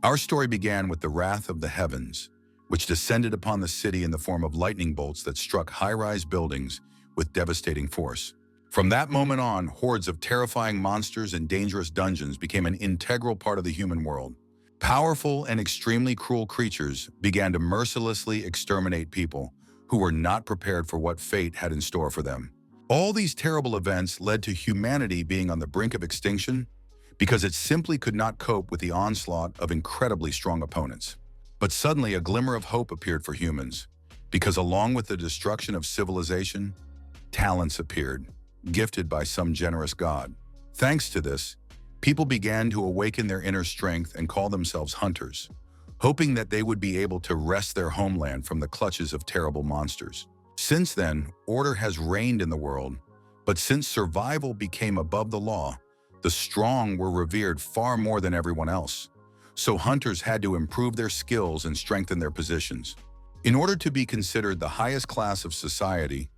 Our story began with the wrath of the heavens, which descended upon the city in the form of lightning bolts that struck high-rise buildings with devastating force. From that moment on, hordes of terrifying monsters and dangerous dungeons became an integral part of the human world. Powerful and extremely cruel creatures began to mercilessly exterminate people who were not prepared for what fate had in store for them. All these terrible events led to humanity being on the brink of extinction because it simply could not cope with the onslaught of incredibly strong opponents. But suddenly a glimmer of hope appeared for humans, because along with the destruction of civilization, talents appeared, gifted by some generous god. Thanks to this, people began to awaken their inner strength and call themselves hunters, hoping that they would be able to wrest their homeland from the clutches of terrible monsters. Since then, order has reigned in the world, but since survival became above the law, the strong were revered far more than everyone else. So hunters had to improve their skills and strengthen their positions. In order to be considered the highest class of society,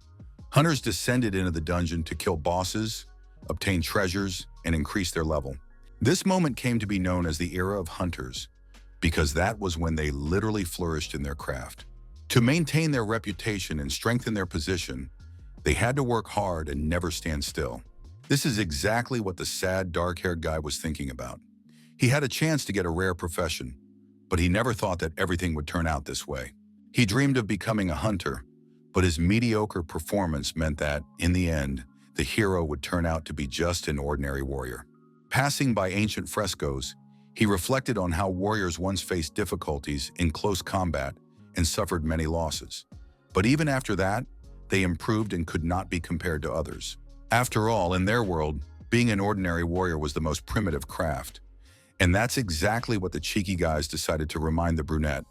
hunters descended into the dungeon to kill bosses, obtain treasures, and increase their level. This moment came to be known as the era of hunters, because that was when they literally flourished in their craft. To maintain their reputation and strengthen their position, they had to work hard and never stand still. This is exactly what the sad, dark-haired guy was thinking about. He had a chance to get a rare profession, but he never thought that everything would turn out this way. He dreamed of becoming a hunter, but his mediocre performance meant that, in the end, the hero would turn out to be just an ordinary warrior. Passing by ancient frescoes, he reflected on how warriors once faced difficulties in close combat and suffered many losses. But even after that, they improved and could not be compared to others. After all, in their world, being an ordinary warrior was the most primitive craft. And that's exactly what the cheeky guys decided to remind the brunette,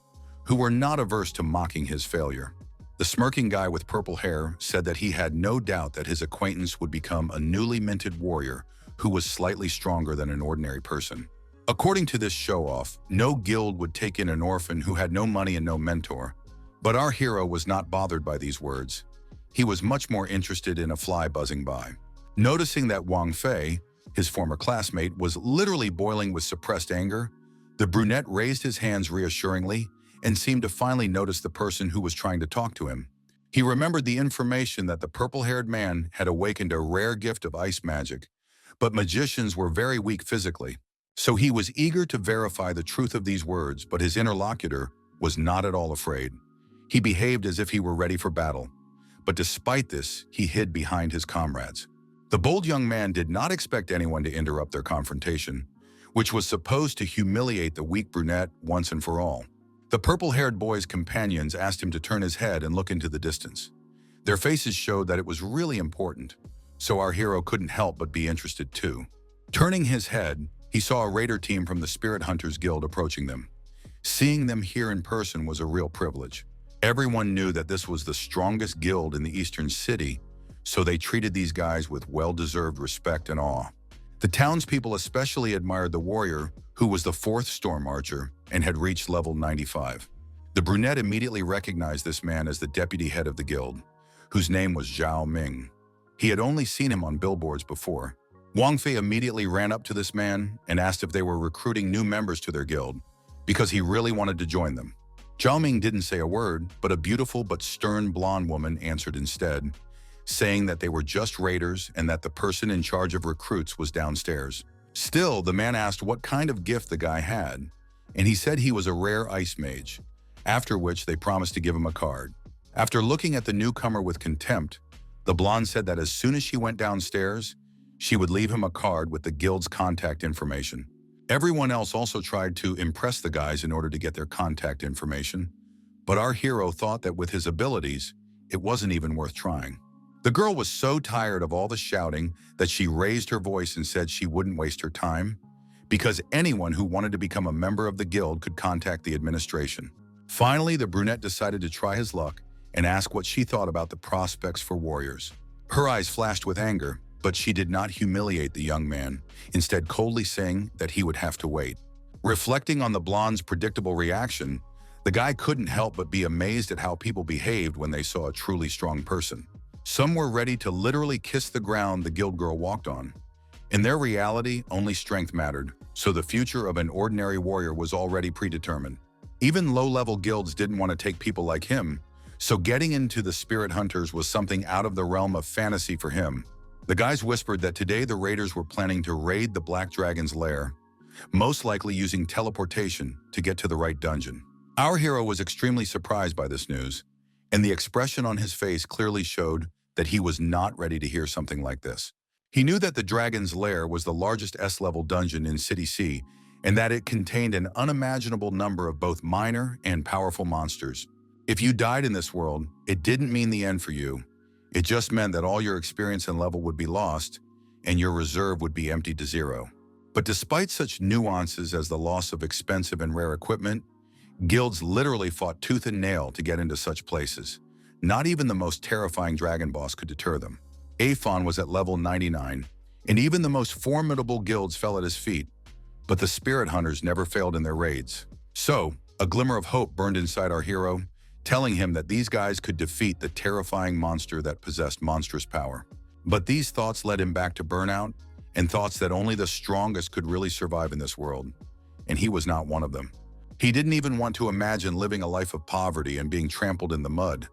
who were not averse to mocking his failure. The smirking guy with purple hair said that he had no doubt that his acquaintance would become a newly minted warrior who was slightly stronger than an ordinary person. According to this show-off, no guild would take in an orphan who had no money and no mentor. But our hero was not bothered by these words. He was much more interested in a fly buzzing by. Noticing that Wang Fei, his former classmate, was literally boiling with suppressed anger, the brunette raised his hands reassuringly and seemed to finally notice the person who was trying to talk to him. He remembered the information that the purple-haired man had awakened a rare gift of ice magic, but magicians were very weak physically. So he was eager to verify the truth of these words, but his interlocutor was not at all afraid. He behaved as if he were ready for battle. But despite this, he hid behind his comrades. The bold young man did not expect anyone to interrupt their confrontation, which was supposed to humiliate the weak brunette once and for all. The purple-haired boy's companions asked him to turn his head and look into the distance. Their faces showed that it was really important, so our hero couldn't help but be interested too. Turning his head, he saw a raider team from the Spirit Hunters Guild approaching them. Seeing them here in person was a real privilege. Everyone knew that this was the strongest guild in the eastern city, so they treated these guys with well-deserved respect and awe. The townspeople especially admired the warrior, who was the fourth storm archer and had reached level 95. The brunette immediately recognized this man as the deputy head of the guild, whose name was Zhao Ming. He had only seen him on billboards before. Wang Fei immediately ran up to this man and asked if they were recruiting new members to their guild, because he really wanted to join them. Zhao Ming didn't say a word, but a beautiful but stern blonde woman answered instead, saying that they were just raiders and that the person in charge of recruits was downstairs. Still, the man asked what kind of gift the guy had, and he said he was a rare ice mage, after which they promised to give him a card. After looking at the newcomer with contempt, the blonde said that as soon as she went downstairs, she would leave him a card with the guild's contact information. Everyone else also tried to impress the guys in order to get their contact information, but our hero thought that with his abilities, it wasn't even worth trying. The girl was so tired of all the shouting that she raised her voice and said she wouldn't waste her time, because anyone who wanted to become a member of the guild could contact the administration. Finally, the brunette decided to try his luck and ask what she thought about the prospects for warriors. Her eyes flashed with anger, but she did not humiliate the young man, instead coldly saying that he would have to wait. Reflecting on the blonde's predictable reaction, the guy couldn't help but be amazed at how people behaved when they saw a truly strong person. Some were ready to literally kiss the ground the guild girl walked on, In their reality, only strength mattered, so the future of an ordinary warrior was already predetermined. Even low-level guilds didn't want to take people like him, so getting into the Spirit Hunters was something out of the realm of fantasy for him. The guys whispered that today the raiders were planning to raid the Black Dragon's lair, most likely using teleportation to get to the right dungeon. Our hero was extremely surprised by this news, and the expression on his face clearly showed that he was not ready to hear something like this. He knew that the Dragon's Lair was the largest S-level dungeon in City C, and that it contained an unimaginable number of both minor and powerful monsters. If you died in this world, it didn't mean the end for you. It just meant that all your experience and level would be lost, and your reserve would be emptied to zero. But despite such nuances as the loss of expensive and rare equipment, guilds literally fought tooth and nail to get into such places. Not even the most terrifying dragon boss could deter them. Aphon was at level 99, and even the most formidable guilds fell at his feet, but the Spirit Hunters never failed in their raids. So, a glimmer of hope burned inside our hero, telling him that these guys could defeat the terrifying monster that possessed monstrous power. But these thoughts led him back to burnout, and thoughts that only the strongest could really survive in this world, and he was not one of them. He didn't even want to imagine living a life of poverty and being trampled in the mud,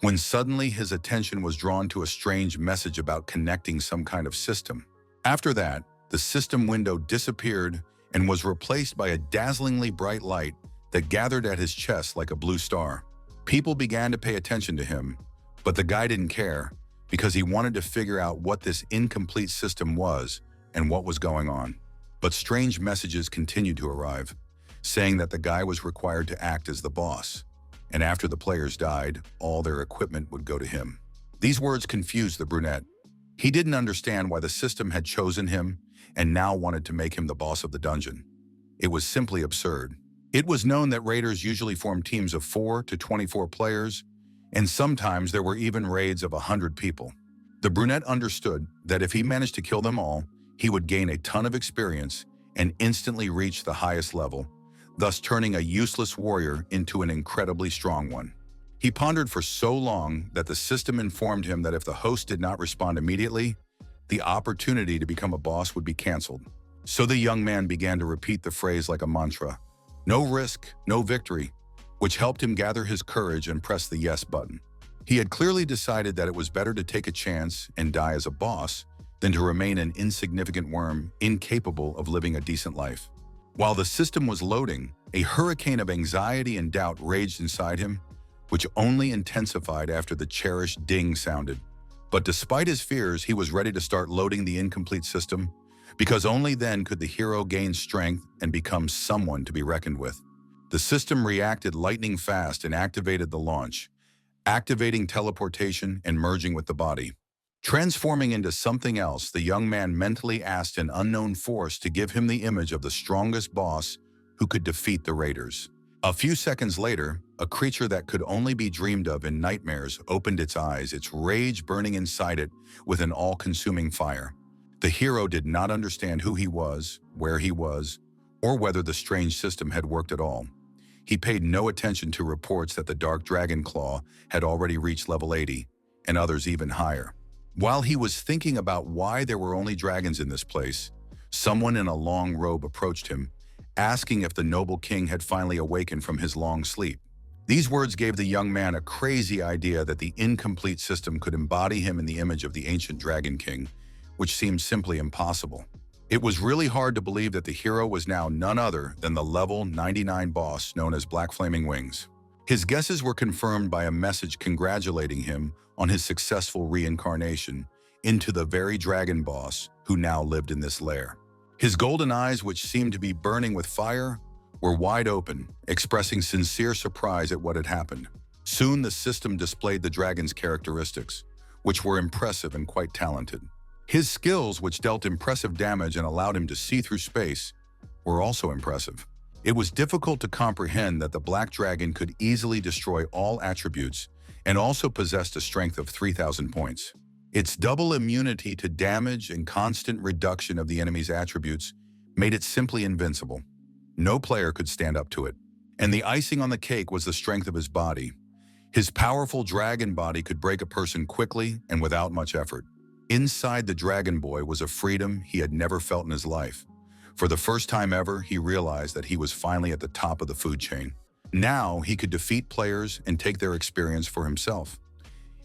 when suddenly his attention was drawn to a strange message about connecting some kind of system. After that, the system window disappeared and was replaced by a dazzlingly bright light that gathered at his chest like a blue star. People began to pay attention to him, but the guy didn't care because he wanted to figure out what this incomplete system was and what was going on. But strange messages continued to arrive, saying that the guy was required to act as the boss, and after the players died, all their equipment would go to him. These words confused the brunette. He didn't understand why the system had chosen him and now wanted to make him the boss of the dungeon. It was simply absurd. It was known that raiders usually formed teams of 4 to 24 players, and sometimes there were even raids of 100 people. The brunette understood that if he managed to kill them all, he would gain a ton of experience and instantly reach the highest level, thus turning a useless warrior into an incredibly strong one. He pondered for so long that the system informed him that if the host did not respond immediately, the opportunity to become a boss would be canceled. So the young man began to repeat the phrase like a mantra, "No risk, no victory," which helped him gather his courage and press the yes button. He had clearly decided that it was better to take a chance and die as a boss than to remain an insignificant worm incapable of living a decent life. While the system was loading, a hurricane of anxiety and doubt raged inside him, which only intensified after the cherished ding sounded. But despite his fears, he was ready to start loading the incomplete system, because only then could the hero gain strength and become someone to be reckoned with. The system reacted lightning fast and activated the launch, activating teleportation and merging with the body. Transforming into something else, the young man mentally asked an unknown force to give him the image of the strongest boss who could defeat the raiders. A few seconds later, a creature that could only be dreamed of in nightmares opened its eyes, its rage burning inside it with an all-consuming fire. The hero did not understand who he was, where he was, or whether the strange system had worked at all. He paid no attention to reports that the Dark Dragon Claw had already reached level 80, and others even higher. While he was thinking about why there were only dragons in this place, someone in a long robe approached him, asking if the noble king had finally awakened from his long sleep. These words gave the young man a crazy idea that the incomplete system could embody him in the image of the ancient Dragon King, which seemed simply impossible. It was really hard to believe that the hero was now none other than the level 99 boss known as Black Flaming Wings. His guesses were confirmed by a message congratulating him on his successful reincarnation into the very dragon boss who now lived in this lair. His golden eyes, which seemed to be burning with fire, were wide open, expressing sincere surprise at what had happened. Soon the system displayed the dragon's characteristics, which were impressive and quite talented. His skills, which dealt impressive damage and allowed him to see through space, were also impressive. It was difficult to comprehend that the Black Dragon could easily destroy all attributes and also possessed a strength of 3,000 points. Its double immunity to damage and constant reduction of the enemy's attributes made it simply invincible. No player could stand up to it. And the icing on the cake was the strength of his body. His powerful dragon body could break a person quickly and without much effort. Inside the Dragon Boy was a freedom he had never felt in his life. For the first time ever, he realized that he was finally at the top of the food chain. Now he could defeat players and take their experience for himself.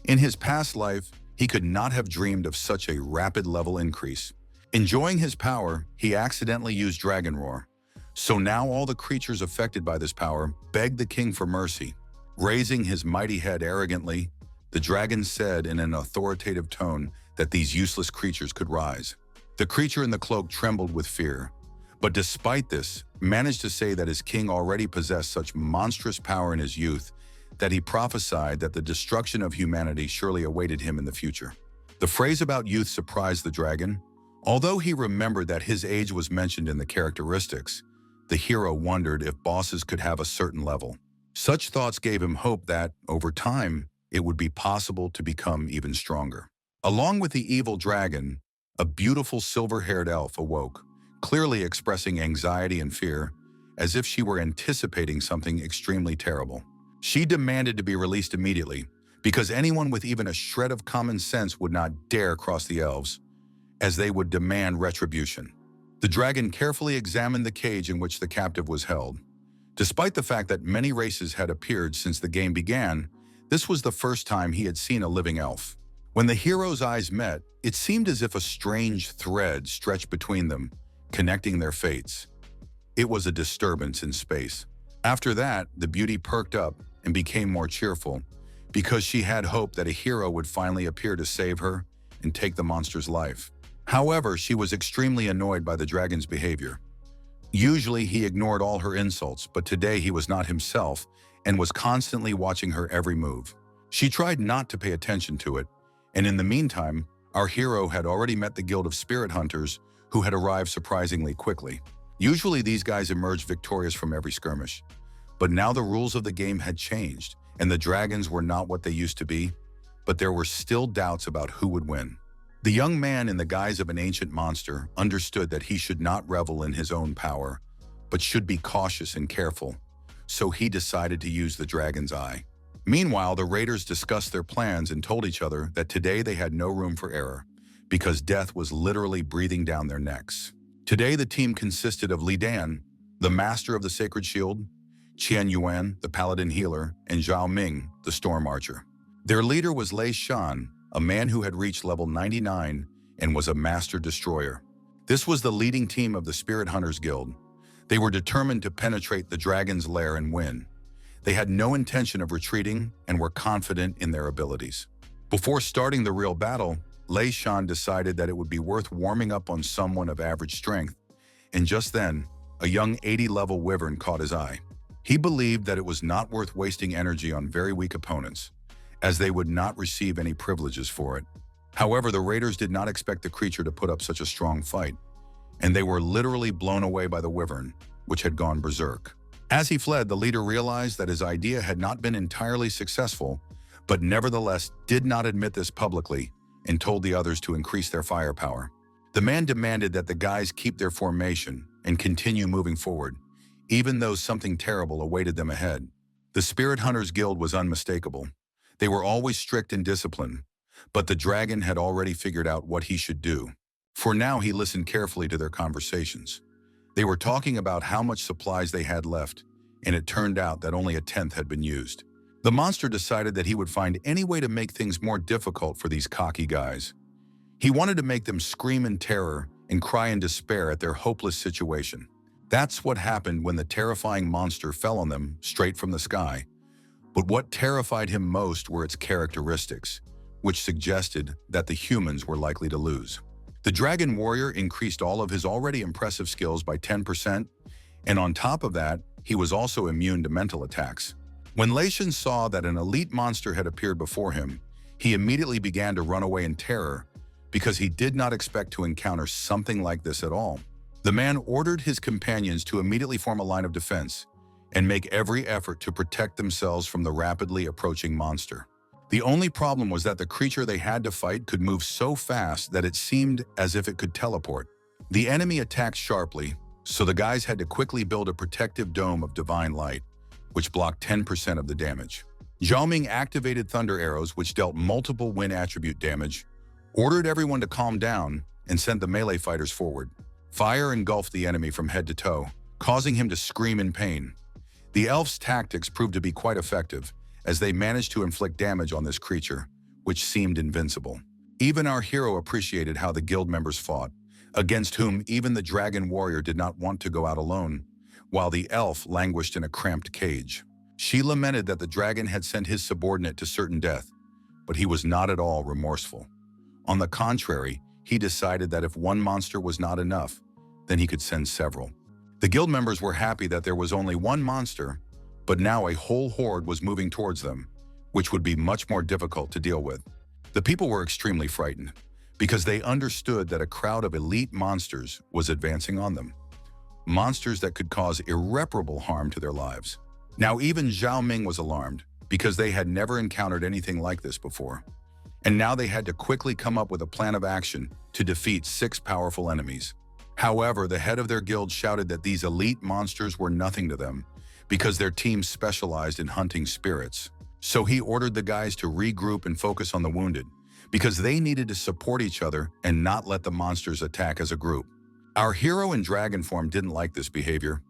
In his past life, he could not have dreamed of such a rapid level increase. Enjoying his power, he accidentally used Dragon Roar. So now all the creatures affected by this power begged the king for mercy. Raising his mighty head arrogantly, the dragon said in an authoritative tone that these useless creatures could rise. The creature in the cloak trembled with fear, but despite this, managed to say that his king already possessed such monstrous power in his youth that he prophesied that the destruction of humanity surely awaited him in the future. The phrase about youth surprised the dragon. Although he remembered that his age was mentioned in the characteristics, the hero wondered if bosses could have a certain level. Such thoughts gave him hope that, over time, it would be possible to become even stronger. Along with the evil dragon, a beautiful silver-haired elf awoke, clearly expressing anxiety and fear, as if she were anticipating something extremely terrible. She demanded to be released immediately, because anyone with even a shred of common sense would not dare cross the elves, as they would demand retribution. The dragon carefully examined the cage in which the captive was held. Despite the fact that many races had appeared since the game began, this was the first time he had seen a living elf. When the hero's eyes met, it seemed as if a strange thread stretched between them, connecting their fates. It was a disturbance in space. After that, the beauty perked up and became more cheerful, because she had hope that a hero would finally appear to save her and take the monster's life. However, she was extremely annoyed by the dragon's behavior. Usually, he ignored all her insults, but today he was not himself and was constantly watching her every move. She tried not to pay attention to it, and in the meantime, our hero had already met the Guild of Spirit Hunters, who had arrived surprisingly quickly. Usually, these guys emerged victorious from every skirmish. But now the rules of the game had changed, and the dragons were not what they used to be, but there were still doubts about who would win. The young man in the guise of an ancient monster understood that he should not revel in his own power, but should be cautious and careful, so he decided to use the dragon's eye. Meanwhile, the raiders discussed their plans and told each other that today they had no room for error, because death was literally breathing down their necks. Today the team consisted of Li Dan, the master of the sacred shield, Qian Yuan, the paladin healer, and Zhao Ming, the storm archer. Their leader was Lei Shan, a man who had reached level 99 and was a master destroyer. This was the leading team of the Spirit Hunters Guild. They were determined to penetrate the dragon's lair and win. They had no intention of retreating and were confident in their abilities. Before starting the real battle, Lei Shan decided that it would be worth warming up on someone of average strength, and just then, a young 80-level wyvern caught his eye. He believed that it was not worth wasting energy on very weak opponents, as they would not receive any privileges for it. However, the raiders did not expect the creature to put up such a strong fight, and they were literally blown away by the wyvern, which had gone berserk. As he fled, the leader realized that his idea had not been entirely successful, but nevertheless did not admit this publicly and told the others to increase their firepower. The man demanded that the guys keep their formation and continue moving forward, even though something terrible awaited them ahead. The Spirit Hunters Guild was unmistakable. They were always strict and disciplined, but the dragon had already figured out what he should do. For now, he listened carefully to their conversations. They were talking about how much supplies they had left, and it turned out that only a tenth had been used. The monster decided that he would find any way to make things more difficult for these cocky guys. He wanted to make them scream in terror and cry in despair at their hopeless situation. That's what happened when the terrifying monster fell on them straight from the sky. But what terrified him most were its characteristics, which suggested that the humans were likely to lose. The Dragon Warrior increased all of his already impressive skills by 10%, and on top of that, he was also immune to mental attacks. When Lei Shan saw that an elite monster had appeared before him, he immediately began to run away in terror because he did not expect to encounter something like this at all. The man ordered his companions to immediately form a line of defense and make every effort to protect themselves from the rapidly approaching monster. The only problem was that the creature they had to fight could move so fast that it seemed as if it could teleport. The enemy attacked sharply, so the guys had to quickly build a protective dome of divine light, which blocked 10% of the damage. Zhao Ming activated thunder arrows, which dealt multiple wind attribute damage, ordered everyone to calm down, and sent the melee fighters forward. Fire engulfed the enemy from head to toe, causing him to scream in pain. The elves' tactics proved to be quite effective, as they managed to inflict damage on this creature, which seemed invincible. Even our hero appreciated how the guild members fought, against whom even the dragon warrior did not want to go out alone, while the elf languished in a cramped cage. She lamented that the dragon had sent his subordinate to certain death, but he was not at all remorseful. On the contrary, he decided that if one monster was not enough, then he could send several. The guild members were happy that there was only one monster, but now a whole horde was moving towards them, which would be much more difficult to deal with. The people were extremely frightened, because they understood that a crowd of elite monsters was advancing on them. Monsters that could cause irreparable harm to their lives. Now even Zhao Ming was alarmed, because they had never encountered anything like this before. And now they had to quickly come up with a plan of action to defeat 6 powerful enemies. However, the head of their guild shouted that these elite monsters were nothing to them, because their team specialized in hunting spirits. So he ordered the guys to regroup and focus on the wounded, because they needed to support each other and not let the monsters attack as a group. Our hero in dragon form didn't like this behavior.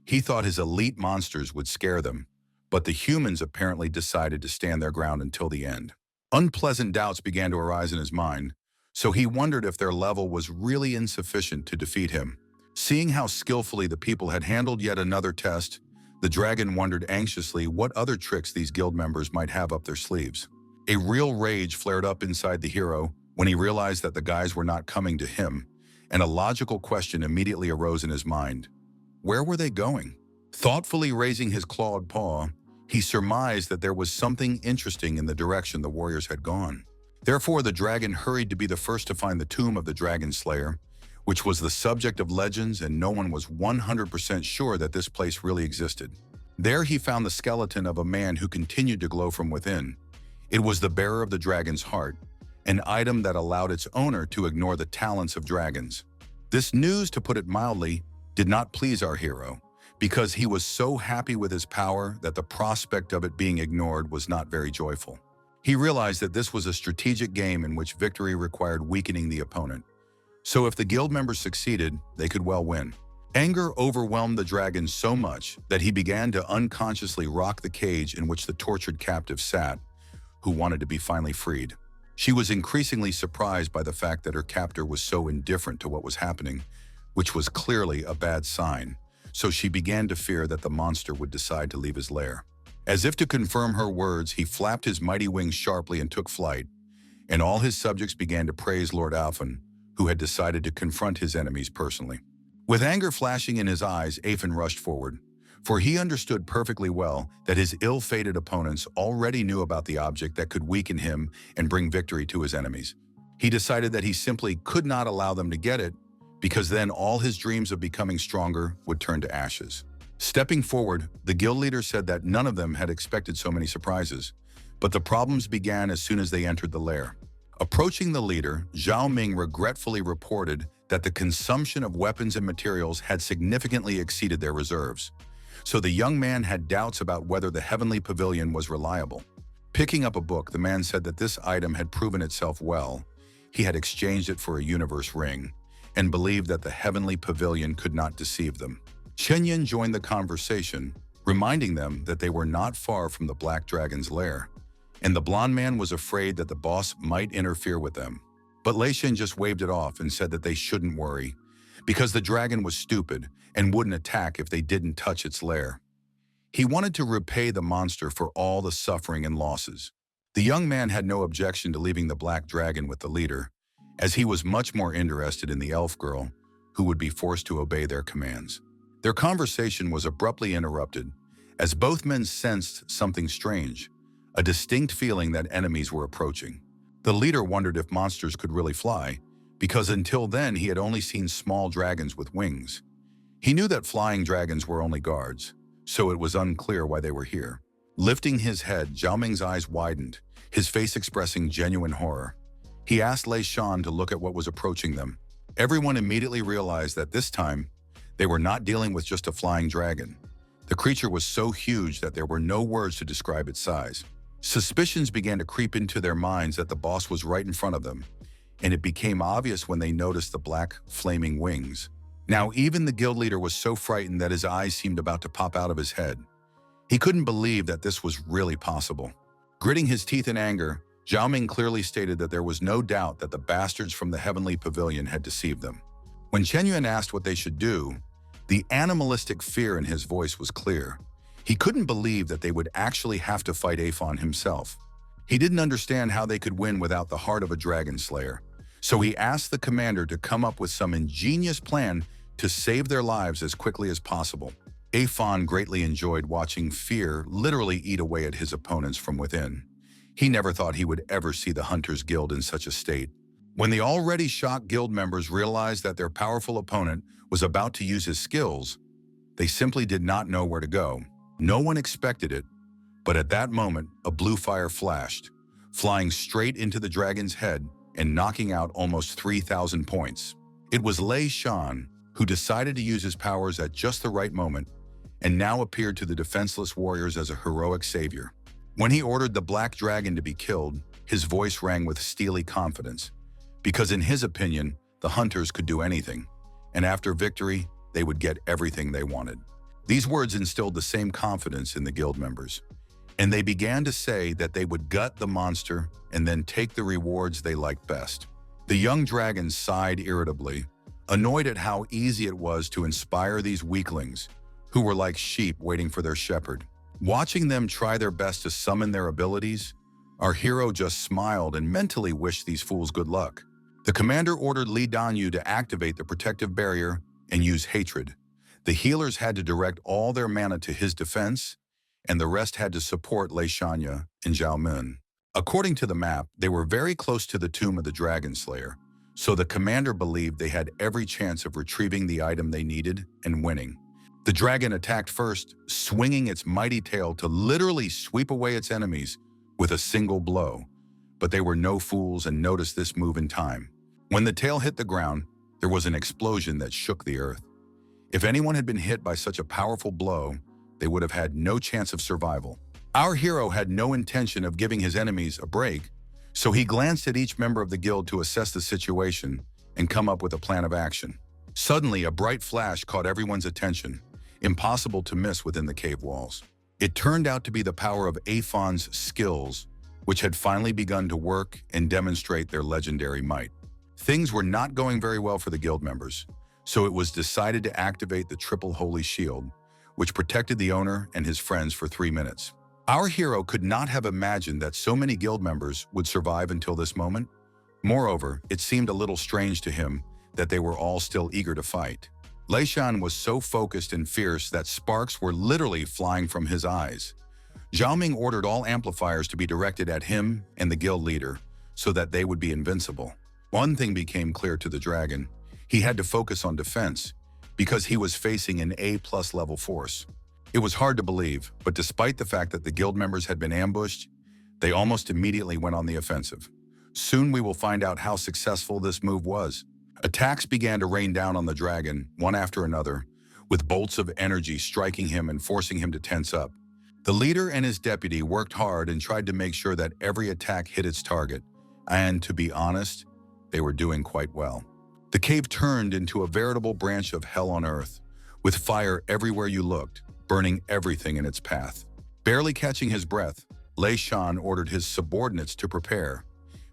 He thought his elite monsters would scare them, but the humans apparently decided to stand their ground until the end. Unpleasant doubts began to arise in his mind, so he wondered if their level was really insufficient to defeat him. Seeing how skillfully the people had handled yet another test, the dragon wondered anxiously what other tricks these guild members might have up their sleeves. A real rage flared up inside the hero when he realized that the guys were not coming to him, and a logical question immediately arose in his mind. Where were they going? Thoughtfully raising his clawed paw, he surmised that there was something interesting in the direction the warriors had gone. Therefore, the dragon hurried to be the first to find the tomb of the dragon slayer, which was the subject of legends, and no one was 100% sure that this place really existed. There he found the skeleton of a man who continued to glow from within. It was the bearer of the dragon's heart, an item that allowed its owner to ignore the talents of dragons. This news, to put it mildly, did not please our hero, because he was so happy with his power that the prospect of it being ignored was not very joyful. He realized that this was a strategic game in which victory required weakening the opponent. So if the guild members succeeded, they could well win. Anger overwhelmed the dragon so much that he began to unconsciously rock the cage in which the tortured captive sat, who wanted to be finally freed. She was increasingly surprised by the fact that her captor was so indifferent to what was happening, which was clearly a bad sign, so she began to fear that the monster would decide to leave his lair. As if to confirm her words, he flapped his mighty wings sharply and took flight, and all his subjects began to praise Lord Alphen, who had decided to confront his enemies personally. With anger flashing in his eyes, Alphen rushed forward, for he understood perfectly well that his ill-fated opponents already knew about the object that could weaken him and bring victory to his enemies. He decided that he simply could not allow them to get it, because then all his dreams of becoming stronger would turn to ashes. Stepping forward, the guild leader said that none of them had expected so many surprises, but the problems began as soon as they entered the lair. Approaching the leader, Zhao Ming regretfully reported that the consumption of weapons and materials had significantly exceeded their reserves. So the young man had doubts about whether the heavenly pavilion was reliable. Picking up a book, the man said that this item had proven itself well. He had exchanged it for a universe ring, and believed that the heavenly pavilion could not deceive them. Chen Yin joined the conversation, reminding them that they were not far from the Black Dragon's lair, and the blonde man was afraid that the boss might interfere with them. But Lei Shen just waved it off and said that they shouldn't worry, because the dragon was stupid and wouldn't attack if they didn't touch its lair. He wanted to repay the monster for all the suffering and losses. The young man had no objection to leaving the Black Dragon with the leader, as he was much more interested in the elf girl, who would be forced to obey their commands. Their conversation was abruptly interrupted, as both men sensed something strange, a distinct feeling that enemies were approaching. The leader wondered if monsters could really fly, because until then he had only seen small dragons with wings. He knew that flying dragons were only guards, so it was unclear why they were here. Lifting his head, Zhao Ming's eyes widened, his face expressing genuine horror. He asked Lei Shan to look at what was approaching them. Everyone immediately realized that this time, they were not dealing with just a flying dragon. The creature was so huge that there were no words to describe its size. Suspicions began to creep into their minds that the boss was right in front of them. and it became obvious when they noticed the black, flaming wings. Now, even the guild leader was so frightened that his eyes seemed about to pop out of his head. He couldn't believe that this was really possible. Gritting his teeth in anger, Zhao Ming clearly stated that there was no doubt that the bastards from the Heavenly Pavilion had deceived them. When Chen Yuan asked what they should do, the animalistic fear in his voice was clear. He couldn't believe that they would actually have to fight Aphon himself. He didn't understand how they could win without the heart of a dragon slayer. So he asked the commander to come up with some ingenious plan to save their lives as quickly as possible. Aphon greatly enjoyed watching fear literally eat away at his opponents from within. He never thought he would ever see the Hunters Guild in such a state. When the already shocked guild members realized that their powerful opponent was about to use his skills, they simply did not know where to go. No one expected it, but at that moment, a blue fire flashed, flying straight into the dragon's head and knocking out almost 3,000 points. It was Lei Shan, who decided to use his powers at just the right moment and now appeared to the defenseless warriors as a heroic savior. When he ordered the black dragon to be killed, his voice rang with steely confidence, because in his opinion, the hunters could do anything, and after victory, they would get everything they wanted. These words instilled the same confidence in the guild members, and they began to say that they would gut the monster and then take the rewards they liked best. The young dragon sighed irritably, annoyed at how easy it was to inspire these weaklings, who were like sheep waiting for their shepherd. Watching them try their best to summon their abilities, our hero just smiled and mentally wished these fools good luck. The commander ordered Li Danyu to activate the protective barrier and use hatred. The healers had to direct all their mana to his defense, and the rest had to support Lei Shanya and Zhao Min. According to the map, they were very close to the tomb of the Dragon Slayer, so the commander believed they had every chance of retrieving the item they needed and winning. The dragon attacked first, swinging its mighty tail to literally sweep away its enemies with a single blow. But they were no fools and noticed this move in time. When the tail hit the ground, there was an explosion that shook the earth. If anyone had been hit by such a powerful blow, they would have had no chance of survival. Our hero had no intention of giving his enemies a break, so he glanced at each member of the guild to assess the situation and come up with a plan of action. Suddenly, a bright flash caught everyone's attention, impossible to miss within the cave walls. It turned out to be the power of Aphon's skills, which had finally begun to work and demonstrate their legendary might. Things were not going very well for the guild members, so it was decided to activate the Triple Holy Shield, which protected the owner and his friends for 3 minutes. Our hero could not have imagined that so many guild members would survive until this moment. Moreover, it seemed a little strange to him that they were all still eager to fight. Lei Shan was so focused and fierce that sparks were literally flying from his eyes. Zhao Ming ordered all amplifiers to be directed at him and the guild leader so that they would be invincible. One thing became clear to the dragon: he had to focus on defense because he was facing an A+ level force. It was hard to believe, but despite the fact that the guild members had been ambushed, they almost immediately went on the offensive. Soon we will find out how successful this move was. Attacks began to rain down on the dragon, one after another, with bolts of energy striking him and forcing him to tense up. The leader and his deputy worked hard and tried to make sure that every attack hit its target, and to be honest, they were doing quite well. The cave turned into a veritable branch of hell on earth, with fire everywhere you looked, burning everything in its path. Barely catching his breath, Lei Shan ordered his subordinates to prepare,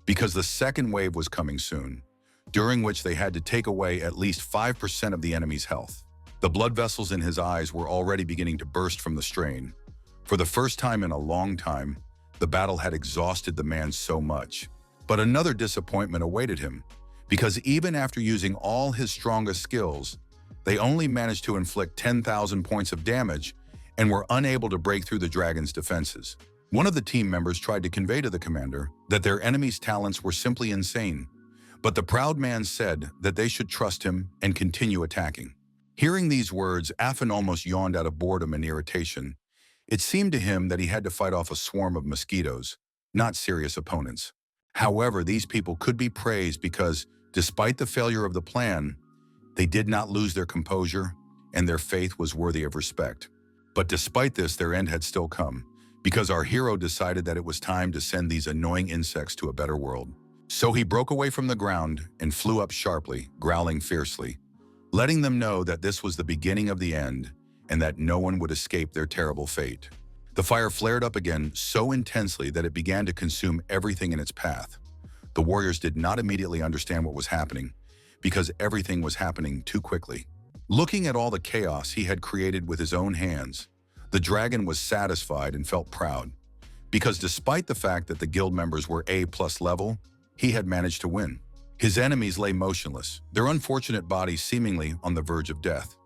because the second wave was coming soon, during which they had to take away at least 5% of the enemy's health. The blood vessels in his eyes were already beginning to burst from the strain. For the first time in a long time, the battle had exhausted the man so much. But another disappointment awaited him, because even after using all his strongest skills, they only managed to inflict 10,000 points of damage and were unable to break through the dragon's defenses. One of the team members tried to convey to the commander that their enemy's talents were simply insane, but the proud man said that they should trust him and continue attacking. Hearing these words, Afin almost yawned out of boredom and irritation. It seemed to him that he had to fight off a swarm of mosquitoes, not serious opponents. However, these people could be praised because, despite the failure of the plan, they did not lose their composure, and their faith was worthy of respect. But despite this, their end had still come, because our hero decided that it was time to send these annoying insects to a better world. So he broke away from the ground and flew up sharply, growling fiercely, letting them know that this was the beginning of the end and that no one would escape their terrible fate. The fire flared up again so intensely that it began to consume everything in its path. The warriors did not immediately understand what was happening because everything was happening too quickly. Looking at all the chaos he had created with his own hands, the dragon was satisfied and felt proud because despite the fact that the guild members were A+ level, he had managed to win. His enemies lay motionless, their unfortunate bodies seemingly on the verge of death.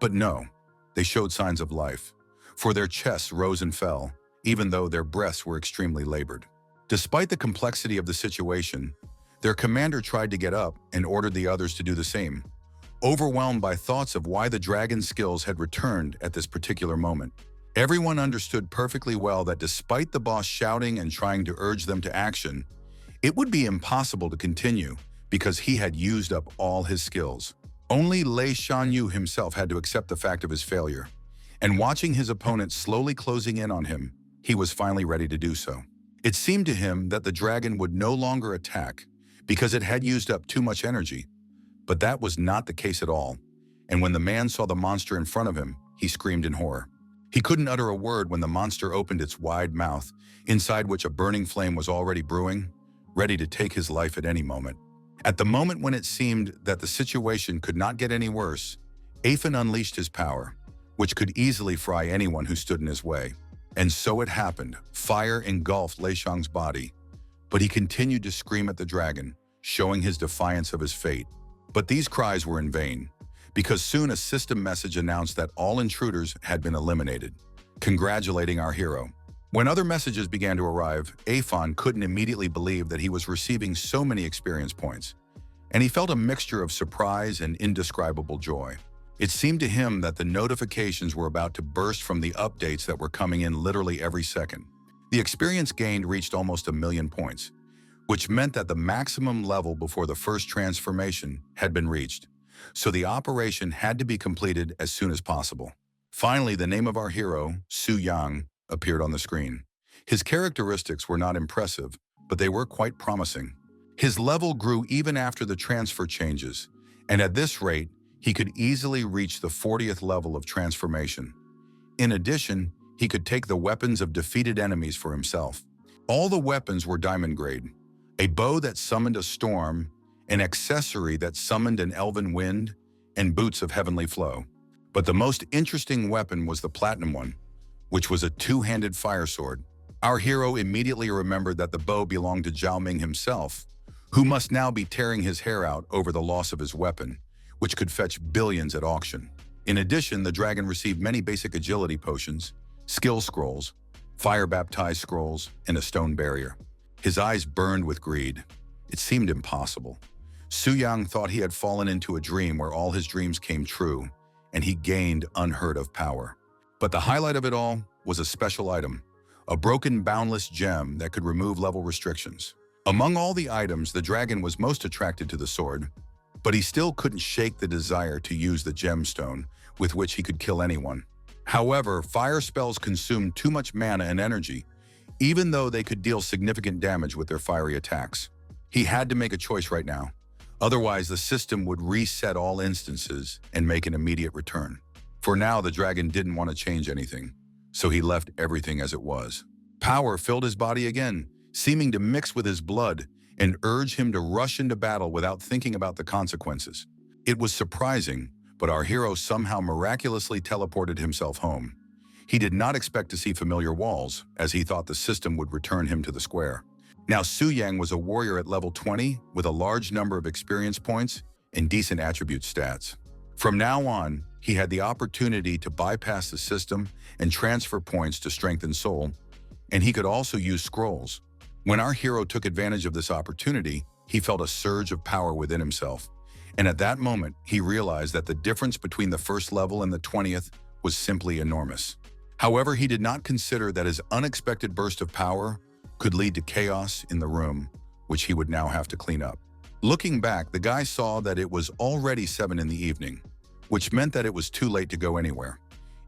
But no, they showed signs of life, for their chests rose and fell, even though their breaths were extremely labored. Despite the complexity of the situation, their commander tried to get up and ordered the others to do the same, overwhelmed by thoughts of why the dragon's skills had returned at this particular moment. Everyone understood perfectly well that despite the boss shouting and trying to urge them to action, it would be impossible to continue because he had used up all his skills. Only Lei Shanyu himself had to accept the fact of his failure, and watching his opponent slowly closing in on him, he was finally ready to do so. It seemed to him that the dragon would no longer attack because it had used up too much energy, but that was not the case at all, and when the man saw the monster in front of him, he screamed in horror. He couldn't utter a word when the monster opened its wide mouth, inside which a burning flame was already brewing, ready to take his life at any moment. At the moment when it seemed that the situation could not get any worse, Aphen unleashed his power, which could easily fry anyone who stood in his way. And so it happened. Fire engulfed Lei Shang's body, but he continued to scream at the dragon, showing his defiance of his fate. But these cries were in vain, because soon a system message announced that all intruders had been eliminated, congratulating our hero. When other messages began to arrive, Aphen couldn't immediately believe that he was receiving so many experience points, and he felt a mixture of surprise and indescribable joy. It seemed to him that the notifications were about to burst from the updates that were coming in literally every second. The experience gained reached almost 1,000,000 points, which meant that the maximum level before the first transformation had been reached, so the operation had to be completed as soon as possible. Finally, the name of our hero, Su Yang, appeared on the screen. His characteristics were not impressive, but they were quite promising. His level grew even after the transfer changes, and at this rate, he could easily reach the 40th level of transformation. In addition, he could take the weapons of defeated enemies for himself. All the weapons were diamond grade, a bow that summoned a storm, an accessory that summoned an elven wind, and boots of heavenly flow. But the most interesting weapon was the platinum one, which was a two-handed fire sword. Our hero immediately remembered that the bow belonged to Zhao Ming himself, who must now be tearing his hair out over the loss of his weapon, which could fetch billions at auction. In addition, the dragon received many basic agility potions, skill scrolls, fire-baptized scrolls, and a stone barrier. His eyes burned with greed. It seemed impossible. Su Yang thought he had fallen into a dream where all his dreams came true, and he gained unheard of power. But the highlight of it all was a special item, a broken boundless gem that could remove level restrictions. Among all the items, the dragon was most attracted to the sword, but he still couldn't shake the desire to use the gemstone with which he could kill anyone. However, fire spells consumed too much mana and energy, even though they could deal significant damage with their fiery attacks. He had to make a choice right now. Otherwise, the system would reset all instances and make an immediate return. For now, the dragon didn't want to change anything, so he left everything as it was. Power filled his body again, seeming to mix with his blood and urge him to rush into battle without thinking about the consequences. It was surprising, but our hero somehow miraculously teleported himself home. He did not expect to see familiar walls, as he thought the system would return him to the square. Now Su Yang was a warrior at level 20 with a large number of experience points and decent attribute stats. From now on, he had the opportunity to bypass the system and transfer points to strengthen soul, and he could also use scrolls. When our hero took advantage of this opportunity, he felt a surge of power within himself, and at that moment, he realized that the difference between the first level and the 20th was simply enormous. However, he did not consider that his unexpected burst of power could lead to chaos in the room, which he would now have to clean up. Looking back, the guy saw that it was already 7 in the evening, which meant that it was too late to go anywhere,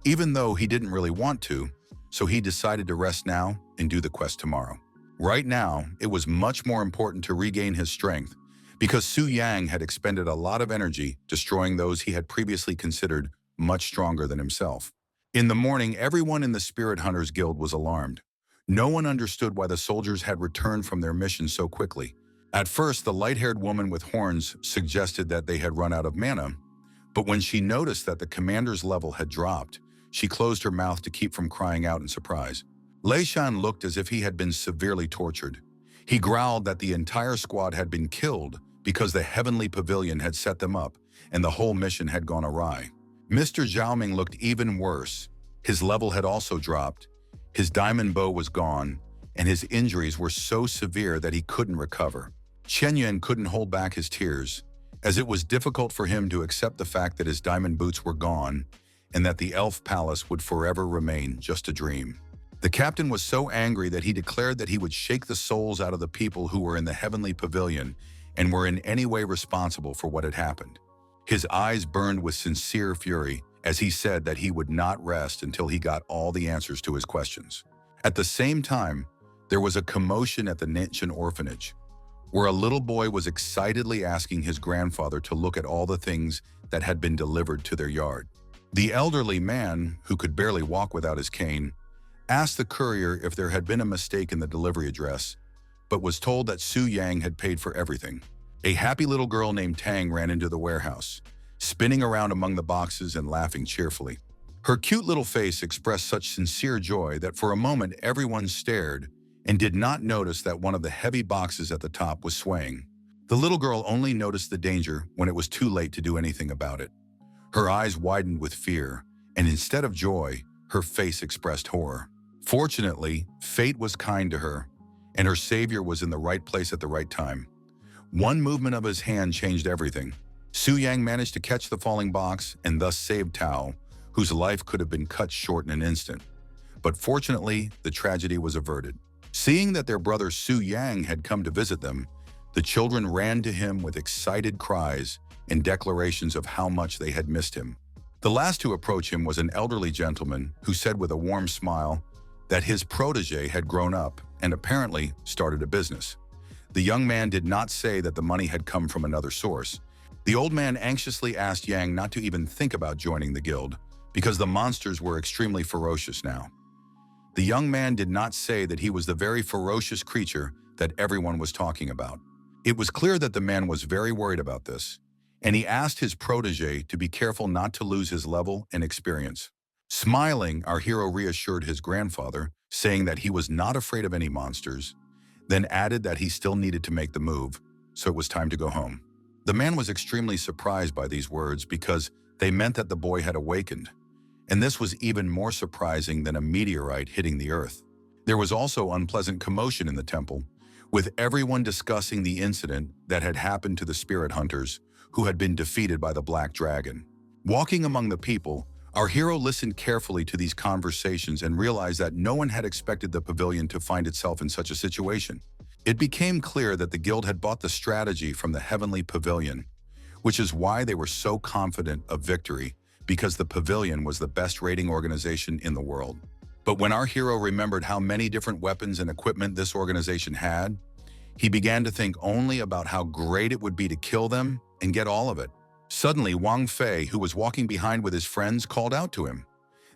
even though he didn't really want to, so he decided to rest now and do the quest tomorrow. Right now, it was much more important to regain his strength because Su Yang had expended a lot of energy destroying those he had previously considered much stronger than himself. In the morning, everyone in the Spirit Hunters Guild was alarmed. No one understood why the soldiers had returned from their mission so quickly. At first, the light-haired woman with horns suggested that they had run out of mana, but when she noticed that the commander's level had dropped, she closed her mouth to keep from crying out in surprise. Lei Shan looked as if he had been severely tortured. He growled that the entire squad had been killed because the heavenly pavilion had set them up and the whole mission had gone awry. Mr. Zhaoming looked even worse. His level had also dropped, his diamond bow was gone, and his injuries were so severe that he couldn't recover. Chen Yuan couldn't hold back his tears, as it was difficult for him to accept the fact that his diamond boots were gone and that the elf palace would forever remain just a dream. The captain was so angry that he declared that he would shake the souls out of the people who were in the heavenly pavilion and were in any way responsible for what had happened. His eyes burned with sincere fury as he said that he would not rest until he got all the answers to his questions. At the same time, there was a commotion at the Ninchin orphanage, where a little boy was excitedly asking his grandfather to look at all the things that had been delivered to their yard. The elderly man, who could barely walk without his cane, asked the courier if there had been a mistake in the delivery address, but was told that Su Yang had paid for everything. A happy little girl named Tang ran into the warehouse, spinning around among the boxes and laughing cheerfully. Her cute little face expressed such sincere joy that for a moment everyone stared and did not notice that one of the heavy boxes at the top was swaying. The little girl only noticed the danger when it was too late to do anything about it. Her eyes widened with fear, and instead of joy, her face expressed horror. Fortunately, fate was kind to her, and her savior was in the right place at the right time. One movement of his hand changed everything. Su Yang managed to catch the falling box and thus saved Tao, whose life could have been cut short in an instant. But fortunately, the tragedy was averted. Seeing that their brother Su Yang had come to visit them, the children ran to him with excited cries and declarations of how much they had missed him. The last to approach him was an elderly gentleman who said with a warm smile that his protege had grown up and apparently started a business. The young man did not say that the money had come from another source. The old man anxiously asked Yang not to even think about joining the guild because the monsters were extremely ferocious now. The young man did not say that he was the very ferocious creature that everyone was talking about. It was clear that the man was very worried about this, and he asked his protege to be careful not to lose his level and experience. Smiling, our hero reassured his grandfather, saying that he was not afraid of any monsters, then added that he still needed to make the move, so it was time to go home. The man was extremely surprised by these words because they meant that the boy had awakened, and this was even more surprising than a meteorite hitting the earth. There was also unpleasant commotion in the temple, with everyone discussing the incident that had happened to the spirit hunters who had been defeated by the Black Dragon. Walking among the people, our hero listened carefully to these conversations and realized that no one had expected the pavilion to find itself in such a situation. It became clear that the guild had bought the strategy from the heavenly pavilion, which is why they were so confident of victory, because the pavilion was the best raiding organization in the world. But when our hero remembered how many different weapons and equipment this organization had, he began to think only about how great it would be to kill them and get all of it. Suddenly, Wang Fei, who was walking behind with his friends, called out to him.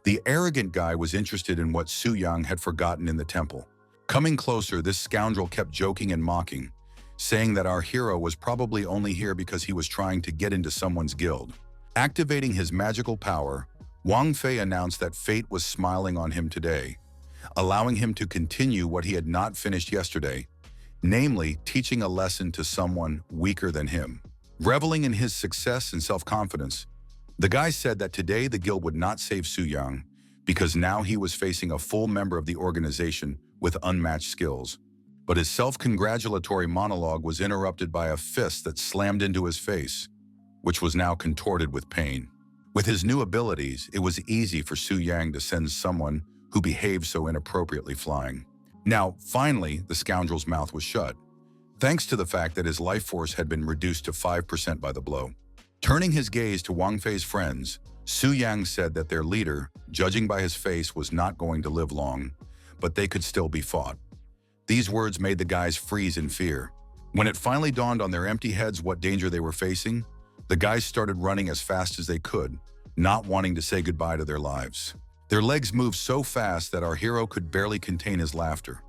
The arrogant guy was interested in what Su Yang had forgotten in the temple. Coming closer, this scoundrel kept joking and mocking, saying that our hero was probably only here because he was trying to get into someone's guild. Activating his magical power, Wang Fei announced that fate was smiling on him today, allowing him to continue what he had not finished yesterday, namely teaching a lesson to someone weaker than him. Reveling in his success and self-confidence, the guy said that today the guild would not save Su Yang because now he was facing a full member of the organization with unmatched skills. But his self-congratulatory monologue was interrupted by a fist that slammed into his face, which was now contorted with pain. With his new abilities, it was easy for Su Yang to send someone who behaved so inappropriately flying. Now, finally, the scoundrel's mouth was shut, thanks to the fact that his life force had been reduced to 5% by the blow. Turning his gaze to Wang Fei's friends, Su Yang said that their leader, judging by his face, was not going to live long, but they could still be fought. These words made the guys freeze in fear. When it finally dawned on their empty heads what danger they were facing, the guys started running as fast as they could, not wanting to say goodbye to their lives. Their legs moved so fast that our hero could barely contain his laughter.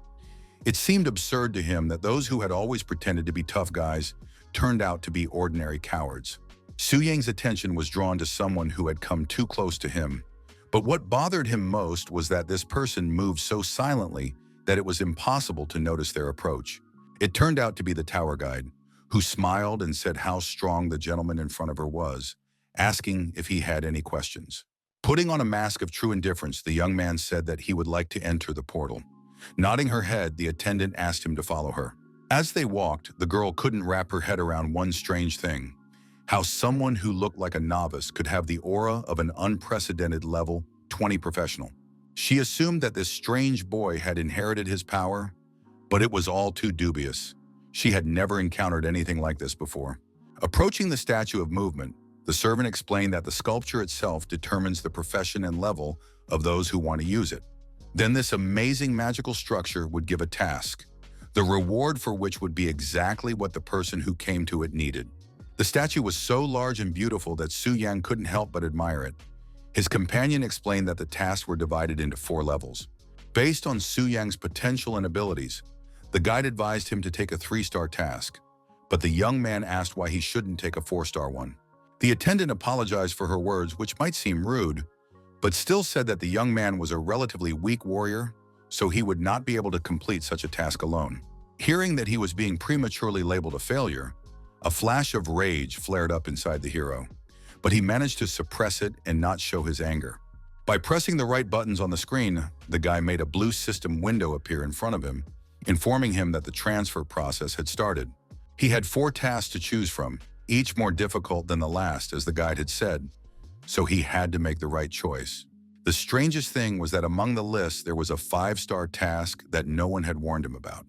It seemed absurd to him that those who had always pretended to be tough guys turned out to be ordinary cowards. Su Yang's attention was drawn to someone who had come too close to him. But what bothered him most was that this person moved so silently that it was impossible to notice their approach. It turned out to be the tower guide, who smiled and said how strong the gentleman in front of her was, asking if he had any questions. Putting on a mask of true indifference, the young man said that he would like to enter the portal. Nodding her head, the attendant asked him to follow her. As they walked, the girl couldn't wrap her head around one strange thing: how someone who looked like a novice could have the aura of an unprecedented level 20 professional. She assumed that this strange boy had inherited his power, but it was all too dubious. She had never encountered anything like this before. Approaching the statue of movement, the servant explained that the sculpture itself determines the profession and level of those who want to use it. Then this amazing magical structure would give a task, the reward for which would be exactly what the person who came to it needed. The statue was so large and beautiful that Su Yang couldn't help but admire it. His companion explained that the tasks were divided into 4 levels. Based on Su Yang's potential and abilities, the guide advised him to take a 3-star task, but the young man asked why he shouldn't take a 4-star one. The attendant apologized for her words, which might seem rude, but still said that the young man was a relatively weak warrior, so he would not be able to complete such a task alone. Hearing that he was being prematurely labeled a failure, a flash of rage flared up inside the hero, but he managed to suppress it and not show his anger. By pressing the right buttons on the screen, the guy made a blue system window appear in front of him, informing him that the transfer process had started. He had 4 tasks to choose from, each more difficult than the last, as the guide had said, so he had to make the right choice. The strangest thing was that among the lists there was a 5-star task that no one had warned him about.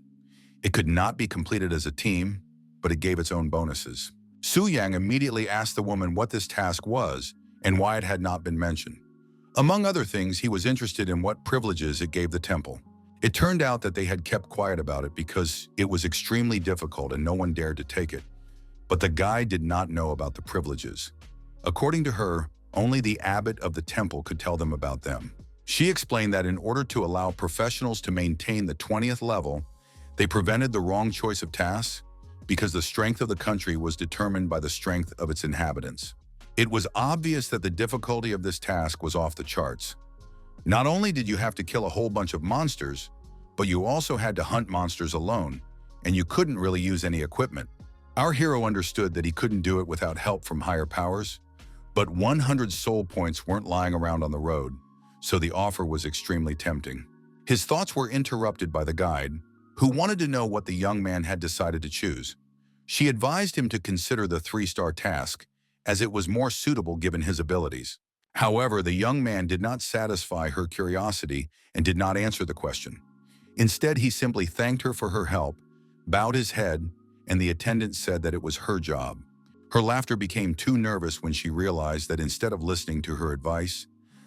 It could not be completed as a team, but it gave its own bonuses. Su Yang immediately asked the woman what this task was and why it had not been mentioned. Among other things, he was interested in what privileges it gave the temple. It turned out that they had kept quiet about it because it was extremely difficult and no one dared to take it. But the guide did not know about the privileges. According to her, only the abbot of the temple could tell them about them. She explained that in order to allow professionals to maintain the 20th level, they prevented the wrong choice of tasks because the strength of the country was determined by the strength of its inhabitants. It was obvious that the difficulty of this task was off the charts. Not only did you have to kill a whole bunch of monsters, but you also had to hunt monsters alone, and you couldn't really use any equipment. Our hero understood that he couldn't do it without help from higher powers, but 100 soul points weren't lying around on the road, so the offer was extremely tempting. His thoughts were interrupted by the guide, who wanted to know what the young man had decided to choose. She advised him to consider the 3-star task, as it was more suitable given his abilities. However, the young man did not satisfy her curiosity and did not answer the question. Instead, he simply thanked her for her help, bowed his head, and the attendant said that it was her job. Her laughter became too nervous when she realized that instead of listening to her advice,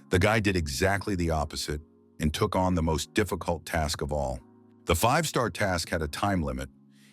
the guy did exactly the opposite and took on the most difficult task of all. The 5-star task had a time limit.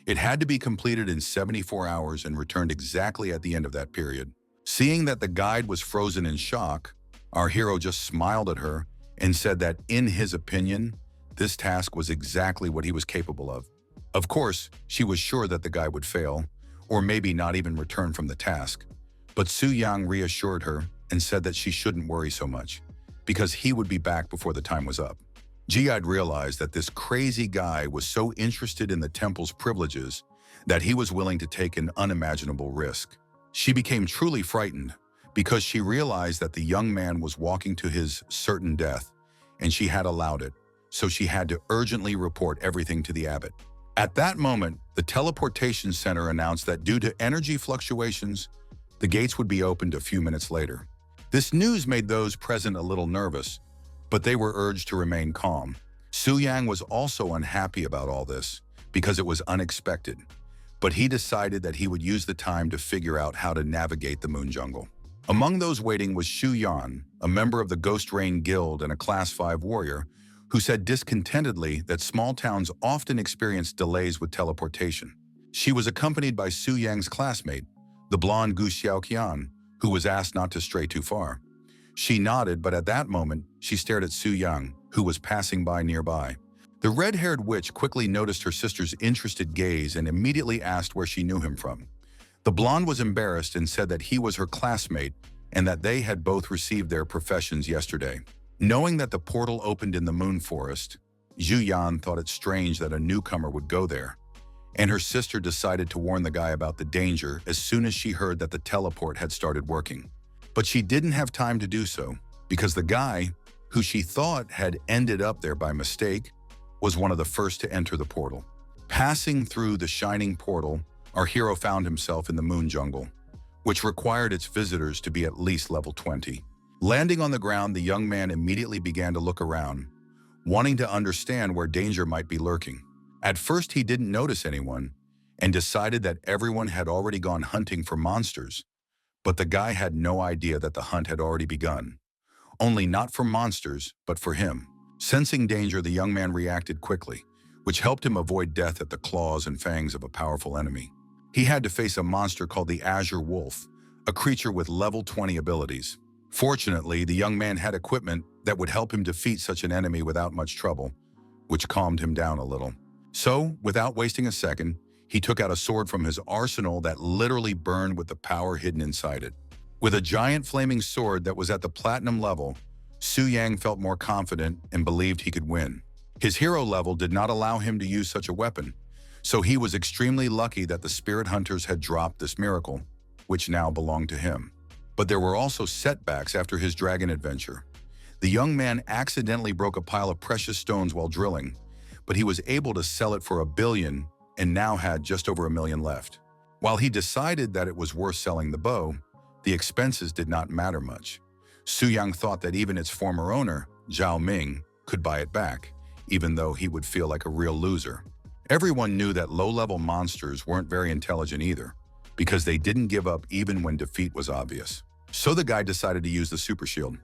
It had to be completed in 74 hours and returned exactly at the end of that period. Seeing that the guide was frozen in shock, our hero just smiled at her and said that, in his opinion, this task was exactly what he was capable of. Of course, she was sure that the guy would fail, or maybe not even return from the task. But Su Yang reassured her and said that she shouldn't worry so much, because he would be back before the time was up. Ji-I'd realized that this crazy guy was so interested in the temple's privileges that he was willing to take an unimaginable risk. She became truly frightened because she realized that the young man was walking to his certain death, and she had allowed it, so she had to urgently report everything to the abbot. At that moment, the teleportation center announced that due to energy fluctuations, the gates would be opened a few minutes later. This news made those present a little nervous, but they were urged to remain calm. Su Yang was also unhappy about all this because it was unexpected, but he decided that he would use the time to figure out how to navigate the moon jungle. Among those waiting was Shu Yan, a member of the Ghost Rain Guild and a Class 5 warrior, who said discontentedly that small towns often experience delays with teleportation. She was accompanied by Su Yang's classmate, the blonde Gu Xiaoqian, who was asked not to stray too far. She nodded, but at that moment, she stared at Su Yang, who was passing by nearby. The red-haired witch quickly noticed her sister's interested gaze and immediately asked where she knew him from. The blonde was embarrassed and said that he was her classmate and that they had both received their professions yesterday. Knowing that the portal opened in the Moon Forest, Zhu Yan thought it strange that a newcomer would go there, and her sister decided to warn the guy about the danger as soon as she heard that the teleport had started working. But she didn't have time to do so, because the guy, who she thought had ended up there by mistake, was one of the first to enter the portal. Passing through the shining portal, our hero found himself in the moon jungle, which required its visitors to be at least level 20. Landing on the ground, the young man immediately began to look around, wanting to understand where danger might be lurking. At first, he didn't notice anyone and decided that everyone had already gone hunting for monsters, but the guy had no idea that the hunt had already begun. Only not for monsters, but for him. Sensing danger, the young man reacted quickly, which helped him avoid death at the claws and fangs of a powerful enemy. He had to face a monster called the Azure Wolf, a creature with level 20 abilities. Fortunately, the young man had equipment that would help him defeat such an enemy without much trouble, which calmed him down a little. So, without wasting a second, he took out a sword from his arsenal that literally burned with the power hidden inside it. With a giant flaming sword that was at the platinum level, Su Yang felt more confident and believed he could win. His hero level did not allow him to use such a weapon, so he was extremely lucky that the spirit hunters had dropped this miracle, which now belonged to him. But there were also setbacks after his dragon adventure. The young man accidentally broke a pile of precious stones while drilling, but he was able to sell it for 1 billion and now had just over 1 million left. While he decided that it was worth selling the bow, the expenses did not matter much. Su Yang thought that even its former owner, Zhao Ming, could buy it back, even though he would feel like a real loser. Everyone knew that low-level monsters weren't very intelligent either, because they didn't give up even when defeat was obvious. So the guy decided to use the super shield,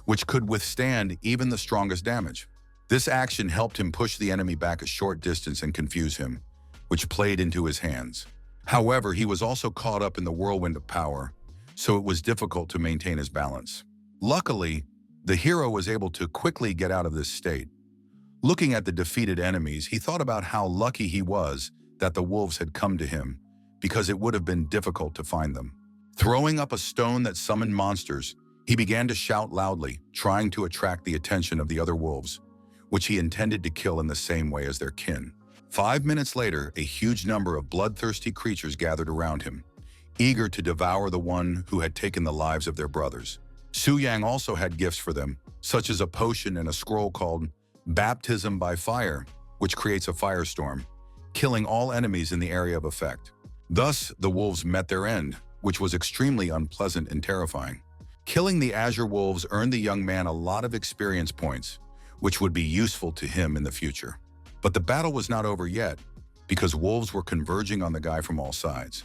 which could withstand even the strongest damage. This action helped him push the enemy back a short distance and confuse him, which played into his hands. However, he was also caught up in the whirlwind of power, so it was difficult to maintain his balance. Luckily, the hero was able to quickly get out of this state. Looking at the defeated enemies, he thought about how lucky he was that the wolves had come to him, because it would have been difficult to find them. Throwing up a stone that summoned monsters, he began to shout loudly, trying to attract the attention of the other wolves, which he intended to kill in the same way as their kin. 5 minutes later, a huge number of bloodthirsty creatures gathered around him, eager to devour the one who had taken the lives of their brothers. Su Yang also had gifts for them, such as a potion and a scroll called Baptism by Fire, which creates a firestorm, killing all enemies in the area of effect. Thus, the wolves met their end, which was extremely unpleasant and terrifying. Killing the Azure Wolves earned the young man a lot of experience points, which would be useful to him in the future. But the battle was not over yet, because wolves were converging on the guy from all sides.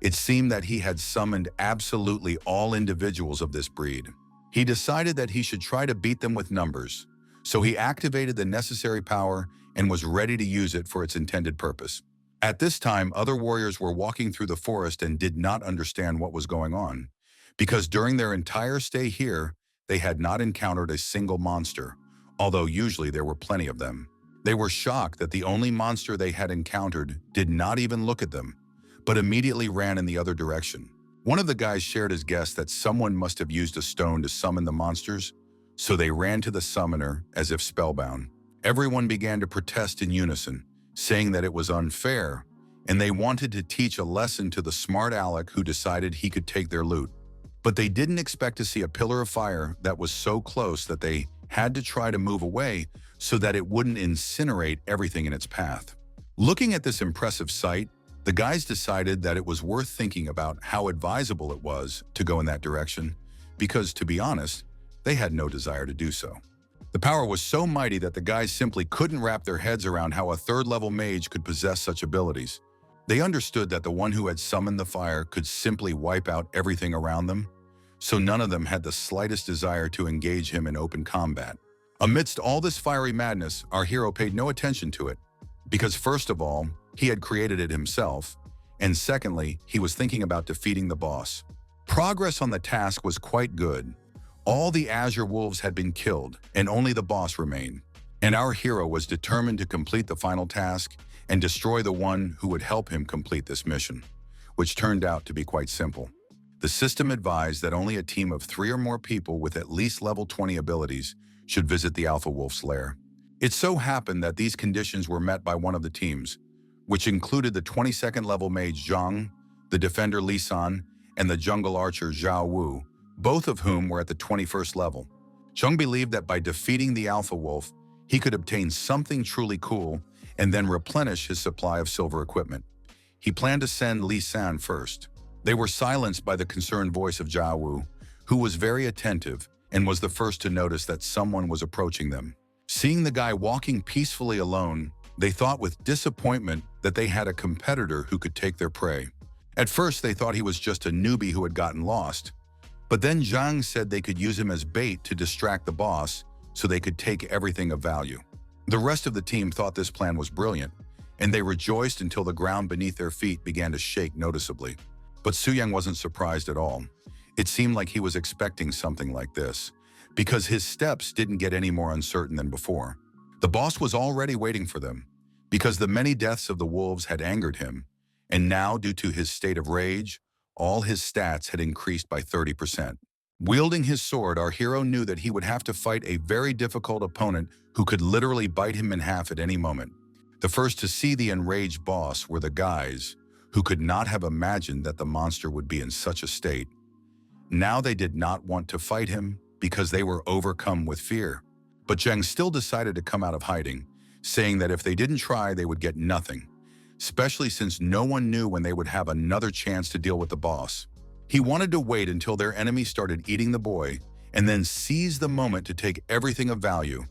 It seemed that he had summoned absolutely all individuals of this breed. He decided that he should try to beat them with numbers, so he activated the necessary power and was ready to use it for its intended purpose. At this time, other warriors were walking through the forest and did not understand what was going on, because during their entire stay here, they had not encountered a single monster, although usually there were plenty of them. They were shocked that the only monster they had encountered did not even look at them, but immediately ran in the other direction. One of the guys shared his guess that someone must have used a stone to summon the monsters, so they ran to the summoner as if spellbound. Everyone began to protest in unison, saying that it was unfair, and they wanted to teach a lesson to the smart aleck who decided he could take their loot. But they didn't expect to see a pillar of fire that was so close that they had to try to move away so that it wouldn't incinerate everything in its path. Looking at this impressive sight, the guys decided that it was worth thinking about how advisable it was to go in that direction, because, to be honest, they had no desire to do so. The power was so mighty that the guys simply couldn't wrap their heads around how a third-level mage could possess such abilities. They understood that the one who had summoned the fire could simply wipe out everything around them, so none of them had the slightest desire to engage him in open combat. Amidst all this fiery madness, our hero paid no attention to it, because first of all, he had created it himself, and secondly, he was thinking about defeating the boss. Progress on the task was quite good. All the Azure Wolves had been killed, and only the boss remained. And our hero was determined to complete the final task and destroy the one who would help him complete this mission, which turned out to be quite simple. The system advised that only a team of 3 or more people with at least level 20 abilities should visit the Alpha Wolf's lair. It so happened that these conditions were met by one of the teams, which included the 22nd level mage Zhang, the defender Li San, and the jungle archer Zhao Wu, both of whom were at the 21st level. Zhang believed that by defeating the Alpha Wolf, he could obtain something truly cool and then replenish his supply of silver equipment. He planned to send Li San first. They were silenced by the concerned voice of Zhao Wu, who was very attentive and was the first to notice that someone was approaching them. Seeing the guy walking peacefully alone, they thought with disappointment that they had a competitor who could take their prey. At first, they thought he was just a newbie who had gotten lost, but then Zhang said they could use him as bait to distract the boss so they could take everything of value. The rest of the team thought this plan was brilliant, and they rejoiced until the ground beneath their feet began to shake noticeably. But Su Yang wasn't surprised at all. It seemed like he was expecting something like this, because his steps didn't get any more uncertain than before. The boss was already waiting for them, because the many deaths of the wolves had angered him, and now, due to his state of rage, all his stats had increased by 30%. Wielding his sword, our hero knew that he would have to fight a very difficult opponent who could literally bite him in half at any moment. The first to see the enraged boss were the guys who could not have imagined that the monster would be in such a state. Now they did not want to fight him because they were overcome with fear. But Zhang still decided to come out of hiding, saying that if they didn't try, they would get nothing, especially since no one knew when they would have another chance to deal with the boss. He wanted to wait until their enemy started eating the boy and then seize the moment to take everything of value.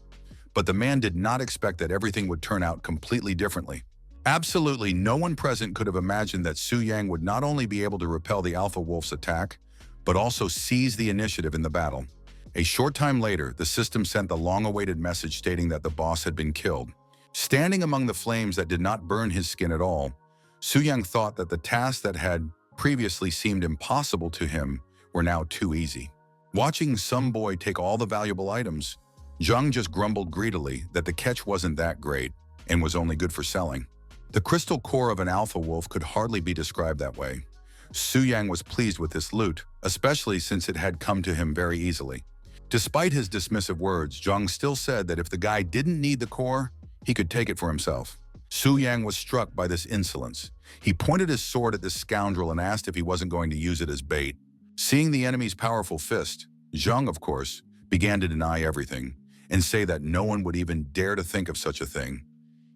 But the man did not expect that everything would turn out completely differently. Absolutely no one present could have imagined that Su Yang would not only be able to repel the Alpha Wolf's attack, but also seize the initiative in the battle. A short time later, the system sent the long-awaited message stating that the boss had been killed. Standing among the flames that did not burn his skin at all, Su Yang thought that the tasks that had previously seemed impossible to him were now too easy. Watching some boy take all the valuable items, Zhang just grumbled greedily that the catch wasn't that great and was only good for selling. The crystal core of an alpha wolf could hardly be described that way. Su Yang was pleased with this loot, especially since it had come to him very easily. Despite his dismissive words, Zhang still said that if the guy didn't need the core, he could take it for himself. Su Yang was struck by this insolence. He pointed his sword at this scoundrel and asked if he wasn't going to use it as bait. Seeing the enemy's powerful fist, Zhang, of course, began to deny everything and say that no one would even dare to think of such a thing.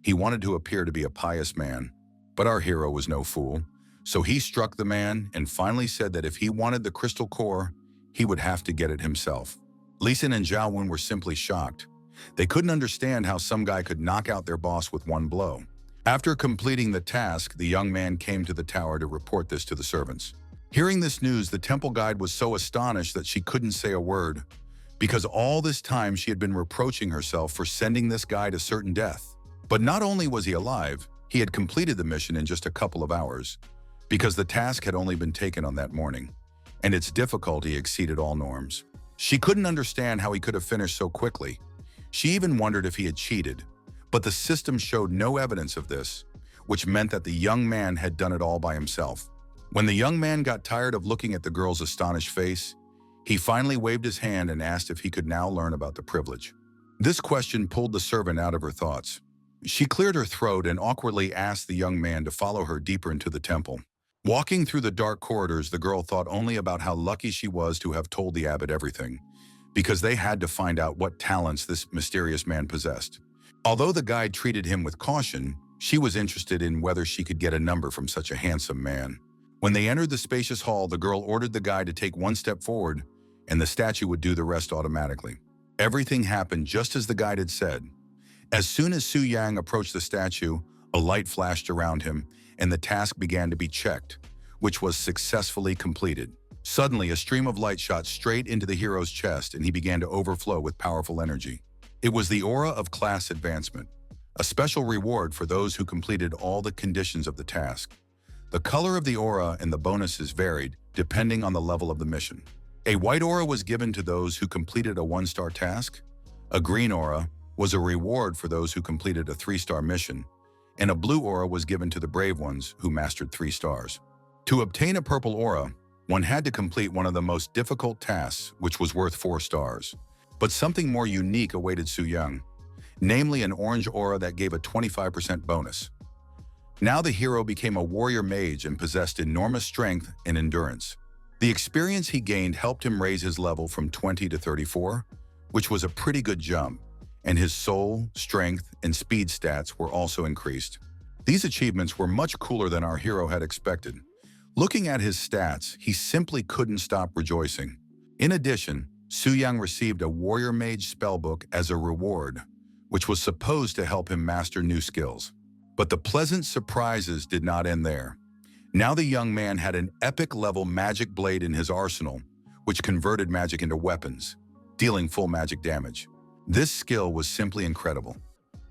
He wanted to appear to be a pious man, but our hero was no fool. So he struck the man and finally said that if he wanted the crystal core, he would have to get it himself. Li San and Zhao Wen were simply shocked. They couldn't understand how some guy could knock out their boss with one blow. After completing the task, the young man came to the tower to report this to the servants. Hearing this news, the temple guide was so astonished that she couldn't say a word, because all this time she had been reproaching herself for sending this guy to certain death. But not only was he alive, he had completed the mission in just a couple of hours, because the task had only been taken on that morning, and its difficulty exceeded all norms. She couldn't understand how he could have finished so quickly. She even wondered if he had cheated, but the system showed no evidence of this, which meant that the young man had done it all by himself. When the young man got tired of looking at the girl's astonished face, he finally waved his hand and asked if he could now learn about the privilege. This question pulled the servant out of her thoughts. She cleared her throat and awkwardly asked the young man to follow her deeper into the temple. Walking through the dark corridors, the girl thought only about how lucky she was to have told the abbot everything, because they had to find out what talents this mysterious man possessed. Although the guide treated him with caution, she was interested in whether she could get a number from such a handsome man. When they entered the spacious hall, the girl ordered the guide to take one step forward, and the statue would do the rest automatically. Everything happened just as the guide had said. As soon as Su Yang approached the statue, a light flashed around him, and the task began to be checked, which was successfully completed. Suddenly, a stream of light shot straight into the hero's chest, and he began to overflow with powerful energy. It was the aura of class advancement, a special reward for those who completed all the conditions of the task. The color of the aura and the bonuses varied depending on the level of the mission. A white aura was given to those who completed a 1-star task, a green aura was a reward for those who completed a 3-star mission, and a blue aura was given to the brave ones who mastered 3 stars. To obtain a purple aura, one had to complete one of the most difficult tasks, which was worth 4 stars. But something more unique awaited Su Yung, namely an orange aura that gave a 25% bonus. Now the hero became a warrior mage and possessed enormous strength and endurance. The experience he gained helped him raise his level from 20 to 34, which was a pretty good jump, and his soul, strength, and speed stats were also increased. These achievements were much cooler than our hero had expected. Looking at his stats, he simply couldn't stop rejoicing. In addition, Su Yung received a warrior mage spellbook as a reward, which was supposed to help him master new skills. But the pleasant surprises did not end there. Now the young man had an epic-level magic blade in his arsenal, which converted magic into weapons, dealing full magic damage. This skill was simply incredible.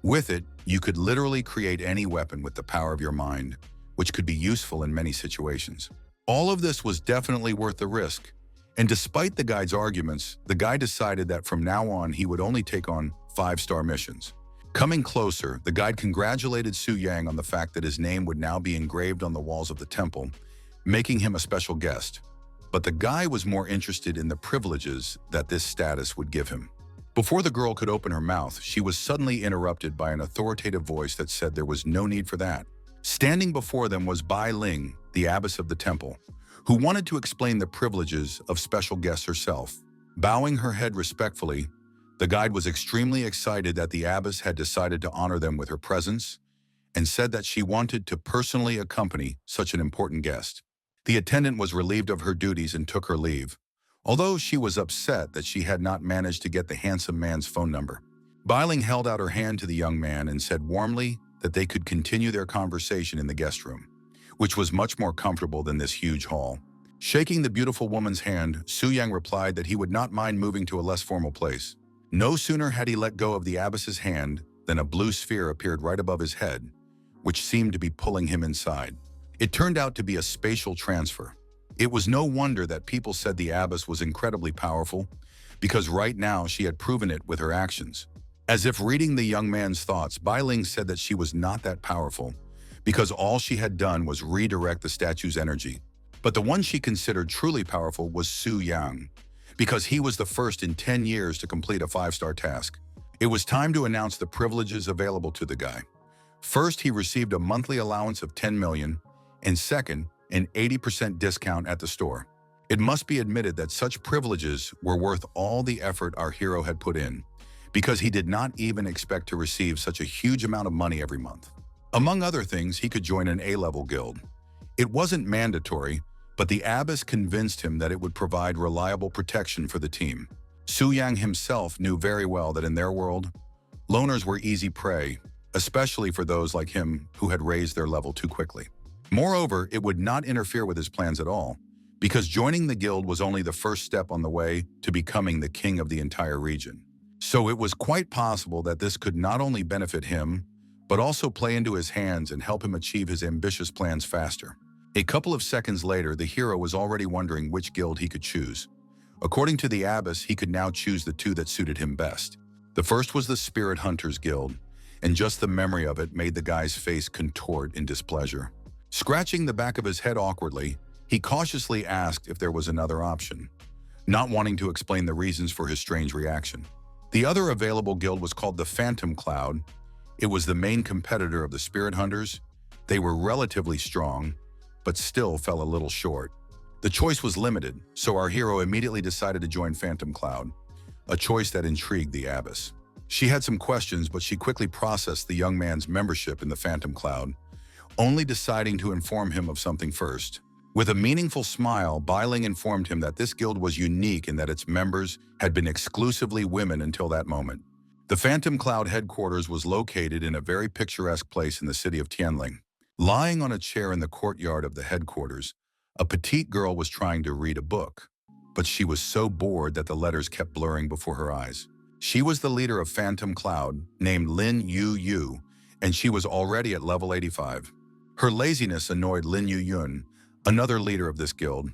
With it, you could literally create any weapon with the power of your mind, which could be useful in many situations. All of this was definitely worth the risk, and despite the guide's arguments, the guy decided that from now on he would only take on 5-star missions. Coming closer, the guide congratulated Su Yung on the fact that his name would now be engraved on the walls of the temple, making him a special guest. But the guy was more interested in the privileges that this status would give him. Before the girl could open her mouth, she was suddenly interrupted by an authoritative voice that said there was no need for that. Standing before them was Bai Ling, the abbess of the temple, who wanted to explain the privileges of special guests herself. Bowing her head respectfully, the guide was extremely excited that the abbess had decided to honor them with her presence and said that she wanted to personally accompany such an important guest. The attendant was relieved of her duties and took her leave, although she was upset that she had not managed to get the handsome man's phone number. Bai Ling held out her hand to the young man and said warmly that they could continue their conversation in the guest room, which was much more comfortable than this huge hall. Shaking the beautiful woman's hand, Su Yung replied that he would not mind moving to a less formal place. No sooner had he let go of the abbess's hand than a blue sphere appeared right above his head, which seemed to be pulling him inside. It turned out to be a spatial transfer. It was no wonder that people said the abbess was incredibly powerful, because right now she had proven it with her actions. As if reading the young man's thoughts, Bai Ling said that she was not that powerful, because all she had done was redirect the statue's energy. But the one she considered truly powerful was Su Yung, because he was the first in 10 years to complete a 5-star task. It was time to announce the privileges available to the guy. First, he received a monthly allowance of 10 million, and second, an 80% discount at the store. It must be admitted that such privileges were worth all the effort our hero had put in, because he did not even expect to receive such a huge amount of money every month. Among other things, he could join an A-level guild. It wasn't mandatory, but the abbess convinced him that it would provide reliable protection for the team. Su Yung himself knew very well that in their world, loners were easy prey, especially for those like him who had raised their level too quickly. Moreover, it would not interfere with his plans at all, because joining the guild was only the first step on the way to becoming the king of the entire region. So it was quite possible that this could not only benefit him, but also play into his hands and help him achieve his ambitious plans faster. A couple of seconds later, the hero was already wondering which guild he could choose. According to the abbess, he could now choose the two that suited him best. The first was the Spirit Hunters Guild, and just the memory of it made the guy's face contort in displeasure. Scratching the back of his head awkwardly, he cautiously asked if there was another option, not wanting to explain the reasons for his strange reaction. The other available guild was called the Phantom Cloud. It was the main competitor of the Spirit Hunters. They were relatively strong, but still fell a little short. The choice was limited, so our hero immediately decided to join Phantom Cloud, a choice that intrigued the abbess. She had some questions, but she quickly processed the young man's membership in the Phantom Cloud, only deciding to inform him of something first. With a meaningful smile, Bai Ling informed him that this guild was unique in that its members had been exclusively women until that moment. The Phantom Cloud headquarters was located in a very picturesque place in the city of Tianling. Lying on a chair in the courtyard of the headquarters, a petite girl was trying to read a book, but she was so bored that the letters kept blurring before her eyes. She was the leader of Phantom Cloud, named Lin Yu Yu, and she was already at level 85. Her laziness annoyed Lin Yu Yun, another leader of this guild.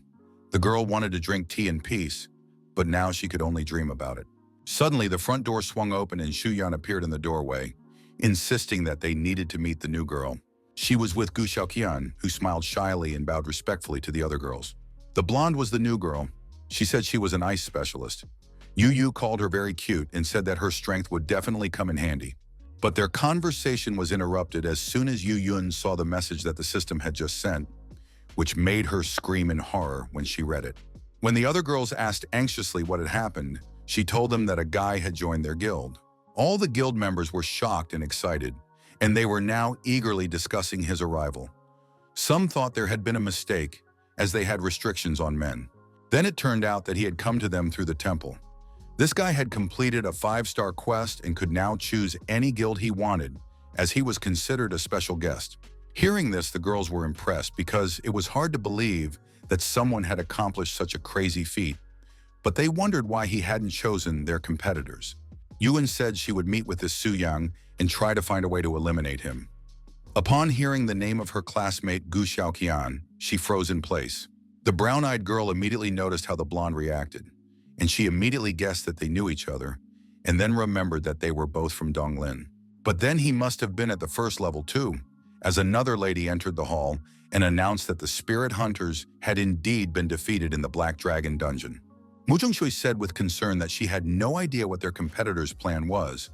The girl wanted to drink tea in peace, but now she could only dream about it. Suddenly, the front door swung open and Shu Yan appeared in the doorway, insisting that they needed to meet the new girl. She was with Gu Xiaoqian, who smiled shyly and bowed respectfully to the other girls. The blonde was the new girl. She said she was an ice specialist. Yu Yu called her very cute and said that her strength would definitely come in handy. But their conversation was interrupted as soon as Yu Yun saw the message that the system had just sent, which made her scream in horror when she read it. When the other girls asked anxiously what had happened, she told them that a guy had joined their guild. All the guild members were shocked and excited, and they were now eagerly discussing his arrival. Some thought there had been a mistake, as they had restrictions on men. Then it turned out that he had come to them through the temple. This guy had completed a 5-star quest and could now choose any guild he wanted, as he was considered a special guest. Hearing this, the girls were impressed because it was hard to believe that someone had accomplished such a crazy feat, but they wondered why he hadn't chosen their competitors. Yuan said she would meet with this Su Yang and try to find a way to eliminate him. Upon hearing the name of her classmate Gu Xiaoqian, she froze in place. The brown-eyed girl immediately noticed how the blonde reacted, and she immediately guessed that they knew each other, and then remembered that they were both from Donglin. But then he must have been at the first level too, as another lady entered the hall and announced that the spirit hunters had indeed been defeated in the Black Dragon dungeon. Mu Zhongshui said with concern that she had no idea what their competitor's plan was,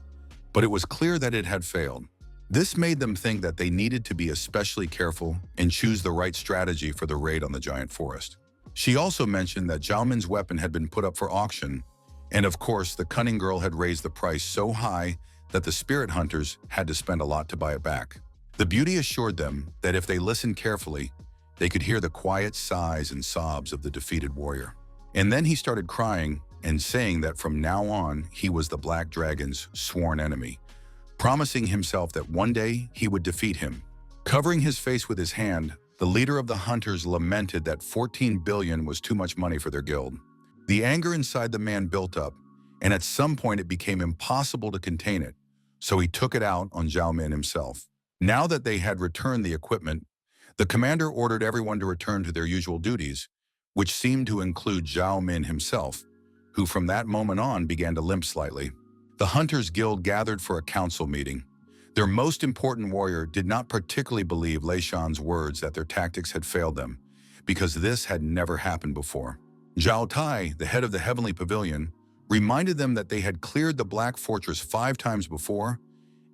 but it was clear that it had failed. This made them think that they needed to be especially careful and choose the right strategy for the raid on the giant forest. She also mentioned that Zhao Min's weapon had been put up for auction, and of course the cunning girl had raised the price so high that the spirit hunters had to spend a lot to buy it back. The beauty assured them that if they listened carefully, they could hear the quiet sighs and sobs of the defeated warrior. And then he started crying and saying that from now on he was the Black Dragon's sworn enemy, promising himself that one day he would defeat him. Covering his face with his hand, the leader of the hunters lamented that 14 billion was too much money for their guild. The anger inside the man built up, and at some point it became impossible to contain it, so he took it out on Zhao Min himself. Now that they had returned the equipment, the commander ordered everyone to return to their usual duties, which seemed to include Zhao Min himself, who from that moment on began to limp slightly. The Hunters Guild gathered for a council meeting. Their most important warrior did not particularly believe Lei Shan's words that their tactics had failed them, because this had never happened before. Zhao Tai, the head of the Heavenly Pavilion, reminded them that they had cleared the Black Fortress 5 times before,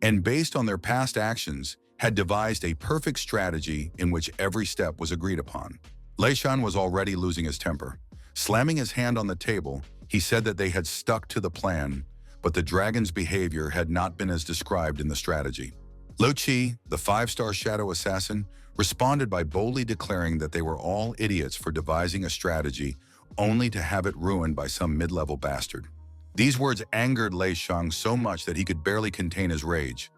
and based on their past actions, had devised a perfect strategy in which every step was agreed upon. Lei Shan was already losing his temper. Slamming his hand on the table, he said that they had stuck to the plan, but the dragon's behavior had not been as described in the strategy. Lo Qi, the 5-star shadow assassin, responded by boldly declaring that they were all idiots for devising a strategy only to have it ruined by some mid-level bastard. These words angered Lei Shang so much that he could barely contain his rage.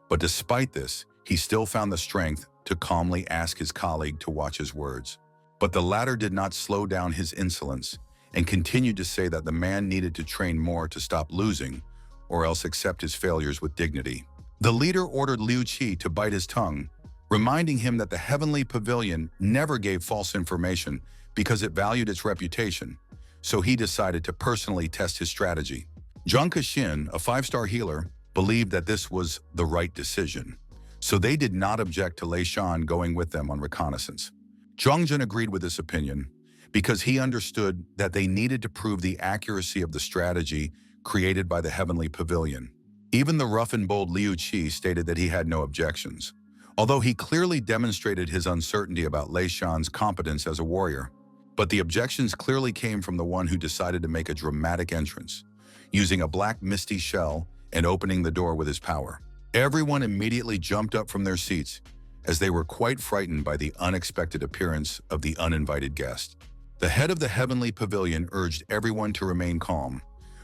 But despite this, he still found the strength to calmly ask his colleague to watch his words. But the latter did not slow down his insolence and continued to say that the man needed to train more to stop losing, or else accept his failures with dignity. The leader ordered Liu Qi to bite his tongue, reminding him that the Heavenly Pavilion never gave false information because it valued its reputation, so he decided to personally test his strategy. Zhang Kexin, a 5-star healer, believed that this was the right decision, so they did not object to Lei Shan going with them on reconnaissance. Zhang Jun agreed with this opinion because he understood that they needed to prove the accuracy of the strategy created by the Heavenly Pavilion. Even the rough and bold Liu Qi stated that he had no objections, although he clearly demonstrated his uncertainty about Lei Shan's competence as a warrior. But the objections clearly came from the one who decided to make a dramatic entrance, using a black misty shell and opening the door with his power. Everyone immediately jumped up from their seats, as they were quite frightened by the unexpected appearance of the uninvited guest. The head of the Heavenly Pavilion urged everyone to remain calm,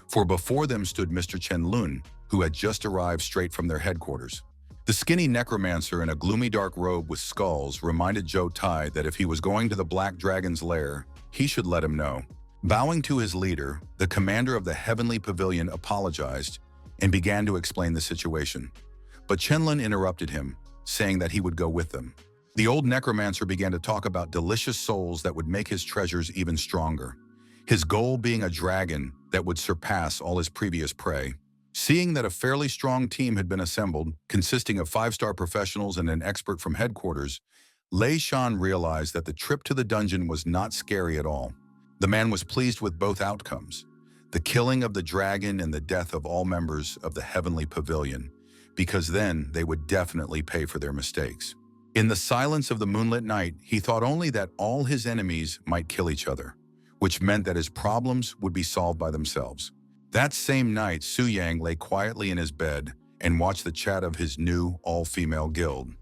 for before them stood Mr. Chen Lun, who had just arrived straight from their headquarters. The skinny necromancer in a gloomy dark robe with skulls reminded Zhou Tai that if he was going to the Black Dragon's lair, he should let him know. Bowing to his leader, the commander of the heavenly pavilion apologized and began to explain the situation. But Chenlin interrupted him, saying that he would go with them. The old necromancer began to talk about delicious souls that would make his treasures even stronger, his goal being a dragon that would surpass all his previous prey. Seeing that a fairly strong team had been assembled, consisting of 5-star professionals and an expert from headquarters, Lei Shan realized that the trip to the dungeon was not scary at all. The man was pleased with both outcomes, the killing of the dragon and the death of all members of the heavenly pavilion, because then they would definitely pay for their mistakes. In the silence of the moonlit night, he thought only that all his enemies might kill each other, which meant that his problems would be solved by themselves. That same night, Su Yang lay quietly in his bed and watched the chat of his new all-female guild.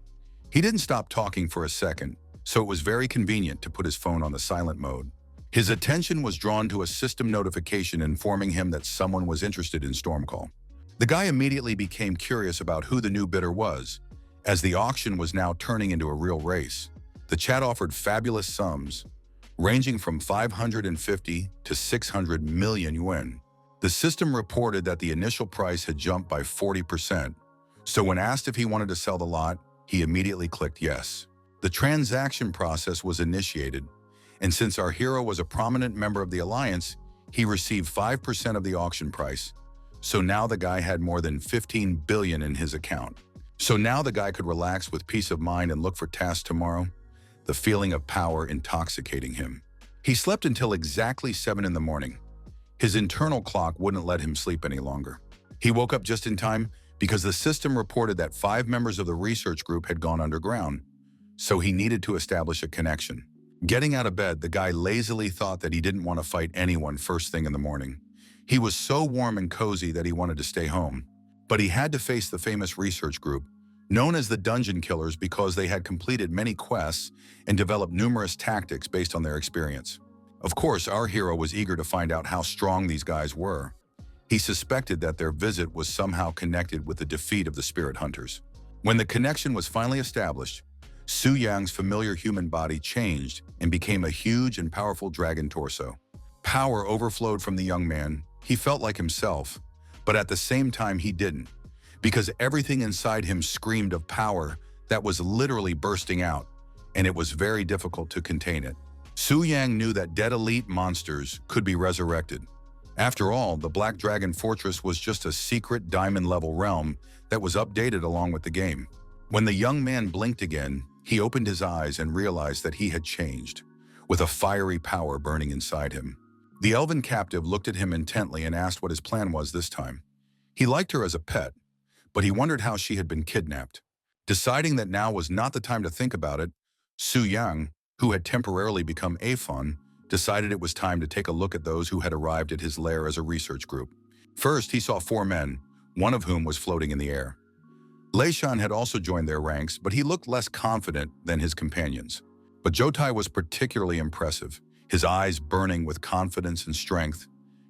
He didn't stop talking for a second, so it was very convenient to put his phone on the silent mode. His attention was drawn to a system notification informing him that someone was interested in Stormcall. The guy immediately became curious about who the new bidder was, as the auction was now turning into a real race. The chat offered fabulous sums, ranging from 550 to 600 million yuan. The system reported that the initial price had jumped by 40%, so when asked if he wanted to sell the lot, he immediately clicked yes. The transaction process was initiated, and since our hero was a prominent member of the alliance, he received 5% of the auction price. So now the guy had more than 15 billion in his account. So now the guy could relax with peace of mind and look for tasks tomorrow, the feeling of power intoxicating him. He slept until exactly 7 in the morning. His internal clock wouldn't let him sleep any longer. He woke up just in time because the system reported that 5 members of the research group had gone underground, so he needed to establish a connection. Getting out of bed, the guy lazily thought that he didn't want to fight anyone first thing in the morning. He was so warm and cozy that he wanted to stay home. But he had to face the famous research group, known as the Dungeon Killers because they had completed many quests and developed numerous tactics based on their experience. Of course, our hero was eager to find out how strong these guys were. He suspected that their visit was somehow connected with the defeat of the spirit hunters. When the connection was finally established, Su Yang's familiar human body changed and became a huge and powerful dragon torso. Power overflowed from the young man. He felt like himself, but at the same time he didn't, because everything inside him screamed of power that was literally bursting out, and it was very difficult to contain it. Su Yang knew that dead elite monsters could be resurrected. After all, the Black Dragon Fortress was just a secret diamond-level realm that was updated along with the game. When the young man blinked again, he opened his eyes and realized that he had changed, with a fiery power burning inside him. The elven captive looked at him intently and asked what his plan was this time. He liked her as a pet, but he wondered how she had been kidnapped. Deciding that now was not the time to think about it, Su Yang, who had temporarily become Afon, decided it was time to take a look at those who had arrived at his lair as a research group. First, he saw 4 men, one of whom was floating in the air. Lei Shan had also joined their ranks, but he looked less confident than his companions. But Jotai was particularly impressive, his eyes burning with confidence and strength,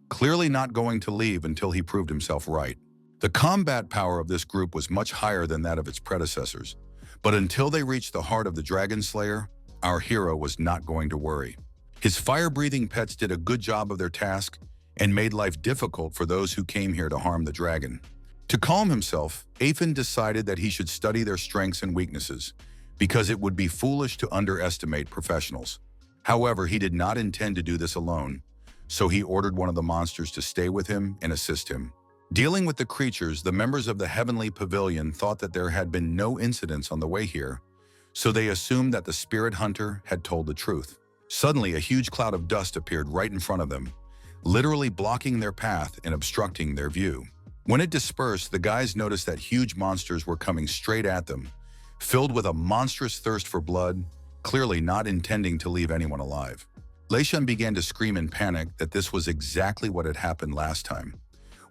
clearly not going to leave until he proved himself right. The combat power of this group was much higher than that of its predecessors, but until they reached the heart of the Dragon Slayer, our hero was not going to worry. His fire-breathing pets did a good job of their task and made life difficult for those who came here to harm the dragon. To calm himself, Afon decided that he should study their strengths and weaknesses, because it would be foolish to underestimate professionals. However, he did not intend to do this alone, so he ordered one of the monsters to stay with him and assist him. Dealing with the creatures, the members of the Heavenly Pavilion thought that there had been no incidents on the way here, so they assumed that the spirit hunter had told the truth. Suddenly, a huge cloud of dust appeared right in front of them, literally blocking their path and obstructing their view. When it dispersed, the guys noticed that huge monsters were coming straight at them, filled with a monstrous thirst for blood, clearly not intending to leave anyone alive. Lei Shan began to scream in panic that this was exactly what had happened last time,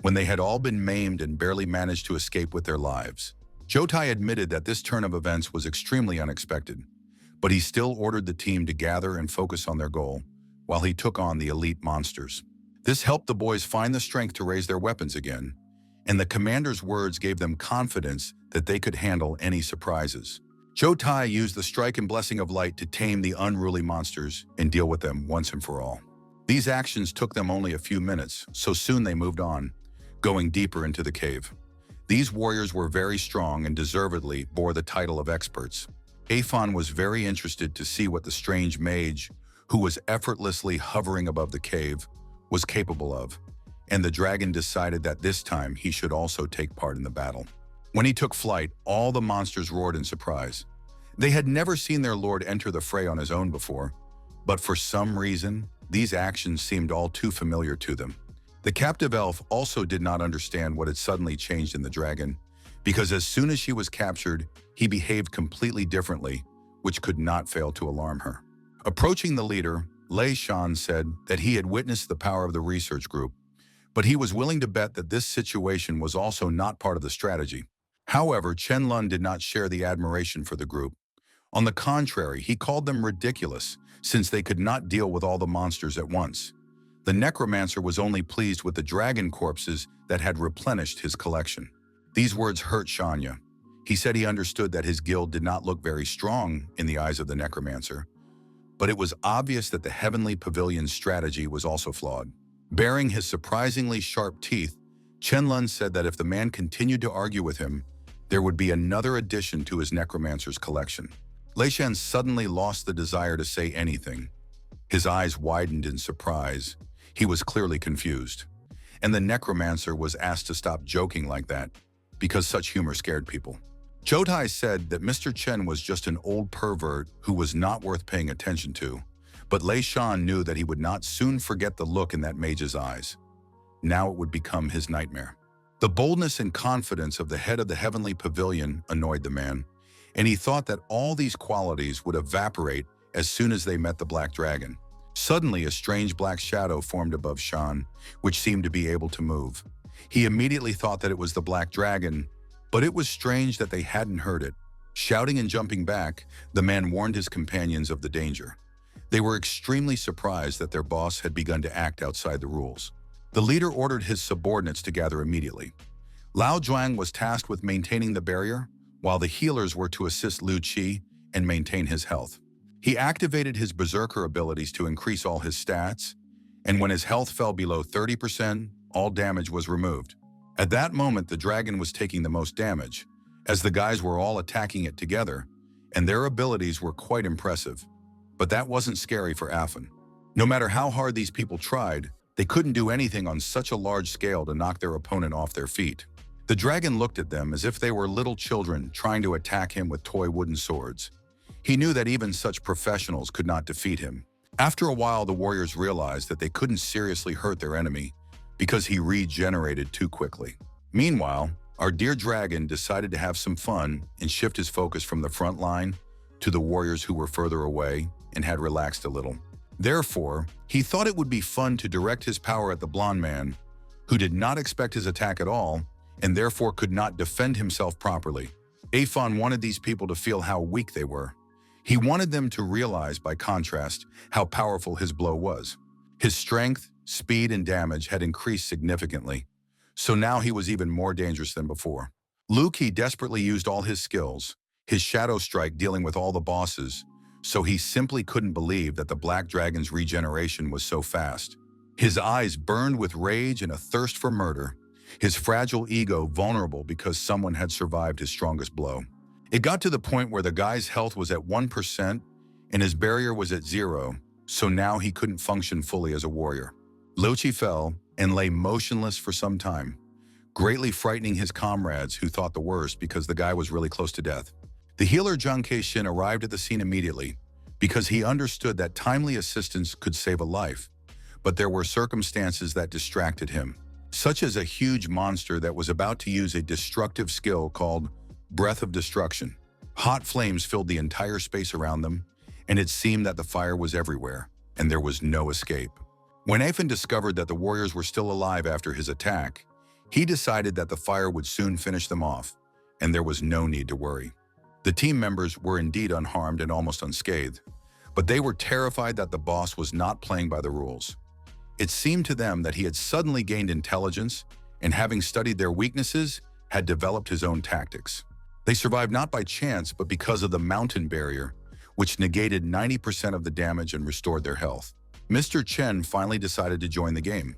when they had all been maimed and barely managed to escape with their lives. Jotai admitted that this turn of events was extremely unexpected, but he still ordered the team to gather and focus on their goal, while he took on the elite monsters. This helped the boys find the strength to raise their weapons again, and the commander's words gave them confidence that they could handle any surprises. Jotai used the strike and blessing of light to tame the unruly monsters and deal with them once and for all. These actions took them only a few minutes, so soon they moved on, going deeper into the cave. These warriors were very strong and deservedly bore the title of experts. Aphon was very interested to see what the strange mage, who was effortlessly hovering above the cave, was capable of, and the dragon decided that this time he should also take part in the battle. When he took flight, all the monsters roared in surprise. They had never seen their lord enter the fray on his own before, but for some reason, these actions seemed all too familiar to them. The captive elf also did not understand what had suddenly changed in the dragon, because as soon as she was captured, he behaved completely differently, which could not fail to alarm her. Approaching the leader, Lei Shan said that he had witnessed the power of the research group, but he was willing to bet that this situation was also not part of the strategy. However, Chen Lun did not share the admiration for the group. On the contrary, he called them ridiculous, since they could not deal with all the monsters at once. The necromancer was only pleased with the dragon corpses that had replenished his collection. These words hurt Shanya. He said he understood that his guild did not look very strong in the eyes of the necromancer, but it was obvious that the Heavenly Pavilion's strategy was also flawed. Baring his surprisingly sharp teeth, Chen Lun said that if the man continued to argue with him, there would be another addition to his necromancer's collection. Lei Shan suddenly lost the desire to say anything. His eyes widened in surprise. He was clearly confused. And the necromancer was asked to stop joking like that, because such humor scared people. Chotai said that Mr. Chen was just an old pervert who was not worth paying attention to, but Lei Shan knew that he would not soon forget the look in that mage's eyes. Now it would become his nightmare. The boldness and confidence of the head of the Heavenly Pavilion annoyed the man, and he thought that all these qualities would evaporate as soon as they met the Black Dragon. Suddenly, a strange black shadow formed above Shan, which seemed to be able to move. He immediately thought that it was the Black Dragon, but it was strange that they hadn't heard it. Shouting and jumping back, the man warned his companions of the danger. They were extremely surprised that their boss had begun to act outside the rules. The leader ordered his subordinates to gather immediately. Lao Zhuang was tasked with maintaining the barrier, while the healers were to assist Lu Qi and maintain his health. He activated his berserker abilities to increase all his stats, and when his health fell below 30%, all damage was removed. At that moment, the dragon was taking the most damage, as the guys were all attacking it together, and their abilities were quite impressive. But that wasn't scary for Aphon. No matter how hard these people tried, they couldn't do anything on such a large scale to knock their opponent off their feet. The dragon looked at them as if they were little children trying to attack him with toy wooden swords. He knew that even such professionals could not defeat him. After a while, the warriors realized that they couldn't seriously hurt their enemy because he regenerated too quickly. Meanwhile, our dear dragon decided to have some fun and shift his focus from the front line to the warriors who were further away and had relaxed a little. Therefore, he thought it would be fun to direct his power at the blonde man, who did not expect his attack at all and therefore could not defend himself properly. Aphon wanted these people to feel how weak they were. He wanted them to realize, by contrast, how powerful his blow was. His strength, speed, and damage had increased significantly, so now he was even more dangerous than before. Lu Qi desperately used all his skills, his shadow strike dealing with all the bosses, so he simply couldn't believe that the Black Dragon's regeneration was so fast. His eyes burned with rage and a thirst for murder, his fragile ego vulnerable because someone had survived his strongest blow. It got to the point where the guy's health was at 1% and his barrier was at 0, so now he couldn't function fully as a warrior. Lu Qi fell and lay motionless for some time, greatly frightening his comrades who thought the worst because the guy was really close to death. The healer Zhang Keishin arrived at the scene immediately because he understood that timely assistance could save a life, but there were circumstances that distracted him, such as a huge monster that was about to use a destructive skill called Breath of Destruction. Hot flames filled the entire space around them, and it seemed that the fire was everywhere, and there was no escape. When Aphon discovered that the warriors were still alive after his attack, he decided that the fire would soon finish them off, and there was no need to worry. The team members were indeed unharmed and almost unscathed, but they were terrified that the boss was not playing by the rules. It seemed to them that he had suddenly gained intelligence, and having studied their weaknesses, had developed his own tactics. They survived not by chance, but because of the mountain barrier, which negated 90% of the damage and restored their health. Mr. Chen finally decided to join the game.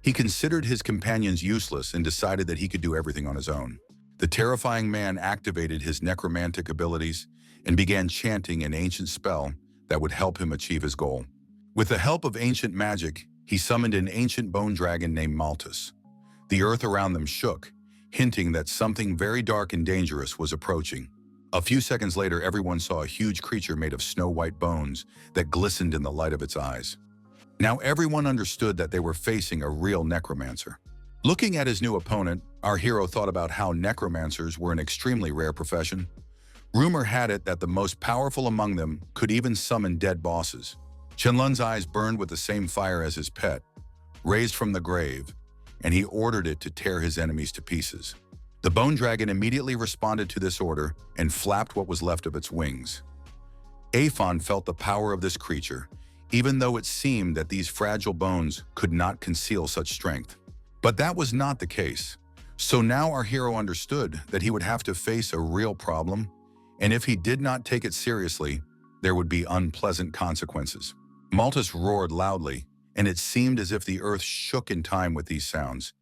He considered his companions useless and decided that he could do everything on his own. The terrifying man activated his necromantic abilities and began chanting an ancient spell that would help him achieve his goal. With the help of ancient magic, he summoned an ancient bone dragon named Malthus. The earth around them shook, hinting that something very dark and dangerous was approaching. A few seconds later, everyone saw a huge creature made of snow-white bones that glistened in the light of its eyes. Now everyone understood that they were facing a real necromancer. Looking at his new opponent, our hero thought about how necromancers were an extremely rare profession. Rumor had it that the most powerful among them could even summon dead bosses. Qianlun's eyes burned with the same fire as his pet, raised from the grave, and he ordered it to tear his enemies to pieces. The bone dragon immediately responded to this order and flapped what was left of its wings. Aphon felt the power of this creature, even though it seemed that these fragile bones could not conceal such strength. But that was not the case. So now our hero understood that he would have to face a real problem, and if he did not take it seriously, there would be unpleasant consequences. Malthus roared loudly, and it seemed as if the earth shook in time with these sounds.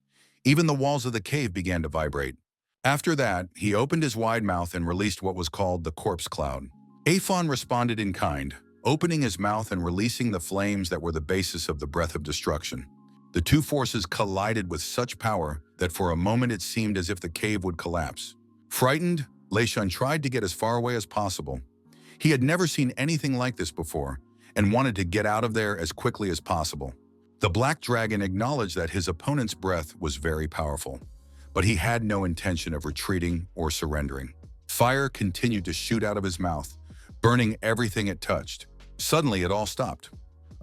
Even the walls of the cave began to vibrate. After that, he opened his wide mouth and released what was called the corpse cloud. Aphon responded in kind, opening his mouth and releasing the flames that were the basis of the breath of destruction. The two forces collided with such power that for a moment it seemed as if the cave would collapse. Frightened, Lei Shun tried to get as far away as possible. He had never seen anything like this before and wanted to get out of there as quickly as possible. The black dragon acknowledged that his opponent's breath was very powerful, but he had no intention of retreating or surrendering. Fire continued to shoot out of his mouth, burning everything it touched. Suddenly, it all stopped.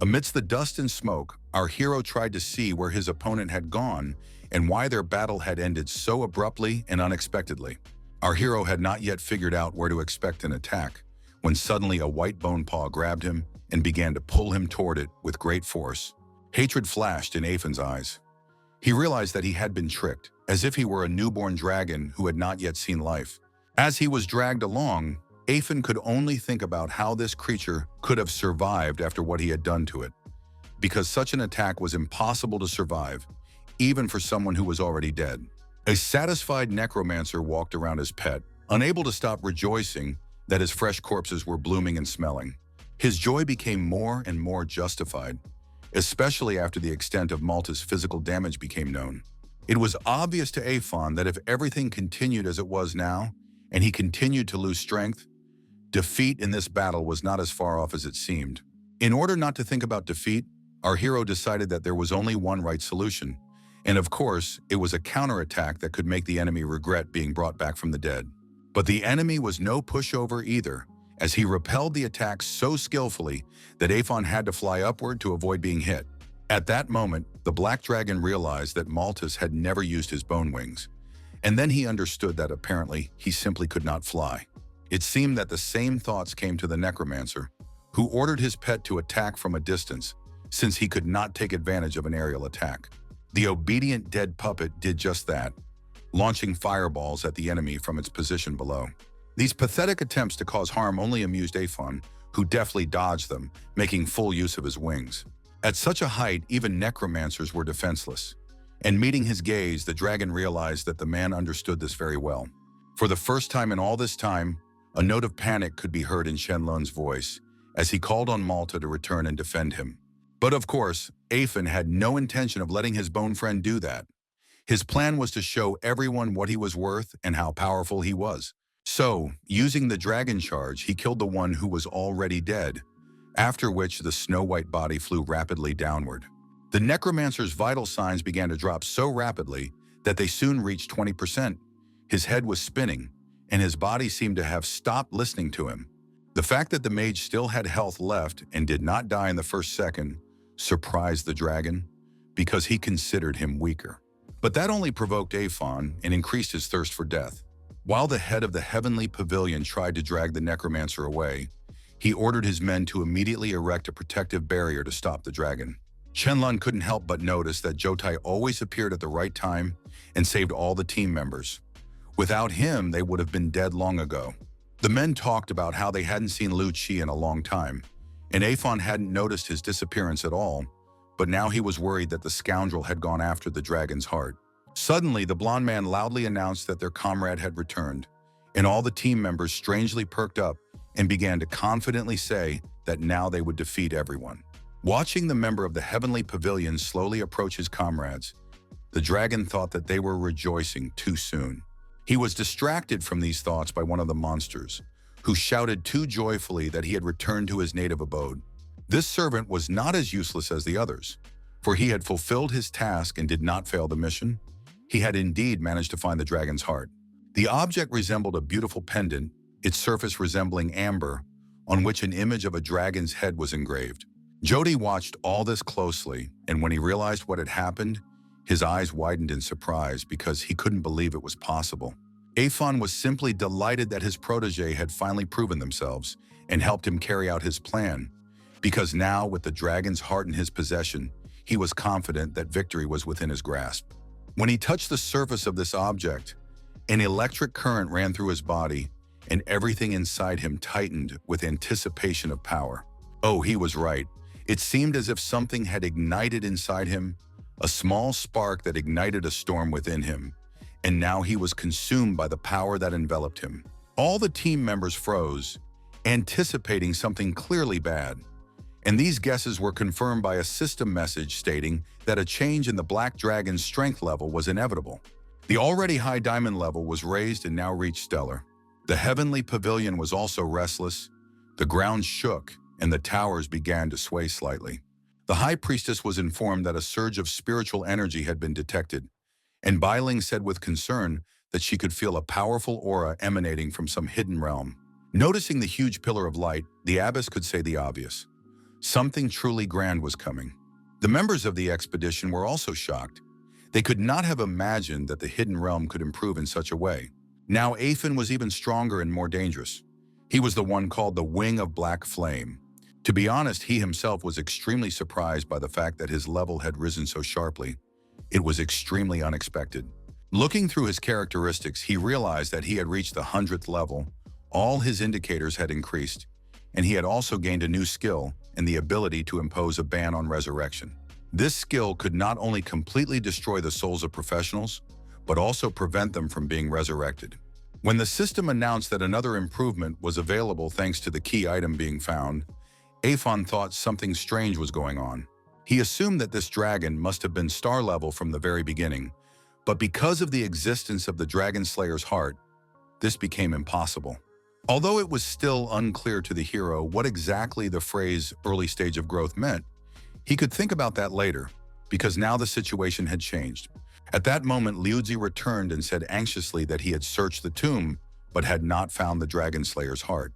Amidst the dust and smoke, our hero tried to see where his opponent had gone and why their battle had ended so abruptly and unexpectedly. Our hero had not yet figured out where to expect an attack, when suddenly a white bone paw grabbed him and began to pull him toward it with great force. Hatred flashed in Aphon's eyes. He realized that he had been tricked, as if he were a newborn dragon who had not yet seen life. As he was dragged along, Aphon could only think about how this creature could have survived after what he had done to it, because such an attack was impossible to survive, even for someone who was already dead. A satisfied necromancer walked around his pet, unable to stop rejoicing that his fresh corpses were blooming and smelling. His joy became more and more justified, especially after the extent of Malta's physical damage became known. It was obvious to Aphon that if everything continued as it was now, and he continued to lose strength, defeat in this battle was not as far off as it seemed. In order not to think about defeat, our hero decided that there was only one right solution, and of course, it was a counterattack that could make the enemy regret being brought back from the dead. But the enemy was no pushover either, as he repelled the attack so skillfully that Aphon had to fly upward to avoid being hit. At that moment, the black dragon realized that Malthus had never used his bone wings, and then he understood that apparently he simply could not fly. It seemed that the same thoughts came to the necromancer, who ordered his pet to attack from a distance, since he could not take advantage of an aerial attack. The obedient dead puppet did just that, launching fireballs at the enemy from its position below. These pathetic attempts to cause harm only amused Aphon, who deftly dodged them, making full use of his wings. At such a height, even necromancers were defenseless. And meeting his gaze, the dragon realized that the man understood this very well. For the first time in all this time, a note of panic could be heard in Qianlun's voice as he called on Malta to return and defend him. But of course, Aphon had no intention of letting his bone friend do that. His plan was to show everyone what he was worth and how powerful he was. So, using the dragon charge, he killed the one who was already dead, after which the snow-white body flew rapidly downward. The necromancer's vital signs began to drop so rapidly that they soon reached 20%. His head was spinning, and his body seemed to have stopped listening to him. The fact that the mage still had health left and did not die in the first second surprised the dragon, because he considered him weaker. But that only provoked Aphon and increased his thirst for death. While the head of the heavenly pavilion tried to drag the necromancer away, he ordered his men to immediately erect a protective barrier to stop the dragon. Qianlun couldn't help but notice that Zhoutai always appeared at the right time and saved all the team members. Without him, they would have been dead long ago. The men talked about how they hadn't seen Lu Qi in a long time, and Aphon hadn't noticed his disappearance at all, but now he was worried that the scoundrel had gone after the dragon's heart. Suddenly, the blond man loudly announced that their comrade had returned, and all the team members strangely perked up and began to confidently say that now they would defeat everyone. Watching the member of the heavenly pavilion slowly approach his comrades, the dragon thought that they were rejoicing too soon. He was distracted from these thoughts by one of the monsters, who shouted too joyfully that he had returned to his native abode. This servant was not as useless as the others, for he had fulfilled his task and did not fail the mission. He had indeed managed to find the dragon's heart. The object resembled a beautiful pendant, its surface resembling amber, on which an image of a dragon's head was engraved. Jody watched all this closely, and when he realized what had happened, his eyes widened in surprise because he couldn't believe it was possible. Aphon was simply delighted that his protege had finally proven themselves and helped him carry out his plan, because now, with the dragon's heart in his possession, he was confident that victory was within his grasp. When he touched the surface of this object, an electric current ran through his body, and everything inside him tightened with anticipation of power. Oh, he was right. It seemed as if something had ignited inside him, a small spark that ignited a storm within him, and now he was consumed by the power that enveloped him. All the team members froze, anticipating something clearly bad, and these guesses were confirmed by a system message stating that a change in the Black Dragon's strength level was inevitable. The already high diamond level was raised and now reached stellar. The heavenly pavilion was also restless, the ground shook, and the towers began to sway slightly. The high priestess was informed that a surge of spiritual energy had been detected, and Bailing said with concern that she could feel a powerful aura emanating from some hidden realm. Noticing the huge pillar of light, the abbess could say the obvious. Something truly grand was coming. The members of the expedition were also shocked. They could not have imagined that the hidden realm could improve in such a way. Now Aphon was even stronger and more dangerous. He was the one called the Wing of Black Flame. To be honest, he himself was extremely surprised by the fact that his level had risen so sharply. It was extremely unexpected. Looking through his characteristics, he realized that he had reached the 100th level, all his indicators had increased, and he had also gained a new skill and the ability to impose a ban on resurrection. This skill could not only completely destroy the souls of professionals, but also prevent them from being resurrected. When the system announced that another improvement was available thanks to the key item being found, Aphon thought something strange was going on. He assumed that this dragon must have been star level from the very beginning, but because of the existence of the Dragon Slayer's heart, this became impossible. Although it was still unclear to the hero what exactly the phrase early stage of growth meant, he could think about that later, because now the situation had changed. At that moment, Liuzi returned and said anxiously that he had searched the tomb, but had not found the Dragon Slayer's heart.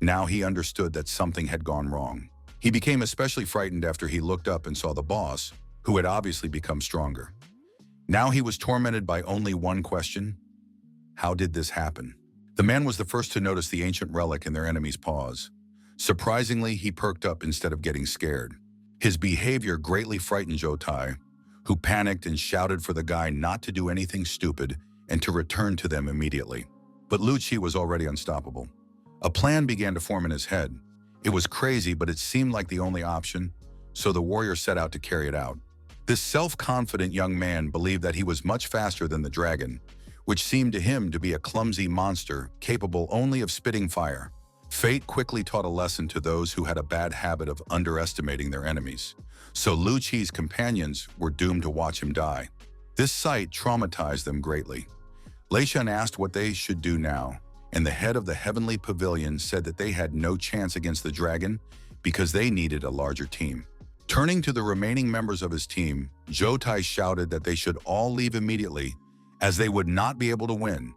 Now he understood that something had gone wrong. He became especially frightened after he looked up and saw the boss, who had obviously become stronger. Now he was tormented by only one question: how did this happen? The man was the first to notice the ancient relic in their enemy's paws. Surprisingly, he perked up instead of getting scared. His behavior greatly frightened Jotai, who panicked and shouted for the guy not to do anything stupid and to return to them immediately. But Lu Chi was already unstoppable. A plan began to form in his head. It was crazy, but it seemed like the only option, so the warrior set out to carry it out. This self-confident young man believed that he was much faster than the dragon, which seemed to him to be a clumsy monster capable only of spitting fire. Fate quickly taught a lesson to those who had a bad habit of underestimating their enemies, so Lu Chi's companions were doomed to watch him die. This sight traumatized them greatly. Lei Shen asked what they should do now, and the head of the heavenly pavilion said that they had no chance against the dragon because they needed a larger team. Turning to the remaining members of his team, Jotai shouted that they should all leave immediately, as they would not be able to win.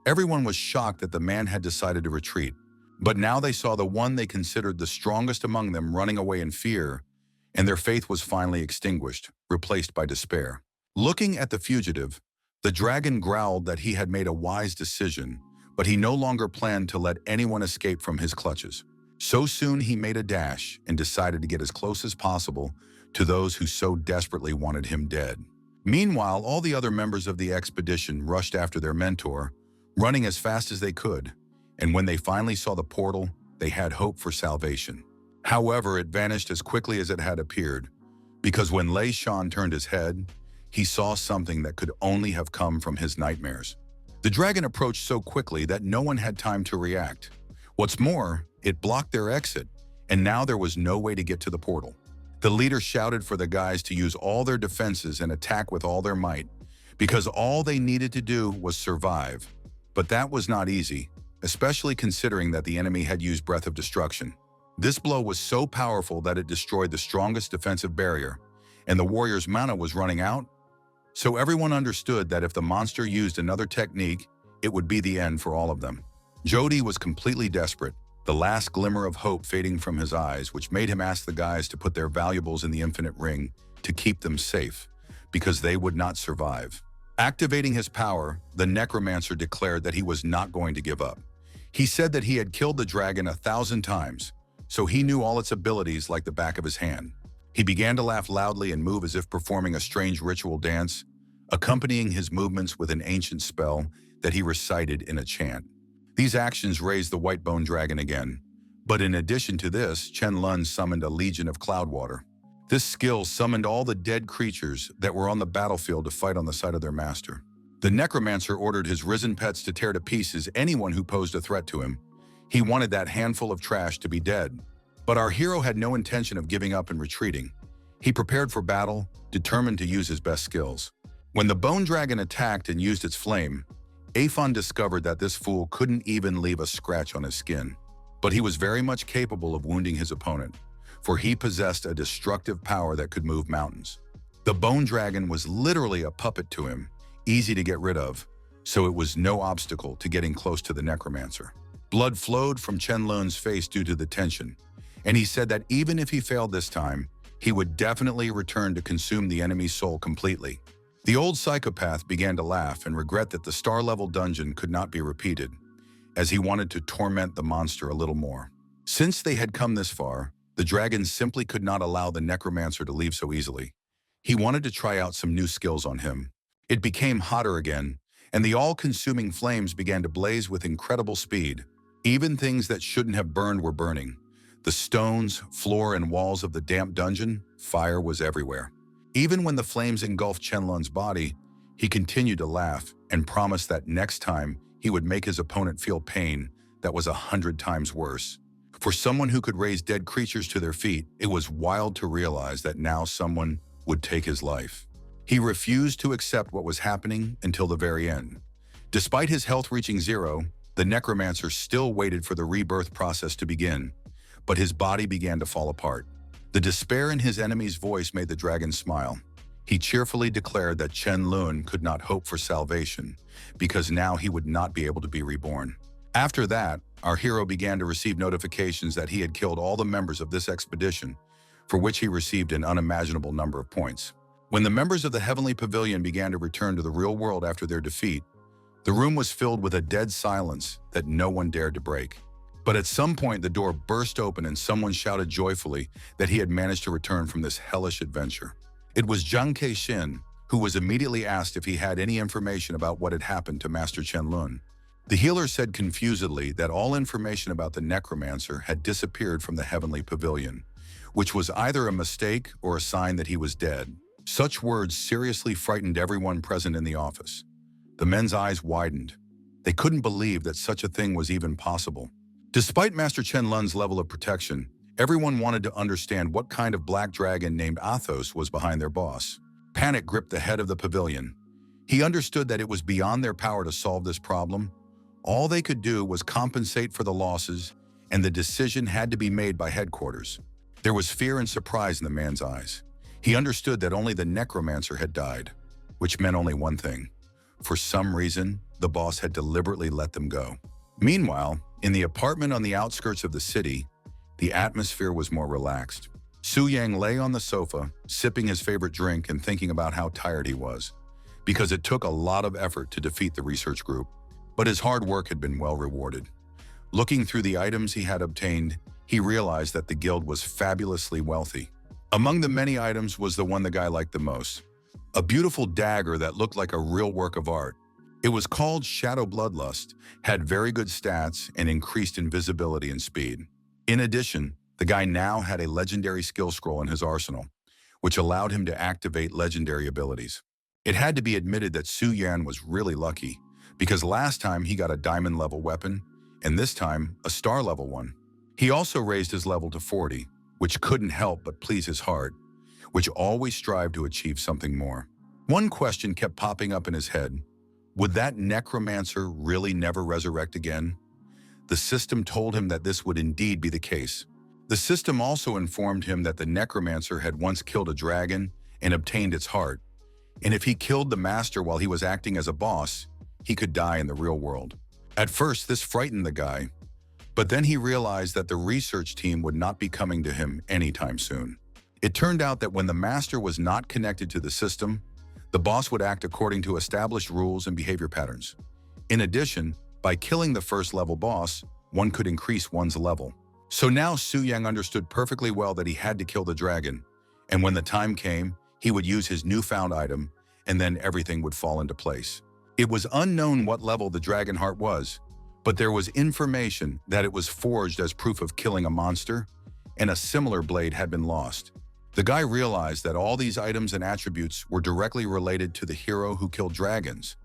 Everyone was shocked that the man had decided to retreat, but now they saw the one they considered the strongest among them running away in fear, and their faith was finally extinguished, replaced by despair. Looking at the fugitive, the dragon growled that he had made a wise decision, but he no longer planned to let anyone escape from his clutches. So soon he made a dash and decided to get as close as possible to those who so desperately wanted him dead. Meanwhile, all the other members of the expedition rushed after their mentor, running as fast as they could, and when they finally saw the portal, they had hope for salvation. However, it vanished as quickly as it had appeared, because when Lei Shan turned his head, he saw something that could only have come from his nightmares. The dragon approached so quickly that no one had time to react. What's more, it blocked their exit, and now there was no way to get to the portal. The leader shouted for the guys to use all their defenses and attack with all their might, because all they needed to do was survive. But that was not easy, especially considering that the enemy had used Breath of Destruction. This blow was so powerful that it destroyed the strongest defensive barrier, and the warrior's mana was running out. So everyone understood that if the monster used another technique, it would be the end for all of them. Jody was completely desperate, the last glimmer of hope fading from his eyes, which made him ask the guys to put their valuables in the infinite ring to keep them safe, because they would not survive. Activating his power, the necromancer declared that he was not going to give up. He said that he had killed the dragon 1,000 times, so he knew all its abilities like the back of his hand. He began to laugh loudly and move as if performing a strange ritual dance, accompanying his movements with an ancient spell that he recited in a chant. These actions raised the white bone dragon again, but in addition to this, Chen Lun summoned a legion of cloudwater. This skill summoned all the dead creatures that were on the battlefield to fight on the side of their master. The necromancer ordered his risen pets to tear to pieces anyone who posed a threat to him. He wanted that handful of trash to be dead. But our hero had no intention of giving up and retreating. He prepared for battle, determined to use his best skills. When the bone dragon attacked and used its flame, Aphon discovered that this fool couldn't even leave a scratch on his skin. But he was very much capable of wounding his opponent, for he possessed a destructive power that could move mountains. The bone dragon was literally a puppet to him, easy to get rid of, so it was no obstacle to getting close to the necromancer. Blood flowed from Chen Lun's face due to the tension, and he said that even if he failed this time, he would definitely return to consume the enemy's soul completely. The old psychopath began to laugh and regret that the star-level dungeon could not be repeated, as he wanted to torment the monster a little more. Since they had come this far, the dragon simply could not allow the necromancer to leave so easily. He wanted to try out some new skills on him. It became hotter again, and the all-consuming flames began to blaze with incredible speed. Even things that shouldn't have burned were burning. The stones, floor, and walls of the damp dungeon, fire was everywhere. Even when the flames engulfed Chen Lun's body, he continued to laugh and promised that next time he would make his opponent feel pain that was 100 times worse. For someone who could raise dead creatures to their feet, it was wild to realize that now someone would take his life. He refused to accept what was happening until the very end. Despite his health reaching 0, the necromancer still waited for the rebirth process to begin, but his body began to fall apart. The despair in his enemy's voice made the dragon smile. He cheerfully declared that Chen Lun could not hope for salvation, because now he would not be able to be reborn. After that, our hero began to receive notifications that he had killed all the members of this expedition, for which he received an unimaginable number of points. When the members of the Heavenly Pavilion began to return to the real world after their defeat, the room was filled with a dead silence that no one dared to break. But at some point, the door burst open and someone shouted joyfully that he had managed to return from this hellish adventure. It was Zhang Keixin, who was immediately asked if he had any information about what had happened to Master Chen Lun. The healer said confusedly that all information about the necromancer had disappeared from the Heavenly Pavilion, which was either a mistake or a sign that he was dead. Such words seriously frightened everyone present in the office. The men's eyes widened. They couldn't believe that such a thing was even possible. Despite Master Chen Lun's level of protection, everyone wanted to understand what kind of black dragon named Athos was behind their boss. Panic gripped the head of the pavilion. He understood that it was beyond their power to solve this problem. All they could do was compensate for the losses, and the decision had to be made by headquarters. There was fear and surprise in the man's eyes. He understood that only the necromancer had died, which meant only one thing. For some reason, the boss had deliberately let them go. Meanwhile, in the apartment on the outskirts of the city, the atmosphere was more relaxed. Su Yang lay on the sofa, sipping his favorite drink and thinking about how tired he was, because it took a lot of effort to defeat the research group. But his hard work had been well rewarded. Looking through the items he had obtained, he realized that the guild was fabulously wealthy. Among the many items was the one the guy liked the most. A beautiful dagger that looked like a real work of art. It was called Shadow Bloodlust, had very good stats, and increased invisibility and speed. In addition, The guy now had a legendary skill scroll in his arsenal, which allowed him to activate legendary abilities. It had to be admitted that Su Yan was really lucky, because last time he got a diamond level weapon, and this time a star level one. He also raised his level to 40, which couldn't help but please his heart, which always strived to achieve something more. One question kept popping up in his head. Would that necromancer really never resurrect again? The system told him that this would indeed be the case. The system also informed him that the necromancer had once killed a dragon and obtained its heart, and if he killed the master while he was acting as a boss, he could die in the real world. At first, this frightened the guy, but then he realized that the research team would not be coming to him anytime soon. It turned out that when the master was not connected to the system, the boss would act according to established rules and behavior patterns. In addition, by killing the first level boss, one could increase one's level. So now Su Yang understood perfectly well that he had to kill the dragon, and when the time came, he would use his newfound item, and then everything would fall into place. It was unknown what level the dragon heart was, but there was information that it was forged as proof of killing a monster, and a similar blade had been lost. The guy realized that all these items and attributes were directly related to the hero who killed dragons,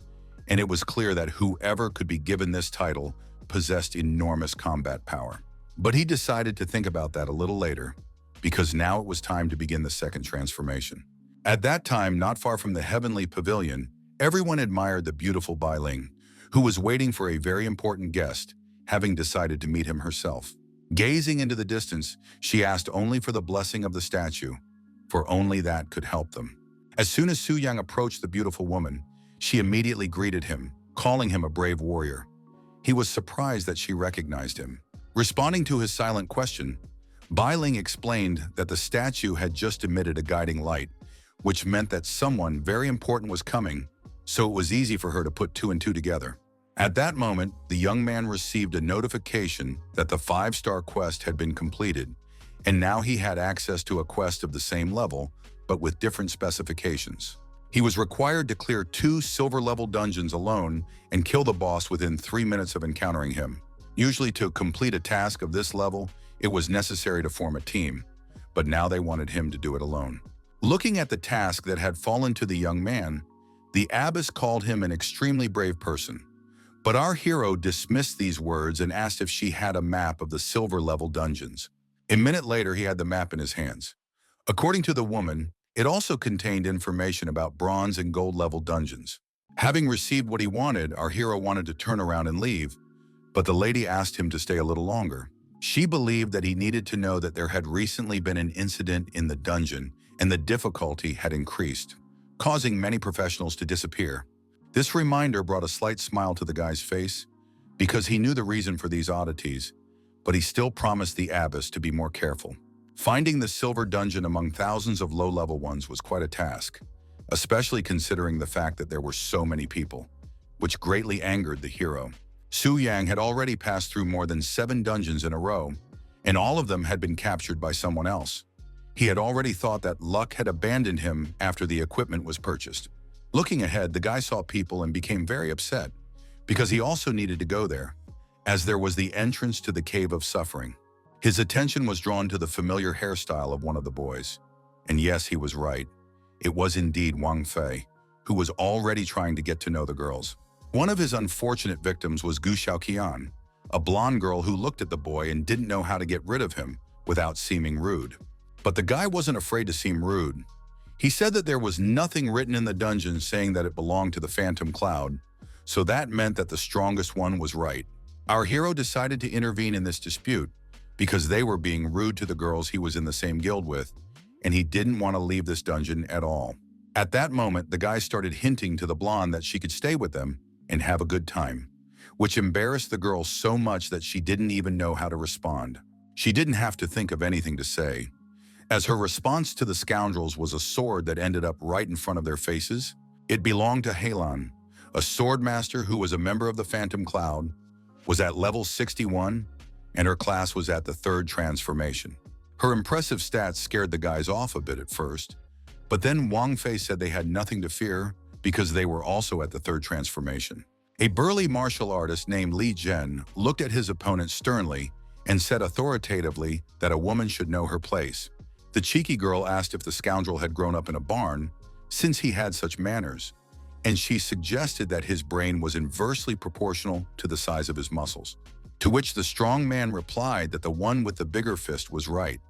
and it was clear that whoever could be given this title possessed enormous combat power. But he decided to think about that a little later, because now it was time to begin the second transformation. At that time, not far from the heavenly pavilion, everyone admired the beautiful Bai Ling, who was waiting for a very important guest, having decided to meet him herself. Gazing into the distance, she asked only for the blessing of the statue, for only that could help them. As soon as Su Yang approached the beautiful woman, she immediately greeted him, calling him a brave warrior. He was surprised that she recognized him. Responding to his silent question, Bai Ling explained that the statue had just emitted a guiding light, which meant that someone very important was coming, so it was easy for her to put two and two together. At that moment, the young man received a notification that the 5-star quest had been completed, and now he had access to a quest of the same level, but with different specifications. He was required to clear 2 silver-level dungeons alone and kill the boss within 3 minutes of encountering him. Usually to complete a task of this level, it was necessary to form a team, but now they wanted him to do it alone. Looking at the task that had fallen to the young man, the abbess called him an extremely brave person. But our hero dismissed these words and asked if she had a map of the silver-level dungeons. A minute later, he had the map in his hands. According to the woman, it also contained information about bronze and gold-level dungeons. Having received what he wanted, our hero wanted to turn around and leave, but the lady asked him to stay a little longer. She believed that he needed to know that there had recently been an incident in the dungeon and the difficulty had increased, causing many professionals to disappear. This reminder brought a slight smile to the guy's face because he knew the reason for these oddities, but he still promised the abbess to be more careful. Finding the silver dungeon among thousands of low-level ones was quite a task, especially considering the fact that there were so many people, which greatly angered the hero. Su Yang had already passed through more than 7 dungeons in a row, and all of them had been captured by someone else. He had already thought that luck had abandoned him after the equipment was purchased. Looking ahead, the guy saw people and became very upset, because he also needed to go there, as there was the entrance to the Cave of Suffering. His attention was drawn to the familiar hairstyle of one of the boys. And yes, he was right. It was indeed Wang Fei, who was already trying to get to know the girls. One of his unfortunate victims was Gu Xiaoqian, a blonde girl who looked at the boy and didn't know how to get rid of him without seeming rude. But the guy wasn't afraid to seem rude. He said that there was nothing written in the dungeon saying that it belonged to the Phantom Cloud, so that meant that the strongest one was right. Our hero decided to intervene in this dispute because they were being rude to the girls he was in the same guild with, and he didn't want to leave this dungeon at all. At that moment, the guy started hinting to the blonde that she could stay with them and have a good time, which embarrassed the girl so much that she didn't even know how to respond. She didn't have to think of anything to say, as her response to the scoundrels was a sword that ended up right in front of their faces. It belonged to Helan, a sword master who was a member of the Phantom Cloud, was at level 61, and her class was at the 3rd transformation. Her impressive stats scared the guys off a bit at first, but then Wang Fei said they had nothing to fear because they were also at the 3rd transformation. A burly martial artist named Li Zhen looked at his opponent sternly and said authoritatively that a woman should know her place. The cheeky girl asked if the scoundrel had grown up in a barn, since he had such manners, and she suggested that his brain was inversely proportional to the size of his muscles. To which the strong man replied that the one with the bigger fist was right.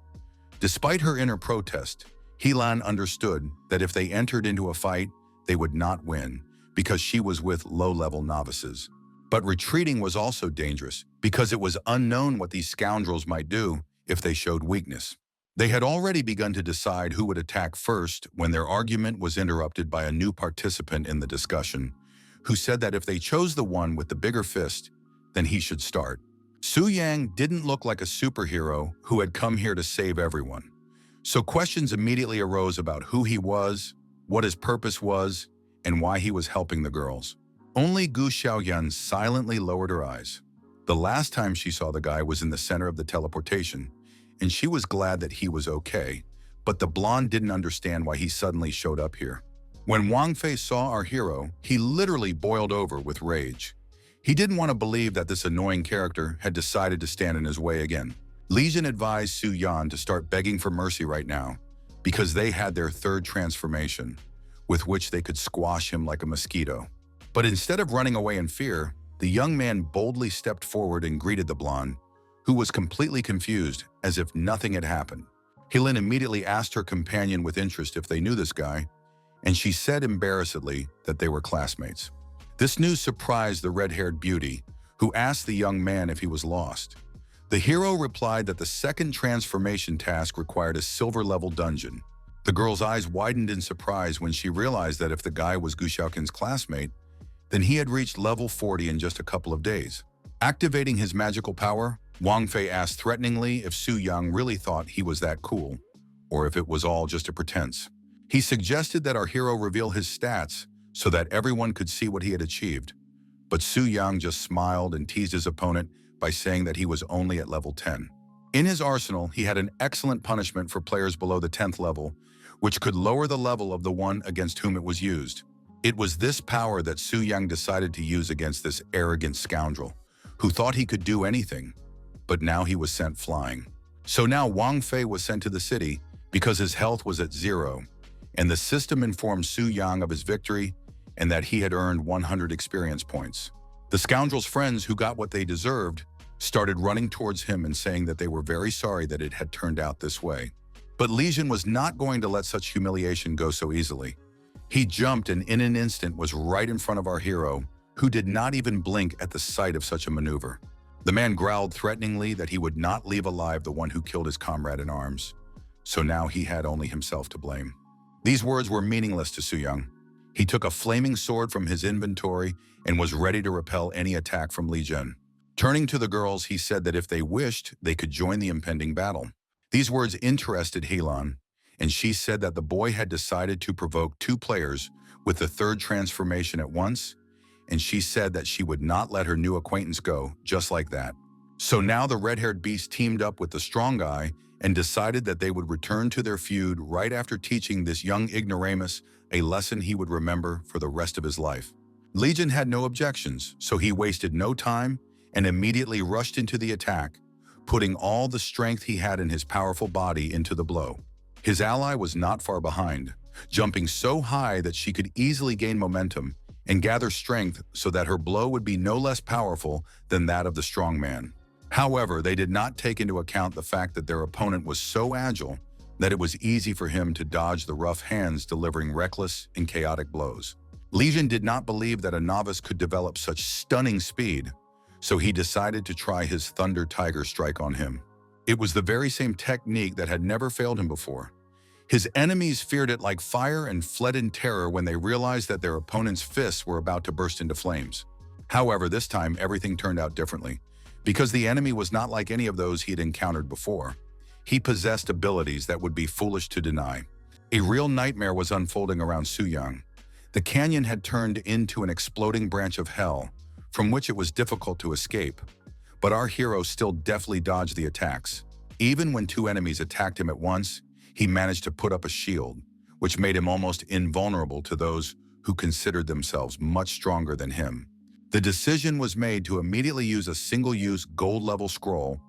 Despite her inner protest, Helan understood that if they entered into a fight, they would not win, because she was with low-level novices. But retreating was also dangerous, because it was unknown what these scoundrels might do if they showed weakness. They had already begun to decide who would attack first when their argument was interrupted by a new participant in the discussion, who said that if they chose the one with the bigger fist, then he should start. Su Yang didn't look like a superhero who had come here to save everyone. So questions immediately arose about who he was, what his purpose was, and why he was helping the girls. Only Gu Xiaoyan silently lowered her eyes. The last time she saw the guy was in the center of the teleportation, and she was glad that he was okay, but the blonde didn't understand why he suddenly showed up here. When Wang Fei saw our hero, he literally boiled over with rage. He didn't want to believe that this annoying character had decided to stand in his way again. Legion advised Su Yan to start begging for mercy right now, because they had their third transformation, with which they could squash him like a mosquito. But instead of running away in fear, the young man boldly stepped forward and greeted the blonde, who was completely confused, as if nothing had happened. Helin immediately asked her companion with interest if they knew this guy, and she said embarrassedly that they were classmates. This news surprised the red-haired beauty, who asked the young man if he was lost. The hero replied that the second transformation task required a silver-level dungeon. The girl's eyes widened in surprise when she realized that if the guy was Gu Xiaoqin's classmate, then he had reached level 40 in just a couple of days. Activating his magical power, Wang Fei asked threateningly if Su Yang really thought he was that cool, or if it was all just a pretense. He suggested that our hero reveal his stats so that everyone could see what he had achieved. But Su Yang just smiled and teased his opponent by saying that he was only at level 10. In his arsenal, he had an excellent punishment for players below the 10th level, which could lower the level of the one against whom it was used. It was this power that Su Yang decided to use against this arrogant scoundrel, who thought he could do anything, but now he was sent flying. So now Wang Fei was sent to the city because his health was at 0, and the system informed Su Yang of his victory and that he had earned 100 experience points. The scoundrel's friends, who got what they deserved, started running towards him and saying that they were very sorry that it had turned out this way. But Legion was not going to let such humiliation go so easily. He jumped and in an instant was right in front of our hero, who did not even blink at the sight of such a maneuver. The man growled threateningly that he would not leave alive the one who killed his comrade in arms. So now he had only himself to blame. These words were meaningless to Su Yang. He took a flaming sword from his inventory and was ready to repel any attack from Li Jun. Turning to the girls, he said that if they wished, they could join the impending battle. These words interested Helan, and she said that the boy had decided to provoke 2 players with the third transformation at once, and she said that she would not let her new acquaintance go just like that. So now the red-haired beast teamed up with the strong guy and decided that they would return to their feud right after teaching this young ignoramus a lesson he would remember for the rest of his life. Legion had no objections, so he wasted no time and immediately rushed into the attack, putting all the strength he had in his powerful body into the blow. His ally was not far behind, jumping so high that she could easily gain momentum and gather strength so that her blow would be no less powerful than that of the strong man. However, they did not take into account the fact that their opponent was so agile that it was easy for him to dodge the rough hands delivering reckless and chaotic blows. Legion did not believe that a novice could develop such stunning speed, so he decided to try his Thunder Tiger strike on him. It was the very same technique that had never failed him before. His enemies feared it like fire and fled in terror when they realized that their opponent's fists were about to burst into flames. However, this time everything turned out differently, because the enemy was not like any of those he had encountered before. He possessed abilities that would be foolish to deny. A real nightmare was unfolding around Su Yang. The canyon had turned into an exploding branch of hell, from which it was difficult to escape. But our hero still deftly dodged the attacks. Even when 2 enemies attacked him at once, he managed to put up a shield, which made him almost invulnerable to those who considered themselves much stronger than him. The decision was made to immediately use a single-use gold-level scroll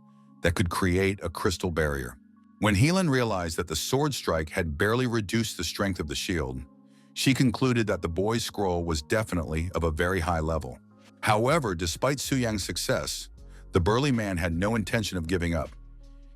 that could create a crystal barrier. When Helan realized that the sword strike had barely reduced the strength of the shield, she concluded that the boy's scroll was definitely of a very high level. However, despite Su Yang's success, the burly man had no intention of giving up.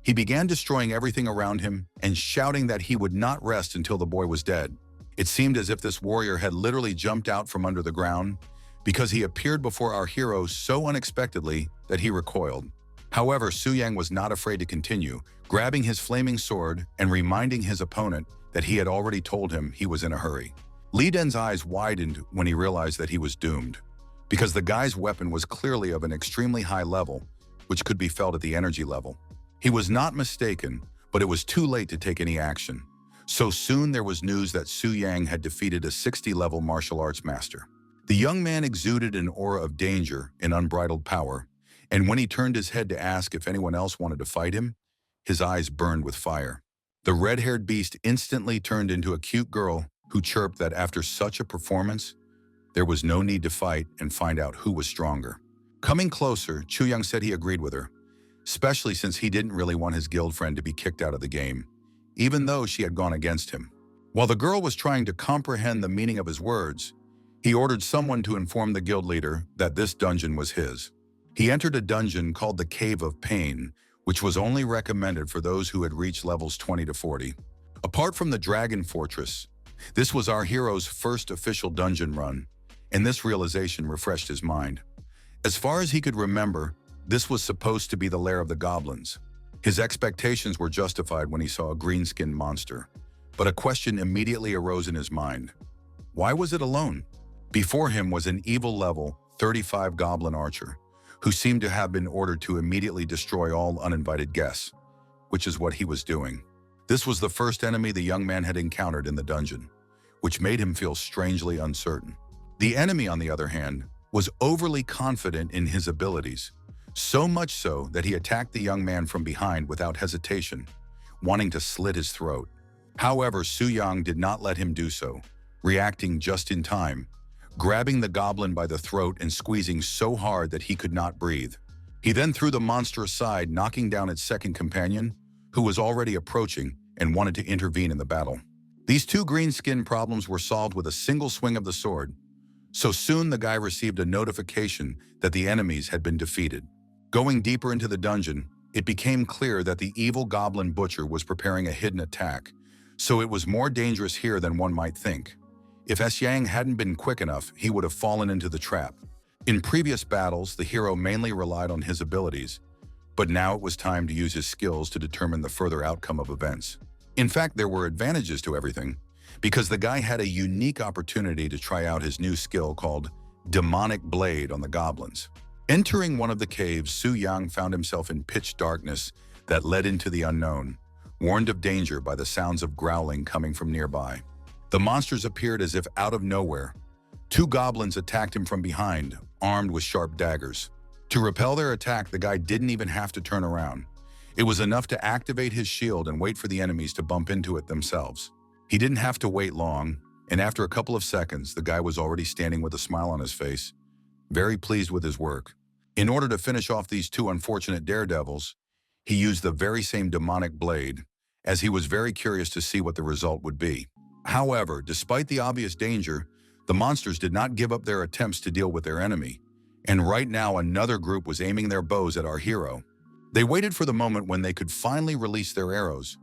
He began destroying everything around him and shouting that he would not rest until the boy was dead. It seemed as if this warrior had literally jumped out from under the ground because he appeared before our hero so unexpectedly that he recoiled. However, Su Yang was not afraid to continue, grabbing his flaming sword and reminding his opponent that he had already told him he was in a hurry. Li Den's eyes widened when he realized that he was doomed, because the guy's weapon was clearly of an extremely high level, which could be felt at the energy level. He was not mistaken, but it was too late to take any action. So soon there was news that Su Yang had defeated a 60-level martial arts master. The young man exuded an aura of danger and unbridled power, and when he turned his head to ask if anyone else wanted to fight him, his eyes burned with fire. The red-haired beast instantly turned into a cute girl who chirped that after such a performance, there was no need to fight and find out who was stronger. Coming closer, Chu Yang said he agreed with her, especially since he didn't really want his guild friend to be kicked out of the game, even though she had gone against him. While the girl was trying to comprehend the meaning of his words, he ordered someone to inform the guild leader that this dungeon was his. He entered a dungeon called the Cave of Pain, which was only recommended for those who had reached levels 20 to 40. Apart from the Dragon Fortress, this was our hero's first official dungeon run, and this realization refreshed his mind. As far as he could remember, this was supposed to be the lair of the goblins. His expectations were justified when he saw a green-skinned monster, but a question immediately arose in his mind. Why was it alone? Before him was an evil level 35 goblin archer, who seemed to have been ordered to immediately destroy all uninvited guests, which is what he was doing. This was the first enemy the young man had encountered in the dungeon, which made him feel strangely uncertain. The enemy, on the other hand, was overly confident in his abilities, so much so that he attacked the young man from behind without hesitation, wanting to slit his throat. However, Su Yang did not let him do so, reacting just in time, grabbing the goblin by the throat and squeezing so hard that he could not breathe. He then threw the monster aside, knocking down its second companion, who was already approaching and wanted to intervene in the battle. These two green-skin problems were solved with a single swing of the sword, so soon the guy received a notification that the enemies had been defeated. Going deeper into the dungeon, it became clear that the evil goblin butcher was preparing a hidden attack, so it was more dangerous here than one might think. If Yang hadn't been quick enough, he would have fallen into the trap. In previous battles, the hero mainly relied on his abilities, but now it was time to use his skills to determine the further outcome of events. In fact, there were advantages to everything, because the guy had a unique opportunity to try out his new skill called Demonic Blade on the goblins. Entering one of the caves, Su Yang found himself in pitch darkness that led into the unknown, warned of danger by the sounds of growling coming from nearby. The monsters appeared as if out of nowhere. Two goblins attacked him from behind, armed with sharp daggers. To repel their attack, the guy didn't even have to turn around. It was enough to activate his shield and wait for the enemies to bump into it themselves. He didn't have to wait long, and after a couple of seconds, the guy was already standing with a smile on his face, very pleased with his work. In order to finish off these two unfortunate daredevils, he used the very same demonic blade, as he was very curious to see what the result would be. However, despite the obvious danger, the monsters did not give up their attempts to deal with their enemy, and right now another group was aiming their bows at our hero. They waited for the moment when they could finally release their arrows,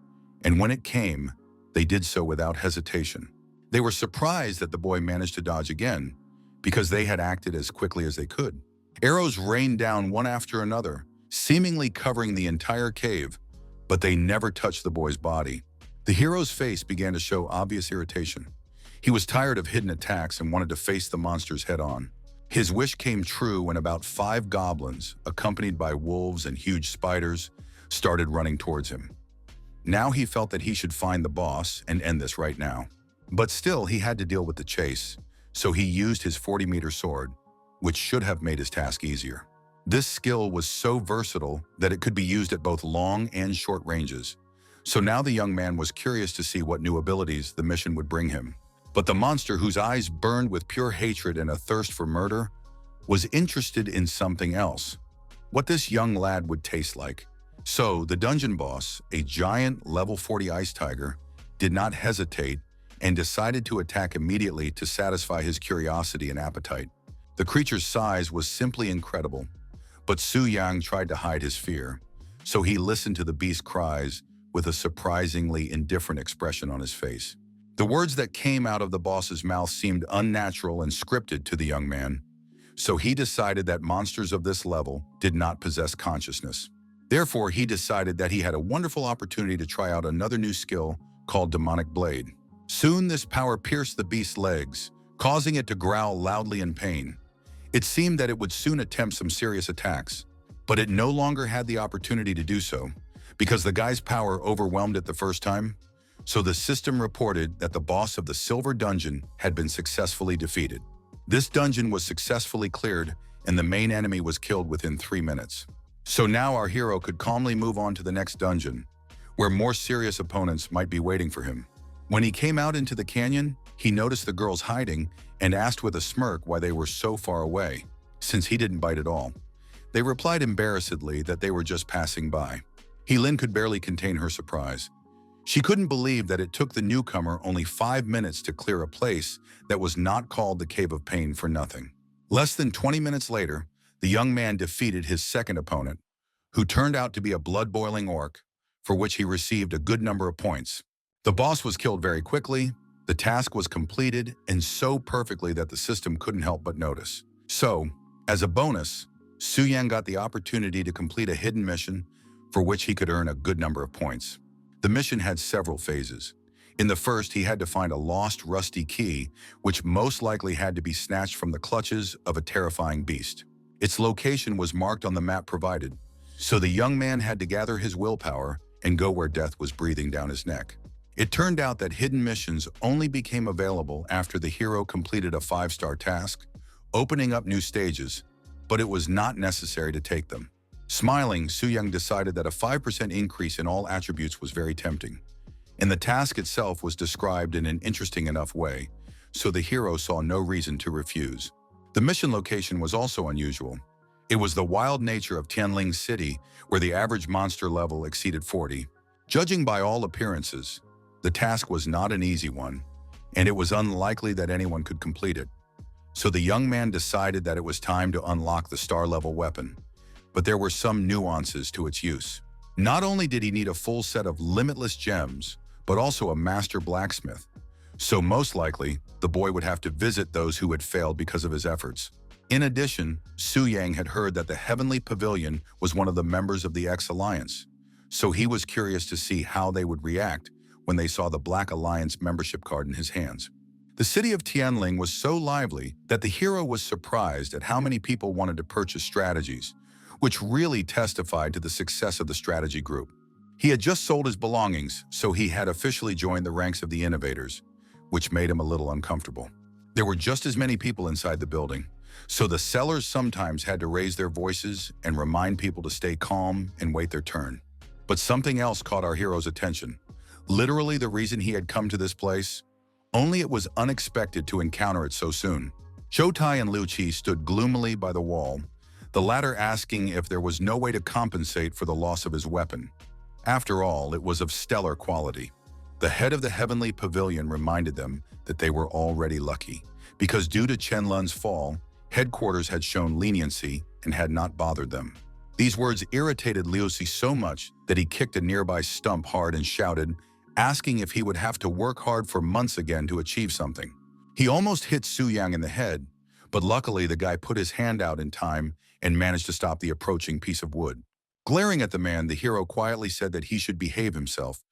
and when it came, they did so without hesitation. They were surprised that the boy managed to dodge again, because they had acted as quickly as they could. Arrows rained down one after another, seemingly covering the entire cave, but they never touched the boy's body. The hero's face began to show obvious irritation. He was tired of hidden attacks and wanted to face the monsters head-on. His wish came true when about 5 goblins, accompanied by wolves and huge spiders, started running towards him. Now he felt that he should find the boss and end this right now. But still, he had to deal with the chase, so he used his 40-meter sword, which should have made his task easier. This skill was so versatile that it could be used at both long and short ranges. So now the young man was curious to see what new abilities the mission would bring him. But the monster, whose eyes burned with pure hatred and a thirst for murder, was interested in something else. What this young lad would taste like. So the dungeon boss, a giant level 40 ice tiger, did not hesitate and decided to attack immediately to satisfy his curiosity and appetite. The creature's size was simply incredible, but Su Yang tried to hide his fear, so he listened to the beast's cries with a surprisingly indifferent expression on his face. The words that came out of the boss's mouth seemed unnatural and scripted to the young man, so he decided that monsters of this level did not possess consciousness. Therefore, he decided that he had a wonderful opportunity to try out another new skill called Demonic Blade. Soon this power pierced the beast's legs, causing it to growl loudly in pain. It seemed that it would soon attempt some serious attacks, but it no longer had the opportunity to do so, because the guy's power overwhelmed it the first time. So the system reported that the boss of the Silver Dungeon had been successfully defeated. This dungeon was successfully cleared, and the main enemy was killed within 3 minutes. So now our hero could calmly move on to the next dungeon, where more serious opponents might be waiting for him. When he came out into the canyon, he noticed the girls hiding and asked with a smirk why they were so far away, since he didn't bite at all. They replied embarrassedly that they were just passing by. Helin could barely contain her surprise. She couldn't believe that it took the newcomer only 5 minutes to clear a place that was not called the Cave of Pain for nothing. Less than 20 minutes later, the young man defeated his second opponent, who turned out to be a blood-boiling orc, for which he received a good number of points. The boss was killed very quickly, the task was completed, and so perfectly that the system couldn't help but notice. So, as a bonus, Su Yang got the opportunity to complete a hidden mission for which he could earn a good number of points. The mission had several phases. In the first, he had to find a lost, rusty key, which most likely had to be snatched from the clutches of a terrifying beast. Its location was marked on the map provided, so the young man had to gather his willpower and go where death was breathing down his neck. It turned out that hidden missions only became available after the hero completed a 5-star task, opening up new stages, but it was not necessary to take them. Smiling, Su Yang decided that a 5% increase in all attributes was very tempting, and the task itself was described in an interesting enough way, so the hero saw no reason to refuse. The mission location was also unusual. It was the wild nature of Tianling City, where the average monster level exceeded 40. Judging by all appearances, the task was not an easy one, and it was unlikely that anyone could complete it. So the young man decided that it was time to unlock the star-level weapon, but there were some nuances to its use. Not only did he need a full set of limitless gems, but also a master blacksmith. So most likely, the boy would have to visit those who had failed because of his efforts. In addition, Su Yang had heard that the Heavenly Pavilion was one of the members of the X Alliance, so he was curious to see how they would react when they saw the Black Alliance membership card in his hands. The city of Tianling was so lively that the hero was surprised at how many people wanted to purchase strategies, which really testified to the success of the strategy group. He had just sold his belongings, so he had officially joined the ranks of the innovators, which made him a little uncomfortable. There were just as many people inside the building, so the sellers sometimes had to raise their voices and remind people to stay calm and wait their turn. But something else caught our hero's attention. Literally the reason he had come to this place, only it was unexpected to encounter it so soon. Zhou and Liu Qi stood gloomily by the wall, the latter asking if there was no way to compensate for the loss of his weapon. After all, it was of stellar quality. The head of the Heavenly Pavilion reminded them that they were already lucky, because due to Chen Lun's fall, headquarters had shown leniency and had not bothered them. These words irritated Liu Qi so much that he kicked a nearby stump hard and shouted, asking if he would have to work hard for months again to achieve something. He almost hit Su Yang in the head, but luckily the guy put his hand out in time and managed to stop the approaching piece of wood. Glaring at the man, the hero quietly said that he should behave himself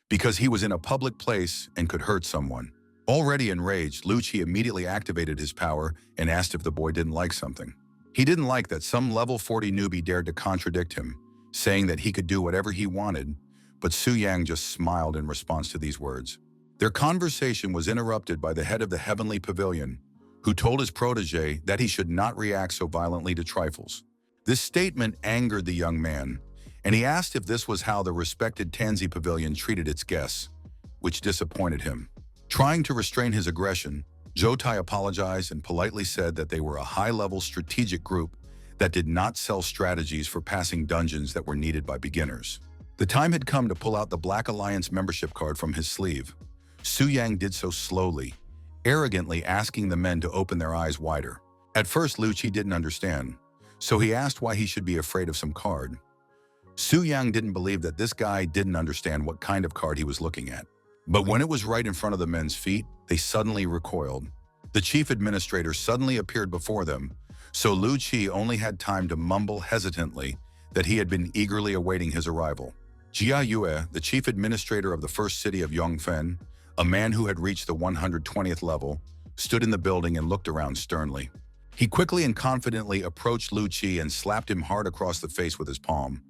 because he was in a public place and could hurt someone. Already enraged, Liu Qi immediately activated his power and asked if the boy didn't like something. He didn't like that some level 40 newbie dared to contradict him, saying that he could do whatever he wanted, but Su Yang just smiled in response to these words. Their conversation was interrupted by the head of the Heavenly Pavilion, who told his protege that he should not react so violently to trifles. This statement angered the young man, and he asked if this was how the respected Tanzi Pavilion treated its guests, which disappointed him. Trying to restrain his aggression, Zhou apologized and politely said that they were a high-level strategic group that did not sell strategies for passing dungeons that were needed by beginners. The time had come to pull out the Black Alliance membership card from his sleeve. Su Yang did so slowly, arrogantly asking the men to open their eyes wider. At first, Liu Qi didn't understand, so he asked why he should be afraid of some card. Su Yang didn't believe that this guy didn't understand what kind of card he was looking at. But when it was right in front of the men's feet, they suddenly recoiled. The chief administrator suddenly appeared before them, so Liu Qi only had time to mumble hesitantly that he had been eagerly awaiting his arrival. Jia Yue, the chief administrator of the first city of Yongfen, a man who had reached the 120th level, stood in the building and looked around sternly. He quickly and confidently approached Liu Qi and slapped him hard across the face with his palm,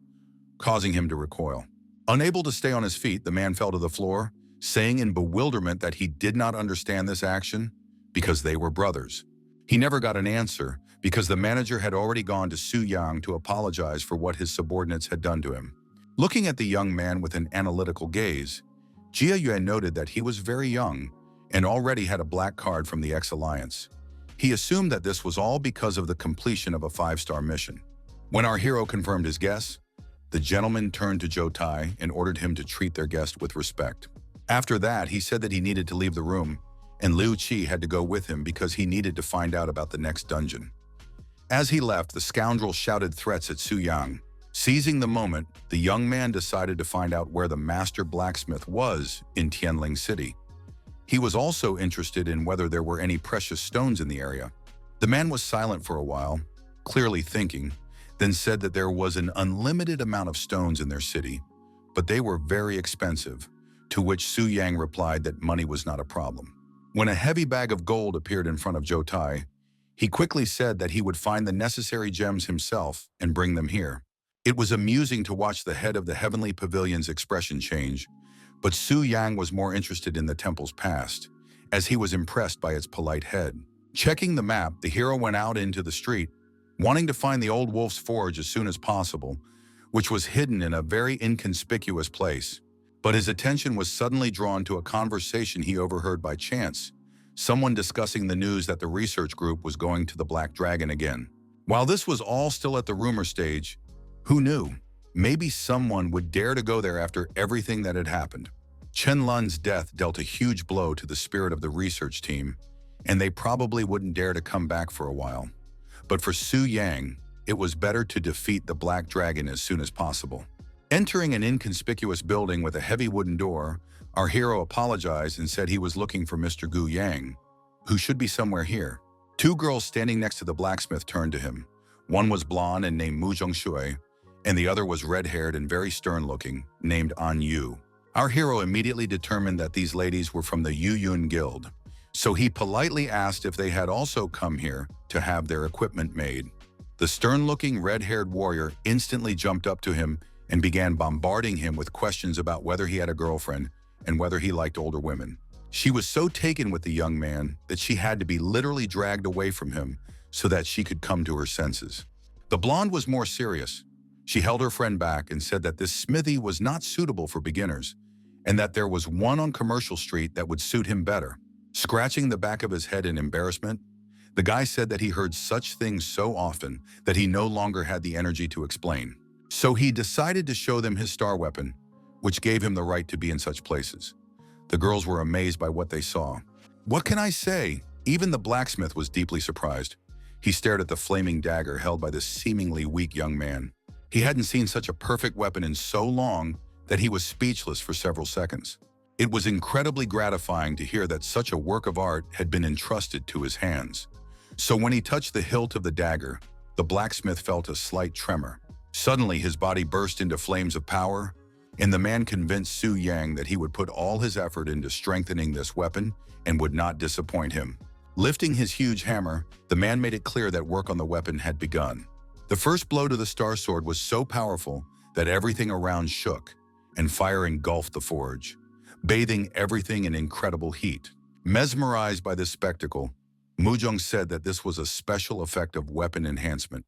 causing him to recoil. Unable to stay on his feet, the man fell to the floor, saying in bewilderment that he did not understand this action because they were brothers. He never got an answer because the manager had already gone to Su Yang to apologize for what his subordinates had done to him. Looking at the young man with an analytical gaze, Jia Yue noted that he was very young and already had a black card from the X-Alliance. He assumed that this was all because of the completion of a 5-star mission. When our hero confirmed his guess, the gentleman turned to Zhou Tai and ordered him to treat their guest with respect. After that, he said that he needed to leave the room, and Liu Qi had to go with him because he needed to find out about the next dungeon. As he left, the scoundrel shouted threats at Su Yang. Seizing the moment, the young man decided to find out where the master blacksmith was in Tianling City. He was also interested in whether there were any precious stones in the area. The man was silent for a while, clearly thinking, then said that there was an unlimited amount of stones in their city, but they were very expensive, to which Su Yang replied that money was not a problem. When a heavy bag of gold appeared in front of Zhou Tai, he quickly said that he would find the necessary gems himself and bring them here. It was amusing to watch the head of the Heavenly Pavilion's expression change, but Su Yang was more interested in the temple's past, as he was impressed by its polite head. Checking the map, the hero went out into the street, wanting to find the old wolf's forge as soon as possible, which was hidden in a very inconspicuous place. But his attention was suddenly drawn to a conversation he overheard by chance, someone discussing the news that the research group was going to the Black Dragon again. While this was all still at the rumor stage, who knew? Maybe someone would dare to go there after everything that had happened. Chen Lun's death dealt a huge blow to the spirit of the research team, and they probably wouldn't dare to come back for a while. But for Su Yang, it was better to defeat the Black Dragon as soon as possible. Entering an inconspicuous building with a heavy wooden door, our hero apologized and said he was looking for Mr. Gu Yang, who should be somewhere here. Two girls standing next to the blacksmith turned to him. One was blonde and named Mu Zhongshui, and the other was red-haired and very stern-looking, named An Yu. Our hero immediately determined that these ladies were from the Yu Yun Guild, so he politely asked if they had also come here to have their equipment made. The stern-looking red-haired warrior instantly jumped up to him and began bombarding him with questions about whether he had a girlfriend and whether he liked older women. She was so taken with the young man that she had to be literally dragged away from him so that she could come to her senses. The blonde was more serious. She held her friend back and said that this smithy was not suitable for beginners and that there was one on Commercial Street that would suit him better. Scratching the back of his head in embarrassment, the guy said that he heard such things so often that he no longer had the energy to explain. So he decided to show them his star weapon, which gave him the right to be in such places. The girls were amazed by what they saw. What can I say? Even the blacksmith was deeply surprised. He stared at the flaming dagger held by this seemingly weak young man. He hadn't seen such a perfect weapon in so long that he was speechless for several seconds. It was incredibly gratifying to hear that such a work of art had been entrusted to his hands. So when he touched the hilt of the dagger, the blacksmith felt a slight tremor. Suddenly, his body burst into flames of power, and the man convinced Su Yang that he would put all his effort into strengthening this weapon and would not disappoint him. Lifting his huge hammer, the man made it clear that work on the weapon had begun. The first blow to the star sword was so powerful that everything around shook, and fire engulfed the forge, bathing everything in incredible heat. Mesmerized by this spectacle, Muzhong said that this was a special effect of weapon enhancement,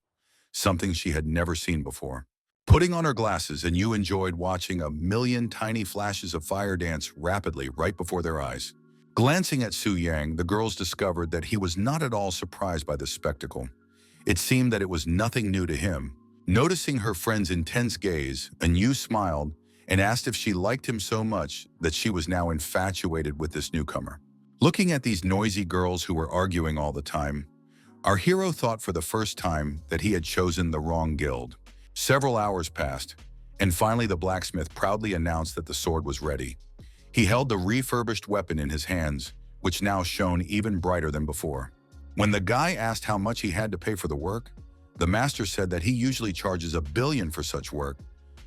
something she had never seen before. Putting on her glasses, and you enjoyed watching a million tiny flashes of fire dance rapidly right before their eyes. Glancing at Su Yang, the girls discovered that he was not at all surprised by this spectacle. It seemed that it was nothing new to him. Noticing her friend's intense gaze, Anu smiled and asked if she liked him so much that she was now infatuated with this newcomer. Looking at these noisy girls who were arguing all the time, our hero thought for the first time that he had chosen the wrong guild. Several hours passed, and finally the blacksmith proudly announced that the sword was ready. He held the refurbished weapon in his hands, which now shone even brighter than before. When the guy asked how much he had to pay for the work, the master said that he usually charges 1 billion for such work,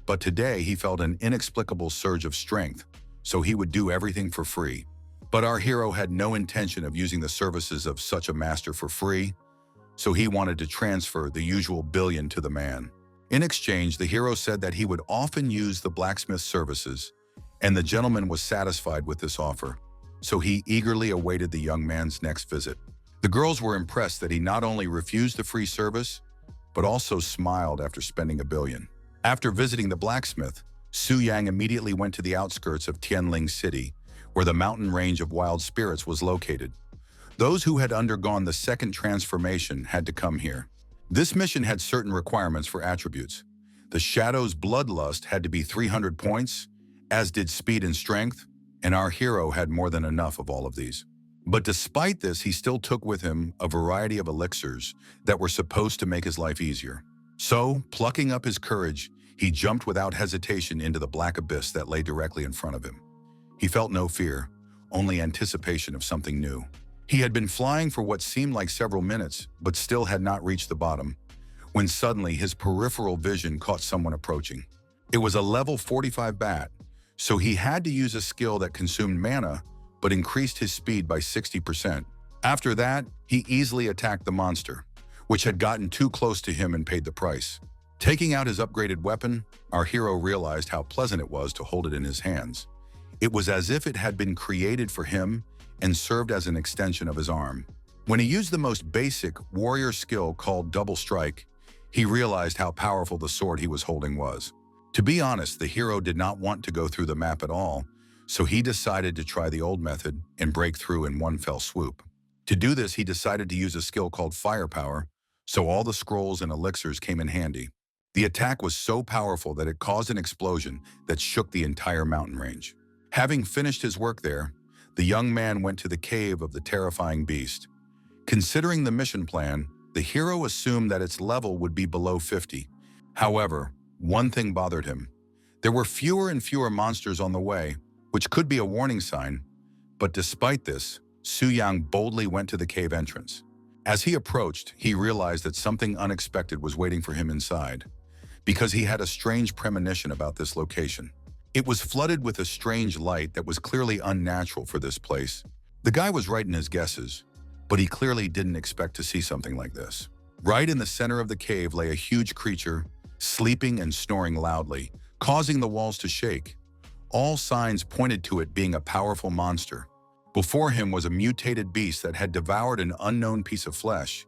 but today he felt an inexplicable surge of strength, so he would do everything for free. But our hero had no intention of using the services of such a master for free, so he wanted to transfer the usual 1 billion to the man. In exchange, the hero said that he would often use the blacksmith's services, and the gentleman was satisfied with this offer, so he eagerly awaited the young man's next visit. The girls were impressed that he not only refused the free service, but also smiled after spending 1 billion. After visiting the blacksmith, Su Yang immediately went to the outskirts of Tianling City, where the mountain range of wild spirits was located. Those who had undergone the second transformation had to come here. This mission had certain requirements for attributes. The Shadow's bloodlust had to be 300 points, as did speed and strength, and our hero had more than enough of all of these. But despite this, he still took with him a variety of elixirs that were supposed to make his life easier. So, plucking up his courage, he jumped without hesitation into the black abyss that lay directly in front of him. He felt no fear, only anticipation of something new. He had been flying for what seemed like several minutes, but still had not reached the bottom, when suddenly his peripheral vision caught someone approaching. It was a level 45 bat, so he had to use a skill that consumed mana, but increased his speed by 60%. After that, he easily attacked the monster, which had gotten too close to him and paid the price. Taking out his upgraded weapon, our hero realized how pleasant it was to hold it in his hands. It was as if it had been created for him and served as an extension of his arm. When he used the most basic warrior skill called Double Strike, he realized how powerful the sword he was holding was. To be honest, the hero did not want to go through the map at all, so he decided to try the old method and break through in one fell swoop. To do this, he decided to use a skill called Firepower, so all the scrolls and elixirs came in handy. The attack was so powerful that it caused an explosion that shook the entire mountain range. Having finished his work there, the young man went to the cave of the terrifying beast. Considering the mission plan, the hero assumed that its level would be below 50. However, one thing bothered him. There were fewer and fewer monsters on the way, which could be a warning sign, but despite this, Su Yang boldly went to the cave entrance. As he approached, he realized that something unexpected was waiting for him inside, because he had a strange premonition about this location. It was flooded with a strange light that was clearly unnatural for this place. The guy was right in his guesses, but he clearly didn't expect to see something like this. Right in the center of the cave lay a huge creature, sleeping and snoring loudly, causing the walls to shake. All signs pointed to it being a powerful monster. Before him was a mutated beast that had devoured an unknown piece of flesh.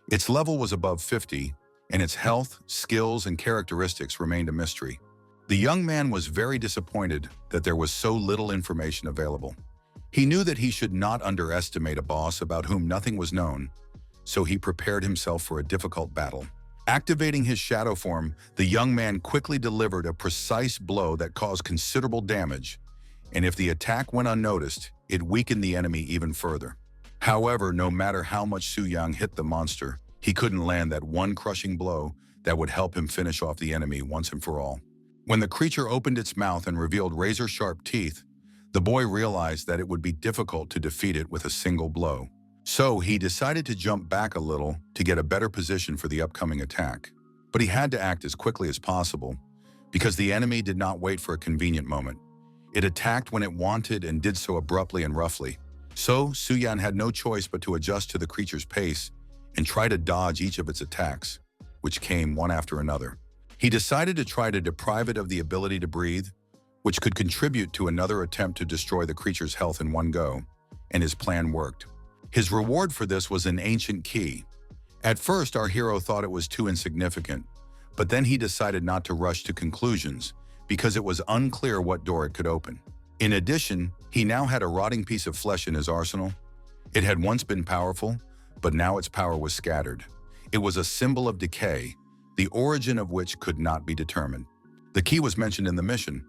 Its level was above 50, and its health, skills, and characteristics remained a mystery. The young man was very disappointed that there was so little information available. He knew that he should not underestimate a boss about whom nothing was known, so he prepared himself for a difficult battle. Activating his shadow form, the young man quickly delivered a precise blow that caused considerable damage, and if the attack went unnoticed, it weakened the enemy even further. However, no matter how much Su Yang hit the monster, he couldn't land that one crushing blow that would help him finish off the enemy once and for all. When the creature opened its mouth and revealed razor-sharp teeth, the boy realized that it would be difficult to defeat it with a single blow. So he decided to jump back a little to get a better position for the upcoming attack. But he had to act as quickly as possible, because the enemy did not wait for a convenient moment. It attacked when it wanted and did so abruptly and roughly. So Su Yan had no choice but to adjust to the creature's pace and try to dodge each of its attacks, which came one after another. He decided to try to deprive it of the ability to breathe, which could contribute to another attempt to destroy the creature's health in one go, and his plan worked. His reward for this was an ancient key. At first, our hero thought it was too insignificant, but then he decided not to rush to conclusions because it was unclear what door it could open. In addition, he now had a rotting piece of flesh in his arsenal. It had once been powerful, but now its power was scattered. It was a symbol of decay, the origin of which could not be determined. The key was mentioned in the mission,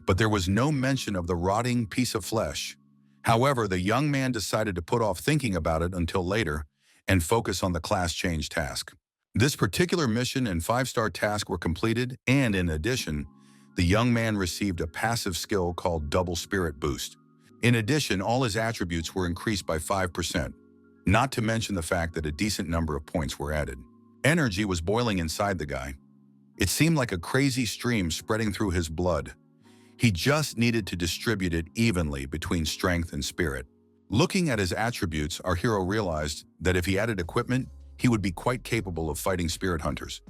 but there was no mention of the rotting piece of flesh. However, the young man decided to put off thinking about it until later and focus on the class change task. This particular mission and 5-star task were completed, and in addition, the young man received a passive skill called Double Spirit Boost. In addition, all his attributes were increased by 5%, not to mention the fact that a decent number of points were added. Energy was boiling inside the guy. It seemed like a crazy stream spreading through his blood. He just needed to distribute it evenly between strength and spirit. Looking at his attributes, our hero realized that if he added equipment, he would be quite capable of fighting spirit hunters,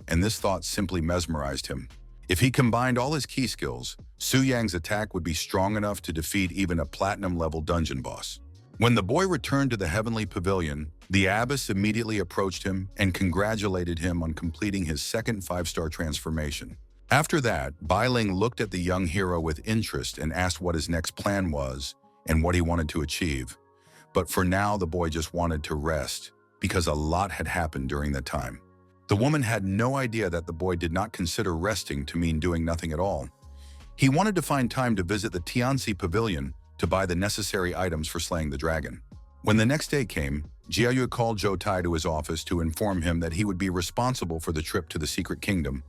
and this thought simply mesmerized him. If he combined all his key skills, Su Yang's attack would be strong enough to defeat even a platinum-level dungeon boss. When the boy returned to the heavenly pavilion, the abbess immediately approached him and congratulated him on completing his second 5-star transformation. After that, Bai Ling looked at the young hero with interest and asked what his next plan was and what he wanted to achieve. But for now, the boy just wanted to rest, because a lot had happened during that time. The woman had no idea that the boy did not consider resting to mean doing nothing at all. He wanted to find time to visit the Tianxi Pavilion to buy the necessary items for slaying the dragon. When the next day came, Jiayu called Zhou Tai to his office to inform him that he would be responsible for the trip to the Secret Kingdom,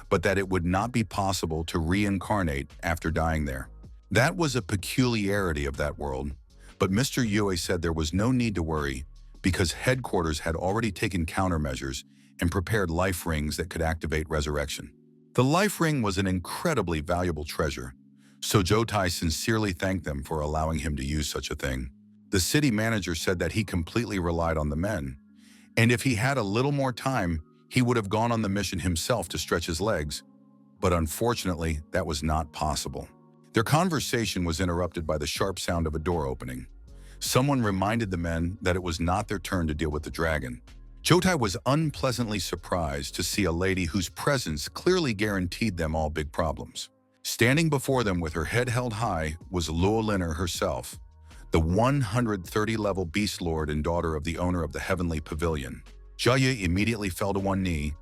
but that it would not be possible to reincarnate after dying there. That was a peculiarity of that world, but Mr. Yue said there was no need to worry because headquarters had already taken countermeasures and prepared life rings that could activate resurrection. The life ring was an incredibly valuable treasure, so Zhou Tai sincerely thanked them for allowing him to use such a thing. The city manager said that he completely relied on the men, and if he had a little more time, he would have gone on the mission himself to stretch his legs, but unfortunately, that was not possible. Their conversation was interrupted by the sharp sound of a door opening. Someone reminded the men that it was not their turn to deal with the dragon. Zhou Tai was unpleasantly surprised to see a lady whose presence clearly guaranteed them all big problems. Standing before them with her head held high was Luo Liner herself, the 130-level beast lord and daughter of the owner of the heavenly pavilion. Jiayu immediately fell to one knee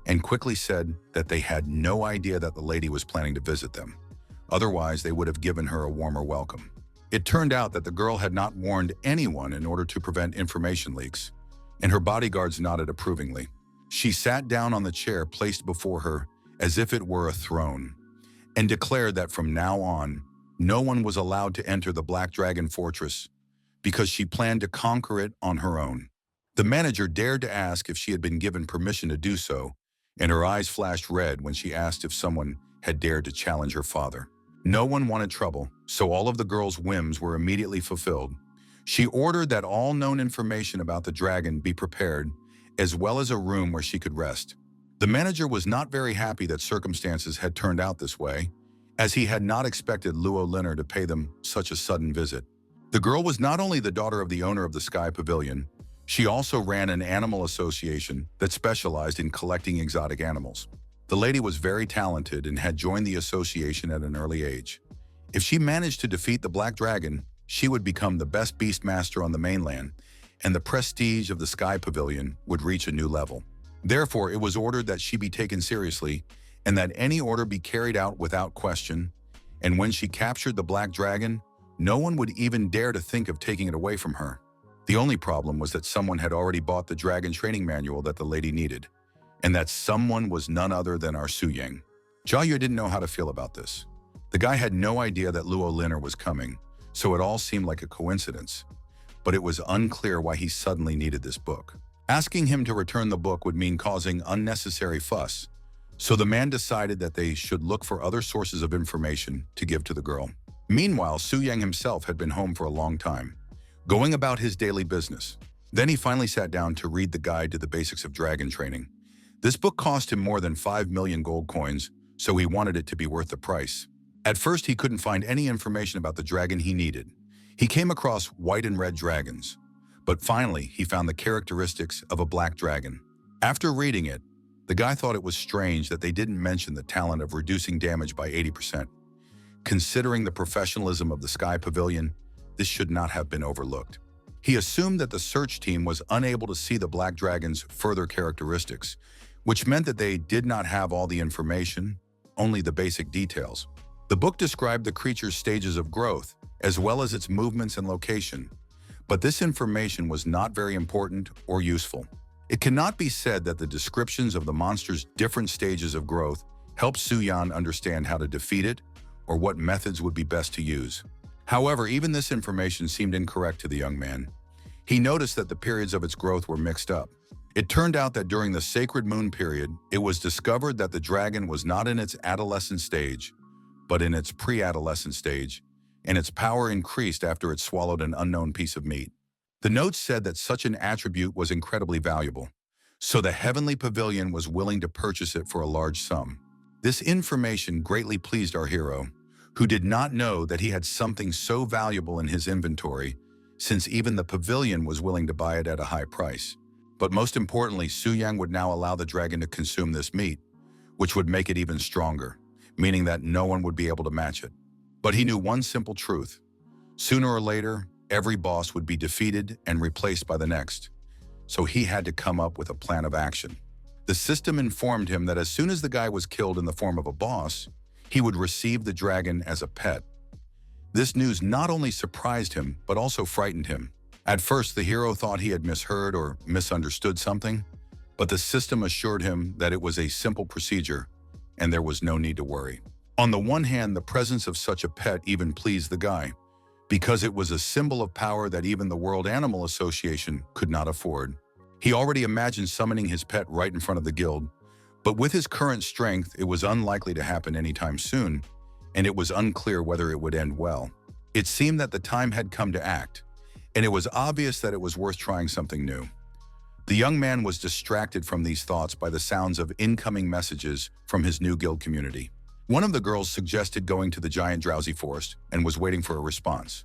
and quickly said that they had no idea that the lady was planning to visit them. Otherwise, they would have given her a warmer welcome. It turned out that the girl had not warned anyone in order to prevent information leaks, and her bodyguards nodded approvingly. She sat down on the chair placed before her as if it were a throne, and declared that from now on, no one was allowed to enter the Black Dragon Fortress because she planned to conquer it on her own. The manager dared to ask if she had been given permission to do so, and her eyes flashed red when she asked if someone had dared to challenge her father. No one wanted trouble, so all of the girl's whims were immediately fulfilled. She ordered that all known information about the dragon be prepared, as well as a room where she could rest. The manager was not very happy that circumstances had turned out this way, as he had not expected Luo Liner to pay them such a sudden visit. The girl was not only the daughter of the owner of the Sky Pavilion, she also ran an animal association that specialized in collecting exotic animals. The lady was very talented and had joined the association at an early age. If she managed to defeat the Black Dragon, she would become the best beastmaster on the mainland, and the prestige of the Sky Pavilion would reach a new level. Therefore, it was ordered that she be taken seriously and that any order be carried out without question, and when she captured the Black Dragon, no one would even dare to think of taking it away from her. The only problem was that someone had already bought the dragon training manual that the lady needed, and that someone was none other than our Su Yang. Jiayu didn't know how to feel about this. The guy had no idea that Luo Liner was coming, so it all seemed like a coincidence, but it was unclear why he suddenly needed this book. Asking him to return the book would mean causing unnecessary fuss, so the man decided that they should look for other sources of information to give to the girl. Meanwhile, Su Yang himself had been home for a long time, going about his daily business. Then he finally sat down to read the guide to the basics of dragon training. This book cost him more than 5 million gold coins, so he wanted it to be worth the price. At first, he couldn't find any information about the dragon he needed. He came across white and red dragons, but finally he found the characteristics of a black dragon. After reading it, the guy thought it was strange that they didn't mention the talent of reducing damage by 80%. Considering the professionalism of the Sky Pavilion, this should not have been overlooked. He assumed that the search team was unable to see the black dragon's further characteristics, which meant that they did not have all the information, only the basic details. The book described the creature's stages of growth, as well as its movements and location, but this information was not very important or useful. It cannot be said that the descriptions of the monster's different stages of growth helped Su-yan understand how to defeat it or what methods would be best to use. However, even this information seemed incorrect to the young man. He noticed that the periods of its growth were mixed up. It turned out that during the sacred moon period, it was discovered that the dragon was not in its adolescent stage, but in its pre-adolescent stage, and its power increased after it swallowed an unknown piece of meat. The notes said that such an attribute was incredibly valuable, so the heavenly pavilion was willing to purchase it for a large sum. This information greatly pleased our hero, who did not know that he had something so valuable in his inventory, since even the pavilion was willing to buy it at a high price. But most importantly, Su-yang would now allow the dragon to consume this meat, which would make it even stronger, meaning that no one would be able to match it. But he knew one simple truth. Sooner or later, every boss would be defeated and replaced by the next, so he had to come up with a plan of action. The system informed him that as soon as the guy was killed in the form of a boss, he would receive the dragon as a pet. This news not only surprised him, but also frightened him. At first, the hero thought he had misheard or misunderstood something, but the system assured him that it was a simple procedure, and there was no need to worry. On the one hand, the presence of such a pet even pleased the guy, because it was a symbol of power that even the World Animal Association could not afford. He already imagined summoning his pet right in front of the guild, but with his current strength, it was unlikely to happen anytime soon, and it was unclear whether it would end well. It seemed that the time had come to act, and it was obvious that it was worth trying something new. The young man was distracted from these thoughts by the sounds of incoming messages from his new guild community. One of the girls suggested going to the giant drowsy forest and was waiting for a response.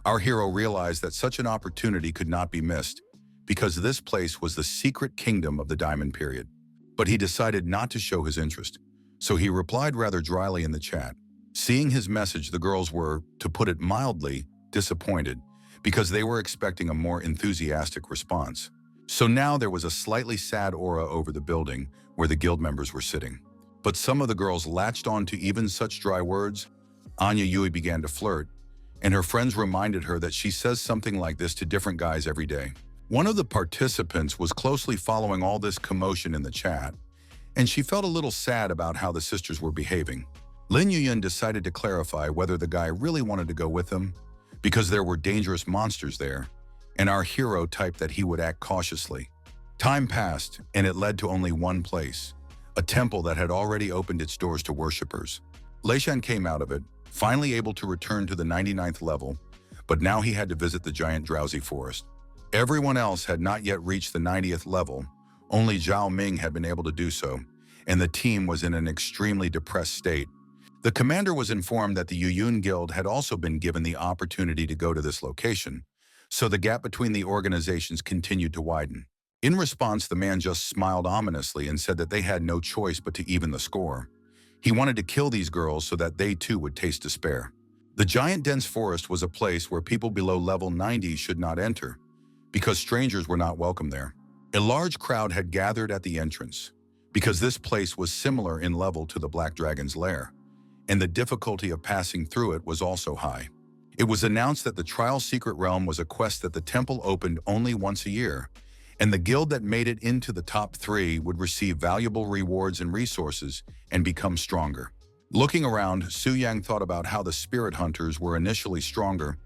Our hero realized that such an opportunity could not be missed, because this place was the secret kingdom of the Diamond Period. But he decided not to show his interest, so he replied rather dryly in the chat. Seeing his message, the girls were, to put it mildly, disappointed, because they were expecting a more enthusiastic response. So now there was a slightly sad aura over the building where the guild members were sitting. But some of the girls latched on to even such dry words. Anya Yui began to flirt, and her friends reminded her that she says something like this to different guys every day. One of the participants was closely following all this commotion in the chat, and she felt a little sad about how the sisters were behaving. Lin Yuyan decided to clarify whether the guy really wanted to go with them, because there were dangerous monsters there, and our hero typed that he would act cautiously. Time passed, and it led to only one place, a temple that had already opened its doors to worshippers. Leishan came out of it, finally able to return to the 99th level, but now he had to visit the giant drowsy forest. Everyone else had not yet reached the 90th level, only Zhao Ming had been able to do so, and the team was in an extremely depressed state. The commander was informed that the Yuyun Guild had also been given the opportunity to go to this location, so the gap between the organizations continued to widen. In response, the man just smiled ominously and said that they had no choice but to even the score. He wanted to kill these girls so that they too would taste despair. The giant dense forest was a place where people below level 90 should not enter, because strangers were not welcome there. A large crowd had gathered at the entrance, because this place was similar in level to the Black Dragon's lair, and the difficulty of passing through it was also high. It was announced that the Trial Secret Realm was a quest that the temple opened only once a year, and the guild that made it into the top 3 would receive valuable rewards and resources and become stronger. Looking around, Su-yang thought about how the spirit hunters were initially stronger,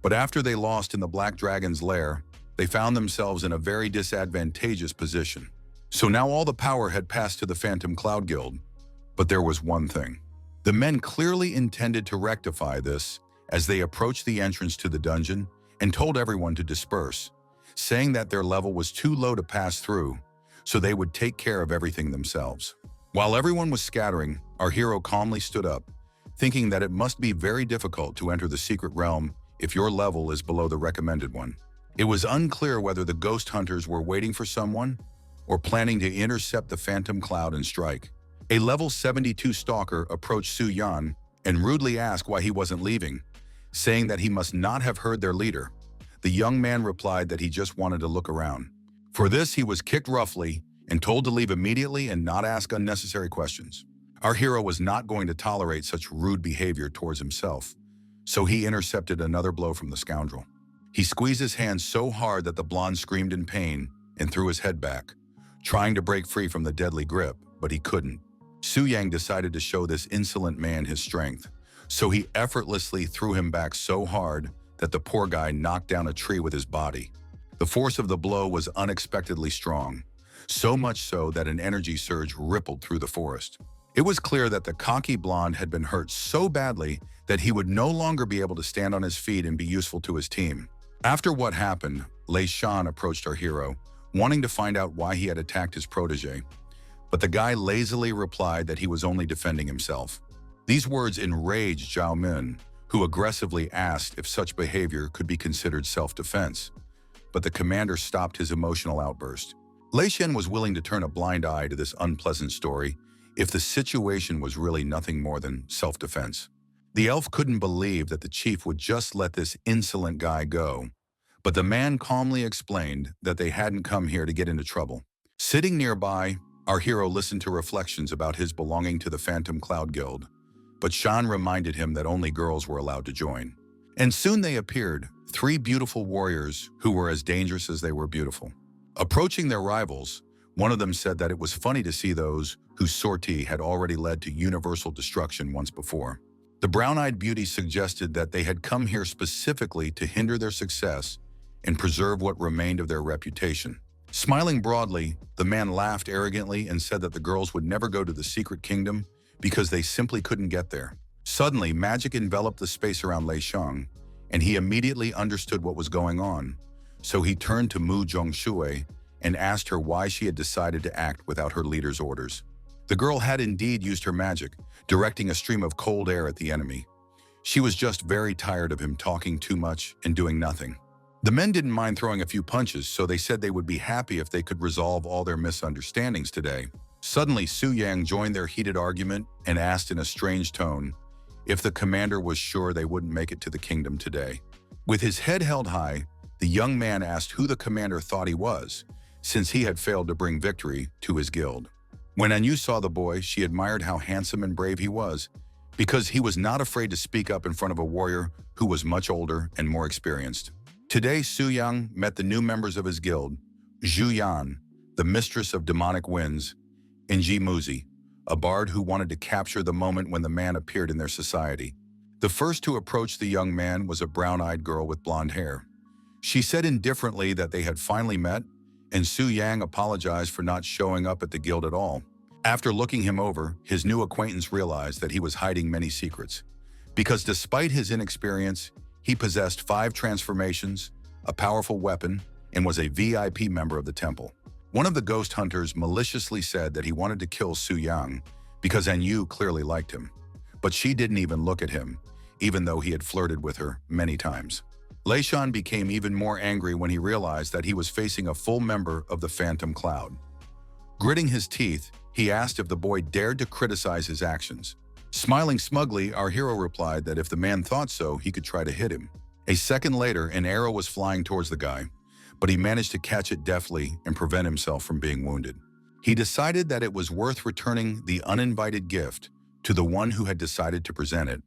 but after they lost in the Black Dragon's lair, they found themselves in a very disadvantageous position. So now all the power had passed to the Phantom Cloud Guild. But there was one thing. The men clearly intended to rectify this as they approached the entrance to the dungeon and told everyone to disperse, saying that their level was too low to pass through, so they would take care of everything themselves. While everyone was scattering, our hero calmly stood up, thinking that it must be very difficult to enter the secret realm if your level is below the recommended one. It was unclear whether the ghost hunters were waiting for someone or planning to intercept the phantom cloud and strike. A level 72 stalker approached Su-yan and rudely asked why he wasn't leaving, saying that he must not have heard their leader. The young man replied that he just wanted to look around. For this, he was kicked roughly and told to leave immediately and not ask unnecessary questions. Our hero was not going to tolerate such rude behavior towards himself, so he intercepted another blow from the scoundrel. He squeezed his hand so hard that the blonde screamed in pain and threw his head back, trying to break free from the deadly grip, but he couldn't. Su Yang decided to show this insolent man his strength, so he effortlessly threw him back so hard that the poor guy knocked down a tree with his body. The force of the blow was unexpectedly strong, so much so that an energy surge rippled through the forest. It was clear that the cocky blonde had been hurt so badly that he would no longer be able to stand on his feet and be useful to his team. After what happened, Lei Shan approached our hero, wanting to find out why he had attacked his protege. But the guy lazily replied that he was only defending himself. These words enraged Zhao Min, who aggressively asked if such behavior could be considered self-defense. But the commander stopped his emotional outburst. Lei Shan was willing to turn a blind eye to this unpleasant story if the situation was really nothing more than self-defense. The elf couldn't believe that the chief would just let this insolent guy go, but the man calmly explained that they hadn't come here to get into trouble. Sitting nearby, our hero listened to reflections about his belonging to the Phantom Cloud Guild, but Shan reminded him that only girls were allowed to join. And soon they appeared, 3 beautiful warriors who were as dangerous as they were beautiful. Approaching their rivals, one of them said that it was funny to see those whose sortie had already led to universal destruction once before. The brown-eyed beauty suggested that they had come here specifically to hinder their success and preserve what remained of their reputation. Smiling broadly, the man laughed arrogantly and said that the girls would never go to the secret kingdom because they simply couldn't get there. Suddenly, magic enveloped the space around Lei Shang, and he immediately understood what was going on. So he turned to Mu Zhongshui and asked her why she had decided to act without her leader's orders. The girl had indeed used her magic, directing a stream of cold air at the enemy. She was just very tired of him talking too much and doing nothing. The men didn't mind throwing a few punches, so they said they would be happy if they could resolve all their misunderstandings today. Suddenly, Su Yang joined their heated argument and asked in a strange tone if the commander was sure they wouldn't make it to the kingdom today. With his head held high, the young man asked who the commander thought he was, since he had failed to bring victory to his guild. When Anyu saw the boy, she admired how handsome and brave he was, because he was not afraid to speak up in front of a warrior who was much older and more experienced. Today, Su Yang met the new members of his guild, Zhu Yan, the mistress of demonic winds, and Ji Muzi, a bard who wanted to capture the moment when the man appeared in their society. The first to approach the young man was a brown-eyed girl with blonde hair. She said indifferently that they had finally met, and Su Yang apologized for not showing up at the guild at all. After looking him over, his new acquaintance realized that he was hiding many secrets, because despite his inexperience, he possessed 5 transformations, a powerful weapon, and was a VIP member of the temple. One of the ghost hunters maliciously said that he wanted to kill Su Yang because Anyu clearly liked him, but she didn't even look at him, even though he had flirted with her many times. Lei Shan became even more angry when he realized that he was facing a full member of the Phantom Cloud. Gritting his teeth, he asked if the boy dared to criticize his actions. Smiling smugly, our hero replied that if the man thought so, he could try to hit him. A second later, an arrow was flying towards the guy, but he managed to catch it deftly and prevent himself from being wounded. He decided that it was worth returning the uninvited gift to the one who had decided to present it,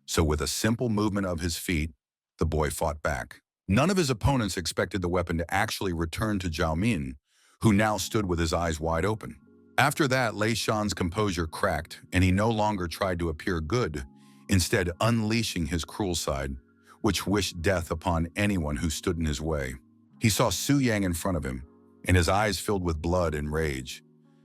so with a simple movement of his feet, the boy fought back. None of his opponents expected the weapon to actually return to Zhao Min, who now stood with his eyes wide open. After that, Lei Shan's composure cracked, and he no longer tried to appear good, instead unleashing his cruel side, which wished death upon anyone who stood in his way. He saw Su Yang in front of him, and his eyes filled with blood and rage,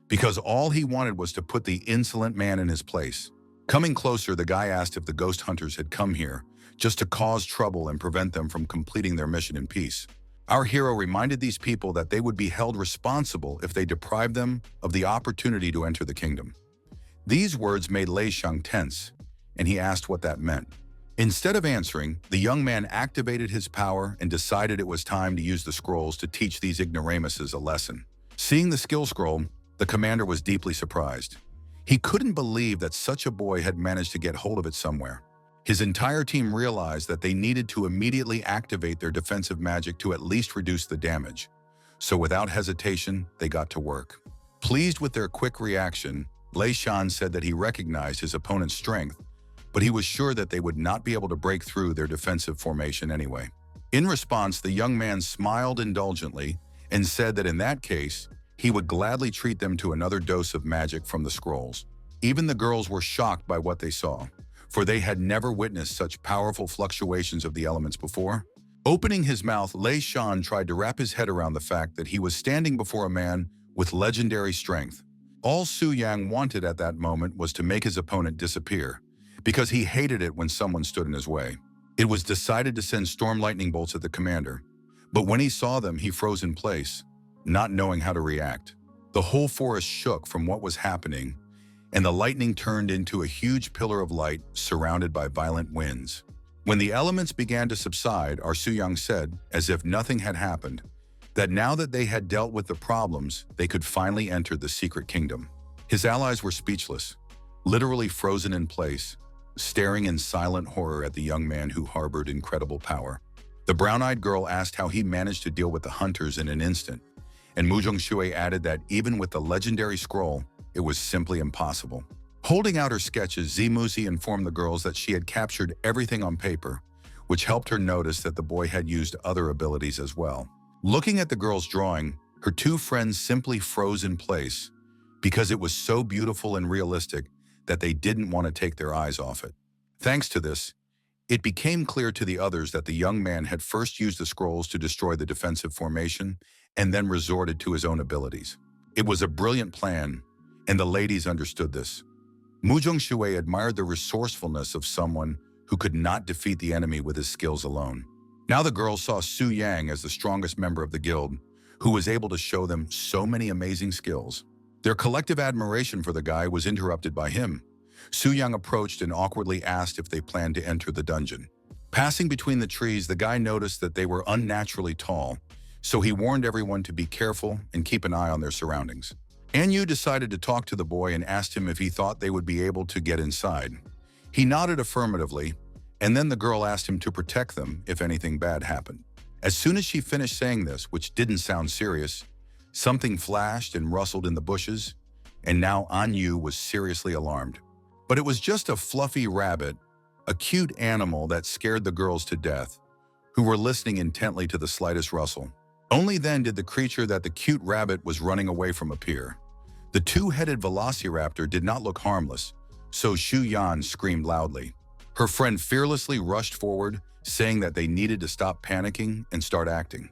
because all he wanted was to put the insolent man in his place. Coming closer, the guy asked if the ghost hunters had come here just to cause trouble and prevent them from completing their mission in peace. Our hero reminded these people that they would be held responsible if they deprived them of the opportunity to enter the kingdom. These words made Lei Shang tense, and he asked what that meant. Instead of answering, the young man activated his power and decided it was time to use the scrolls to teach these ignoramuses a lesson. Seeing the skill scroll, the commander was deeply surprised. He couldn't believe that such a boy had managed to get hold of it somewhere. His entire team realized that they needed to immediately activate their defensive magic to at least reduce the damage. So without hesitation, they got to work. Pleased with their quick reaction, Lei Shan said that he recognized his opponent's strength, but he was sure that they would not be able to break through their defensive formation anyway. In response, the young man smiled indulgently and said that in that case, he would gladly treat them to another dose of magic from the scrolls. Even the girls were shocked by what they saw, for they had never witnessed such powerful fluctuations of the elements before. Opening his mouth, Lei Shan tried to wrap his head around the fact that he was standing before a man with legendary strength. All Su Yang wanted at that moment was to make his opponent disappear, because he hated it when someone stood in his way. It was decided to send storm lightning bolts at the commander, but when he saw them, he froze in place, not knowing how to react. The whole forest shook from what was happening, and the lightning turned into a huge pillar of light surrounded by violent winds. When the elements began to subside, our Su Yang said, as if nothing had happened, that now that they had dealt with the problems, they could finally enter the secret kingdom. His allies were speechless, literally frozen in place, staring in silent horror at the young man who harbored incredible power. The brown-eyed girl asked how he managed to deal with the hunters in an instant, and Mu Zhongshui added that even with the legendary scroll, it was simply impossible. Holding out her sketches, Zimuzi informed the girls that she had captured everything on paper, which helped her notice that the boy had used other abilities as well. Looking at the girl's drawing, her two friends simply froze in place because it was so beautiful and realistic that they didn't want to take their eyes off it. Thanks to this, it became clear to the others that the young man had first used the scrolls to destroy the defensive formation and then resorted to his own abilities. It was a brilliant plan, and the ladies understood this. Mu Zhongshui admired the resourcefulness of someone who could not defeat the enemy with his skills alone. Now the girls saw Su Yang as the strongest member of the guild, who was able to show them so many amazing skills. Their collective admiration for the guy was interrupted by him. Su Yang approached and awkwardly asked if they planned to enter the dungeon. Passing between the trees, the guy noticed that they were unnaturally tall, so he warned everyone to be careful and keep an eye on their surroundings. Anyu decided to talk to the boy and asked him if he thought they would be able to get inside. He nodded affirmatively, and then the girl asked him to protect them if anything bad happened. As soon as she finished saying this, which didn't sound serious, something flashed and rustled in the bushes, and now Anyu was seriously alarmed. But it was just a fluffy rabbit, a cute animal that scared the girls to death, who were listening intently to the slightest rustle. Only then did the creature that the cute rabbit was running away from appear. The two-headed velociraptor did not look harmless, so Xu Yan screamed loudly. Her friend fearlessly rushed forward, saying that they needed to stop panicking and start acting,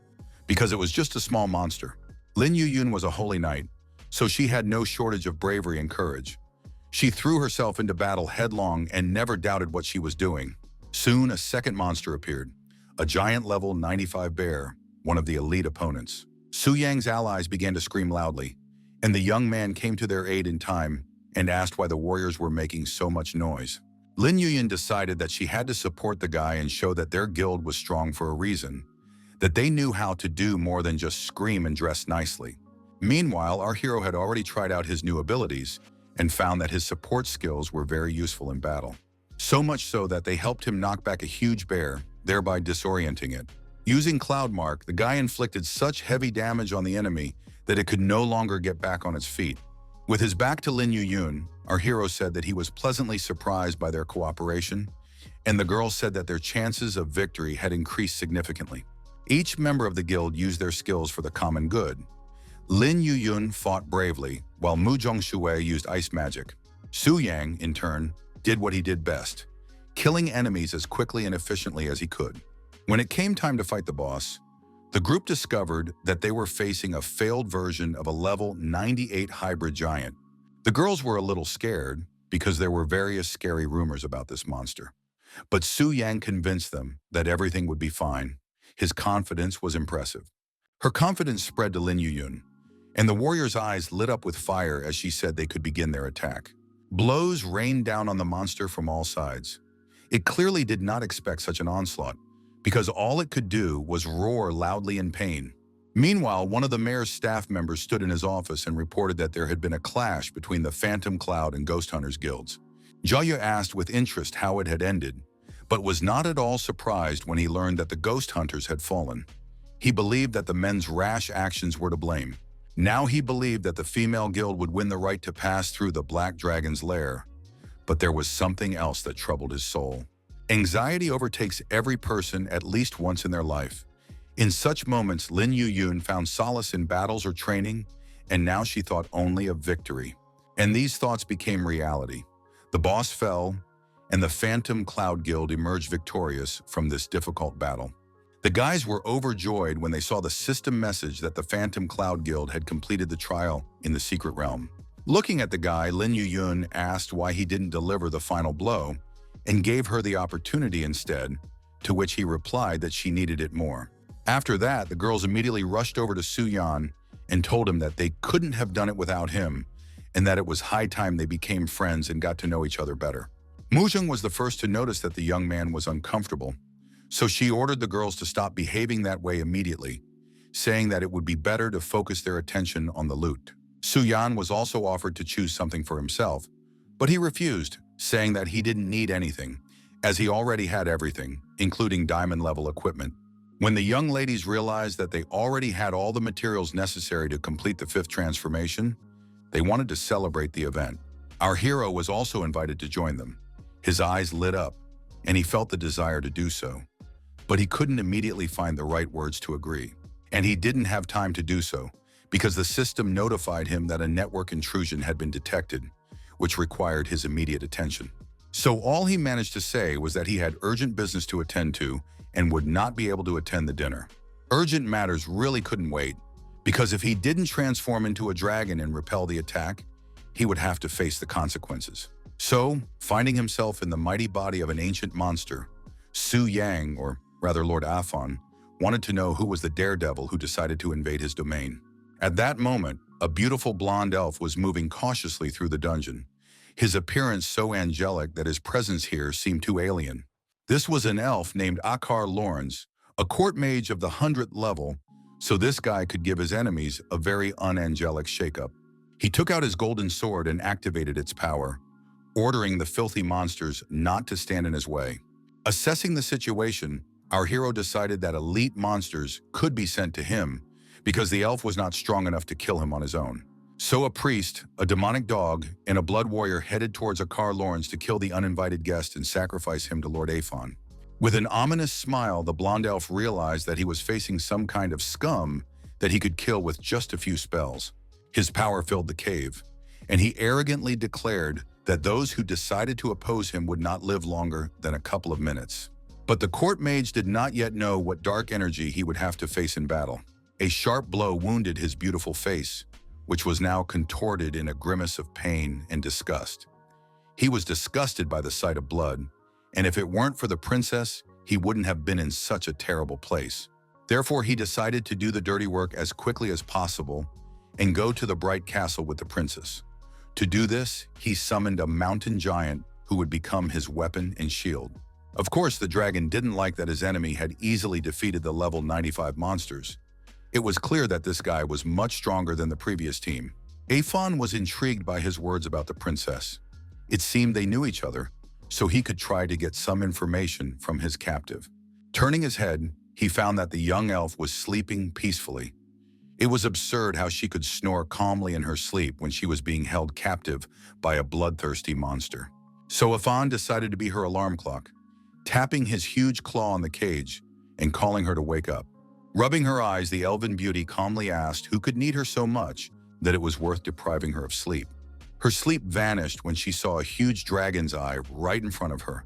because it was just a small monster. Lin Yuyun was a holy knight, so she had no shortage of bravery and courage. She threw herself into battle headlong and never doubted what she was doing. Soon, a second monster appeared, a giant level 95 bear, one of the elite opponents. Su Yang's allies began to scream loudly, and the young man came to their aid in time and asked why the warriors were making so much noise. Lin Yuyun decided that she had to support the guy and show that their guild was strong for a reason, that they knew how to do more than just scream and dress nicely. Meanwhile, our hero had already tried out his new abilities and found that his support skills were very useful in battle. So much so that they helped him knock back a huge bear, thereby disorienting it. Using Cloud Mark, the guy inflicted such heavy damage on the enemy that it could no longer get back on its feet. With his back to Lin Yuyun, our hero said that he was pleasantly surprised by their cooperation, and the girl said that their chances of victory had increased significantly. Each member of the guild used their skills for the common good. Lin Yuyun fought bravely, while Mu Zhongshui used ice magic. Su Yang, in turn, did what he did best, killing enemies as quickly and efficiently as he could. When it came time to fight the boss, the group discovered that they were facing a failed version of a level 98 hybrid giant. The girls were a little scared because there were various scary rumors about this monster. But Su Yang convinced them that everything would be fine. His confidence was impressive. Her confidence spread to Lin Yuyun, and the warrior's eyes lit up with fire as she said they could begin their attack. Blows rained down on the monster from all sides. It clearly did not expect such an onslaught, because all it could do was roar loudly in pain. Meanwhile, one of the mayor's staff members stood in his office and reported that there had been a clash between the Phantom Cloud and Ghost Hunters guilds. Jia asked with interest how it had ended, but was not at all surprised when he learned that the ghost hunters had fallen. He believed that the men's rash actions were to blame. Now he believed that the female guild would win the right to pass through the Black Dragon's lair. But there was something else that troubled his soul. Anxiety overtakes every person at least once in their life. In such moments, Lin Yuyun found solace in battles or training, and now she thought only of victory. And these thoughts became reality. The boss fell, and the Phantom Cloud Guild emerged victorious from this difficult battle. The guys were overjoyed when they saw the system message that the Phantom Cloud Guild had completed the trial in the secret realm. Looking at the guy, Lin Yuyun asked why he didn't deliver the final blow and gave her the opportunity instead, to which he replied that she needed it more. After that, the girls immediately rushed over to Su Yan and told him that they couldn't have done it without him and that it was high time they became friends and got to know each other better. Muzheng was the first to notice that the young man was uncomfortable, so she ordered the girls to stop behaving that way immediately, saying that it would be better to focus their attention on the loot. Su Yan was also offered to choose something for himself, but he refused, saying that he didn't need anything, as he already had everything, including diamond-level equipment. When the young ladies realized that they already had all the materials necessary to complete the fifth transformation, they wanted to celebrate the event. Our hero was also invited to join them. His eyes lit up, and he felt the desire to do so. But he couldn't immediately find the right words to agree. And he didn't have time to do so, because the system notified him that a network intrusion had been detected, which required his immediate attention. So all he managed to say was that he had urgent business to attend to and would not be able to attend the dinner. Urgent matters really couldn't wait, because if he didn't transform into a dragon and repel the attack, he would have to face the consequences. So, finding himself in the mighty body of an ancient monster, Su Yang, or rather Lord Afon, wanted to know who was the daredevil who decided to invade his domain. At that moment, a beautiful blonde elf was moving cautiously through the dungeon, his appearance so angelic that his presence here seemed too alien. This was an elf named Akar Lawrence, a court mage of the 100th level, so this guy could give his enemies a very unangelic shakeup. He took out his golden sword and activated its power, ordering the filthy monsters not to stand in his way. Assessing the situation, our hero decided that elite monsters could be sent to him because the elf was not strong enough to kill him on his own. So a priest, a demonic dog, and a blood warrior headed towards Akar Lawrence to kill the uninvited guest and sacrifice him to Lord Afon. With an ominous smile, the blonde elf realized that he was facing some kind of scum that he could kill with just a few spells. His power filled the cave, and he arrogantly declared that those who decided to oppose him would not live longer than a couple of minutes. But the court mage did not yet know what dark energy he would have to face in battle. A sharp blow wounded his beautiful face, which was now contorted in a grimace of pain and disgust. He was disgusted by the sight of blood, and if it weren't for the princess, he wouldn't have been in such a terrible place. Therefore, he decided to do the dirty work as quickly as possible and go to the bright castle with the princess. To do this, he summoned a mountain giant who would become his weapon and shield. Of course, the dragon didn't like that his enemy had easily defeated the level 95 monsters. It was clear that this guy was much stronger than the previous team. Afon was intrigued by his words about the princess. It seemed they knew each other, so he could try to get some information from his captive. Turning his head, he found that the young elf was sleeping peacefully. It was absurd how she could snore calmly in her sleep when she was being held captive by a bloodthirsty monster. So Afon decided to be her alarm clock, tapping his huge claw on the cage and calling her to wake up. Rubbing her eyes, the elven beauty calmly asked who could need her so much that it was worth depriving her of sleep. Her sleep vanished when she saw a huge dragon's eye right in front of her,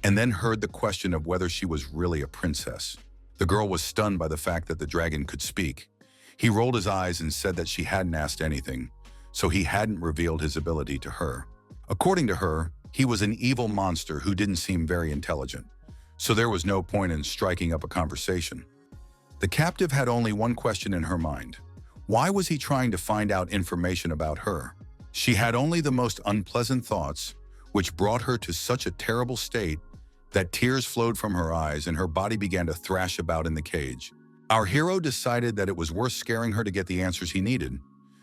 and then heard the question of whether she was really a princess. The girl was stunned by the fact that the dragon could speak. He rolled his eyes and said that she hadn't asked anything, so he hadn't revealed his ability to her. According to her, he was an evil monster who didn't seem very intelligent, so there was no point in striking up a conversation. The captive had only one question in her mind. Why was he trying to find out information about her? She had only the most unpleasant thoughts, which brought her to such a terrible state that tears flowed from her eyes and her body began to thrash about in the cage. Our hero decided that it was worth scaring her to get the answers he needed,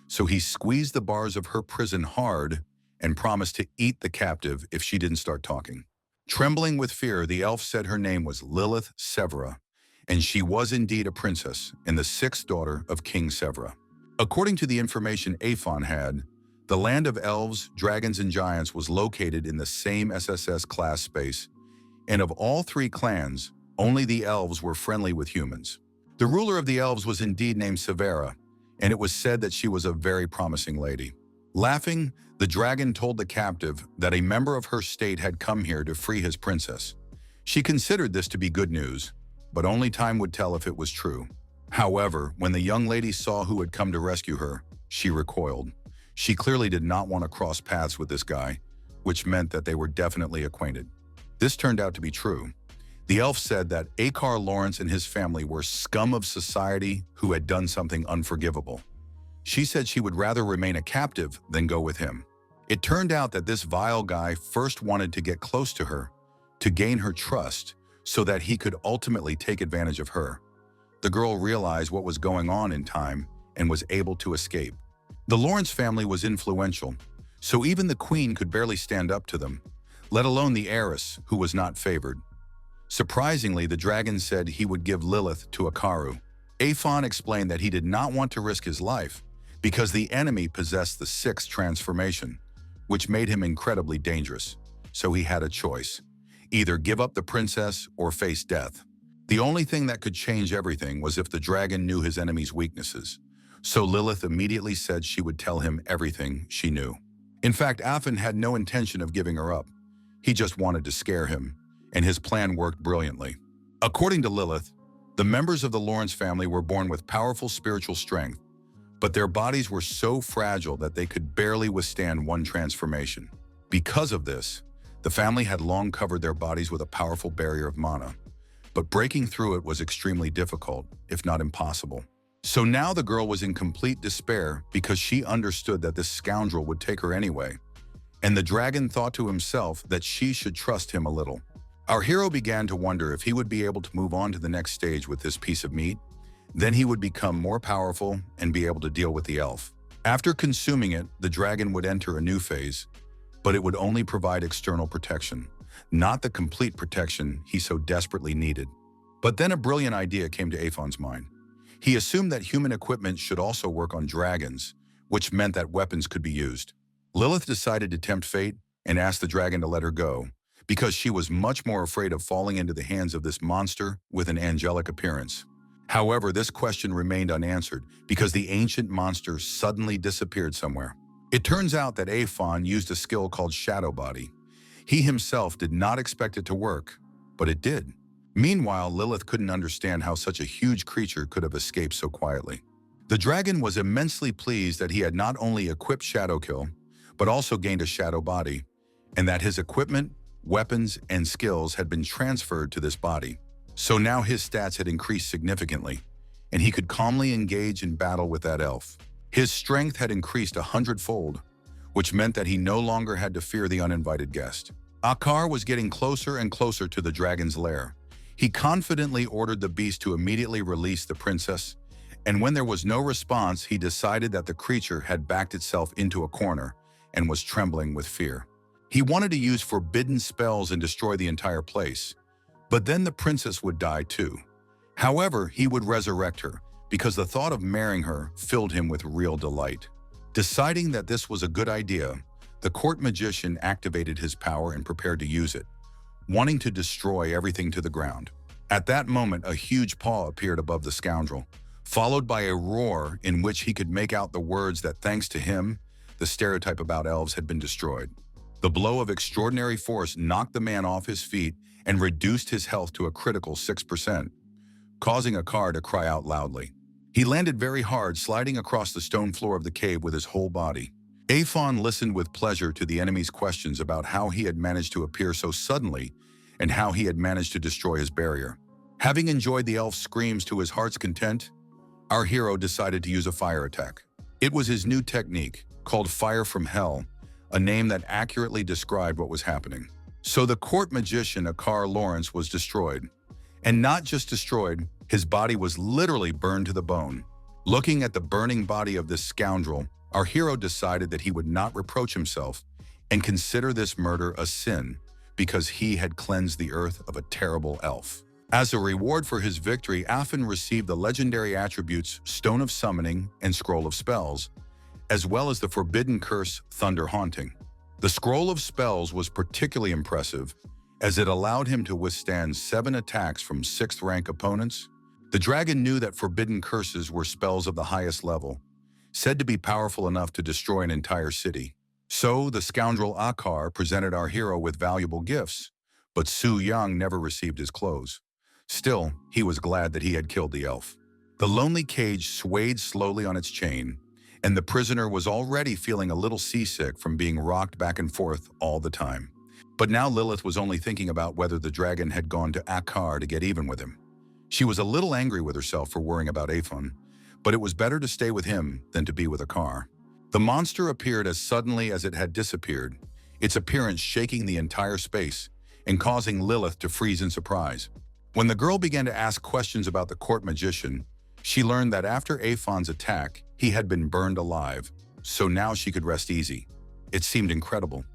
so he squeezed the bars of her prison hard and promised to eat the captive if she didn't start talking. Trembling with fear, the elf said her name was Lilith Severa, and she was indeed a princess and the sixth daughter of King Severa. According to the information Aphon had, the land of elves, dragons, and giants was located in the same SSS class space, and of all three clans, only the elves were friendly with humans. The ruler of the elves was indeed named Severa, and it was said that she was a very promising lady. Laughing, the dragon told the captive that a member of her state had come here to free his princess. She considered this to be good news, but only time would tell if it was true. However, when the young lady saw who had come to rescue her, she recoiled. She clearly did not want to cross paths with this guy, which meant that they were definitely acquainted. This turned out to be true. The elf said that Akar Lawrence and his family were scum of society who had done something unforgivable. She said she would rather remain a captive than go with him. It turned out that this vile guy first wanted to get close to her, to gain her trust, so that he could ultimately take advantage of her. The girl realized what was going on in time and was able to escape. The Lawrence family was influential, so even the queen could barely stand up to them, let alone the heiress, who was not favored. Surprisingly, the dragon said he would give Lilith to Akaru. Aphon explained that he did not want to risk his life because the enemy possessed the sixth transformation, which made him incredibly dangerous. So he had a choice: either give up the princess or face death. The only thing that could change everything was if the dragon knew his enemy's weaknesses. So Lilith immediately said she would tell him everything she knew. In fact, Aphon had no intention of giving her up. He just wanted to scare him, and his plan worked brilliantly. According to Lilith, the members of the Lawrence family were born with powerful spiritual strength, but their bodies were so fragile that they could barely withstand one transformation. Because of this, the family had long covered their bodies with a powerful barrier of mana, but breaking through it was extremely difficult, if not impossible. So now the girl was in complete despair because she understood that this scoundrel would take her anyway, and the dragon thought to himself that she should trust him a little. Our hero began to wonder if he would be able to move on to the next stage with this piece of meat. Then he would become more powerful and be able to deal with the elf. After consuming it, the dragon would enter a new phase, but it would only provide external protection, not the complete protection he so desperately needed. But then a brilliant idea came to Aphon's mind. He assumed that human equipment should also work on dragons, which meant that weapons could be used. Lilith decided to tempt fate and asked the dragon to let her go, because she was much more afraid of falling into the hands of this monster with an angelic appearance. However, this question remained unanswered because the ancient monster suddenly disappeared somewhere. It turns out that Aphon used a skill called Shadow Body. He himself did not expect it to work, but it did. Meanwhile, Lilith couldn't understand how such a huge creature could have escaped so quietly. The dragon was immensely pleased that he had not only equipped Shadowkill, but also gained a Shadow Body, and that his equipment, weapons, and skills had been transferred to this body. So now his stats had increased significantly, and he could calmly engage in battle with that elf. His strength had increased 100-fold, which meant that he no longer had to fear the uninvited guest. Akar was getting closer and closer to the dragon's lair. He confidently ordered the beast to immediately release the princess, and when there was no response, he decided that the creature had backed itself into a corner and was trembling with fear. He wanted to use forbidden spells and destroy the entire place, but then the princess would die too. However, he would resurrect her because the thought of marrying her filled him with real delight. Deciding that this was a good idea, the court magician activated his power and prepared to use it, wanting to destroy everything to the ground. At that moment, a huge paw appeared above the scoundrel, followed by a roar in which he could make out the words that thanks to him, the stereotype about elves had been destroyed. The blow of extraordinary force knocked the man off his feet and reduced his health to a critical 6%, causing Akar to cry out loudly. He landed very hard, sliding across the stone floor of the cave with his whole body. Aphon listened with pleasure to the enemy's questions about how he had managed to appear so suddenly and how he had managed to destroy his barrier. Having enjoyed the elf's screams to his heart's content, our hero decided to use a fire attack. It was his new technique, called Fire from Hell, a name that accurately described what was happening. So the court magician Akar Lawrence was destroyed. And not just destroyed, his body was literally burned to the bone. Looking at the burning body of this scoundrel, our hero decided that he would not reproach himself and consider this murder a sin, because he had cleansed the earth of a terrible elf. As a reward for his victory, Afin received the legendary attributes Stone of Summoning and Scroll of Spells, as well as the forbidden curse Thunder Haunting. The Scroll of Spells was particularly impressive, as it allowed him to withstand 7 attacks from 6th-rank opponents. The dragon knew that forbidden curses were spells of the highest level, said to be powerful enough to destroy an entire city. So, the scoundrel Akar presented our hero with valuable gifts, but Su Yang never received his clothes. Still, he was glad that he had killed the elf. The lonely cage swayed slowly on its chain, and the prisoner was already feeling a little seasick from being rocked back and forth all the time. But now Lilith was only thinking about whether the dragon had gone to Akar to get even with him. She was a little angry with herself for worrying about Aphon, but it was better to stay with him than to be with Akar. The monster appeared as suddenly as it had disappeared, its appearance shaking the entire space and causing Lilith to freeze in surprise. When the girl began to ask questions about the court magician, she learned that after Aphon's attack, he had been burned alive, so now she could rest easy. It seemed incredible.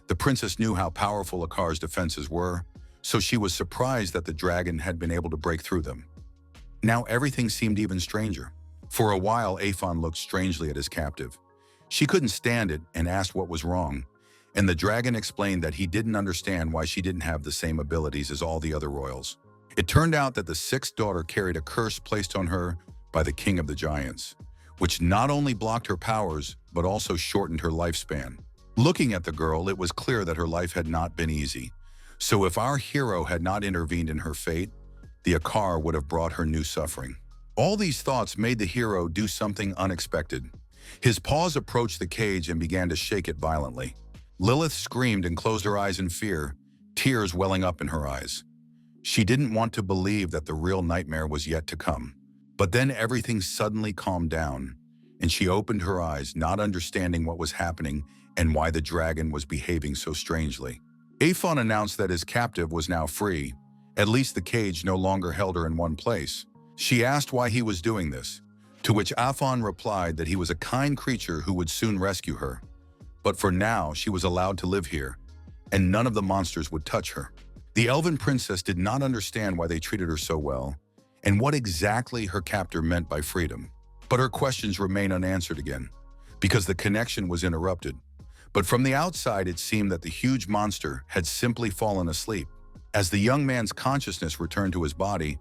The princess knew how powerful Akar's defenses were, so she was surprised that the dragon had been able to break through them. Now everything seemed even stranger. For a while, Aphon looked strangely at his captive. She couldn't stand it and asked what was wrong, and the dragon explained that he didn't understand why she didn't have the same abilities as all the other royals. It turned out that the 6th daughter carried a curse placed on her by the king of the giants, which not only blocked her powers, but also shortened her lifespan. Looking at the girl, it was clear that her life had not been easy. So if our hero had not intervened in her fate, the Akar would have brought her new suffering. All these thoughts made the hero do something unexpected. His paws approached the cage and began to shake it violently. Lilith screamed and closed her eyes in fear, tears welling up in her eyes. She didn't want to believe that the real nightmare was yet to come. But then everything suddenly calmed down, and she opened her eyes, not understanding what was happening and why the dragon was behaving so strangely. Aphon announced that his captive was now free. At least the cage no longer held her in one place. She asked why he was doing this, to which Aphon replied that he was a kind creature who would soon rescue her. But for now, she was allowed to live here, and none of the monsters would touch her. The Elven princess did not understand why they treated her so well, and what exactly her captor meant by freedom. But her questions remain unanswered again, because the connection was interrupted. But from the outside, it seemed that the huge monster had simply fallen asleep. As the young man's consciousness returned to his body,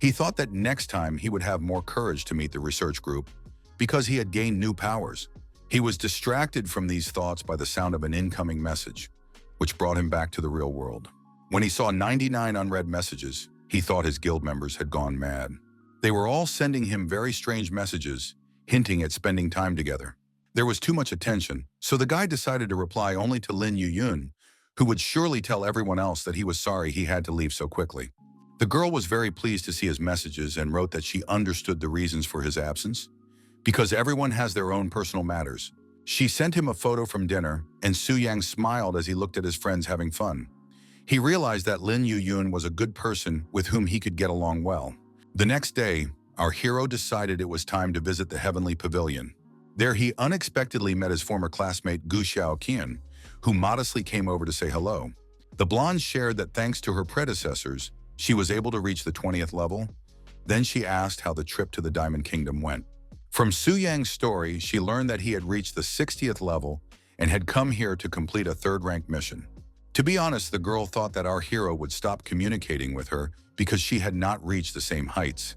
he thought that next time he would have more courage to meet the research group, because he had gained new powers. He was distracted from these thoughts by the sound of an incoming message, which brought him back to the real world. When he saw 99 unread messages, he thought his guild members had gone mad. They were all sending him very strange messages, hinting at spending time together. There was too much attention, so the guy decided to reply only to Lin Yuyun, who would surely tell everyone else that he was sorry he had to leave so quickly. The girl was very pleased to see his messages and wrote that she understood the reasons for his absence, because everyone has their own personal matters. She sent him a photo from dinner, and Su Yang smiled as he looked at his friends having fun. He realized that Lin Yuyun was a good person with whom he could get along well. The next day, our hero decided it was time to visit the Heavenly Pavilion. There he unexpectedly met his former classmate Gu Xiaoqian, who modestly came over to say hello. The blonde shared that thanks to her predecessors, she was able to reach the 20th level. Then she asked how the trip to the Diamond Kingdom went. From Su Yang's story, she learned that he had reached the 60th level and had come here to complete a 3rd-rank mission. To be honest, the girl thought that our hero would stop communicating with her because she had not reached the same heights.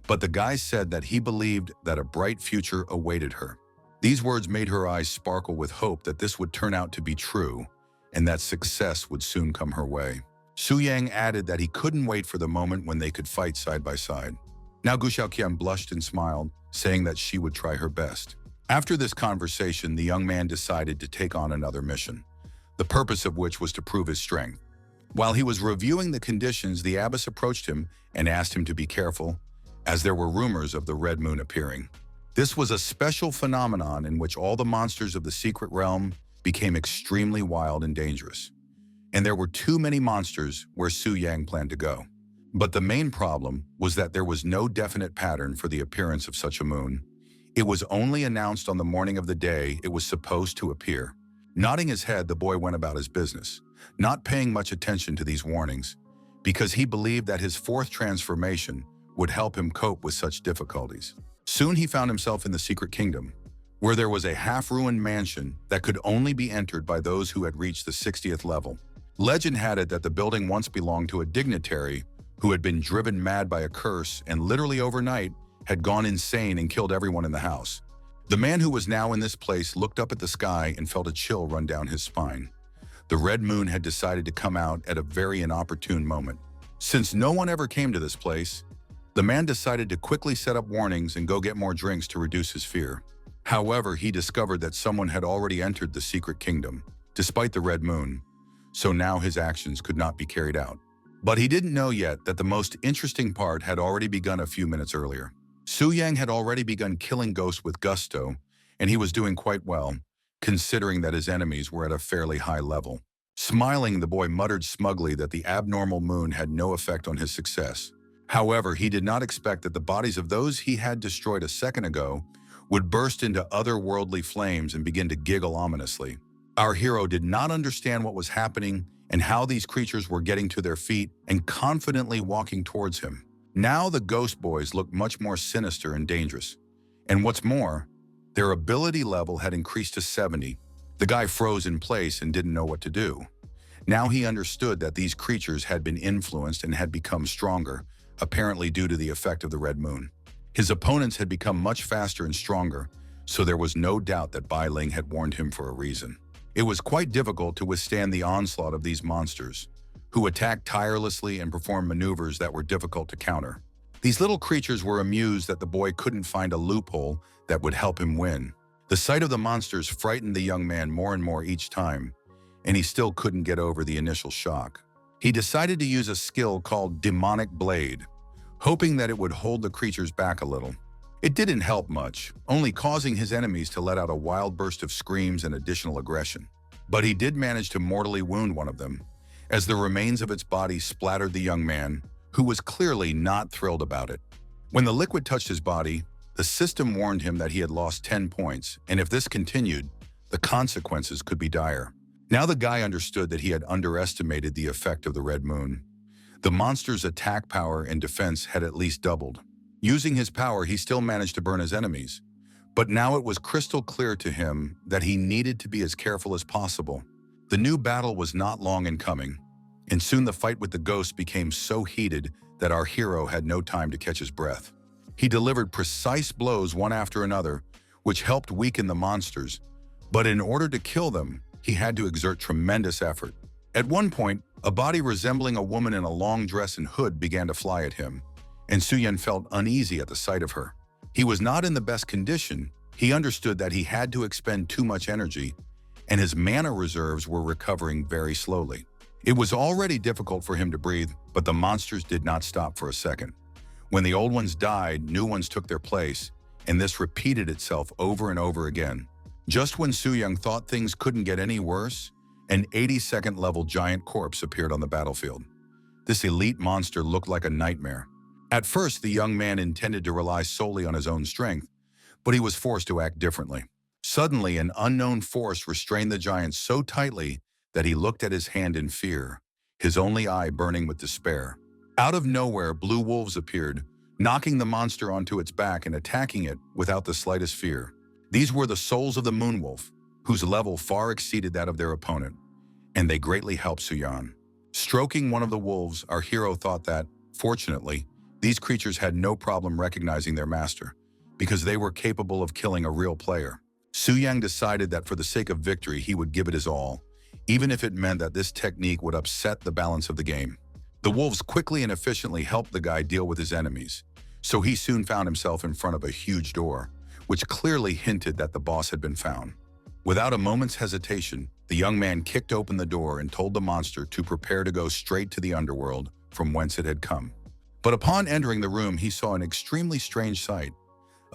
But the guy said that he believed that a bright future awaited her. These words made her eyes sparkle with hope that this would turn out to be true and that success would soon come her way. Su Yang added that he couldn't wait for the moment when they could fight side by side. Now Gu Xiaoqian blushed and smiled, saying that she would try her best. After this conversation, the young man decided to take on another mission, the purpose of which was to prove his strength. While he was reviewing the conditions, the abbess approached him and asked him to be careful, as there were rumors of the Red Moon appearing. This was a special phenomenon in which all the monsters of the secret realm became extremely wild and dangerous. And there were too many monsters where Su Yang planned to go. But the main problem was that there was no definite pattern for the appearance of such a moon. It was only announced on the morning of the day it was supposed to appear. Nodding his head, the boy went about his business. not paying much attention to these warnings, because he believed that his fourth transformation would help him cope with such difficulties. Soon he found himself in the secret kingdom, where there was a half-ruined mansion that could only be entered by those who had reached the 60th level. Legend had it that the building once belonged to a dignitary who had been driven mad by a curse and literally overnight had gone insane and killed everyone in the house. The man who was now in this place looked up at the sky and felt a chill run down his spine. The red moon had decided to come out at a very inopportune moment. Since no one ever came to this place, the man decided to quickly set up warnings and go get more drinks to reduce his fear. However, he discovered that someone had already entered the secret kingdom, despite the red moon, so now his actions could not be carried out. But he didn't know yet that the most interesting part had already begun a few minutes earlier. Su Yang had already begun killing ghosts with gusto, and he was doing quite well, considering that his enemies were at a fairly high level. Smiling, the boy muttered smugly that the abnormal moon had no effect on his success. However, he did not expect that the bodies of those he had destroyed a second ago would burst into otherworldly flames and begin to giggle ominously. Our hero did not understand what was happening and how these creatures were getting to their feet and confidently walking towards him. Now the ghost boys looked much more sinister and dangerous. And what's more, their ability level had increased to 70. The guy froze in place and didn't know what to do. Now he understood that these creatures had been influenced and had become stronger, apparently due to the effect of the red moon. His opponents had become much faster and stronger, so there was no doubt that Bai Ling had warned him for a reason. It was quite difficult to withstand the onslaught of these monsters, who attacked tirelessly and performed maneuvers that were difficult to counter. These little creatures were amused that the boy couldn't find a loophole that would help him win. The sight of the monsters frightened the young man more and more each time, and he still couldn't get over the initial shock. He decided to use a skill called Demonic Blade, hoping that it would hold the creatures back a little. It didn't help much, only causing his enemies to let out a wild burst of screams and additional aggression. But he did manage to mortally wound one of them, as the remains of its body splattered the young man, who was clearly not thrilled about it. When the liquid touched his body, the system warned him that he had lost 10 points, and if this continued, the consequences could be dire. Now the guy understood that he had underestimated the effect of the red moon. The monster's attack power and defense had at least doubled. Using his power, he still managed to burn his enemies. But now it was crystal clear to him that he needed to be as careful as possible. The new battle was not long in coming, and soon the fight with the ghosts became so heated that our hero had no time to catch his breath. He delivered precise blows one after another, which helped weaken the monsters, but in order to kill them, he had to exert tremendous effort. At one point, a body resembling a woman in a long dress and hood began to fly at him, and Su Yan felt uneasy at the sight of her. He was not in the best condition. He understood that he had to expend too much energy, and his mana reserves were recovering very slowly. It was already difficult for him to breathe, but the monsters did not stop for a second. When the old ones died, new ones took their place, and this repeated itself over and over again. Just when Su Yang thought things couldn't get any worse, an 82nd level giant corpse appeared on the battlefield. This elite monster looked like a nightmare. At first, the young man intended to rely solely on his own strength, but he was forced to act differently. Suddenly, an unknown force restrained the giant so tightly that he looked at his hand in fear, his only eye burning with despair. Out of nowhere, blue wolves appeared, knocking the monster onto its back and attacking it without the slightest fear. These were the souls of the moonwolf, whose level far exceeded that of their opponent, and they greatly helped Su Yan. Stroking one of the wolves, our hero thought that, fortunately, these creatures had no problem recognizing their master, because they were capable of killing a real player. Su Yang decided that for the sake of victory, he would give it his all, even if it meant that this technique would upset the balance of the game. The wolves quickly and efficiently helped the guy deal with his enemies, so he soon found himself in front of a huge door, which clearly hinted that the boss had been found. Without a moment's hesitation, the young man kicked open the door and told the monster to prepare to go straight to the underworld from whence it had come. But upon entering the room, he saw an extremely strange sight.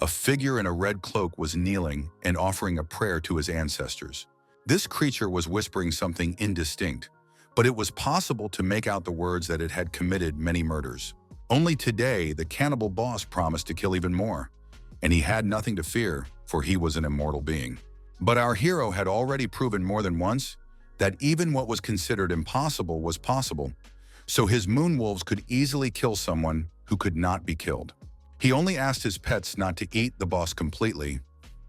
A figure in a red cloak was kneeling and offering a prayer to his ancestors. This creature was whispering something indistinct, but it was possible to make out the words that it had committed many murders. Only today, the cannibal boss promised to kill even more, and he had nothing to fear, for he was an immortal being. But our hero had already proven more than once that even what was considered impossible was possible, so his moon wolves could easily kill someone who could not be killed. He only asked his pets not to eat the boss completely,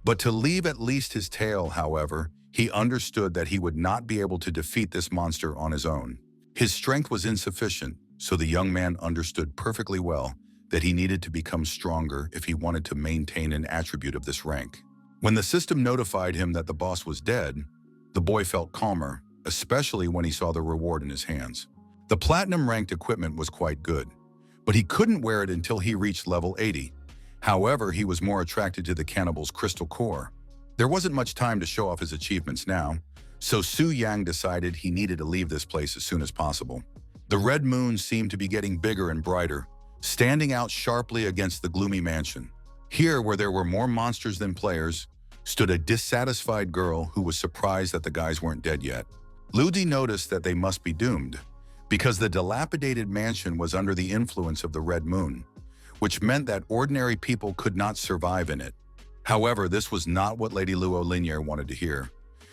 but to leave at least his tail. However, he understood that he would not be able to defeat this monster on his own. His strength was insufficient, so the young man understood perfectly well that he needed to become stronger if he wanted to maintain an attribute of this rank. When the system notified him that the boss was dead, the boy felt calmer, especially when he saw the reward in his hands. The platinum-ranked equipment was quite good, but he couldn't wear it until he reached level 80. However, he was more attracted to the cannibal's crystal core. There wasn't much time to show off his achievements now, so Su Yang decided he needed to leave this place as soon as possible. The red moon seemed to be getting bigger and brighter, standing out sharply against the gloomy mansion. Here, where there were more monsters than players, stood a dissatisfied girl who was surprised that the guys weren't dead yet. Ludi noticed that they must be doomed, because the dilapidated mansion was under the influence of the red moon, which meant that ordinary people could not survive in it. However, this was not what Lady Luo Linier wanted to hear.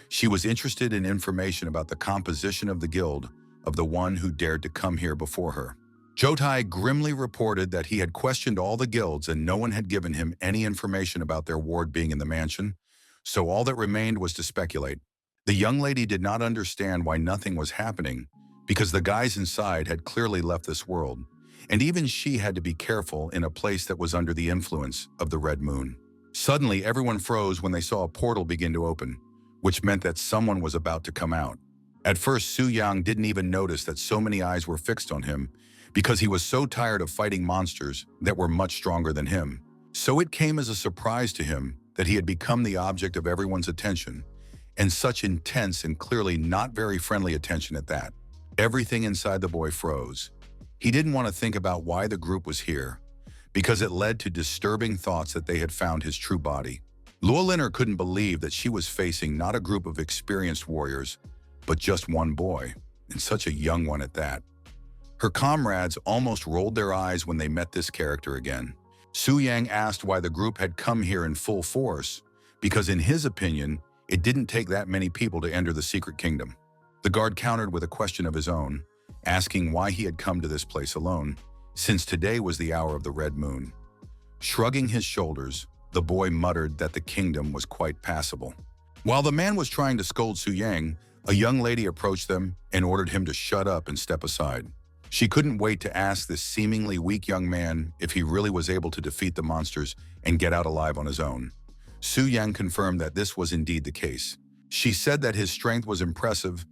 She was interested in information about the composition of the guild of the one who dared to come here before her. Jotai grimly reported that he had questioned all the guilds and no one had given him any information about their ward being in the mansion, so all that remained was to speculate. The young lady did not understand why nothing was happening, because the guys inside had clearly left this world, and even she had to be careful in a place that was under the influence of the red moon. Suddenly, everyone froze when they saw a portal begin to open, which meant that someone was about to come out. At first, Su Yang didn't even notice that so many eyes were fixed on him, because he was so tired of fighting monsters that were much stronger than him. So it came as a surprise to him that he had become the object of everyone's attention, and such intense and clearly not very friendly attention at that. Everything inside the boy froze. He didn't want to think about why the group was here, because it led to disturbing thoughts that they had found his true body. Luo Liner couldn't believe that she was facing not a group of experienced warriors, but just one boy, and such a young one at that. Her comrades almost rolled their eyes when they met this character again. Su Yang asked why the group had come here in full force, because in his opinion, it didn't take that many people to enter the secret kingdom. The guard countered with a question of his own, asking why he had come to this place alone, since today was the hour of the red moon. Shrugging his shoulders, the boy muttered that the kingdom was quite passable. While the man was trying to scold Su Yang, a young lady approached them and ordered him to shut up and step aside. She couldn't wait to ask this seemingly weak young man if he really was able to defeat the monsters and get out alive on his own. Su Yang confirmed that this was indeed the case. She said that his strength was impressive,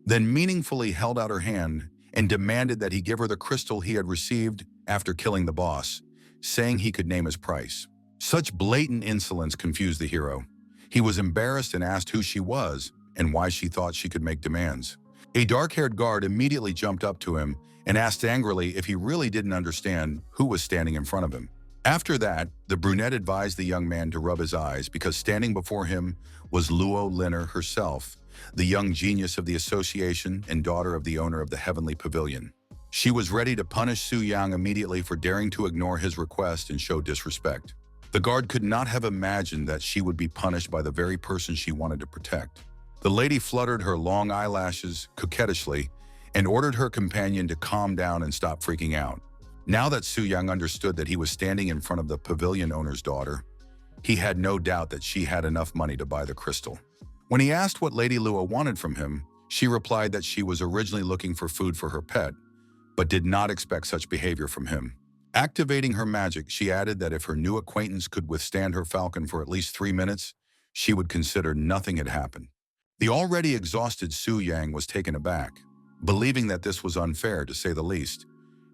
then meaningfully held out her hand and demanded that he give her the crystal he had received after killing the boss, saying he could name his price. Such blatant insolence confused the hero. He was embarrassed and asked who she was and why she thought she could make demands. A dark-haired guard immediately jumped up to him and asked angrily if he really didn't understand who was standing in front of him. After that, the brunette advised the young man to rub his eyes because standing before him was Luo Liner herself, the young genius of the association and daughter of the owner of the Heavenly Pavilion. She was ready to punish Su Yang immediately for daring to ignore his request and show disrespect. The guard could not have imagined that she would be punished by the very person she wanted to protect. The lady fluttered her long eyelashes coquettishly and ordered her companion to calm down and stop freaking out. Now that Su Yang understood that he was standing in front of the pavilion owner's daughter, he had no doubt that she had enough money to buy the crystal. When he asked what Lady Luo wanted from him, she replied that she was originally looking for food for her pet, but did not expect such behavior from him. Activating her magic, she added that if her new acquaintance could withstand her falcon for at least 3 minutes, she would consider nothing had happened. The already exhausted Su Yang was taken aback, believing that this was unfair to say the least,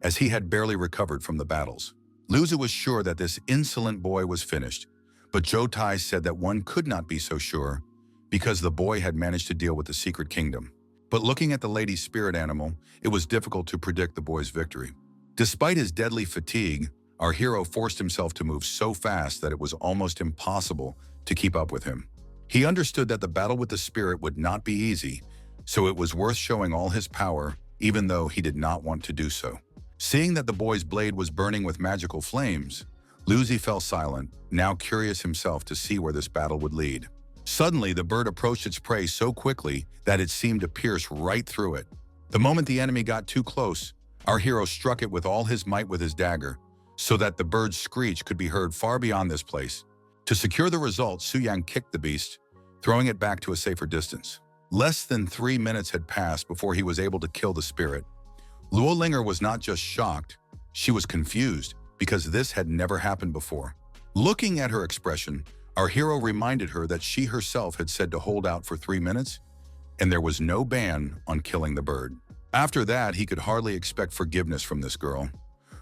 as he had barely recovered from the battles. Luzu was sure that this insolent boy was finished, but Jotai said that one could not be so sure because the boy had managed to deal with the secret kingdom. But looking at the lady's spirit animal, it was difficult to predict the boy's victory. Despite his deadly fatigue, our hero forced himself to move so fast that it was almost impossible to keep up with him. He understood that the battle with the spirit would not be easy, so it was worth showing all his power, even though he did not want to do so. Seeing that the boy's blade was burning with magical flames, Luzi fell silent, now curious himself to see where this battle would lead. Suddenly, the bird approached its prey so quickly that it seemed to pierce right through it. The moment the enemy got too close, our hero struck it with all his might with his dagger, so that the bird's screech could be heard far beyond this place. To secure the result, Su Yang kicked the beast, throwing it back to a safer distance. Less than 3 minutes had passed before he was able to kill the spirit. Luo Linger was not just shocked, she was confused, because this had never happened before. Looking at her expression, our hero reminded her that she herself had said to hold out for 3 minutes, and there was no ban on killing the bird. After that, he could hardly expect forgiveness from this girl.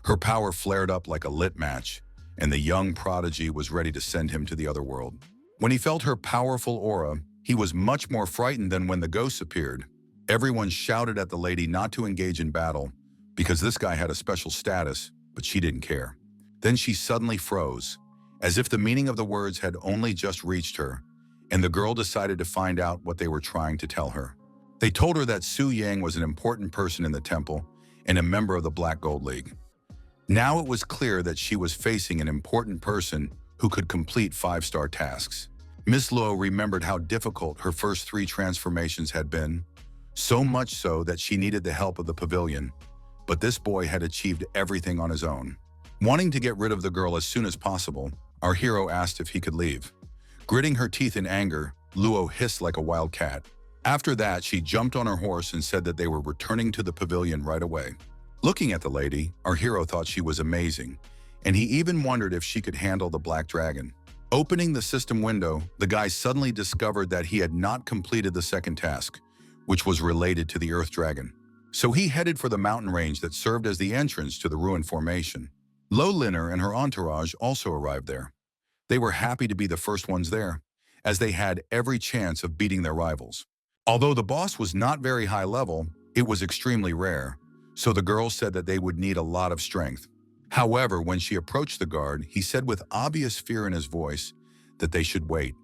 Her power flared up like a lit match, and the young prodigy was ready to send him to the other world. When he felt her powerful aura, he was much more frightened than when the ghosts appeared. Everyone shouted at the lady not to engage in battle, because this guy had a special status, but she didn't care. Then she suddenly froze, as if the meaning of the words had only just reached her, and the girl decided to find out what they were trying to tell her. They told her that Su Yang was an important person in the temple and a member of the Black Gold League. Now it was clear that she was facing an important person who could complete 5-star tasks. Miss Luo remembered how difficult her first 3 transformations had been, so much so that she needed the help of the pavilion, but this boy had achieved everything on his own. Wanting to get rid of the girl as soon as possible, our hero asked if he could leave. Gritting her teeth in anger, Luo hissed like a wild cat. After that, she jumped on her horse and said that they were returning to the pavilion right away. Looking at the lady, our hero thought she was amazing, and he even wondered if she could handle the black dragon. Opening the system window, the guy suddenly discovered that he had not completed the second task, which was related to the Earth Dragon. So he headed for the mountain range that served as the entrance to the ruined formation. Lo Liner and her entourage also arrived there. They were happy to be the first ones there, as they had every chance of beating their rivals. Although the boss was not very high level, it was extremely rare, so the girls said that they would need a lot of strength. However, when she approached the guard, he said with obvious fear in his voice that they should wait,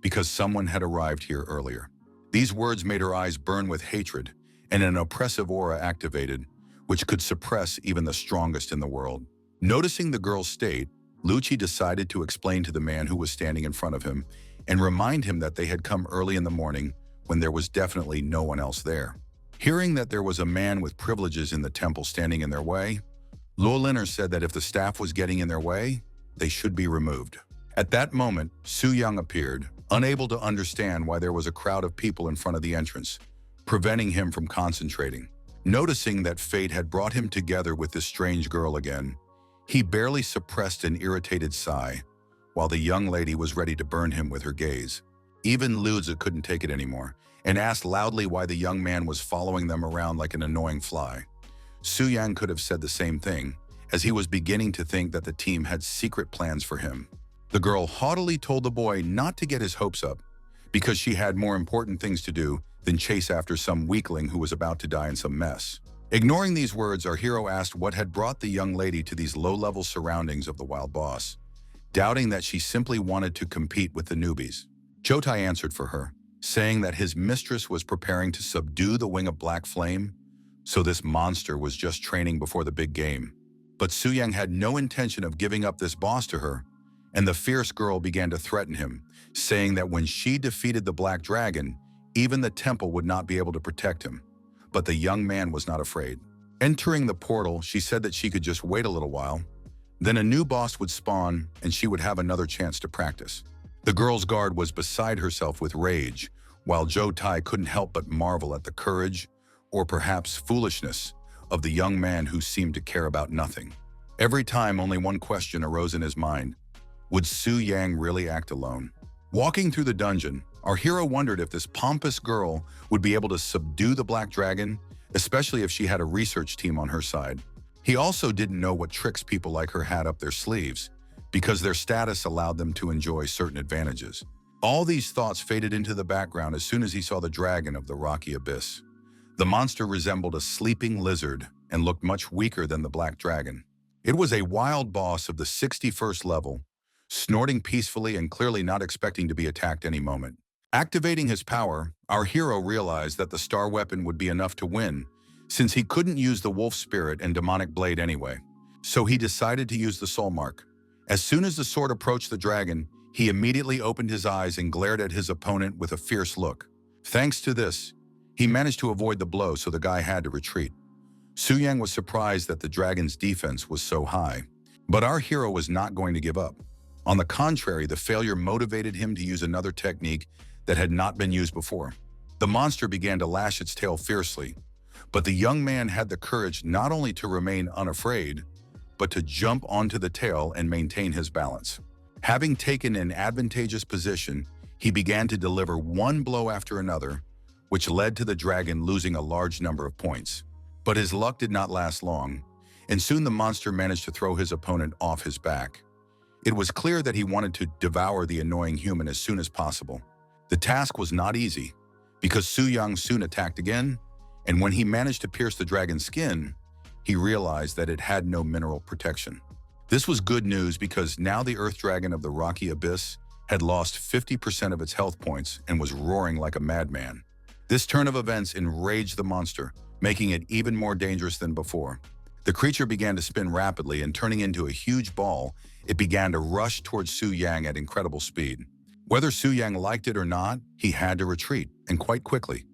because someone had arrived here earlier. These words made her eyes burn with hatred, and an oppressive aura activated, which could suppress even the strongest in the world. Noticing the girl's state, Lucci decided to explain to the man who was standing in front of him and remind him that they had come early in the morning when there was definitely no one else there. Hearing that there was a man with privileges in the temple standing in their way, Luo Liner said that if the staff was getting in their way, they should be removed. At that moment, Su Yang appeared, unable to understand why there was a crowd of people in front of the entrance, preventing him from concentrating. Noticing that fate had brought him together with this strange girl again, he barely suppressed an irritated sigh, while the young lady was ready to burn him with her gaze. Even Luzi couldn't take it anymore, and asked loudly why the young man was following them around like an annoying fly. Su Yang could have said the same thing, as he was beginning to think that the team had secret plans for him. The girl haughtily told the boy not to get his hopes up, because she had more important things to do than chase after some weakling who was about to die in some mess. Ignoring these words, our hero asked what had brought the young lady to these low-level surroundings of the wild boss, doubting that she simply wanted to compete with the newbies. Chotai answered for her, saying that his mistress was preparing to subdue the Wing of Black Flame, so this monster was just training before the big game. But Su Yang had no intention of giving up this boss to her, and the fierce girl began to threaten him, saying that when she defeated the Black Dragon, even the temple would not be able to protect him. But the young man was not afraid. Entering the portal, she said that she could just wait a little while. Then a new boss would spawn, and she would have another chance to practice. The girl's guard was beside herself with rage, while Zhou Tai couldn't help but marvel at the courage, or perhaps foolishness, of the young man who seemed to care about nothing. Every time, only one question arose in his mind. Would Su Yang really act alone? Walking through the dungeon, our hero wondered if this pompous girl would be able to subdue the Black Dragon, especially if she had a research team on her side. He also didn't know what tricks people like her had up their sleeves, because their status allowed them to enjoy certain advantages. All these thoughts faded into the background as soon as he saw the dragon of the rocky abyss. The monster resembled a sleeping lizard and looked much weaker than the Black Dragon. It was a wild boss of the 61st level, snorting peacefully and clearly not expecting to be attacked any moment. Activating his power, our hero realized that the star weapon would be enough to win, since he couldn't use the wolf spirit and demonic blade anyway. So he decided to use the soul mark. As soon as the sword approached the dragon, He immediately opened his eyes and glared at his opponent with a fierce look. Thanks to this, he managed to avoid the blow, so the guy had to retreat. Su Yang was surprised that the dragon's defense was so high. But our hero was not going to give up. On the contrary, the failure motivated him to use another technique that had not been used before. The monster began to lash its tail fiercely, but the young man had the courage not only to remain unafraid, but to jump onto the tail and maintain his balance. Having taken an advantageous position, he began to deliver one blow after another, which led to the dragon losing a large number of points. But his luck did not last long, and soon the monster managed to throw his opponent off his back. It was clear that he wanted to devour the annoying human as soon as possible. The task was not easy, because Su Yang soon attacked again, and when he managed to pierce the dragon's skin, he realized that it had no mineral protection. This was good news because now the earth dragon of the rocky abyss had lost 50% of its health points and was roaring like a madman. This turn of events enraged the monster, making it even more dangerous than before. The creature began to spin rapidly, and turning into a huge ball, it began to rush towards Su Yang at incredible speed. Whether Su Yang liked it or not, he had to retreat, and quite quickly,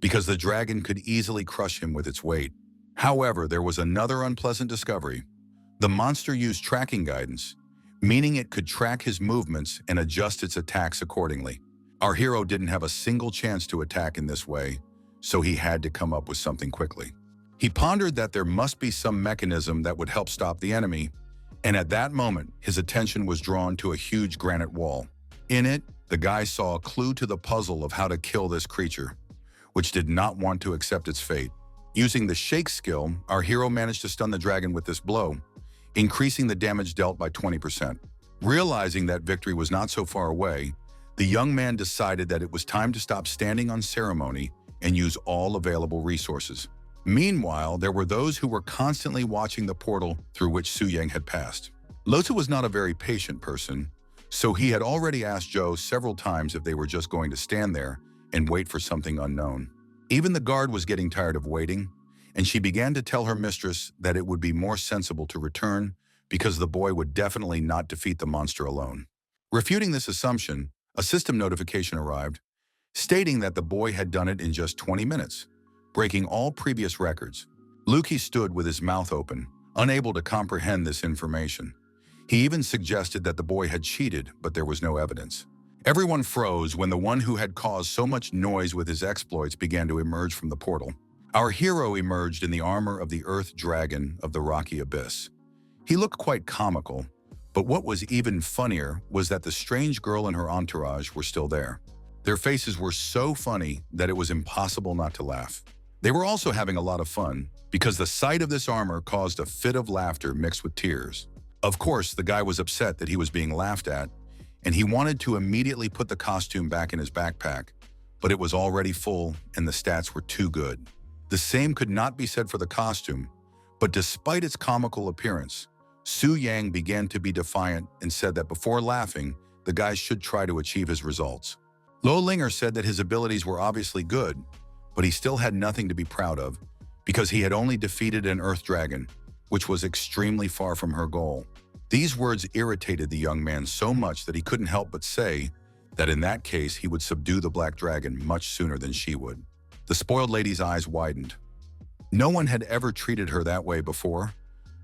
because the dragon could easily crush him with its weight. However, there was another unpleasant discovery. The monster used tracking guidance, meaning it could track his movements and adjust its attacks accordingly. Our hero didn't have a single chance to attack in this way, so he had to come up with something quickly. He pondered that there must be some mechanism that would help stop the enemy, and at that moment, his attention was drawn to a huge granite wall. In it, the guy saw a clue to the puzzle of how to kill this creature, which did not want to accept its fate. Using the shake skill, our hero managed to stun the dragon with this blow, increasing the damage dealt by 20%. Realizing that victory was not so far away, the young man decided that it was time to stop standing on ceremony and use all available resources. Meanwhile, there were those who were constantly watching the portal through which Su Yang had passed. Lota was not a very patient person, so he had already asked Zhou several times if they were just going to stand there and wait for something unknown. Even the guard was getting tired of waiting, and she began to tell her mistress that it would be more sensible to return because the boy would definitely not defeat the monster alone. Refuting this assumption, a system notification arrived, stating that the boy had done it in just 20 minutes, breaking all previous records. Luki stood with his mouth open, unable to comprehend this information. He even suggested that the boy had cheated, but there was no evidence. Everyone froze when the one who had caused so much noise with his exploits began to emerge from the portal. Our hero emerged in the armor of the earth dragon of the rocky abyss. He looked quite comical, but what was even funnier was that the strange girl and her entourage were still there. Their faces were so funny that it was impossible not to laugh. They were also having a lot of fun because the sight of this armor caused a fit of laughter mixed with tears. Of course, the guy was upset that he was being laughed at, and he wanted to immediately put the costume back in his backpack, but it was already full and the stats were too good. The same could not be said for the costume, but despite its comical appearance, Su Yang began to be defiant and said that before laughing, the guy should try to achieve his results. Lo Linger said that his abilities were obviously good, but he still had nothing to be proud of because he had only defeated an earth dragon, which was extremely far from her goal. These words irritated the young man so much that he couldn't help but say that in that case he would subdue the black dragon much sooner than she would. The spoiled lady's eyes widened. No one had ever treated her that way before,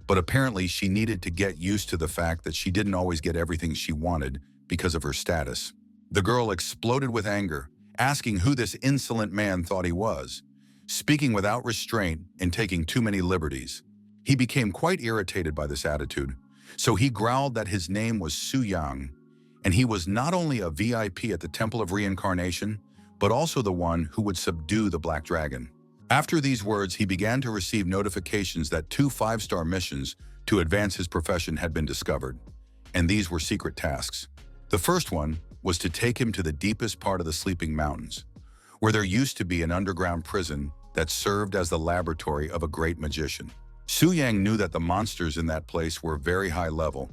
but apparently she needed to get used to the fact that she didn't always get everything she wanted because of her status. The girl exploded with anger, asking who this insolent man thought he was, speaking without restraint and taking too many liberties. He became quite irritated by this attitude, so he growled that his name was Su Yang, and he was not only a VIP at the Temple of Reincarnation, but also the one who would subdue the Black Dragon. After these words, he began to receive notifications that 2 5-star missions to advance his profession had been discovered, and these were secret tasks. The first one was to take him to the deepest part of the Sleeping Mountains, where there used to be an underground prison that served as the laboratory of a great magician. Su Yang knew that the monsters in that place were very high level,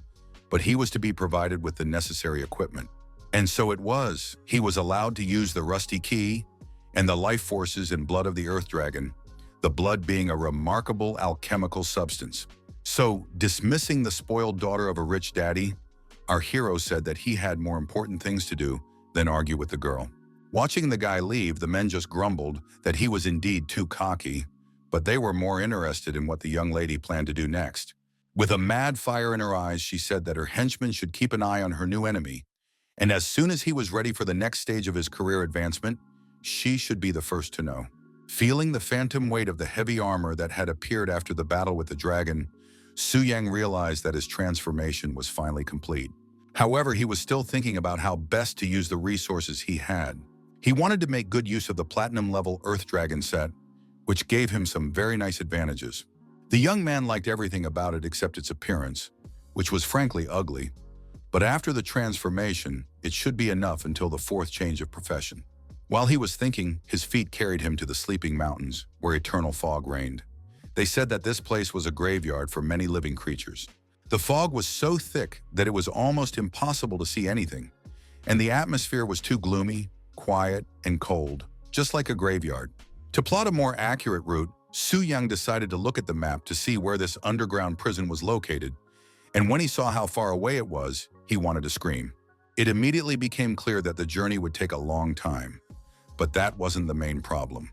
but he was to be provided with the necessary equipment. And so it was, he was allowed to use the rusty key and the life forces and blood of the earth dragon, the blood being a remarkable alchemical substance. So, dismissing the spoiled daughter of a rich daddy, Our hero said that he had more important things to do than argue with the girl. Watching the guy leave, the men just grumbled that he was indeed too cocky, but they were more interested in what the young lady planned to do next. With a mad fire in her eyes, she said that her henchman should keep an eye on her new enemy, and as soon as he was ready for the next stage of his career advancement, she should be the first to know. Feeling the phantom weight of the heavy armor that had appeared after the battle with the dragon, Su Yang realized that his transformation was finally complete. However, he was still thinking about how best to use the resources he had. He wanted to make good use of the platinum-level Earth Dragon set, which gave him some very nice advantages. The young man liked everything about it except its appearance, which was frankly ugly. But after the transformation, it should be enough until the fourth change of profession. While he was thinking, his feet carried him to the sleeping mountains, where eternal fog reigned. They said that this place was a graveyard for many living creatures. The fog was so thick that it was almost impossible to see anything, and the atmosphere was too gloomy, quiet, and cold, just like a graveyard. To plot a more accurate route, Su Yang decided to look at the map to see where this underground prison was located, and when he saw how far away it was, he wanted to scream. It immediately became clear that the journey would take a long time, but that wasn't the main problem.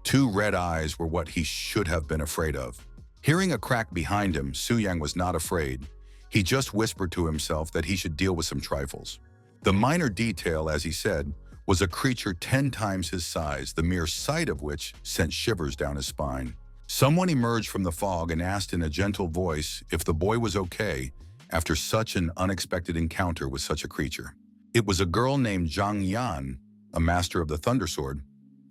Two red eyes were what he should have been afraid of. Hearing a crack behind him, Su Yang was not afraid. He just whispered to himself that he should deal with some trifles. The minor detail, as he said, was a creature 10 times his size, the mere sight of which sent shivers down his spine. Someone emerged from the fog and asked in a gentle voice if the boy was okay after such an unexpected encounter with such a creature. It was a girl named Zhang Yan, a master of the Thunder Sword.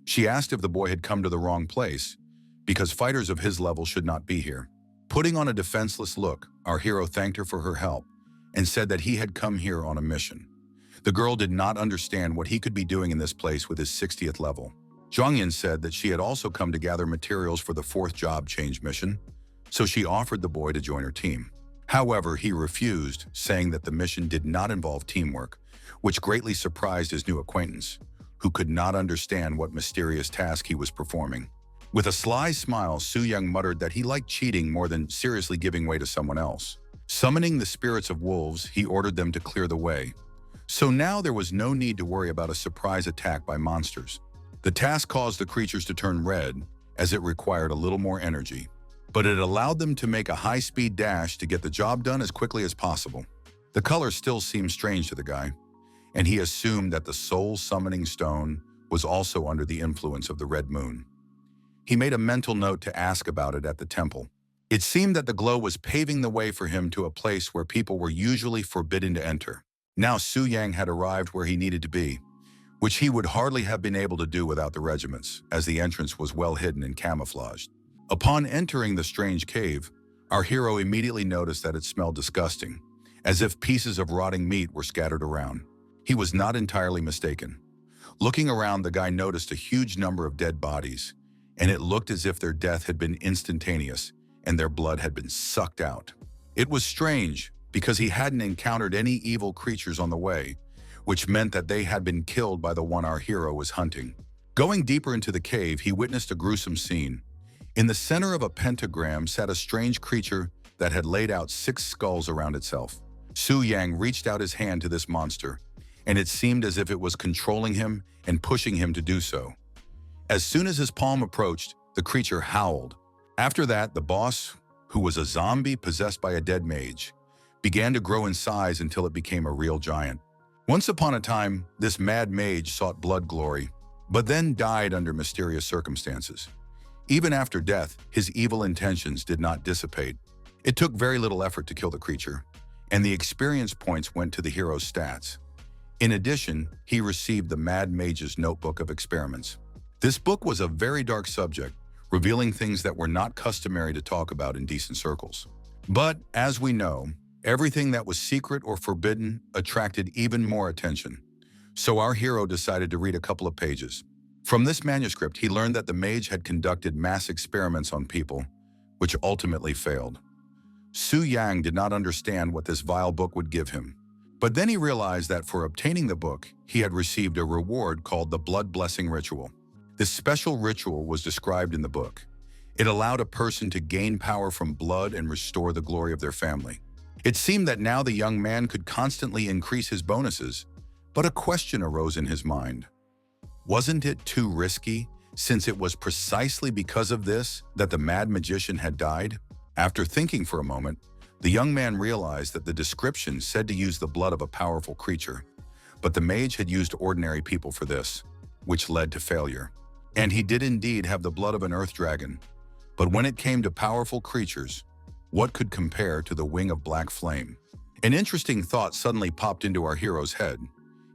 She asked if the boy had come to the wrong place, because fighters of his level should not be here. Putting on a defenseless look, our hero thanked her for her help and said that he had come here on a mission. The girl did not understand what he could be doing in this place with his 60th level. Zhongyan said that she had also come to gather materials for the 4th job change mission, so she offered the boy to join her team. However, he refused, saying that the mission did not involve teamwork, which greatly surprised his new acquaintance, who could not understand what mysterious task he was performing. With a sly smile, Su Yang muttered that he liked cheating more than seriously giving way to someone else. Summoning the spirits of wolves, he ordered them to clear the way. So now there was no need to worry about a surprise attack by monsters. The task caused the creatures to turn red, as it required a little more energy, but it allowed them to make a high-speed dash to get the job done as quickly as possible. The color still seemed strange to the guy, and he assumed that the soul summoning stone was also under the influence of the red moon. He made a mental note to ask about it at the temple. It seemed that the glow was paving the way for him to a place where people were usually forbidden to enter. Now Su Yang had arrived where he needed to be, which he would hardly have been able to do without the regiments, as the entrance was well hidden and camouflaged. Upon entering the strange cave, our hero immediately noticed that it smelled disgusting, as if pieces of rotting meat were scattered around. He was not entirely mistaken. Looking around, the guy noticed a huge number of dead bodies, and it looked as if their death had been instantaneous and their blood had been sucked out. It was strange, because he hadn't encountered any evil creatures on the way, which meant that they had been killed by the one our hero was hunting. Going deeper into the cave, he witnessed a gruesome scene. In the center of a pentagram sat a strange creature that had laid out 6 skulls around itself. Su Yang reached out his hand to this monster, and it seemed as if it was controlling him and pushing him to do so. As soon as his palm approached, the creature howled. After that, the boss, who was a zombie possessed by a dead mage, began to grow in size until it became a real giant. Once upon a time, this mad mage sought blood glory, but then died under mysterious circumstances. Even after death, his evil intentions did not dissipate. It took very little effort to kill the creature, and the experience points went to the hero's stats. In addition, he received the Mad Mage's Notebook of Experiments. This book was a very dark subject, revealing things that were not customary to talk about in decent circles. But, as we know, everything that was secret or forbidden attracted even more attention. So our hero decided to read a couple of pages. From this manuscript, he learned that the mage had conducted mass experiments on people, which ultimately failed. Su Yang did not understand what this vile book would give him. But then he realized that for obtaining the book, he had received a reward called the Blood Blessing Ritual. This special ritual was described in the book. It allowed a person to gain power from blood and restore the glory of their family. It seemed that now the young man could constantly increase his bonuses, but a question arose in his mind. Wasn't it too risky, since it was precisely because of this that the mad magician had died? After thinking for a moment, the young man realized that the description said to use the blood of a powerful creature, but the mage had used ordinary people for this, which led to failure. And he did indeed have the blood of an earth dragon, but when it came to powerful creatures, what could compare to the wing of black flame? An interesting thought suddenly popped into our hero's head.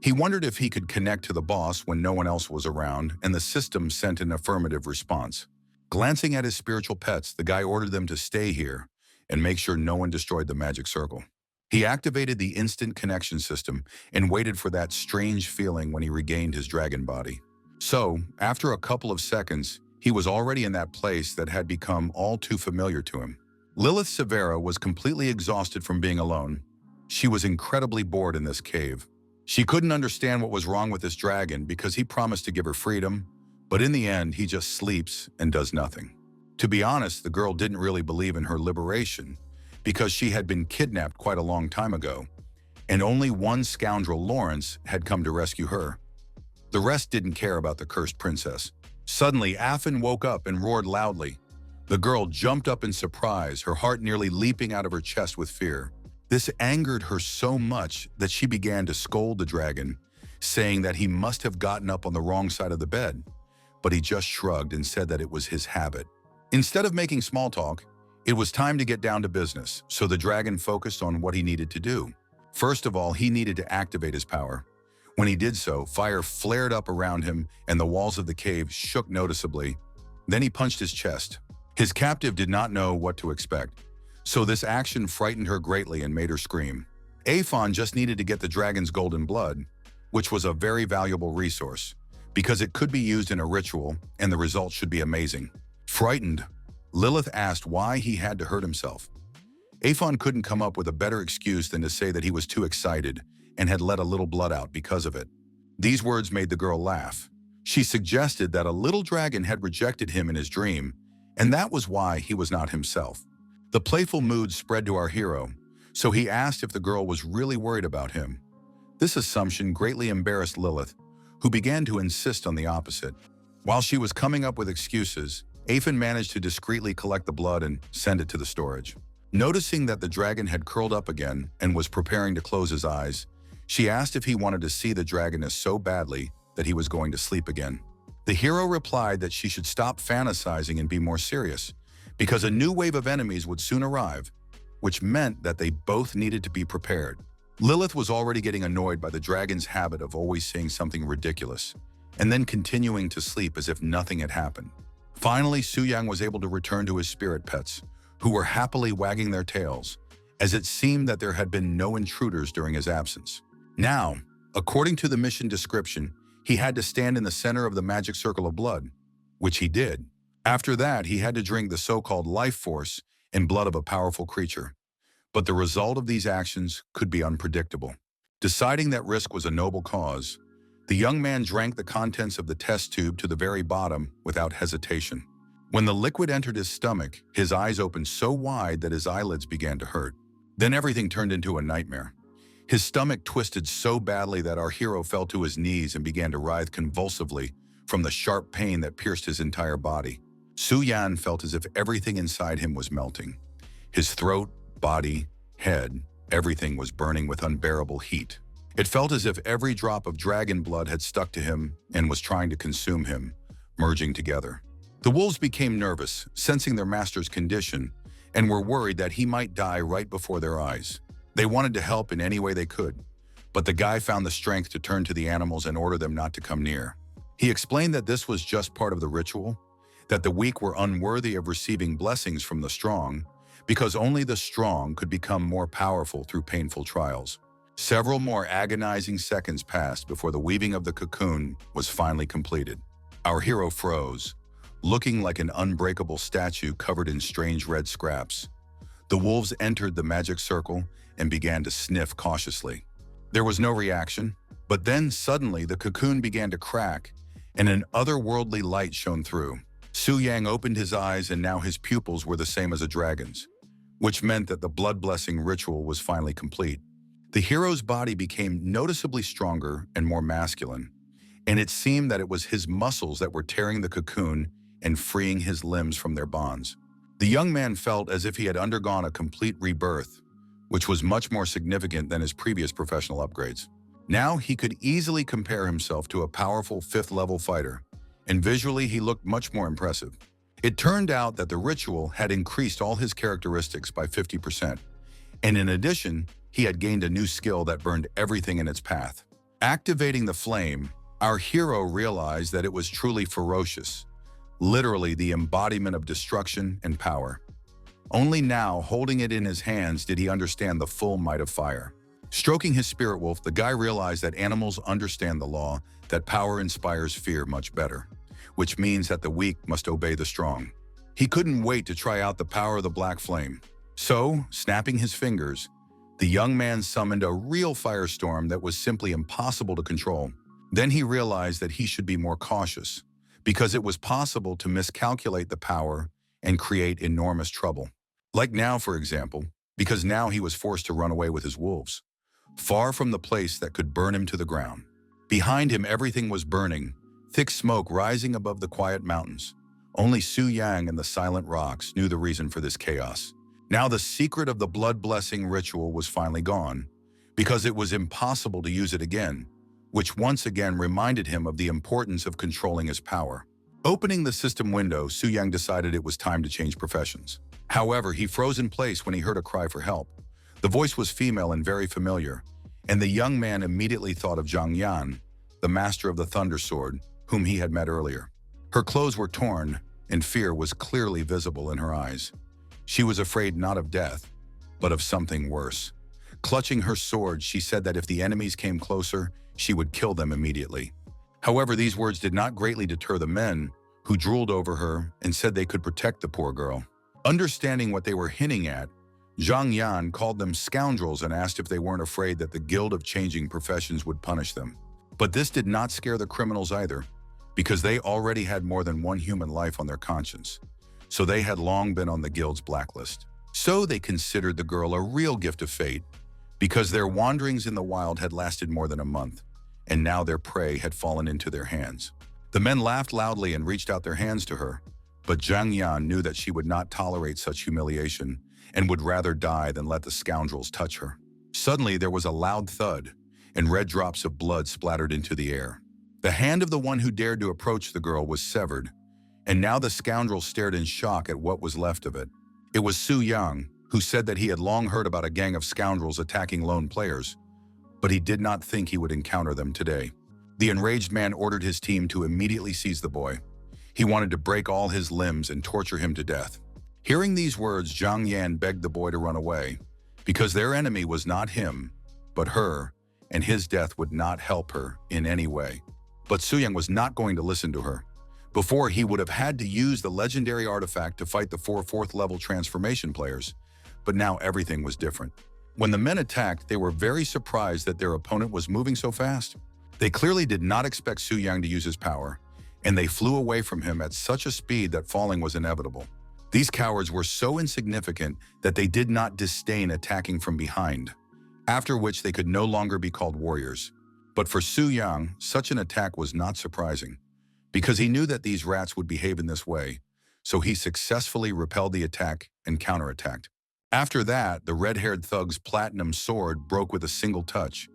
He wondered if he could connect to the boss when no one else was around, and the system sent an affirmative response. Glancing at his spiritual pets, the guy ordered them to stay here and make sure no one destroyed the magic circle. He activated the instant connection system and waited for that strange feeling when he regained his dragon body. So, after a couple of seconds, he was already in that place that had become all too familiar to him. Lilith Severa was completely exhausted from being alone. She was incredibly bored in this cave. She couldn't understand what was wrong with this dragon because he promised to give her freedom, but in the end, he just sleeps and does nothing. To be honest, the girl didn't really believe in her liberation because she had been kidnapped quite a long time ago, and only one scoundrel, Lawrence, had come to rescue her. The rest didn't care about the cursed princess. Suddenly, Affin woke up and roared loudly. The girl jumped up in surprise, her heart nearly leaping out of her chest with fear. This angered her so much that she began to scold the dragon, saying that he must have gotten up on the wrong side of the bed, but he just shrugged and said that it was his habit. Instead of making small talk, it was time to get down to business, so the dragon focused on what he needed to do. First of all, he needed to activate his power. When he did so, fire flared up around him and the walls of the cave shook noticeably. Then he punched his chest. His captive did not know what to expect, so this action frightened her greatly and made her scream. Aphon just needed to get the dragon's golden blood, which was a very valuable resource, because it could be used in a ritual and the result should be amazing. Frightened, Lilith asked why he had to hurt himself. Aphon couldn't come up with a better excuse than to say that he was too excited and had let a little blood out because of it. These words made the girl laugh. She suggested that a little dragon had rejected him in his dream, and that was why he was not himself. The playful mood spread to our hero, so he asked if the girl was really worried about him. This assumption greatly embarrassed Lilith, who began to insist on the opposite. While she was coming up with excuses, Aphon managed to discreetly collect the blood and send it to the storage. Noticing that the dragon had curled up again and was preparing to close his eyes, she asked if he wanted to see the dragoness so badly that he was going to sleep again. The hero replied that she should stop fantasizing and be more serious, because a new wave of enemies would soon arrive, which meant that they both needed to be prepared. Lilith was already getting annoyed by the dragon's habit of always saying something ridiculous, and then continuing to sleep as if nothing had happened. Finally, Suyang was able to return to his spirit pets, who were happily wagging their tails, as it seemed that there had been no intruders during his absence. Now, according to the mission description, he had to stand in the center of the magic circle of blood, which he did. After that, he had to drink the so-called life force and blood of a powerful creature. But the result of these actions could be unpredictable. Deciding that risk was a noble cause, the young man drank the contents of the test tube to the very bottom without hesitation. When the liquid entered his stomach, his eyes opened so wide that his eyelids began to hurt. Then everything turned into a nightmare. His stomach twisted so badly that our hero fell to his knees and began to writhe convulsively from the sharp pain that pierced his entire body. Su Yan felt as if everything inside him was melting. His throat, body, head, everything was burning with unbearable heat. It felt as if every drop of dragon blood had stuck to him and was trying to consume him, merging together. The wolves became nervous, sensing their master's condition, and were worried that he might die right before their eyes. They wanted to help in any way they could, but the guy found the strength to turn to the animals and order them not to come near. He explained that this was just part of the ritual, that the weak were unworthy of receiving blessings from the strong, because only the strong could become more powerful through painful trials. Several more agonizing seconds passed before the weaving of the cocoon was finally completed. Our hero froze, looking like an unbreakable statue covered in strange red scraps. The wolves entered the magic circle and began to sniff cautiously. There was no reaction, but then suddenly the cocoon began to crack and an otherworldly light shone through. Su Yang opened his eyes and now his pupils were the same as a dragon's. which meant that the blood blessing ritual was finally complete. The hero's body became noticeably stronger and more masculine, and it seemed that it was his muscles that were tearing the cocoon and freeing his limbs from their bonds. The young man felt as if he had undergone a complete rebirth, which was much more significant than his previous professional upgrades. Now he could easily compare himself to a powerful 5th-level fighter, and visually he looked much more impressive. It turned out that the ritual had increased all his characteristics by 50%, and in addition, he had gained a new skill that burned everything in its path. Activating the flame, our hero realized that it was truly ferocious, literally the embodiment of destruction and power. Only now, holding it in his hands, did he understand the full might of fire. Stroking his spirit wolf, the guy realized that animals understand the law, that power inspires fear much better, which means that the weak must obey the strong. He couldn't wait to try out the power of the black flame. So, snapping his fingers, the young man summoned a real firestorm that was simply impossible to control. Then he realized that he should be more cautious, because it was possible to miscalculate the power and create enormous trouble. Like now, for example, because now he was forced to run away with his wolves, far from the place that could burn him to the ground. Behind him, everything was burning, thick smoke rising above the quiet mountains. Only Su Yang and the silent rocks knew the reason for this chaos. Now the secret of the blood blessing ritual was finally gone, because it was impossible to use it again, which once again reminded him of the importance of controlling his power. Opening the system window, Su Yang decided it was time to change professions. However, he froze in place when he heard a cry for help. The voice was female and very familiar, and the young man immediately thought of Zhang Yan, the master of the Thunder Sword, whom he had met earlier. Her clothes were torn, and fear was clearly visible in her eyes. She was afraid not of death, but of something worse. Clutching her sword, she said that if the enemies came closer, she would kill them immediately. However, these words did not greatly deter the men, who drooled over her and said they could protect the poor girl. Understanding what they were hinting at, Zhang Yan called them scoundrels and asked if they weren't afraid that the Guild of Changing Professions would punish them. But this did not scare the criminals either, because they already had more than one human life on their conscience, so they had long been on the Guild's blacklist. So they considered the girl a real gift of fate, because their wanderings in the wild had lasted more than a month, and now their prey had fallen into their hands. The men laughed loudly and reached out their hands to her, but Zhang Yan knew that she would not tolerate such humiliation and would rather die than let the scoundrels touch her. Suddenly, there was a loud thud, and red drops of blood splattered into the air. The hand of the one who dared to approach the girl was severed, and now the scoundrel stared in shock at what was left of it. It was Su Yang, who said that he had long heard about a gang of scoundrels attacking lone players, but he did not think he would encounter them today. The enraged man ordered his team to immediately seize the boy. He wanted to break all his limbs and torture him to death. Hearing these words, Zhang Yan begged the boy to run away, because their enemy was not him, but her, and his death would not help her in any way. But Su Yang was not going to listen to her. Before, he would have had to use the legendary artifact to fight the 4 4th-level transformation players, but now everything was different. When the men attacked, they were very surprised that their opponent was moving so fast. They clearly did not expect Su Yang to use his power, and they flew away from him at such a speed that falling was inevitable. These cowards were so insignificant that they did not disdain attacking from behind, after which they could no longer be called warriors. But for Su Yang, such an attack was not surprising, because he knew that these rats would behave in this way, so he successfully repelled the attack and counterattacked. After that, the red-haired thug's platinum sword broke with a single touch,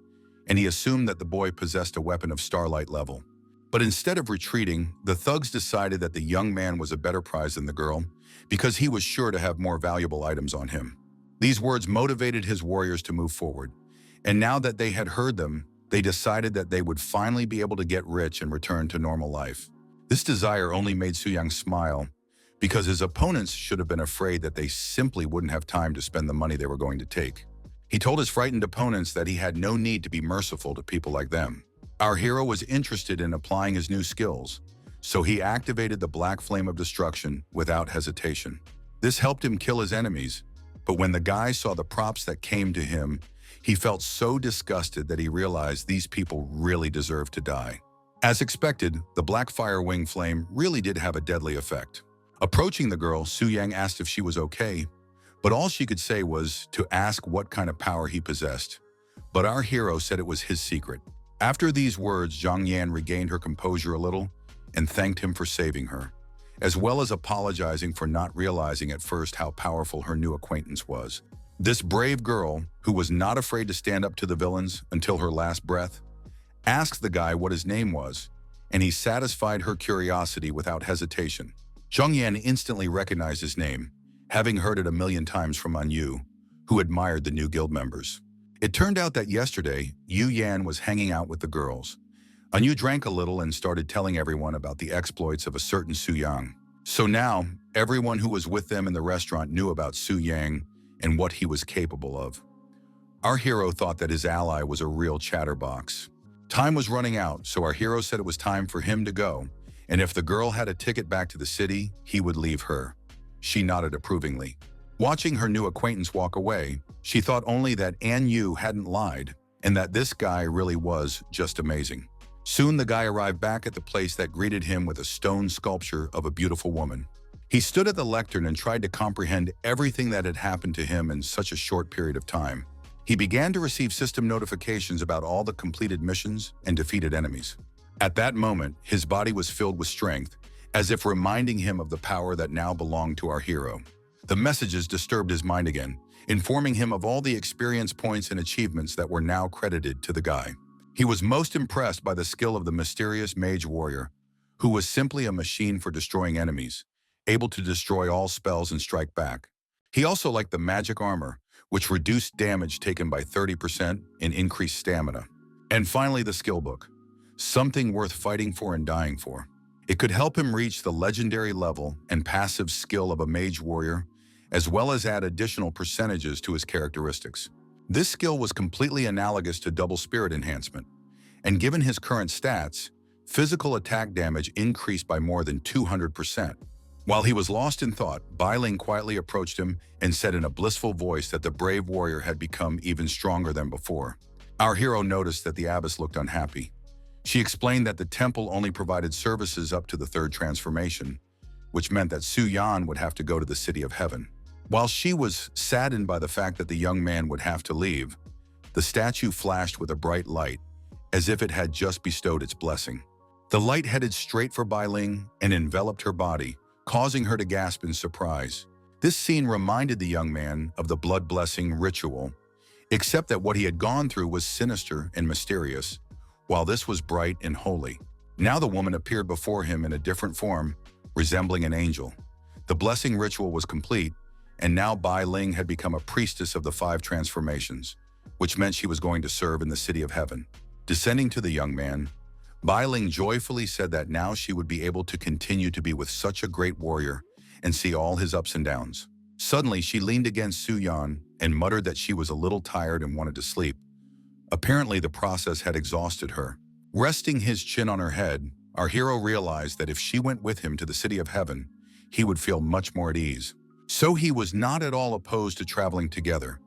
and he assumed that the boy possessed a weapon of starlight level. But instead of retreating, the thugs decided that the young man was a better prize than the girl, because he was sure to have more valuable items on him. These words motivated his warriors to move forward, and now that they had heard them, they decided that they would finally be able to get rich and return to normal life. This desire only made Su Yang smile, because his opponents should have been afraid that they simply wouldn't have time to spend the money they were going to take. He told his frightened opponents that he had no need to be merciful to people like them. Our hero was interested in applying his new skills, so he activated the Black Flame of Destruction without hesitation. This helped him kill his enemies, but when the guy saw the props that came to him, he felt so disgusted that he realized these people really deserved to die. As expected, the Black Fire Wing Flame really did have a deadly effect. Approaching the girl, Su Yang asked if she was okay, but all she could say was to ask what kind of power he possessed. But our hero said it was his secret. After these words, Zhang Yan regained her composure a little and thanked him for saving her, as well as apologizing for not realizing at first how powerful her new acquaintance was. This brave girl, who was not afraid to stand up to the villains until her last breath, asked the guy what his name was, and he satisfied her curiosity without hesitation. Zhang Yan instantly recognized his name, having heard it a million times from An Yu, who admired the new guild members. It turned out that yesterday, Yu Yan was hanging out with the girls. An Yu drank a little and started telling everyone about the exploits of a certain Su Yang. So now, everyone who was with them in the restaurant knew about Su Yang and what he was capable of. Our hero thought that his ally was a real chatterbox. Time was running out, so our hero said it was time for him to go, and if the girl had a ticket back to the city, he would leave her. She nodded approvingly. Watching her new acquaintance walk away, she thought only that An Yu hadn't lied, and that this guy really was just amazing. Soon the guy arrived back at the place that greeted him with a stone sculpture of a beautiful woman. He stood at the lectern and tried to comprehend everything that had happened to him in such a short period of time. He began to receive system notifications about all the completed missions and defeated enemies. At that moment, his body was filled with strength, as if reminding him of the power that now belonged to our hero. The messages disturbed his mind again, informing him of all the experience points and achievements that were now credited to the guy. He was most impressed by the skill of the mysterious mage warrior, who was simply a machine for destroying enemies, able to destroy all spells and strike back. He also liked the magic armor, which reduced damage taken by 30% and increased stamina. And finally, the skill book, something worth fighting for and dying for. It could help him reach the legendary level and passive skill of a mage warrior, as well as add additional percentages to his characteristics. This skill was completely analogous to double spirit enhancement, and given his current stats, physical attack damage increased by more than 200%. While he was lost in thought, Bai Ling quietly approached him and said in a blissful voice that the brave warrior had become even stronger than before. Our hero noticed that the abbess looked unhappy. She explained that the temple only provided services up to the third transformation, which meant that Su Yan would have to go to the city of heaven. While she was saddened by the fact that the young man would have to leave, the statue flashed with a bright light, as if it had just bestowed its blessing. The light headed straight for Bai Ling and enveloped her body, causing her to gasp in surprise. This scene reminded the young man of the blood blessing ritual, except that what he had gone through was sinister and mysterious, while this was bright and holy. Now the woman appeared before him in a different form, resembling an angel. The blessing ritual was complete, and now Bai Ling had become a priestess of the 5 transformations, which meant she was going to serve in the city of heaven. Descending to the young man, Bai Ling joyfully said that now she would be able to continue to be with such a great warrior and see all his ups and downs. Suddenly, she leaned against Su Yan and muttered that she was a little tired and wanted to sleep. Apparently, the process had exhausted her. Resting his chin on her head, our hero realized that if she went with him to the city of heaven, he would feel much more at ease. So he was not at all opposed to traveling together.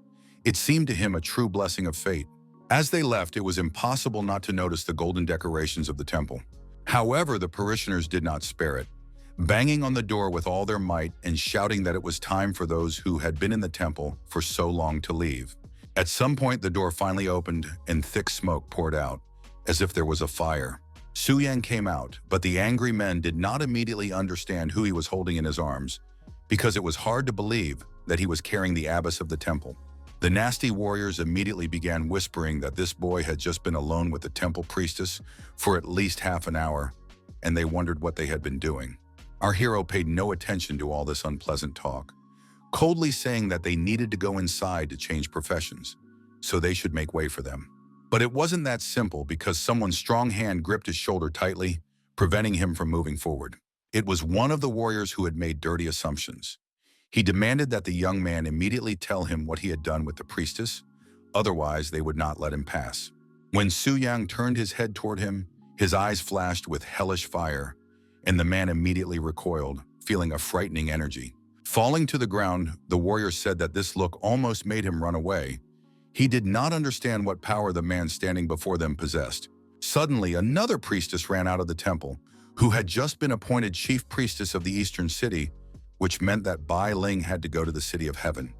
It seemed to him a true blessing of fate. As they left, it was impossible not to notice the golden decorations of the temple. However, the parishioners did not spare it, banging on the door with all their might and shouting that it was time for those who had been in the temple for so long to leave. At some point, the door finally opened and thick smoke poured out, as if there was a fire. Su Yang came out, but the angry men did not immediately understand who he was holding in his arms, because it was hard to believe that he was carrying the abbess of the temple. The nasty warriors immediately began whispering that this boy had just been alone with the temple priestess for at least half an hour, and they wondered what they had been doing. Our hero paid no attention to all this unpleasant talk, coldly saying that they needed to go inside to change professions, so they should make way for them. But it wasn't that simple because someone's strong hand gripped his shoulder tightly, preventing him from moving forward. It was one of the warriors who had made dirty assumptions. He demanded that the young man immediately tell him what he had done with the priestess, otherwise they would not let him pass. When Su Yang turned his head toward him, his eyes flashed with hellish fire, and the man immediately recoiled, feeling a frightening energy. Falling to the ground, the warrior said that this look almost made him run away. He did not understand what power the man standing before them possessed. Suddenly, another priestess ran out of the temple, who had just been appointed chief priestess of the eastern city, which meant that Bai Ling had to go to the city of heaven.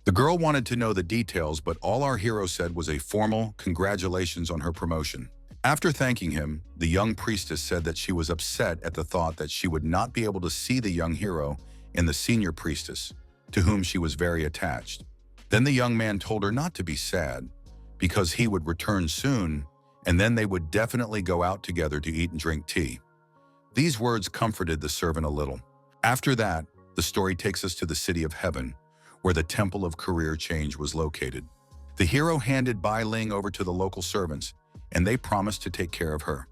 The girl wanted to know the details, but all our hero said was a formal congratulations on her promotion. After thanking him, the young priestess said that she was upset at the thought that she would not be able to see the young hero and the senior priestess, to whom she was very attached. Then the young man told her not to be sad, because he would return soon, and then they would definitely go out together to eat and drink tea. These words comforted the servant a little. After that, the story takes us to the city of heaven, where the temple of career change was located. The hero handed Bai Ling over to the local servants, and they promised to take care of her.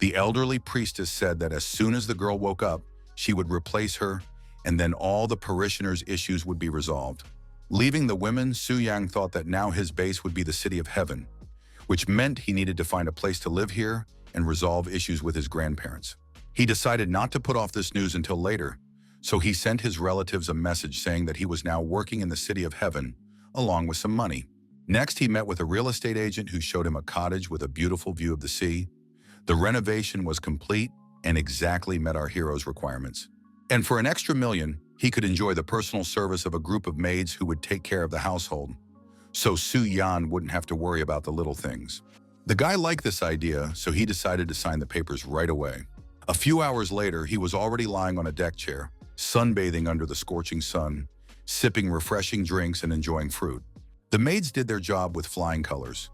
The elderly priestess said that as soon as the girl woke up, she would replace her, and then all the parishioners' issues would be resolved. Leaving the women, Su Yang thought that now his base would be the city of heaven, which meant he needed to find a place to live here and resolve issues with his grandparents. He decided not to put off this news until later, so he sent his relatives a message saying that he was now working in the city of heaven, along with some money. Next, he met with a real estate agent who showed him a cottage with a beautiful view of the sea. The renovation was complete and exactly met our hero's requirements. And for an extra $1 million, he could enjoy the personal service of a group of maids who would take care of the household, so Su Yan wouldn't have to worry about the little things. The guy liked this idea, so he decided to sign the papers right away. A few hours later, he was already lying on a deck chair, sunbathing under the scorching sun, sipping refreshing drinks and enjoying fruit. The maids did their job with flying colors.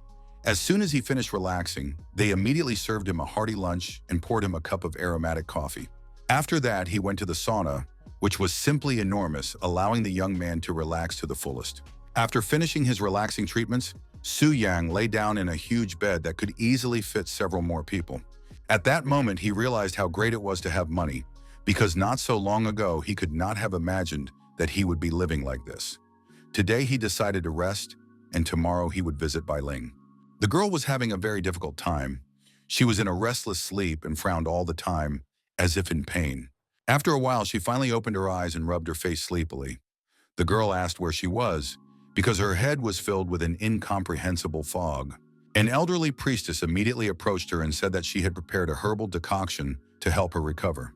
As soon as he finished relaxing, they immediately served him a hearty lunch and poured him a cup of aromatic coffee. After that, he went to the sauna, which was simply enormous, allowing the young man to relax to the fullest. After finishing his relaxing treatments, Su Yang lay down in a huge bed that could easily fit several more people. At that moment, he realized how great it was to have money, because not so long ago, he could not have imagined that he would be living like this. Today, he decided to rest, and tomorrow he would visit Bai Ling. The girl was having a very difficult time. She was in a restless sleep and frowned all the time, as if in pain. After a while, she finally opened her eyes and rubbed her face sleepily. The girl asked where she was, because her head was filled with an incomprehensible fog. An elderly priestess immediately approached her and said that she had prepared a herbal decoction to help her recover.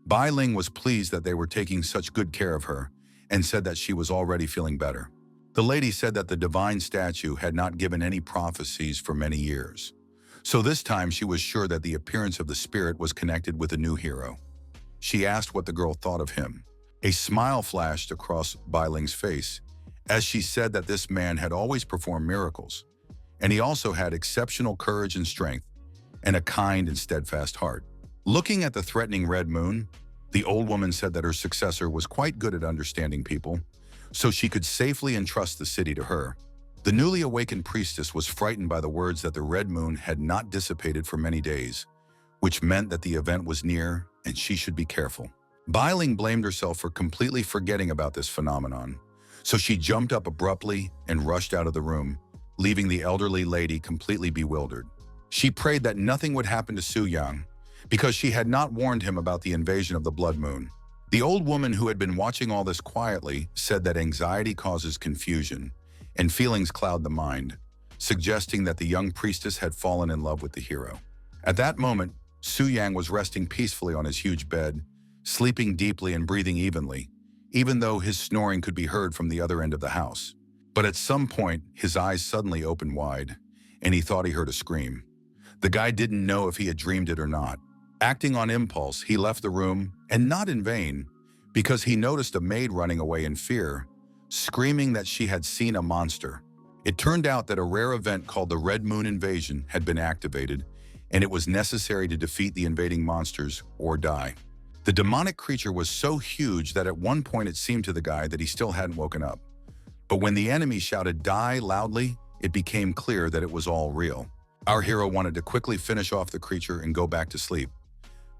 Bai Ling was pleased that they were taking such good care of her and said that she was already feeling better. The lady said that the divine statue had not given any prophecies for many years. So this time she was sure that the appearance of the spirit was connected with a new hero. She asked what the girl thought of him. A smile flashed across Bai Ling's face as she said that this man had always performed miracles, and he also had exceptional courage and strength, and a kind and steadfast heart. Looking at the threatening red moon, the old woman said that her successor was quite good at understanding people, so she could safely entrust the city to her. The newly awakened priestess was frightened by the words that the red moon had not dissipated for many days, which meant that the event was near and she should be careful. Bai Ling blamed herself for completely forgetting about this phenomenon, so she jumped up abruptly and rushed out of the room, leaving the elderly lady completely bewildered. She prayed that nothing would happen to Su Yang, because she had not warned him about the invasion of the blood moon. The old woman who had been watching all this quietly said that anxiety causes confusion, and feelings cloud the mind, suggesting that the young priestess had fallen in love with the hero. At that moment, Su Yang was resting peacefully on his huge bed, sleeping deeply and breathing evenly, even though his snoring could be heard from the other end of the house. But at some point, his eyes suddenly opened wide, and he thought he heard a scream. The guy didn't know if he had dreamed it or not. Acting on impulse, he left the room, and not in vain, because he noticed a maid running away in fear, screaming that she had seen a monster. It turned out that a rare event called the Red Moon Invasion had been activated, and it was necessary to defeat the invading monsters or die. The demonic creature was so huge that at one point it seemed to the guy that he still hadn't woken up. But when the enemy shouted "Die" loudly, it became clear that it was all real. Our hero wanted to quickly finish off the creature and go back to sleep.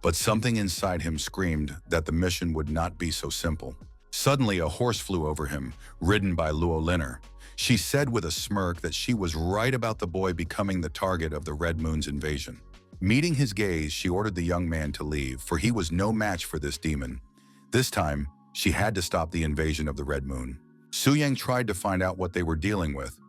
But something inside him screamed that the mission would not be so simple. Suddenly, a horse flew over him, ridden by Luo Linner. She said with a smirk that she was right about the boy becoming the target of the Red Moon's invasion. Meeting his gaze, she ordered the young man to leave, for he was no match for this demon. This time, she had to stop the invasion of the Red Moon. Su Yang tried to find out what they were dealing with,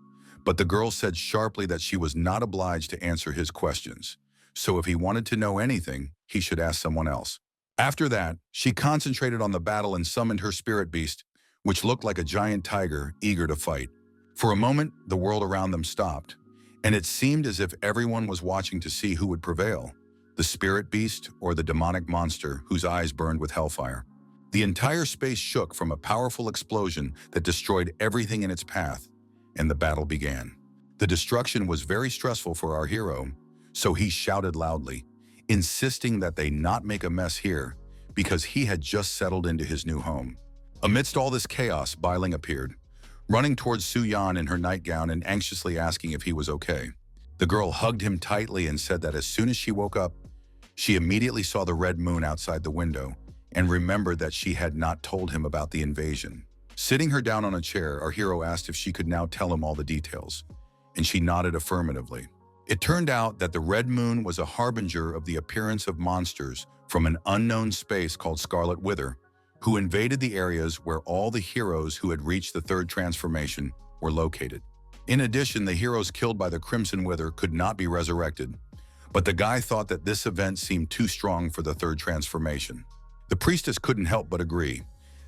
but the girl said sharply that she was not obliged to answer his questions. So if he wanted to know anything, he should ask someone else. After that, she concentrated on the battle and summoned her spirit beast, which looked like a giant tiger eager to fight. For a moment, the world around them stopped, and it seemed as if everyone was watching to see who would prevail, the spirit beast or the demonic monster whose eyes burned with hellfire. The entire space shook from a powerful explosion that destroyed everything in its path, and the battle began. The destruction was very stressful for our hero, so he shouted loudly, insisting that they not make a mess here because he had just settled into his new home. Amidst all this chaos, Bailing appeared, running towards Su Yan in her nightgown and anxiously asking if he was okay. The girl hugged him tightly and said that as soon as she woke up, she immediately saw the red moon outside the window and remembered that she had not told him about the invasion. Sitting her down on a chair, our hero asked if she could now tell him all the details, and she nodded affirmatively. It turned out that the red moon was a harbinger of the appearance of monsters from an unknown space called Scarlet Wither, who invaded the areas where all the heroes who had reached the third transformation were located. In addition, the heroes killed by the Crimson Wither could not be resurrected, but the guy thought that this event seemed too strong for the third transformation. The priestess couldn't help but agree.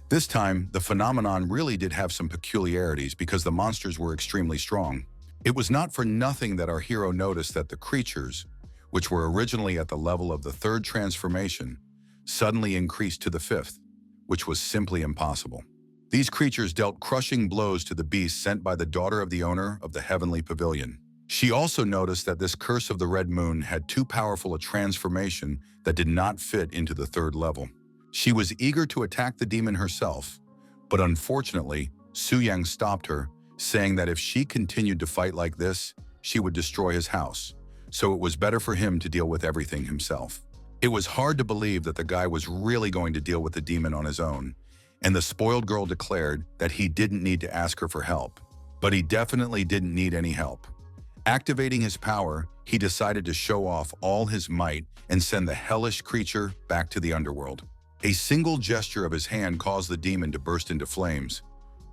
This time, the phenomenon really did have some peculiarities because the monsters were extremely strong. It was not for nothing that our hero noticed that the creatures, which were originally at the level of the third transformation, suddenly increased to the fifth, which was simply impossible. These creatures dealt crushing blows to the beast sent by the daughter of the owner of the Heavenly Pavilion. She also noticed that this curse of the Red Moon had too powerful a transformation that did not fit into the third level. She was eager to attack the demon herself, but unfortunately, Su Yang stopped her, saying that if she continued to fight like this, she would destroy his house, so it was better for him to deal with everything himself. It was hard to believe that the guy was really going to deal with the demon on his own, and the spoiled girl declared that he didn't need to ask her for help. But he definitely didn't need any help. Activating his power, he decided to show off all his might and send the hellish creature back to the underworld. A single gesture of his hand caused the demon to burst into flames.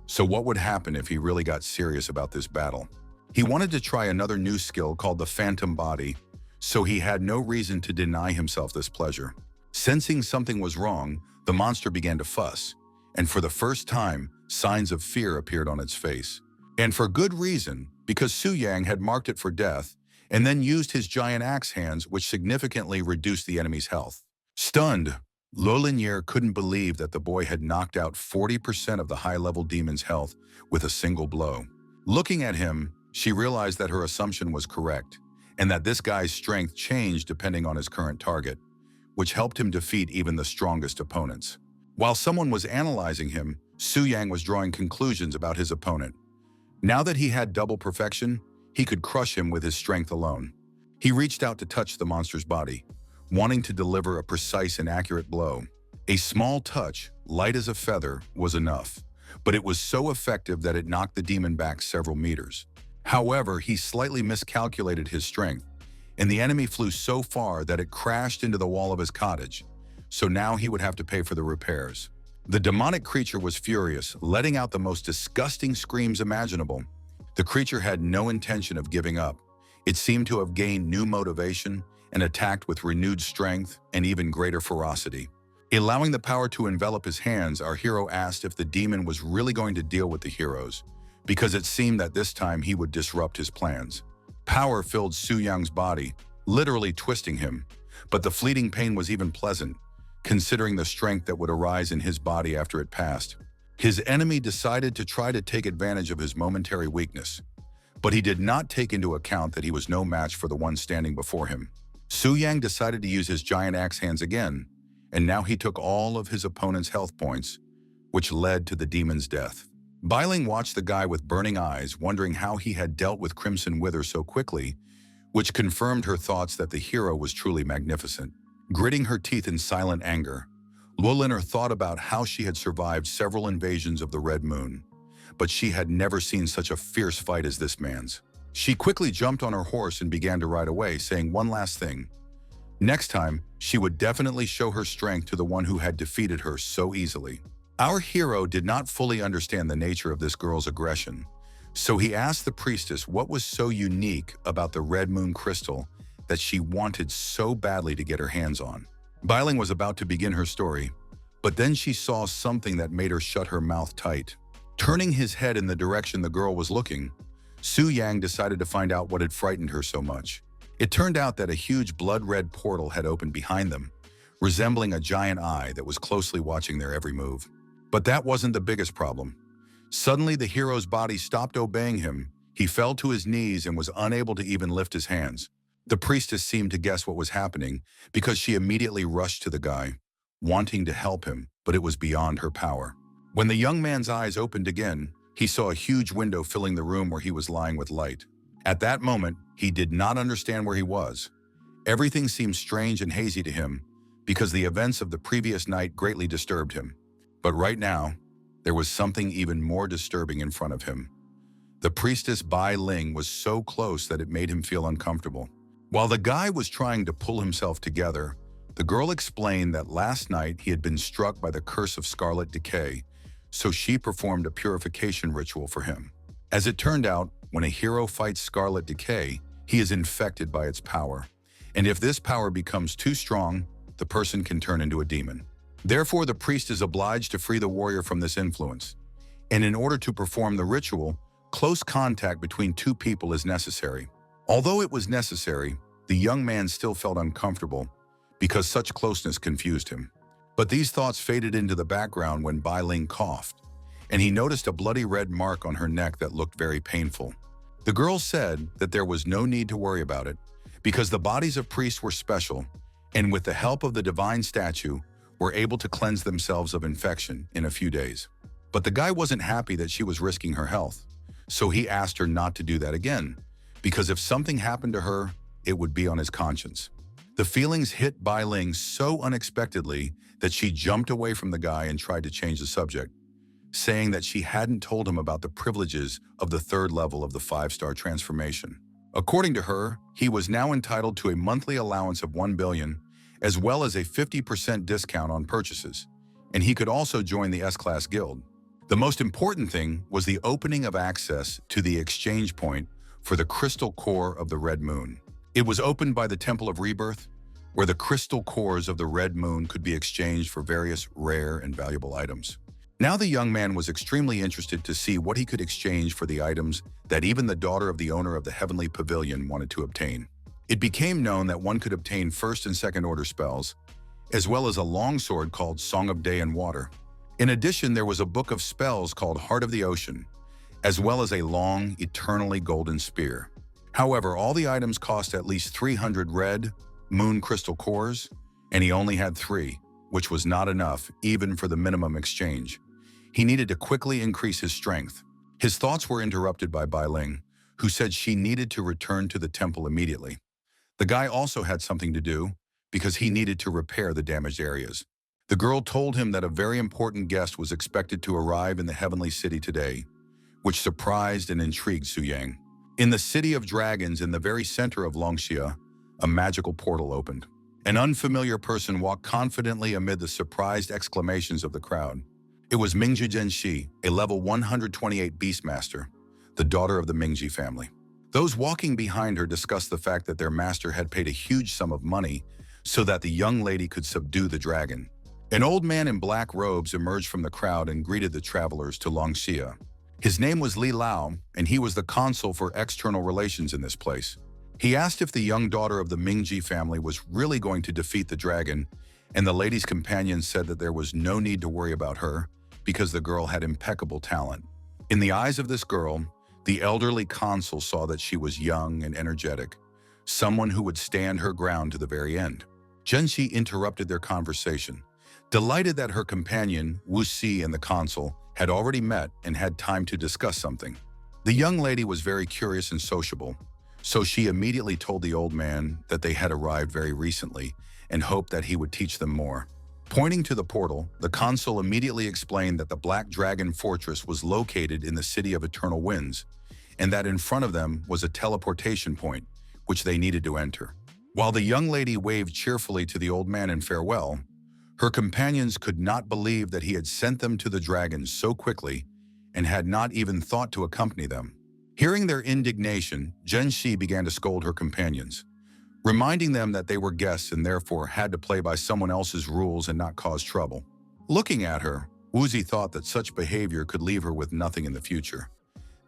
So what would happen if he really got serious about this battle? He wanted to try another new skill called the Phantom Body, so he had no reason to deny himself this pleasure. Sensing something was wrong, the monster began to fuss, and for the first time, signs of fear appeared on its face. And for good reason, because Su Yang had marked it for death and then used his giant axe hands, which significantly reduced the enemy's health. Stunned, Lolinier couldn't believe that the boy had knocked out 40% of the high-level demon's health with a single blow. Looking at him, she realized that her assumption was correct, and that this guy's strength changed depending on his current target, which helped him defeat even the strongest opponents. While someone was analyzing him, Su Yang was drawing conclusions about his opponent. Now that he had double perfection, he could crush him with his strength alone. He reached out to touch the monster's body, wanting to deliver a precise and accurate blow. A small touch, light as a feather, was enough, but it was so effective that it knocked the demon back several meters. However, he slightly miscalculated his strength, and the enemy flew so far that it crashed into the wall of his cottage, so now he would have to pay for the repairs. The demonic creature was furious, letting out the most disgusting screams imaginable. The creature had no intention of giving up. It seemed to have gained new motivation and attacked with renewed strength and even greater ferocity. Allowing the power to envelop his hands, our hero asked if the demon was really going to deal with the heroes, because it seemed that this time he would disrupt his plans. Power filled Su Yang's body, literally twisting him, but the fleeting pain was even pleasant, considering the strength that would arise in his body after it passed. His enemy decided to try to take advantage of his momentary weakness, but he did not take into account that he was no match for the one standing before him. Su Yang decided to use his giant axe hands again, and now he took all of his opponent's health points, which led to the demon's death. Bailing watched the guy with burning eyes, wondering how he had dealt with Crimson Wither so quickly, which confirmed her thoughts that the hero was truly magnificent. Gritting her teeth in silent anger, Luoliner thought about how she had survived several invasions of the Red Moon, but she had never seen such a fierce fight as this man's. She quickly jumped on her horse and began to ride away, saying one last thing. Next time, she would definitely show her strength to the one who had defeated her so easily. Our hero did not fully understand the nature of this girl's aggression, so he asked the priestess what was so unique about the Red Moon crystal that she wanted so badly to get her hands on. Bailing was about to begin her story, But then she saw something that made her shut her mouth tight. Turning his head in the direction the girl was looking, Su Yang decided to find out what had frightened her so much. It turned out that a huge blood-red portal had opened behind them, resembling a giant eye that was closely watching their every move. But that wasn't the biggest problem. Suddenly, the hero's body stopped obeying him. He fell to his knees and was unable to even lift his hands. The priestess seemed to guess what was happening because she immediately rushed to the guy, wanting to help him, but it was beyond her power. When the young man's eyes opened again, he saw a huge window filling the room where he was lying with light. At that moment, he did not understand where he was. Everything seemed strange and hazy to him because the events of the previous night greatly disturbed him. But right now, there was something even more disturbing in front of him. The priestess Bai Ling was so close that it made him feel uncomfortable. While the guy was trying to pull himself together, the girl explained that last night he had been struck by the curse of scarlet decay, so she performed a purification ritual for him. As it turned out, when a hero fights scarlet decay, he is infected by its power. And if this power becomes too strong, the person can turn into a demon. Therefore, the priest is obliged to free the warrior from this influence. And in order to perform the ritual, close contact between two people is necessary. Although it was necessary, the young man still felt uncomfortable because such closeness confused him. But these thoughts faded into the background when Bai Ling coughed, and he noticed a bloody red mark on her neck that looked very painful. The girl said that there was no need to worry about it because the bodies of priests were special, and with the help of the divine statue, were able to cleanse themselves of infection in a few days. But the guy wasn't happy that she was risking her health, so he asked her not to do that again, because if something happened to her, it would be on his conscience. The feelings hit Bai Ling so unexpectedly that she jumped away from the guy and tried to change the subject, saying that she hadn't told him about the privileges of the third level of the 5-star transformation. According to her, he was now entitled to a monthly allowance of 1 billion, as well as a 50% discount on purchases, and he could also join the S-Class Guild. The most important thing was the opening of access to the exchange point for the crystal core of the Red Moon. It was opened by the Temple of Rebirth, where the crystal cores of the Red Moon could be exchanged for various rare and valuable items. Now the young man was extremely interested to see what he could exchange for the items that even the daughter of the owner of the Heavenly Pavilion wanted to obtain. It became known that one could obtain first and second order spells, as well as a longsword called Song of Day and Water. In addition, there was a book of spells called Heart of the Ocean, as well as a long, eternally golden spear. However, all the items cost at least 300 red moon crystal cores, and he only had 3, which was not enough even for the minimum exchange. He needed to quickly increase his strength. His thoughts were interrupted by Bai Ling, who said she needed to return to the temple immediately. The guy also had something to do because he needed to repair the damaged areas. The girl told him that a very important guest was expected to arrive in the heavenly city today, which surprised and intrigued Su Yang. In the city of dragons in the very center of Longxia, a magical portal opened. An unfamiliar person walked confidently amid the surprised exclamations of the crowd. It was Mingji Zhenxi, a level 128 Beastmaster, the daughter of the Mingji family. Those walking behind her discussed the fact that their master had paid a huge sum of money so that the young lady could subdue the dragon. An old man in black robes emerged from the crowd and greeted the travelers to Longxia. His name was Li Lao, and he was the consul for external relations in this place. He asked if the young daughter of the Mingji family was really going to defeat the dragon, and the lady's companion said that there was no need to worry about her because the girl had impeccable talent. In the eyes of this girl, the elderly consul saw that she was young and energetic, someone who would stand her ground to the very end. Zhenxi interrupted their conversation, delighted that her companion, Wu Si, and the consul had already met and had time to discuss something. The young lady was very curious and sociable, so she immediately told the old man that they had arrived very recently and hoped that he would teach them more. Pointing to the portal, the consul immediately explained that the Black Dragon Fortress was located in the City of Eternal Winds, and that in front of them was a teleportation point, which they needed to enter. While the young lady waved cheerfully to the old man in farewell, her companions could not believe that he had sent them to the dragon so quickly and had not even thought to accompany them. Hearing their indignation, Zhenxi began to scold her companions, reminding them that they were guests and therefore had to play by someone else's rules and not cause trouble. Looking at her, Woozy thought that such behavior could leave her with nothing in the future.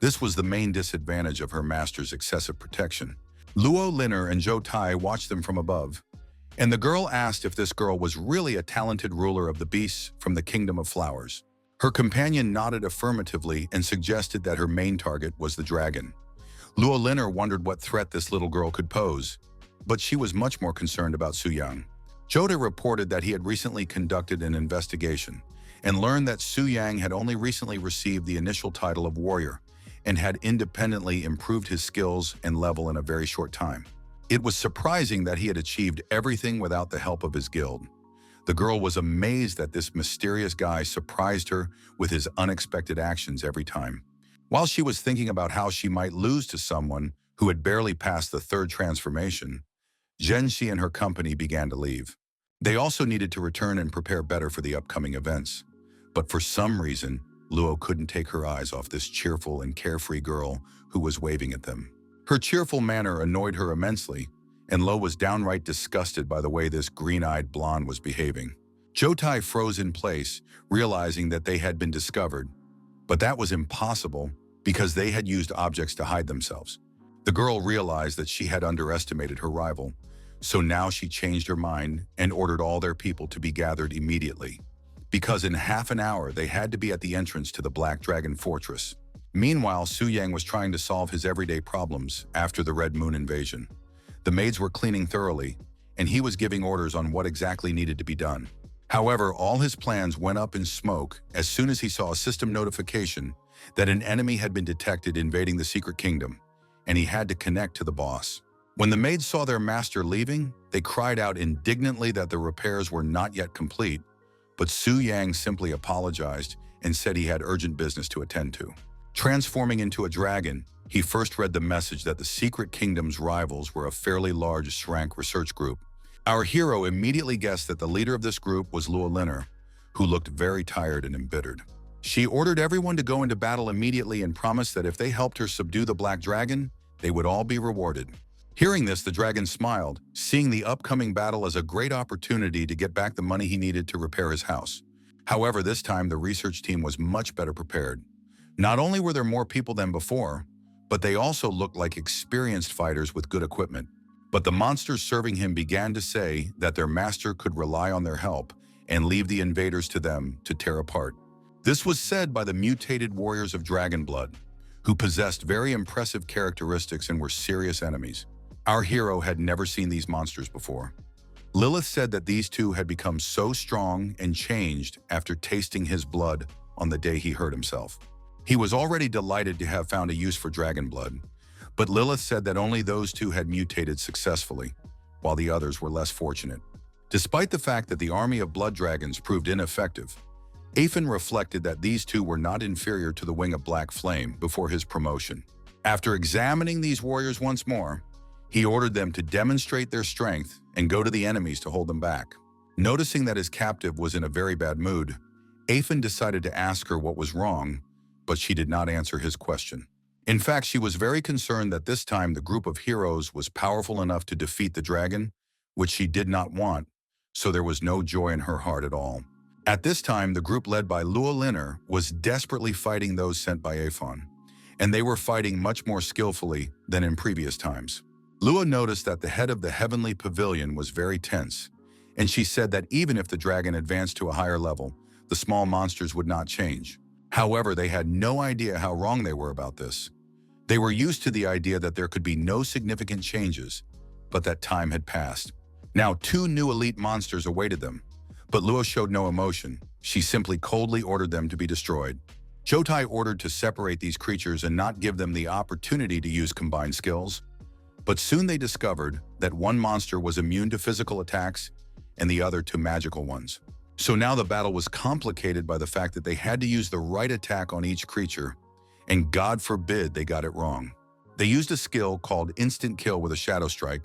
This was the main disadvantage of her master's excessive protection. Luo Linner and Zhou Tai watched them from above, and the girl asked if this girl was really a talented ruler of the beasts from the Kingdom of Flowers. Her companion nodded affirmatively and suggested that her main target was the dragon. Luo Linner wondered what threat this little girl could pose, but she was much more concerned about Su Yang. Jota reported that he had recently conducted an investigation and learned that Su Yang had only recently received the initial title of warrior and had independently improved his skills and level in a very short time. It was surprising that he had achieved everything without the help of his guild. The girl was amazed that this mysterious guy surprised her with his unexpected actions every time. While she was thinking about how she might lose to someone who had barely passed the third transformation, Zhenxi and her company began to leave. They also needed to return and prepare better for the upcoming events. But for some reason, Luo couldn't take her eyes off this cheerful and carefree girl who was waving at them. Her cheerful manner annoyed her immensely, and Luo was downright disgusted by the way this green-eyed blonde was behaving. Zhou Tai froze in place, realizing that they had been discovered. But that was impossible because they had used objects to hide themselves. The girl realized that she had underestimated her rival, so now she changed her mind and ordered all their people to be gathered immediately, because in half an hour they had to be at the entrance to the Black Dragon Fortress. Meanwhile, Su Yang was trying to solve his everyday problems after the Red Moon invasion. The maids were cleaning thoroughly, and he was giving orders on what exactly needed to be done. However, all his plans went up in smoke as soon as he saw a system notification that an enemy had been detected invading the Secret Kingdom, and he had to connect to the boss. When the maids saw their master leaving, they cried out indignantly that the repairs were not yet complete, but Su Yang simply apologized and said he had urgent business to attend to. Transforming into a dragon, he first read the message that the Secret Kingdom's rivals were a fairly large Shrank research group. Our hero immediately guessed that the leader of this group was Luo Linner, who looked very tired and embittered. She ordered everyone to go into battle immediately and promised that if they helped her subdue the Black Dragon, they would all be rewarded. Hearing this, the dragon smiled, seeing the upcoming battle as a great opportunity to get back the money he needed to repair his house. However, this time the research team was much better prepared. Not only were there more people than before, but they also looked like experienced fighters with good equipment. But the monsters serving him began to say that their master could rely on their help and leave the invaders to them to tear apart. This was said by the mutated warriors of dragon blood, who possessed very impressive characteristics and were serious enemies. Our hero had never seen these monsters before. Lilith said that these two had become so strong and changed after tasting his blood on the day he hurt himself. He was already delighted to have found a use for dragon blood, but Lilith said that only those two had mutated successfully, while the others were less fortunate. Despite the fact that the army of blood dragons proved ineffective, Aphen reflected that these two were not inferior to the Wing of Black Flame before his promotion. After examining these warriors once more, he ordered them to demonstrate their strength and go to the enemies to hold them back. Noticing that his captive was in a very bad mood, Aphen decided to ask her what was wrong, but she did not answer his question. In fact, she was very concerned that this time the group of heroes was powerful enough to defeat the dragon, which she did not want, so there was no joy in her heart at all. At this time, the group led by Luo Linner was desperately fighting those sent by Aphen, and they were fighting much more skillfully than in previous times. Luo noticed that the head of the heavenly pavilion was very tense, and she said that even if the dragon advanced to a higher level, the small monsters would not change. However, they had no idea how wrong they were about this. They were used to the idea that there could be no significant changes, but that time had passed. Now 2 new elite monsters awaited them, but Luo showed no emotion. She simply coldly ordered them to be destroyed. Zhou Tai ordered to separate these creatures and not give them the opportunity to use combined skills. But soon they discovered that one monster was immune to physical attacks and the other to magical ones. So now the battle was complicated by the fact that they had to use the right attack on each creature, and God forbid they got it wrong. They used a skill called Instant Kill with a Shadow Strike,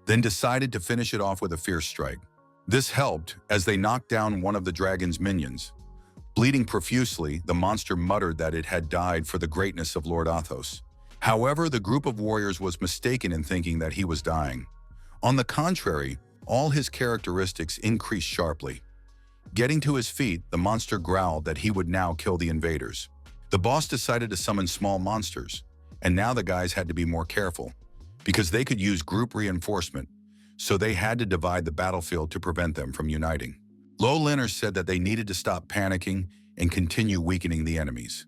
then decided to finish it off with a Fierce Strike. This helped as they knocked down one of the dragon's minions. Bleeding profusely, the monster muttered that it had died for the greatness of Lord Athos. However, the group of warriors was mistaken in thinking that he was dying. On the contrary, all his characteristics increased sharply. Getting to his feet, the monster growled that he would now kill the invaders. The boss decided to summon small monsters, and now the guys had to be more careful, because they could use group reinforcement, so they had to divide the battlefield to prevent them from uniting. Lo Linner said that they needed to stop panicking and continue weakening the enemies,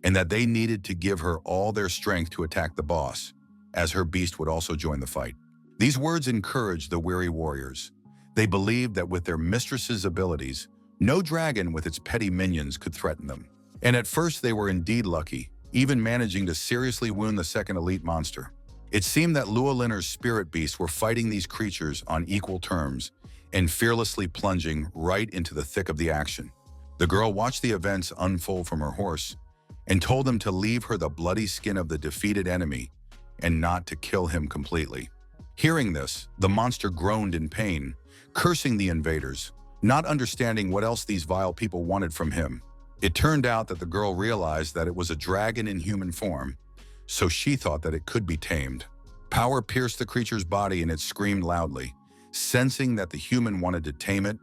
and that they needed to give her all their strength to attack the boss, as her beast would also join the fight. These words encouraged the weary warriors. They believed that with their mistress's abilities, no dragon with its petty minions could threaten them. And at first they were indeed lucky, even managing to seriously wound the second elite monster. It seemed that Luolinner's spirit beasts were fighting these creatures on equal terms and fearlessly plunging right into the thick of the action. The girl watched the events unfold from her horse and told them to leave her the bloody skin of the defeated enemy and not to kill him completely. Hearing this, the monster groaned in pain, cursing the invaders, not understanding what else these vile people wanted from him. It turned out that the girl realized that it was a dragon in human form, so she thought that it could be tamed. Power pierced the creature's body and it screamed loudly, sensing that the human wanted to tame it,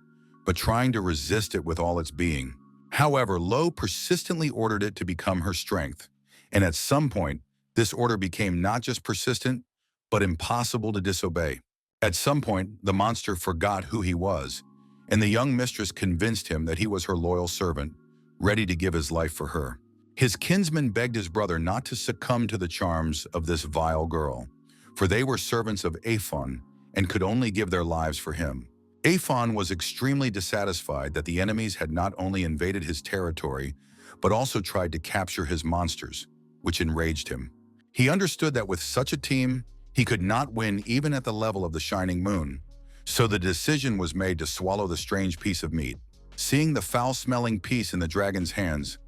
but trying to resist it with all its being. However, Lo persistently ordered it to become her strength, and at some point, this order became not just persistent, but impossible to disobey. At some point, the monster forgot who he was, and the young mistress convinced him that he was her loyal servant, ready to give his life for her. His kinsman begged his brother not to succumb to the charms of this vile girl, for they were servants of Aphon and could only give their lives for him. Aphon was extremely dissatisfied that the enemies had not only invaded his territory, but also tried to capture his monsters, which enraged him. He understood that with such a team, he could not win even at the level of the Shining Moon, so the decision was made to swallow the strange piece of meat. Seeing the foul-smelling piece in the dragon's hands,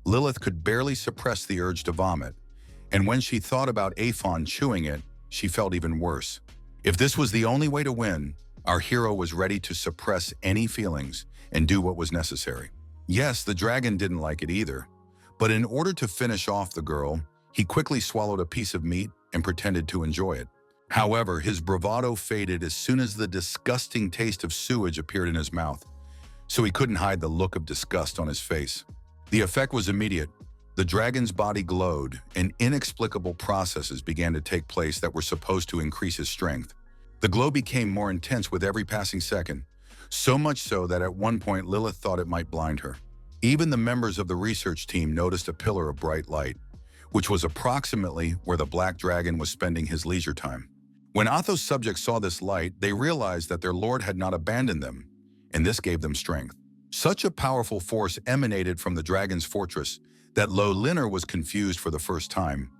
Lilith could barely suppress the urge to vomit, and when she thought about Aphon chewing it, she felt even worse. If this was the only way to win, our hero was ready to suppress any feelings and do what was necessary. Yes, the dragon didn't like it either, but in order to finish off the girl, he quickly swallowed a piece of meat and pretended to enjoy it. However, his bravado faded as soon as the disgusting taste of sewage appeared in his mouth, so he couldn't hide the look of disgust on his face. The effect was immediate. The dragon's body glowed, and inexplicable processes began to take place that were supposed to increase his strength. The glow became more intense with every passing second, so much so that at one point Lilith thought it might blind her. Even the members of the research team noticed a pillar of bright light, which was approximately where the black dragon was spending his leisure time. When Otho's subjects saw this light, they realized that their lord had not abandoned them, and this gave them strength. Such a powerful force emanated from the dragon's fortress that Lo Linner was confused for the first time,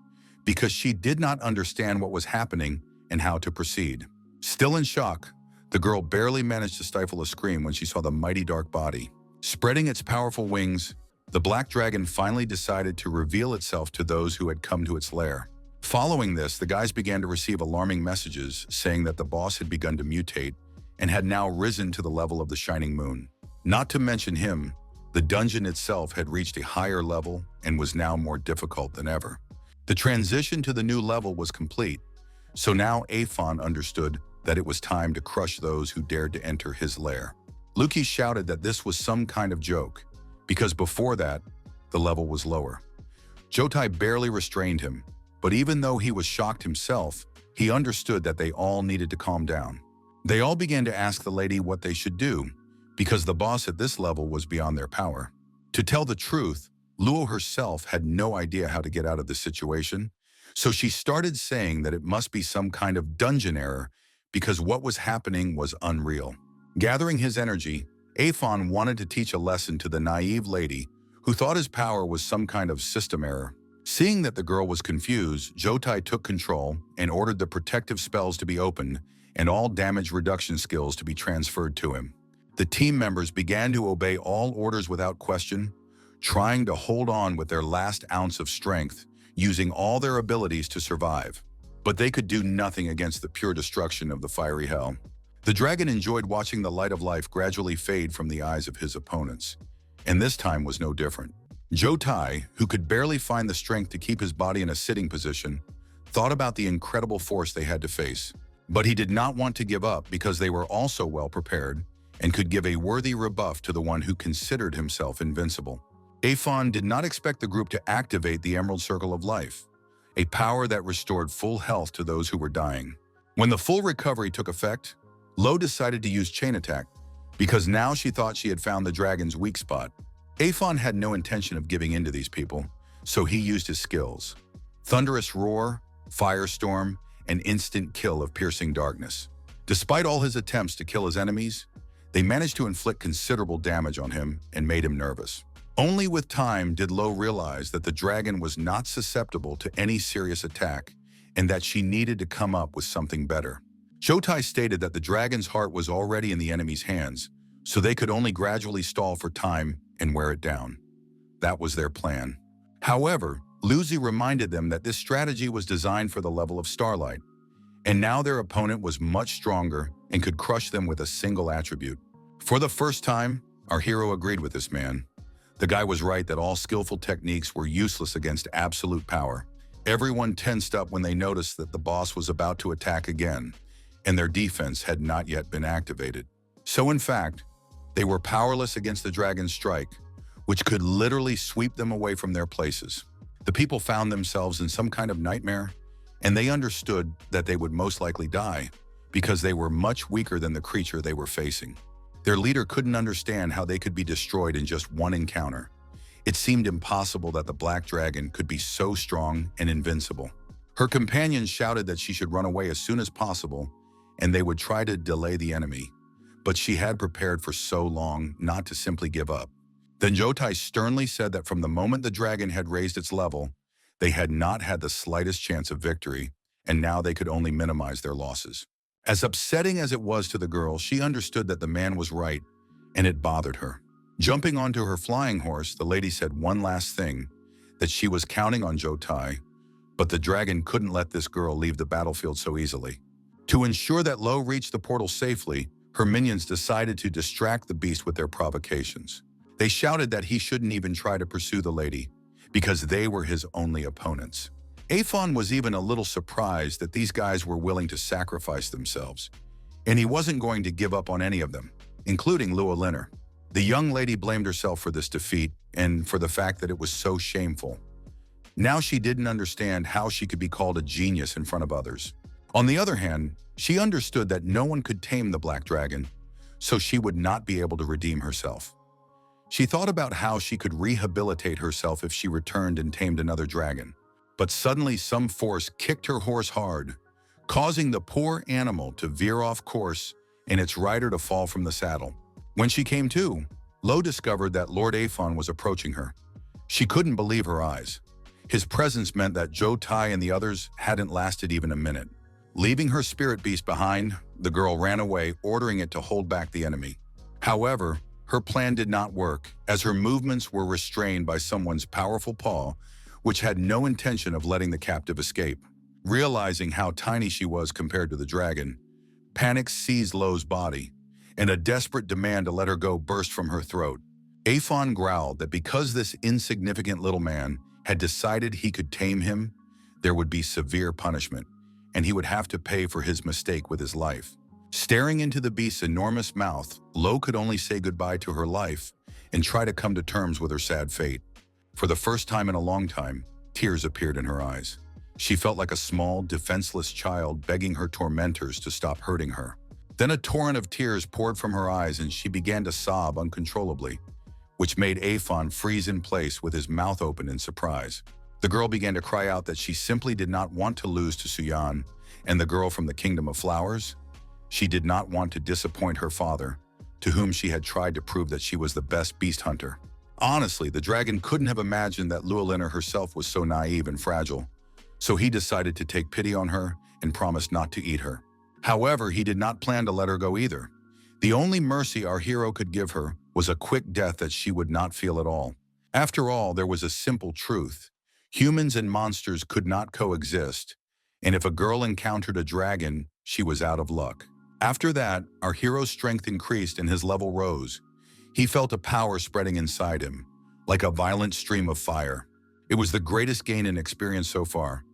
because she did not understand what was happening and how to proceed. Still in shock, the girl barely managed to stifle a scream when she saw the mighty dark body. Spreading its powerful wings, the black dragon finally decided to reveal itself to those who had come to its lair. Following this, the guys began to receive alarming messages saying that the boss had begun to mutate and had now risen to the level of the Shining Moon. Not to mention him, the dungeon itself had reached a higher level and was now more difficult than ever. The transition to the new level was complete, so now Aphon understood that it was time to crush those who dared to enter his lair. Luki shouted that this was some kind of joke, because before that, the level was lower. Jotai barely restrained him, but even though he was shocked himself, he understood that they all needed to calm down. They all began to ask the lady what they should do, because the boss at this level was beyond their power. To tell the truth, Luo herself had no idea how to get out of the situation, so she started saying that it must be some kind of dungeon error because what was happening was unreal. Gathering his energy, Aphon wanted to teach a lesson to the naive lady who thought his power was some kind of system error. Seeing that the girl was confused, Jotai took control and ordered the protective spells to be opened and all damage reduction skills to be transferred to him. The team members began to obey all orders without question, trying to hold on with their last ounce of strength, using all their abilities to survive. But they could do nothing against the pure destruction of the fiery hell. The dragon enjoyed watching the light of life gradually fade from the eyes of his opponents, and this time was no different. Jotai, who could barely find the strength to keep his body in a sitting position, thought about the incredible force they had to face. But he did not want to give up because they were also well prepared, and could give a worthy rebuff to the one who considered himself invincible. Aphon did not expect the group to activate the Emerald Circle of Life, a power that restored full health to those who were dying. When the full recovery took effect, Lo decided to use Chain Attack, because now she thought she had found the dragon's weak spot. Aphon had no intention of giving in to these people, so he used his skills. Thunderous Roar, Firestorm, and instant kill of Piercing Darkness. Despite all his attempts to kill his enemies, they managed to inflict considerable damage on him and made him nervous. Only with time did Lo realize that the dragon was not susceptible to any serious attack and that she needed to come up with something better. Jotai stated that the dragon's heart was already in the enemy's hands, so they could only gradually stall for time and wear it down. That was their plan. However, Luzi reminded them that this strategy was designed for the level of Starlight, and now their opponent was much stronger and could crush them with a single attribute. For the first time, our hero agreed with this man. The guy was right that all skillful techniques were useless against absolute power. Everyone tensed up when they noticed that the boss was about to attack again, and their defense had not yet been activated. So in fact, they were powerless against the dragon's strike, which could literally sweep them away from their places. The people found themselves in some kind of nightmare, and they understood that they would most likely die because they were much weaker than the creature they were facing. Their leader couldn't understand how they could be destroyed in just one encounter. It seemed impossible that the black dragon could be so strong and invincible. Her companions shouted that she should run away as soon as possible, and they would try to delay the enemy. But she had prepared for so long not to simply give up. Then Jotai sternly said that from the moment the dragon had raised its level, they had not had the slightest chance of victory, and now they could only minimize their losses. As upsetting as it was to the girl, she understood that the man was right, and it bothered her. Jumping onto her flying horse, the lady said one last thing, that she was counting on Jotai, but the dragon couldn't let this girl leave the battlefield so easily. To ensure that Lo reached the portal safely, her minions decided to distract the beast with their provocations. They shouted that he shouldn't even try to pursue the lady, because they were his only opponents. Aphon was even a little surprised that these guys were willing to sacrifice themselves, and he wasn't going to give up on any of them, including Lua Linner. The young lady blamed herself for this defeat and for the fact that it was so shameful. Now she didn't understand how she could be called a genius in front of others. On the other hand, she understood that no one could tame the black dragon, so she would not be able to redeem herself. She thought about how she could rehabilitate herself if she returned and tamed another dragon. But suddenly some force kicked her horse hard, causing the poor animal to veer off course and its rider to fall from the saddle. When she came to, Lo discovered that Lord Aphon was approaching her. She couldn't believe her eyes. His presence meant that Jotai and the others hadn't lasted even a minute. Leaving her spirit beast behind, the girl ran away, ordering it to hold back the enemy. However, her plan did not work, as her movements were restrained by someone's powerful paw, which had no intention of letting the captive escape. Realizing how tiny she was compared to the dragon, panic seized Lo's body, and a desperate demand to let her go burst from her throat. Aphon growled that because this insignificant little man had decided he could tame him, there would be severe punishment, and he would have to pay for his mistake with his life. Staring into the beast's enormous mouth, Lo could only say goodbye to her life and try to come to terms with her sad fate. For the first time in a long time, tears appeared in her eyes. She felt like a small, defenseless child begging her tormentors to stop hurting her. Then a torrent of tears poured from her eyes and she began to sob uncontrollably, which made Aphon freeze in place with his mouth open in surprise. The girl began to cry out that she simply did not want to lose to Suyan and the girl from the Kingdom of Flowers. She did not want to disappoint her father, to whom she had tried to prove that she was the best beast hunter. Honestly, the dragon couldn't have imagined that Lua Linner herself was so naive and fragile, so he decided to take pity on her and promised not to eat her. However, he did not plan to let her go either. The only mercy our hero could give her was a quick death that she would not feel at all. After all, there was a simple truth. Humans and monsters could not coexist, and if a girl encountered a dragon, she was out of luck. After that, our hero's strength increased and his level rose. He felt a power spreading inside him, like a violent stream of fire. It was the greatest gain in experience so far,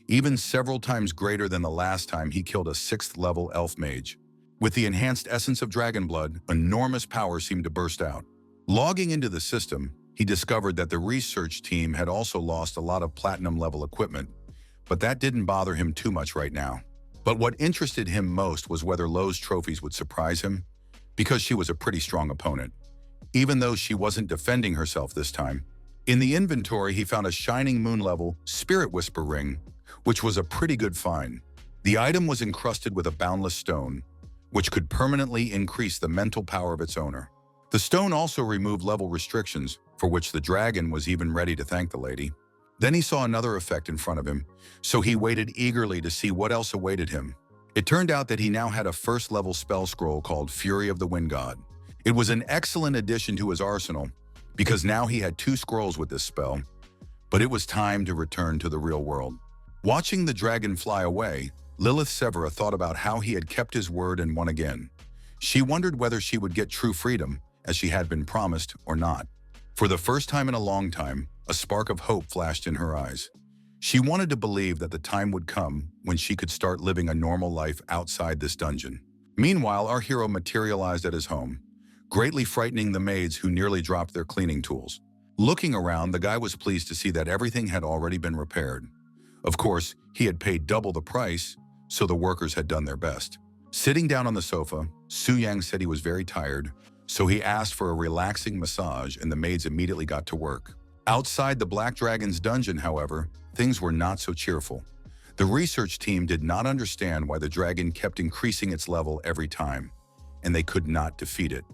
even several times greater than the last time he killed a 6th level elf mage. With the enhanced essence of dragon blood, enormous power seemed to burst out. Logging into the system, he discovered that the research team had also lost a lot of platinum-level equipment, but that didn't bother him too much right now. But what interested him most was whether Lo's trophies would surprise him, because she was a pretty strong opponent, even though she wasn't defending herself this time. In the inventory, he found a shining moon-level Spirit Whisper ring, which was a pretty good find. The item was encrusted with a boundless stone, which could permanently increase the mental power of its owner. The stone also removed level restrictions, for which the dragon was even ready to thank the lady. Then he saw another effect in front of him, so he waited eagerly to see what else awaited him. It turned out that he now had a first-level spell scroll called Fury of the Wind God. It was an excellent addition to his arsenal, because now he had 2 scrolls with this spell, but it was time to return to the real world. Watching the dragon fly away, Lilith Severa thought about how he had kept his word and won again. She wondered whether she would get true freedom, as she had been promised, or not. For the first time in a long time, a spark of hope flashed in her eyes. She wanted to believe that the time would come when she could start living a normal life outside this dungeon. Meanwhile, our hero materialized at his home, greatly frightening the maids who nearly dropped their cleaning tools. Looking around, the guy was pleased to see that everything had already been repaired. Of course, he had paid double the price, so the workers had done their best. Sitting down on the sofa, Su Yang said he was very tired, so he asked for a relaxing massage and the maids immediately got to work. Outside the Black Dragon's dungeon, however, things were not so cheerful. The research team did not understand why the dragon kept increasing its level every time, and they could not defeat it.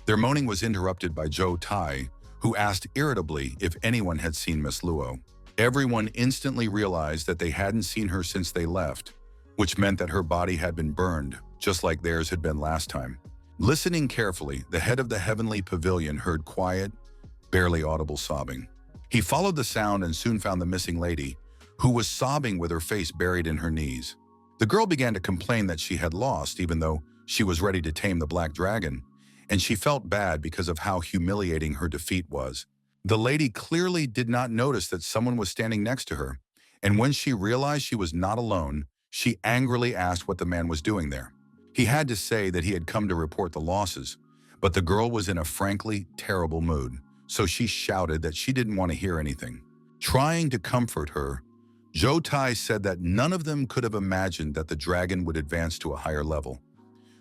Their moaning was interrupted by Zhou Tai, who asked irritably if anyone had seen Miss Luo. Everyone instantly realized that they hadn't seen her since they left, which meant that her body had been burned, just like theirs had been last time. Listening carefully, the head of the heavenly pavilion heard quiet, barely audible sobbing. He followed the sound and soon found the missing lady, who was sobbing with her face buried in her knees. The girl began to complain that she had lost, even though she was ready to tame the black dragon, and she felt bad because of how humiliating her defeat was. The lady clearly did not notice that someone was standing next to her, and when she realized she was not alone, she angrily asked what the man was doing there. He had to say that he had come to report the losses, but the girl was in a frankly terrible mood, so she shouted that she didn't want to hear anything. Trying to comfort her, Zhou Tai said that none of them could have imagined that the dragon would advance to a higher level,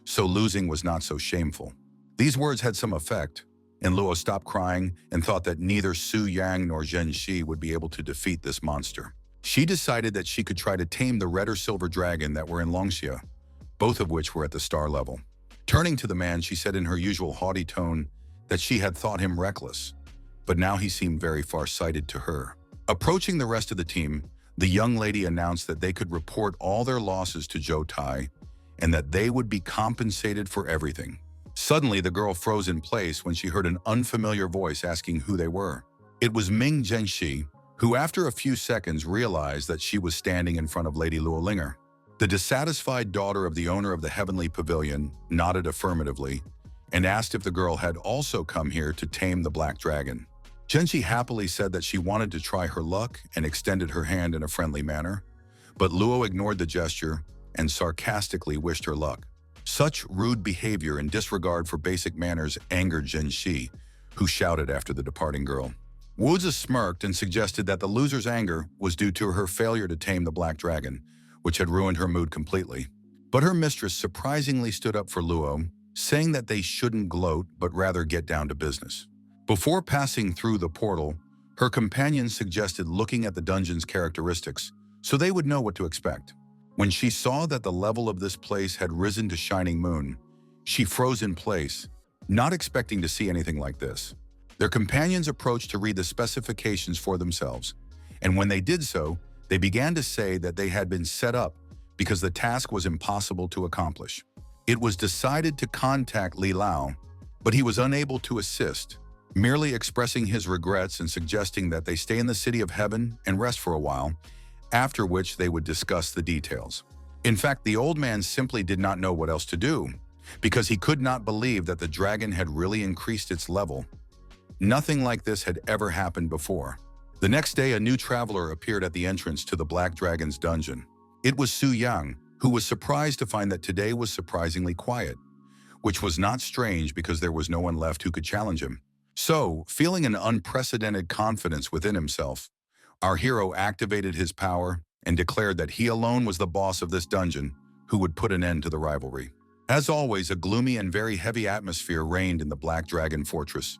so losing was not so shameful. These words had some effect, and Luo stopped crying and thought that neither Su Yang nor Zhen Shi would be able to defeat this monster. She decided that she could try to tame the red or silver dragon that were in Longxia, both of which were at the star level. Turning to the man, she said in her usual haughty tone that she had thought him reckless, but now he seemed very far-sighted to her. Approaching the rest of the team, the young lady announced that they could report all their losses to Zhou Tai and that they would be compensated for everything. Suddenly, the girl froze in place when she heard an unfamiliar voice asking who they were. It was Ming Zhenxi, who after a few seconds realized that she was standing in front of Lady Luolinger. The dissatisfied daughter of the owner of the Heavenly Pavilion nodded affirmatively and asked if the girl had also come here to tame the Black Dragon. Zhenxi happily said that she wanted to try her luck and extended her hand in a friendly manner, but Luo ignored the gesture and sarcastically wished her luck. Such rude behavior and disregard for basic manners angered Zhenxi, who shouted after the departing girl. Wuzi smirked and suggested that the loser's anger was due to her failure to tame the Black Dragon, which had ruined her mood completely. But her mistress surprisingly stood up for Luo, saying that they shouldn't gloat but rather get down to business. Before passing through the portal, her companion suggested looking at the dungeon's characteristics so they would know what to expect. When she saw that the level of this place had risen to Shining Moon, she froze in place, not expecting to see anything like this. Their companions approached to read the specifications for themselves, and when they did so, they began to say that they had been set up because the task was impossible to accomplish. It was decided to contact Li Lao, but he was unable to assist, merely expressing his regrets and suggesting that they stay in the City of Heaven and rest for a while, after which they would discuss the details. In fact, the old man simply did not know what else to do, because he could not believe that the dragon had really increased its level. Nothing like this had ever happened before. The next day, a new traveler appeared at the entrance to the Black Dragon's dungeon. It was Su Yang, who was surprised to find that today was surprisingly quiet, which was not strange because there was no one left who could challenge him. So, feeling an unprecedented confidence within himself, our hero activated his power and declared that he alone was the boss of this dungeon who would put an end to the rivalry. As always, a gloomy and very heavy atmosphere reigned in the Black Dragon Fortress,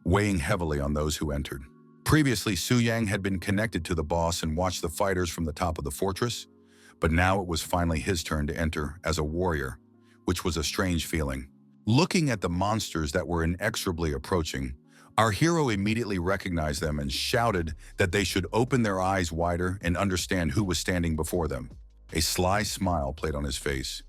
weighing heavily on those who entered. Previously, Su Yang had been connected to the boss and watched the fighters from the top of the fortress, but now it was finally his turn to enter as a warrior, which was a strange feeling. Looking at the monsters that were inexorably approaching, our hero immediately recognized them and shouted that they should open their eyes wider and understand who was standing before them. A sly smile played on his face,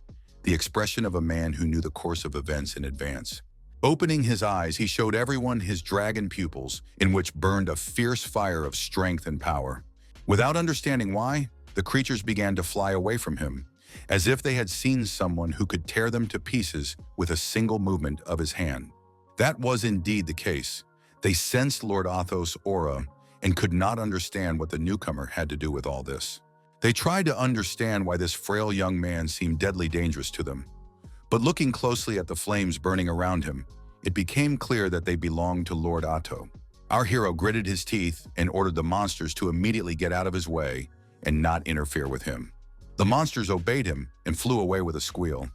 the expression of a man who knew the course of events in advance. Opening his eyes, he showed everyone his dragon pupils, in which burned a fierce fire of strength and power. Without understanding why, the creatures began to fly away from him, as if they had seen someone who could tear them to pieces with a single movement of his hand. That was indeed the case. They sensed Lord Athos' aura and could not understand what the newcomer had to do with all this. They tried to understand why this frail young man seemed deadly dangerous to them. But looking closely at the flames burning around him, it became clear that they belonged to Lord Atto. Our hero gritted his teeth and ordered the monsters to immediately get out of his way and not interfere with him. The monsters obeyed him and flew away with a squeal.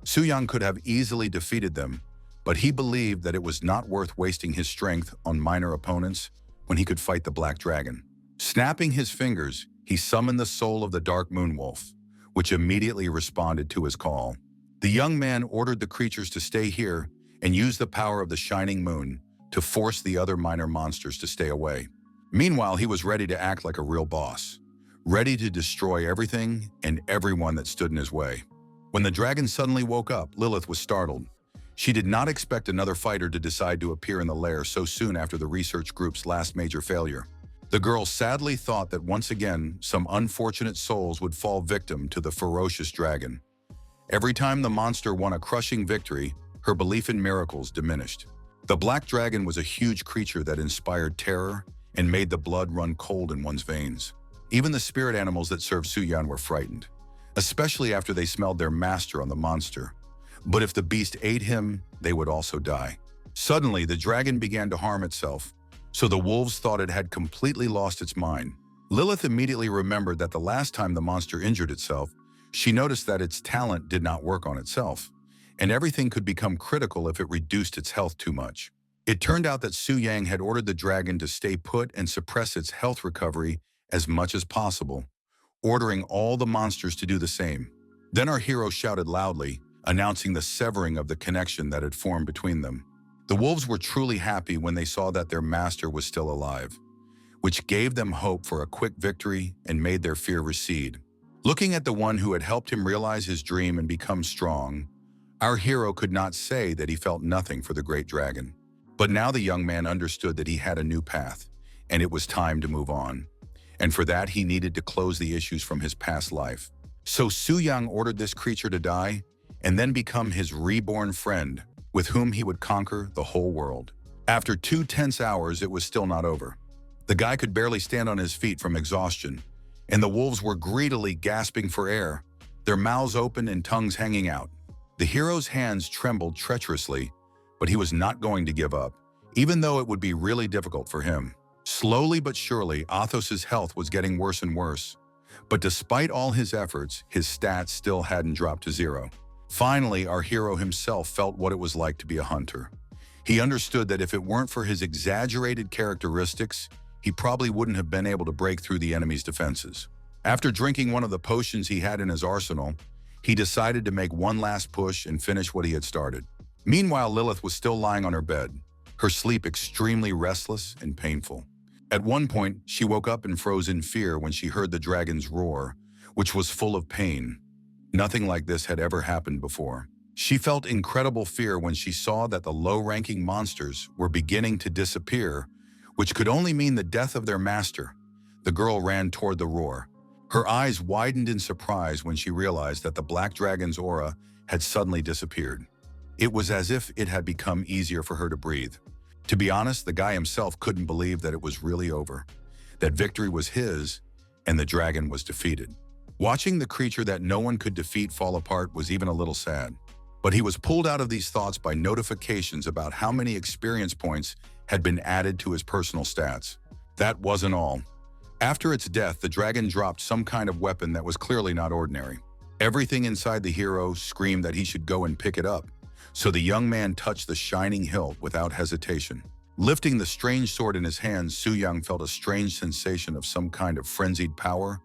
Su Yang could have easily defeated them, but he believed that it was not worth wasting his strength on minor opponents when he could fight the Black Dragon. Snapping his fingers, he summoned the soul of the Dark Moon Wolf, which immediately responded to his call. The young man ordered the creatures to stay here and use the power of the shining moon to force the other minor monsters to stay away. Meanwhile, he was ready to act like a real boss, ready to destroy everything and everyone that stood in his way. When the dragon suddenly woke up, Lilith was startled. She did not expect another fighter to decide to appear in the lair so soon after the research group's last major failure. The girl sadly thought that once again, some unfortunate souls would fall victim to the ferocious dragon. Every time the monster won a crushing victory, her belief in miracles diminished. The Black Dragon was a huge creature that inspired terror and made the blood run cold in one's veins. Even the spirit animals that served Su Yan were frightened, especially after they smelled their master on the monster. But if the beast ate him, they would also die. Suddenly, the dragon began to harm itself, so the wolves thought it had completely lost its mind. Lilith immediately remembered that the last time the monster injured itself, she noticed that its talent did not work on itself, and everything could become critical if it reduced its health too much. It turned out that Su Yang had ordered the dragon to stay put and suppress its health recovery as much as possible, ordering all the monsters to do the same. Then our hero shouted loudly, announcing the severing of the connection that had formed between them. The wolves were truly happy when they saw that their master was still alive, which gave them hope for a quick victory and made their fear recede. Looking at the one who had helped him realize his dream and become strong, our hero could not say that he felt nothing for the great dragon. But now the young man understood that he had a new path, and it was time to move on. And for that, he needed to close the issues from his past life. So Su Yang ordered this creature to die, and then become his reborn friend, with whom he would conquer the whole world. After 2 tense hours, it was still not over. The guy could barely stand on his feet from exhaustion, and the wolves were greedily gasping for air, their mouths open and tongues hanging out. The hero's hands trembled treacherously, but he was not going to give up, even though it would be really difficult for him. Slowly but surely, Athos's health was getting worse and worse. But despite all his efforts, his stats still hadn't dropped to 0. Finally, our hero himself felt what it was like to be a hunter. He understood that if it weren't for his exaggerated characteristics, he probably wouldn't have been able to break through the enemy's defenses. After drinking one of the potions he had in his arsenal, he decided to make one last push and finish what he had started. Meanwhile, Lilith was still lying on her bed, her sleep extremely restless and painful. At one point, she woke up and froze in fear when she heard the dragon's roar, which was full of pain. Nothing like this had ever happened before. She felt incredible fear when she saw that the low-ranking monsters were beginning to disappear, which could only mean the death of their master. The girl ran toward the roar. Her eyes widened in surprise when she realized that the Black Dragon's aura had suddenly disappeared. It was as if it had become easier for her to breathe. To be honest, the guy himself couldn't believe that it was really over, that victory was his, and the dragon was defeated. Watching the creature that no one could defeat fall apart was even a little sad. But he was pulled out of these thoughts by notifications about how many experience points had been added to his personal stats. That wasn't all. After its death, the dragon dropped some kind of weapon that was clearly not ordinary. Everything inside the hero screamed that he should go and pick it up, so the young man touched the shining hilt without hesitation. Lifting the strange sword in his hands, Su-young felt a strange sensation of some kind of frenzied power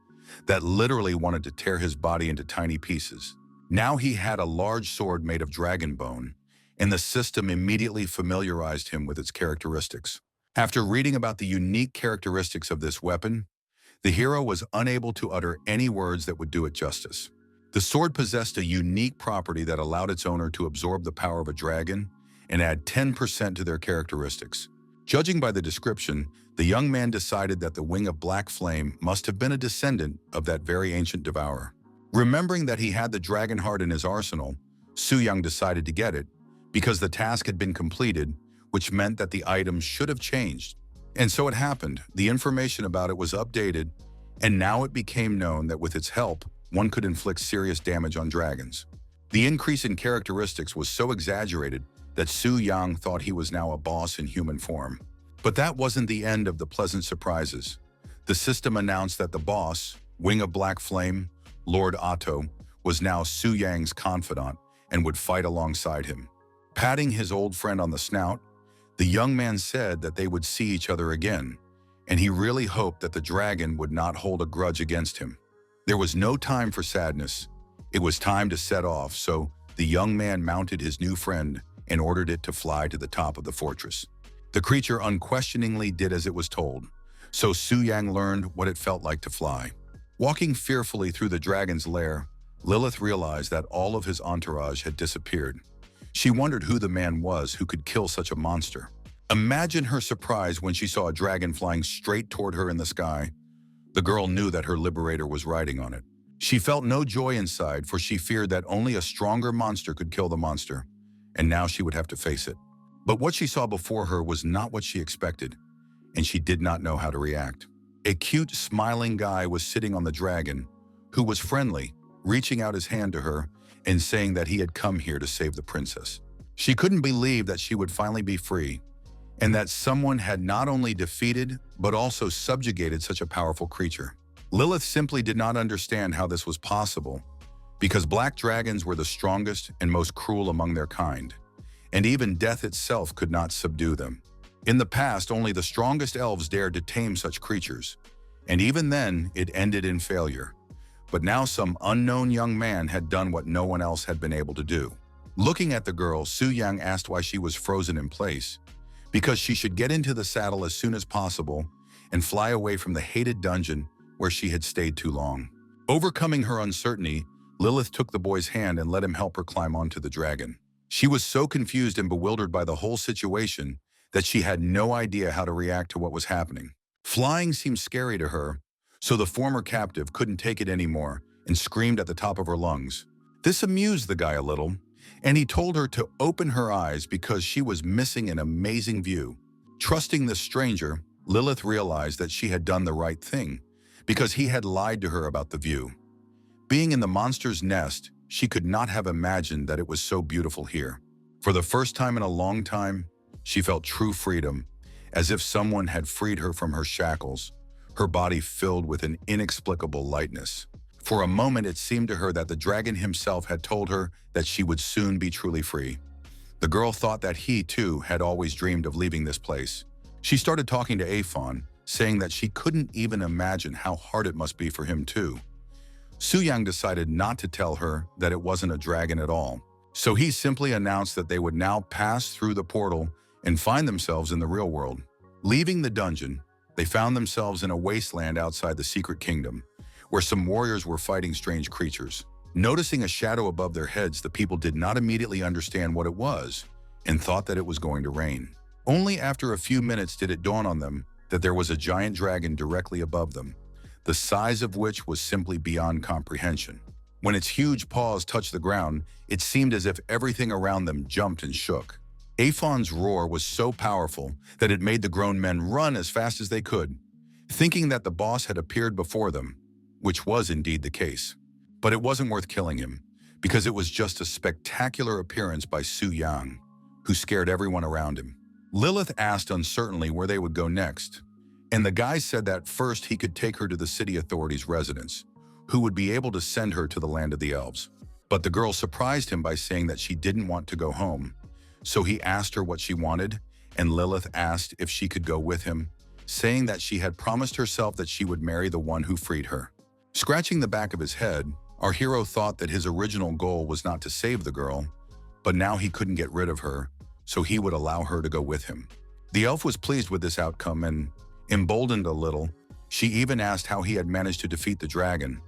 that literally wanted to tear his body into tiny pieces. Now he had a large sword made of dragon bone, and the system immediately familiarized him with its characteristics. After reading about the unique characteristics of this weapon, the hero was unable to utter any words that would do it justice. The sword possessed a unique property that allowed its owner to absorb the power of a dragon and add 10% to their characteristics. Judging by the description, the young man decided that the wing of black flame must have been a descendant of that very ancient devourer. Remembering that he had the dragon heart in his arsenal, Su-young decided to get it because the task had been completed, which meant that the item should have changed. And so it happened. The information about it was updated, and now it became known that with its help, one could inflict serious damage on dragons. The increase in characteristics was so exaggerated that Su-young thought he was now a boss in human form. But that wasn't the end of the pleasant surprises. The system announced that the boss, Wing of Black Flame, Lord Otto, was now Su-young's confidant and would fight alongside him. Patting his old friend on the snout, the young man said that they would see each other again, and he really hoped that the dragon would not hold a grudge against him. There was no time for sadness. It was time to set off, so the young man mounted his new friend and ordered it to fly to the top of the fortress. The creature unquestioningly did as it was told, so Su-young learned what it felt like to fly. Walking fearfully through the dragon's lair, Lilith realized that all of his entourage had disappeared. She wondered who the man was who could kill such a monster. Imagine her surprise when she saw a dragon flying straight toward her in the sky. The girl knew that her liberator was riding on it. She felt no joy inside, for she feared that only a stronger monster could kill the monster, and now she would have to face it. But what she saw before her was not what she expected, and she did not know how to react. A cute, smiling guy was sitting on the dragon, who was friendly, reaching out his hand to her and saying that he had come here to save the princess. She couldn't believe that she would finally be free, and that someone had not only defeated, but also subjugated such a powerful creature. Lilith simply did not understand how this was possible, because black dragons were the strongest and most cruel among their kind, and even death itself could not subdue them. In the past, only the strongest elves dared to tame such creatures, and even then, it ended in failure. But now some unknown young man had done what no one else had been able to do. Looking at the girl, Su-young asked why she was frozen in place, because she should get into the saddle as soon as possible and fly away from the hated dungeon where she had stayed too long. Overcoming her uncertainty, Lilith took the boy's hand and let him help her climb onto the dragon. She was so confused and bewildered by the whole situation that she had no idea how to react to what was happening. Flying seemed scary to her, so the former captive couldn't take it anymore and screamed at the top of her lungs. This amused the guy a little, and he told her to open her eyes because she was missing an amazing view. Trusting the stranger, Lilith realized that she had done the right thing because he had lied to her about the view. Being in the monster's nest, she could not have imagined that it was so beautiful here. For the first time in a long time, she felt true freedom, as if someone had freed her from her shackles, her body filled with an inexplicable lightness. For a moment, it seemed to her that the dragon himself had told her that she would soon be truly free. The girl thought that he, too, had always dreamed of leaving this place. She started talking to Aphon, saying that she couldn't even imagine how hard it must be for him, too. Su-young decided not to tell her that it wasn't a dragon at all, so he simply announced that they would now pass through the portal and find themselves in the real world. Leaving the dungeon, they found themselves in a wasteland outside the secret kingdom, where some warriors were fighting strange creatures. Noticing a shadow above their heads, the people did not immediately understand what it was and thought that it was going to rain. Only after a few minutes did it dawn on them that there was a giant dragon directly above them, the size of which was simply beyond comprehension. When its huge paws touched the ground, it seemed as if everything around them jumped and shook. Aphon's roar was so powerful that it made the grown men run as fast as they could, thinking that the boss had appeared before them, which was indeed the case. But it wasn't worth killing him, because it was just a spectacular appearance by Su Yang, who scared everyone around him. Lilith asked uncertainly where they would go next, and the guy said that first he could take her to the city authorities' residence, who would be able to send her to the land of the elves. But the girl surprised him by saying that she didn't want to go home, so he asked her what she wanted, and Lilith asked if she could go with him, saying that she had promised herself that she would marry the one who freed her. Scratching the back of his head, our hero thought that his original goal was not to save the girl, but now he couldn't get rid of her, so he would allow her to go with him. The elf was pleased with this outcome and, emboldened a little, she even asked how he had managed to defeat the dragon,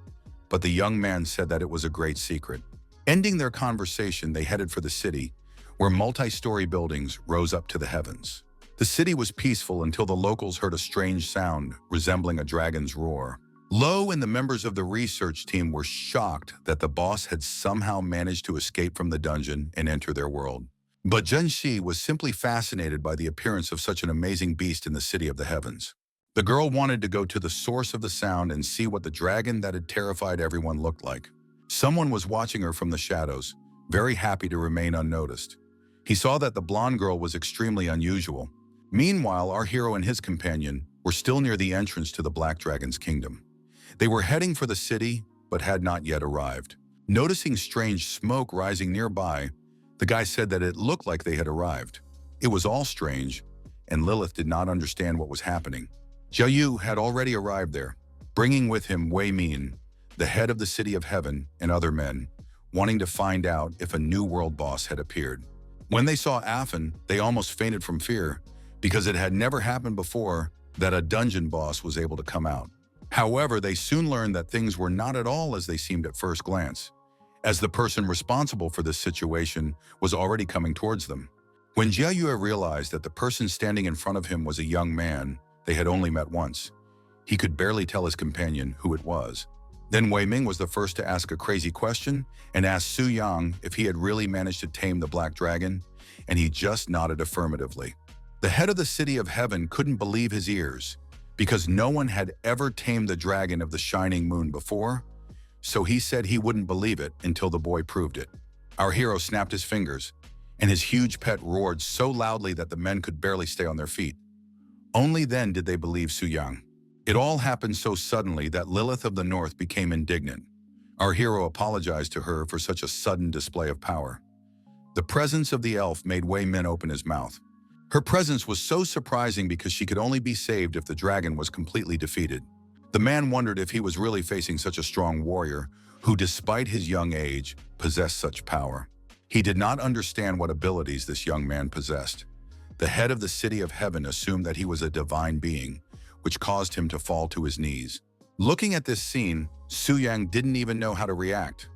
but the young man said that it was a great secret. Ending their conversation, they headed for the city, where multi-story buildings rose up to the heavens. The city was peaceful until the locals heard a strange sound resembling a dragon's roar. Lo and the members of the research team were shocked that the boss had somehow managed to escape from the dungeon and enter their world. But Zhenxi was simply fascinated by the appearance of such an amazing beast in the city of the heavens. The girl wanted to go to the source of the sound and see what the dragon that had terrified everyone looked like. Someone was watching her from the shadows, very happy to remain unnoticed. He saw that the blonde girl was extremely unusual. Meanwhile, our hero and his companion were still near the entrance to the Black Dragon's kingdom. They were heading for the city, but had not yet arrived. Noticing strange smoke rising nearby, the guy said that it looked like they had arrived. It was all strange, and Lilith did not understand what was happening. Jiayu had already arrived there, bringing with him Wei Min, the head of the City of Heaven, and other men, wanting to find out if a new world boss had appeared. When they saw Afin, they almost fainted from fear, because it had never happened before that a dungeon boss was able to come out. However, they soon learned that things were not at all as they seemed at first glance, as the person responsible for this situation was already coming towards them. When Jiayue realized that the person standing in front of him was a young man they had only met once, he could barely tell his companion who it was. Then Wei Ming was the first to ask a crazy question and asked Su Yang if he had really managed to tame the Black Dragon, and he just nodded affirmatively. The head of the City of Heaven couldn't believe his ears, because no one had ever tamed the dragon of the shining moon before, so he said he wouldn't believe it until the boy proved it. Our hero snapped his fingers, and his huge pet roared so loudly that the men could barely stay on their feet. Only then did they believe Su Yang. It all happened so suddenly that Lilith of the North became indignant. Our hero apologized to her for such a sudden display of power. The presence of the elf made Wei Min open his mouth. Her presence was so surprising because she could only be saved if the dragon was completely defeated. The man wondered if he was really facing such a strong warrior who, despite his young age, possessed such power. He did not understand what abilities this young man possessed. The head of the City of Heaven assumed that he was a divine being, which caused him to fall to his knees. Looking at this scene, Su Yang didn't even know how to react.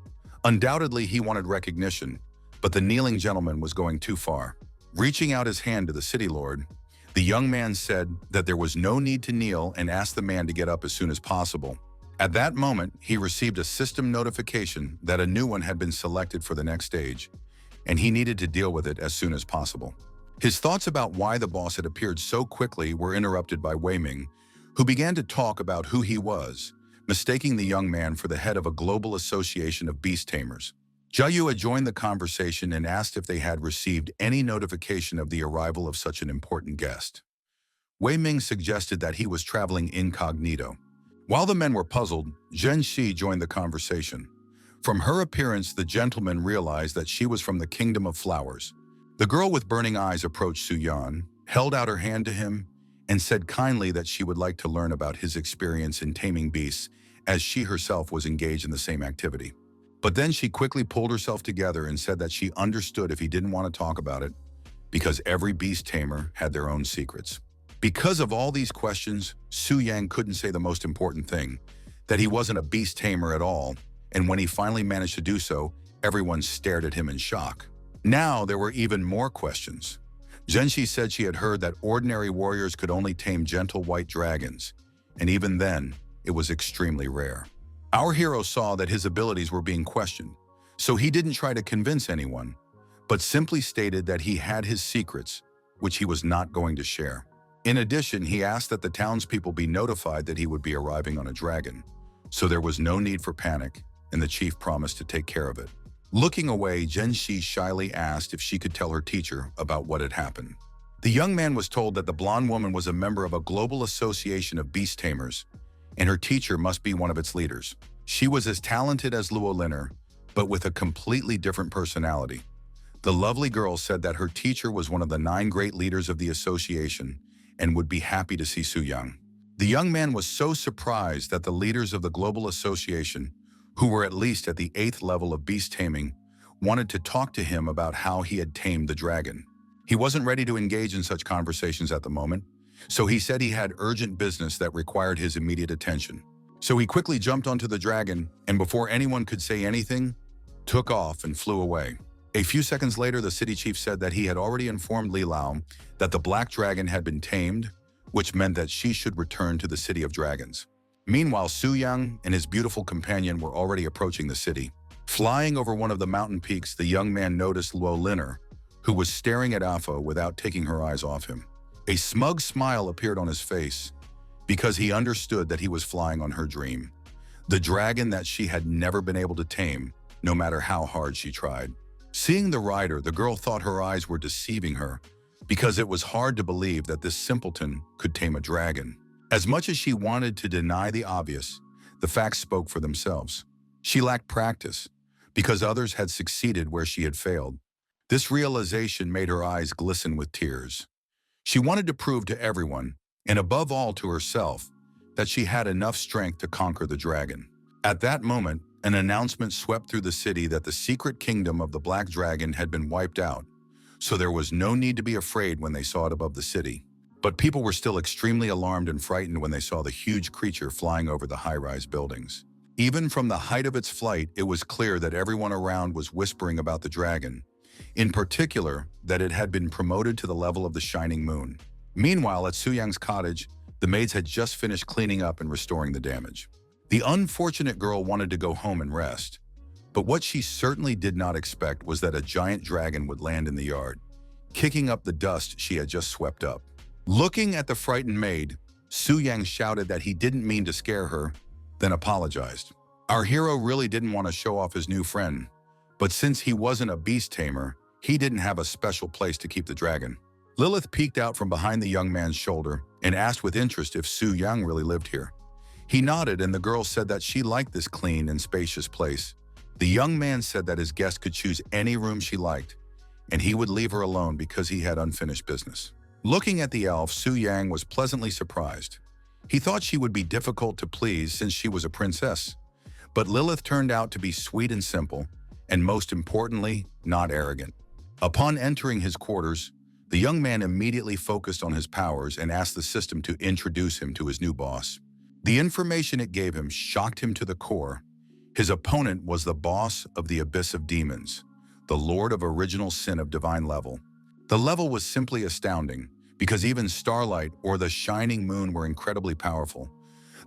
Undoubtedly, he wanted recognition, but the kneeling gentleman was going too far. Reaching out his hand to the city lord, the young man said that there was no need to kneel and asked the man to get up as soon as possible. At that moment, he received a system notification that a new one had been selected for the next stage, and he needed to deal with it as soon as possible. His thoughts about why the boss had appeared so quickly were interrupted by Wei Ming, who began to talk about who he was, mistaking the young man for the head of a global association of beast tamers. Jiayu had joined the conversation and asked if they had received any notification of the arrival of such an important guest. Wei Ming suggested that he was traveling incognito. While the men were puzzled, Zhen Xi joined the conversation. From her appearance, the gentleman realized that she was from the Kingdom of Flowers. The girl with burning eyes approached Su Yan, held out her hand to him, and said kindly that she would like to learn about his experience in taming beasts, as she herself was engaged in the same activity. But then she quickly pulled herself together and said that she understood if he didn't want to talk about it, because every beast tamer had their own secrets. Because of all these questions, Su Yang couldn't say the most important thing, that he wasn't a beast tamer at all, and when he finally managed to do so, everyone stared at him in shock. Now there were even more questions. Zhenxi said she had heard that ordinary warriors could only tame gentle white dragons, and even then, it was extremely rare. Our hero saw that his abilities were being questioned, so he didn't try to convince anyone, but simply stated that he had his secrets, which he was not going to share. In addition, he asked that the townspeople be notified that he would be arriving on a dragon, so there was no need for panic, and the chief promised to take care of it. Looking away, Genshi shyly asked if she could tell her teacher about what had happened. The young man was told that the blonde woman was a member of a global association of beast tamers, and her teacher must be one of its leaders. She was as talented as Luo Linner, but with a completely different personality. The lovely girl said that her teacher was one of the 9 great leaders of the association and would be happy to see Su Yang. The young man was so surprised that the leaders of the global association, who were at least at the 8th level of beast taming, wanted to talk to him about how he had tamed the dragon. He wasn't ready to engage in such conversations at the moment, so he said he had urgent business that required his immediate attention. So he quickly jumped onto the dragon, and before anyone could say anything, took off and flew away. A few seconds later, the city chief said that he had already informed Li Lao that the black dragon had been tamed, which meant that she should return to the City of Dragons. Meanwhile, Su Yang and his beautiful companion were already approaching the city. Flying over one of the mountain peaks, the young man noticed Luo Linner, who was staring at Alpha without taking her eyes off him. A smug smile appeared on his face because he understood that he was flying on her dream, the dragon that she had never been able to tame, no matter how hard she tried. Seeing the rider, the girl thought her eyes were deceiving her because it was hard to believe that this simpleton could tame a dragon. As much as she wanted to deny the obvious, the facts spoke for themselves. She lacked practice because others had succeeded where she had failed. This realization made her eyes glisten with tears. She wanted to prove to everyone, and above all to herself, that she had enough strength to conquer the dragon. At that moment, an announcement swept through the city that the secret kingdom of the Black Dragon had been wiped out, so there was no need to be afraid when they saw it above the city. But people were still extremely alarmed and frightened when they saw the huge creature flying over the high-rise buildings. Even from the height of its flight, it was clear that everyone around was whispering about the dragon, in particular that it had been promoted to the level of the shining moon. Meanwhile, at Su Yang's cottage, the maids had just finished cleaning up and restoring the damage. The unfortunate girl wanted to go home and rest, but what she certainly did not expect was that a giant dragon would land in the yard, kicking up the dust she had just swept up. Looking at the frightened maid, Su Yang shouted that he didn't mean to scare her, then apologized. Our hero really didn't want to show off his new friend, but since he wasn't a beast tamer, he didn't have a special place to keep the dragon. Lilith peeked out from behind the young man's shoulder and asked with interest if Su Yang really lived here. He nodded, and the girl said that she liked this clean and spacious place. The young man said that his guest could choose any room she liked, and he would leave her alone because he had unfinished business. Looking at the elf, Su Yang was pleasantly surprised. He thought she would be difficult to please since she was a princess, but Lilith turned out to be sweet and simple, and most importantly, not arrogant. Upon entering his quarters, the young man immediately focused on his powers and asked the system to introduce him to his new boss. The information it gave him shocked him to the core. His opponent was the boss of the Abyss of Demons, the Lord of Original Sin of Divine Level. The level was simply astounding, because even Starlight or the Shining Moon were incredibly powerful.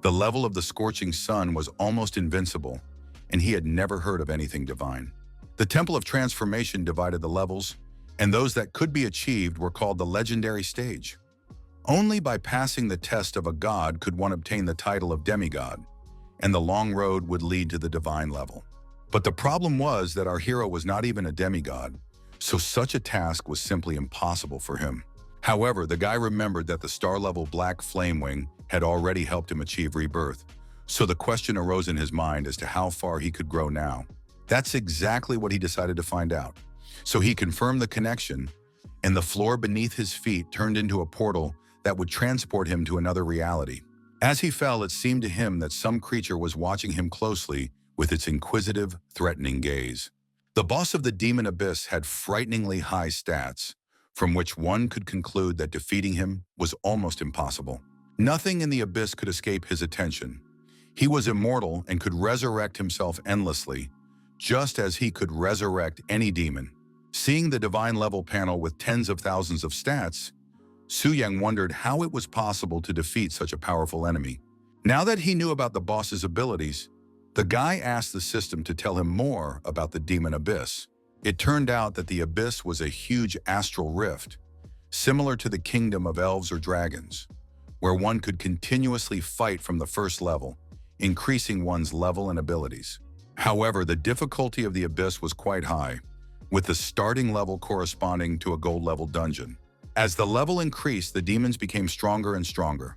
The level of the Scorching Sun was almost invincible, and he had never heard of anything divine. The Temple of Transformation divided the levels, and those that could be achieved were called the Legendary Stage. Only by passing the test of a god could one obtain the title of demigod, and the long road would lead to the divine level. But the problem was that our hero was not even a demigod, so such a task was simply impossible for him. However, the guy remembered that the star-level Black Flamewing had already helped him achieve Rebirth, so the question arose in his mind as to how far he could grow now. That's exactly what he decided to find out. So he confirmed the connection, and the floor beneath his feet turned into a portal that would transport him to another reality. As he fell, it seemed to him that some creature was watching him closely with its inquisitive, threatening gaze. The boss of the Demon Abyss had frighteningly high stats, from which one could conclude that defeating him was almost impossible. Nothing in the Abyss could escape his attention. He was immortal and could resurrect himself endlessly, just as he could resurrect any demon. Seeing the divine level panel with tens of thousands of stats, Su Yang wondered how it was possible to defeat such a powerful enemy. Now that he knew about the boss's abilities, the guy asked the system to tell him more about the Demon Abyss. It turned out that the Abyss was a huge astral rift, similar to the kingdom of elves or dragons, where one could continuously fight from the first level, increasing one's level and abilities. However, the difficulty of the abyss was quite high, with the starting level corresponding to a gold-level dungeon. As the level increased, the demons became stronger and stronger.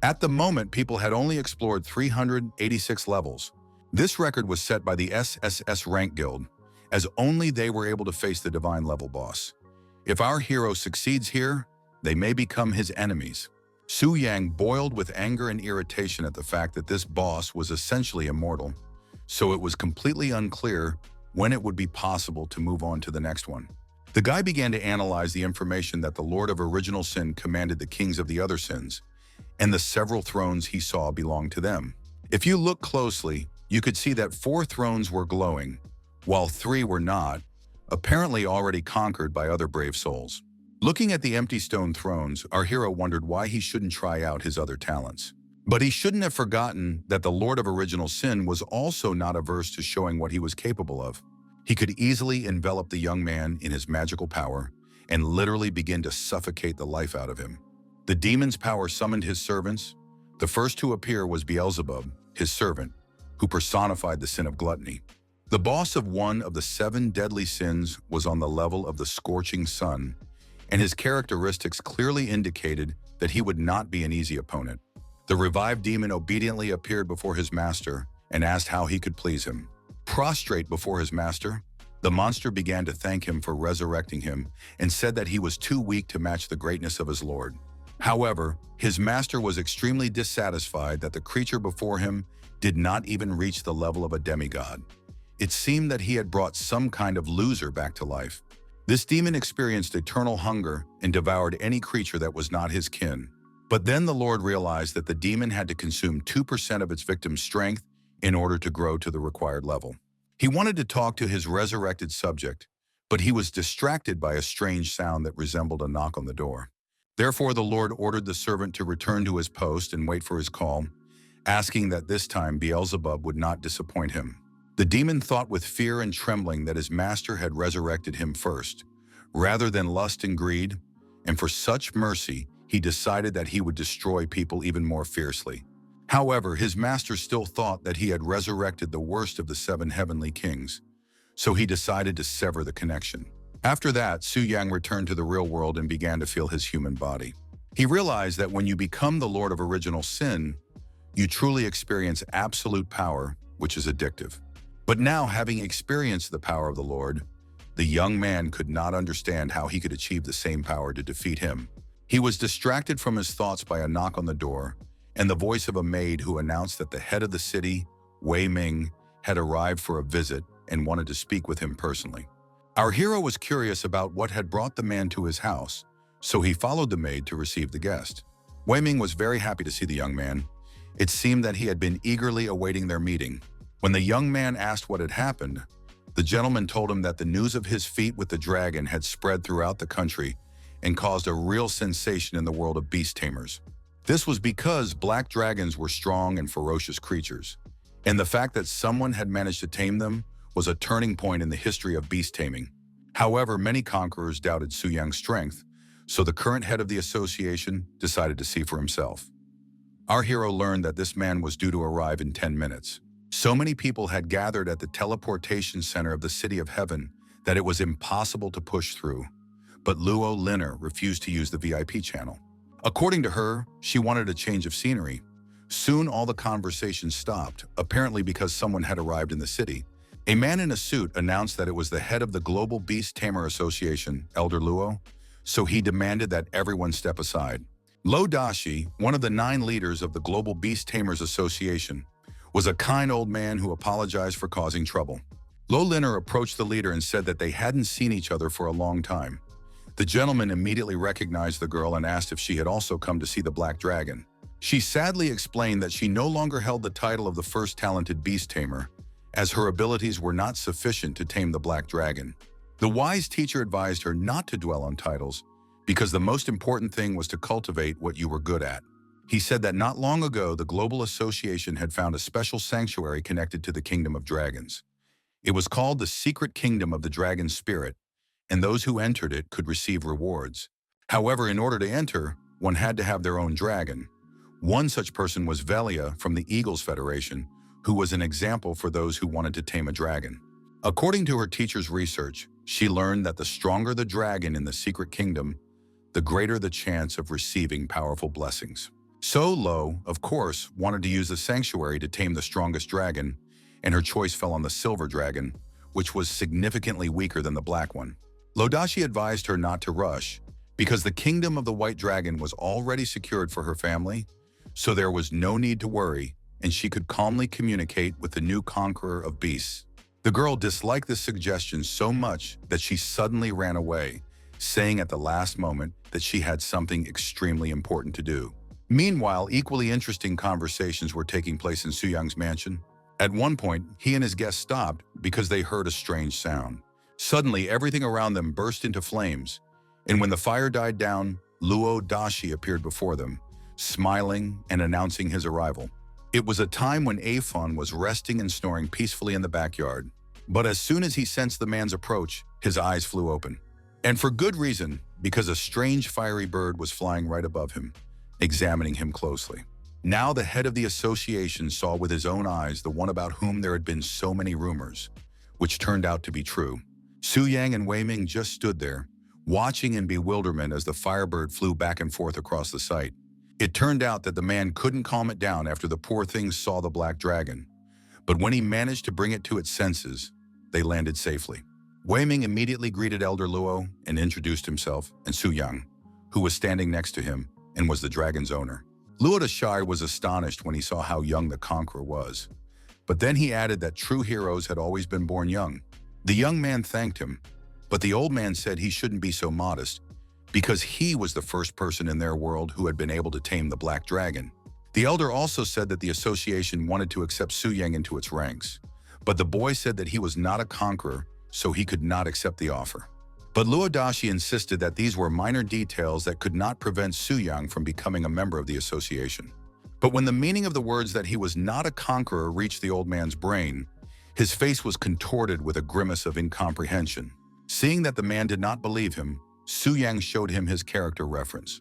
At the moment, people had only explored 386 levels. This record was set by the SSS Rank Guild, as only they were able to face the divine level boss. If our hero succeeds here, they may become his enemies. Su Yang boiled with anger and irritation at the fact that this boss was essentially immortal, so it was completely unclear when it would be possible to move on to the next one. The guy began to analyze the information that the Lord of Original Sin commanded the kings of the other sins, and the several thrones he saw belonged to them. If you look closely, you could see that 4 thrones were glowing, while 3 were not, apparently already conquered by other brave souls. Looking at the empty stone thrones, our hero wondered why he shouldn't try out his other talents. But he shouldn't have forgotten that the Lord of Original Sin was also not averse to showing what he was capable of. He could easily envelop the young man in his magical power and literally begin to suffocate the life out of him. The demon's power summoned his servants. The first to appear was Beelzebub, his servant, who personified the sin of gluttony. The boss of one of the 7 deadly sins was on the level of the scorching sun, and his characteristics clearly indicated that he would not be an easy opponent. The revived demon obediently appeared before his master and asked how he could please him. Prostrate before his master, the monster began to thank him for resurrecting him and said that he was too weak to match the greatness of his lord. However, his master was extremely dissatisfied that the creature before him did not even reach the level of a demigod. It seemed that he had brought some kind of loser back to life. This demon experienced eternal hunger and devoured any creature that was not his kin. But then the Lord realized that the demon had to consume 2% of its victim's strength in order to grow to the required level. He wanted to talk to his resurrected subject, but he was distracted by a strange sound that resembled a knock on the door. Therefore, the Lord ordered the servant to return to his post and wait for his call, asking that this time Beelzebub would not disappoint him. The demon thought with fear and trembling that his master had resurrected him first, rather than lust and greed, and for such mercy, he decided that he would destroy people even more fiercely. However, his master still thought that he had resurrected the worst of the 7 heavenly kings, so he decided to sever the connection. After that, Su Yang returned to the real world and began to feel his human body. He realized that when you become the Lord of Original Sin, you truly experience absolute power, which is addictive. But now, having experienced the power of the Lord, the young man could not understand how he could achieve the same power to defeat him. He was distracted from his thoughts by a knock on the door and the voice of a maid who announced that the head of the city, Wei Ming, had arrived for a visit and wanted to speak with him personally. Our hero was curious about what had brought the man to his house, so he followed the maid to receive the guest. Wei Ming was very happy to see the young man. It seemed that he had been eagerly awaiting their meeting. When the young man asked what had happened, the gentleman told him that the news of his feat with the dragon had spread throughout the country and caused a real sensation in the world of beast tamers. This was because black dragons were strong and ferocious creatures, and the fact that someone had managed to tame them was a turning point in the history of beast taming. However, many conquerors doubted Su Yang's strength, so the current head of the association decided to see for himself. Our hero learned that this man was due to arrive in 10 minutes. So many people had gathered at the teleportation center of the City of Heaven that it was impossible to push through, but Luo Linner refused to use the VIP channel. According to her, she wanted a change of scenery. Soon all the conversation stopped, apparently because someone had arrived in the city. A man in a suit announced that it was the head of the Global Beast Tamer Association, Elder Luo, so he demanded that everyone step aside. Lo Dashi, one of the 9 leaders of the Global Beast Tamers Association, was a kind old man who apologized for causing trouble. Lo Linner approached the leader and said that they hadn't seen each other for a long time. The gentleman immediately recognized the girl and asked if she had also come to see the Black Dragon. She sadly explained that she no longer held the title of the first talented beast tamer, as her abilities were not sufficient to tame the Black Dragon. The wise teacher advised her not to dwell on titles, because the most important thing was to cultivate what you were good at. He said that not long ago, the Global Association had found a special sanctuary connected to the Kingdom of Dragons. It was called the Secret Kingdom of the Dragon Spirit, and those who entered it could receive rewards. However, in order to enter, one had to have their own dragon, One such person was Velia from the Eagles Federation, who was an example for those who wanted to tame a dragon. According to her teacher's research, she learned that the stronger the dragon in the secret kingdom, the greater the chance of receiving powerful blessings. So Lo, of course, wanted to use the sanctuary to tame the strongest dragon, and her choice fell on the silver dragon, which was significantly weaker than the black one. Lodashi advised her not to rush, because the kingdom of the white dragon was already secured for her family, so there was no need to worry, and she could calmly communicate with the new conqueror of beasts. The girl disliked this suggestion so much that she suddenly ran away, saying at the last moment that she had something extremely important to do. Meanwhile, equally interesting conversations were taking place in Suyang's mansion. At one point, he and his guests stopped because they heard a strange sound. Suddenly, everything around them burst into flames, and when the fire died down, Luo Dashi appeared before them, smiling and announcing his arrival. It was a time when Afon was resting and snoring peacefully in the backyard, but as soon as he sensed the man's approach, his eyes flew open. And for good reason, because a strange fiery bird was flying right above him, examining him closely. Now the head of the association saw with his own eyes the one about whom there had been so many rumors, which turned out to be true. Su Yang and Wei Ming just stood there, watching in bewilderment as the firebird flew back and forth across the site. It turned out that the man couldn't calm it down after the poor thing saw the black dragon, but when he managed to bring it to its senses, they landed safely. Wei Ming immediately greeted Elder Luo and introduced himself, and Su Yang, who was standing next to him and was the dragon's owner. Luo Dashai was astonished when he saw how young the conqueror was, but then he added that true heroes had always been born young. The young man thanked him, but the old man said he shouldn't be so modest, because he was the first person in their world who had been able to tame the black dragon. The elder also said that the association wanted to accept Su Yang into its ranks, but the boy said that he was not a conqueror, so he could not accept the offer. But Luodashi insisted that these were minor details that could not prevent Su Yang from becoming a member of the association. But when the meaning of the words that he was not a conqueror reached the old man's brain, his face was contorted with a grimace of incomprehension. Seeing that the man did not believe him, Su Yang showed him his character reference,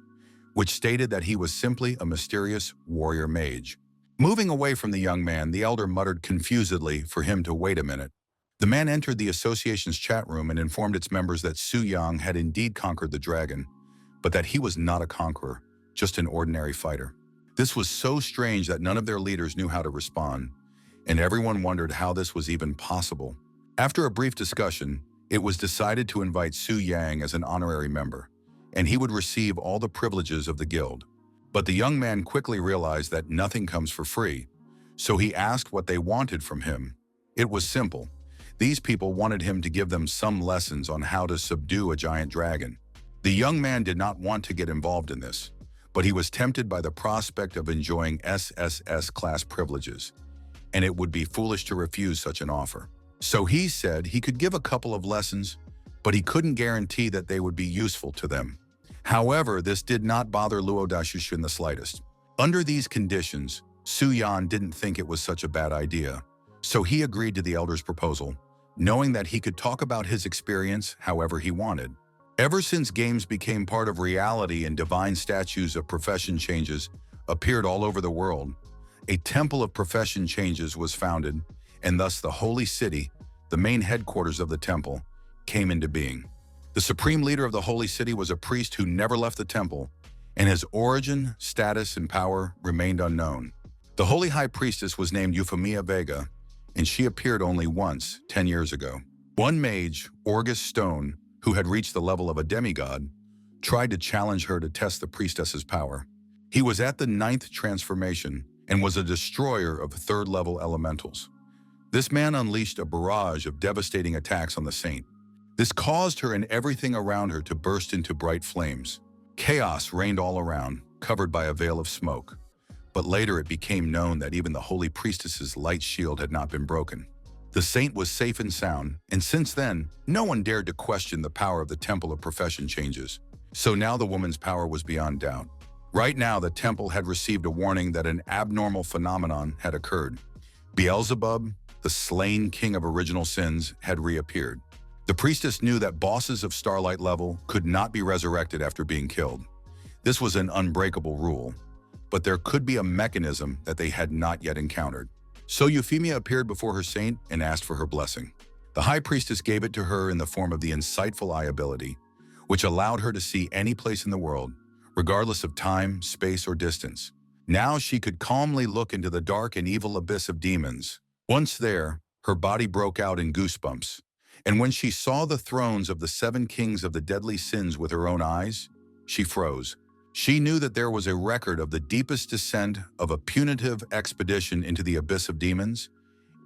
which stated that he was simply a mysterious warrior mage. Moving away from the young man, the elder muttered confusedly for him to wait a minute. The man entered the association's chat room and informed its members that Su Yang had indeed conquered the dragon, but that he was not a conqueror, just an ordinary fighter. This was so strange that none of their leaders knew how to respond, and everyone wondered how this was even possible. After a brief discussion, it was decided to invite Su Yang as an honorary member, and he would receive all the privileges of the guild. But the young man quickly realized that nothing comes for free, so he asked what they wanted from him. It was simple. These people wanted him to give them some lessons on how to subdue a giant dragon. The young man did not want to get involved in this, but he was tempted by the prospect of enjoying SSS class privileges, and it would be foolish to refuse such an offer. So he said he could give a couple of lessons, but he couldn't guarantee that they would be useful to them. However, this did not bother Luo Dashish in the slightest. Under these conditions, Su Yan didn't think it was such a bad idea, so he agreed to the elder's proposal, knowing that he could talk about his experience however he wanted. Ever since games became part of reality and divine statues of profession changes appeared all over the world, a temple of profession changes was founded, and thus the Holy City, the main headquarters of the temple, came into being. The supreme leader of the Holy City was a priest who never left the temple, and his origin, status, and power remained unknown. The Holy High Priestess was named Euphemia Vega, and she appeared only once, 10 years ago. One mage, Orgus Stone, who had reached the level of a demigod, tried to challenge her to test the priestess's power. He was at the 9th transformation and was a destroyer of 3rd-level elementals. This man unleashed a barrage of devastating attacks on the saint. This caused her and everything around her to burst into bright flames. Chaos reigned all around, covered by a veil of smoke. But later it became known that even the holy priestess's light shield had not been broken. The saint was safe and sound, and since then, no one dared to question the power of the Temple of Profession Changes. So now the woman's power was beyond doubt. Right now, the temple had received a warning that an abnormal phenomenon had occurred. Beelzebub, the slain king of original sins, had reappeared. The priestess knew that bosses of Starlight level could not be resurrected after being killed. This was an unbreakable rule. but there could be a mechanism that they had not yet encountered. So Euphemia appeared before her saint and asked for her blessing. The high priestess gave it to her in the form of the insightful eye ability, which allowed her to see any place in the world, regardless of time, space, or distance. Now she could calmly look into the dark and evil abyss of demons. Once there, her body broke out in goosebumps, and when she saw the thrones of the 7 kings of the deadly sins with her own eyes, she froze. She knew that there was a record of the deepest descent of a punitive expedition into the abyss of demons,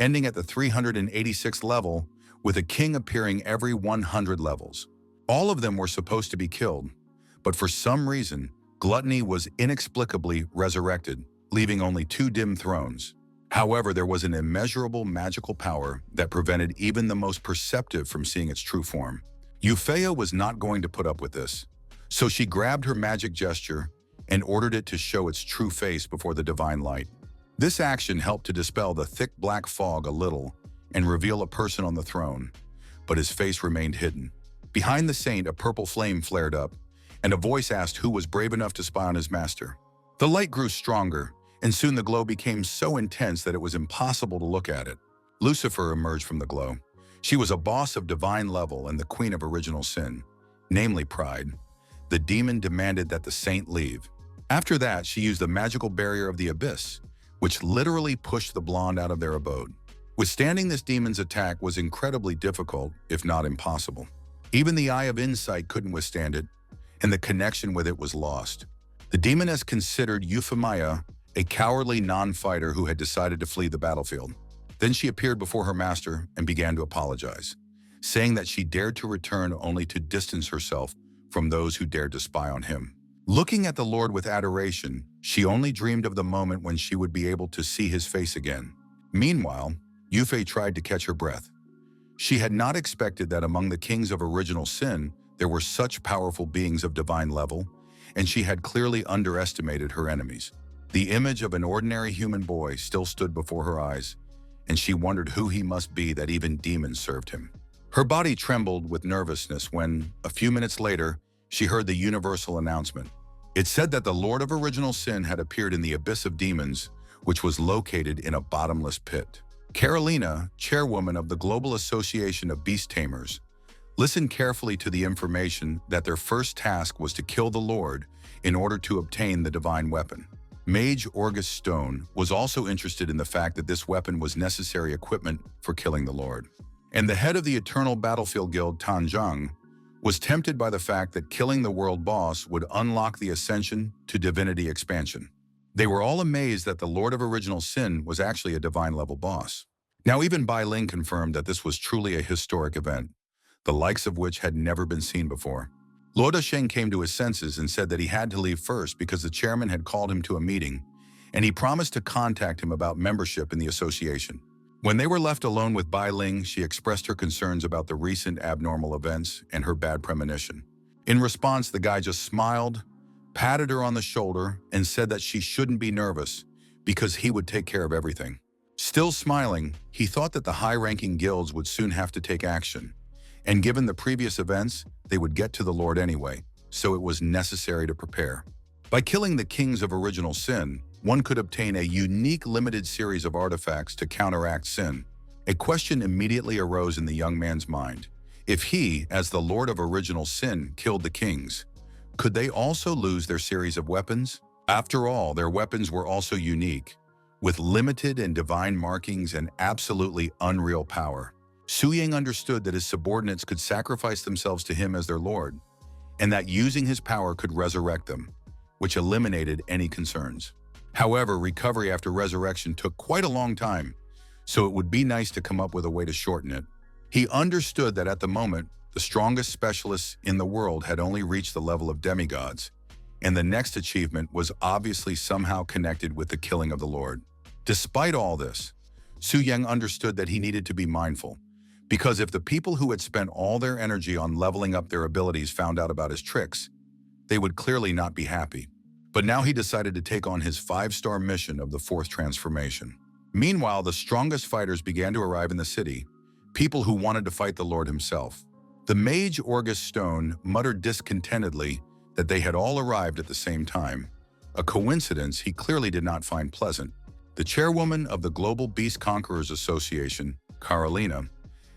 ending at the 386th level, with a king appearing every 100 levels. All of them were supposed to be killed, but for some reason, gluttony was inexplicably resurrected, leaving only 2 dim thrones. However, there was an immeasurable magical power that prevented even the most perceptive from seeing its true form. Euphemia was not going to put up with this, so she grabbed her magic gesture and ordered it to show its true face before the divine light. This action helped to dispel the thick black fog a little and reveal a person on the throne, but his face remained hidden. Behind the saint, a purple flame flared up, and a voice asked who was brave enough to spy on his master. The light grew stronger, and soon the glow became so intense that it was impossible to look at it. Lucifer emerged from the glow. She was a boss of divine level and the queen of original sin, namely pride. The demon demanded that the saint leave. After that, she used the magical barrier of the abyss, which literally pushed the blonde out of their abode. Withstanding this demon's attack was incredibly difficult, if not impossible. Even the Eye of Insight couldn't withstand it, and the connection with it was lost. The demoness considered Euphemia a cowardly non-fighter who had decided to flee the battlefield. Then she appeared before her master and began to apologize, saying that she dared to return only to distance herself from those who dared to spy on him. Looking at the Lord with adoration, she only dreamed of the moment when she would be able to see his face again. Meanwhile, Euphemia tried to catch her breath. She had not expected that among the kings of original sin, there were such powerful beings of divine level, and she had clearly underestimated her enemies. The image of an ordinary human boy still stood before her eyes, and she wondered who he must be that even demons served him. Her body trembled with nervousness when, a few minutes later, she heard the universal announcement. It said that the Lord of Original Sin had appeared in the abyss of demons, which was located in a bottomless pit. Carolina, chairwoman of the Global Association of Beast Tamers, listened carefully to the information that their first task was to kill the Lord in order to obtain the divine weapon. Mage Orgus Stone was also interested in the fact that this weapon was necessary equipment for killing the Lord. And the head of the Eternal Battlefield Guild, Tanjong, was tempted by the fact that killing the world boss would unlock the ascension to divinity expansion. They were all amazed that the Lord of Original Sin was actually a divine-level boss. Now even Bai Ling confirmed that this was truly a historic event, the likes of which had never been seen before. Luo Sheng came to his senses and said that he had to leave first because the chairman had called him to a meeting, and he promised to contact him about membership in the association. When they were left alone with Bai Ling, she expressed her concerns about the recent abnormal events and her bad premonition. In response, the guy just smiled, patted her on the shoulder, and said that she shouldn't be nervous because he would take care of everything. Still smiling, he thought that the high-ranking guilds would soon have to take action, and given the previous events, they would get to the Lord anyway, so it was necessary to prepare. By killing the kings of original sin, one could obtain a unique limited series of artifacts to counteract sin. A question immediately arose in the young man's mind. If he, as the Lord of original sin, killed the kings, could they also lose their series of weapons? After all, their weapons were also unique, with limited and divine markings and absolutely unreal power. Su Yang understood that his subordinates could sacrifice themselves to him as their lord, and that using his power could resurrect them, which eliminated any concerns. However, recovery after resurrection took quite a long time, so it would be nice to come up with a way to shorten it. He understood that at the moment, the strongest specialists in the world had only reached the level of demigods, and the next achievement was obviously somehow connected with the killing of the Lord. Despite all this, Su Yang understood that he needed to be mindful, because if the people who had spent all their energy on leveling up their abilities found out about his tricks, they would clearly not be happy. But now he decided to take on his 5-star mission of the 4th transformation. Meanwhile, the strongest fighters began to arrive in the city, people who wanted to fight the Lord himself. The mage Orgus Stone muttered discontentedly that they had all arrived at the same time, a coincidence he clearly did not find pleasant. The chairwoman of the Global Beast Conquerors Association, Carolina,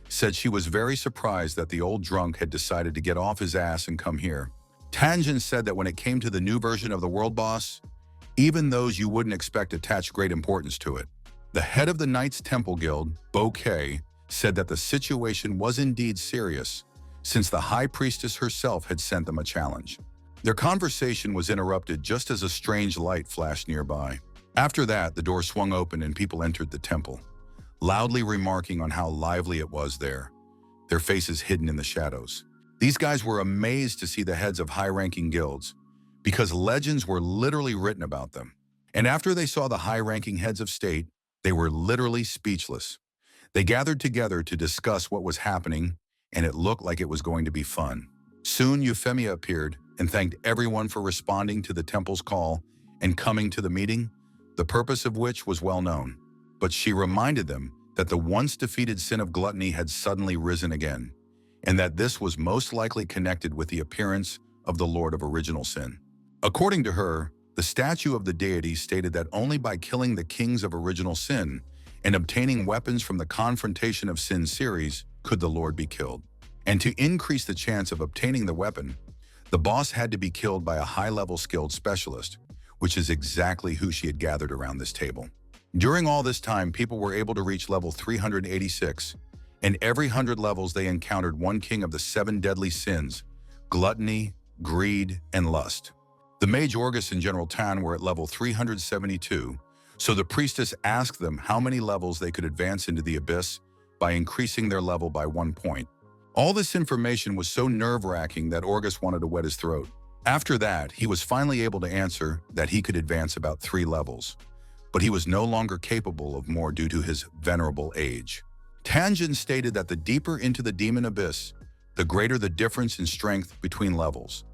said she was very surprised that the old drunk had decided to get off his ass and come here. Tangent said that when it came to the new version of the world boss, even those you wouldn't expect attached great importance to it. The head of the Knights Temple Guild, Bouquet, said that the situation was indeed serious, since the High Priestess herself had sent them a challenge. Their conversation was interrupted just as a strange light flashed nearby. After that, the door swung open and people entered the temple, loudly remarking on how lively it was there, their faces hidden in the shadows. These guys were amazed to see the heads of high-ranking guilds, because legends were literally written about them. And after they saw the high-ranking heads of state, they were literally speechless. They gathered together to discuss what was happening, and it looked like it was going to be fun. Soon Euphemia appeared and thanked everyone for responding to the temple's call and coming to the meeting, the purpose of which was well known. But she reminded them that the once defeated sin of gluttony had suddenly risen again, and that this was most likely connected with the appearance of the Lord of Original Sin. According to her, the statue of the deity stated that only by killing the kings of Original Sin and obtaining weapons from the Confrontation of Sin series could the Lord be killed. And to increase the chance of obtaining the weapon, the boss had to be killed by a high-level skilled specialist, which is exactly who she had gathered around this table. During all this time, people were able to reach level 386, and every 100 levels they encountered one king of the 7 deadly sins, gluttony, greed, and lust. The mage Orgus and General Tan were at level 372, so the priestess asked them how many levels they could advance into the abyss by increasing their level by 1 point. All this information was so nerve-wracking that Orgus wanted to wet his throat. After that, he was finally able to answer that he could advance about 3 levels, but he was no longer capable of more due to his venerable age. Tanjin stated that the deeper into the demon abyss, the greater the difference in strength between levels,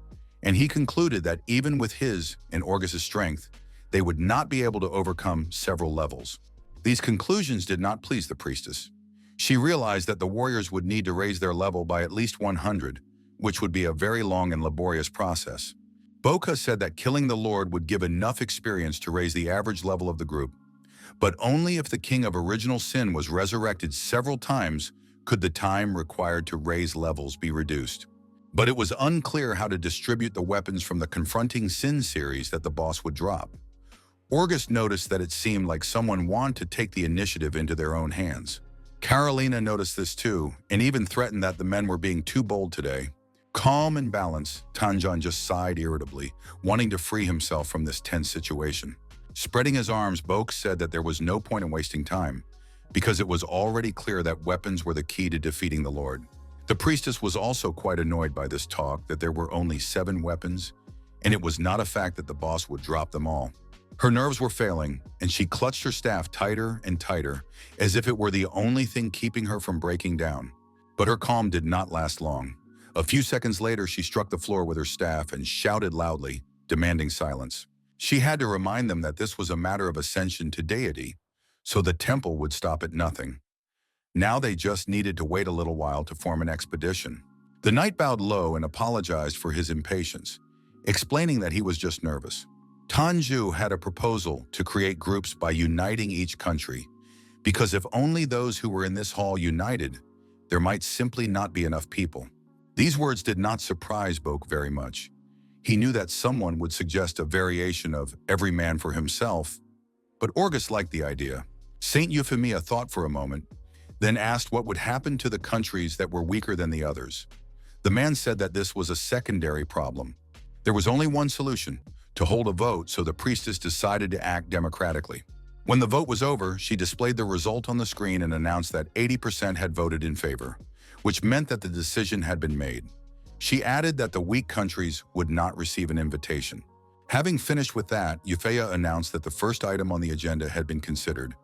and he concluded that even with his and Orgus's strength, they would not be able to overcome several levels. These conclusions did not please the priestess. She realized that the warriors would need to raise their level by at least 100, which would be a very long and laborious process. Boka said that killing the Lord would give enough experience to raise the average level of the group, but only if the king of Original Sin was resurrected several times could the time required to raise levels be reduced. But it was unclear how to distribute the weapons from the Confronting Sin series that the boss would drop. Orgus noticed that it seemed like someone wanted to take the initiative into their own hands. Carolina noticed this too, and even threatened that the men were being too bold today. Calm and balanced, Tanjan just sighed irritably, wanting to free himself from this tense situation. Spreading his arms, Boke said that there was no point in wasting time, because it was already clear that weapons were the key to defeating the Lord. The priestess was also quite annoyed by this talk that there were only 7 weapons, and it was not a fact that the boss would drop them all. Her nerves were failing, and she clutched her staff tighter and tighter, as if it were the only thing keeping her from breaking down. But her calm did not last long. A few seconds later, she struck the floor with her staff and shouted loudly, demanding silence. She had to remind them that this was a matter of ascension to deity, so the temple would stop at nothing. Now they just needed to wait a little while to form an expedition. The knight bowed low and apologized for his impatience, explaining that he was just nervous. Tanju had a proposal to create groups by uniting each country, because if only those who were in this hall united, there might simply not be enough people. These words did not surprise Boke very much. He knew that someone would suggest a variation of every man for himself, but Orgus liked the idea. Saint Euphemia thought for a moment, then asked what would happen to the countries that were weaker than the others. The man said that this was a secondary problem. There was only one solution: to hold a vote, so the priestess decided to act democratically. When the vote was over, she displayed the result on the screen and announced that 80% had voted in favor, which meant that the decision had been made. She added that the weak countries would not receive an invitation. Having finished with that, Euphea announced that the first item on the agenda had been considered,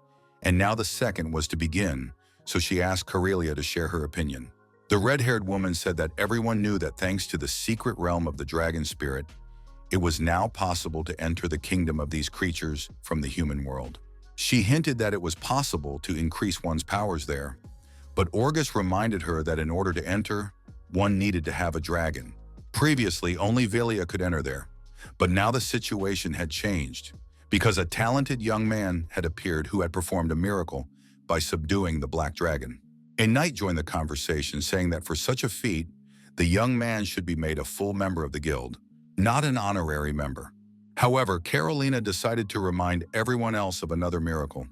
and now the second was to begin, so she asked Corelia to share her opinion. The red-haired woman said that everyone knew that thanks to the secret realm of the dragon spirit, it was now possible to enter the kingdom of these creatures from the human world. She hinted that it was possible to increase one's powers there, but Orgus reminded her that in order to enter, one needed to have a dragon. Previously, only Velia could enter there, But now the situation had changed, because a talented young man had appeared who had performed a miracle by subduing the black dragon. A knight joined the conversation, saying that for such a feat, the young man should be made a full member of the guild, not an honorary member. However, Carolina decided to remind everyone else of another miracle,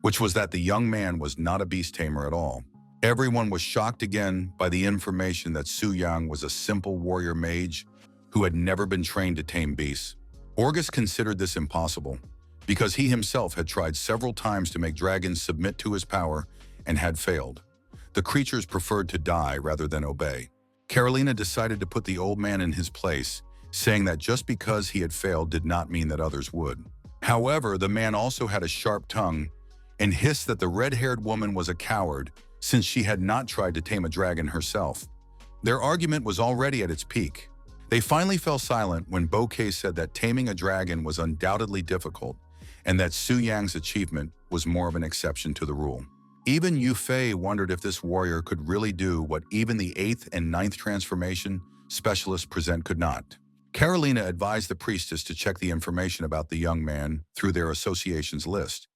which was that the young man was not a beast tamer at all. Everyone was shocked again by the information that Su Yang was a simple warrior mage who had never been trained to tame beasts. Orgus considered this impossible, because he himself had tried several times to make dragons submit to his power and had failed. The creatures preferred to die rather than obey. Carolina decided to put the old man in his place, saying that just because he had failed did not mean that others would. However, the man also had a sharp tongue and hissed that the red-haired woman was a coward since she had not tried to tame a dragon herself. Their argument was already at its peak. They finally fell silent when Bouquet said that taming a dragon was undoubtedly difficult and that Su Yang's achievement was more of an exception to the rule. Even Yu Fei wondered if this warrior could really do what even the 8th and 9th transformation specialists present could not. Carolina advised the priestess to check the information about the young man through their association's list,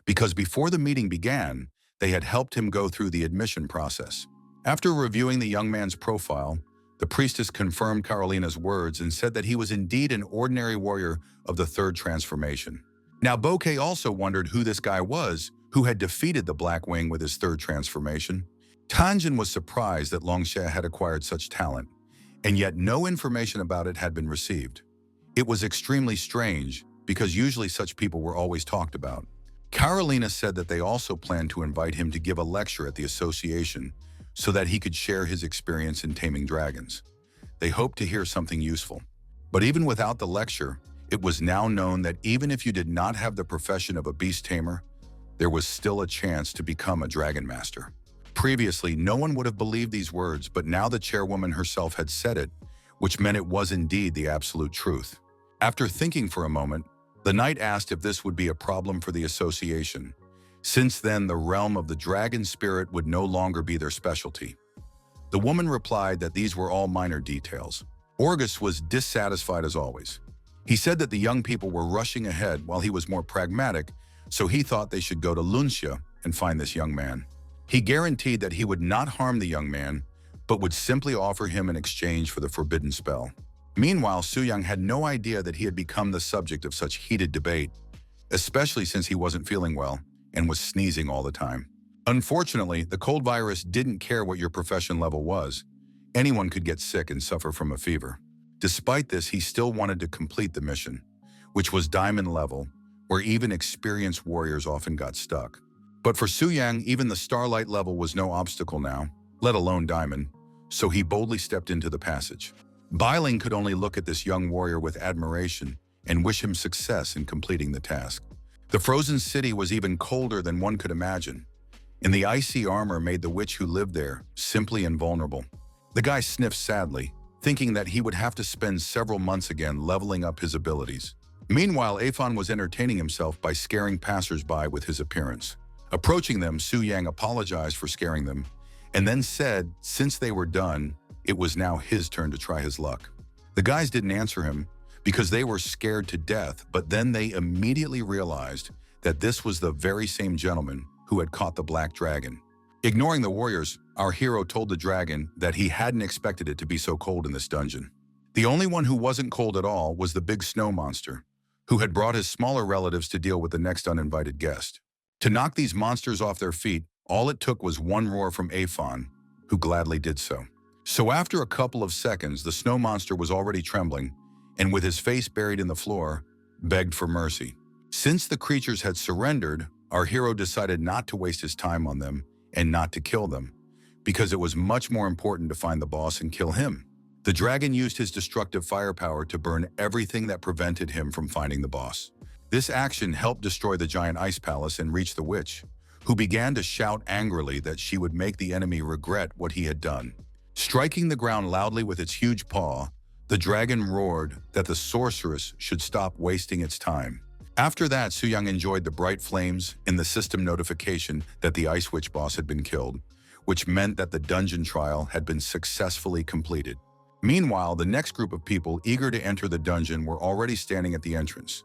because before the meeting began, they had helped him go through the admission process. After reviewing the young man's profile, the priestess confirmed Carolina's words and said that he was indeed an ordinary warrior of the 3rd transformation. Now Bouquet also wondered who this guy was who had defeated the Black Wing with his 3rd transformation. Tanjin was surprised that Longxia had acquired such talent, and yet no information about it had been received. It was extremely strange, because usually such people were always talked about. Carolina said that they also planned to invite him to give a lecture at the association so that he could share his experience in taming dragons. They hoped to hear something useful. But even without the lecture, it was now known that even if you did not have the profession of a beast tamer, there was still a chance to become a dragon master. Previously, no one would have believed these words, but now the chairwoman herself had said it, which meant it was indeed the absolute truth. After thinking for a moment, the knight asked if this would be a problem for the association. Since then, the realm of the dragon spirit would no longer be their specialty. The woman replied that these were all minor details. Orgus was dissatisfied as always. He said that the young people were rushing ahead while he was more pragmatic, so he thought they should go to Luncia and find this young man. He guaranteed that he would not harm the young man, but would simply offer him in exchange for the forbidden spell. Meanwhile, Su Yang had no idea that he had become the subject of such heated debate, especially since he wasn't feeling well and was sneezing all the time. Unfortunately, the cold virus didn't care what your profession level was. Anyone could get sick and suffer from a fever. Despite this, he still wanted to complete the mission, which was diamond level, where even experienced warriors often got stuck. But for Su Yang, even the starlight level was no obstacle now, let alone diamond, so he boldly stepped into the passage. Bailing could only look at this young warrior with admiration and wish him success in completing the task. The frozen city was even colder than one could imagine, and the icy armor made the witch who lived there simply invulnerable. The guy sniffed sadly, thinking that he would have to spend several months again leveling up his abilities. Meanwhile, Afon was entertaining himself by scaring passers-by with his appearance. Approaching them, Su Yang apologized for scaring them, and then said since they were done, it was now his turn to try his luck. The guys didn't answer him because they were scared to death, but then they immediately realized that this was the very same gentleman who had caught the black dragon. Ignoring the warriors, our hero told the dragon that he hadn't expected it to be so cold in this dungeon. The only one who wasn't cold at all was the big snow monster, who had brought his smaller relatives to deal with the next uninvited guest. To knock these monsters off their feet, all it took was one roar from Afon, who gladly did so. So after a couple of seconds, the snow monster was already trembling, and with his face buried in the floor, begged for mercy. Since the creatures had surrendered, our hero decided not to waste his time on them and not to kill them, because it was much more important to find the boss and kill him. The dragon used his destructive firepower to burn everything that prevented him from finding the boss. This action helped destroy the giant ice palace and reach the witch, who began to shout angrily that she would make the enemy regret what he had done. Striking the ground loudly with its huge paw, the dragon roared that the sorceress should stop wasting its time. After that, Su Yang enjoyed the bright flames and the system notification that the Ice Witch boss had been killed, which meant that the dungeon trial had been successfully completed. Meanwhile, the next group of people eager to enter the dungeon were already standing at the entrance.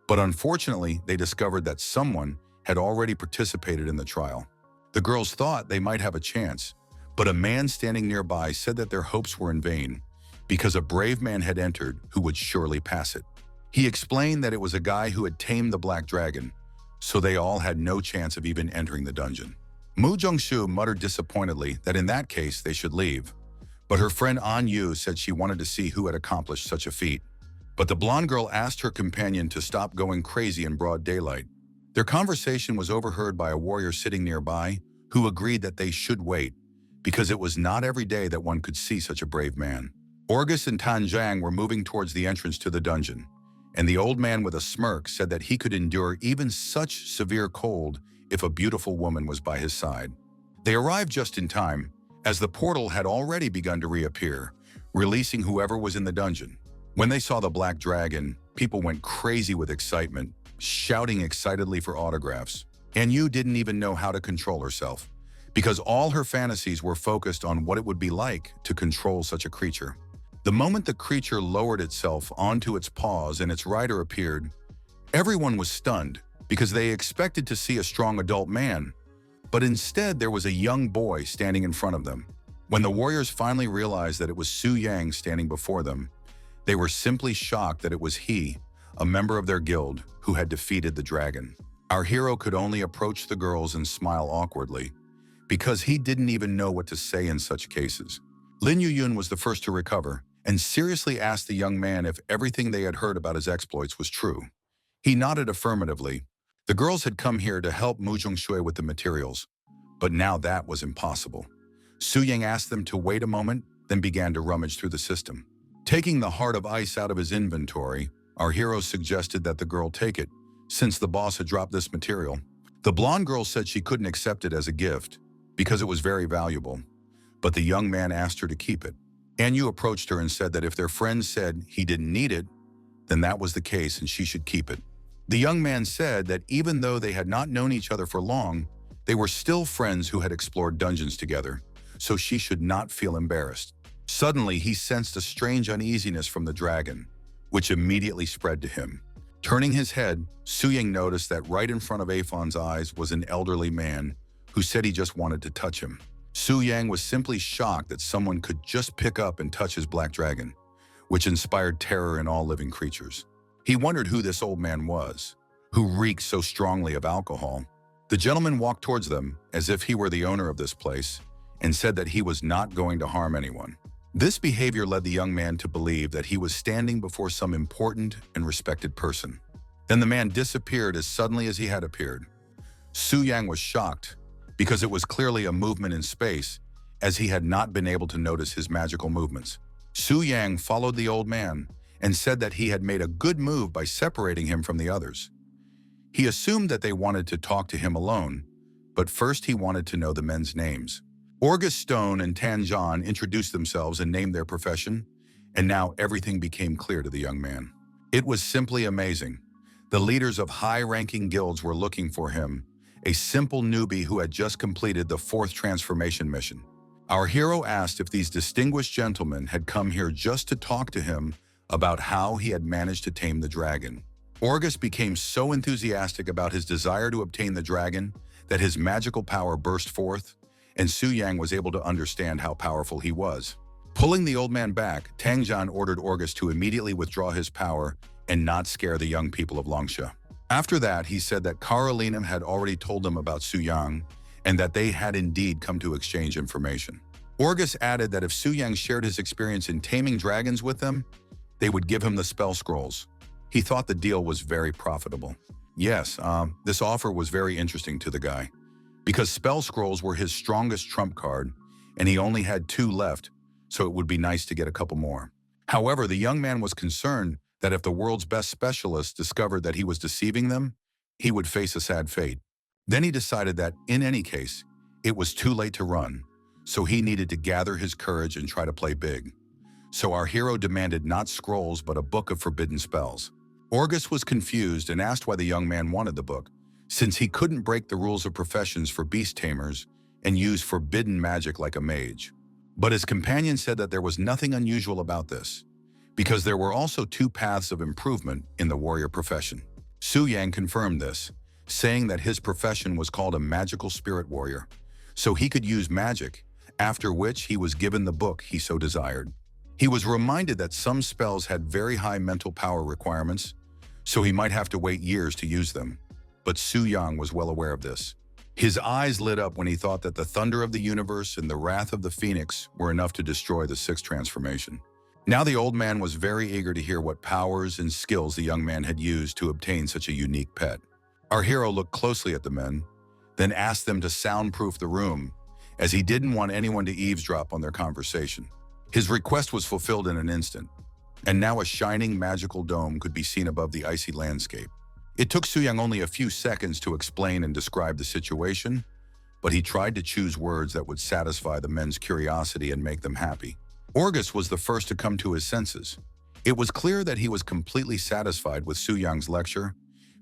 But unfortunately, they discovered that someone had already participated in the trial. The girls thought they might have a chance, but a man standing nearby said that their hopes were in vain because a brave man had entered who would surely pass it. He explained that it was a guy who had tamed the black dragon, so they all had no chance of even entering the dungeon. Mu Jongshu muttered disappointedly that in that case they should leave, but her friend An Yu said she wanted to see who had accomplished such a feat. But the blonde girl asked her companion to stop going crazy in broad daylight. Their conversation was overheard by a warrior sitting nearby who agreed that they should wait because it was not every day that one could see such a brave man. Orgus and Tanjiang were moving towards the entrance to the dungeon, and the old man with a smirk said that he could endure even such severe cold if a beautiful woman was by his side. They arrived just in time, as the portal had already begun to reappear, releasing whoever was in the dungeon. When they saw the black dragon, people went crazy with excitement, shouting excitedly for autographs. And Yu didn't even know how to control herself, because all her fantasies were focused on what it would be like to control such a creature. The moment the creature lowered itself onto its paws and its rider appeared, everyone was stunned because they expected to see a strong adult man, but instead there was a young boy standing in front of them. When the warriors finally realized that it was Su Yang standing before them, they were simply shocked that it was he, a member of their guild, who had defeated the dragon. Our hero could only approach the girls and smile awkwardly, because he didn't even know what to say in such cases. Lin Yuyun was the first to recover and seriously asked the young man if everything they had heard about his exploits was true. He nodded affirmatively. The girls had come here to help Mu Zhongshui with the materials, but now that was impossible. Su Yang asked them to wait a moment, then began to rummage through the system. Taking the heart of ice out of his inventory, our hero suggested that the girl take it, since the boss had dropped this material. The blonde girl said she couldn't accept it as a gift, because it was very valuable, but the young man asked her to keep it. Anyu approached her and said that if their friend said he didn't need it, then that was the case and she should keep it. The young man said that even though they had not known each other for long, they were still friends who had explored dungeons together, so she should not feel embarrassed. Suddenly, he sensed a strange uneasiness from the dragon, which immediately spread to him. Turning his head, Su Yang noticed that right in front of Afon's eyes was an elderly man who said he just wanted to touch him. Su Yang was simply shocked that someone could just pick up and touch his black dragon, which inspired terror in all living creatures. He wondered who this old man was, who reeked so strongly of alcohol. The gentleman walked towards them as if he were the owner of this place and said that he was not going to harm anyone. This behavior led the young man to believe that he was standing before some important and respected person. Then the man disappeared as suddenly as he had appeared. Su Yang was shocked because it was clearly a movement in space, as he had not been able to notice his magical movements. Su Yang followed the old man and said that he had made a good move by separating him from the others. He assumed that they wanted to talk to him alone, but first he wanted to know the men's names. Orgus Stone and Tanjan introduced themselves and named their profession, and now everything became clear to the young man. It was simply amazing. The leaders of high-ranking guilds were looking for him, a simple newbie who had just completed the 4th transformation mission. Our hero asked if these distinguished gentlemen had come here just to talk to him about how he had managed to tame the dragon. Orgus became so enthusiastic about his desire to obtain the dragon that his magical power burst forth, and Su Yang was able to understand how powerful he was. Pulling the old man back, Tangjan ordered Orgus to immediately withdraw his power and not scare the young people of Longsha. After that, he said that Carolina had already told them about Su Yang and that they had indeed come to exchange information. Orgus added that if Su Yang shared his experience in taming dragons with them, they would give him the spell scrolls. He thought the deal was very profitable. Yes, this offer was very interesting to the guy, because spell scrolls were his strongest trump card, and he only had 2 left, so it would be nice to get a couple more. However, the young man was concerned that if the world's best specialist discovered that he was deceiving them, he would face a sad fate. Then he decided that, in any case, it was too late to run, so he needed to gather his courage and try to play big. So our hero demanded not scrolls but a book of forbidden spells. Orgus was confused and asked why the young man wanted the book, since he couldn't break the rules of professions for beast tamers and use forbidden magic like a mage. But his companion said that there was nothing unusual about this, because there were also two paths of improvement in the warrior profession. Su Yang confirmed this, saying that his profession was called a magical spirit warrior, so he could use magic, after which he was given the book he so desired. He was reminded that some spells had very high mental power requirements, so he might have to wait years to use them. But Su Yang was well aware of this. His eyes lit up when he thought that the thunder of the universe and the wrath of the phoenix were enough to destroy the sixth transformation. Now the old man was very eager to hear what powers and skills the young man had used to obtain such a unique pet. Our hero looked closely at the men, then asked them to soundproof the room, as he didn't want anyone to eavesdrop on their conversation. His request was fulfilled in an instant, and now a shining magical dome could be seen above the icy landscape. It took Su Yang only a few seconds to explain and describe the situation, but he tried to choose words that would satisfy the men's curiosity and make them happy. Orgus was the first to come to his senses. It was clear that he was completely satisfied with Su Yang's lecture,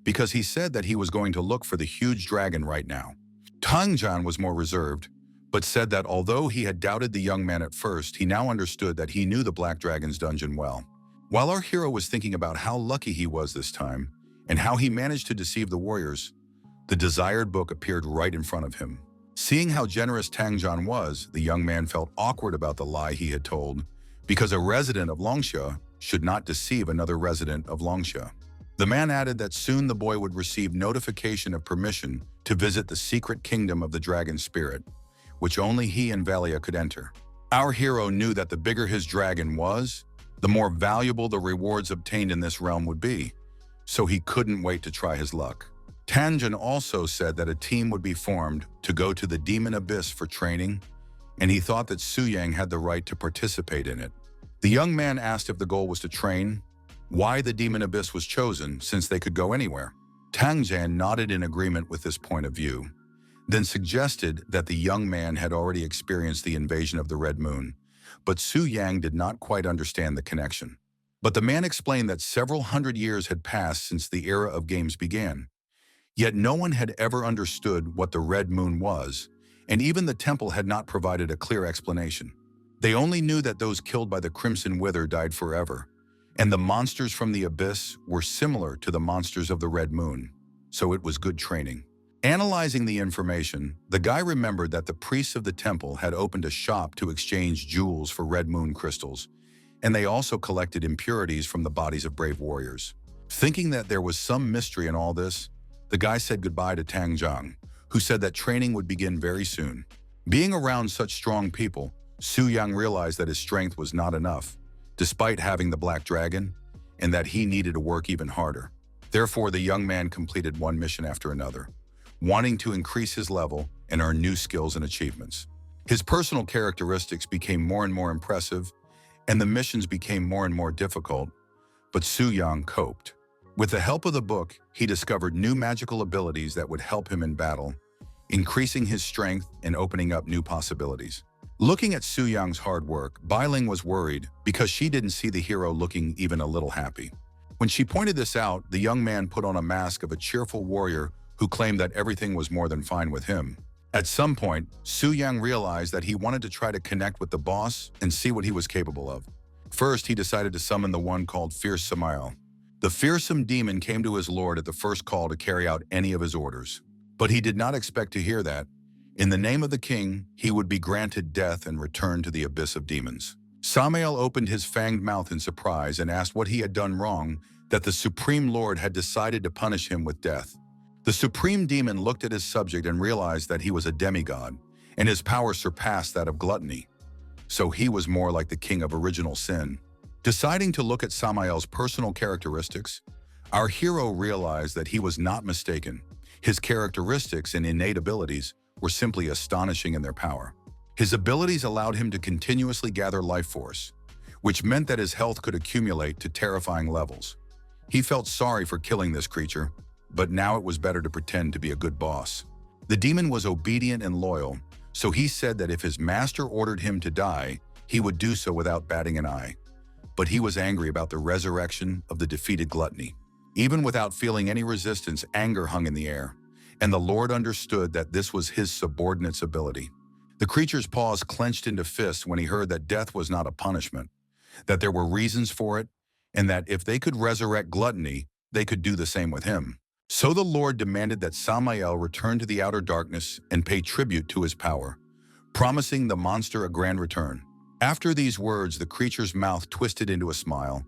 because he said that he was going to look for the huge dragon right now. Tangjan was more reserved, but said that although he had doubted the young man at first, he now understood that he knew the Black Dragon's dungeon well. While our hero was thinking about how lucky he was this time, and how he managed to deceive the warriors, the desired book appeared right in front of him. Seeing how generous Tangjan was, the young man felt awkward about the lie he had told, because a resident of Longsha should not deceive another resident of Longsha. The man added that soon the boy would receive notification of permission to visit the secret kingdom of the dragon spirit, which only he and Valia could enter. Our hero knew that the bigger his dragon was, the more valuable the rewards obtained in this realm would be, so he couldn't wait to try his luck. Tanjin also said that a team would be formed to go to the Demon Abyss for training, and he thought that Su Yang had the right to participate in it. The young man asked if the goal was to train, why the Demon Abyss was chosen since they could go anywhere. Tangjan nodded in agreement with this point of view, then suggested that the young man had already experienced the invasion of the Red Moon, but Su Yang did not quite understand the connection. But the man explained that several hundred years had passed since the era of games began. Yet no one had ever understood what the Red Moon was, and even the temple had not provided a clear explanation. They only knew that those killed by the Crimson Wither died forever, and the monsters from the Abyss were similar to the monsters of the Red Moon, so it was good training. Analyzing the information, the guy remembered that the priests of the temple had opened a shop to exchange jewels for Red Moon crystals, and they also collected impurities from the bodies of brave warriors. Thinking that there was some mystery in all this, the guy said goodbye to Tang Zhang, who said that training would begin very soon. Being around such strong people, Su Yang realized that his strength was not enough, despite having the Black Dragon, and that he needed to work even harder. Therefore, the young man completed one mission after another, wanting to increase his level and earn new skills and achievements. His personal characteristics became more and more impressive, and the missions became more and more difficult, but Su Yang coped. With the help of the book, he discovered new magical abilities that would help him in battle, increasing his strength and opening up new possibilities. Looking at Su Yang's hard work, Bailing was worried because she didn't see the hero looking even a little happy. When she pointed this out, the young man put on a mask of a cheerful warrior who claimed that everything was more than fine with him. At some point, Su Yang realized that he wanted to try to connect with the boss and see what he was capable of. First, he decided to summon the one called Fierce Samael. The fearsome demon came to his lord at the first call to carry out any of his orders. But he did not expect to hear that, in the name of the king, he would be granted death and returned to the abyss of demons. Samael opened his fanged mouth in surprise and asked what he had done wrong, that the Supreme Lord had decided to punish him with death. The Supreme Demon looked at his subject and realized that he was a demigod, and his power surpassed that of gluttony. So he was more like the king of original sin. Deciding to look at Samael's personal characteristics, our hero realized that he was not mistaken. His characteristics and innate abilities were simply astonishing in their power. His abilities allowed him to continuously gather life force, which meant that his health could accumulate to terrifying levels. He felt sorry for killing this creature, but now it was better to pretend to be a good boss. The demon was obedient and loyal, so he said that if his master ordered him to die, he would do so without batting an eye. But he was angry about the resurrection of the defeated gluttony. Even without feeling any resistance, anger hung in the air, and the Lord understood that this was his subordinate's ability. The creature's paws clenched into fists when he heard that death was not a punishment, that there were reasons for it, and that if they could resurrect gluttony, they could do the same with him. So the Lord demanded that Samael return to the outer darkness and pay tribute to his power, promising the monster a grand return. After these words, the creature's mouth twisted into a smile,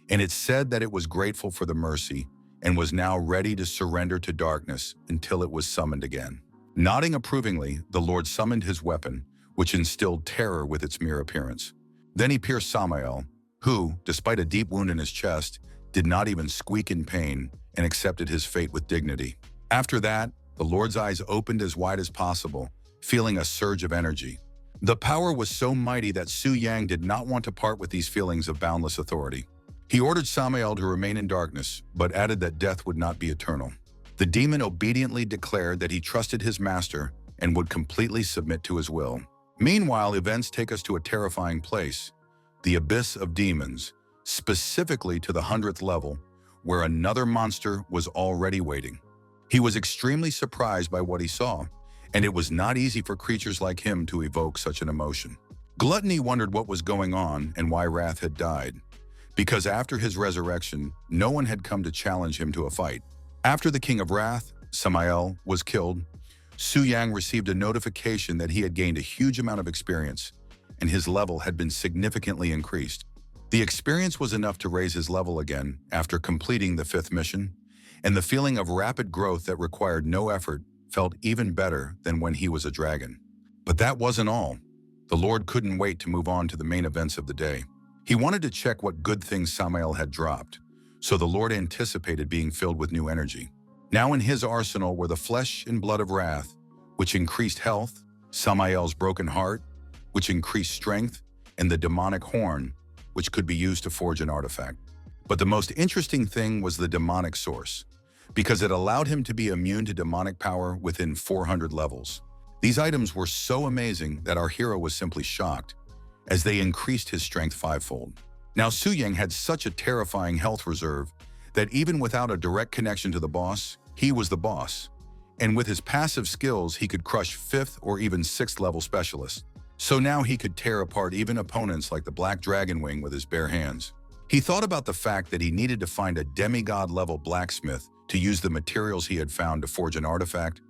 and it said that it was grateful for the mercy and was now ready to surrender to darkness until it was summoned again. Nodding approvingly, the Lord summoned his weapon, which instilled terror with its mere appearance. Then he pierced Samael, who, despite a deep wound in his chest, did not even squeak in pain and accepted his fate with dignity. After that, the Lord's eyes opened as wide as possible, feeling a surge of energy. The power was so mighty that Su Yang did not want to part with these feelings of boundless authority. He ordered Samael to remain in darkness, but added that death would not be eternal. The demon obediently declared that he trusted his master and would completely submit to his will. Meanwhile, events take us to a terrifying place, the Abyss of Demons, specifically to the 100th level, where another monster was already waiting. He was extremely surprised by what he saw, and it was not easy for creatures like him to evoke such an emotion. Gluttony wondered what was going on and why Wrath had died, because after his resurrection, no one had come to challenge him to a fight. After the King of Wrath, Samael, was killed, Su Yang received a notification that he had gained a huge amount of experience, and his level had been significantly increased. The experience was enough to raise his level again after completing the 5th mission, and the feeling of rapid growth that required no effort felt even better than when he was a dragon. But that wasn't all. The Lord couldn't wait to move on to the main events of the day. He wanted to check what good things Samael had dropped, so the Lord anticipated being filled with new energy. Now in his arsenal were the flesh and blood of Wrath, which increased health, Samael's broken heart, which increased strength, and the demonic horn, which could be used to forge an artifact. But the most interesting thing was the demonic source, because it allowed him to be immune to demonic power within 400 levels. These items were so amazing that our hero was simply shocked, as they increased his strength 5-fold. Now Su Yang had such a terrifying health reserve that even without a direct connection to the boss, he was the boss. And with his passive skills, he could crush 5th or even 6th level specialists. So now he could tear apart even opponents like the Black Dragon Wing with his bare hands. He thought about the fact that he needed to find a demigod-level blacksmith to use the materials he had found to forge an artifact,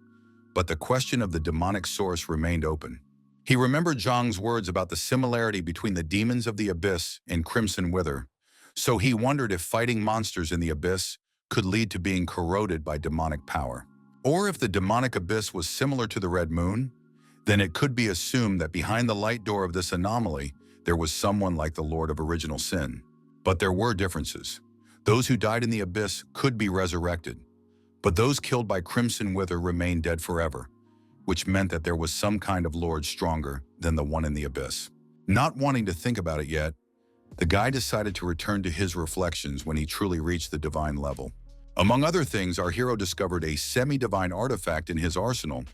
but the question of the demonic source remained open. He remembered Zhang's words about the similarity between the demons of the Abyss and Crimson Wither, so he wondered if fighting monsters in the Abyss could lead to being corroded by demonic power. Or if the demonic abyss was similar to the Red Moon, then it could be assumed that behind the light door of this anomaly, there was someone like the Lord of Original Sin. But there were differences. Those who died in the Abyss could be resurrected, but those killed by Crimson Wither remained dead forever, which meant that there was some kind of Lord stronger than the one in the Abyss. Not wanting to think about it yet, the guy decided to return to his reflections when he truly reached the divine level. Among other things, our hero discovered a semi-divine artifact in his arsenal,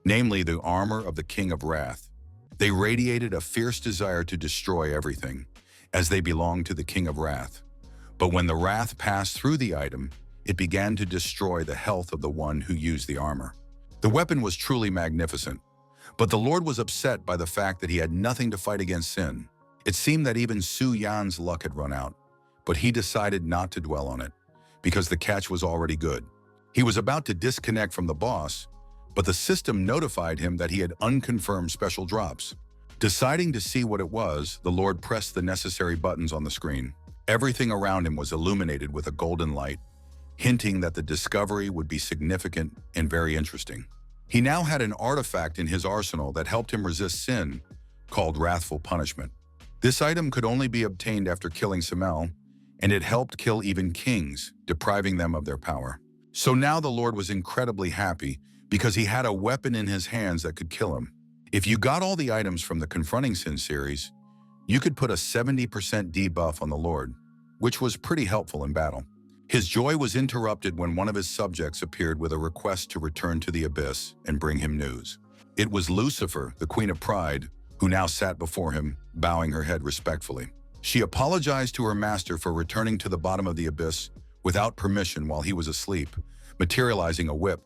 namely the armor of the King of Wrath. They radiated a fierce desire to destroy everything, as they belonged to the King of Wrath. But when the wrath passed through the item, it began to destroy the health of the one who used the armor. The weapon was truly magnificent, but the Lord was upset by the fact that he had nothing to fight against sin. It seemed that even Su Yan's luck had run out, but he decided not to dwell on it, because the catch was already good. He was about to disconnect from the boss, but the system notified him that he had unconfirmed special drops. Deciding to see what it was, the Lord pressed the necessary buttons on the screen. Everything around him was illuminated with a golden light, hinting that the discovery would be significant and very interesting. He now had an artifact in his arsenal that helped him resist sin, called Wrathful Punishment. This item could only be obtained after killing Samel, and it helped kill even kings, depriving them of their power. So now the Lord was incredibly happy because he had a weapon in his hands that could kill him. If you got all the items from the Confronting Sin series, you could put a 70% debuff on the Lord, which was pretty helpful in battle. His joy was interrupted when one of his subjects appeared with a request to return to the Abyss and bring him news. It was Lucifer, the Queen of Pride, who now sat before him, bowing her head respectfully. She apologized to her master for returning to the bottom of the Abyss without permission while he was asleep, materializing a whip,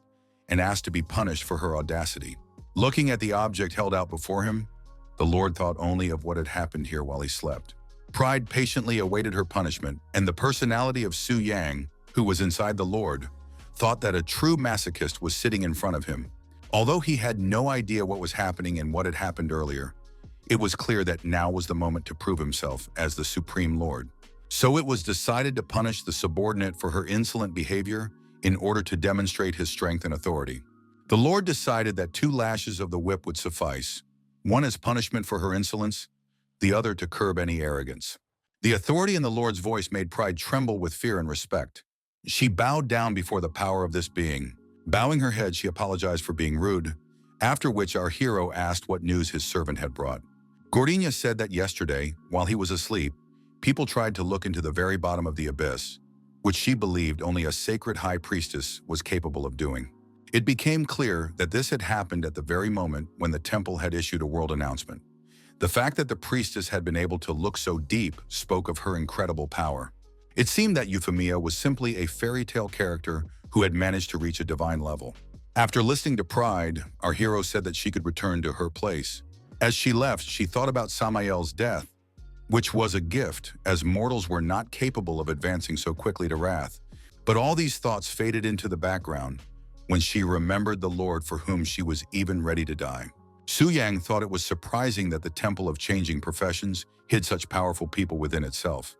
and asked to be punished for her audacity. Looking at the object held out before him, the Lord thought only of what had happened here while he slept. Pride patiently awaited her punishment, and the personality of Su Yang, who was inside the Lord, thought that a true masochist was sitting in front of him. Although he had no idea what was happening and what had happened earlier, it was clear that now was the moment to prove himself as the Supreme Lord. So it was decided to punish the subordinate for her insolent behavior in order to demonstrate his strength and authority. The Lord decided that 2 lashes of the whip would suffice, one as punishment for her insolence, the other to curb any arrogance. The authority in the Lord's voice made Pride tremble with fear and respect. She bowed down before the power of this being. Bowing her head, she apologized for being rude, after which our hero asked what news his servant had brought. Gordinia said that yesterday, while he was asleep, people tried to look into the very bottom of the abyss, which she believed only a sacred high priestess was capable of doing. It became clear that this had happened at the very moment when the temple had issued a world announcement. The fact that the priestess had been able to look so deep spoke of her incredible power. It seemed that Euphemia was simply a fairy tale character who had managed to reach a divine level. After listening to Pride, our hero said that she could return to her place. As she left, she thought about Samael's death, which was a gift, as mortals were not capable of advancing so quickly to wrath. But all these thoughts faded into the background when she remembered the Lord for whom she was even ready to die. Su Yang thought it was surprising that the Temple of Changing Professions hid such powerful people within itself.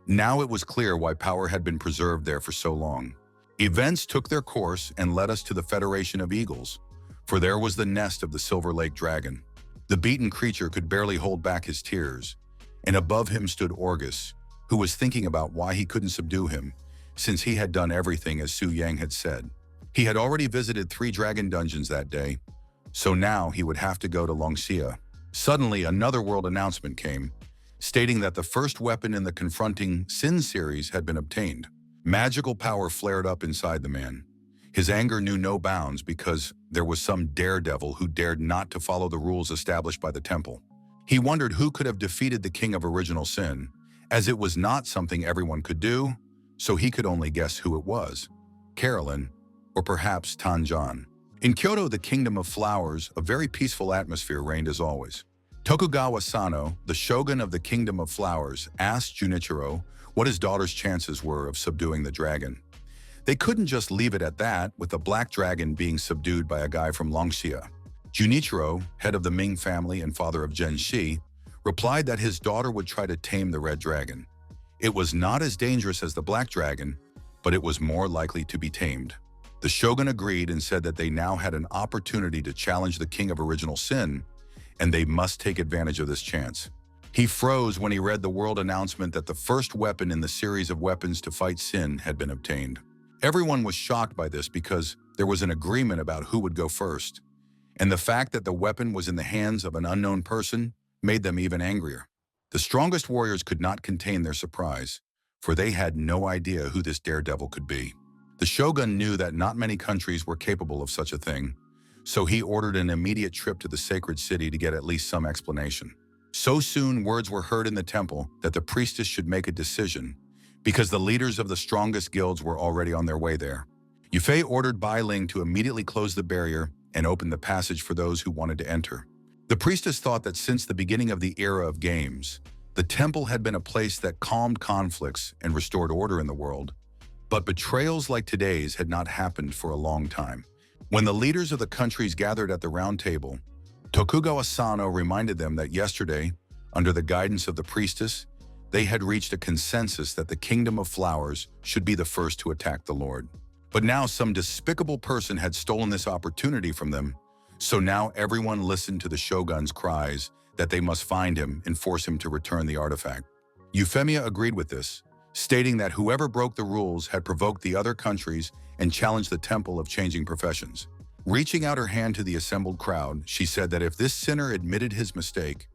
Now it was clear why power had been preserved there for so long. Events took their course and led us to the Federation of Eagles, for there was the nest of the Silver Lake Dragon. The beaten creature could barely hold back his tears, and above him stood Orgus, who was thinking about why he couldn't subdue him, since he had done everything as Su Yang had said. He had already visited 3 dragon dungeons that day, so now he would have to go to Longxia. Suddenly, another world announcement came, stating that the first weapon in the Confronting Sin series had been obtained. Magical power flared up inside the man. His anger knew no bounds because there was some daredevil who dared not to follow the rules established by the temple. He wondered who could have defeated the king of original sin, as it was not something everyone could do, so he could only guess who it was. Carolyn, or perhaps Tanjan. In Kyoto, the Kingdom of Flowers, a very peaceful atmosphere reigned as always. Tokugawa Sano, the shogun of the Kingdom of Flowers, asked Junichiro what his daughter's chances were of subduing the dragon. They couldn't just leave it at that, with the black dragon being subdued by a guy from Longxia. Junichiro, head of the Ming family and father of Genshi, replied that his daughter would try to tame the red dragon. It was not as dangerous as the black dragon, but it was more likely to be tamed. The shogun agreed and said that they now had an opportunity to challenge the king of original sin, and they must take advantage of this chance. He froze when he read the world announcement that the first weapon in the series of weapons to fight sin had been obtained. Everyone was shocked by this because there was an agreement about who would go first, and the fact that the weapon was in the hands of an unknown person made them even angrier. The strongest warriors could not contain their surprise, for they had no idea who this daredevil could be. The shogun knew that not many countries were capable of such a thing, so he ordered an immediate trip to the sacred city to get at least some explanation. So soon, words were heard in the temple that the priestess should make a decision, because the leaders of the strongest guilds were already on their way there. Yufei ordered Bai Ling to immediately close the barrier and open the passage for those who wanted to enter. The priestess thought that since the beginning of the era of games, the temple had been a place that calmed conflicts and restored order in the world. But betrayals like today's had not happened for a long time. When the leaders of the countries gathered at the round table, Tokugawa Sano reminded them that yesterday, under the guidance of the priestess, they had reached a consensus that the Kingdom of Flowers should be the first to attack the Lord. But now some despicable person had stolen this opportunity from them, so now everyone listened to the shogun's cries that they must find him and force him to return the artifact. Euphemia agreed with this, stating that whoever broke the rules had provoked the other countries and challenged the Temple of Changing Professions. Reaching out her hand to the assembled crowd, she said that if this sinner admitted his mistake,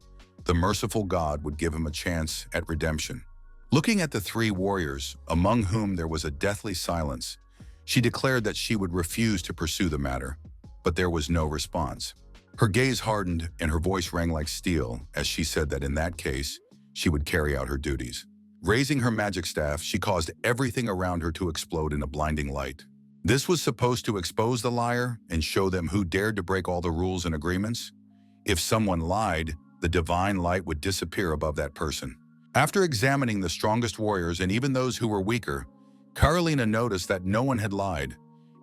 the merciful God would give him a chance at redemption. Looking at the 3 warriors, among whom there was a deathly silence, she declared that she would refuse to pursue the matter, but there was no response. Her gaze hardened and her voice rang like steel as she said that in that case, she would carry out her duties. Raising her magic staff, she caused everything around her to explode in a blinding light. This was supposed to expose the liar and show them who dared to break all the rules and agreements. If someone lied, the divine light would disappear above that person. After examining the strongest warriors and even those who were weaker, Carolina noticed that no one had lied,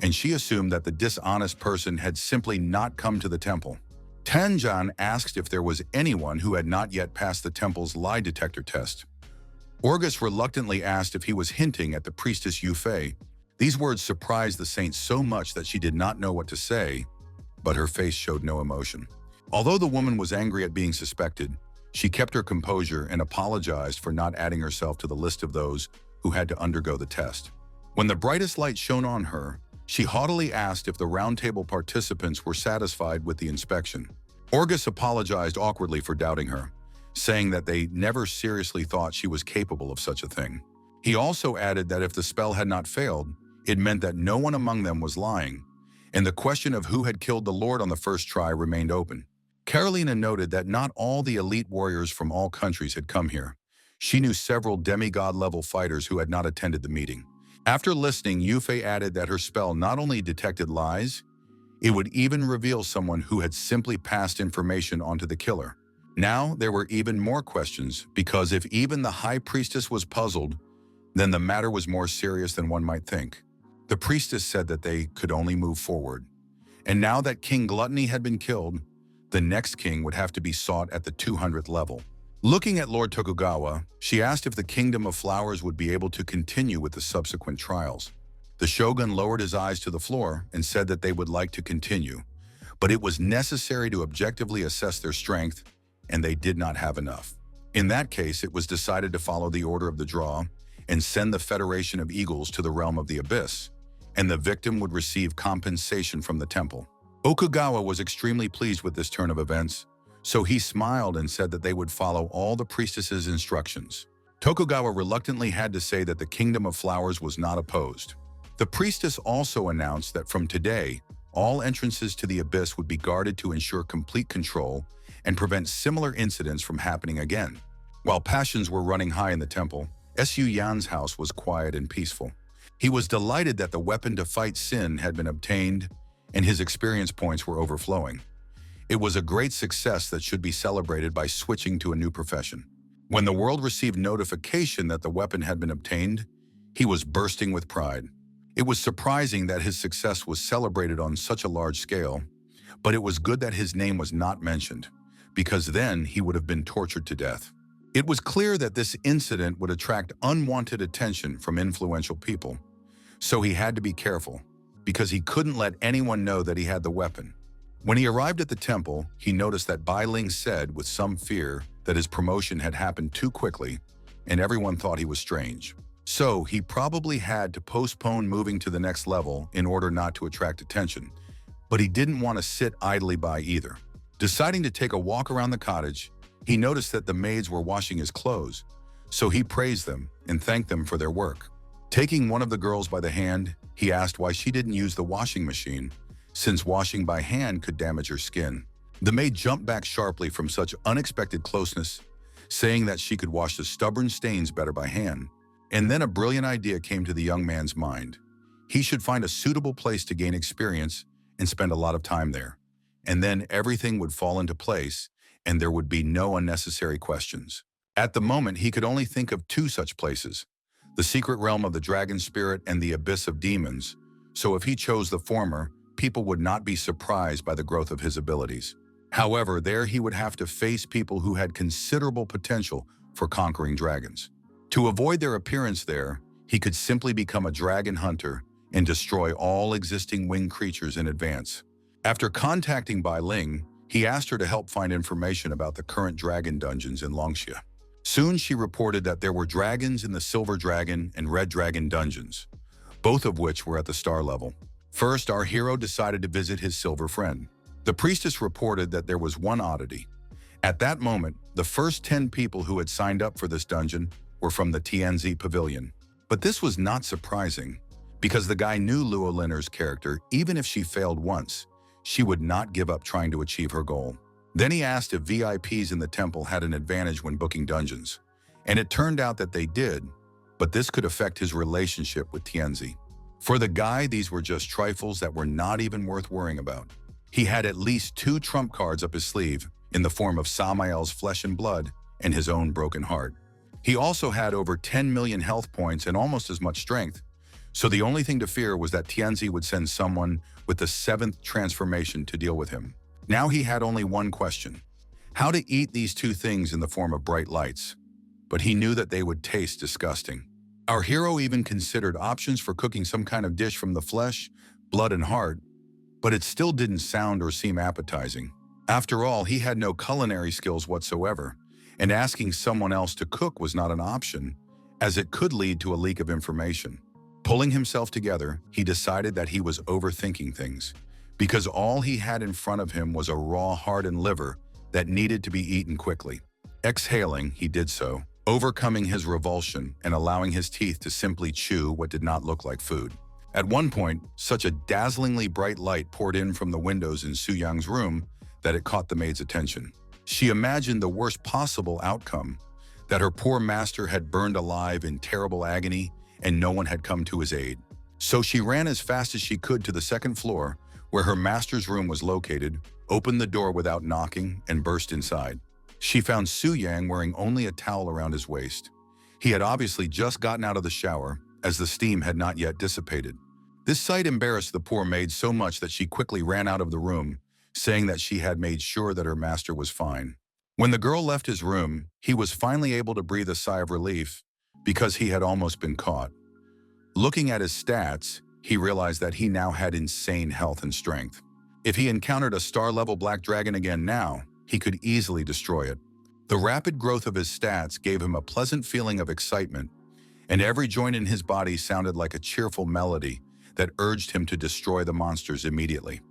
and she assumed that the dishonest person had simply not come to the temple. Tanjan asked if there was anyone who had not yet passed the temple's lie detector test. Orgus reluctantly asked if he was hinting at the priestess Yufei. These words surprised the saint so much that she did not know what to say, but her face showed no emotion. Although the woman was angry at being suspected, she kept her composure and apologized for not adding herself to the list of those who had to undergo the test. When the brightest light shone on her, she haughtily asked if the roundtable participants were satisfied with the inspection. Orgus apologized awkwardly for doubting her, saying that they never seriously thought she was capable of such a thing. He also added that if the spell had not failed, it meant that no one among them was lying, and the question of who had killed the Lord on the first try remained open. Carolina noted that not all the elite warriors from all countries had come here. She knew several demigod-level fighters who had not attended the meeting. After listening, Yufei added that her spell not only detected lies, it would even reveal someone who had simply passed information onto the killer. Now there were even more questions, because if even the high priestess was puzzled, then the matter was more serious than one might think. The priestess said that they could only move forward. And now that King Gluttony had been killed, the next king would have to be sought at the 200th level. Looking at Lord Tokugawa, she asked if the Kingdom of Flowers would be able to continue with the subsequent trials. The shogun lowered his eyes to the floor and said that they would like to continue, but it was necessary to objectively assess their strength, and they did not have enough. In that case, it was decided to follow the order of the draw and send the Federation of Eagles to the realm of the Abyss, and the victim would receive compensation from the temple. Okugawa was extremely pleased with this turn of events, so he smiled and said that they would follow all the priestess's instructions. Tokugawa reluctantly had to say that the Kingdom of Flowers was not opposed. The priestess also announced that from today, all entrances to the Abyss would be guarded to ensure complete control and prevent similar incidents from happening again. While passions were running high in the temple, Su Yan's house was quiet and peaceful. He was delighted that the weapon to fight sin had been obtained, and his experience points were overflowing. It was a great success that should be celebrated by switching to a new profession. When the world received notification that the weapon had been obtained, he was bursting with pride. It was surprising that his success was celebrated on such a large scale, but it was good that his name was not mentioned, because then he would have been tortured to death. It was clear that this incident would attract unwanted attention from influential people, so he had to be careful, because he couldn't let anyone know that he had the weapon. When he arrived at the temple, he noticed that Bai Ling said with some fear that his promotion had happened too quickly, and everyone thought he was strange. So he probably had to postpone moving to the next level in order not to attract attention, but he didn't want to sit idly by either. Deciding to take a walk around the cottage, he noticed that the maids were washing his clothes, so he praised them and thanked them for their work. Taking one of the girls by the hand, he asked why she didn't use the washing machine, since washing by hand could damage her skin. The maid jumped back sharply from such unexpected closeness, saying that she could wash the stubborn stains better by hand. And then a brilliant idea came to the young man's mind. He should find a suitable place to gain experience and spend a lot of time there. And then everything would fall into place, and there would be no unnecessary questions. At the moment, he could only think of two such places: the secret realm of the dragon spirit and the abyss of demons. So if he chose the former, people would not be surprised by the growth of his abilities. However, there he would have to face people who had considerable potential for conquering dragons. To avoid their appearance there, he could simply become a dragon hunter and destroy all existing winged creatures in advance. After contacting Bai Ling, he asked her to help find information about the current dragon dungeons in Longxia. Soon she reported that there were dragons in the Silver Dragon and Red Dragon dungeons, both of which were at the star level. First, our hero decided to visit his silver friend. The priestess reported that there was one oddity. At that moment, the first 10 people who had signed up for this dungeon were from the Tianzi Pavilion. But this was not surprising, because the guy knew Luo Linner's character. Even if she failed once, she would not give up trying to achieve her goal. Then he asked if VIPs in the temple had an advantage when booking dungeons, and it turned out that they did, but this could affect his relationship with Tianzi. For the guy, these were just trifles that were not even worth worrying about. He had at least 2 trump cards up his sleeve in the form of Samael's flesh and blood and his own broken heart. He also had over 10 million health points and almost as much strength, so the only thing to fear was that Tianzi would send someone with the 7th transformation to deal with him. Now he had only one question: how to eat these 2 things in the form of bright lights. But he knew that they would taste disgusting. Our hero even considered options for cooking some kind of dish from the flesh, blood, and heart, but it still didn't sound or seem appetizing. After all, he had no culinary skills whatsoever, and asking someone else to cook was not an option, as it could lead to a leak of information. Pulling himself together, he decided that he was overthinking things, because all he had in front of him was a raw heart and liver that needed to be eaten quickly. Exhaling, he did so, overcoming his revulsion and allowing his teeth to simply chew what did not look like food. At one point, such a dazzlingly bright light poured in from the windows in Su Yang's room that it caught the maid's attention. She imagined the worst possible outcome, that her poor master had burned alive in terrible agony and no one had come to his aid. So she ran as fast as she could to the 2nd floor, where her master's room was located, opened the door without knocking, and burst inside. She found Su Yang wearing only a towel around his waist. He had obviously just gotten out of the shower, as the steam had not yet dissipated. This sight embarrassed the poor maid so much that she quickly ran out of the room, saying that she had made sure that her master was fine. When the girl left his room, he was finally able to breathe a sigh of relief, because he had almost been caught. Looking at his stats, he realized that he now had insane health and strength. If he encountered a star-level black dragon again now, he could easily destroy it. The rapid growth of his stats gave him a pleasant feeling of excitement, and every joint in his body sounded like a cheerful melody that urged him to destroy the monsters immediately.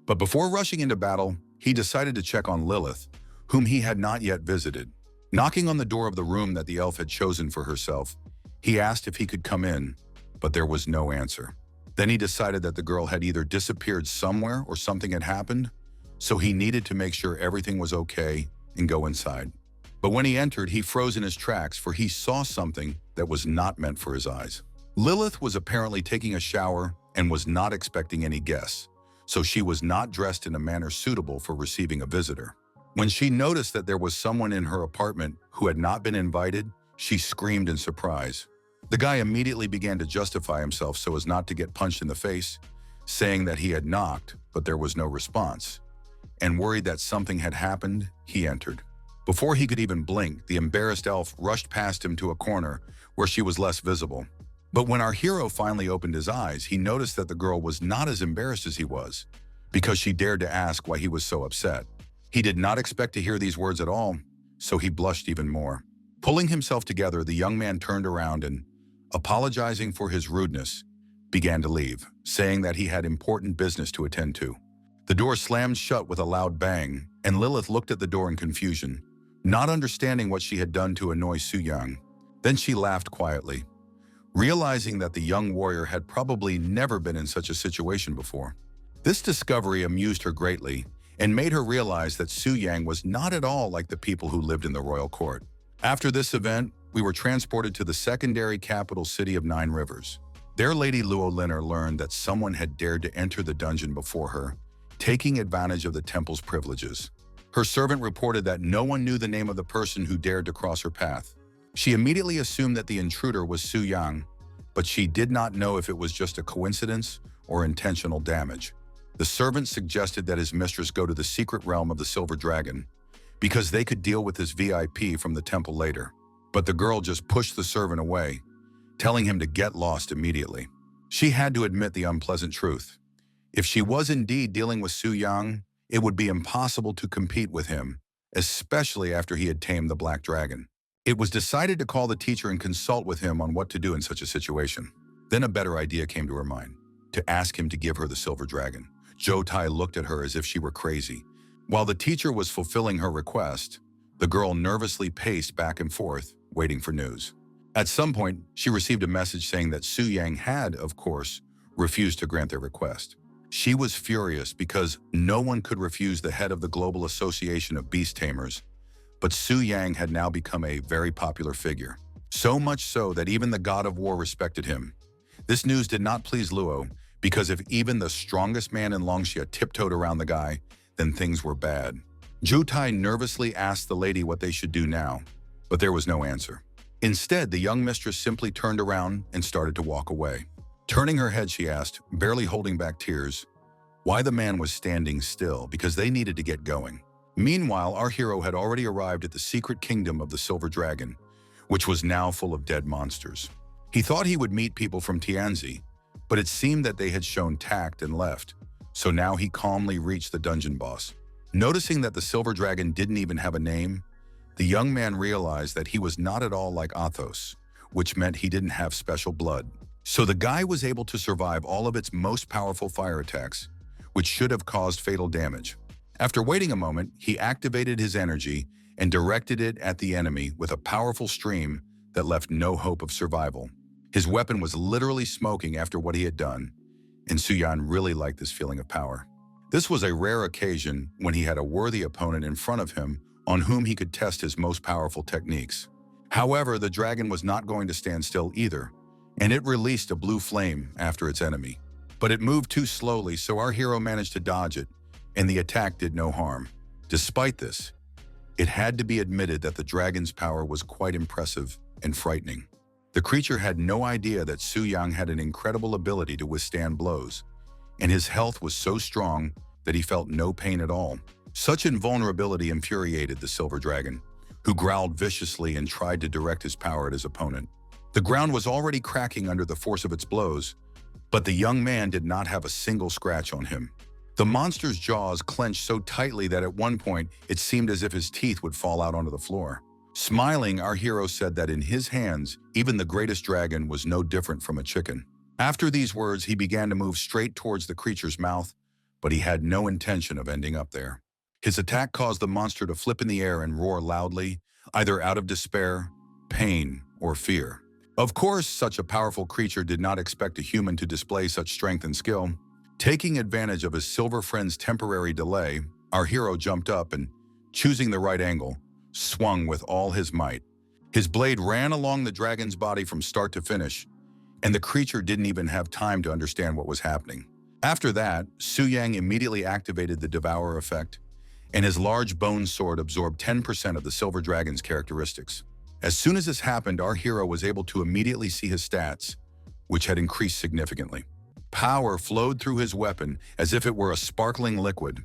But before rushing into battle, he decided to check on Lilith, whom he had not yet visited. Knocking on the door of the room that the elf had chosen for herself, he asked if he could come in, but there was no answer. Then he decided that the girl had either disappeared somewhere or something had happened, so he needed to make sure everything was okay and go inside. But when he entered, he froze in his tracks, for he saw something that was not meant for his eyes. Lilith was apparently taking a shower and was not expecting any guests, so she was not dressed in a manner suitable for receiving a visitor. When she noticed that there was someone in her apartment who had not been invited, she screamed in surprise. The guy immediately began to justify himself so as not to get punched in the face, saying that he had knocked, but there was no response. And worried that something had happened, he entered. Before he could even blink, the embarrassed elf rushed past him to a corner where she was less visible. But when our hero finally opened his eyes, he noticed that the girl was not as embarrassed as he was, because she dared to ask why he was so upset. He did not expect to hear these words at all, so he blushed even more. Pulling himself together, the young man turned around and, apologizing for his rudeness, began to leave, saying that he had important business to attend to. The door slammed shut with a loud bang, and Lilith looked at the door in confusion, not understanding what she had done to annoy Su Yang. Then she laughed quietly, realizing that the young warrior had probably never been in such a situation before. This discovery amused her greatly and made her realize that Su Yang was not at all like the people who lived in the royal court. After this event, we were transported to the secondary capital city of 9 Rivers. There, Lady Luo Linner learned that someone had dared to enter the dungeon before her, taking advantage of the temple's privileges. Her servant reported that no one knew the name of the person who dared to cross her path. She immediately assumed that the intruder was Su Yang, but she did not know if it was just a coincidence or intentional damage. The servant suggested that his mistress go to the secret realm of the Silver Dragon, because they could deal with this VIP from the temple later. But the girl just pushed the servant away, telling him to get lost immediately. She had to admit the unpleasant truth. If she was indeed dealing with Su Yang, it would be impossible to compete with him, especially after he had tamed the Black Dragon. It was decided to call the teacher and consult with him on what to do in such a situation. Then a better idea came to her mind, to ask him to give her the Silver Dragon. Zhou Tai looked at her as if she were crazy. While the teacher was fulfilling her request, the girl nervously paced back and forth, waiting for news. At some point, she received a message saying that Su Yang had, of course, refused to grant their request. She was furious because no one could refuse the head of the Global Association of Beast Tamers, but Su Yang had now become a very popular figure. So much so that even the god of war respected him. This news did not please Luo, because if even the strongest man in Longxia tiptoed around the guy, then things were bad. Zhu Tai nervously asked the lady what they should do now, but there was no answer. Instead, the young mistress simply turned around and started to walk away. Turning her head, she asked, barely holding back tears, why the man was standing still, because they needed to get going. Meanwhile, our hero had already arrived at the secret kingdom of the Silver Dragon, which was now full of dead monsters. He thought he would meet people from Tianzi, but it seemed that they had shown tact and left, so now he calmly reached the dungeon boss. Noticing that the Silver Dragon didn't even have a name, the young man realized that he was not at all like Athos, which meant he didn't have special blood. So the guy was able to survive all of its most powerful fire attacks, which should have caused fatal damage. After waiting a moment, he activated his energy and directed it at the enemy with a powerful stream that left no hope of survival. His weapon was literally smoking after what he had done, and Suyan really liked this feeling of power. This was a rare occasion when he had a worthy opponent in front of him on whom he could test his most powerful techniques. However, the dragon was not going to stand still either, and it released a blue flame after its enemy. But it moved too slowly, so our hero managed to dodge it, and the attack did no harm. Despite this, it had to be admitted that the dragon's power was quite impressive and frightening. The creature had no idea that Su Yang had an incredible ability to withstand blows, and his health was so strong that he felt no pain at all. Such invulnerability infuriated the Silver Dragon, who growled viciously and tried to direct his power at his opponent. The ground was already cracking under the force of its blows, but the young man did not have a single scratch on him. The monster's jaws clenched so tightly that at one point it seemed as if his teeth would fall out onto the floor. Smiling, our hero said that in his hands, even the greatest dragon was no different from a chicken. After these words, he began to move straight towards the creature's mouth, but he had no intention of ending up there. His attack caused the monster to flip in the air and roar loudly, either out of despair, pain, or fear. Of course, such a powerful creature did not expect a human to display such strength and skill. Taking advantage of his silver friend's temporary delay, our hero jumped up and, choosing the right angle, swung with all his might. His blade ran along the dragon's body from start to finish, and the creature didn't even have time to understand what was happening. After that, Su Yang immediately activated the Devour effect, and his large bone sword absorbed 10% of the Silver Dragon's characteristics. As soon as this happened, our hero was able to immediately see his stats, which had increased significantly. Power flowed through his weapon as if it were a sparkling liquid,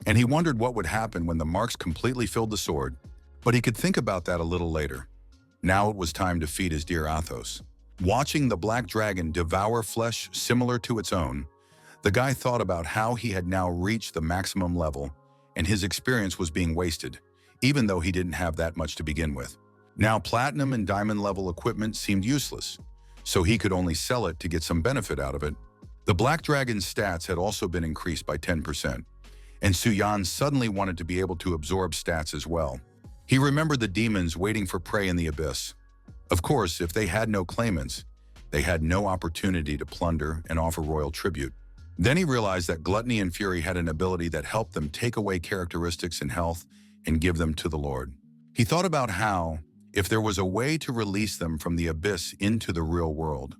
and he wondered what would happen when the marks completely filled the sword. But he could think about that a little later. Now it was time to feed his dear Athos. Watching the black dragon devour flesh similar to its own, the guy thought about how he had now reached the maximum level, and his experience was being wasted, even though he didn't have that much to begin with. Now platinum and diamond level equipment seemed useless, so he could only sell it to get some benefit out of it. The black dragon's stats had also been increased by 10%, and Su Yan suddenly wanted to be able to absorb stats as well. He remembered the demons waiting for prey in the abyss. Of course, if they had no claimants, they had no opportunity to plunder and offer royal tribute. Then he realized that gluttony and fury had an ability that helped them take away characteristics and health and give them to the Lord. He thought about how, if there was a way to release them from the abyss into the real world,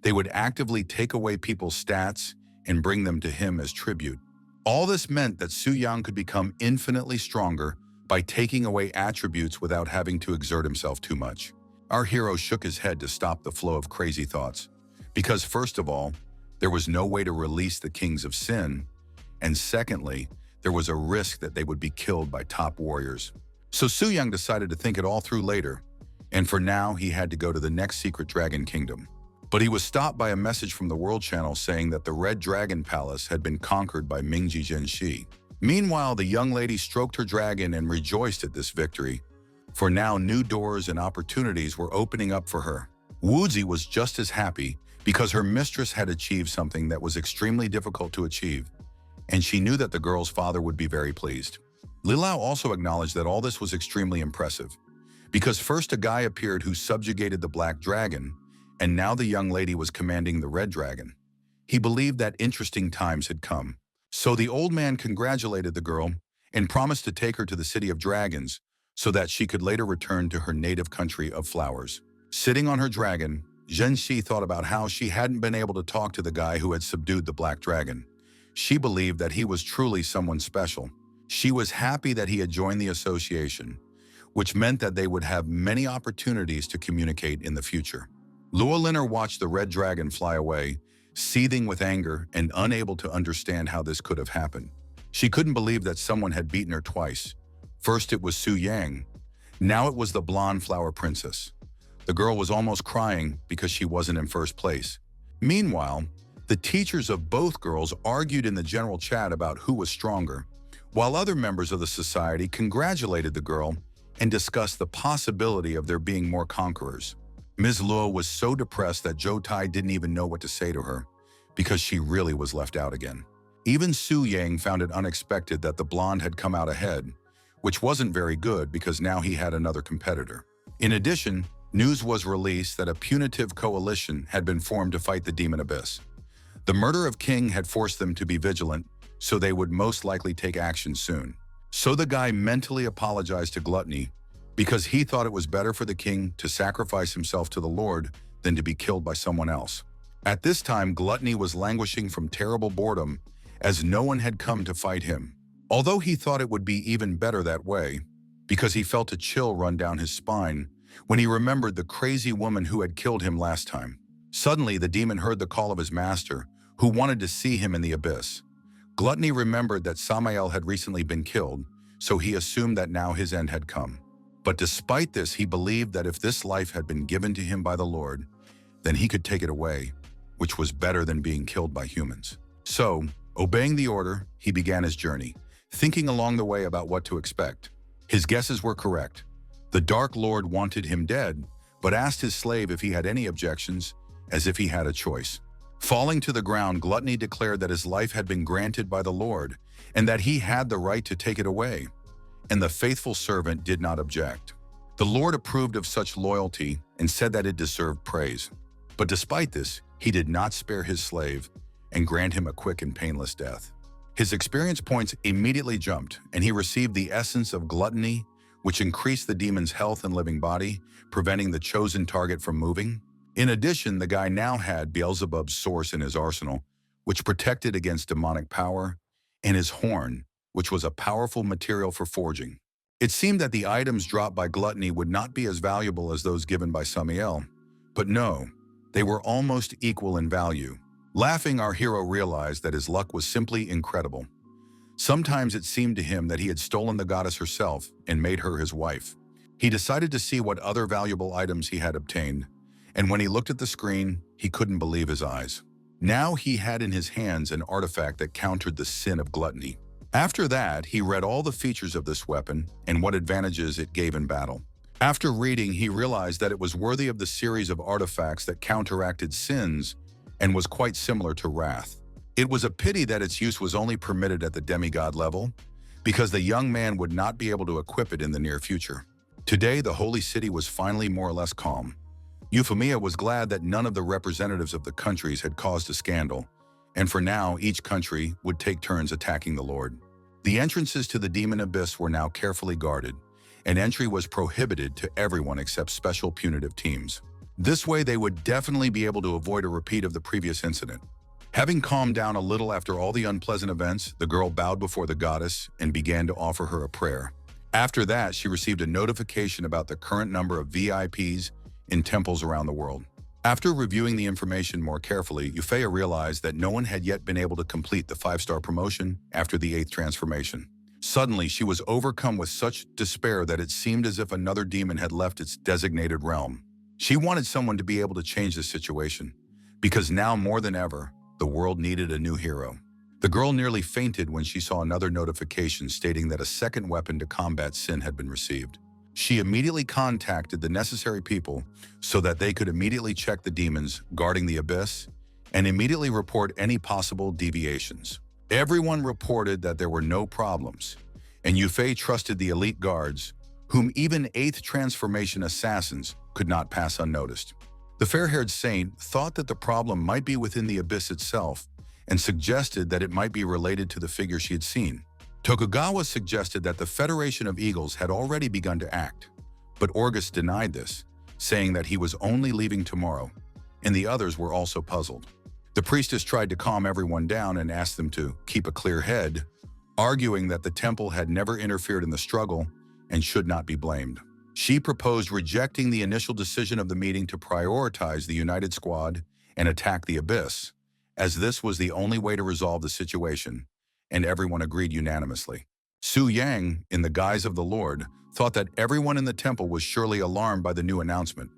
they would actively take away people's stats and bring them to him as tribute. All this meant that Su Yang could become infinitely stronger by taking away attributes without having to exert himself too much. Our hero shook his head to stop the flow of crazy thoughts, because first of all, there was no way to release the kings of sin, and secondly, there was a risk that they would be killed by top warriors. So Su Yang decided to think it all through later, and for now he had to go to the next secret dragon kingdom. But he was stopped by a message from the World Channel saying that the Red Dragon Palace had been conquered by Mingji Zhenxi. Meanwhile, the young lady stroked her dragon and rejoiced at this victory, for now new doors and opportunities were opening up for her. Wuzi was just as happy because her mistress had achieved something that was extremely difficult to achieve, and she knew that the girl's father would be very pleased. Lilao also acknowledged that all this was extremely impressive, because first a guy appeared who subjugated the black dragon, and now the young lady was commanding the red dragon. He believed that interesting times had come. So the old man congratulated the girl and promised to take her to the city of dragons so that she could later return to her native country of flowers. Sitting on her dragon, Zhenxi thought about how she hadn't been able to talk to the guy who had subdued the black dragon. She believed that he was truly someone special. She was happy that he had joined the association, which meant that they would have many opportunities to communicate in the future. Luoliner watched the red dragon fly away, seething with anger and unable to understand how this could have happened. She couldn't believe that someone had beaten her twice. First it was Su Yang. Now it was the blonde flower princess. The girl was almost crying because she wasn't in first place. Meanwhile, the teachers of both girls argued in the general chat about who was stronger, while other members of the society congratulated the girl and discussed the possibility of there being more conquerors. Ms. Luo was so depressed that Zhou Tai didn't even know what to say to her, because she really was left out again. Even Su Yang found it unexpected that the blonde had come out ahead, which wasn't very good because now he had another competitor. In addition, news was released that a punitive coalition had been formed to fight the demon abyss. The murder of King had forced them to be vigilant, so they would most likely take action soon. So the guy mentally apologized to Gluttony because he thought it was better for the king to sacrifice himself to the Lord than to be killed by someone else. At this time, Gluttony was languishing from terrible boredom as no one had come to fight him. Although he thought it would be even better that way, because he felt a chill run down his spine when he remembered the crazy woman who had killed him last time. Suddenly, the demon heard the call of his master, who wanted to see him in the abyss. Gluttony remembered that Samael had recently been killed, so he assumed that now his end had come. But despite this, he believed that if this life had been given to him by the Lord, then he could take it away, which was better than being killed by humans. So, obeying the order, he began his journey, thinking along the way about what to expect. His guesses were correct. The Dark Lord wanted him dead, but asked his slave if he had any objections, as if he had a choice. Falling to the ground, Gluttony declared that his life had been granted by the Lord, and that he had the right to take it away. And the faithful servant did not object. The Lord approved of such loyalty and said that it deserved praise. But despite this, he did not spare his slave and grant him a quick and painless death. His experience points immediately jumped, and he received the essence of gluttony, which increased the demon's health and living body, preventing the chosen target from moving. In addition, the guy now had Beelzebub's source in his arsenal, which protected against demonic power, and his horn, which was a powerful material for forging. It seemed that the items dropped by Gluttony would not be as valuable as those given by Samael, but no, they were almost equal in value. Laughing, our hero realized that his luck was simply incredible. Sometimes it seemed to him that he had stolen the goddess herself and made her his wife. He decided to see what other valuable items he had obtained, and when he looked at the screen, he couldn't believe his eyes. Now he had in his hands an artifact that countered the sin of gluttony. After that, he read all the features of this weapon and what advantages it gave in battle. After reading, he realized that it was worthy of the series of artifacts that counteracted sins and was quite similar to wrath. It was a pity that its use was only permitted at the demigod level, because the young man would not be able to equip it in the near future. Today, the holy city was finally more or less calm. Euphemia was glad that none of the representatives of the countries had caused a scandal, and for now, each country would take turns attacking the Lord. The entrances to the demon abyss were now carefully guarded, and entry was prohibited to everyone except special punitive teams. This way, they would definitely be able to avoid a repeat of the previous incident. Having calmed down a little after all the unpleasant events, the girl bowed before the goddess and began to offer her a prayer. After that, she received a notification about the current number of VIPs in temples around the world. After reviewing the information more carefully, Euphemia realized that no one had yet been able to complete the 5-star promotion after the 8th transformation. Suddenly, she was overcome with such despair that it seemed as if another demon had left its designated realm. She wanted someone to be able to change the situation, because now more than ever, the world needed a new hero. The girl nearly fainted when she saw another notification stating that a second weapon to combat sin had been received. She immediately contacted the necessary people so that they could immediately check the demons guarding the abyss and immediately report any possible deviations. Everyone reported that there were no problems, and Yufei trusted the elite guards, whom even 8th transformation assassins could not pass unnoticed. The fair-haired saint thought that the problem might be within the abyss itself and suggested that it might be related to the figure she had seen. Tokugawa suggested that the Federation of Eagles had already begun to act, but Orgus denied this, saying that he was only leaving tomorrow. and the others were also puzzled. The priestess tried to calm everyone down and asked them to keep a clear head, arguing that the temple had never interfered in the struggle and should not be blamed. She proposed rejecting the initial decision of the meeting to prioritize the united squad and attack the abyss, as this was the only way to resolve the situation, and everyone agreed unanimously. Su Yang, in the guise of the Lord, thought that everyone in the temple was surely alarmed by the new announcement,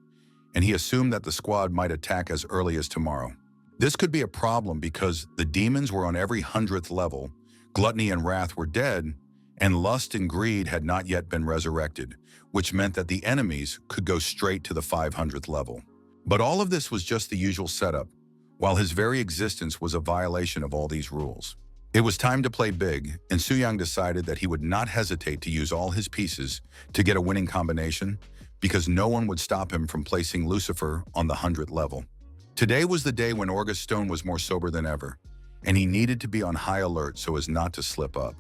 and he assumed that the squad might attack as early as tomorrow. This could be a problem because the demons were on every 100th level, gluttony and wrath were dead, and lust and greed had not yet been resurrected, which meant that the enemies could go straight to the 500th level. But all of this was just the usual setup, while his very existence was a violation of all these rules. It was time to play big, and Su Yang decided that he would not hesitate to use all his pieces to get a winning combination, because no one would stop him from placing Lucifer on the 100th level. Today was the day when Orgus Stone was more sober than ever, and he needed to be on high alert so as not to slip up.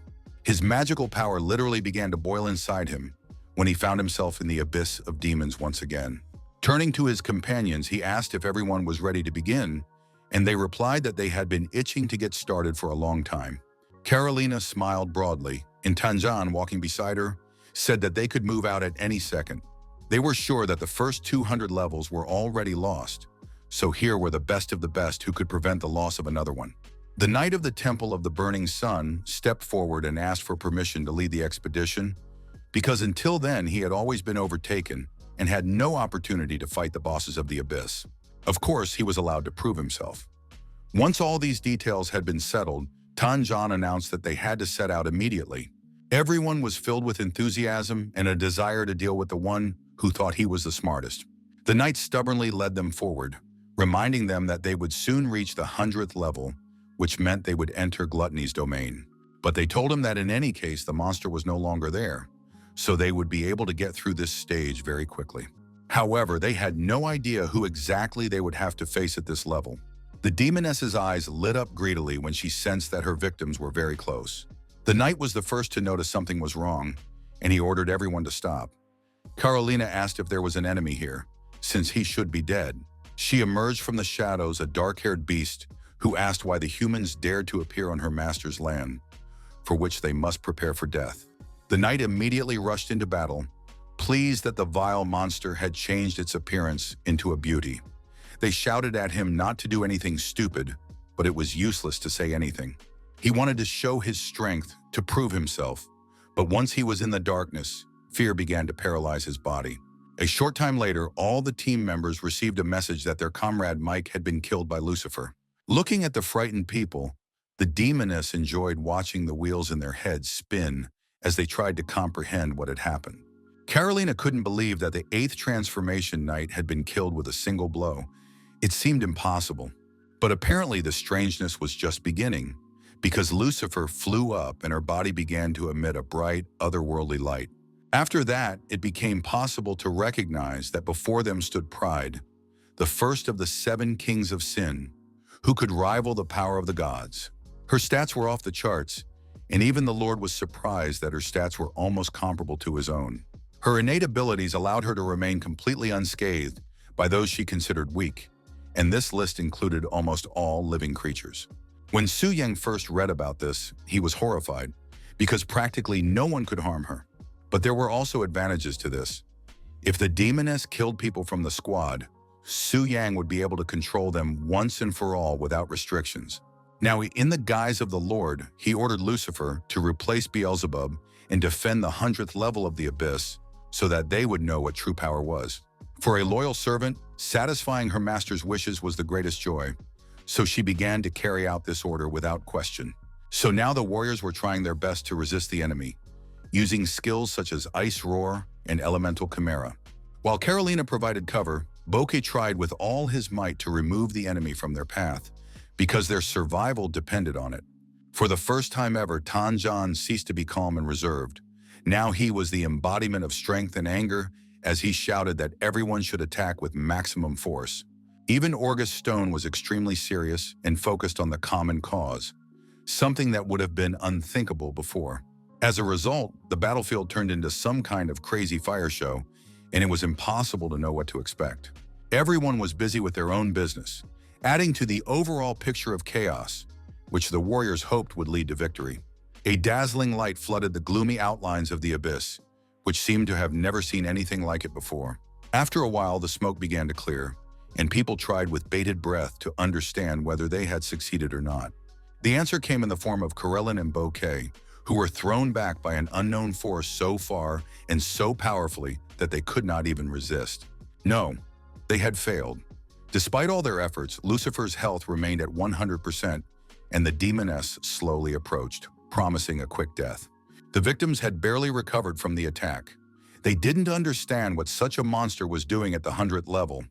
His magical power literally began to boil inside him when he found himself in the abyss of demons once again. Turning to his companions, he asked if everyone was ready to begin, and they replied that they had been itching to get started for a long time. Carolina smiled broadly, and Tanjan, walking beside her, said that they could move out at any second. They were sure that the first 200 levels were already lost, so here were the best of the best who could prevent the loss of another one. The Knight of the Temple of the Burning Sun stepped forward and asked for permission to lead the expedition, because until then he had always been overtaken and had no opportunity to fight the bosses of the Abyss. Of course, he was allowed to prove himself. Once all these details had been settled, Tanjan announced that they had to set out immediately. Everyone was filled with enthusiasm and a desire to deal with the one who thought he was the smartest. The knight stubbornly led them forward, reminding them that they would soon reach the 100th level, which meant they would enter Gluttony's domain. But they told him that in any case the monster was no longer there, so they would be able to get through this stage very quickly. However, they had no idea who exactly they would have to face at this level. The demoness's eyes lit up greedily when she sensed that her victims were very close. The knight was the first to notice something was wrong, and he ordered everyone to stop. Carolina asked if there was an enemy here, since he should be dead. She emerged from the shadows, a dark-haired beast, who asked why the humans dared to appear on her master's land, for which they must prepare for death. The knight immediately rushed into battle, pleased that the vile monster had changed its appearance into a beauty. They shouted at him not to do anything stupid, but it was useless to say anything. He wanted to show his strength, to prove himself, but once he was in the darkness, fear began to paralyze his body. A short time later, all the team members received a message that their comrade Mike had been killed by Lucifer. Looking at the frightened people, the demoness enjoyed watching the wheels in their heads spin as they tried to comprehend what had happened. Carolina couldn't believe that the 8th transformation knight had been killed with a single blow. It seemed impossible. But apparently the strangeness was just beginning, because Lucifer flew up and her body began to emit a bright, otherworldly light. After that, it became possible to recognize that before them stood Pride, the first of the 7 kings of sin, who could rival the power of the gods. Her stats were off the charts, and even the Lord was surprised that her stats were almost comparable to his own. Her innate abilities allowed her to remain completely unscathed by those she considered weak, and this list included almost all living creatures. When Su Yang first read about this, he was horrified, because practically no one could harm her. But there were also advantages to this. If the demoness killed people from the squad, Su Yang would be able to control them once and for all without restrictions. Now, in the guise of the Lord, he ordered Lucifer to replace Beelzebub and defend the 100th level of the Abyss so that they would know what true power was. For a loyal servant, satisfying her master's wishes was the greatest joy, so she began to carry out this order without question. So now the warriors were trying their best to resist the enemy, using skills such as Ice Roar and Elemental Chimera. While Carolina provided cover, Bokeh tried with all his might to remove the enemy from their path, because their survival depended on it. For the first time ever, Tanjan ceased to be calm and reserved. Now he was the embodiment of strength and anger, as he shouted that everyone should attack with maximum force. Even Orgus Stone was extremely serious and focused on the common cause, something that would have been unthinkable before. As a result, the battlefield turned into some kind of crazy fire show, and it was impossible to know what to expect. Everyone was busy with their own business, adding to the overall picture of chaos, which the warriors hoped would lead to victory. A dazzling light flooded the gloomy outlines of the abyss, which seemed to have never seen anything like it before. After a while, the smoke began to clear, and people tried with bated breath to understand whether they had succeeded or not. The answer came in the form of Karelin and Bouquet, who were thrown back by an unknown force so far and so powerfully that they could not even resist. No, they had failed. Despite all their efforts, Lucifer's health remained at 100%, and the demoness slowly approached, promising a quick death. The victims had barely recovered from the attack. They didn't understand what such a monster was doing at the 100th level.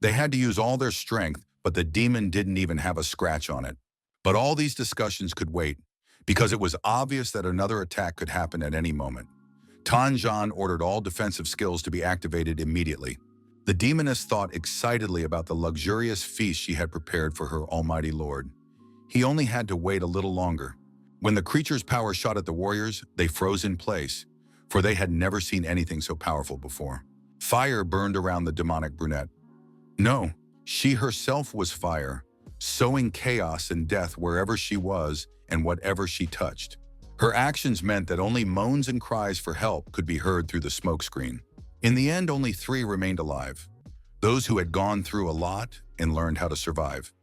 They had to use all their strength, but the demon didn't even have a scratch on it. But all these discussions could wait, because it was obvious that another attack could happen at any moment. Tanjan ordered all defensive skills to be activated immediately. The demoness thought excitedly about the luxurious feast she had prepared for her almighty lord. He only had to wait a little longer. When the creature's power shot at the warriors, they froze in place, for they had never seen anything so powerful before. Fire burned around the demonic brunette. No, she herself was fire, sowing chaos and death wherever she was and whatever she touched. Her actions meant that only moans and cries for help could be heard through the smokescreen. In the end, only 3 remained alive, those who had gone through a lot and learned how to survive.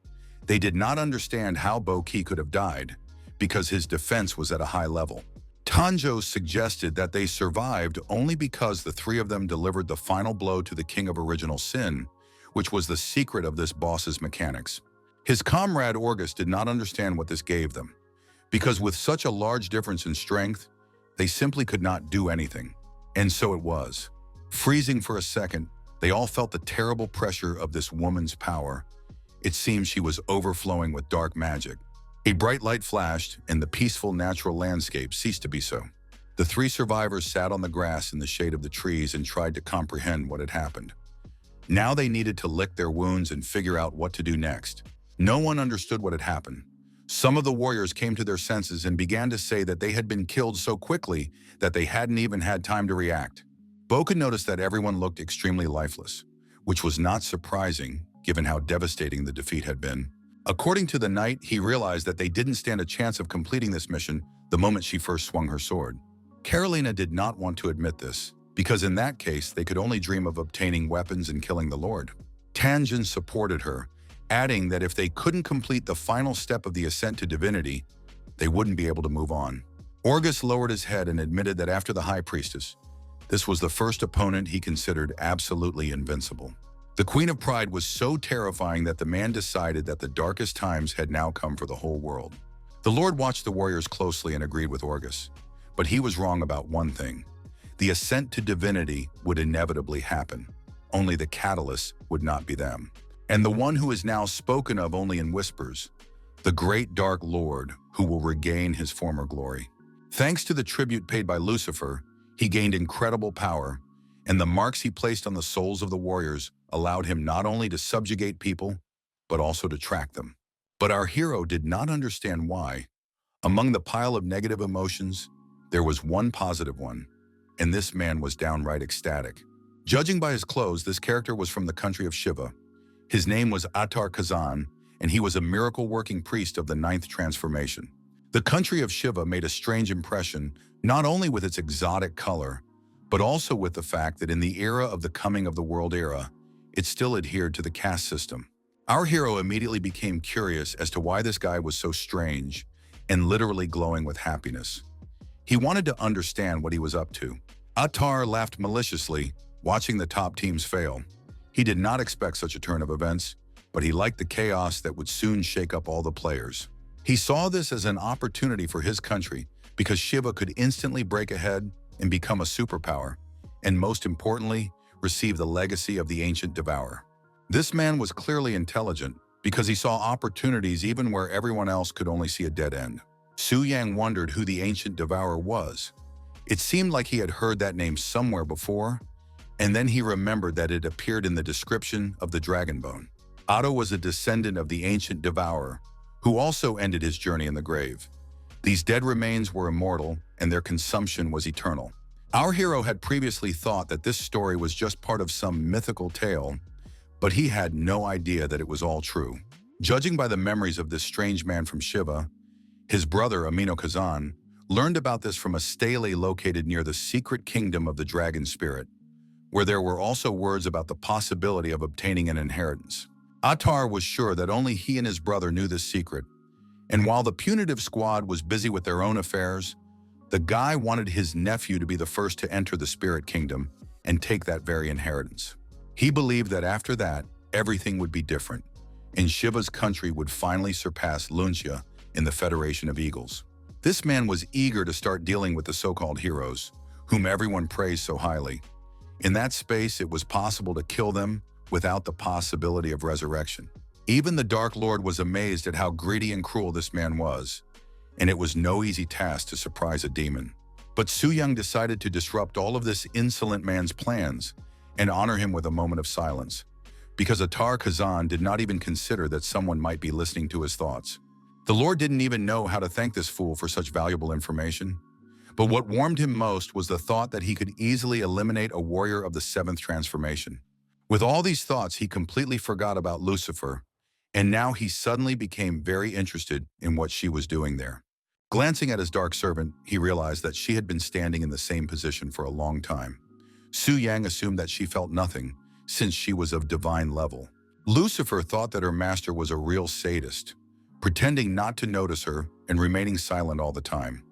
They did not understand how Boki could have died, because his defense was at a high level. Tanjo suggested that they survived only because the 3 of them delivered the final blow to the King of Original Sin, which was the secret of this boss's mechanics. His comrade Orgus did not understand what this gave them, because with such a large difference in strength, they simply could not do anything. And so it was. Freezing for a second, they all felt the terrible pressure of this woman's power. It seemed she was overflowing with dark magic. A bright light flashed, and the peaceful natural landscape ceased to be so. The 3 survivors sat on the grass in the shade of the trees and tried to comprehend what had happened. Now they needed to lick their wounds and figure out what to do next. No one understood what had happened. Some of the warriors came to their senses and began to say that they had been killed so quickly that they hadn't even had time to react. Boken noticed that everyone looked extremely lifeless, which was not surprising given how devastating the defeat had been. According to the knight, he realized that they didn't stand a chance of completing this mission the moment she first swung her sword. Carolina did not want to admit this, because in that case, they could only dream of obtaining weapons and killing the Lord. Tanjin supported her, adding that if they couldn't complete the final step of the ascent to divinity, they wouldn't be able to move on. Orgus lowered his head and admitted that after the High Priestess, this was the first opponent he considered absolutely invincible. The Queen of Pride was so terrifying that the man decided that the darkest times had now come for the whole world. The Lord watched the warriors closely and agreed with Orgus, but he was wrong about one thing. The ascent to divinity would inevitably happen. Only the catalyst would not be them. And the one who is now spoken of only in whispers, the great Dark Lord who will regain his former glory. Thanks to the tribute paid by Lucifer, he gained incredible power, and the marks he placed on the souls of the warriors allowed him not only to subjugate people, but also to track them. But our hero did not understand why. Among the pile of negative emotions, there was one positive one, and this man was downright ecstatic. Judging by his clothes, this character was from the country of Shiva. His name was Attar Kazan, and he was a miracle-working priest of the 9th transformation. The country of Shiva made a strange impression, not only with its exotic color, but also with the fact that in the era of the coming of the world era, it still adhered to the caste system. Our hero immediately became curious as to why this guy was so strange and literally glowing with happiness. He wanted to understand what he was up to. Attar laughed maliciously, watching the top teams fail. He did not expect such a turn of events, but he liked the chaos that would soon shake up all the players. He saw this as an opportunity for his country because Shiva could instantly break ahead and become a superpower, and most importantly, receive the legacy of the ancient devourer. This man was clearly intelligent because he saw opportunities even where everyone else could only see a dead end. Su Yang wondered who the ancient devourer was. It seemed like he had heard that name somewhere before, and then he remembered that it appeared in the description of the dragon bone. Otto was a descendant of the ancient devourer, who also ended his journey in the grave. These dead remains were immortal, and their consumption was eternal. Our hero had previously thought that this story was just part of some mythical tale, but he had no idea that it was all true. Judging by the memories of this strange man from Shiva, his brother Amino Kazan learned about this from a stele located near the secret kingdom of the dragon spirit, where there were also words about the possibility of obtaining an inheritance. Attar was sure that only he and his brother knew this secret, and while the punitive squad was busy with their own affairs, the guy wanted his nephew to be the first to enter the spirit kingdom and take that very inheritance. He believed that after that, everything would be different, and Shiva's country would finally surpass Luncia in the Federation of Eagles. This man was eager to start dealing with the so-called heroes, whom everyone praised so highly. In that space, it was possible to kill them without the possibility of resurrection. Even the Dark Lord was amazed at how greedy and cruel this man was, and it was no easy task to surprise a demon. But Su Yung decided to disrupt all of this insolent man's plans and honor him with a moment of silence, because Attar Kazan did not even consider that someone might be listening to his thoughts. The Lord didn't even know how to thank this fool for such valuable information. But what warmed him most was the thought that he could easily eliminate a warrior of the seventh transformation. With all these thoughts, he completely forgot about Lucifer, and now he suddenly became very interested in what she was doing there. Glancing at his dark servant, he realized that she had been standing in the same position for a long time. Su Yang assumed that she felt nothing, since she was of divine level. Lucifer thought that her master was a real sadist, pretending not to notice her and remaining silent all the time.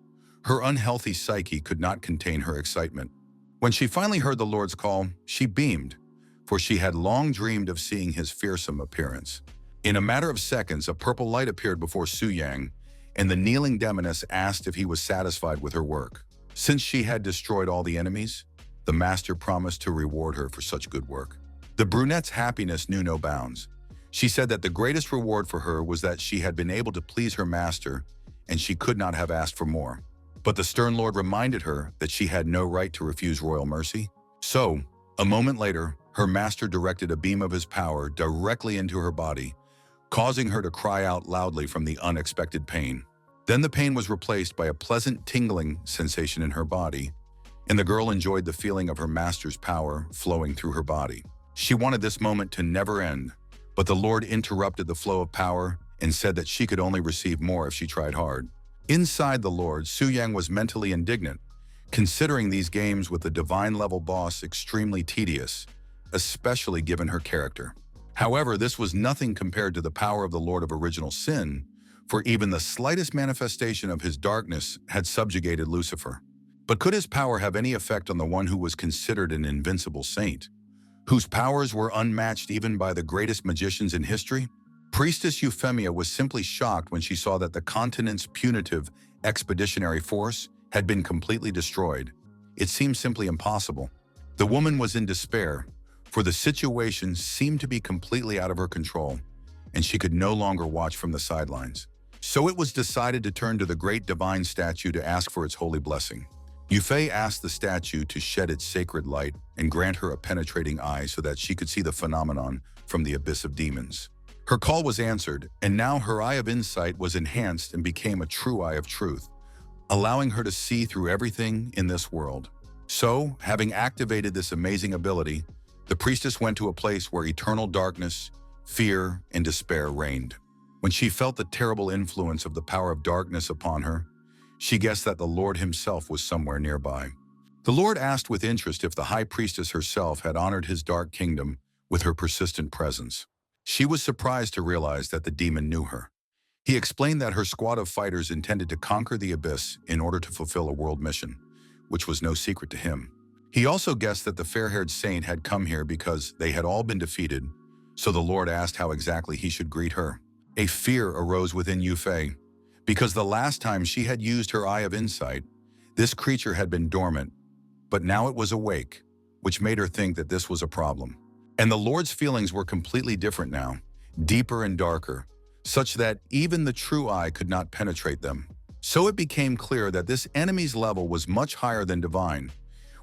Her unhealthy psyche could not contain her excitement. When she finally heard the Lord's call, she beamed, for she had long dreamed of seeing his fearsome appearance. In a matter of seconds, a purple light appeared before Su Yang, and the kneeling demoness asked if he was satisfied with her work. Since she had destroyed all the enemies, the master promised to reward her for such good work. The brunette's happiness knew no bounds. She said that the greatest reward for her was that she had been able to please her master, and she could not have asked for more. But the stern lord reminded her that she had no right to refuse royal mercy. So, a moment later, her master directed a beam of his power directly into her body, causing her to cry out loudly from the unexpected pain. Then the pain was replaced by a pleasant tingling sensation in her body, and the girl enjoyed the feeling of her master's power flowing through her body. She wanted this moment to never end, but the Lord interrupted the flow of power and said that she could only receive more if she tried hard. Inside the Lord, Su Yang was mentally indignant, considering these games with the divine-level boss extremely tedious, especially given her character. However, this was nothing compared to the power of the Lord of Original Sin, for even the slightest manifestation of his darkness had subjugated Lucifer. But could his power have any effect on the one who was considered an invincible saint, whose powers were unmatched even by the greatest magicians in history? Priestess Euphemia was simply shocked when she saw that the continent's punitive expeditionary force had been completely destroyed. It seemed simply impossible. The woman was in despair, for the situation seemed to be completely out of her control, and she could no longer watch from the sidelines. So it was decided to turn to the great divine statue to ask for its holy blessing. Yufei asked the statue to shed its sacred light and grant her a penetrating eye so that she could see the phenomenon from the abyss of demons. Her call was answered, and now her eye of insight was enhanced and became a true eye of truth, allowing her to see through everything in this world. So, having activated this amazing ability, the priestess went to a place where eternal darkness, fear, and despair reigned. When she felt the terrible influence of the power of darkness upon her, she guessed that the Lord himself was somewhere nearby. The Lord asked with interest if the high priestess herself had honored his dark kingdom with her persistent presence. She was surprised to realize that the demon knew her. He explained that her squad of fighters intended to conquer the abyss in order to fulfill a world mission, which was no secret to him. He also guessed that the fair-haired saint had come here because they had all been defeated, so the Lord asked how exactly he should greet her. A fear arose within Yufei, because the last time she had used her eye of insight, this creature had been dormant, but now it was awake, which made her think that this was a problem. And the Lord's feelings were completely different now, deeper and darker, such that even the true eye could not penetrate them. So it became clear that this enemy's level was much higher than divine,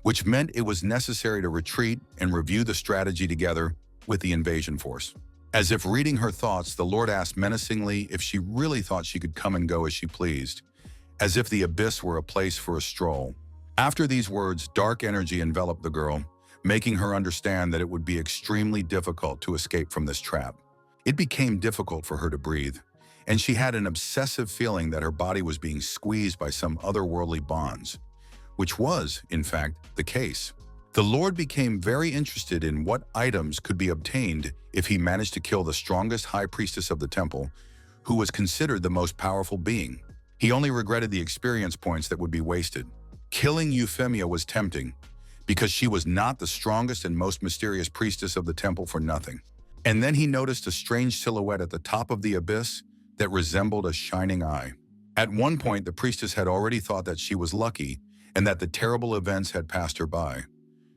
which meant it was necessary to retreat and review the strategy together with the invasion force. As if reading her thoughts, the Lord asked menacingly if she really thought she could come and go as she pleased, as if the abyss were a place for a stroll. After these words, dark energy enveloped the girl, making her understand that it would be extremely difficult to escape from this trap. It became difficult for her to breathe, and she had an obsessive feeling that her body was being squeezed by some otherworldly bonds, which was, in fact, the case. The Lord became very interested in what items could be obtained if he managed to kill the strongest high priestess of the temple, who was considered the most powerful being. He only regretted the experience points that would be wasted. Killing Euphemia was tempting, because she was not the strongest and most mysterious priestess of the temple for nothing. And then he noticed a strange silhouette at the top of the abyss that resembled a shining eye. At one point, the priestess had already thought that she was lucky and that the terrible events had passed her by.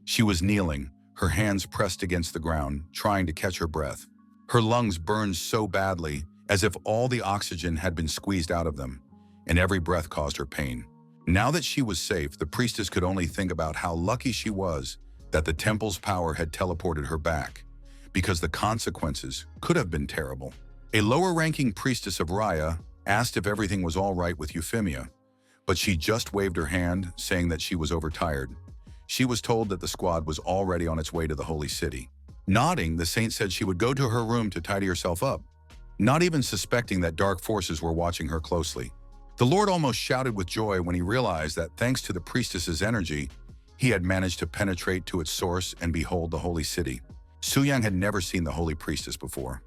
She was kneeling, her hands pressed against the ground, trying to catch her breath. Her lungs burned so badly, as if all the oxygen had been squeezed out of them, and every breath caused her pain. Now that she was safe, the priestess could only think about how lucky she was that the temple's power had teleported her back, because the consequences could have been terrible. A lower-ranking priestess of Raya asked if everything was all right with Euphemia, but she just waved her hand, saying that she was overtired. She was told that the squad was already on its way to the holy city. Nodding, the saint said she would go to her room to tidy herself up, not even suspecting that dark forces were watching her closely. The Lord almost shouted with joy when he realized that thanks to the priestess's energy, he had managed to penetrate to its source and behold the holy city. Suyang had never seen the holy priestess before,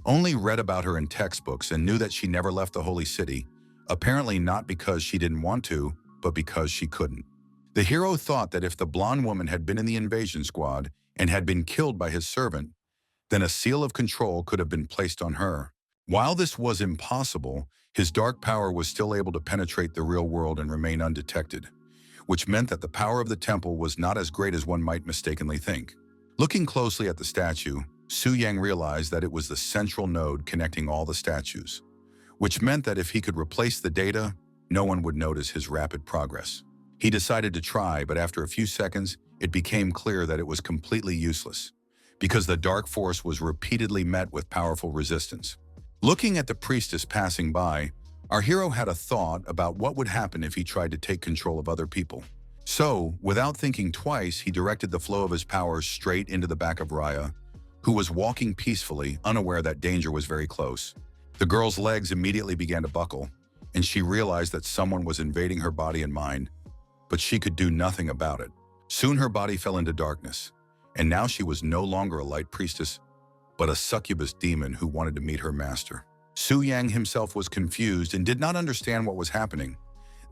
only read about her in textbooks and knew that she never left the holy city, apparently not because she didn't want to, but because she couldn't. The hero thought that if the blonde woman had been in the invasion squad and had been killed by his servant, then a seal of control could have been placed on her. While this was impossible, his dark power was still able to penetrate the real world and remain undetected, which meant that the power of the temple was not as great as one might mistakenly think. Looking closely at the statue, Su Yang realized that it was the central node connecting all the statues, which meant that if he could replace the data, no one would notice his rapid progress. He decided to try, but after a few seconds, it became clear that it was completely useless, because the dark force was repeatedly met with powerful resistance. Looking at the priestess passing by, our hero had a thought about what would happen if he tried to take control of other people. So, without thinking twice, he directed the flow of his power straight into the back of Raya, who was walking peacefully, unaware that danger was very close. The girl's legs immediately began to buckle, and she realized that someone was invading her body and mind, but she could do nothing about it. Soon her body fell into darkness, and now she was no longer a light priestess, but a succubus demon who wanted to meet her master. Su Yang himself was confused and did not understand what was happening.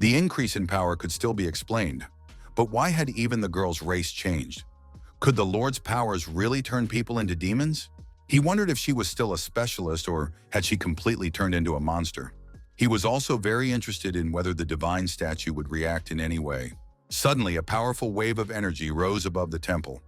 The increase in power could still be explained, but why had even the girl's race changed? Could the Lord's powers really turn people into demons? He wondered if she was still a specialist or had she completely turned into a monster. He was also very interested in whether the divine statue would react in any way. Suddenly, a powerful wave of energy rose above the temple.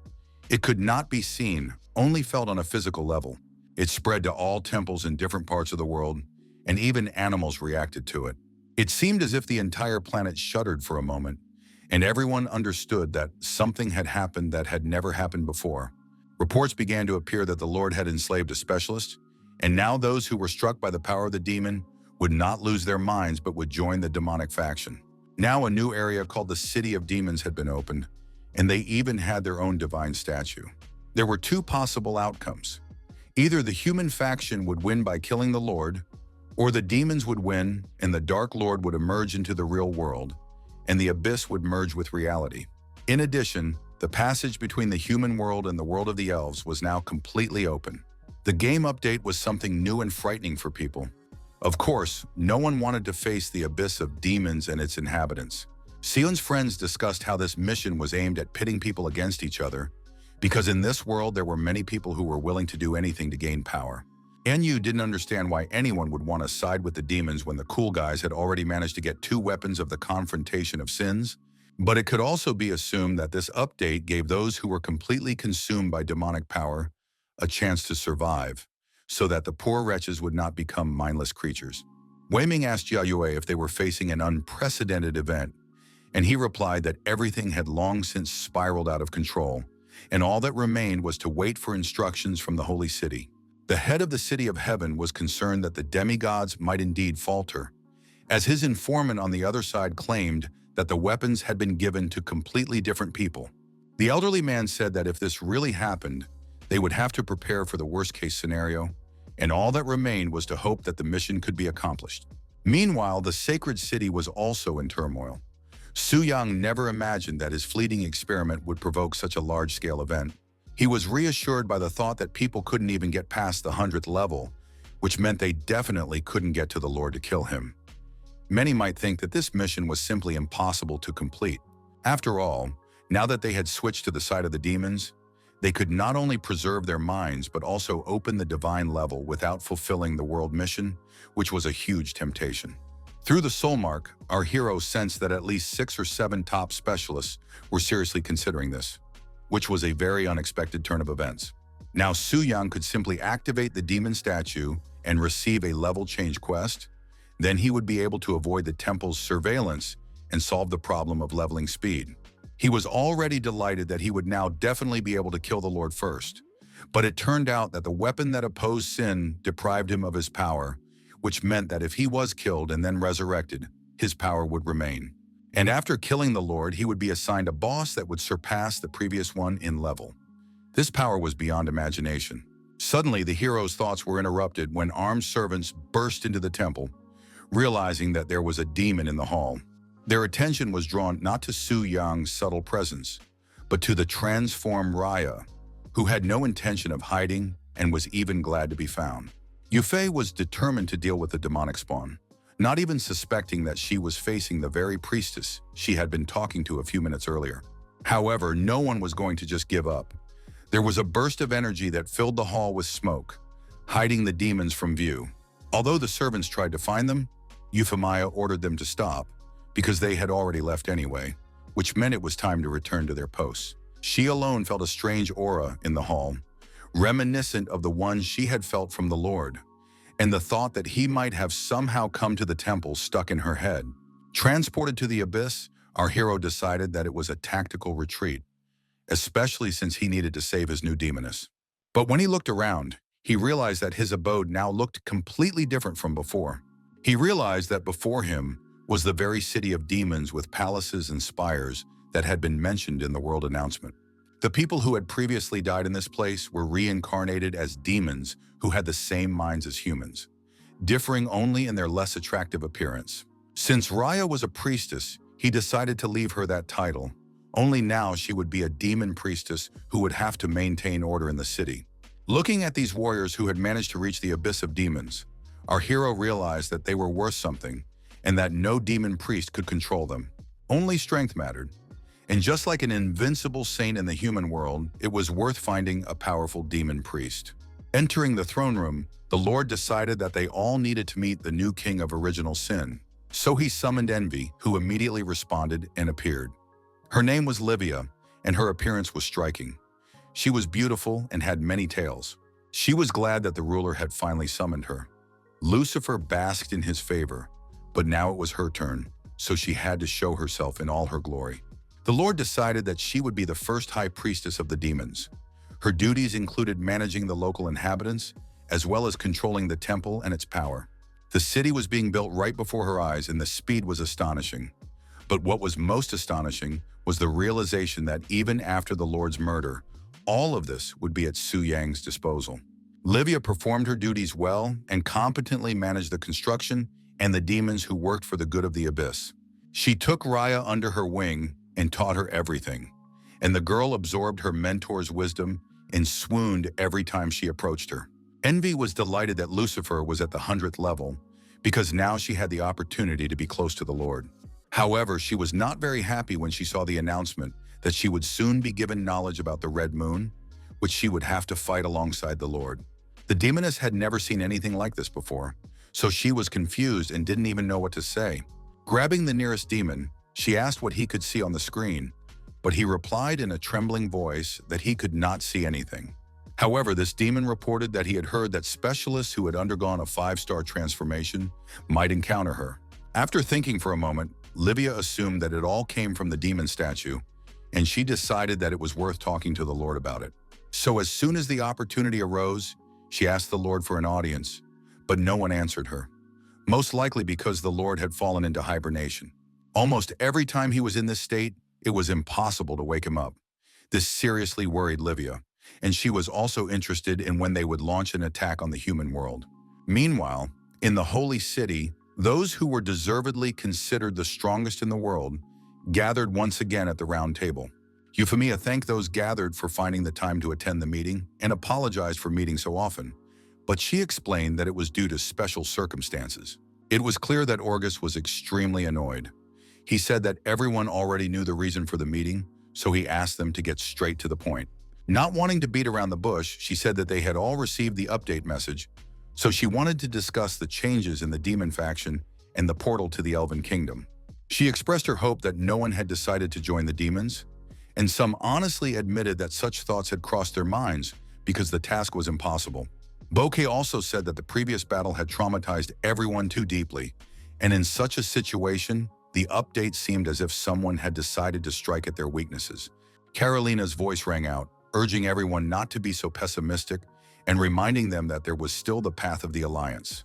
It could not be seen, only felt on a physical level. It spread to all temples in different parts of the world, and even animals reacted to it. It seemed as if the entire planet shuddered for a moment, and everyone understood that something had happened that had never happened before. Reports began to appear that the Lord had enslaved a specialist, and now those who were struck by the power of the demon would not lose their minds but would join the demonic faction. Now a new area called the City of Demons had been opened, and they even had their own divine statue. There were two possible outcomes. Either the human faction would win by killing the Lord, or the demons would win and the Dark Lord would emerge into the real world, and the abyss would merge with reality. In addition, the passage between the human world and the world of the elves was now completely open. The game update was something new and frightening for people. Of course, no one wanted to face the abyss of demons and its inhabitants. Sion's friends discussed how this mission was aimed at pitting people against each other, because in this world there were many people who were willing to do anything to gain power. Enyu didn't understand why anyone would want to side with the demons when the cool guys had already managed to get two weapons of the confrontation of sins, but it could also be assumed that this update gave those who were completely consumed by demonic power a chance to survive, so that the poor wretches would not become mindless creatures. Wei Ming asked Jia Yue if they were facing an unprecedented event, and he replied that everything had long since spiraled out of control, and all that remained was to wait for instructions from the holy city. The head of the city of heaven was concerned that the demigods might indeed falter, as his informant on the other side claimed that the weapons had been given to completely different people. The elderly man said that if this really happened, they would have to prepare for the worst-case scenario, and all that remained was to hope that the mission could be accomplished. Meanwhile, the sacred city was also in turmoil. Su Yang never imagined that his fleeting experiment would provoke such a large-scale event. He was reassured by the thought that people couldn't even get past the 100th level, which meant they definitely couldn't get to the Lord to kill him. Many might think that this mission was simply impossible to complete. After all, now that they had switched to the side of the demons, they could not only preserve their minds but also open the divine level without fulfilling the world mission, which was a huge temptation. Through the soul mark, our hero sensed that at least 6 or 7 top specialists were seriously considering this, which was a very unexpected turn of events. Now Su Yang could simply activate the demon statue and receive a level change quest. Then he would be able to avoid the temple's surveillance and solve the problem of leveling speed. He was already delighted that he would now definitely be able to kill the Lord first. But it turned out that the weapon that opposed sin deprived him of his power, which meant that if he was killed and then resurrected, his power would remain. And after killing the Lord, he would be assigned a boss that would surpass the previous one in level. This power was beyond imagination. Suddenly, the hero's thoughts were interrupted when armed servants burst into the temple, realizing that there was a demon in the hall. Their attention was drawn not to Su Yang's subtle presence, but to the transformed Raya, who had no intention of hiding and was even glad to be found. Yufei was determined to deal with the demonic spawn, not even suspecting that she was facing the very priestess she had been talking to a few minutes earlier. However, no one was going to just give up. There was a burst of energy that filled the hall with smoke, hiding the demons from view. Although the servants tried to find them, Euphemia ordered them to stop, because they had already left anyway, which meant it was time to return to their posts. She alone felt a strange aura in the hall, reminiscent of the one she had felt from the Lord, and the thought that he might have somehow come to the temple stuck in her head. Transported to the abyss, our hero decided that it was a tactical retreat, especially since he needed to save his new demoness. But when he looked around, he realized that his abode now looked completely different from before. He realized that before him was the very city of demons with palaces and spires that had been mentioned in the world announcement. The people who had previously died in this place were reincarnated as demons who had the same minds as humans, differing only in their less attractive appearance. Since Raya was a priestess, he decided to leave her that title. Only now she would be a demon priestess who would have to maintain order in the city. Looking at these warriors who had managed to reach the abyss of demons, our hero realized that they were worth something and that no demon priest could control them. Only strength mattered. And just like an invincible saint in the human world, it was worth finding a powerful demon priest. Entering the throne room, the Lord decided that they all needed to meet the new king of original sin. So he summoned Envy, who immediately responded and appeared. Her name was Livia, and her appearance was striking. She was beautiful and had many tails. She was glad that the ruler had finally summoned her. Lucifer basked in his favor, but now it was her turn, so she had to show herself in all her glory. The Lord decided that she would be the first high priestess of the demons. Her duties included managing the local inhabitants, as well as controlling the temple and its power. The city was being built right before her eyes, and the speed was astonishing. But what was most astonishing was the realization that even after the Lord's murder, all of this would be at Su Yang's disposal. Livia performed her duties well and competently managed the construction and the demons who worked for the good of the abyss. She took Raya under her wing and taught her everything, and the girl absorbed her mentor's wisdom and swooned every time she approached her. Envy was delighted that Lucifer was at the 100th level, because now she had the opportunity to be close to the Lord. However, she was not very happy when she saw the announcement that she would soon be given knowledge about the Red Moon, which she would have to fight alongside the Lord. The demoness had never seen anything like this before, so she was confused and didn't even know what to say. Grabbing the nearest demon, she asked what he could see on the screen, but he replied in a trembling voice that he could not see anything. However, this demon reported that he had heard that specialists who had undergone a 5-star transformation might encounter her. After thinking for a moment, Livia assumed that it all came from the demon statue, and she decided that it was worth talking to the Lord about it. So as soon as the opportunity arose, she asked the Lord for an audience, but no one answered her, most likely because the Lord had fallen into hibernation. Almost every time he was in this state, it was impossible to wake him up. This seriously worried Livia, and she was also interested in when they would launch an attack on the human world. Meanwhile, in the Holy City, those who were deservedly considered the strongest in the world gathered once again at the round table. Euphemia thanked those gathered for finding the time to attend the meeting and apologized for meeting so often, but she explained that it was due to special circumstances. It was clear that Orgus was extremely annoyed. He said that everyone already knew the reason for the meeting, so he asked them to get straight to the point. Not wanting to beat around the bush, she said that they had all received the update message, so she wanted to discuss the changes in the demon faction and the portal to the Elven kingdom. She expressed her hope that no one had decided to join the demons, and some honestly admitted that such thoughts had crossed their minds because the task was impossible. Bouquet also said that the previous battle had traumatized everyone too deeply, and in such a situation, the update seemed as if someone had decided to strike at their weaknesses. Carolina's voice rang out, urging everyone not to be so pessimistic and reminding them that there was still the path of the Alliance.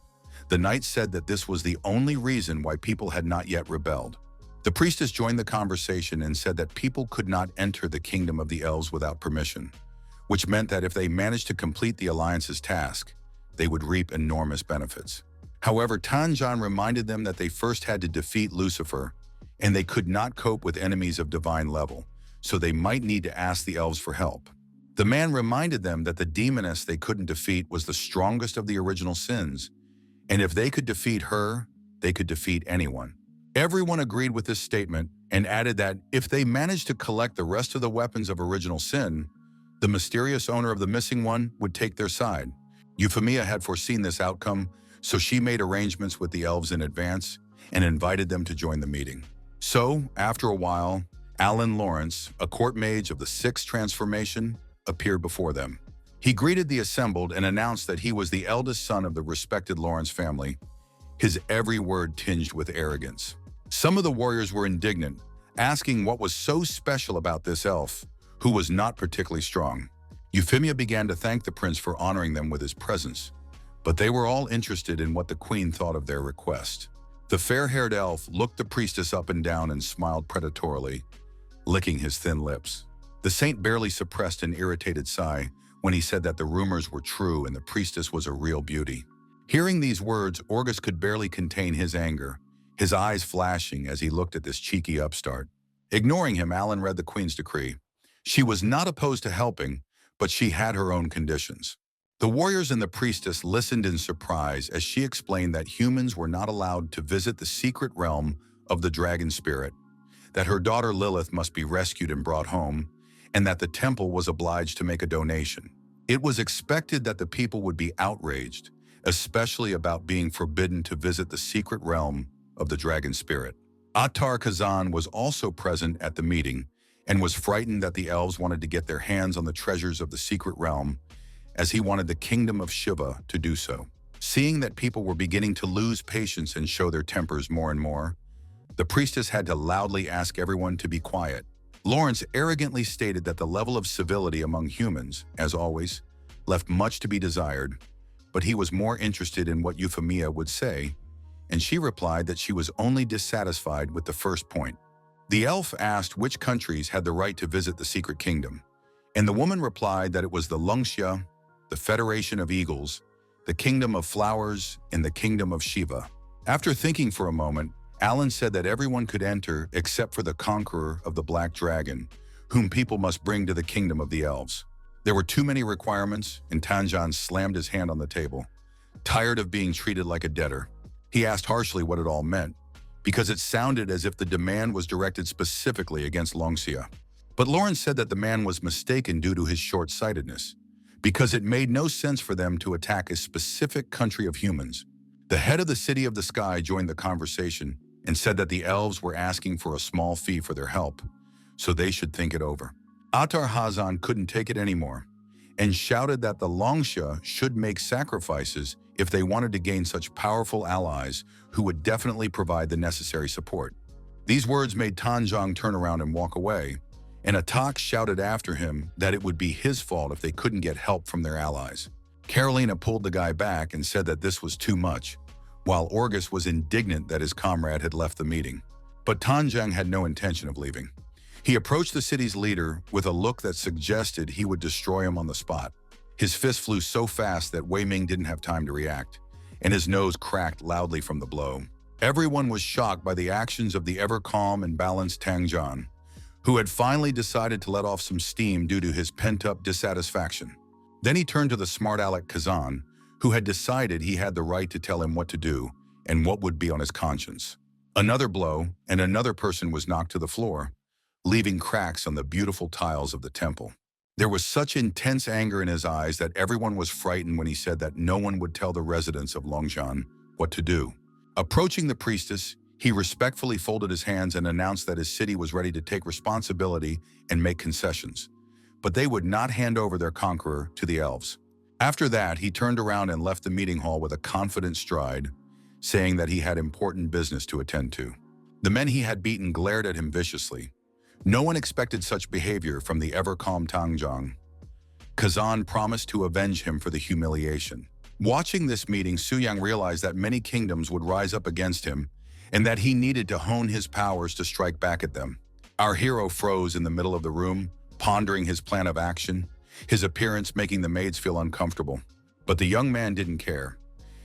The knight said that this was the only reason why people had not yet rebelled. The priestess joined the conversation and said that people could not enter the kingdom of the elves without permission, which meant that if they managed to complete the Alliance's task, they would reap enormous benefits. However, Tanjan reminded them that they first had to defeat Lucifer, and they could not cope with enemies of divine level, so they might need to ask the elves for help. The man reminded them that the demoness they couldn't defeat was the strongest of the original sins, and if they could defeat her, they could defeat anyone. Everyone agreed with this statement and added that if they managed to collect the rest of the weapons of original sin, the mysterious owner of the missing one would take their side. Euphemia had foreseen this outcome, so she made arrangements with the elves in advance and invited them to join the meeting. So, after a while, Alan Lawrence, a court mage of the Sixth Transformation, appeared before them. He greeted the assembled and announced that he was the eldest son of the respected Lawrence family, his every word tinged with arrogance. Some of the warriors were indignant, asking what was so special about this elf, who was not particularly strong. Euphemia began to thank the prince for honoring them with his presence, but they were all interested in what the queen thought of their request. The fair-haired elf looked the priestess up and down and smiled predatorily, licking his thin lips. The saint barely suppressed an irritated sigh when he said that the rumors were true and the priestess was a real beauty. Hearing these words, Orgus could barely contain his anger, his eyes flashing as he looked at this cheeky upstart. Ignoring him, Alan read the queen's decree. She was not opposed to helping, but she had her own conditions. The warriors and the priestess listened in surprise as she explained that humans were not allowed to visit the secret realm of the dragon spirit, that her daughter Lilith must be rescued and brought home, and that the temple was obliged to make a donation. It was expected that the people would be outraged, especially about being forbidden to visit the secret realm of the dragon spirit. Attar Kazan was also present at the meeting and was frightened that the elves wanted to get their hands on the treasures of the secret realm, as he wanted the kingdom of Shiva to do so. Seeing that people were beginning to lose patience and show their tempers more and more, the priestess had to loudly ask everyone to be quiet. Lawrence arrogantly stated that the level of civility among humans, as always, left much to be desired, but he was more interested in what Euphemia would say, and she replied that she was only dissatisfied with the first point. The elf asked which countries had the right to visit the secret kingdom, and the woman replied that it was the Lungxia, the Federation of Eagles, the Kingdom of Flowers, and the Kingdom of Shiva. After thinking for a moment, Alan said that everyone could enter except for the conqueror of the Black Dragon, whom people must bring to the kingdom of the elves. There were too many requirements, and Tanjan slammed his hand on the table. Tired of being treated like a debtor, he asked harshly what it all meant, because it sounded as if the demand was directed specifically against Longxia. But Lawrence said that the man was mistaken due to his short-sightedness, because it made no sense for them to attack a specific country of humans. The head of the City of the Sky joined the conversation and said that the elves were asking for a small fee for their help, so they should think it over. Attar Hazan couldn't take it anymore and shouted that the Longxia should make sacrifices if they wanted to gain such powerful allies who would definitely provide the necessary support. These words made Tanjong turn around and walk away, and Atak shouted after him that it would be his fault if they couldn't get help from their allies. Carolina pulled the guy back and said that this was too much, while Orgus was indignant that his comrade had left the meeting. But Tanjang had no intention of leaving. He approached the city's leader with a look that suggested he would destroy him on the spot. His fist flew so fast that Wei Ming didn't have time to react, and his nose cracked loudly from the blow. Everyone was shocked by the actions of the ever-calm and balanced Tang Zhan, who had finally decided to let off some steam due to his pent-up dissatisfaction. Then he turned to the smart aleck Kazan, who had decided he had the right to tell him what to do and what would be on his conscience. Another blow, and another person was knocked to the floor, leaving cracks on the beautiful tiles of the temple. There was such intense anger in his eyes that everyone was frightened when he said that no one would tell the residents of Longzhan what to do. Approaching the priestess, he respectfully folded his hands and announced that his city was ready to take responsibility and make concessions, but they would not hand over their conqueror to the elves. After that, he turned around and left the meeting hall with a confident stride, saying that he had important business to attend to. The men he had beaten glared at him viciously. No one expected such behavior from the ever-calm Tang Zhan. Kazan promised to avenge him for the humiliation. Watching this meeting, Su Yang realized that many kingdoms would rise up against him and that he needed to hone his powers to strike back at them. Our hero froze in the middle of the room, pondering his plan of action, his appearance making the maids feel uncomfortable. But the young man didn't care.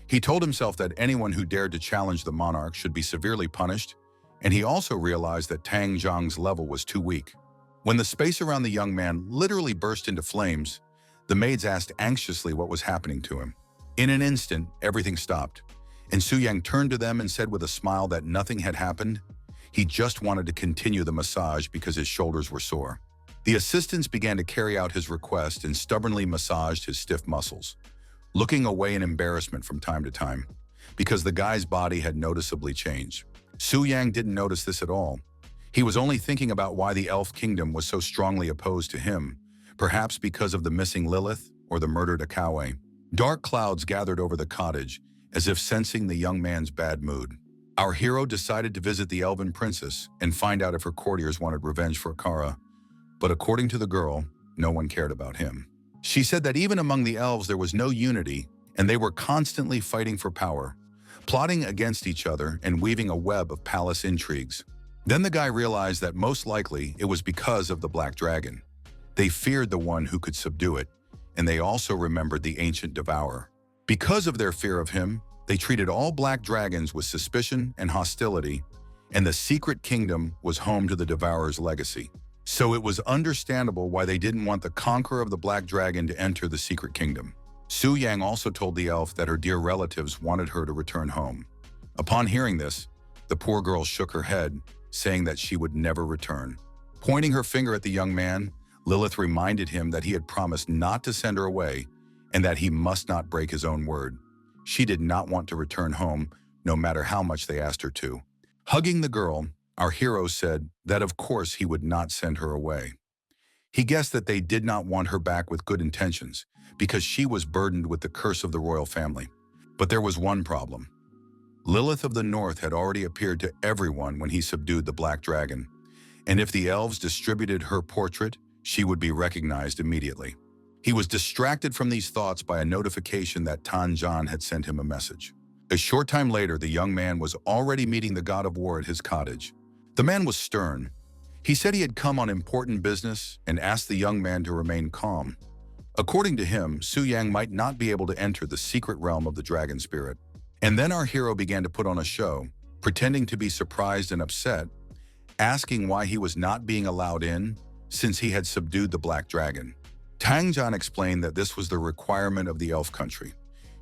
He told himself that anyone who dared to challenge the monarch should be severely punished, and he also realized that Tang Zhang's level was too weak. When the space around the young man literally burst into flames, the maids asked anxiously what was happening to him. In an instant, everything stopped, and Su Yang turned to them and said with a smile that nothing had happened. He just wanted to continue the massage because his shoulders were sore. The assistants began to carry out his request and stubbornly massaged his stiff muscles, looking away in embarrassment from time to time, because the guy's body had noticeably changed. Su Yang didn't notice this at all. He was only thinking about why the elf kingdom was so strongly opposed to him, perhaps because of the missing Lilith or the murdered Akawe. Dark clouds gathered over the cottage, as if sensing the young man's bad mood. Our hero decided to visit the Elven princess and find out if her courtiers wanted revenge for Akara, but according to the girl, no one cared about him. She said that even among the elves there was no unity, and they were constantly fighting for power, plotting against each other and weaving a web of palace intrigues. Then the guy realized that most likely it was because of the Black Dragon. They feared the one who could subdue it, and they also remembered the ancient devourer. Because of their fear of him, they treated all black dragons with suspicion and hostility, and the secret kingdom was home to the devourer's legacy. So it was understandable why they didn't want the conqueror of the Black Dragon to enter the secret kingdom. Su Yang also told the elf that her dear relatives wanted her to return home. Upon hearing this, the poor girl shook her head, saying that she would never return. Pointing her finger at the young man, Lilith reminded him that he had promised not to send her away and that he must not break his own word. She did not want to return home, no matter how much they asked her to. Hugging the girl, our hero said that of course he would not send her away. He guessed that they did not want her back with good intentions, because she was burdened with the curse of the royal family. But there was one problem. Lilith of the North had already appeared to everyone when he subdued the Black Dragon, and if the elves distributed her portrait, she would be recognized immediately. He was distracted from these thoughts by a notification that Tan Zhan had sent him a message. A short time later, the young man was already meeting the god of war at his cottage. The man was stern. He said he had come on important business and asked the young man to remain calm. According to him, Su Yang might not be able to enter the secret realm of the dragon spirit. And then our hero began to put on a show, pretending to be surprised and upset, asking why he was not being allowed in since he had subdued the Black Dragon. Tang Zhan explained that this was the requirement of the elf country.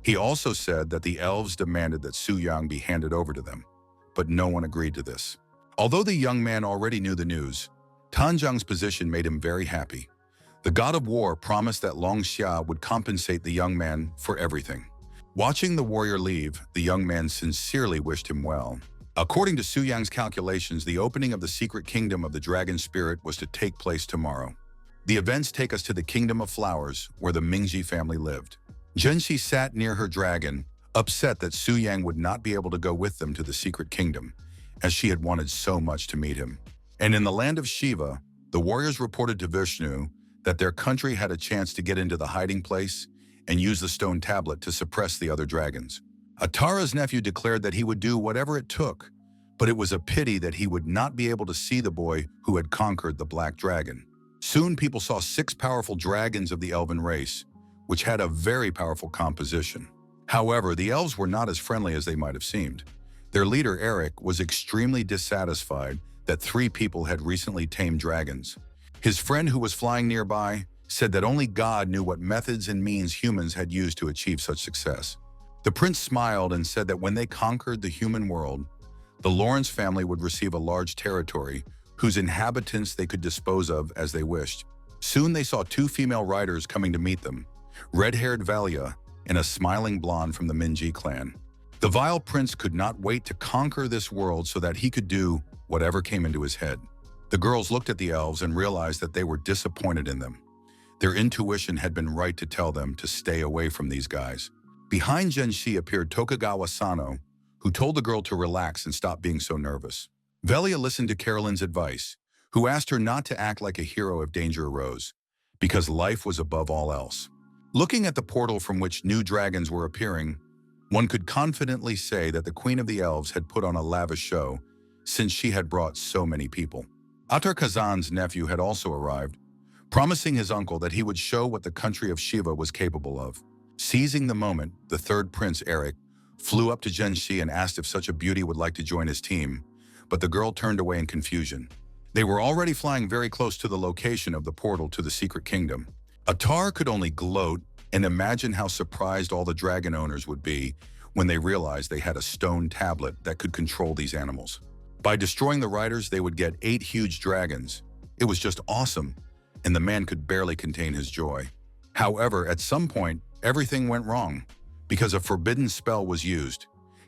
He also said that the elves demanded that Su Yang be handed over to them, but no one agreed to this. Although the young man already knew the news, Tan Zhang's position made him very happy. The god of war promised that Long Xia would compensate the young man for everything. Watching the warrior leave, the young man sincerely wished him well. According to Su Yang's calculations, the opening of the secret kingdom of the dragon spirit was to take place tomorrow. The events take us to the Kingdom of Flowers, where the Mingji family lived. Zhenxi sat near her dragon, upset that Su Yang would not be able to go with them to the secret kingdom, as she had wanted so much to meet him. And in the land of Shiva, the warriors reported to Vishnu that their country had a chance to get into the hiding place and use the stone tablet to suppress the other dragons. Atara's nephew declared that he would do whatever it took, but it was a pity that he would not be able to see the boy who had conquered the black dragon. Soon people saw 6 powerful dragons of the elven race, which had a very powerful composition. However, the elves were not as friendly as they might have seemed. Their leader, Eric, was extremely dissatisfied that 3 people had recently tamed dragons. His friend who was flying nearby said that only God knew what methods and means humans had used to achieve such success. The prince smiled and said that when they conquered the human world, the Lawrence family would receive a large territory whose inhabitants they could dispose of as they wished. Soon they saw 2 female riders coming to meet them, red-haired Valia and a smiling blonde from the Minji clan. The vile prince could not wait to conquer this world so that he could do whatever came into his head. The girls looked at the elves and realized that they were disappointed in them. Their intuition had been right to tell them to stay away from these guys. Behind Genshi appeared Tokugawa Sano, who told the girl to relax and stop being so nervous. Velia listened to Carolyn's advice, who asked her not to act like a hero if danger arose, because life was above all else. Looking at the portal from which new dragons were appearing, one could confidently say that the Queen of the Elves had put on a lavish show, since she had brought so many people. Atar Kazan's nephew had also arrived, promising his uncle that he would show what the country of Shiva was capable of. Seizing the moment, the third prince, Eric, flew up to Genshi and asked if such a beauty would like to join his team, but the girl turned away in confusion. They were already flying very close to the location of the portal to the secret kingdom. Atar could only gloat and imagine how surprised all the dragon owners would be when they realized they had a stone tablet that could control these animals. By destroying the riders, they would get 8 huge dragons. It was just awesome, and the man could barely contain his joy. However, at some point, everything went wrong, because a forbidden spell was used,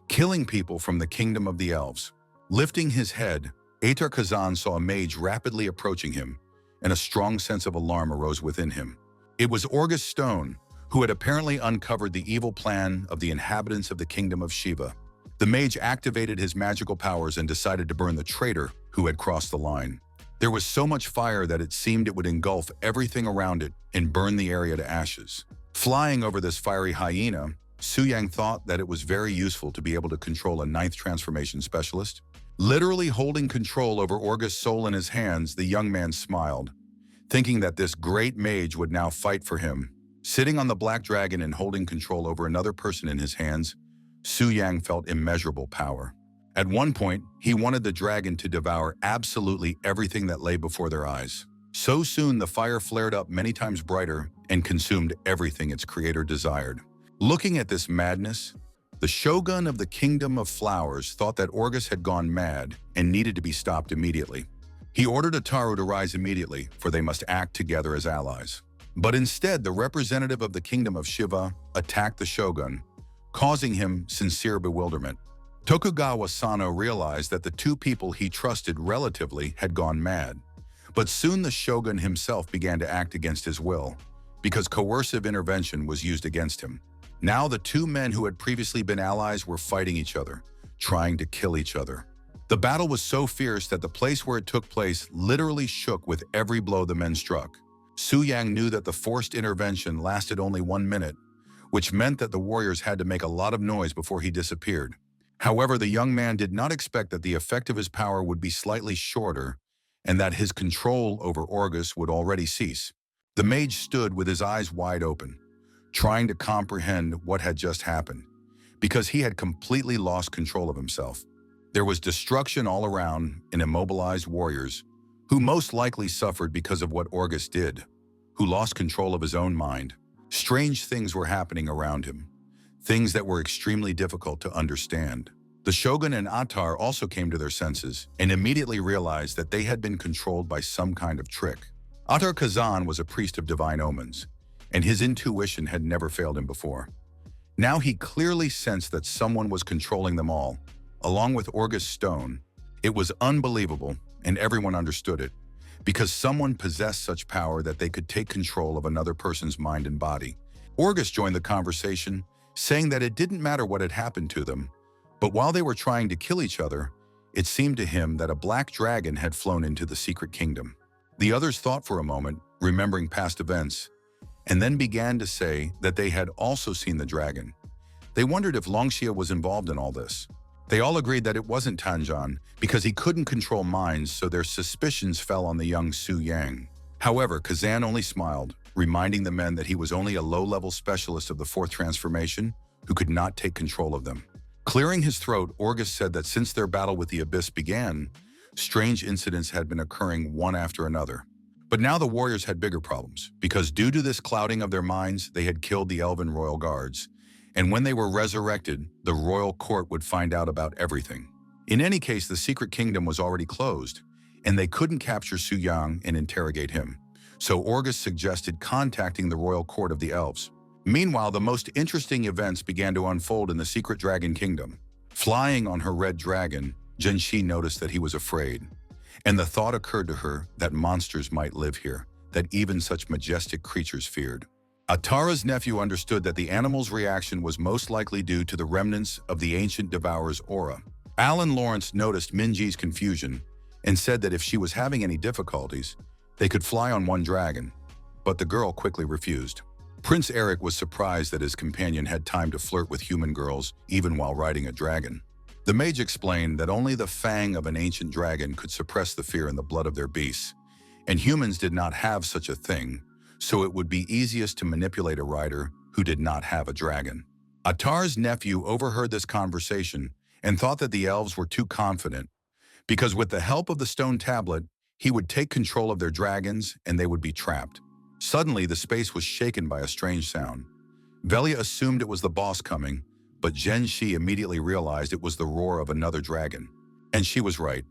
killing people from the kingdom of the elves. Lifting his head, Atar Kazan saw a mage rapidly approaching him, and a strong sense of alarm arose within him. It was Orgus Stone, who had apparently uncovered the evil plan of the inhabitants of the kingdom of Shiva. The mage activated his magical powers and decided to burn the traitor who had crossed the line. There was so much fire that it seemed it would engulf everything around it and burn the area to ashes. Flying over this fiery hyena, Su Yang thought that it was very useful to be able to control a 9th transformation specialist. Literally holding control over Orgus' soul in his hands, the young man smiled, thinking that this great mage would now fight for him. Sitting on the black dragon and holding control over another person in his hands, Su Yang felt immeasurable power. At one point, he wanted the dragon to devour absolutely everything that lay before their eyes. So soon, the fire flared up many times brighter and consumed everything its creator desired. Looking at this madness, the shogun of the Kingdom of Flowers thought that Orgus had gone mad and needed to be stopped immediately. He ordered Ataru to rise immediately, for they must act together as allies. But instead, the representative of the Kingdom of Shiva attacked the shogun, causing him sincere bewilderment. Tokugawa Sano realized that the 2 people he trusted relatively had gone mad. But soon the shogun himself began to act against his will, because coercive intervention was used against him. Now the 2 men who had previously been allies were fighting each other, trying to kill each other. The battle was so fierce that the place where it took place literally shook with every blow the men struck. Su Yang knew that the forced intervention lasted only 1 minute, which meant that the warriors had to make a lot of noise before he disappeared. However, the young man did not expect that the effect of his power would be slightly shorter and that his control over Orgus would already cease. The mage stood with his eyes wide open, trying to comprehend what had just happened, because he had completely lost control of himself. There was destruction all around and immobilized warriors, who most likely suffered because of what Orgus did, who lost control of his own mind. Strange things were happening around him, things that were extremely difficult to understand. The shogun and Atar also came to their senses and immediately realized that they had been controlled by some kind of trick. Atar Kazan was a priest of divine omens, and his intuition had never failed him before. Now he clearly sensed that someone was controlling them all, along with Orgus Stone. It was unbelievable, and everyone understood it, because someone possessed such power that they could take control of another person's mind and body. Orgus joined the conversation, saying that it didn't matter what had happened to them, but while they were trying to kill each other, it seemed to him that a black dragon had flown into the secret kingdom. The others thought for a moment, remembering past events, and then began to say that they had also seen the dragon. They wondered if Longxia was involved in all this. They all agreed that it wasn't Tanjan because he couldn't control minds, so their suspicions fell on the young Su Yang. However, Kazan only smiled, reminding the men that he was only a low-level specialist of the fourth transformation who could not take control of them. Clearing his throat, Orgus said that since their battle with the Abyss began, strange incidents had been occurring one after another. But now the warriors had bigger problems, because due to this clouding of their minds, they had killed the Elven royal guards, and when they were resurrected, the royal court would find out about everything. In any case, the secret kingdom was already closed, and they couldn't capture Su Yang and interrogate him. So Orgus suggested contacting the royal court of the elves. Meanwhile, the most interesting events began to unfold in the secret dragon kingdom. Flying on her red dragon, Zhenxi noticed that he was afraid, and the thought occurred to her that monsters might live here, that even such majestic creatures feared. Atara's nephew understood that the animal's reaction was most likely due to the remnants of the ancient devourer's aura. Alan Lawrence noticed Minji's confusion and said that if she was having any difficulties, they could fly on one dragon, but the girl quickly refused. Prince Eric was surprised that his companion had time to flirt with human girls even while riding a dragon. The mage explained that only the fang of an ancient dragon could suppress the fear in the blood of their beasts, and humans did not have such a thing, so it would be easiest to manipulate a rider who did not have a dragon. Atar's nephew overheard this conversation and thought that the elves were too confident, because with the help of the stone tablet, he would take control of their dragons and they would be trapped. Suddenly, the space was shaken by a strange sound. Velia assumed it was the boss coming, but Zhenxi immediately realized it was the roar of another dragon. And she was right.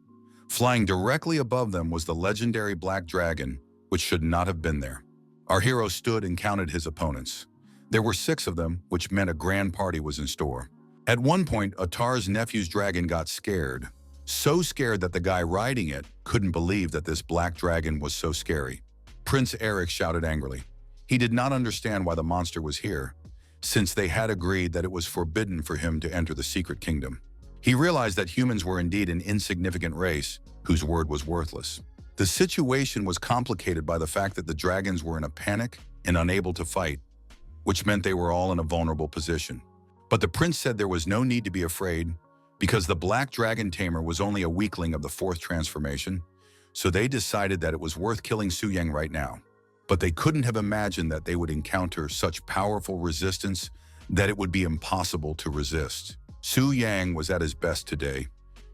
Flying directly above them was the legendary black dragon, which should not have been there. Our hero stood and counted his opponents. There were 6 of them, which meant a grand party was in store. At one point, Atar's nephew's dragon got scared. So scared that the guy riding it couldn't believe that this black dragon was so scary. Prince Eric shouted angrily. He did not understand why the monster was here, since they had agreed that it was forbidden for him to enter the secret kingdom. He realized that humans were indeed an insignificant race whose word was worthless. The situation was complicated by the fact that the dragons were in a panic and unable to fight, which meant they were all in a vulnerable position. But the prince said there was no need to be afraid because the black dragon tamer was only a weakling of the fourth transformation, so they decided that it was worth killing Su Yang right now. But they couldn't have imagined that they would encounter such powerful resistance that it would be impossible to resist. Su Yang was at his best today,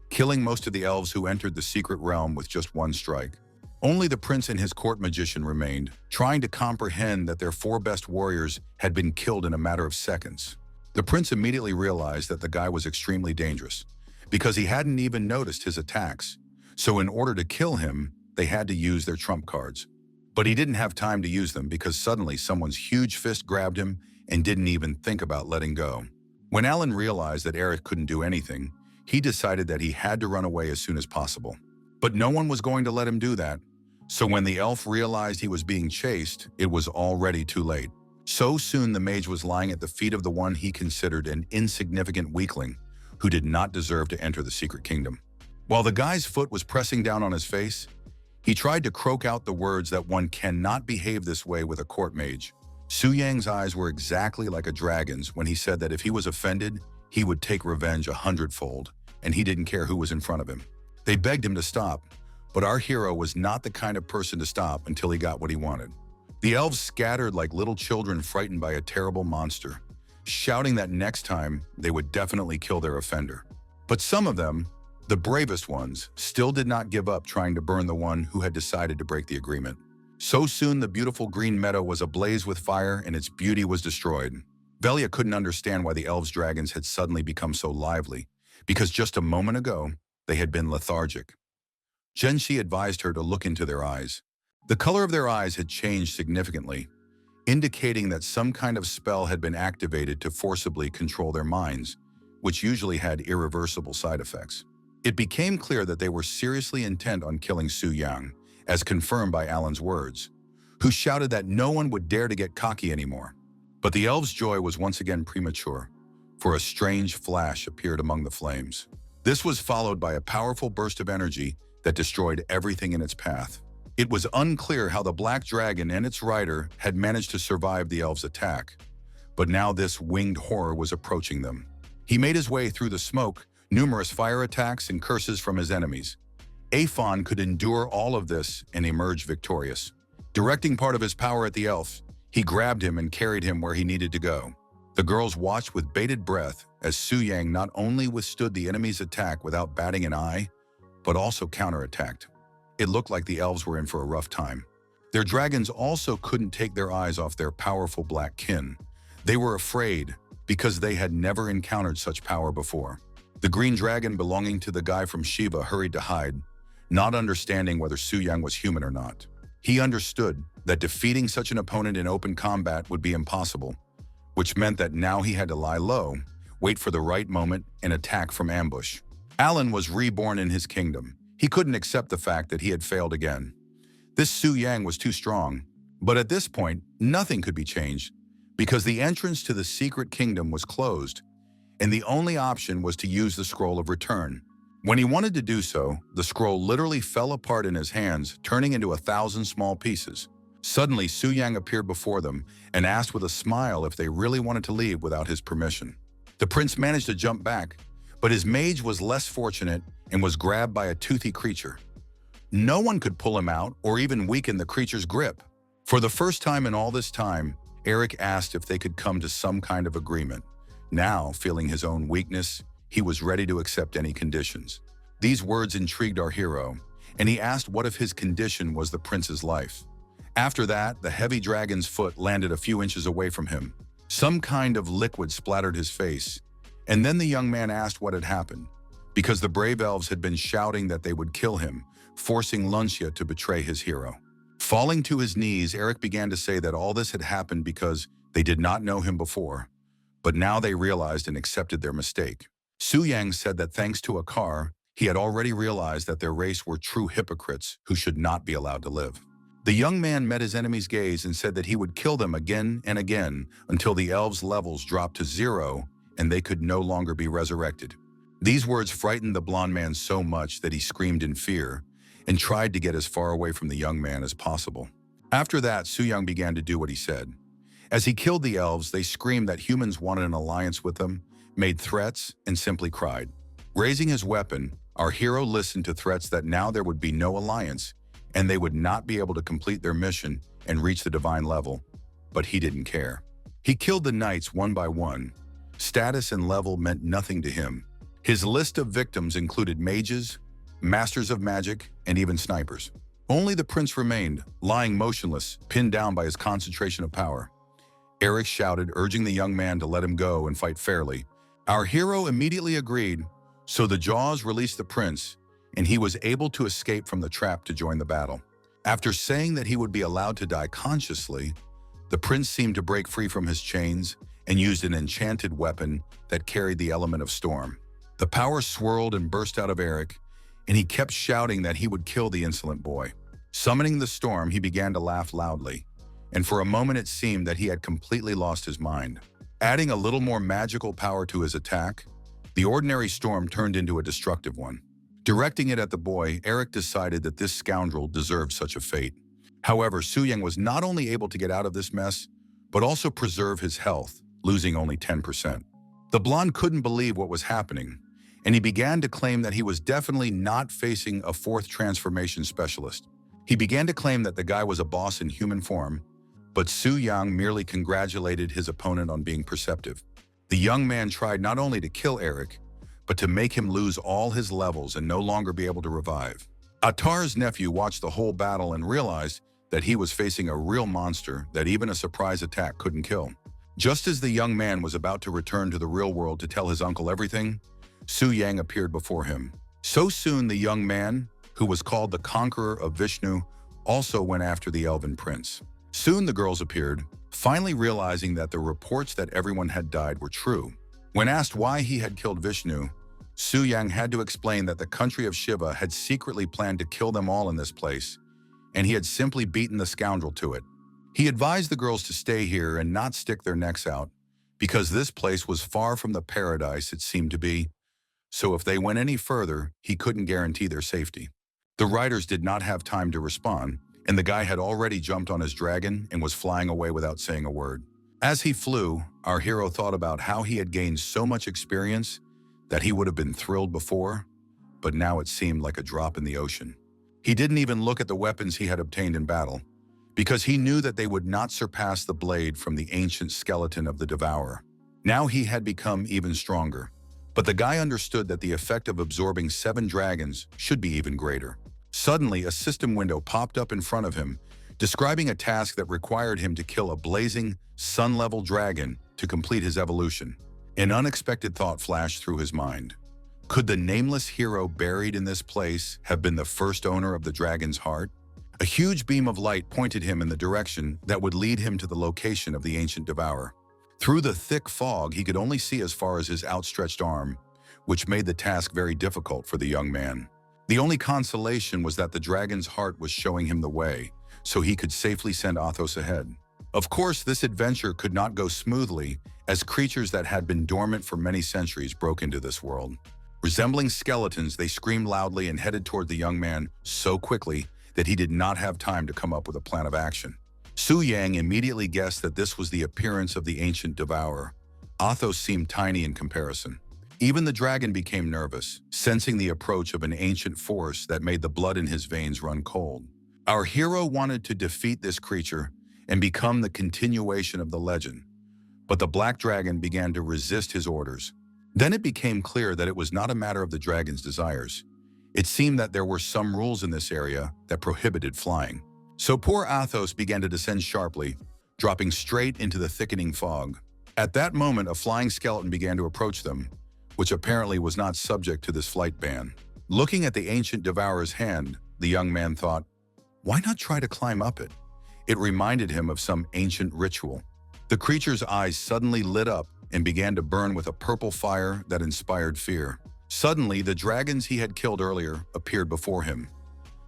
killing most of the elves who entered the secret realm with just one strike. Only the prince and his court magician remained, trying to comprehend that their 4 best warriors had been killed in a matter of seconds. The prince immediately realized that the guy was extremely dangerous, because he hadn't even noticed his attacks. So in order to kill him, they had to use their trump cards. But he didn't have time to use them because suddenly someone's huge fist grabbed him and didn't even think about letting go. When Alan realized that Eric couldn't do anything, he decided that he had to run away as soon as possible. But no one was going to let him do that. So when the elf realized he was being chased, it was already too late. So soon the mage was lying at the feet of the one he considered an insignificant weakling who did not deserve to enter the secret kingdom. While the guy's foot was pressing down on his face, he tried to croak out the words that one cannot behave this way with a court mage. Su Yang's eyes were exactly like a dragon's when he said that if he was offended, he would take revenge 100-fold, and he didn't care who was in front of him. They begged him to stop, but our hero was not the kind of person to stop until he got what he wanted. The elves scattered like little children frightened by a terrible monster, shouting that next time they would definitely kill their offender. But some of them, the bravest ones, still did not give up trying to burn the one who had decided to break the agreement. So soon the beautiful green meadow was ablaze with fire and its beauty was destroyed. Velia couldn't understand why the elves' dragons had suddenly become so lively, because just a moment ago, they had been lethargic. Zhenxi advised her to look into their eyes. The color of their eyes had changed significantly, indicating that some kind of spell had been activated to forcibly control their minds, which usually had irreversible side effects. It became clear that they were seriously intent on killing Su Yang, as confirmed by Alan's words, who shouted that no one would dare to get cocky anymore. But the elves' joy was once again premature, for a strange flash appeared among the flames. This was followed by a powerful burst of energy that destroyed everything in its path. It was unclear how the black dragon and its rider had managed to survive the elves' attack, but now this winged horror was approaching them. He made his way through the smoke, numerous fire attacks and curses from his enemies. Aphon could endure all of this and emerge victorious. Directing part of his power at the elf, he grabbed him and carried him where he needed to go. The girls watched with bated breath as Su Yang not only withstood the enemy's attack without batting an eye, but also counterattacked. It looked like the elves were in for a rough time. Their dragons also couldn't take their eyes off their powerful black kin. They were afraid because they had never encountered such power before. The green dragon belonging to the guy from Shiva hurried to hide, not understanding whether Su Yang was human or not. He understood that defeating such an opponent in open combat would be impossible, which meant that now he had to lie low, wait for the right moment, and attack from ambush. Alan was reborn in his kingdom. He couldn't accept the fact that he had failed again. This Su Yang was too strong, but at this point, nothing could be changed because the entrance to the secret kingdom was closed, and the only option was to use the scroll of return. When he wanted to do so, the scroll literally fell apart in his hands, turning into 1,000 small pieces. Suddenly, Su Yang appeared before them and asked with a smile if they really wanted to leave without his permission. The prince managed to jump back, but his mage was less fortunate and was grabbed by a toothy creature. No one could pull him out or even weaken the creature's grip. For the first time in all this time, Eric asked if they could come to some kind of agreement. Now, feeling his own weakness, he was ready to accept any conditions. These words intrigued our hero, and he asked what if his condition was the prince's life. After that, the heavy dragon's foot landed a few inches away from him. Some kind of liquid splattered his face, and then the young man asked what had happened, because the brave elves had been shouting that they would kill him, forcing Luncia to betray his hero. Falling to his knees, Eric began to say that all this had happened because they did not know him before, but now they realized and accepted their mistake. Su Yang said that thanks to Akar, he had already realized that their race were true hypocrites who should not be allowed to live. The young man met his enemy's gaze and said that he would kill them again and again until the elves' levels dropped to 0 and they could no longer be resurrected. These words frightened the blond man so much that he screamed in fear and tried to get as far away from the young man as possible. After that, Su Yang began to do what he said. As he killed the elves, they screamed that humans wanted an alliance with them, made threats, and simply cried. Raising his weapon, our hero listened to threats that now there would be no alliance, and they would not be able to complete their mission and reach the divine level, but he didn't care. He killed the knights one by one. Status and level meant nothing to him. His list of victims included mages, masters of magic, and even snipers. Only the prince remained, lying motionless, pinned down by his concentration of power. Eric shouted, urging the young man to let him go and fight fairly. Our hero immediately agreed, so the jaws released the prince, and he was able to escape from the trap to join the battle. After saying that he would be allowed to die consciously, the prince seemed to break free from his chains and used an enchanted weapon that carried the element of storm. The power swirled and burst out of Eric, and he kept shouting that he would kill the insolent boy. Summoning the storm, he began to laugh loudly, and for a moment it seemed that he had completely lost his mind. Adding a little more magical power to his attack, the ordinary storm turned into a destructive one. Directing it at the boy, Eric decided that this scoundrel deserved such a fate. However, Su Yang was not only able to get out of this mess, but also preserve his health, losing only 10%. The blonde couldn't believe what was happening, and he began to claim that he was definitely not facing a fourth transformation specialist. He began to claim that the guy was a boss in human form, but Su Yang merely congratulated his opponent on being perceptive. The young man tried not only to kill Eric, but to make him lose all his levels and no longer be able to revive. Atar's nephew watched the whole battle and realized that he was facing a real monster that even a surprise attack couldn't kill. Just as the young man was about to return to the real world to tell his uncle everything, Su Yang appeared before him. So soon the young man, who was called the Conqueror of Vishnu, also went after the Elven prince. Soon the girls appeared, finally realizing that the reports that everyone had died were true. When asked why he had killed Vishnu, Su Yang had to explain that the country of Shiva had secretly planned to kill them all in this place, and he had simply beaten the scoundrel to it. He advised the girls to stay here and not stick their necks out, because this place was far from the paradise it seemed to be, so if they went any further, he couldn't guarantee their safety. The riders did not have time to respond, and the guy had already jumped on his dragon and was flying away without saying a word. As he flew, our hero thought about how he had gained so much experience that he would have been thrilled before, but now it seemed like a drop in the ocean. He didn't even look at the weapons he had obtained in battle, because he knew that they would not surpass the blade from the ancient skeleton of the Devourer. Now he had become even stronger, but the guy understood that the effect of absorbing 7 dragons should be even greater. Suddenly, a system window popped up in front of him, describing a task that required him to kill a blazing, sun-level dragon to complete his evolution. An unexpected thought flashed through his mind. Could the nameless hero buried in this place have been the first owner of the dragon's heart? A huge beam of light pointed him in the direction that would lead him to the location of the ancient devourer. Through the thick fog, he could only see as far as his outstretched arm, which made the task very difficult for the young man. The only consolation was that the dragon's heart was showing him the way, so he could safely send Athos ahead. Of course, this adventure could not go smoothly, as creatures that had been dormant for many centuries broke into this world. Resembling skeletons, they screamed loudly and headed toward the young man so quickly that he did not have time to come up with a plan of action. Su Yang immediately guessed that this was the appearance of the ancient devourer. Athos seemed tiny in comparison. Even the dragon became nervous, sensing the approach of an ancient force that made the blood in his veins run cold. Our hero wanted to defeat this creature and become the continuation of the legend, but the black dragon began to resist his orders. Then it became clear that it was not a matter of the dragon's desires. It seemed that there were some rules in this area that prohibited flying. So poor Athos began to descend sharply, dropping straight into the thickening fog. At that moment, a flying skeleton began to approach them, which apparently was not subject to this flight ban. Looking at the ancient devourer's hand, the young man thought, why not try to climb up it? It reminded him of some ancient ritual. The creature's eyes suddenly lit up and began to burn with a purple fire that inspired fear. Suddenly, the dragons he had killed earlier appeared before him.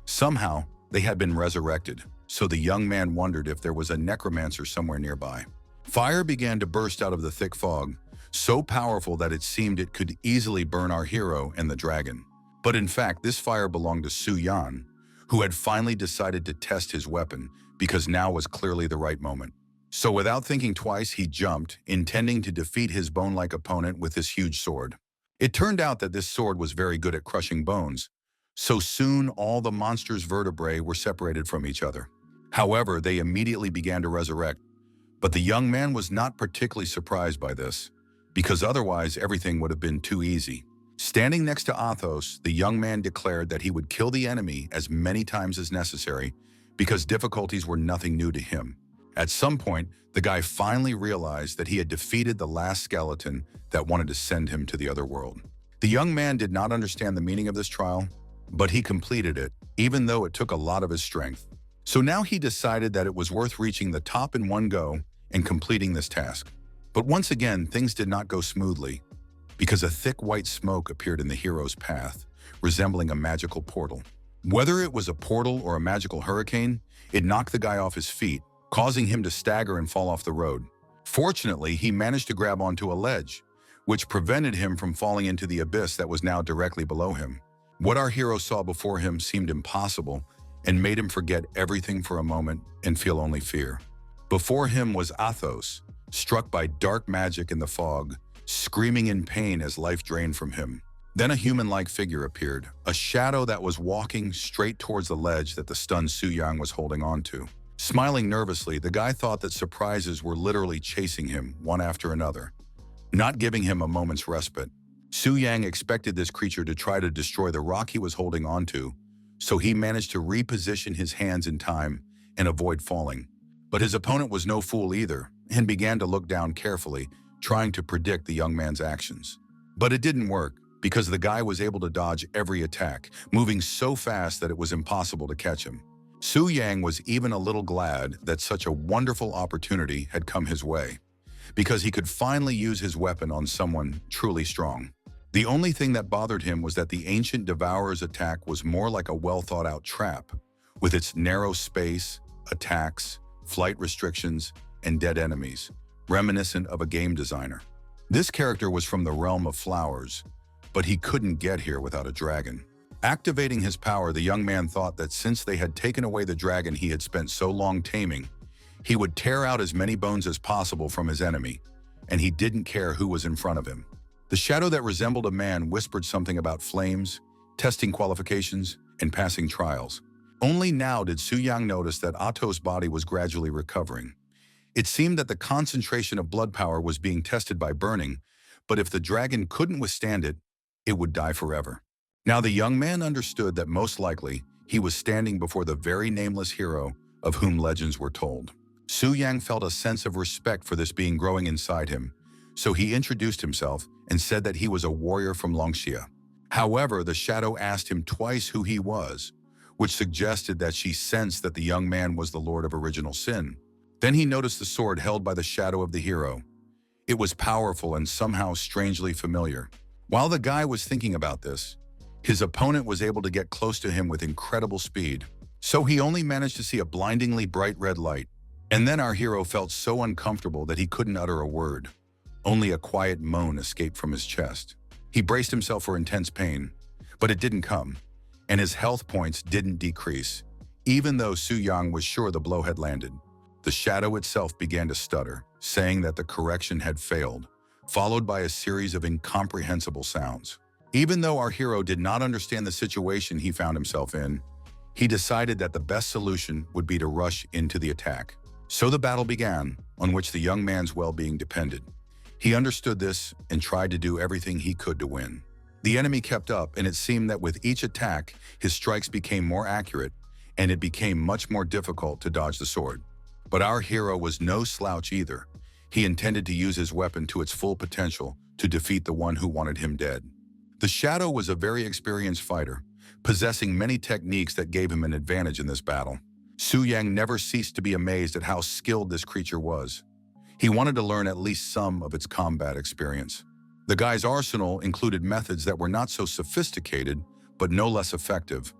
Somehow, they had been resurrected, so the young man wondered if there was a necromancer somewhere nearby. Fire began to burst out of the thick fog, so powerful that it seemed it could easily burn our hero and the dragon. But in fact, this fire belonged to Su Yan, who had finally decided to test his weapon because now was clearly the right moment. So without thinking twice, he jumped, intending to defeat his bone-like opponent with his huge sword. It turned out that this sword was very good at crushing bones, so soon all the monster's vertebrae were separated from each other. However, they immediately began to resurrect, but the young man was not particularly surprised by this, because otherwise everything would have been too easy. Standing next to Athos, the young man declared that he would kill the enemy as many times as necessary because difficulties were nothing new to him. At some point, the guy finally realized that he had defeated the last skeleton that wanted to send him to the other world. The young man did not understand the meaning of this trial, but he completed it, even though it took a lot of his strength. So now he decided that it was worth reaching the top in one go and completing this task. But once again, things did not go smoothly, because a thick white smoke appeared in the hero's path, resembling a magical portal. Whether it was a portal or a magical hurricane, it knocked the guy off his feet, causing him to stagger and fall off the road. Fortunately, he managed to grab onto a ledge, which prevented him from falling into the abyss that was now directly below him. What our hero saw before him seemed impossible and made him forget everything for a moment and feel only fear. Before him was Athos, struck by dark magic in the fog, screaming in pain as life drained from him. Then a human-like figure appeared, a shadow that was walking straight towards the ledge that the stunned Su Yang was holding onto. Smiling nervously, the guy thought that surprises were literally chasing him, one after another, not giving him a moment's respite. Su Yang expected this creature to try to destroy the rock he was holding onto, so he managed to reposition his hands in time and avoid falling. But his opponent was no fool either, and began to look down carefully, trying to predict the young man's actions. But it didn't work, because the guy was able to dodge every attack, moving so fast that it was impossible to catch him. Su Yang was even a little glad that such a wonderful opportunity had come his way, because he could finally use his weapon on someone truly strong. The only thing that bothered him was that the ancient devourer's attack was more like a well-thought-out trap, with its narrow space, attacks, flight restrictions, and dead enemies, reminiscent of a game designer. This character was from the realm of flowers, but he couldn't get here without a dragon. Activating his power, the young man thought that since they had taken away the dragon he had spent so long taming, he would tear out as many bones as possible from his enemy, and he didn't care who was in front of him. The shadow that resembled a man whispered something about flames, testing qualifications, and passing trials. Only now did Su-yang notice that Ato's body was gradually recovering. It seemed that the concentration of blood power was being tested by burning, but if the dragon couldn't withstand it, it would die forever. Now the young man understood that most likely he was standing before the very nameless hero of whom legends were told. Su-yang felt a sense of respect for this being growing inside him, so he introduced himself and said that he was a warrior from Longxia. However, the shadow asked him twice who he was, which suggested that she sensed that the young man was the Lord of Original Sin. Then he noticed the sword held by the shadow of the hero. It was powerful and somehow strangely familiar. While the guy was thinking about this, his opponent was able to get close to him with incredible speed. So he only managed to see a blindingly bright red light. And then our hero felt so uncomfortable that he couldn't utter a word. Only a quiet moan escaped from his chest. He braced himself for intense pain, but it didn't come, and his health points didn't decrease, even though Su-yang was sure the blow had landed. The shadow itself began to stutter, saying that the correction had failed, followed by a series of incomprehensible sounds. Even though our hero did not understand the situation he found himself in, he decided that the best solution would be to rush into the attack. So the battle began, on which the young man's well-being depended. He understood this and tried to do everything he could to win. The enemy kept up, and it seemed that with each attack, his strikes became more accurate, and it became much more difficult to dodge the sword. But our hero was no slouch either. He intended to use his weapon to its full potential to defeat the one who wanted him dead. The shadow was a very experienced fighter, possessing many techniques that gave him an advantage in this battle. Su-yang never ceased to be amazed at how skilled this creature was. He wanted to learn at least some of its combat experience. The guy's arsenal included methods that were not so sophisticated, but no less effective.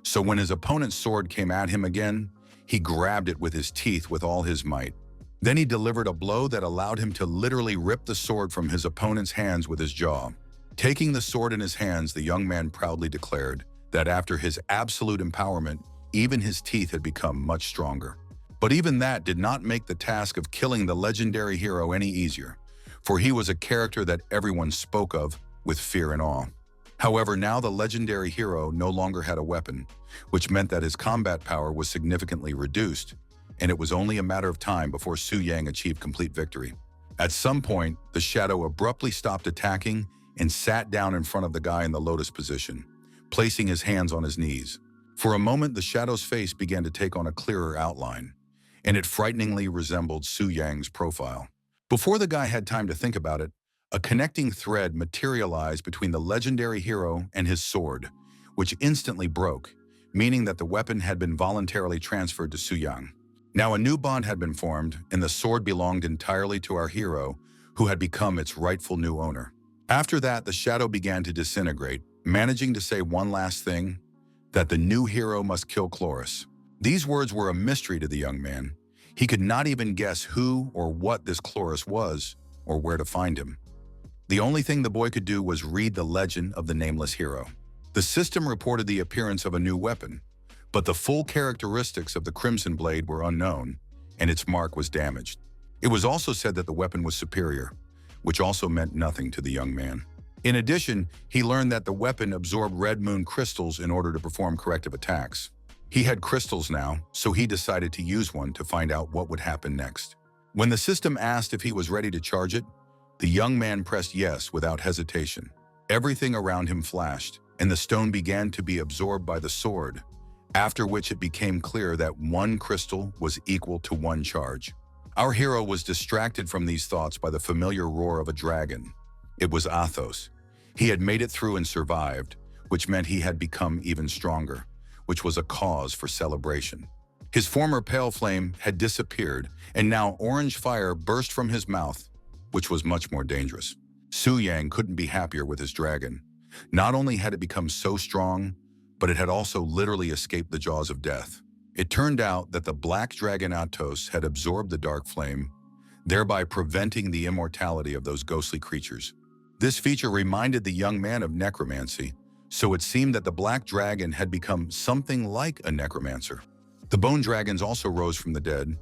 So when his opponent's sword came at him again, he grabbed it with his teeth with all his might. Then he delivered a blow that allowed him to literally rip the sword from his opponent's hands with his jaw. Taking the sword in his hands, the young man proudly declared that after his absolute empowerment, even his teeth had become much stronger. But even that did not make the task of killing the legendary hero any easier, for he was a character that everyone spoke of with fear and awe. However, now the legendary hero no longer had a weapon, which meant that his combat power was significantly reduced, and it was only a matter of time before Su-yang achieved complete victory. At some point, the shadow abruptly stopped attacking and sat down in front of the guy in the lotus position, placing his hands on his knees. For a moment, the shadow's face began to take on a clearer outline, and it frighteningly resembled Su-yang's profile. Before the guy had time to think about it, a connecting thread materialized between the legendary hero and his sword, which instantly broke, meaning that the weapon had been voluntarily transferred to Su-yang. Now a new bond had been formed, and the sword belonged entirely to our hero, who had become its rightful new owner. After that, the shadow began to disintegrate, managing to say one last thing, that the new hero must kill Chloris. These words were a mystery to the young man. He could not even guess who or what this Chloris was, or where to find him. The only thing the boy could do was read the legend of the nameless hero. The system reported the appearance of a new weapon, but the full characteristics of the Crimson Blade were unknown, and its mark was damaged. It was also said that the weapon was superior, which also meant nothing to the young man. In addition, he learned that the weapon absorbed red moon crystals in order to perform corrective attacks. He had crystals now, so he decided to use one to find out what would happen next. When the system asked if he was ready to charge it, the young man pressed yes without hesitation. Everything around him flashed, and the stone began to be absorbed by the sword, after which it became clear that one crystal was equal to one charge. Our hero was distracted from these thoughts by the familiar roar of a dragon. It was Athos. He had made it through and survived, which meant he had become even stronger, which was a cause for celebration. His former pale flame had disappeared, and now orange fire burst from his mouth, which was much more dangerous. Su-yang couldn't be happier with his dragon. Not only had it become so strong, but it had also literally escaped the jaws of death. It turned out that the black dragon Athos had absorbed the dark flame, thereby preventing the immortality of those ghostly creatures. This feature reminded the young man of necromancy, so it seemed that the black dragon had become something like a necromancer. The bone dragons also rose from the dead,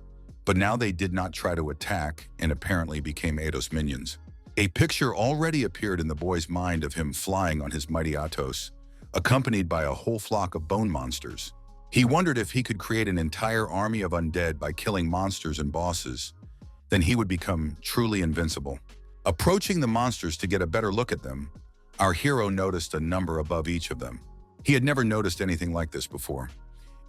but now they did not try to attack and apparently became Eidos minions. A picture already appeared in the boy's mind of him flying on his mighty Atos, accompanied by a whole flock of bone monsters. He wondered if he could create an entire army of undead by killing monsters and bosses, then he would become truly invincible. Approaching the monsters to get a better look at them, our hero noticed a number above each of them. He had never noticed anything like this before,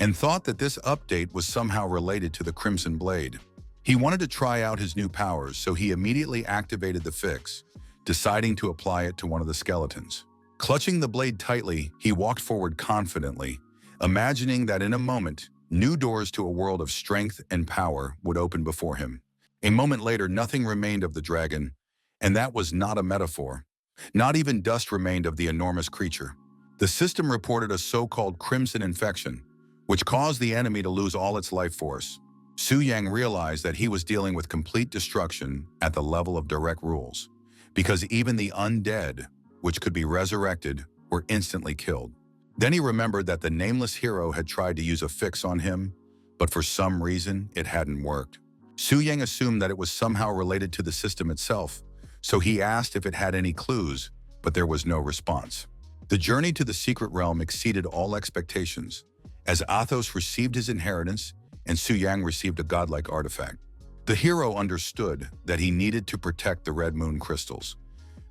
and thought that this update was somehow related to the Crimson Blade. He wanted to try out his new powers, so he immediately activated the fix, deciding to apply it to one of the skeletons. Clutching the blade tightly, he walked forward confidently, imagining that in a moment, new doors to a world of strength and power would open before him. A moment later, nothing remained of the dragon, and that was not a metaphor. Not even dust remained of the enormous creature. The system reported a so-called crimson infection, which caused the enemy to lose all its life force. Su Yang realized that he was dealing with complete destruction at the level of direct rules, because even the undead, which could be resurrected, were instantly killed. Then he remembered that the nameless hero had tried to use a fix on him, but for some reason it hadn't worked. Su Yang assumed that it was somehow related to the system itself, so he asked if it had any clues, but there was no response. The journey to the secret realm exceeded all expectations, as Athos received his inheritance and Su Yang received a godlike artifact. The hero understood that he needed to protect the Red Moon crystals,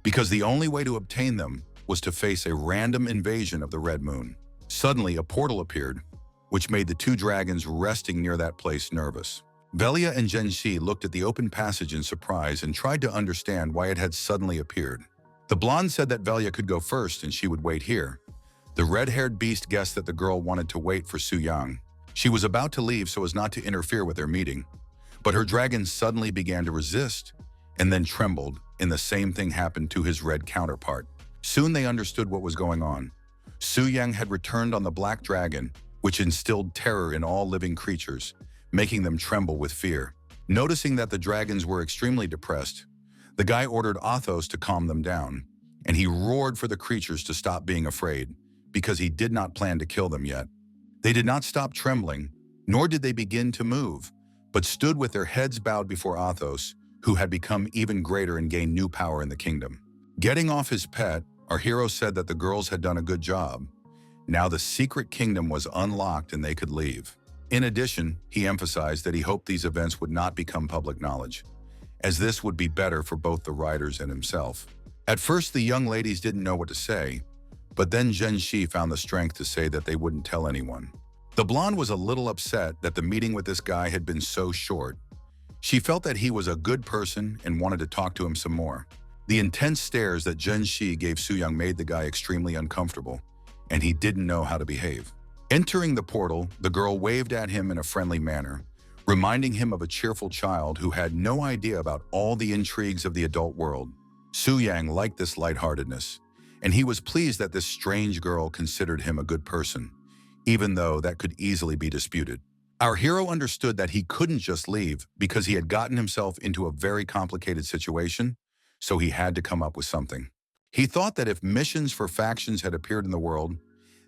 because the only way to obtain them was to face a random invasion of the Red Moon. Suddenly, a portal appeared, which made the two dragons resting near that place nervous. Velia and Genshi looked at the open passage in surprise and tried to understand why it had suddenly appeared. The blonde said that Velia could go first and she would wait here. The red-haired beast guessed that the girl wanted to wait for Su Yang. She was about to leave so as not to interfere with their meeting, but her dragon suddenly began to resist and then trembled, and the same thing happened to his red counterpart. Soon they understood what was going on. Su Yang had returned on the black dragon, which instilled terror in all living creatures, making them tremble with fear. Noticing that the dragons were extremely depressed, the guy ordered Athos to calm them down, and he roared for the creatures to stop being afraid, because he did not plan to kill them yet. They did not stop trembling, nor did they begin to move, but stood with their heads bowed before Athos, who had become even greater and gained new power in the kingdom. Getting off his pet, our hero said that the girls had done a good job. Now the secret kingdom was unlocked and they could leave. In addition, he emphasized that he hoped these events would not become public knowledge, as this would be better for both the riders and himself. At first, the young ladies didn't know what to say, but then Genshi found the strength to say that they wouldn't tell anyone. The blonde was a little upset that the meeting with this guy had been so short. She felt that he was a good person and wanted to talk to him some more. The intense stares that Genshi gave Su Yang made the guy extremely uncomfortable, and he didn't know how to behave. Entering the portal, the girl waved at him in a friendly manner, reminding him of a cheerful child who had no idea about all the intrigues of the adult world. Su Yang liked this lightheartedness, and he was pleased that this strange girl considered him a good person, even though that could easily be disputed. Our hero understood that he couldn't just leave because he had gotten himself into a very complicated situation, so he had to come up with something. He thought that if missions for factions had appeared in the world,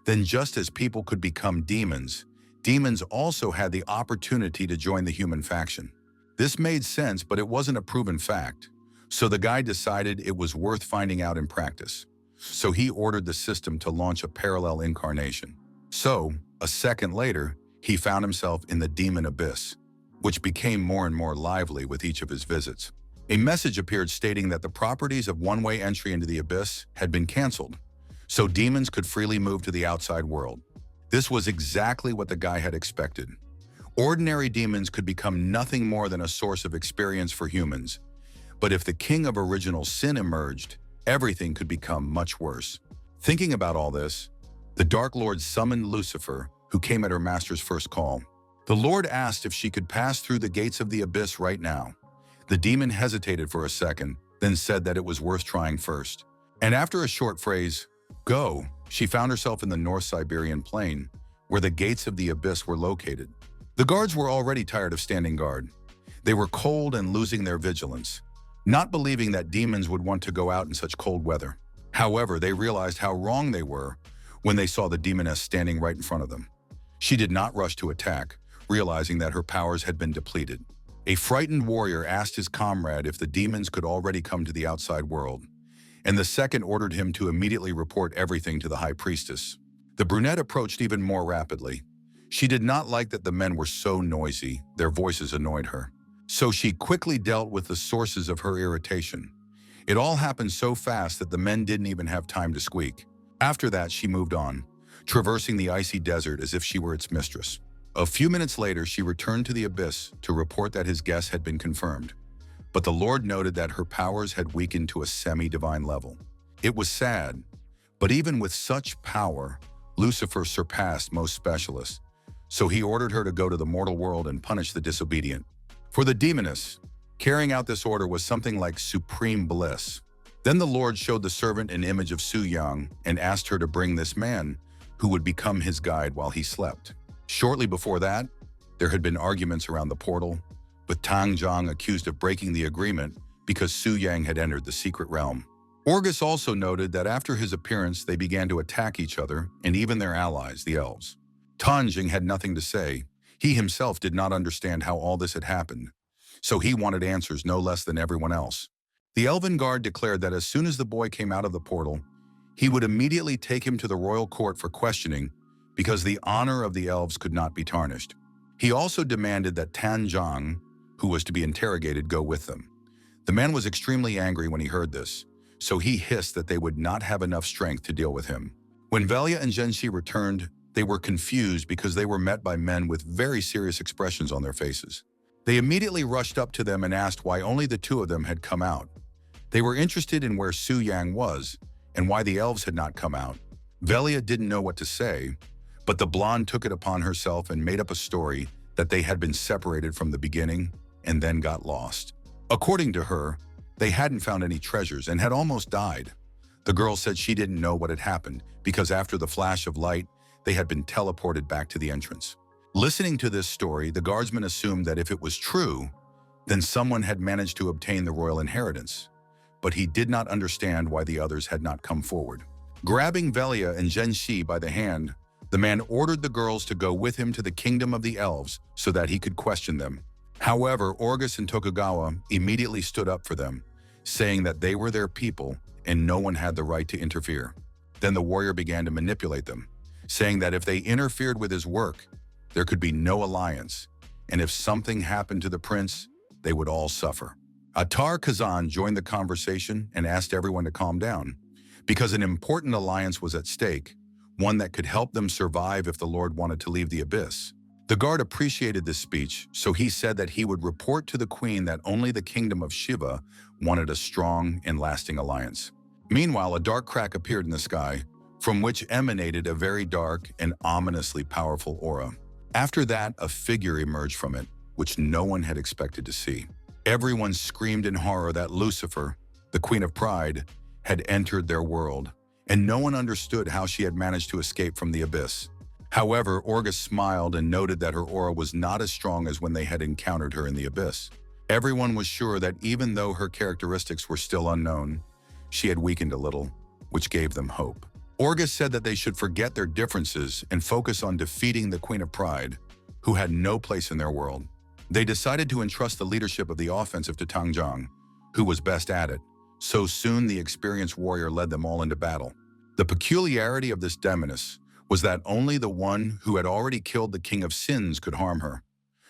then just as people could become demons, demons also had the opportunity to join the human faction. This made sense, but it wasn't a proven fact, so the guy decided it was worth finding out in practice. So he ordered the system to launch a parallel incarnation. So, a second later, he found himself in the demon abyss, which became more and more lively with each of his visits. A message appeared stating that the properties of one-way entry into the abyss had been canceled, so demons could freely move to the outside world. This was exactly what the guy had expected. Ordinary demons could become nothing more than a source of experience for humans, but if the king of original sin emerged, everything could become much worse. Thinking about all this, the Dark Lord summoned Lucifer, who came at her master's first call. The Lord asked if she could pass through the gates of the abyss right now. The demon hesitated for a second, then said that it was worth trying first. And after a short phrase, "Go," she found herself in the North Siberian plain, where the gates of the abyss were located. The guards were already tired of standing guard. They were cold and losing their vigilance, not believing that demons would want to go out in such cold weather. However, they realized how wrong they were when they saw the demoness standing right in front of them. She did not rush to attack, realizing that her powers had been depleted. A frightened warrior asked his comrade if the demons could already come to the outside world, and the second ordered him to immediately report everything to the high priestess. The brunette approached even more rapidly. She did not like that the men were so noisy, their voices annoyed her. So she quickly dealt with the sources of her irritation. It all happened so fast that the men didn't even have time to squeak. After that, she moved on, traversing the icy desert as if she were its mistress. A few minutes later, she returned to the abyss to report that his guess had been confirmed. But the Lord noted that her powers had weakened to a semi-divine level. It was sad, but even with such power, Lucifer surpassed most specialists, so he ordered her to go to the mortal world and punish the disobedient. For the demoness, carrying out this order was something like supreme bliss. Then the Lord showed the servant an image of Su Yang and asked her to bring this man, who would become his guide while he slept. Shortly before that, there had been arguments around the portal, with Tang Zhang accused of breaking the agreement because Su Yang had entered the secret realm. Orgus also noted that after his appearance, they began to attack each other and even their allies, the elves. Tanjing had nothing to say. He himself did not understand how all this had happened, so he wanted answers no less than everyone else. The Elven guard declared that as soon as the boy came out of the portal, he would immediately take him to the royal court for questioning because the honor of the elves could not be tarnished. He also demanded that Tan Zhang, who was to be interrogated, go with them. The man was extremely angry when he heard this, so he hissed that they would not have enough strength to deal with him. When Velia and Zhenxi returned, they were confused because they were met by men with very serious expressions on their faces. They immediately rushed up to them and asked why only the two of them had come out. They were interested in where Su Yang was and why the elves had not come out. Velia didn't know what to say, but the blonde took it upon herself and made up a story that they had been separated from the beginning and then got lost. According to her, they hadn't found any treasures and had almost died. The girl said she didn't know what had happened because after the flash of light, they had been teleported back to the entrance. Listening to this story, the guardsmen assumed that if it was true, then someone had managed to obtain the royal inheritance, but he did not understand why the others had not come forward. Grabbing Velia and Zhenxi by the hand, the man ordered the girls to go with him to the kingdom of the elves so that he could question them. However, Orgus and Tokugawa immediately stood up for them, saying that they were their people and no one had the right to interfere. Then the warrior began to manipulate them, saying that if they interfered with his work, there could be no alliance, and if something happened to the prince, they would all suffer. Atar Kazan joined the conversation and asked everyone to calm down, because an important alliance was at stake, one that could help them survive if the Lord wanted to leave the abyss. The guard appreciated this speech, so he said that he would report to the queen that only the kingdom of Shiva wanted a strong and lasting alliance. Meanwhile, a dark crack appeared in the sky, from which emanated a very dark and ominously powerful aura. After that, a figure emerged from it, which no one had expected to see. Everyone screamed in horror that Lucifer, the Queen of Pride, had entered their world, and no one understood how she had managed to escape from the abyss. However, Orgus smiled and noted that her aura was not as strong as when they had encountered her in the abyss. Everyone was sure that even though her characteristics were still unknown, she had weakened a little, which gave them hope. Orgus said that they should forget their differences and focus on defeating the Queen of Pride, who had no place in their world. They decided to entrust the leadership of the offensive to Tang Zhang, who was best at it, so soon the experienced warrior led them all into battle. The peculiarity of this demoness was that only the one who had already killed the King of Sins could harm her,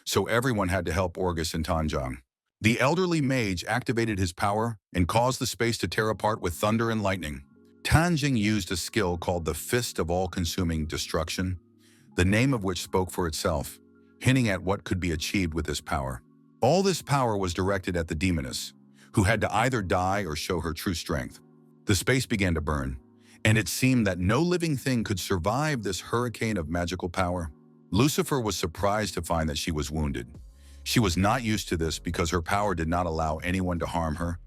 so everyone had to help Orgus and Tang Zhang. The elderly mage activated his power and caused the space to tear apart with thunder and lightning. Tanjing used a skill called the Fist of All-Consuming Destruction, the name of which spoke for itself, hinting at what could be achieved with this power. All this power was directed at the demoness, who had to either die or show her true strength. The space began to burn, and it seemed that no living thing could survive this hurricane of magical power. Lucifer was surprised to find that she was wounded. She was not used to this because her power did not allow anyone to harm her,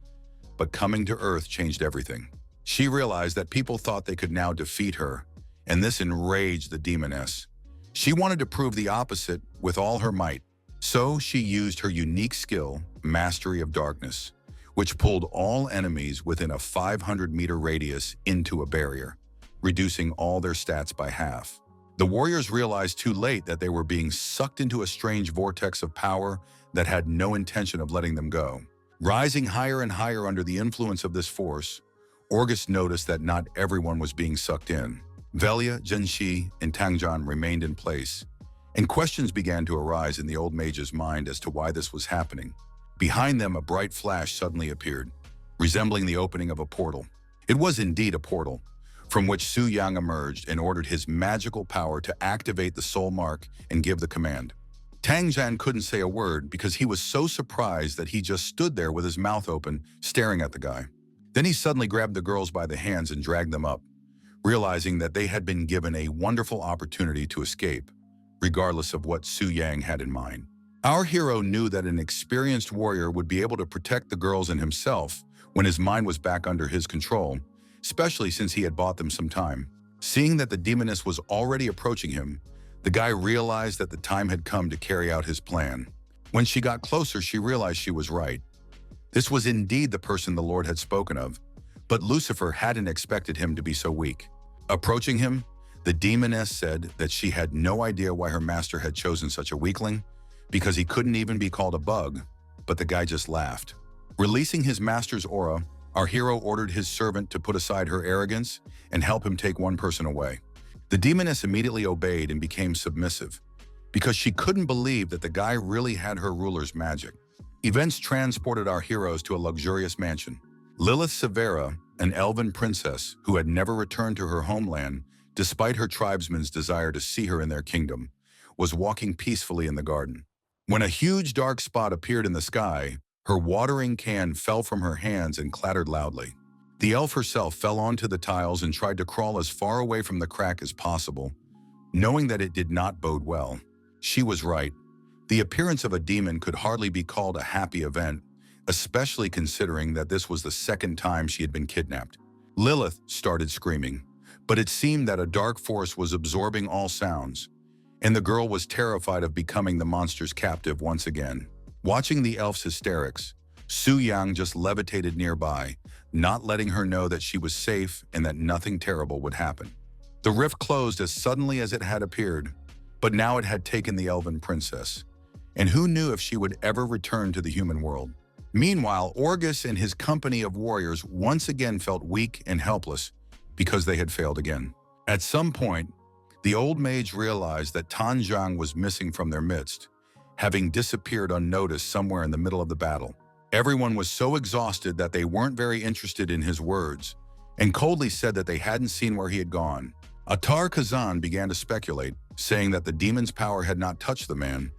but coming to Earth changed everything. She realized that people thought they could now defeat her, and this enraged the demoness. She wanted to prove the opposite with all her might, so she used her unique skill, Mastery of Darkness, which pulled all enemies within a 500-meter radius into a barrier, reducing all their stats by half. The warriors realized too late that they were being sucked into a strange vortex of power that had no intention of letting them go. Rising higher and higher under the influence of this force, Orgus noticed that not everyone was being sucked in. Velia, Genshi, and Tangjan remained in place, and questions began to arise in the old mage's mind as to why this was happening. Behind them, a bright flash suddenly appeared, resembling the opening of a portal. It was indeed a portal, from which Su Yang emerged and ordered his magical power to activate the soul mark and give the command. Tang Zhan couldn't say a word because he was so surprised that he just stood there with his mouth open, staring at the guy. Then he suddenly grabbed the girls by the hands and dragged them up, realizing that they had been given a wonderful opportunity to escape, regardless of what Su Yang had in mind. Our hero knew that an experienced warrior would be able to protect the girls and himself when his mind was back under his control, especially since he had bought them some time. Seeing that the demoness was already approaching him, the guy realized that the time had come to carry out his plan. When she got closer, she realized she was right. This was indeed the person the Lord had spoken of, but Lucifer hadn't expected him to be so weak. Approaching him, the demoness said that she had no idea why her master had chosen such a weakling, because he couldn't even be called a bug, but the guy just laughed. Releasing his master's aura, our hero ordered his servant to put aside her arrogance and help him take one person away. The demoness immediately obeyed and became submissive, because she couldn't believe that the guy really had her ruler's magic. Events transported our heroes to a luxurious mansion. Lilith Severa, an Elven princess who had never returned to her homeland, despite her tribesmen's desire to see her in their kingdom, was walking peacefully in the garden. When a huge dark spot appeared in the sky, her watering can fell from her hands and clattered loudly. The elf herself fell onto the tiles and tried to crawl as far away from the crack as possible, knowing that it did not bode well. She was right. The appearance of a demon could hardly be called a happy event, especially considering that this was the second time she had been kidnapped. Lilith started screaming, but it seemed that a dark force was absorbing all sounds, and the girl was terrified of becoming the monster's captive once again. Watching the elf's hysterics, Su Yang just levitated nearby, not letting her know that she was safe and that nothing terrible would happen. The rift closed as suddenly as it had appeared, but now it had taken the Elven princess, and who knew if she would ever return to the human world. Meanwhile, Orgus and his company of warriors once again felt weak and helpless because they had failed again. At some point, the old mage realized that Tan Zhang was missing from their midst, having disappeared unnoticed somewhere in the middle of the battle. Everyone was so exhausted that they weren't very interested in his words, and coldly said that they hadn't seen where he had gone. Atar Kazan began to speculate, saying that the demon's power had not touched the man,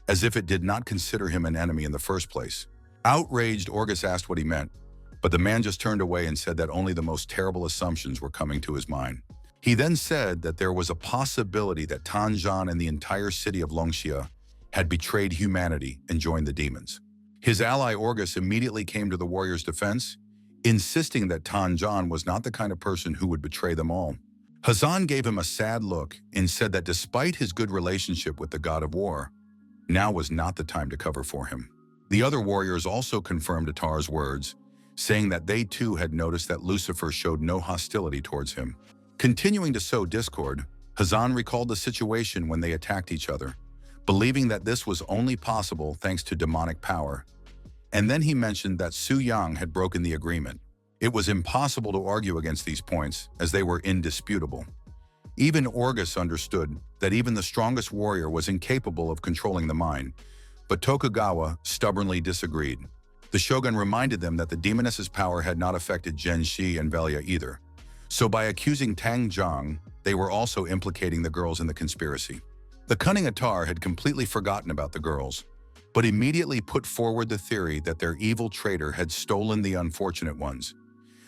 as if it did not consider him an enemy in the first place. Outraged, Orgus asked what he meant, but the man just turned away and said that only the most terrible assumptions were coming to his mind. He then said that there was a possibility that Tanjan and the entire city of Longxia had betrayed humanity and joined the demons. His ally Orgus immediately came to the warrior's defense, insisting that Tanjan was not the kind of person who would betray them all. Hazan gave him a sad look and said that despite his good relationship with the god of war, now was not the time to cover for him. The other warriors also confirmed Atar's words, saying that they too had noticed that Lucifer showed no hostility towards him. Continuing to sow discord, Hazan recalled the situation when they attacked each other, believing that this was only possible thanks to demonic power. And then he mentioned that Su Yang had broken the agreement. It was impossible to argue against these points, as they were indisputable. Even Orgus understood that even the strongest warrior was incapable of controlling the mind, but Tokugawa stubbornly disagreed. The shogun reminded them that the demoness's power had not affected Genshi and Velia either. So by accusing Tang Zhang, they were also implicating the girls in the conspiracy. The cunning Atar had completely forgotten about the girls, but immediately put forward the theory that their evil traitor had stolen the unfortunate ones,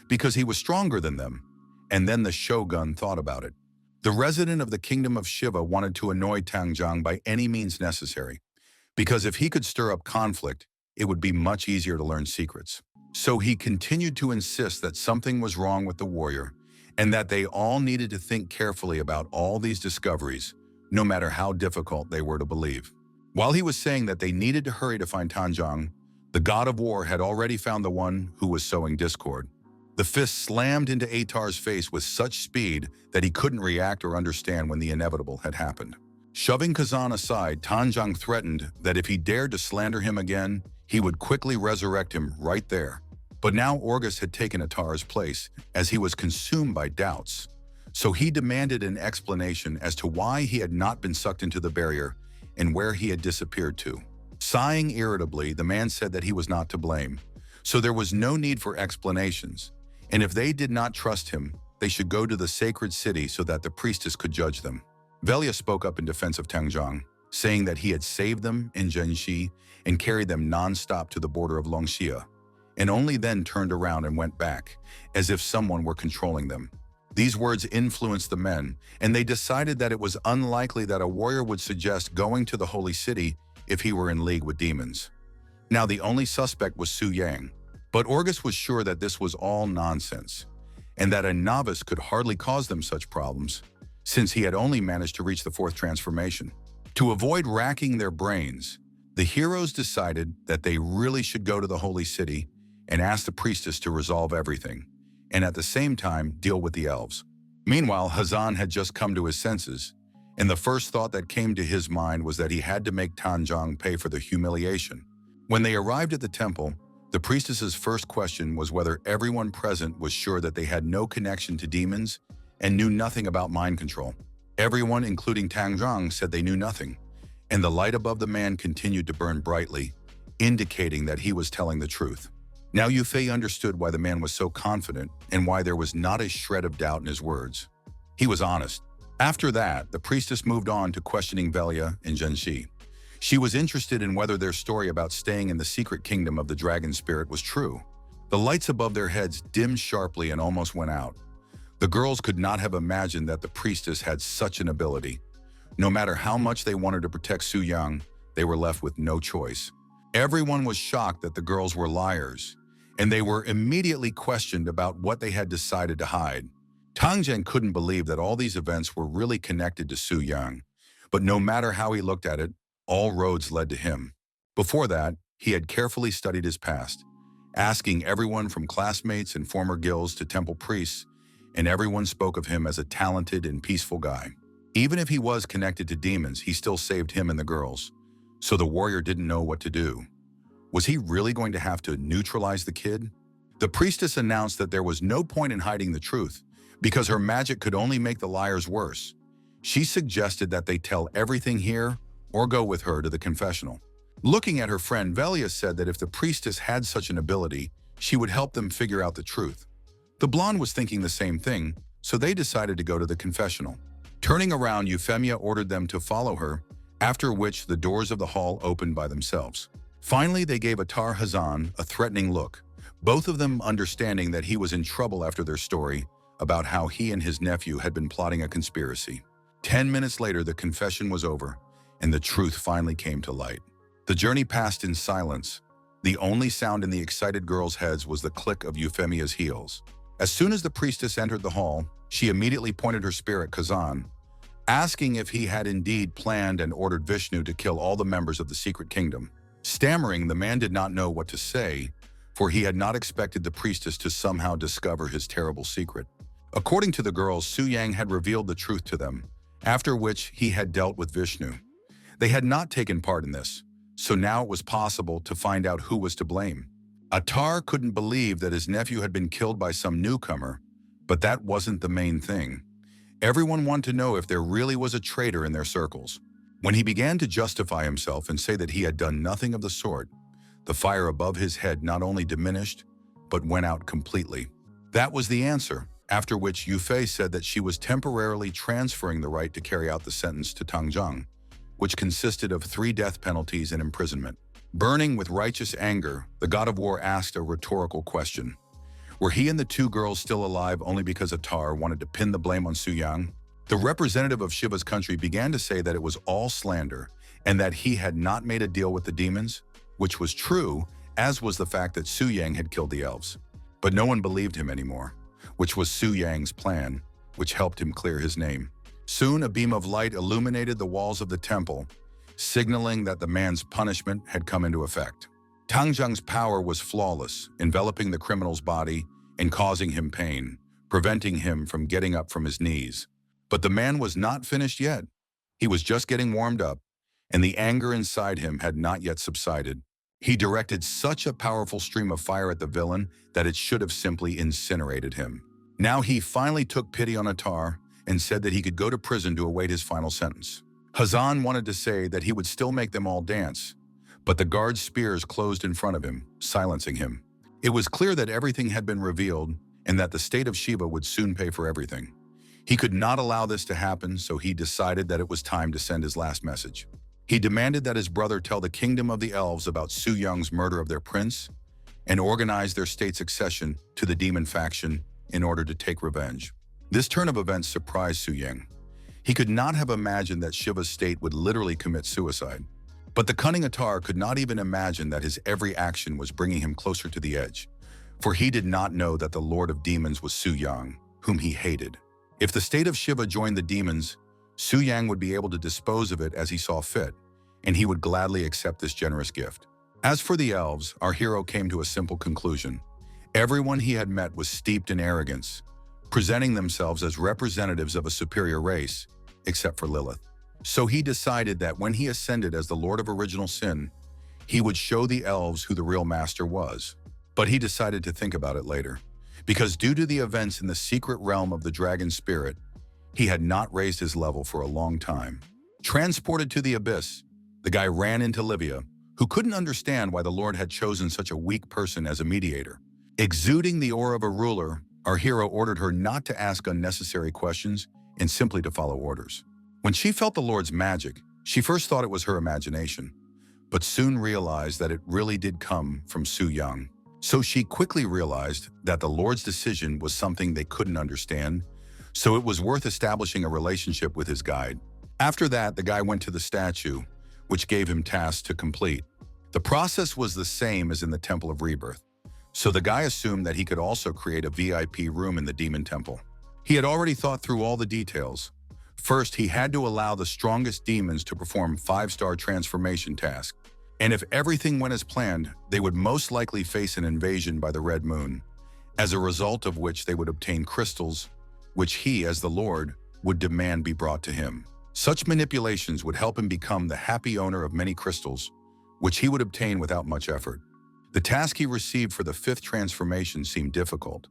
because he was stronger than them, and then the shogun thought about it. The resident of the kingdom of Shiva wanted to annoy Tang Zhang by any means necessary, because if he could stir up conflict, it would be much easier to learn secrets. So he continued to insist that something was wrong with the warrior, and that they all needed to think carefully about all these discoveries, no matter how difficult they were to believe. While he was saying that they needed to hurry to find Tanjong, the god of war had already found the one who was sowing discord. The fist slammed into Atar's face with such speed that he couldn't react or understand when the inevitable had happened. Shoving Kazan aside, Tanjong threatened that if he dared to slander him again, he would quickly resurrect him right there. But now Orgus had taken Atar's place, as he was consumed by doubts. So he demanded an explanation as to why he had not been sucked into the barrier and where he had disappeared to. Sighing irritably, the man said that he was not to blame, so there was no need for explanations, and if they did not trust him, they should go to the sacred city so that the priestess could judge them. Velia spoke up in defense of Tanjong, saying that he had saved them in Zhenxi and carried them non-stop to the border of Longxia, and only then turned around and went back, as if someone were controlling them. These words influenced the men, and they decided that it was unlikely that a warrior would suggest going to the holy city if he were in league with demons. Now the only suspect was Su Yang, but Orgus was sure that this was all nonsense, and that a novice could hardly cause them such problems, since he had only managed to reach the fourth transformation. To avoid racking their brains, the heroes decided that they really should go to the holy city and ask the priestess to resolve everything, and at the same time deal with the elves. Meanwhile, Hazan had just come to his senses, and the first thought that came to his mind was that he had to make Tanjong pay for the humiliation. When they arrived at the temple, the priestess's first question was whether everyone present was sure that they had no connection to demons and knew nothing about mind control. Everyone, including Tanjong, said they knew nothing, and the light above the man continued to burn brightly, indicating that he was telling the truth. Now Yufei understood why the man was so confident and why there was not a shred of doubt in his words. He was honest. After that, the priestess moved on to questioning Velia and Zhenxi. She was interested in whether their story about staying in the secret kingdom of the dragon spirit was true. The lights above their heads dimmed sharply and almost went out. The girls could not have imagined that the priestess had such an ability. No matter how much they wanted to protect Su Yang, they were left with no choice. Everyone was shocked that the girls were liars, and they were immediately questioned about what they had decided to hide. Tangzhen couldn't believe that all these events were really connected to Su Yang, but no matter how he looked at it, all roads led to him. Before that, he had carefully studied his past, asking everyone from classmates and former guilds to temple priests, and everyone spoke of him as a talented and peaceful guy. Even if he was connected to demons, he still saved him and the girls, so the warrior didn't know what to do. Was he really going to have to neutralize the kid? The priestess announced that there was no point in hiding the truth, because her magic could only make the liars worse. She suggested that they tell everything here or go with her to the confessional. Looking at her friend, Velia said that if the priestess had such an ability, she would help them figure out the truth. The blonde was thinking the same thing, so they decided to go to the confessional. Turning around, Euphemia ordered them to follow her, after which the doors of the hall opened by themselves. Finally, they gave Atar Hazan a threatening look, both of them understanding that he was in trouble after their story about how he and his nephew had been plotting a conspiracy. 10 minutes later, the confession was over, and the truth finally came to light. The journey passed in silence. The only sound in the excited girls' heads was the click of Euphemia's heels. As soon as the priestess entered the hall, she immediately pointed her spear at Kazan, asking if he had indeed planned and ordered Vishnu to kill all the members of the secret kingdom. Stammering, the man did not know what to say, for he had not expected the priestess to somehow discover his terrible secret. According to the girls, Su Yang had revealed the truth to them, after which he had dealt with Vishnu. They had not taken part in this, so now it was possible to find out who was to blame. Atar couldn't believe that his nephew had been killed by some newcomer, but that wasn't the main thing. Everyone wanted to know if there really was a traitor in their circles. When he began to justify himself and say that he had done nothing of the sort, the fire above his head not only diminished, but went out completely. That was the answer, after which Yufei said that she was temporarily transferring the right to carry out the sentence to Tangjong, which consisted of 3 death penalties and imprisonment. Burning with righteous anger, the god of war asked a rhetorical question. Were he and the 2 girls still alive only because Atar wanted to pin the blame on Su Yang? The representative of Shiva's country began to say that it was all slander and that he had not made a deal with the demons, which was true, as was the fact that Su Yang had killed the elves. But no one believed him anymore, which was Su Yang's plan, which helped him clear his name. Soon a beam of light illuminated the walls of the temple, signaling that the man's punishment had come into effect. Tangjong's power was flawless, enveloping the criminal's body and causing him pain, preventing him from getting up from his knees. But the man was not finished yet. He was just getting warmed up, and the anger inside him had not yet subsided. He directed such a powerful stream of fire at the villain that it should have simply incinerated him. Now he finally took pity on Atar and said that he could go to prison to await his final sentence. Hazan wanted to say that he would still make them all dance, but the guard's spears closed in front of him, silencing him. It was clear that everything had been revealed and that the state of Shiva would soon pay for everything. He could not allow this to happen, so he decided that it was time to send his last message. He demanded that his brother tell the kingdom of the elves about Su Yang's murder of their prince and organize their state succession to the demon faction in order to take revenge. This turn of events surprised Su Yang. He could not have imagined that Shiva's state would literally commit suicide. But the cunning Atar could not even imagine that his every action was bringing him closer to the edge, for he did not know that the Lord of Demons was Su Yang, whom he hated. If the state of Shiva joined the demons, Su Yang would be able to dispose of it as he saw fit, and he would gladly accept this generous gift. As for the elves, our hero came to a simple conclusion. Everyone he had met was steeped in arrogance, presenting themselves as representatives of a superior race, except for Lilith. So he decided that when he ascended as the Lord of Original Sin, he would show the elves who the real master was. But he decided to think about it later, because due to the events in the secret realm of the dragon spirit, he had not raised his level for a long time. Transported to the abyss, the guy ran into Livia, who couldn't understand why the Lord had chosen such a weak person as a mediator. Exuding the aura of a ruler, our hero ordered her not to ask unnecessary questions and simply to follow orders. When she felt the Lord's magic, she first thought it was her imagination, but soon realized that it really did come from Su Yang. So she quickly realized that the Lord's decision was something they couldn't understand, so it was worth establishing a relationship with his guide. After that, the guy went to the statue, which gave him tasks to complete. The process was the same as in the Temple of Rebirth, so the guy assumed that he could also create a VIP room in the Demon Temple. He had already thought through all the details. First, he had to allow the strongest demons to perform 5-star transformation tasks, and if everything went as planned, they would most likely face an invasion by the Red Moon, as a result of which they would obtain crystals, which he, as the Lord, would demand be brought to him. Such manipulations would help him become the happy owner of many crystals, which he would obtain without much effort. The task he received for the 5th transformation seemed difficult,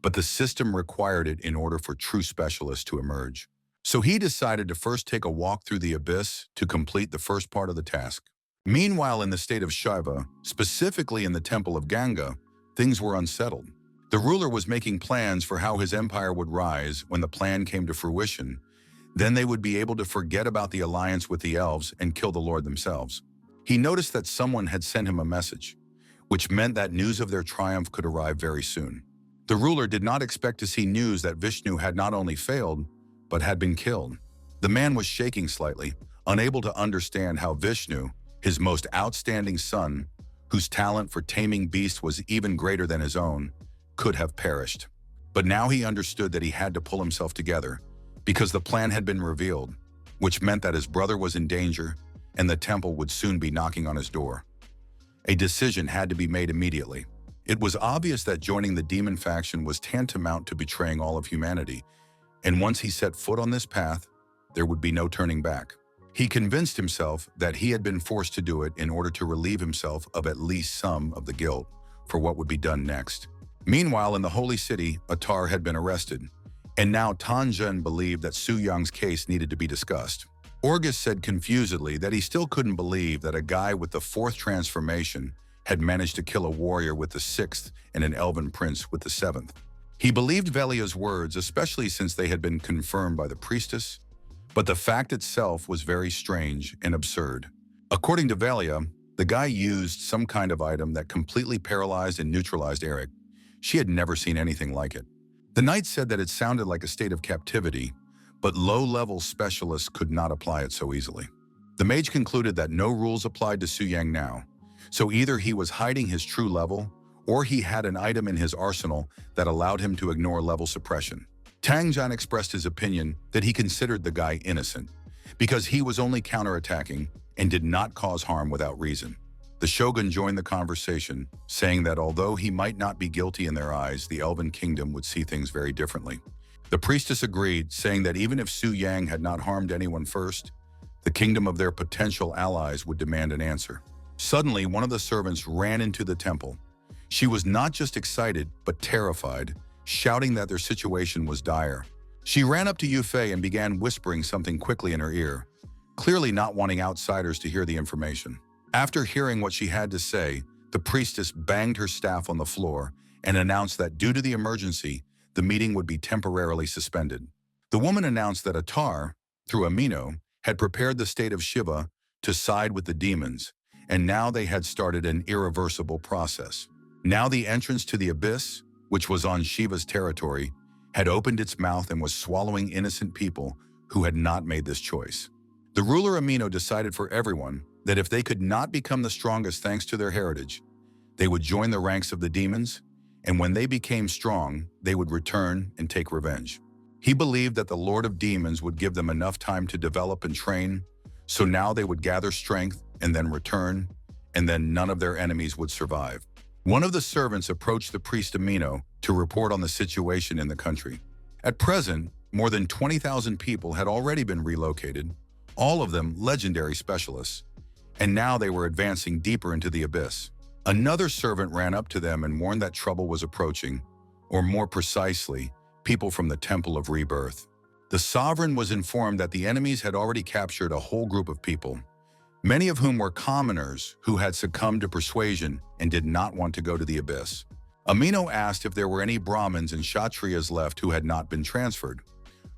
but the system required it in order for true specialists to emerge. So he decided to first take a walk through the abyss to complete the first part of the task. Meanwhile, in the state of Shiva, specifically in the temple of Ganga, things were unsettled. The ruler was making plans for how his empire would rise. When the plan came to fruition, then they would be able to forget about the alliance with the elves and kill the Lord themselves. He noticed that someone had sent him a message, which meant that news of their triumph could arrive very soon. The ruler did not expect to see news that Vishnu had not only failed, but had been killed. The man was shaking slightly, unable to understand how Vishnu, his most outstanding son, whose talent for taming beasts was even greater than his own, could have perished. But now he understood that he had to pull himself together, because the plan had been revealed, which meant that his brother was in danger and the temple would soon be knocking on his door. A decision had to be made immediately. It was obvious that joining the demon faction was tantamount to betraying all of humanity, and once he set foot on this path, there would be no turning back. He convinced himself that he had been forced to do it in order to relieve himself of at least some of the guilt for what would be done next. Meanwhile, in the holy city, Atar had been arrested, and now Tanjun believed that Su Yang's case needed to be discussed. Orgus said confusedly that he still couldn't believe that a guy with the 4th transformation had managed to kill a warrior with the 6th and an elven prince with the 7th. He believed Velia's words, especially since they had been confirmed by the priestess, but the fact itself was very strange and absurd. According to Velia, the guy used some kind of item that completely paralyzed and neutralized Eric. She had never seen anything like it. The knight said that it sounded like a state of captivity, but low-level specialists could not apply it so easily. The mage concluded that no rules applied to Su Yang now, so either he was hiding his true level, or he had an item in his arsenal that allowed him to ignore level suppression. Tang Jian expressed his opinion that he considered the guy innocent, because he was only counterattacking and did not cause harm without reason. The shogun joined the conversation, saying that although he might not be guilty in their eyes, the Elven kingdom would see things very differently. The priestess agreed, saying that even if Su Yang had not harmed anyone first, The kingdom of their potential allies would demand an answer. Suddenly, one of the servants ran into the temple. She was not just excited, but terrified, shouting that their situation was dire. She ran up to Yufei and began whispering something quickly in her ear, clearly not wanting outsiders to hear the information. After hearing what she had to say, the priestess banged her staff on the floor and announced that due to the emergency, the meeting would be temporarily suspended. The woman announced that Atar, through Amino, had prepared the state of Shiva to side with the demons, and now they had started an irreversible process. Now the entrance to the abyss, which was on Shiva's territory, had opened its mouth and was swallowing innocent people who had not made this choice. The ruler Amino decided for everyone that if they could not become the strongest thanks to their heritage, they would join the ranks of the demons, and when they became strong, they would return and take revenge. He believed that the Lord of Demons would give them enough time to develop and train, so now they would gather strength and then return, and then none of their enemies would survive. One of the servants approached the priest Amino to report on the situation in the country. At present, more than 20,000 people had already been relocated, all of them legendary specialists, and now they were advancing deeper into the abyss. Another servant ran up to them and warned that trouble was approaching, or more precisely, people from the Temple of Rebirth. The sovereign was informed that the enemies had already captured a whole group of people, many of whom were commoners who had succumbed to persuasion and did not want to go to the abyss. Amino asked if there were any Brahmins and Kshatriyas left who had not been transferred.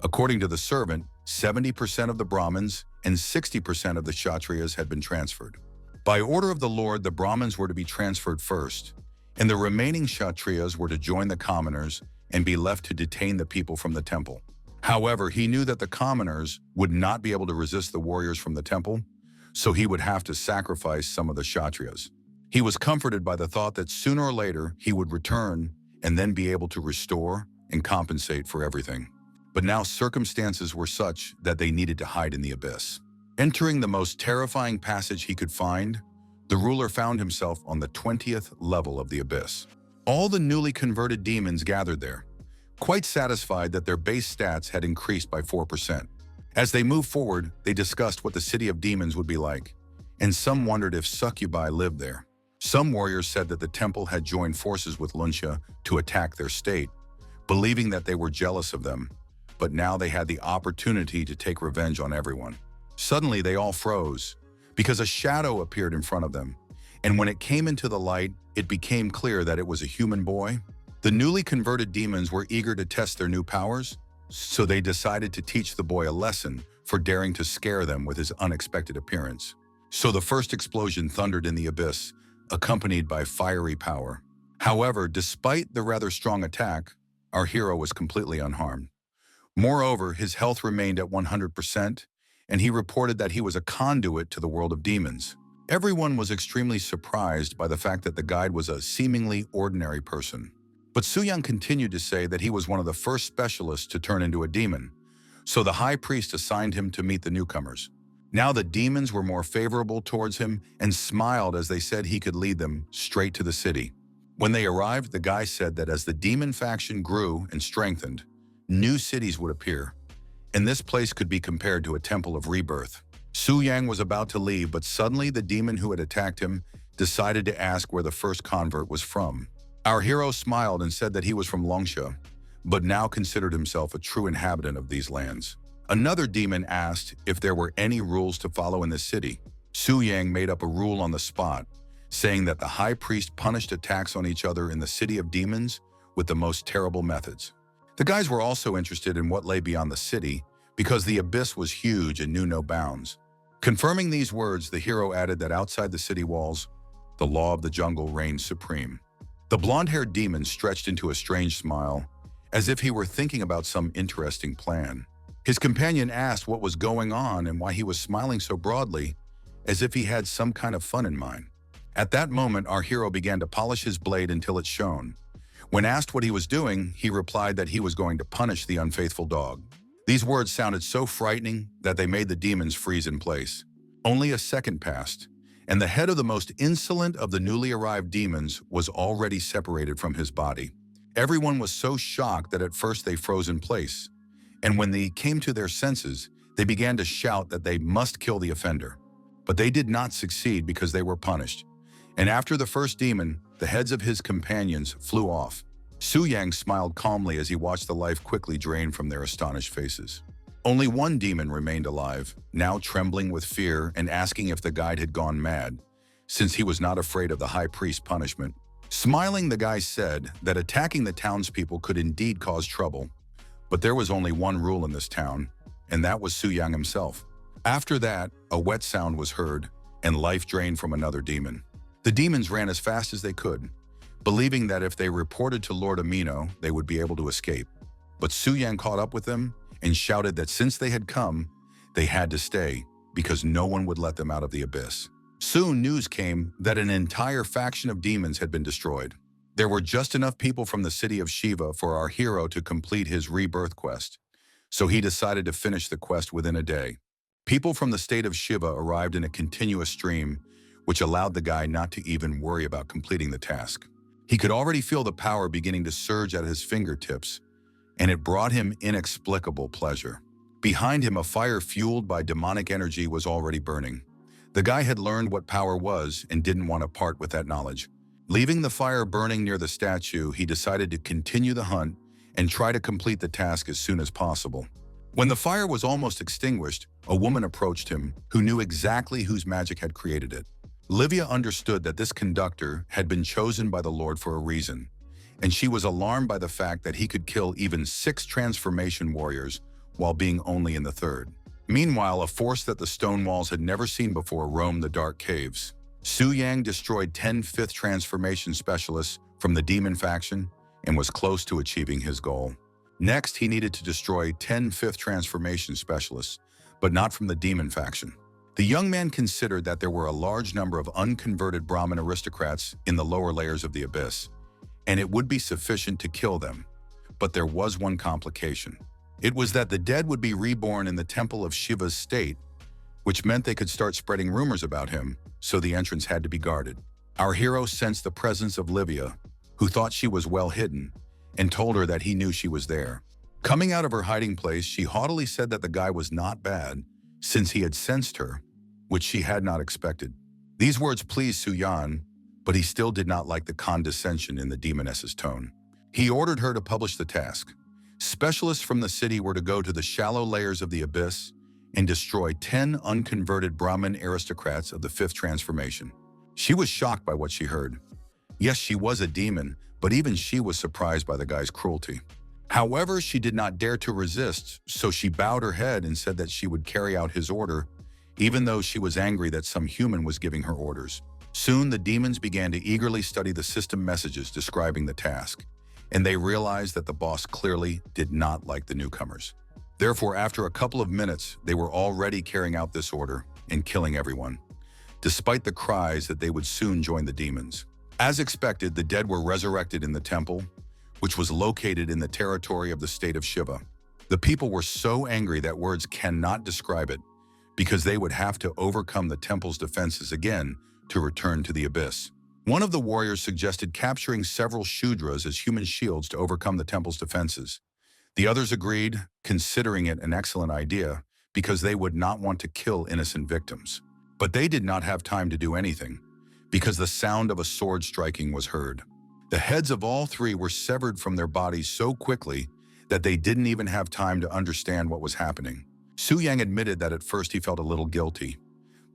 According to the servant, 70% of the Brahmins and 60% of the Kshatriyas had been transferred. By order of the Lord, the Brahmins were to be transferred first, and the remaining Kshatriyas were to join the commoners and be left to detain the people from the temple. However, he knew that the commoners would not be able to resist the warriors from the temple, so he would have to sacrifice some of the Kshatriyas. He was comforted by the thought that sooner or later he would return and then be able to restore and compensate for everything. But now circumstances were such that they needed to hide in the abyss. Entering the most terrifying passage he could find, the ruler found himself on the 20th level of the abyss. All the newly converted demons gathered there, quite satisfied that their base stats had increased by 4%. As they moved forward, they discussed what the city of demons would be like, and some wondered if succubi lived there. Some warriors said that the temple had joined forces with Lunsha to attack their state, believing that they were jealous of them, but now they had the opportunity to take revenge on everyone. Suddenly, they all froze, because a shadow appeared in front of them, and when it came into the light, it became clear that it was a human boy. The newly converted demons were eager to test their new powers, so they decided to teach the boy a lesson for daring to scare them with his unexpected appearance. So the first explosion thundered in the abyss, accompanied by fiery power. However, despite the rather strong attack, our hero was completely unharmed. Moreover, his health remained at 100%, and he reported that he was a conduit to the world of demons. Everyone was extremely surprised by the fact that the guide was a seemingly ordinary person. But Suyang continued to say that he was one of the first specialists to turn into a demon, so the high priest assigned him to meet the newcomers. Now the demons were more favorable towards him and smiled as they said he could lead them straight to the city. When they arrived, the guy said that as the demon faction grew and strengthened, new cities would appear, and this place could be compared to a temple of rebirth. Su Yang was about to leave, but suddenly the demon who had attacked him decided to ask where the first convert was from. Our hero smiled and said that he was from Longsha, but now considered himself a true inhabitant of these lands. Another demon asked if there were any rules to follow in the city. Su Yang made up a rule on the spot, saying that the high priest punished attacks on each other in the city of demons with the most terrible methods. The guys were also interested in what lay beyond the city, because the abyss was huge and knew no bounds. Confirming these words, the hero added that outside the city walls, the law of the jungle reigned supreme. The blonde-haired demon stretched into a strange smile, as if he were thinking about some interesting plan. His companion asked what was going on and why he was smiling so broadly, as if he had some kind of fun in mind. At that moment, our hero began to polish his blade until it shone. When asked what he was doing, he replied that he was going to punish the unfaithful dog. These words sounded so frightening that they made the demons freeze in place. Only a second passed, and the head of the most insolent of the newly arrived demons was already separated from his body. Everyone was so shocked that at first they froze in place, and when they came to their senses, They began to shout that they must kill the offender. But they did not succeed because they were punished. And after the first demon, the heads of his companions flew off. Su Yang smiled calmly as he watched the life quickly drain from their astonished faces. Only one demon remained alive, now trembling with fear and asking if the guide had gone mad, since he was not afraid of the high priest's punishment. Smiling, the guy said that attacking the townspeople could indeed cause trouble, but there was only one rule in this town, and that was Su Yang himself. After that, a wet sound was heard, and life drained from another demon. The demons ran as fast as they could, believing that if they reported to Lord Amino, they would be able to escape. But Su Yang caught up with them and shouted that since they had come, they had to stay, because no one would let them out of the abyss. Soon news came that an entire faction of demons had been destroyed. There were just enough people from the city of Shiva for our hero to complete his rebirth quest, so he decided to finish the quest within a day. People from the state of Shiva arrived in a continuous stream, which allowed the guy not to even worry about completing the task. He could already feel the power beginning to surge at his fingertips, and it brought him inexplicable pleasure. Behind him, a fire fueled by demonic energy was already burning. The guy had learned what power was and didn't want to part with that knowledge. Leaving the fire burning near the statue, he decided to continue the hunt and try to complete the task as soon as possible. When the fire was almost extinguished, a woman approached him who knew exactly whose magic had created it. Livia understood that this conductor had been chosen by the Lord for a reason, and she was alarmed by the fact that he could kill even 6 transformation warriors while being only in the 3rd. Meanwhile, a force that the stone walls had never seen before roamed the dark caves. Su Yang destroyed 10 5th transformation specialists from the demon faction and was close to achieving his goal. Next, he needed to destroy 10 5th transformation specialists, but not from the demon faction. The young man considered that there were a large number of unconverted Brahmin aristocrats in the lower layers of the abyss, and it would be sufficient to kill them. But there was one complication. It was that the dead would be reborn in the temple of Shiva's state, which meant they could start spreading rumors about him, so the entrance had to be guarded. Our hero sensed the presence of Livia, who thought she was well hidden, and told her that he knew she was there. Coming out of her hiding place, she haughtily said that the guy was not bad, since he had sensed her, which she had not expected. These words pleased Su Yan, but he still did not like the condescension in the demoness's tone. He ordered her to publish the task. Specialists from the city were to go to the shallow layers of the abyss and destroy 10 unconverted Brahmin aristocrats of the 5th transformation. She was shocked by what she heard. Yes, she was a demon, but even she was surprised by the guy's cruelty. However, she did not dare to resist, so she bowed her head and said that she would carry out his order, even though she was angry that some human was giving her orders. Soon, the demons began to eagerly study the system messages describing the task, and they realized that the boss clearly did not like the newcomers. Therefore, after a couple of minutes, they were already carrying out this order and killing everyone, despite the cries that they would soon join the demons. As expected, the dead were resurrected in the temple, which was located in the territory of the state of Shiva. The people were so angry that words cannot describe it, because they would have to overcome the temple's defenses again to return to the abyss. One of the warriors suggested capturing several Shudras as human shields to overcome the temple's defenses. The others agreed, considering it an excellent idea, because they would not want to kill innocent victims. But they did not have time to do anything, because the sound of a sword striking was heard. The heads of all 3 were severed from their bodies so quickly that they didn't even have time to understand what was happening. Su Yang admitted that at first he felt a little guilty,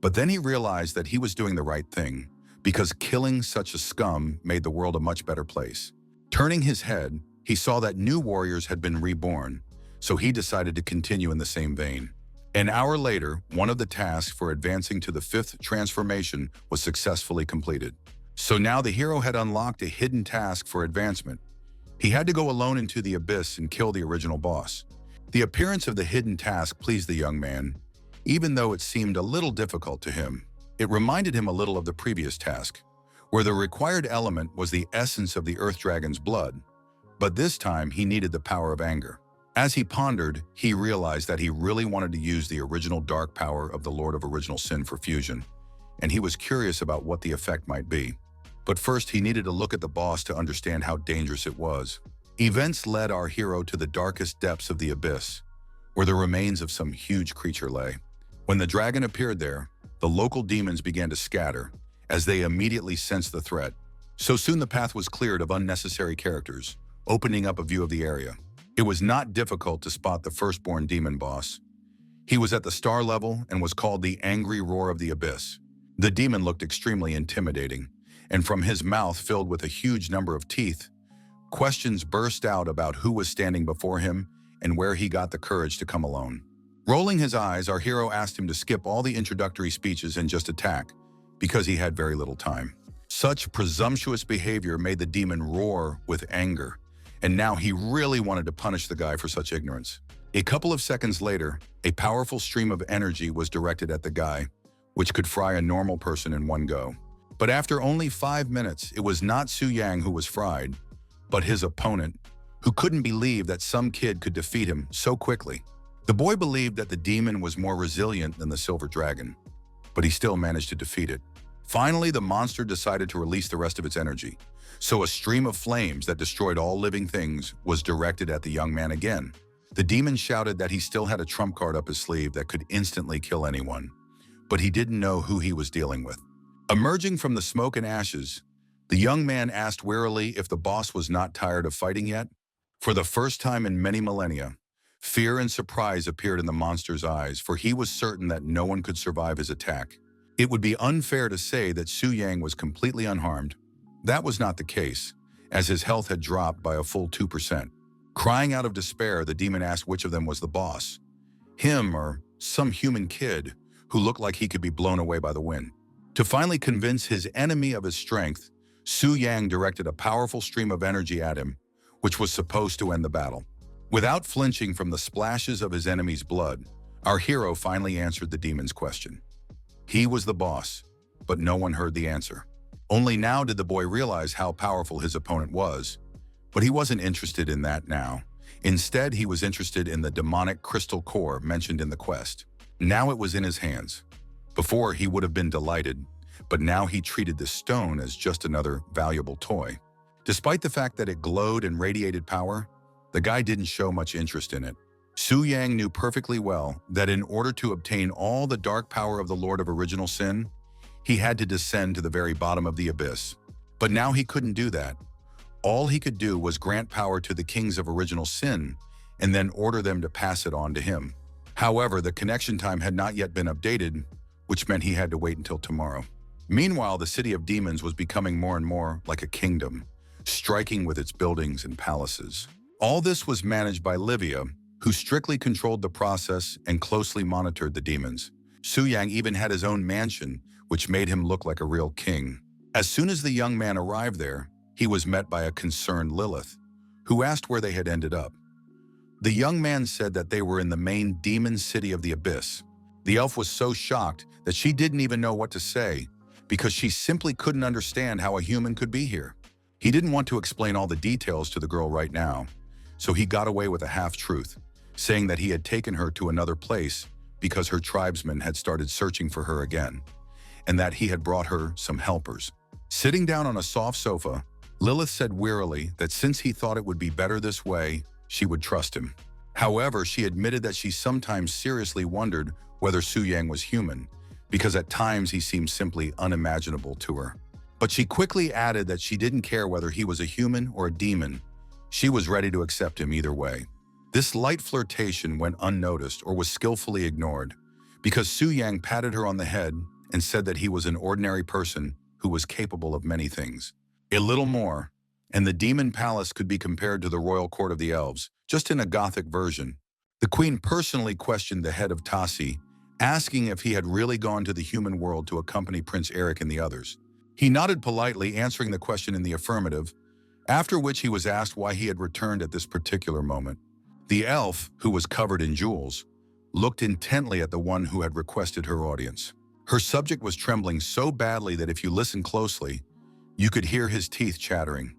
but then he realized that he was doing the right thing, because killing such a scum made the world a much better place. Turning his head, he saw that new warriors had been reborn, so he decided to continue in the same vein. An hour later, one of the tasks for advancing to the 5th transformation was successfully completed. So now the hero had unlocked a hidden task for advancement. He had to go alone into the abyss and kill the original boss. The appearance of the hidden task pleased the young man, even though it seemed a little difficult to him. It reminded him a little of the previous task, where the required element was the essence of the Earth Dragon's blood, but this time he needed the power of anger. As he pondered, he realized that he really wanted to use the original dark power of the Lord of Original Sin for fusion, and he was curious about what the effect might be. But first, he needed to look at the boss to understand how dangerous it was. Events led our hero to the darkest depths of the abyss, where the remains of some huge creature lay. When the dragon appeared there, the local demons began to scatter, as they immediately sensed the threat. So soon the path was cleared of unnecessary characters, opening up a view of the area. It was not difficult to spot the firstborn demon boss. He was at the star level and was called the Angry Roar of the Abyss. The demon looked extremely intimidating, and from his mouth filled with a huge number of teeth, questions burst out about who was standing before him and where he got the courage to come alone. Rolling his eyes, our hero asked him to skip all the introductory speeches and just attack, because he had very little time. Such presumptuous behavior made the demon roar with anger, and now he really wanted to punish the guy for such ignorance. A couple of seconds later, a powerful stream of energy was directed at the guy, which could fry a normal person in one go. But after only 5 minutes, it was not Su Yang who was fried, but his opponent, who couldn't believe that some kid could defeat him so quickly. The boy believed that the demon was more resilient than the silver dragon, but he still managed to defeat it. Finally, the monster decided to release the rest of its energy, so a stream of flames that destroyed all living things was directed at the young man again. The demon shouted that he still had a trump card up his sleeve that could instantly kill anyone, but he didn't know who he was dealing with. Emerging from the smoke and ashes, the young man asked wearily if the boss was not tired of fighting yet. For the first time in many millennia, fear and surprise appeared in the monster's eyes, for he was certain that no one could survive his attack. It would be unfair to say that Su Yang was completely unharmed. That was not the case, as his health had dropped by a full 2%. Crying out of despair, the demon asked which of them was the boss, him or some human kid who looked like he could be blown away by the wind. To finally convince his enemy of his strength, Su Yang directed a powerful stream of energy at him, which was supposed to end the battle. Without flinching from the splashes of his enemy's blood, our hero finally answered the demon's question. He was the boss, but no one heard the answer. Only now did the boy realize how powerful his opponent was, but he wasn't interested in that now. Instead, he was interested in the demonic crystal core mentioned in the quest. Now it was in his hands. Before, he would have been delighted, but now he treated the stone as just another valuable toy. Despite the fact that it glowed and radiated power, the guy didn't show much interest in it. Su Yang knew perfectly well that in order to obtain all the dark power of the Lord of Original Sin, he had to descend to the very bottom of the abyss. But now he couldn't do that. All he could do was grant power to the kings of Original Sin and then order them to pass it on to him. However, the connection time had not yet been updated, which meant he had to wait until tomorrow. Meanwhile, the city of demons was becoming more and more like a kingdom, striking with its buildings and palaces. All this was managed by Livia, who strictly controlled the process and closely monitored the demons. Su Yang even had his own mansion, which made him look like a real king. As soon as the young man arrived there, he was met by a concerned Lilith, who asked where they had ended up. The young man said that they were in the main demon city of the abyss. The elf was so shocked that she didn't even know what to say, because she simply couldn't understand how a human could be here. He didn't want to explain all the details to the girl right now, so he got away with a half-truth, saying that he had taken her to another place because her tribesmen had started searching for her again, and that he had brought her some helpers. Sitting down on a soft sofa, Lilith said wearily that since he thought it would be better this way, she would trust him. However, she admitted that she sometimes seriously wondered whether Su Yang was human, because at times he seemed simply unimaginable to her. But she quickly added that she didn't care whether he was a human or a demon. She was ready to accept him either way. This light flirtation went unnoticed or was skillfully ignored, because Su Yang patted her on the head and said that he was an ordinary person who was capable of many things. A little more, and the demon palace could be compared to the royal court of the elves, just in a Gothic version. The queen personally questioned the head of Tassi, asking if he had really gone to the human world to accompany Prince Eric and the others. He nodded politely, answering the question in the affirmative, after which he was asked why he had returned at this particular moment. The elf, who was covered in jewels, looked intently at the one who had requested her audience. Her subject was trembling so badly that if you listened closely, you could hear his teeth chattering,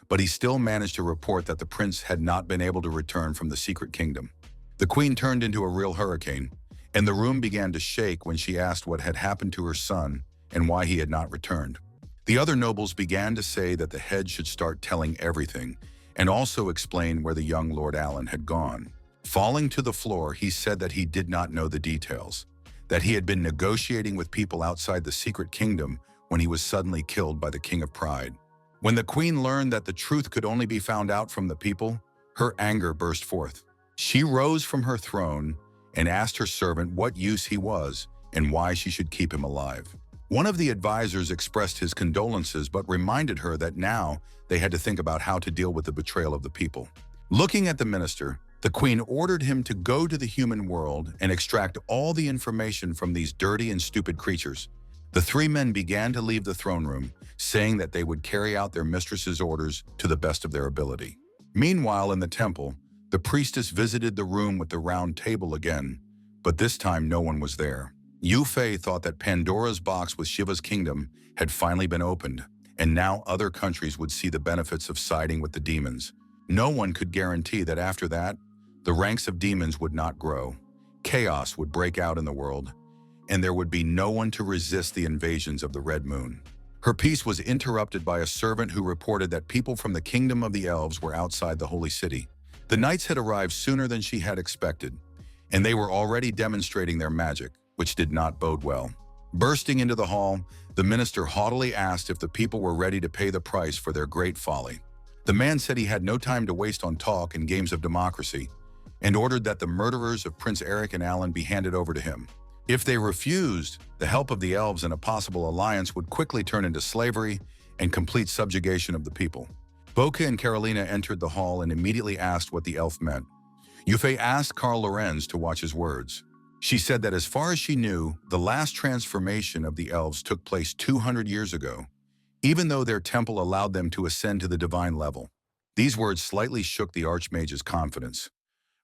but he still managed to report that the prince had not been able to return from the secret kingdom. The queen turned into a real hurricane, and the room began to shake when she asked what had happened to her son and why he had not returned. The other nobles began to say that the head should start telling everything, and also explain where the young Lord Alan had gone. Falling to the floor, he said that he did not know the details, that he had been negotiating with people outside the secret kingdom when he was suddenly killed by the King of Pride. When the queen learned that the truth could only be found out from the people, her anger burst forth. She rose from her throne and asked her servant what use he was and why she should keep him alive. One of the advisors expressed his condolences but reminded her that now they had to think about how to deal with the betrayal of the people. Looking at the minister, the queen ordered him to go to the human world and extract all the information from these dirty and stupid creatures. The three men began to leave the throne room, saying that they would carry out their mistress's orders to the best of their ability. Meanwhile, in the temple, the priestess visited the room with the round table again, but this time no one was there. Yu Fei thought that Pandora's box with Shiva's kingdom had finally been opened, and now other countries would see the benefits of siding with the demons. No one could guarantee that after that, the ranks of demons would not grow. Chaos would break out in the world, and there would be no one to resist the invasions of the Red Moon. Her peace was interrupted by a servant who reported that people from the kingdom of the elves were outside the holy city. The knights had arrived sooner than she had expected, and they were already demonstrating their magic, which did not bode well. Bursting into the hall, the minister haughtily asked if the people were ready to pay the price for their great folly. The man said he had no time to waste on talk and games of democracy, and ordered that the murderers of Prince Eric and Alan be handed over to him. If they refused, the help of the elves and a possible alliance would quickly turn into slavery and complete subjugation of the people. Boca and Carolina entered the hall and immediately asked what the elf meant. Yufei asked Karl Lorenz to watch his words. She said that as far as she knew, the last transformation of the elves took place 200 years ago, even though their temple allowed them to ascend to the divine level. These words slightly shook the Archmage's confidence,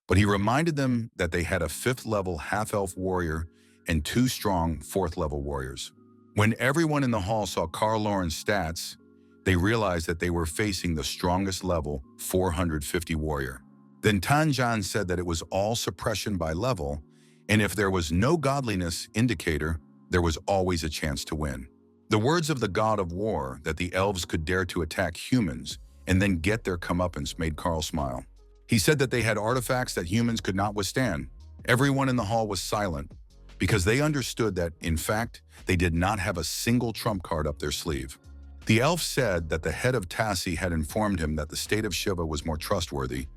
but he reminded them that they had a 5th-level half-elf warrior and 2 strong 4th-level warriors. When everyone in the hall saw Karl Loren's stats, they realized that they were facing the strongest level 450 warrior. Then Tanjan said that it was all suppression by level, and if there was no godliness indicator, there was always a chance to win. The words of the god of war that the elves could dare to attack humans and then get their comeuppance made Karl smile. He said that they had artifacts that humans could not withstand. Everyone in the hall was silent because they understood that, in fact, they did not have a single trump card up their sleeve. The elf said that the head of Tassi had informed him that the state of Shiva was more trustworthy,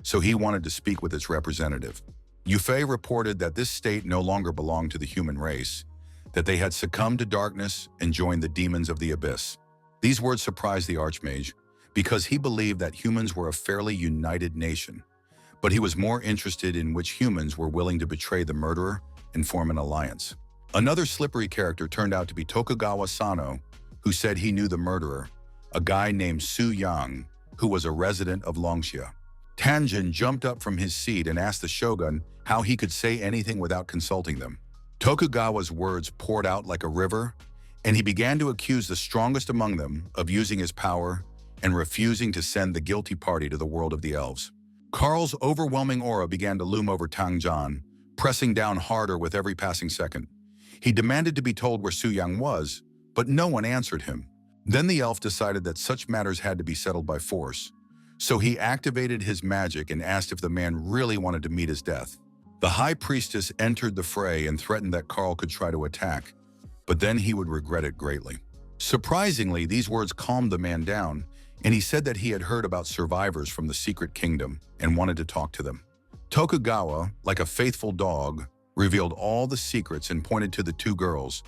so he wanted to speak with its representative. Yufei reported that this state no longer belonged to the human race, that they had succumbed to darkness and joined the demons of the abyss. These words surprised the Archmage, because he believed that humans were a fairly united nation, but he was more interested in which humans were willing to betray the murderer and form an alliance. Another slippery character turned out to be Tokugawa Sano, who said he knew the murderer, a guy named Su Yang, who was a resident of Longxia. Tanjin jumped up from his seat and asked the shogun how he could say anything without consulting them. Tokugawa's words poured out like a river, and he began to accuse the strongest among them of using his power and refusing to send the guilty party to the world of the elves. Karl's overwhelming aura began to loom over Tangjan, pressing down harder with every passing second. He demanded to be told where Su Yang was, but no one answered him. Then the elf decided that such matters had to be settled by force, so he activated his magic and asked if the man really wanted to meet his death. The high priestess entered the fray and threatened that Karl could try to attack, but then he would regret it greatly. Surprisingly, these words calmed the man down, and he said that he had heard about survivors from the secret kingdom and wanted to talk to them. Tokugawa, like a faithful dog, revealed all the secrets and pointed to the 2 girls,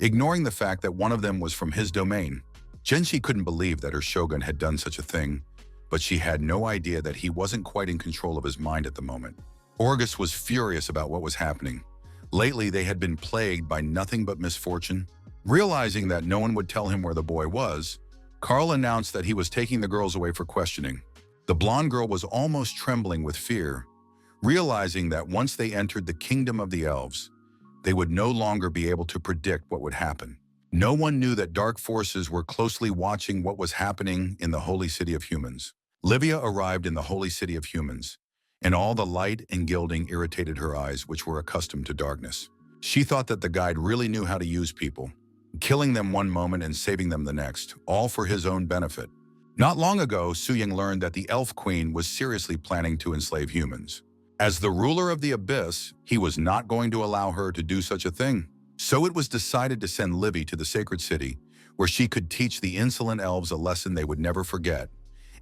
ignoring the fact that one of them was from his domain. Genshi couldn't believe that her shogun had done such a thing, but she had no idea that he wasn't quite in control of his mind at the moment. Orgus was furious about what was happening. Lately, they had been plagued by nothing but misfortune. Realizing that no one would tell him where the boy was, Karl announced that he was taking the girls away for questioning. The blonde girl was almost trembling with fear, realizing that once they entered the kingdom of the elves, they would no longer be able to predict what would happen. No one knew that dark forces were closely watching what was happening in the holy city of humans. Livia arrived in the holy city of humans, and all the light and gilding irritated her eyes, which were accustomed to darkness. She thought that the guide really knew how to use people, killing them one moment and saving them the next, all for his own benefit. Not long ago, Su Ying learned that the Elf Queen was seriously planning to enslave humans. As the ruler of the Abyss, he was not going to allow her to do such a thing. So it was decided to send Livy to the sacred city, where she could teach the insolent elves a lesson they would never forget,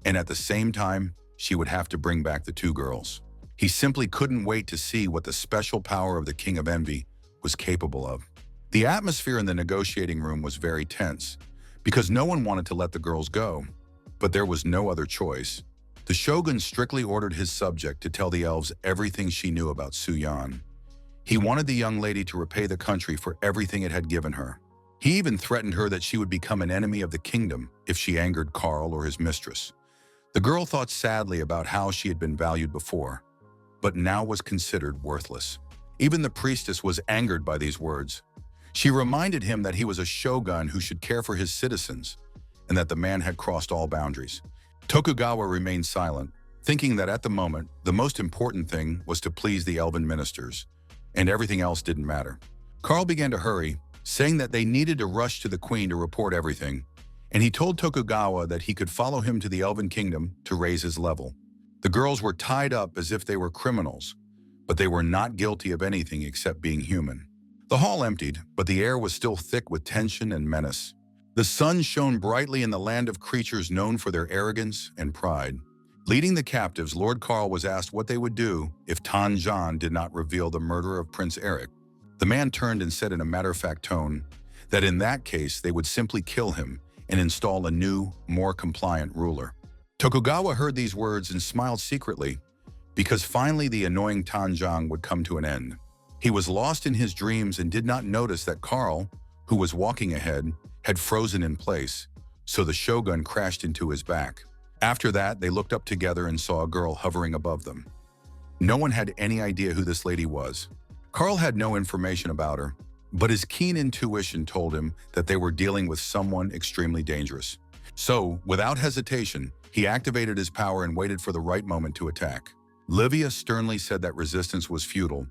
and at the same time, she would have to bring back the two girls. He simply couldn't wait to see what the special power of the King of Envy was capable of. The atmosphere in the negotiating room was very tense, because no one wanted to let the girls go. But there was no other choice. The shogun strictly ordered his subject to tell the elves everything she knew about Suyan. He wanted the young lady to repay the country for everything it had given her. He even threatened her that she would become an enemy of the kingdom if she angered Karl or his mistress. The girl thought sadly about how she had been valued before, but now was considered worthless. Even the priestess was angered by these words. She reminded him that he was a shogun who should care for his citizens, and that the man had crossed all boundaries. Tokugawa remained silent, thinking that at the moment, the most important thing was to please the elven ministers, and everything else didn't matter. Karl began to hurry, saying that they needed to rush to the queen to report everything, and he told Tokugawa that he could follow him to the Elven Kingdom to raise his level. The girls were tied up as if they were criminals, but they were not guilty of anything except being human. The hall emptied, but the air was still thick with tension and menace. The sun shone brightly in the land of creatures known for their arrogance and pride. Leading the captives, Lord Karl was asked what they would do if Tanjan did not reveal the murder of Prince Eric. The man turned and said in a matter-of-fact tone that in that case they would simply kill him and install a new, more compliant ruler. Tokugawa heard these words and smiled secretly, because finally the annoying Tanjang would come to an end. He was lost in his dreams and did not notice that Karl, who was walking ahead, had frozen in place, so the shogun crashed into his back. After that, they looked up together and saw a girl hovering above them. No one had any idea who this lady was. Karl had no information about her, but his keen intuition told him that they were dealing with someone extremely dangerous. So, without hesitation, he activated his power and waited for the right moment to attack. Livia sternly said that resistance was futile,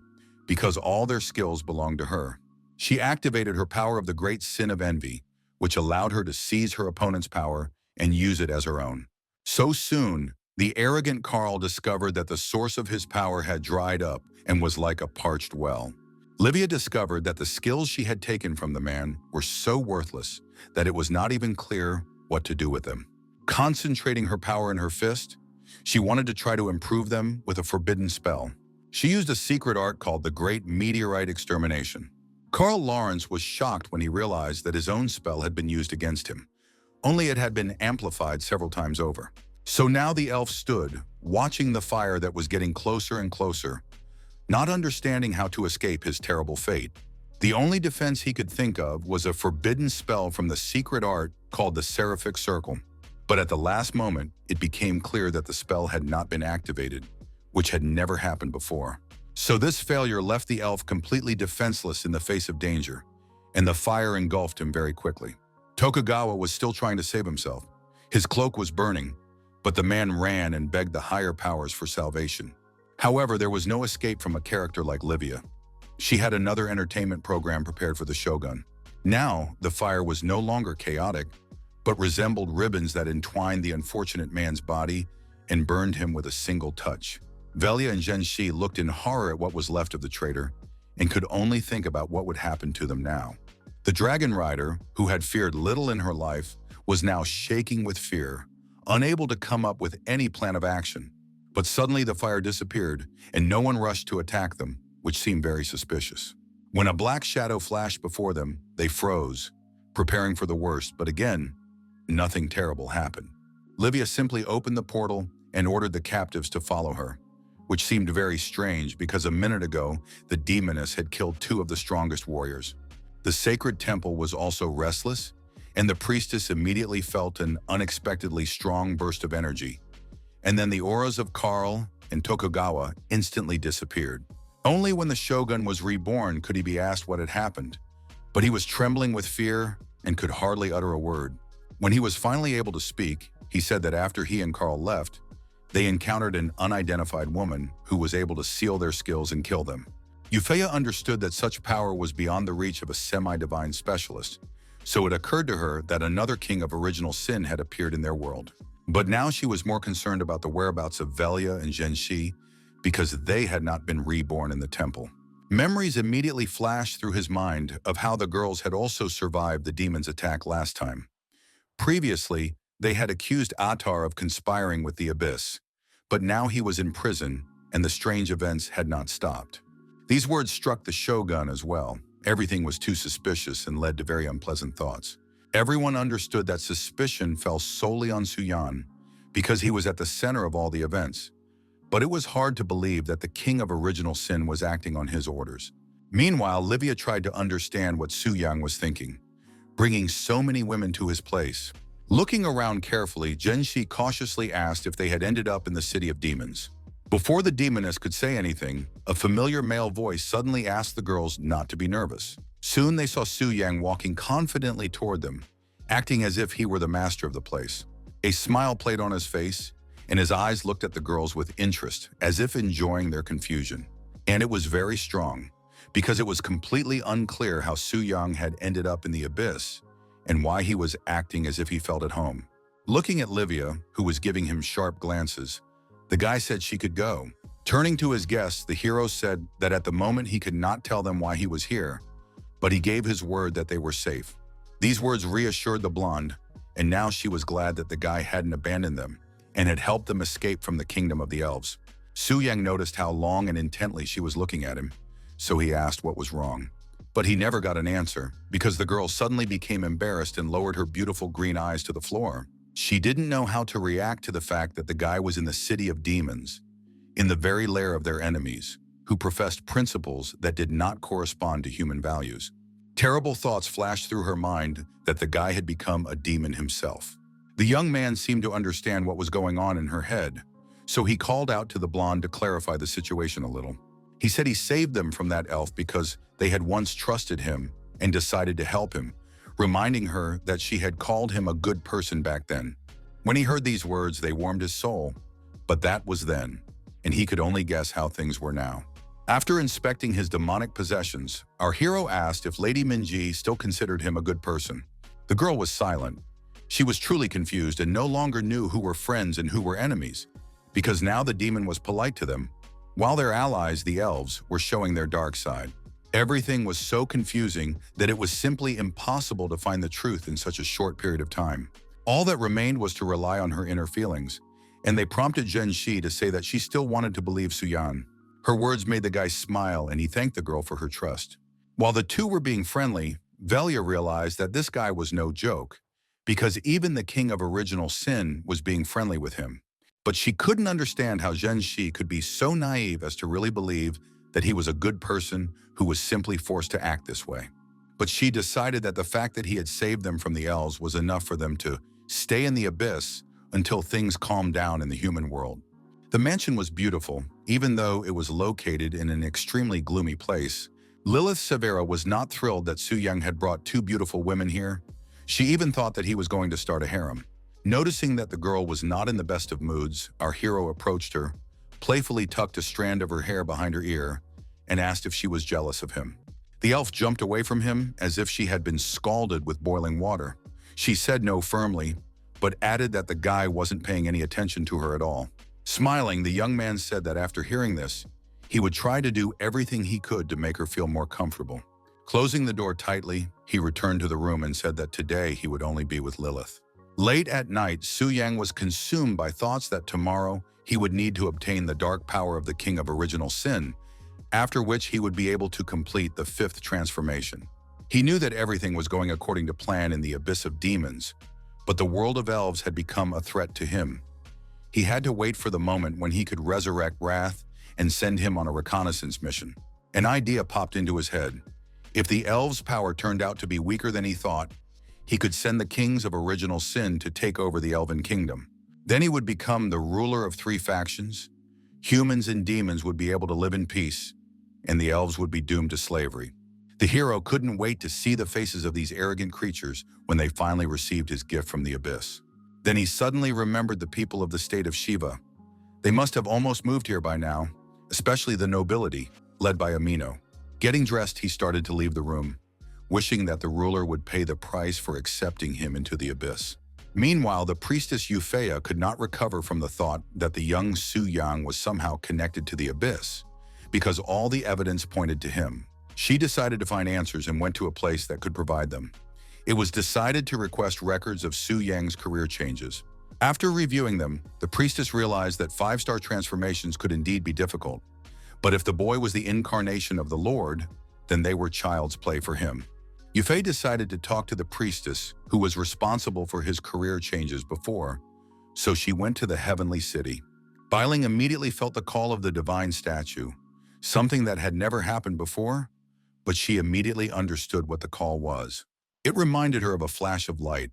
because all their skills belonged to her. She activated her power of the great sin of envy, which allowed her to seize her opponent's power and use it as her own. So soon, the arrogant Karl discovered that the source of his power had dried up and was like a parched well. Livia discovered that the skills she had taken from the man were so worthless that it was not even clear what to do with them. Concentrating her power in her fist, she wanted to try to improve them with a forbidden spell. She used a secret art called the Great Meteorite Extermination. Karl Lawrence was shocked when he realized that his own spell had been used against him, only it had been amplified several times over. So now the elf stood, watching the fire that was getting closer and closer, not understanding how to escape his terrible fate. The only defense he could think of was a forbidden spell from the secret art called the Seraphic Circle. But at the last moment, it became clear that the spell had not been activated, which had never happened before. So this failure left the elf completely defenseless in the face of danger, and the fire engulfed him very quickly. Tokugawa was still trying to save himself. His cloak was burning, but the man ran and begged the higher powers for salvation. However, there was no escape from a character like Livia. She had another entertainment program prepared for the shogun. Now, the fire was no longer chaotic, but resembled ribbons that entwined the unfortunate man's body and burned him with a single touch. Velia and Genshi looked in horror at what was left of the traitor and could only think about what would happen to them now. The dragon rider, who had feared little in her life, was now shaking with fear, unable to come up with any plan of action. But suddenly the fire disappeared and no one rushed to attack them, which seemed very suspicious. When a black shadow flashed before them, they froze, preparing for the worst, but again, nothing terrible happened. Livia simply opened the portal and ordered the captives to follow her, which seemed very strange because a minute ago, the demoness had killed two of the strongest warriors. The sacred temple was also restless, and the priestess immediately felt an unexpectedly strong burst of energy. And then the auras of Karl and Tokugawa instantly disappeared. Only when the shogun was reborn could he be asked what had happened, but he was trembling with fear and could hardly utter a word. When he was finally able to speak, he said that after he and Karl left, they encountered an unidentified woman who was able to seal their skills and kill them. Euphea understood that such power was beyond the reach of a semi-divine specialist, so it occurred to her that another king of original sin had appeared in their world. But now she was more concerned about the whereabouts of Velia and Genshi because they had not been reborn in the temple. Memories immediately flashed through his mind of how the girls had also survived the demon's attack last time. Previously, they had accused Atar of conspiring with the Abyss, but now he was in prison and the strange events had not stopped. These words struck the shogun as well. Everything was too suspicious and led to very unpleasant thoughts. Everyone understood that suspicion fell solely on Suyan because he was at the center of all the events. But it was hard to believe that the king of original sin was acting on his orders. Meanwhile, Livia tried to understand what Su Yang was thinking, bringing so many women to his place. Looking around carefully, Genshi cautiously asked if they had ended up in the city of demons. Before the demoness could say anything, a familiar male voice suddenly asked the girls not to be nervous. Soon they saw Su Yang walking confidently toward them, acting as if he were the master of the place. A smile played on his face, and his eyes looked at the girls with interest, as if enjoying their confusion. And it was very strong, because it was completely unclear how Su Yang had ended up in the abyss and why he was acting as if he felt at home. Looking at Livia, who was giving him sharp glances, the guy said she could go. Turning to his guests, the hero said that at the moment he could not tell them why he was here, but he gave his word that they were safe. These words reassured the blonde, and now she was glad that the guy hadn't abandoned them and had helped them escape from the kingdom of the elves. Su Yang noticed how long and intently she was looking at him, so he asked what was wrong. But he never got an answer, because the girl suddenly became embarrassed and lowered her beautiful green eyes to the floor. She didn't know how to react to the fact that the guy was in the city of demons, in the very lair of their enemies, who professed principles that did not correspond to human values. Terrible thoughts flashed through her mind that the guy had become a demon himself. The young man seemed to understand what was going on in her head, so he called out to the blonde to clarify the situation a little. He said he saved them from that elf because they had once trusted him and decided to help him, reminding her that she had called him a good person back then. When he heard these words, they warmed his soul, but that was then, and he could only guess how things were now. After inspecting his demonic possessions, our hero asked if Lady Minji still considered him a good person. The girl was silent. She was truly confused and no longer knew who were friends and who were enemies, because now the demon was polite to them, while their allies, the elves, were showing their dark side. Everything was so confusing that it was simply impossible to find the truth in such a short period of time. All that remained was to rely on her inner feelings, and they prompted Genshi to say that she still wanted to believe Suyan. Her words made the guy smile, and he thanked the girl for her trust. While the two were being friendly, Velia realized that this guy was no joke, because even the king of original sin was being friendly with him. But she couldn't understand how Genshi could be so naive as to really believe that he was a good person who was simply forced to act this way. But she decided that the fact that he had saved them from the elves was enough for them to stay in the abyss until things calmed down in the human world. The mansion was beautiful, even though it was located in an extremely gloomy place. Lilith Severa was not thrilled that Su Yang had brought two beautiful women here. She even thought that he was going to start a harem. Noticing that the girl was not in the best of moods, our hero approached her, playfully tucked a strand of her hair behind her ear, and asked if she was jealous of him. The elf jumped away from him as if she had been scalded with boiling water. She said no firmly, but added that the guy wasn't paying any attention to her at all. Smiling, the young man said that after hearing this, he would try to do everything he could to make her feel more comfortable. Closing the door tightly, he returned to the room and said that today he would only be with Lilith. Late at night, Su Yang was consumed by thoughts that tomorrow he would need to obtain the dark power of the king of original sin, after which he would be able to complete the fifth transformation. He knew that everything was going according to plan in the abyss of demons, but the world of elves had become a threat to him. He had to wait for the moment when he could resurrect Wrath and send him on a reconnaissance mission. An idea popped into his head. If the elves' power turned out to be weaker than he thought, he could send the kings of original sin to take over the Elven kingdom. Then he would become the ruler of three factions. Humans and demons would be able to live in peace, and the elves would be doomed to slavery. The hero couldn't wait to see the faces of these arrogant creatures when they finally received his gift from the abyss. Then he suddenly remembered the people of the state of Shiva. They must have almost moved here by now, especially the nobility, led by Amino. Getting dressed, he started to leave the room, wishing that the ruler would pay the price for accepting him into the abyss. Meanwhile, the priestess Euphea could not recover from the thought that the young Su Yang was somehow connected to the abyss, because all the evidence pointed to him. She decided to find answers and went to a place that could provide them. It was decided to request records of Su Yang's career changes. After reviewing them, the priestess realized that 5-star transformations could indeed be difficult. But if the boy was the incarnation of the Lord, then they were child's play for him. Yufei decided to talk to the priestess who was responsible for his career changes before, so she went to the heavenly city. Bailing immediately felt the call of the divine statue, something that had never happened before, but she immediately understood what the call was. It reminded her of a flash of light,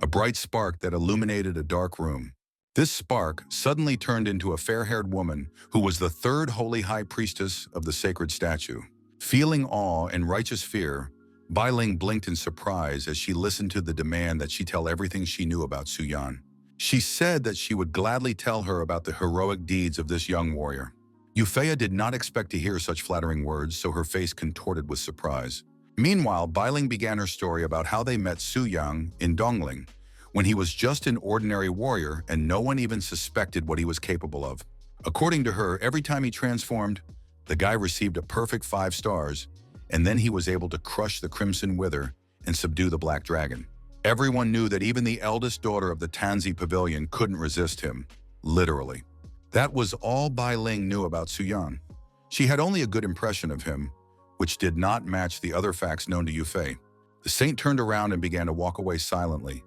a bright spark that illuminated a dark room. This spark suddenly turned into a fair-haired woman who was the third holy high priestess of the sacred statue. Feeling awe and righteous fear, Bai Ling blinked in surprise as she listened to the demand that she tell everything she knew about Su Yan. She said that she would gladly tell her about the heroic deeds of this young warrior. Euphea did not expect to hear such flattering words, so her face contorted with surprise. Meanwhile, Bai Ling began her story about how they met Su Yang in Dongling, when he was just an ordinary warrior and no one even suspected what he was capable of. According to her, every time he transformed, the guy received a perfect 5 stars, and then he was able to crush the Crimson Wither and subdue the Black Dragon. Everyone knew that even the eldest daughter of the Tanzi Pavilion couldn't resist him, literally. That was all Bai Ling knew about Su Yan. She had only a good impression of him, which did not match the other facts known to Yufei. The saint turned around and began to walk away silently,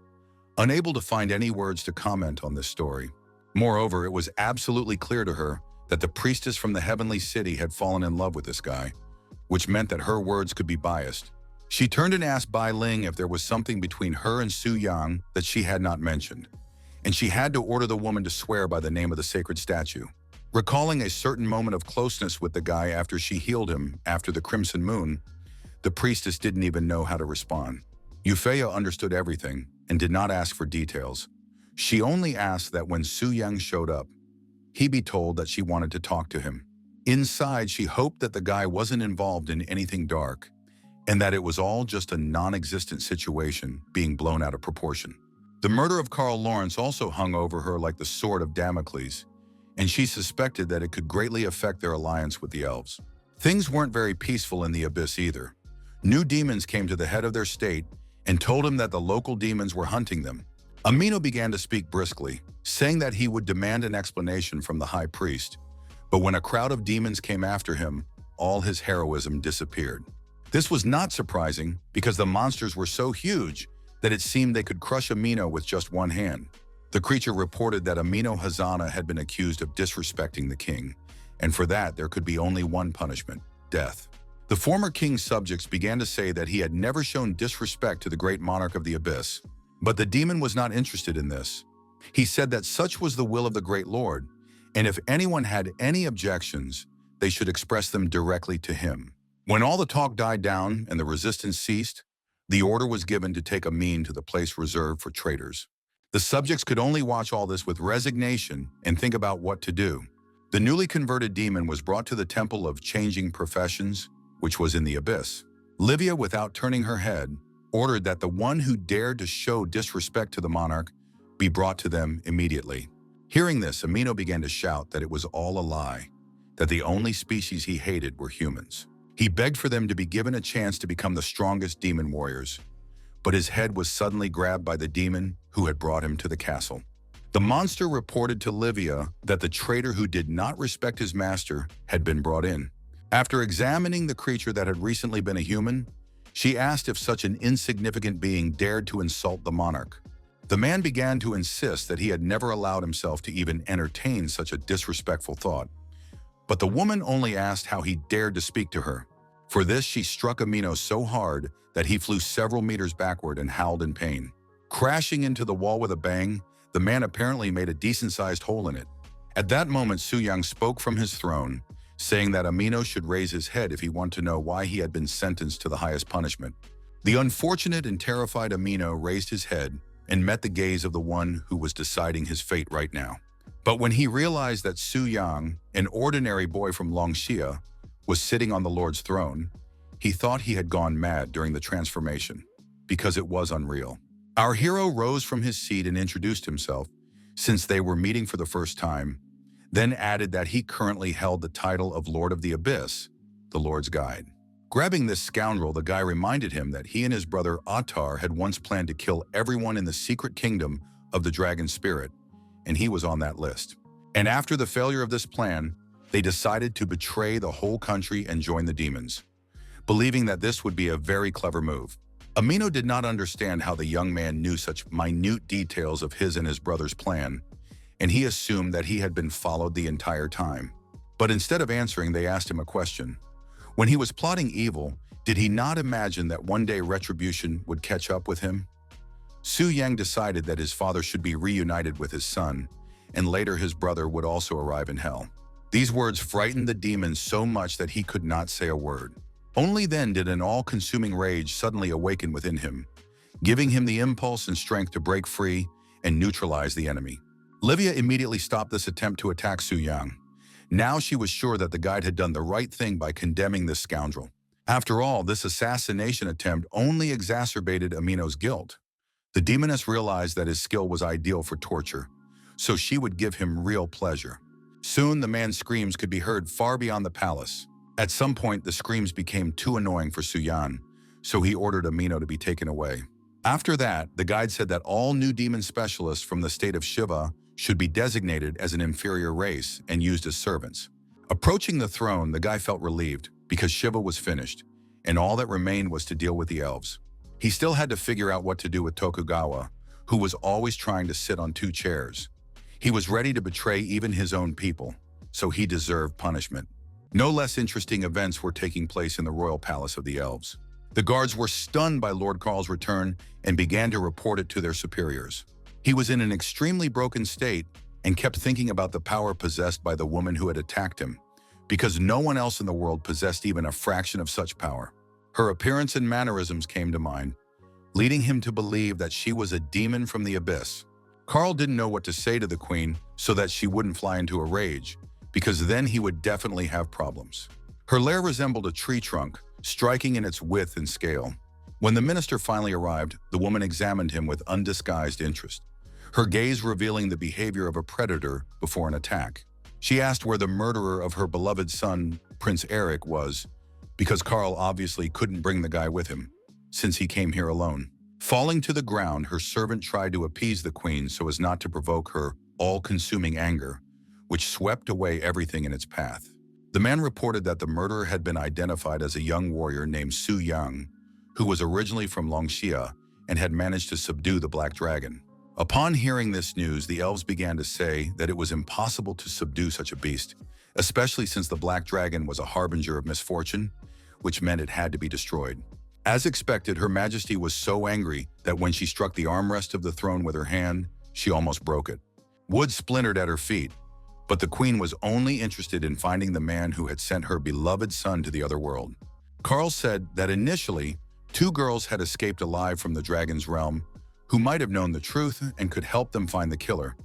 unable to find any words to comment on this story. Moreover, it was absolutely clear to her that the priestess from the heavenly city had fallen in love with this guy, which meant that her words could be biased. She turned and asked Bai Ling if there was something between her and Su Yang that she had not mentioned, and she had to order the woman to swear by the name of the sacred statue. Recalling a certain moment of closeness with the guy after she healed him after the Crimson Moon, the priestess didn't even know how to respond. Euphea understood everything and did not ask for details. She only asked that when Su Yang showed up, he be told that she wanted to talk to him. Inside, she hoped that the guy wasn't involved in anything dark, and that it was all just a non-existent situation being blown out of proportion. The murder of Karl Lawrence also hung over her like the sword of Damocles, and she suspected that it could greatly affect their alliance with the elves. Things weren't very peaceful in the abyss either. New demons came to the head of their state and told him that the local demons were hunting them. Amino began to speak briskly, saying that he would demand an explanation from the high priest, but when a crowd of demons came after him, all his heroism disappeared. This was not surprising because the monsters were so huge that it seemed they could crush Amino with just one hand. The creature reported that Amino Hazana had been accused of disrespecting the king, and for that there could be only one punishment: death. The former king's subjects began to say that he had never shown disrespect to the great monarch of the abyss, but the demon was not interested in this. He said that such was the will of the great lord, and if anyone had any objections, they should express them directly to him. When all the talk died down and the resistance ceased, the order was given to take Amin to the place reserved for traitors. The subjects could only watch all this with resignation and think about what to do. The newly converted demon was brought to the Temple of Changing Professions, which was in the abyss. Livia, without turning her head, ordered that the one who dared to show disrespect to the monarch be brought to them immediately. Hearing this, Amino began to shout that it was all a lie, that the only species he hated were humans. He begged for them to be given a chance to become the strongest demon warriors, but his head was suddenly grabbed by the demon who had brought him to the castle. The monster reported to Livia that the traitor who did not respect his master had been brought in. After examining the creature that had recently been a human, she asked if such an insignificant being dared to insult the monarch. The man began to insist that he had never allowed himself to even entertain such a disrespectful thought. But the woman only asked how he dared to speak to her. For this, she struck Amino so hard that he flew several meters backward and howled in pain. Crashing into the wall with a bang, the man apparently made a decent-sized hole in it. At that moment, Su Yang spoke from his throne, saying that Amino should raise his head if he wanted to know why he had been sentenced to the highest punishment. The unfortunate and terrified Amino raised his head and met the gaze of the one who was deciding his fate right now. But when he realized that Su Yang, an ordinary boy from Longxia, was sitting on the Lord's throne, he thought he had gone mad during the transformation, because it was unreal. Our hero rose from his seat and introduced himself, since they were meeting for the first time, then added that he currently held the title of Lord of the Abyss, the Lord's Guide. Grabbing this scoundrel, the guy reminded him that he and his brother Atar had once planned to kill everyone in the secret kingdom of the dragon spirit, and he was on that list. And after the failure of this plan, they decided to betray the whole country and join the demons, believing that this would be a very clever move. Amino did not understand how the young man knew such minute details of his and his brother's plan, and he assumed that he had been followed the entire time. But instead of answering, they asked him a question. When he was plotting evil, did he not imagine that one day retribution would catch up with him? Su Yang decided that his father should be reunited with his son, and later his brother would also arrive in hell. These words frightened the demon so much that he could not say a word. Only then did an all-consuming rage suddenly awaken within him, giving him the impulse and strength to break free and neutralize the enemy. Livia immediately stopped this attempt to attack Su Yang. Now she was sure that the guide had done the right thing by condemning this scoundrel. After all, this assassination attempt only exacerbated Amino's guilt. The demoness realized that his skill was ideal for torture, so she would give him real pleasure. Soon the man's screams could be heard far beyond the palace. At some point, the screams became too annoying for Su Yan, so he ordered Amino to be taken away. After that, the guide said that all new demon specialists from the state of Shiva should be designated as an inferior race and used as servants. Approaching the throne, the guy felt relieved because Shiva was finished, and all that remained was to deal with the elves. He still had to figure out what to do with Tokugawa, who was always trying to sit on two chairs. He was ready to betray even his own people, so he deserved punishment. No less interesting events were taking place in the royal palace of the elves. The guards were stunned by Lord Carl's return and began to report it to their superiors. He was in an extremely broken state and kept thinking about the power possessed by the woman who had attacked him, because no one else in the world possessed even a fraction of such power. Her appearance and mannerisms came to mind, leading him to believe that she was a demon from the abyss. Carl didn't know what to say to the queen so that she wouldn't fly into a rage, because then he would definitely have problems. Her lair resembled a tree trunk, striking in its width and scale. When the minister finally arrived, the woman examined him with undisguised interest, her gaze revealing the behavior of a predator before an attack. She asked where the murderer of her beloved son, Prince Eric, was, because Carl obviously couldn't bring the guy with him, since he came here alone. Falling to the ground, her servant tried to appease the queen so as not to provoke her all-consuming anger, which swept away everything in its path. The man reported that the murderer had been identified as a young warrior named Su Yang, who was originally from Longxia and had managed to subdue the Black Dragon. Upon hearing this news, the elves began to say that it was impossible to subdue such a beast, especially since the Black Dragon was a harbinger of misfortune, which meant it had to be destroyed. As expected, Her Majesty was so angry that when she struck the armrest of the throne with her hand, she almost broke it. Wood splintered at her feet, but the queen was only interested in finding the man who had sent her beloved son to the other world. Carl said that initially, 2 girls had escaped alive from the dragon's realm who might have known the truth and could help them find the killer,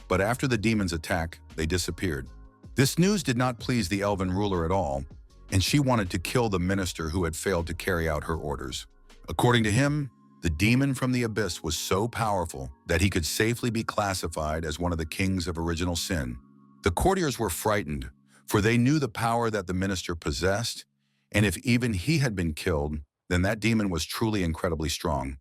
but after the demon's attack, they disappeared. This news did not please the elven ruler at all, and she wanted to kill the minister who had failed to carry out her orders. According to him, the demon from the abyss was so powerful that he could safely be classified as one of the kings of original sin. The courtiers were frightened, for they knew the power that the minister possessed, and if even he had been killed, then that demon was truly incredibly strong.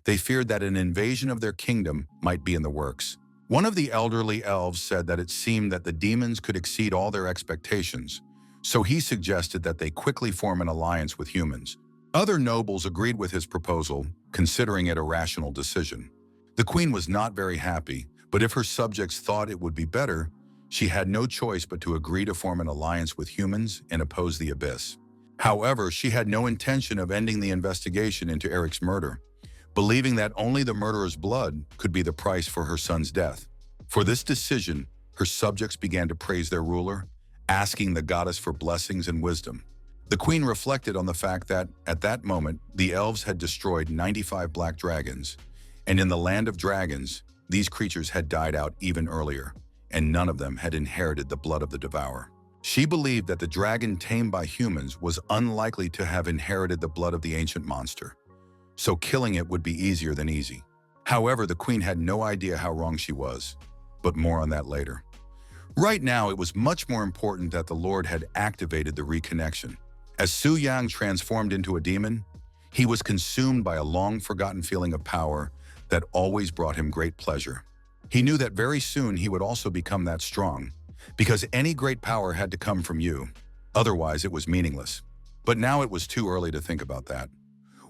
They feared that an invasion of their kingdom might be in the works. One of the elderly elves said that it seemed that the demons could exceed all their expectations, so he suggested that they quickly form an alliance with humans. Other nobles agreed with his proposal, considering it a rational decision. The queen was not very happy, but if her subjects thought it would be better, she had no choice but to agree to form an alliance with humans and oppose the abyss. However, she had no intention of ending the investigation into Eric's murder, believing that only the murderer's blood could be the price for her son's death. For this decision, her subjects began to praise their ruler, asking the goddess for blessings and wisdom. The queen reflected on the fact that, at that moment, the elves had destroyed 95 black dragons, and in the land of dragons, these creatures had died out even earlier, and none of them had inherited the blood of the devourer. She believed that the dragon tamed by humans was unlikely to have inherited the blood of the ancient monster, so killing it would be easier than easy. However, the queen had no idea how wrong she was. But more on that later. Right now, it was much more important that the Lord had activated the reconnection. As Su Yang transformed into a demon, he was consumed by a long-forgotten feeling of power that always brought him great pleasure. He knew that very soon he would also become that strong, because any great power had to come from you. Otherwise, it was meaningless. But now it was too early to think about that.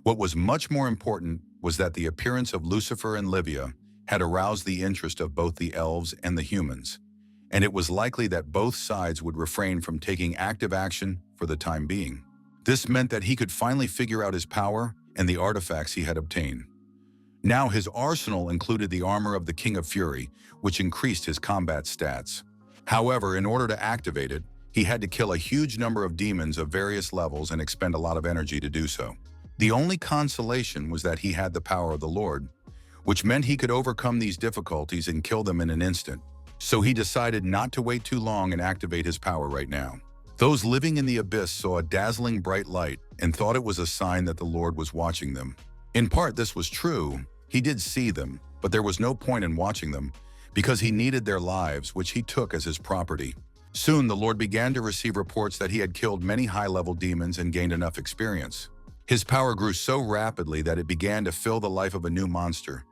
What was much more important was that the appearance of Lucifer and Livia had aroused the interest of both the elves and the humans, and it was likely that both sides would refrain from taking active action for the time being. This meant that he could finally figure out his power and the artifacts he had obtained. Now his arsenal included the armor of the King of Fury, which increased his combat stats. However, in order to activate it, he had to kill a huge number of demons of various levels and expend a lot of energy to do so. The only consolation was that he had the power of the Lord, which meant he could overcome these difficulties and kill them in an instant. So he decided not to wait too long and activate his power right now. Those living in the abyss saw a dazzling bright light and thought it was a sign that the Lord was watching them. In part, this was true. He did see them, but there was no point in watching them because he needed their lives, which he took as his property. Soon, the Lord began to receive reports that he had killed many high-level demons and gained enough experience. His power grew so rapidly that it began to fill the life of a new monster,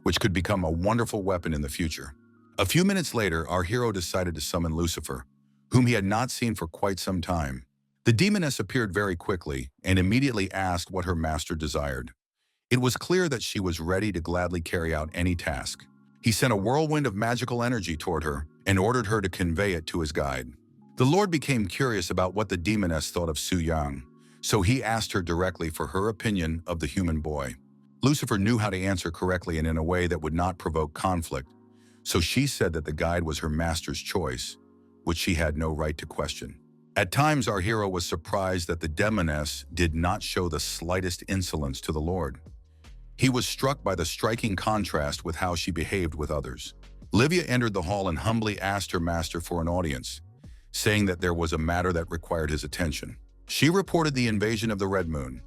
which could become a wonderful weapon in the future. A few minutes later, our hero decided to summon Lucifer, whom he had not seen for quite some time. The demoness appeared very quickly and immediately asked what her master desired. It was clear that she was ready to gladly carry out any task. He sent a whirlwind of magical energy toward her and ordered her to convey it to his guide. The Lord became curious about what the demoness thought of Su Yang, so he asked her directly for her opinion of the human boy. Lucifer knew how to answer correctly and in a way that would not provoke conflict, so she said that the guide was her master's choice, which she had no right to question. At times, our hero was surprised that the demoness did not show the slightest insolence to the Lord. He was struck by the striking contrast with how she behaved with others. Livia entered the hall and humbly asked her master for an audience, saying that there was a matter that required his attention. She reported the invasion of the Red Moon.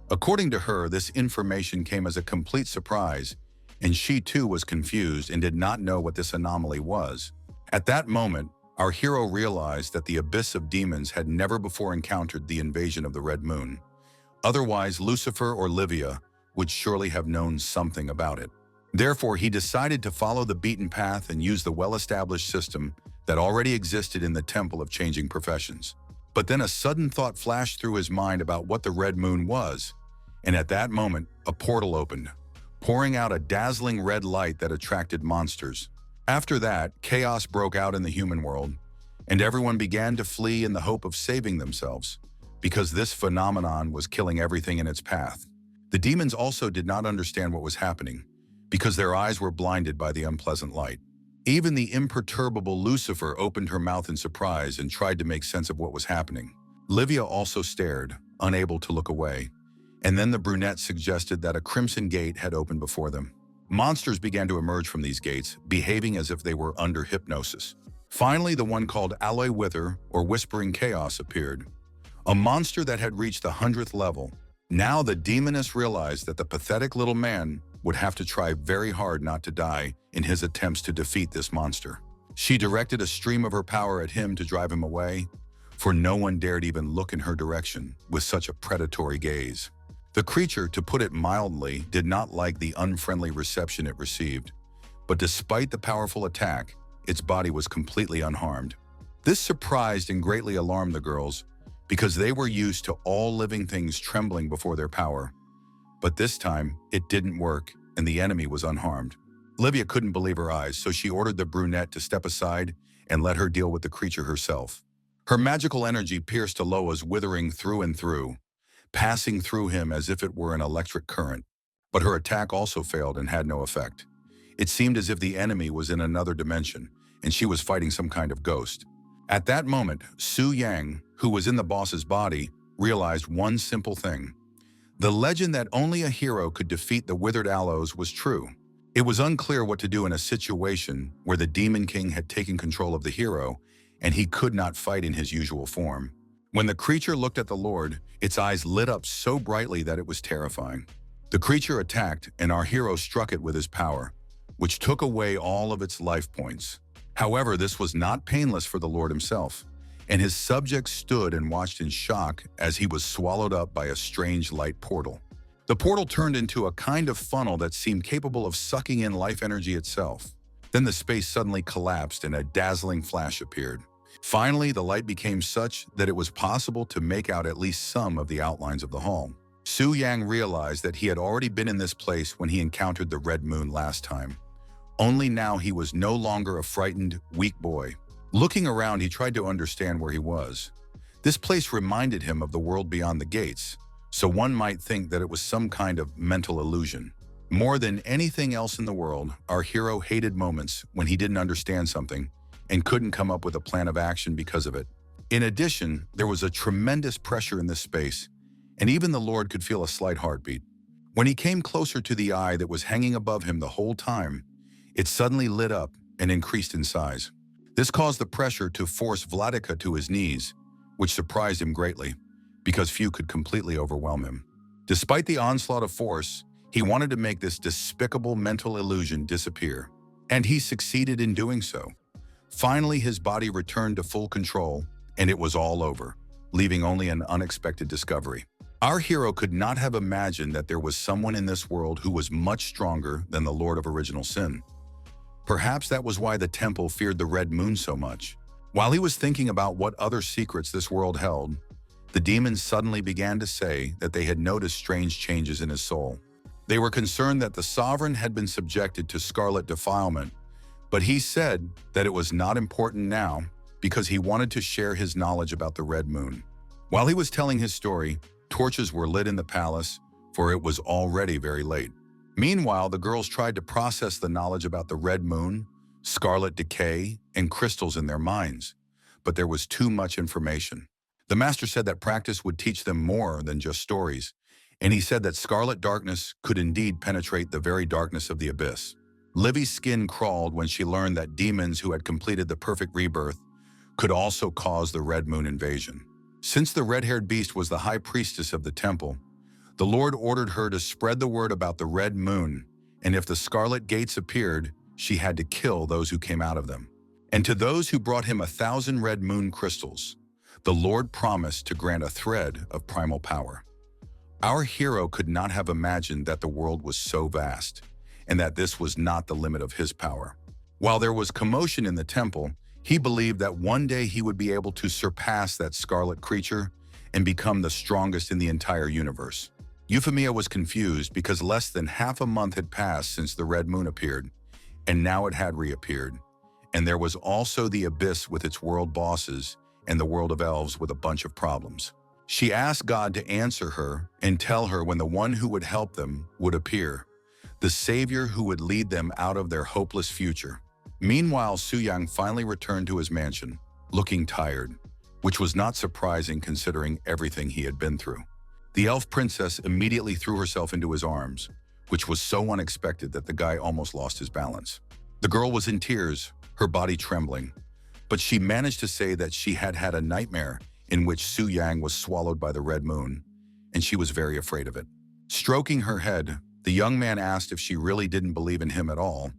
According to her, this information came as a complete surprise, and she too was confused and did not know what this anomaly was. At that moment, our hero realized that the abyss of demons had never before encountered the invasion of the Red Moon. Otherwise, Lucifer or Livia would surely have known something about it. Therefore, he decided to follow the beaten path and use the well-established system that already existed in the Temple of Changing Professions. But then a sudden thought flashed through his mind about what the Red Moon was, and at that moment, a portal opened, pouring out a dazzling red light that attracted monsters. After that, chaos broke out in the human world, and everyone began to flee in the hope of saving themselves, because this phenomenon was killing everything in its path. The demons also did not understand what was happening, because their eyes were blinded by the unpleasant light. Even the imperturbable Lucifer opened her mouth in surprise and tried to make sense of what was happening. Livia also stared, unable to look away, and then the brunette suggested that a crimson gate had opened before them. Monsters began to emerge from these gates, behaving as if they were under hypnosis. Finally, the one called Alloy Wither, or Whispering Chaos, appeared, a monster that had reached the 100th level. Now the demoness realized that the pathetic little man would have to try very hard not to die in his attempts to defeat this monster. She directed a stream of her power at him to drive him away, for no one dared even look in her direction with such a predatory gaze. The creature, to put it mildly, did not like the unfriendly reception it received, but despite the powerful attack, its body was completely unharmed. This surprised and greatly alarmed the girls, because they were used to all living things trembling before their power. But this time, it didn't work, and the enemy was unharmed. Livia couldn't believe her eyes, so she ordered the brunette to step aside and let her deal with the creature herself. Her magical energy pierced Aloa's withering through and through, passing through him as if it were an electric current. But her attack also failed and had no effect. It seemed as if the enemy was in another dimension, and she was fighting some kind of ghost. At that moment, Su Yang, who was in the boss's body, realized one simple thing. The legend that only a hero could defeat the withered aloes was true. It was unclear what to do in a situation where the Demon King had taken control of the hero, and he could not fight in his usual form. When the creature looked at the Lord, its eyes lit up so brightly that it was terrifying. The creature attacked, and our hero struck it with his power, which took away all of its life points. However, this was not painless for the Lord himself, and his subjects stood and watched in shock as he was swallowed up by a strange light portal. The portal turned into a kind of funnel that seemed capable of sucking in life energy itself. Then the space suddenly collapsed and a dazzling flash appeared. Finally, the light became such that it was possible to make out at least some of the outlines of the hall. Su Yang realized that he had already been in this place when he encountered the Red Moon last time. Only now he was no longer a frightened, weak boy. Looking around, he tried to understand where he was. This place reminded him of the world beyond the gates, so one might think that it was some kind of mental illusion. More than anything else in the world, our hero hated moments when he didn't understand something and couldn't come up with a plan of action because of it. In addition, there was a tremendous pressure in this space, and even the Lord could feel a slight heartbeat. When he came closer to the eye that was hanging above him the whole time, it suddenly lit up and increased in size. This caused the pressure to force Vladika to his knees, which surprised him greatly, because few could completely overwhelm him. Despite the onslaught of force, he wanted to make this despicable mental illusion disappear, and he succeeded in doing so. Finally, his body returned to full control, and it was all over, leaving only an unexpected discovery. Our hero could not have imagined that there was someone in this world who was much stronger than the Lord of Original Sin. Perhaps that was why the temple feared the Red Moon so much. While he was thinking about what other secrets this world held, the demons suddenly began to say that they had noticed strange changes in his soul. They were concerned that the sovereign had been subjected to scarlet defilement, but he said that it was not important now because he wanted to share his knowledge about the Red Moon. While he was telling his story, torches were lit in the palace, for it was already very late. Meanwhile, the girls tried to process the knowledge about the Red Moon, scarlet decay, and crystals in their minds, but there was too much information. The master said that practice would teach them more than just stories, and he said that scarlet darkness could indeed penetrate the very darkness of the abyss. Livy's skin crawled when she learned that demons who had completed the perfect rebirth could also cause the Red Moon invasion. Since the red-haired beast was the high priestess of the temple, the Lord ordered her to spread the word about the Red Moon, and if the scarlet gates appeared, she had to kill those who came out of them. And to those who brought him 1,000 Red Moon crystals, the Lord promised to grant a thread of primal power. Our hero could not have imagined that the world was so vast, and that this was not the limit of his power. While there was commotion in the temple, he believed that one day he would be able to surpass that scarlet creature and become the strongest in the entire universe. Euphemia was confused because less than half a month had passed since the Red Moon appeared, and now it had reappeared. And there was also the abyss with its world bosses and the world of elves with a bunch of problems. She asked God to answer her and tell her when the one who would help them would appear, the savior who would lead them out of their hopeless future. Meanwhile, Su Yang finally returned to his mansion, looking tired, which was not surprising considering everything he had been through. The elf princess immediately threw herself into his arms, which was so unexpected that the guy almost lost his balance. The girl was in tears, her body trembling, but she managed to say that she had had a nightmare in which Su Yang was swallowed by the Red Moon, and she was very afraid of it. Stroking her head, the young man asked if she really didn't believe in him at all,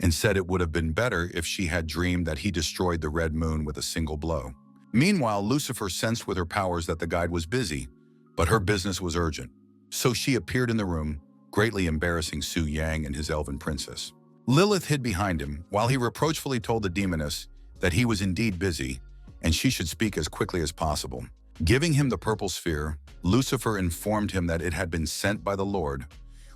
and said it would have been better if she had dreamed that he destroyed the Red Moon with a single blow. Meanwhile, Lucifer sensed with her powers that the guide was busy, but her business was urgent. So she appeared in the room, greatly embarrassing Su Yang and his elven princess. Lilith hid behind him while he reproachfully told the demoness that he was indeed busy and she should speak as quickly as possible. Giving him the purple sphere, Lucifer informed him that it had been sent by the Lord,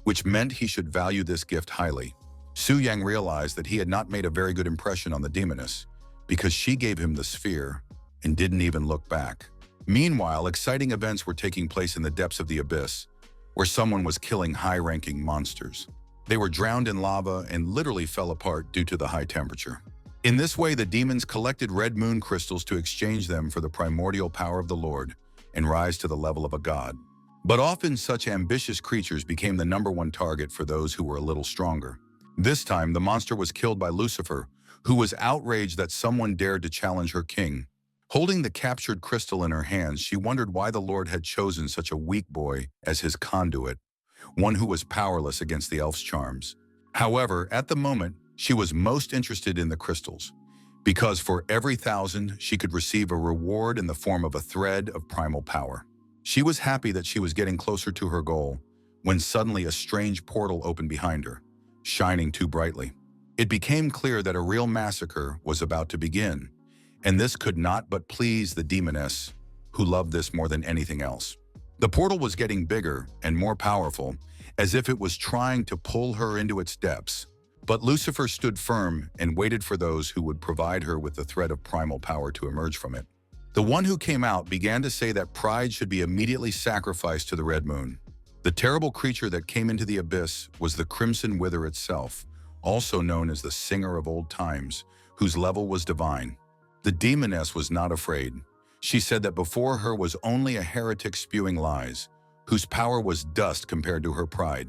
which meant he should value this gift highly. Su Yang realized that he had not made a very good impression on the demoness because she gave him the sphere and didn't even look back. Meanwhile, exciting events were taking place in the depths of the abyss, where someone was killing high-ranking monsters. They were drowned in lava and literally fell apart due to the high temperature. In this way, the demons collected Red Moon crystals to exchange them for the primordial power of the Lord and rise to the level of a god. But often such ambitious creatures became the #1 target for those who were a little stronger. This time, the monster was killed by Lucifer, who was outraged that someone dared to challenge her king. Holding the captured crystal in her hands, she wondered why the Lord had chosen such a weak boy as his conduit. one who was powerless against the elf's charms. However, at the moment, she was most interested in the crystals, because for every 1,000, she could receive a reward in the form of a thread of primal power. She was happy that she was getting closer to her goal, when suddenly a strange portal opened behind her, shining too brightly. It became clear that a real massacre was about to begin, and this could not but please the demoness, who loved this more than anything else. The portal was getting bigger and more powerful, as if it was trying to pull her into its depths. But Lucifer stood firm and waited for those who would provide her with the thread of primal power to emerge from it. The one who came out began to say that pride should be immediately sacrificed to the red moon. The terrible creature that came into the abyss was the Crimson Wither itself, also known as the Singer of Old Times, whose level was divine. The demoness was not afraid. She said that before her was only a heretic spewing lies, whose power was dust compared to her pride.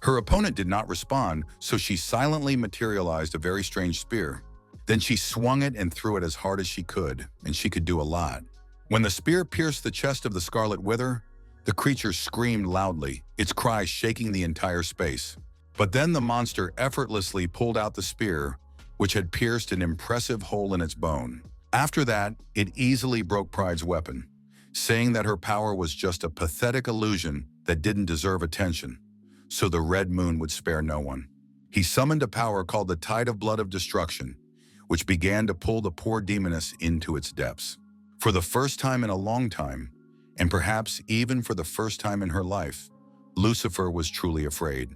Her opponent did not respond, so she silently materialized a very strange spear. Then she swung it and threw it as hard as she could, and she could do a lot. When the spear pierced the chest of the Scarlet Wither, the creature screamed loudly, its cries shaking the entire space. But then the monster effortlessly pulled out the spear, which had pierced an impressive hole in its bone. After that, it easily broke Pride's weapon, saying that her power was just a pathetic illusion that didn't deserve attention, so the Red Moon would spare no one. He summoned a power called the Tide of Blood of Destruction, which began to pull the poor demoness into its depths. For the first time in a long time, and perhaps even for the first time in her life, Lucifer was truly afraid,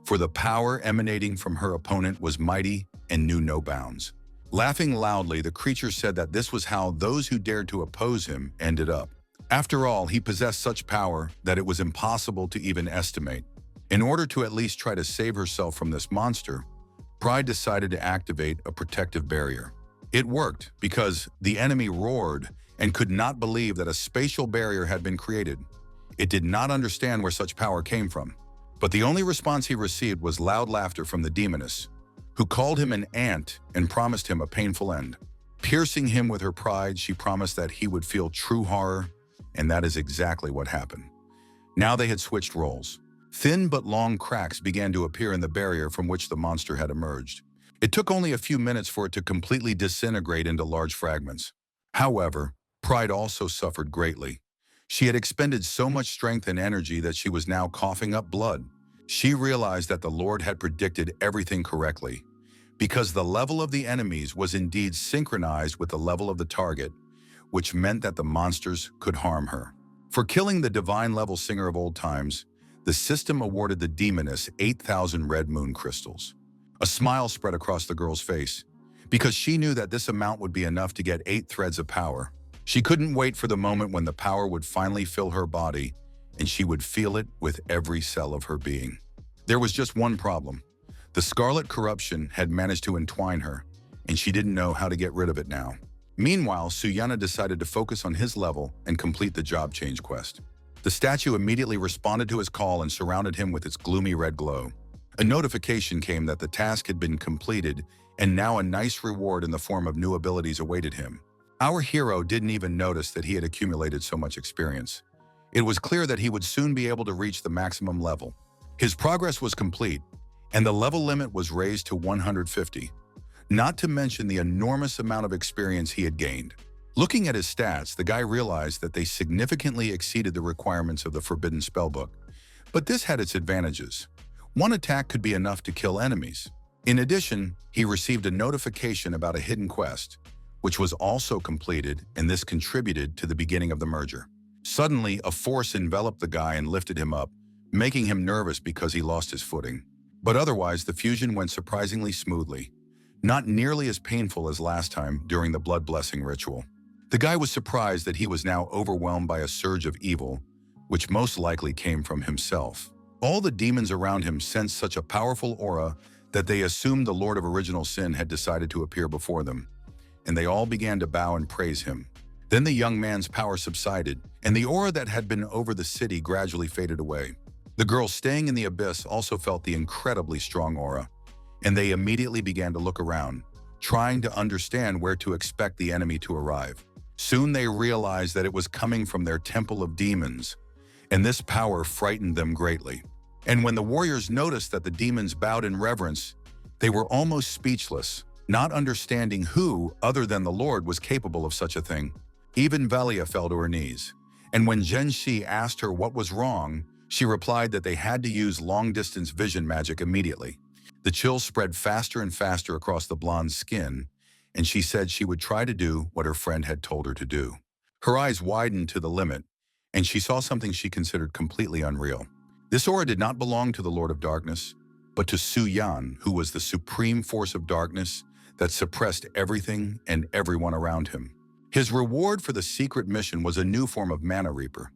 for the power emanating from her opponent was mighty and knew no bounds. Laughing loudly, the creature said that this was how those who dared to oppose him ended up. After all, he possessed such power that it was impossible to even estimate. In order to at least try to save herself from this monster, Pride decided to activate a protective barrier. It worked because the enemy roared and could not believe that a spatial barrier had been created. It did not understand where such power came from. But the only response he received was loud laughter from the demoness, who called him an ant and promised him a painful end. Piercing him with her pride, she promised that he would feel true horror, and that is exactly what happened. Now they had switched roles. Thin but long cracks began to appear in the barrier from which the monster had emerged. It took only a few minutes for it to completely disintegrate into large fragments. However, Pride also suffered greatly. She had expended so much strength and energy that she was now coughing up blood. She realized that the Lord had predicted everything correctly, because the level of the enemies was indeed synchronized with the level of the target, which meant that the monsters could harm her. For killing the divine level Singer of Old Times, the system awarded the demoness 8,000 red moon crystals. A smile spread across the girl's face, because she knew that this amount would be enough to get 8 threads of power. She couldn't wait for the moment when the power would finally fill her body, and she would feel it with every cell of her being. There was just one problem. The scarlet corruption had managed to entwine her, and she didn't know how to get rid of it now. Meanwhile, Suyana decided to focus on his level and complete the job change quest. The statue immediately responded to his call and surrounded him with its gloomy red glow. A notification came that the task had been completed, and now a nice reward in the form of new abilities awaited him. Our hero didn't even notice that he had accumulated so much experience. It was clear that he would soon be able to reach the maximum level. His progress was complete, and the level limit was raised to 150, not to mention the enormous amount of experience he had gained. Looking at his stats, the guy realized that they significantly exceeded the requirements of the Forbidden Spellbook. But this had its advantages. One attack could be enough to kill enemies. In addition, he received a notification about a hidden quest, which was also completed, and this contributed to the beginning of the merger. Suddenly, a force enveloped the guy and lifted him up, making him nervous because he lost his footing. But otherwise, the fusion went surprisingly smoothly, not nearly as painful as last time during the blood blessing ritual. The guy was surprised that he was now overwhelmed by a surge of evil, which most likely came from himself. All the demons around him sensed such a powerful aura that they assumed the Lord of Original Sin had decided to appear before them, and they all began to bow and praise him. Then the young man's power subsided, and the aura that had been over the city gradually faded away. The girls staying in the abyss also felt the incredibly strong aura, and they immediately began to look around, trying to understand where to expect the enemy to arrive. Soon they realized that it was coming from their temple of demons, and this power frightened them greatly. And when the warriors noticed that the demons bowed in reverence, they were almost speechless, not understanding who, other than the Lord, was capable of such a thing. Even Velia fell to her knees. And when Genshi asked her what was wrong, she replied that they had to use long-distance vision magic immediately. The chill spread faster and faster across the blonde's skin, and she said she would try to do what her friend had told her to do. Her eyes widened to the limit, and she saw something she considered completely unreal. This aura did not belong to the Lord of Darkness, but to Su Yan, who was the supreme force of darkness that suppressed everything and everyone around him. His reward for the secret mission was a new form of mana reaper.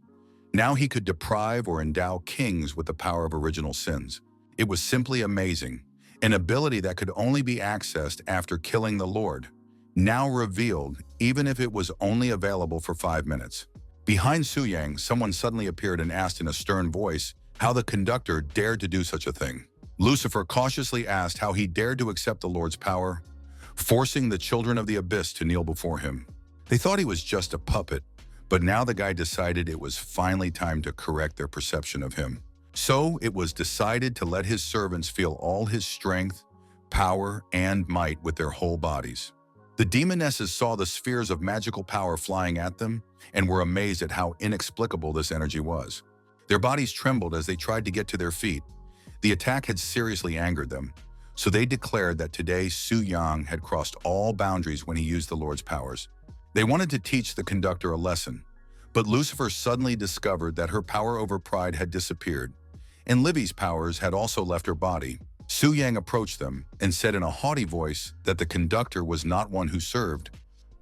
Now he could deprive or endow kings with the power of original sins. It was simply amazing, an ability that could only be accessed after killing the Lord, now revealed even if it was only available for 5 minutes. Behind Su Yang, someone suddenly appeared and asked in a stern voice how the conductor dared to do such a thing. Lucifer cautiously asked how he dared to accept the Lord's power, forcing the children of the abyss to kneel before him. They thought he was just a puppet, but now the guy decided it was finally time to correct their perception of him. So it was decided to let his servants feel all his strength, power, and might with their whole bodies. The demonesses saw the spheres of magical power flying at them and were amazed at how inexplicable this energy was. Their bodies trembled as they tried to get to their feet. The attack had seriously angered them, so they declared that today Su Yang had crossed all boundaries when he used the Lord's powers. They wanted to teach the conductor a lesson, but Lucifer suddenly discovered that her power over pride had disappeared, and Livy's powers had also left her body. Su Yang approached them and said in a haughty voice that the conductor was not one who served,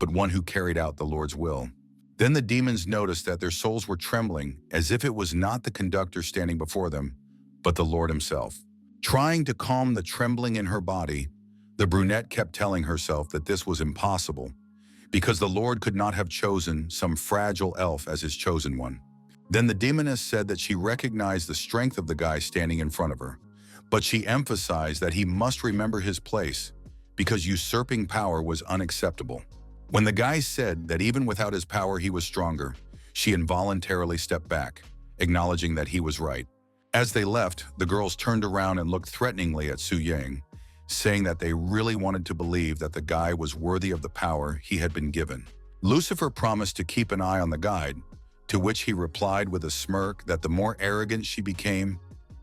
but one who carried out the Lord's will. Then the demons noticed that their souls were trembling as if it was not the conductor standing before them, but the Lord himself. Trying to calm the trembling in her body, the brunette kept telling herself that this was impossible, because the Lord could not have chosen some fragile elf as his chosen one. Then the demoness said that she recognized the strength of the guy standing in front of her, but she emphasized that he must remember his place, because usurping power was unacceptable. When the guy said that even without his power he was stronger, she involuntarily stepped back, acknowledging that he was right. As they left, the girls turned around and looked threateningly at Su Yang, saying that they really wanted to believe that the guy was worthy of the power he had been given. Lucifer promised to keep an eye on the guide, to which he replied with a smirk that the more arrogant she became,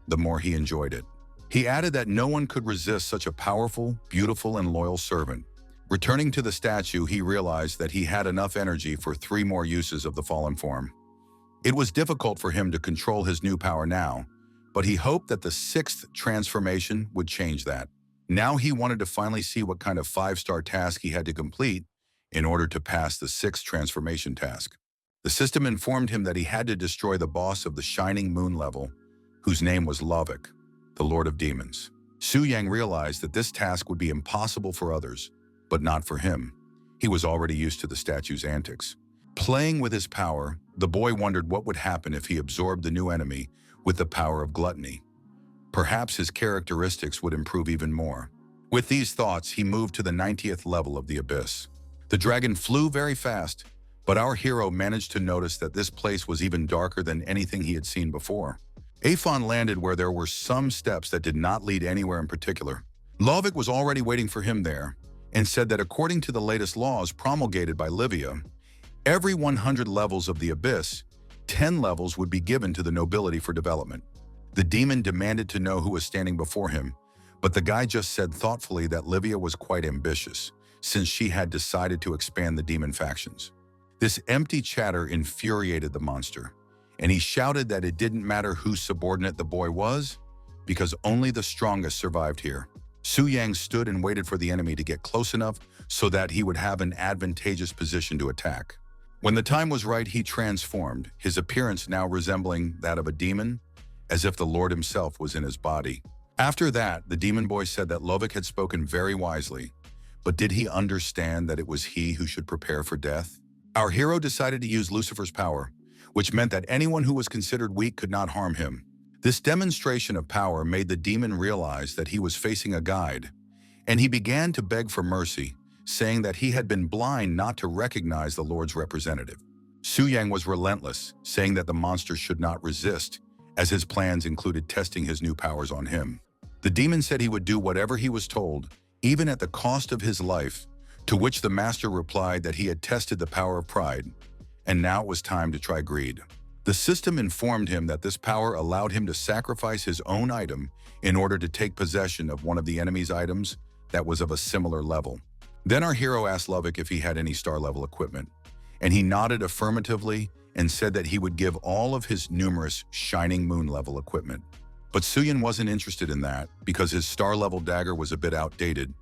the more he enjoyed it. He added that no one could resist such a powerful, beautiful, and loyal servant. Returning to the statue, he realized that he had enough energy for 3 more uses of the fallen form. It was difficult for him to control his new power now, but he hoped that the 6th transformation would change that. Now he wanted to finally see what kind of 5-star task he had to complete in order to pass the 6th transformation task. The system informed him that he had to destroy the boss of the Shining Moon level, whose name was Lovik, the Lord of Demons. Su Yang realized that this task would be impossible for others, but not for him. He was already used to the statue's antics. Playing with his power, the boy wondered what would happen if he absorbed the new enemy with the power of gluttony. Perhaps his characteristics would improve even more. With these thoughts, he moved to the 90th level of the abyss. The dragon flew very fast, but our hero managed to notice that this place was even darker than anything he had seen before. Aphon landed where there were some steps that did not lead anywhere in particular. Lovik was already waiting for him there, and said that according to the latest laws promulgated by Livia, every 100 levels of the abyss, 10 levels would be given to the nobility for development. The demon demanded to know who was standing before him, but the guy just said thoughtfully that Livia was quite ambitious, since she had decided to expand the demon factions. This empty chatter infuriated the monster, and he shouted that it didn't matter whose subordinate the boy was, because only the strongest survived here. Su Yang stood and waited for the enemy to get close enough so that he would have an advantageous position to attack. When the time was right, he transformed, his appearance now resembling that of a demon, as if the Lord himself was in his body. After that, the demon boy said that Lovik had spoken very wisely, but did he understand that it was he who should prepare for death? Our hero decided to use Lucifer's power, which meant that anyone who was considered weak could not harm him. This demonstration of power made the demon realize that he was facing a guide, and he began to beg for mercy, saying that he had been blind not to recognize the Lord's representative. Su Yang was relentless, saying that the monster should not resist, as his plans included testing his new powers on him. The demon said he would do whatever he was told, even at the cost of his life, to which the master replied that he had tested the power of pride, and now it was time to try greed. The system informed him that this power allowed him to sacrifice his own item in order to take possession of one of the enemy's items that was of a similar level. Then our hero asked Lovick if he had any star-level equipment, and he nodded affirmatively and said that he would give all of his numerous shining moon-level equipment. But Suyin wasn't interested in that because his star-level dagger was a bit outdated,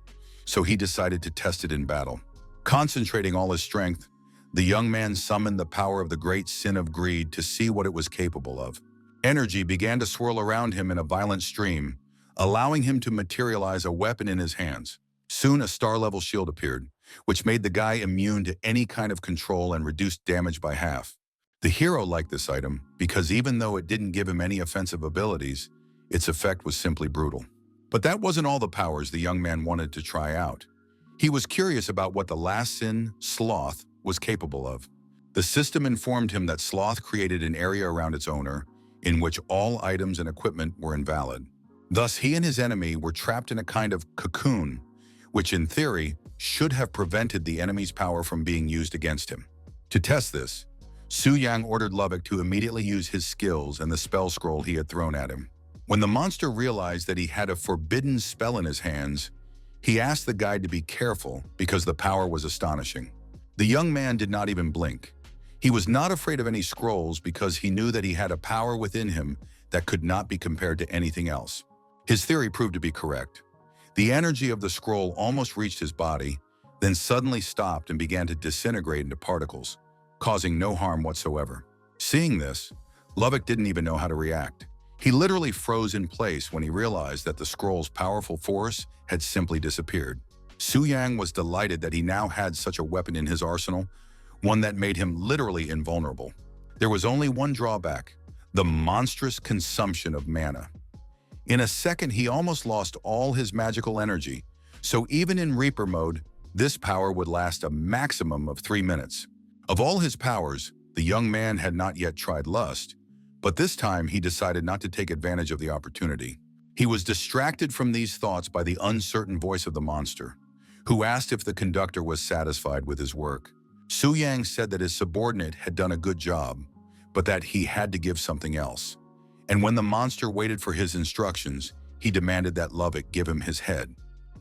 so he decided to test it in battle. Concentrating all his strength, the young man summoned the power of the great sin of greed to see what it was capable of. Energy began to swirl around him in a violent stream, allowing him to materialize a weapon in his hands. Soon a star-level shield appeared, which made the guy immune to any kind of control and reduced damage by half. The hero liked this item because even though it didn't give him any offensive abilities, its effect was simply brutal. But that wasn't all the powers the young man wanted to try out. He was curious about what the last sin, sloth, was capable of. The system informed him that sloth created an area around its owner in which all items and equipment were invalid. Thus, he and his enemy were trapped in a kind of cocoon, which in theory should have prevented the enemy's power from being used against him. To test this, Su Yang ordered Lovick to immediately use his skills and the spell scroll he had thrown at him. When the monster realized that he had a forbidden spell in his hands, he asked the guide to be careful because the power was astonishing. The young man did not even blink. He was not afraid of any scrolls because he knew that he had a power within him that could not be compared to anything else. His theory proved to be correct. The energy of the scroll almost reached his body, then suddenly stopped and began to disintegrate into particles, causing no harm whatsoever. Seeing this, Lovick didn't even know how to react. He literally froze in place when he realized that the scroll's powerful force had simply disappeared. Su Yang was delighted that he now had such a weapon in his arsenal, one that made him literally invulnerable. There was only one drawback: the monstrous consumption of mana. In a second, he almost lost all his magical energy, so even in Reaper mode, this power would last a maximum of 3 minutes. Of all his powers, the young man had not yet tried lust, but this time he decided not to take advantage of the opportunity. He was distracted from these thoughts by the uncertain voice of the monster, who asked if the conductor was satisfied with his work. Su Yang said that his subordinate had done a good job, but that he had to give something else. And when the monster waited for his instructions, he demanded that Lovick give him his head.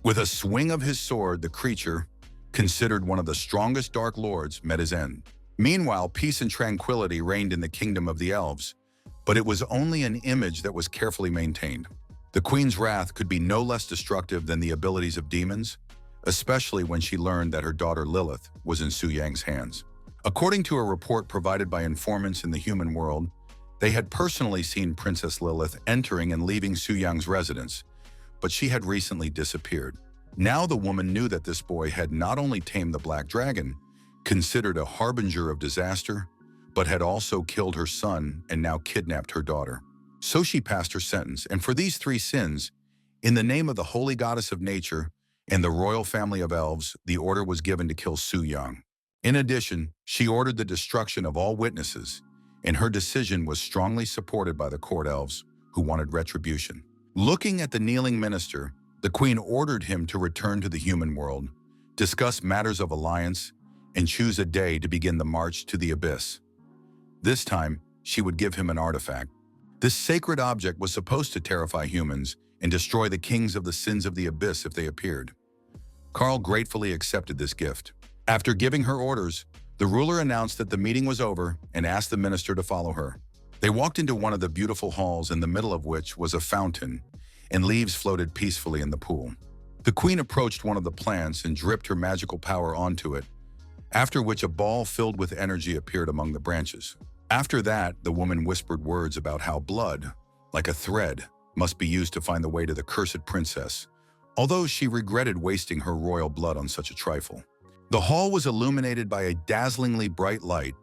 With a swing of his sword, the creature, considered one of the strongest Dark Lords, met his end. Meanwhile, peace and tranquility reigned in the kingdom of the elves, but it was only an image that was carefully maintained. The queen's wrath could be no less destructive than the abilities of demons, especially when she learned that her daughter Lilith was in Su Yang's hands. According to a report provided by informants in the human world, they had personally seen Princess Lilith entering and leaving Su Yang's residence, but she had recently disappeared. Now the woman knew that this boy had not only tamed the Black Dragon, considered a harbinger of disaster, but had also killed her son and now kidnapped her daughter. So she passed her sentence, and for these 3 sins, in the name of the holy goddess of nature and the royal family of elves, the order was given to kill Su Yang. In addition, she ordered the destruction of all witnesses, and her decision was strongly supported by the court elves, who wanted retribution. Looking at the kneeling minister, the queen ordered him to return to the human world, discuss matters of alliance, and choose a day to begin the march to the abyss. This time, she would give him an artifact. This sacred object was supposed to terrify humans and destroy the kings of the sins of the abyss if they appeared. Carl gratefully accepted this gift. After giving her orders, the ruler announced that the meeting was over and asked the minister to follow her. They walked into one of the beautiful halls, in the middle of which was a fountain, and leaves floated peacefully in the pool. The queen approached one of the plants and dripped her magical power onto it, after which a ball filled with energy appeared among the branches. After that, the woman whispered words about how blood, like a thread, must be used to find the way to the cursed princess, although she regretted wasting her royal blood on such a trifle. The hall was illuminated by a dazzlingly bright light,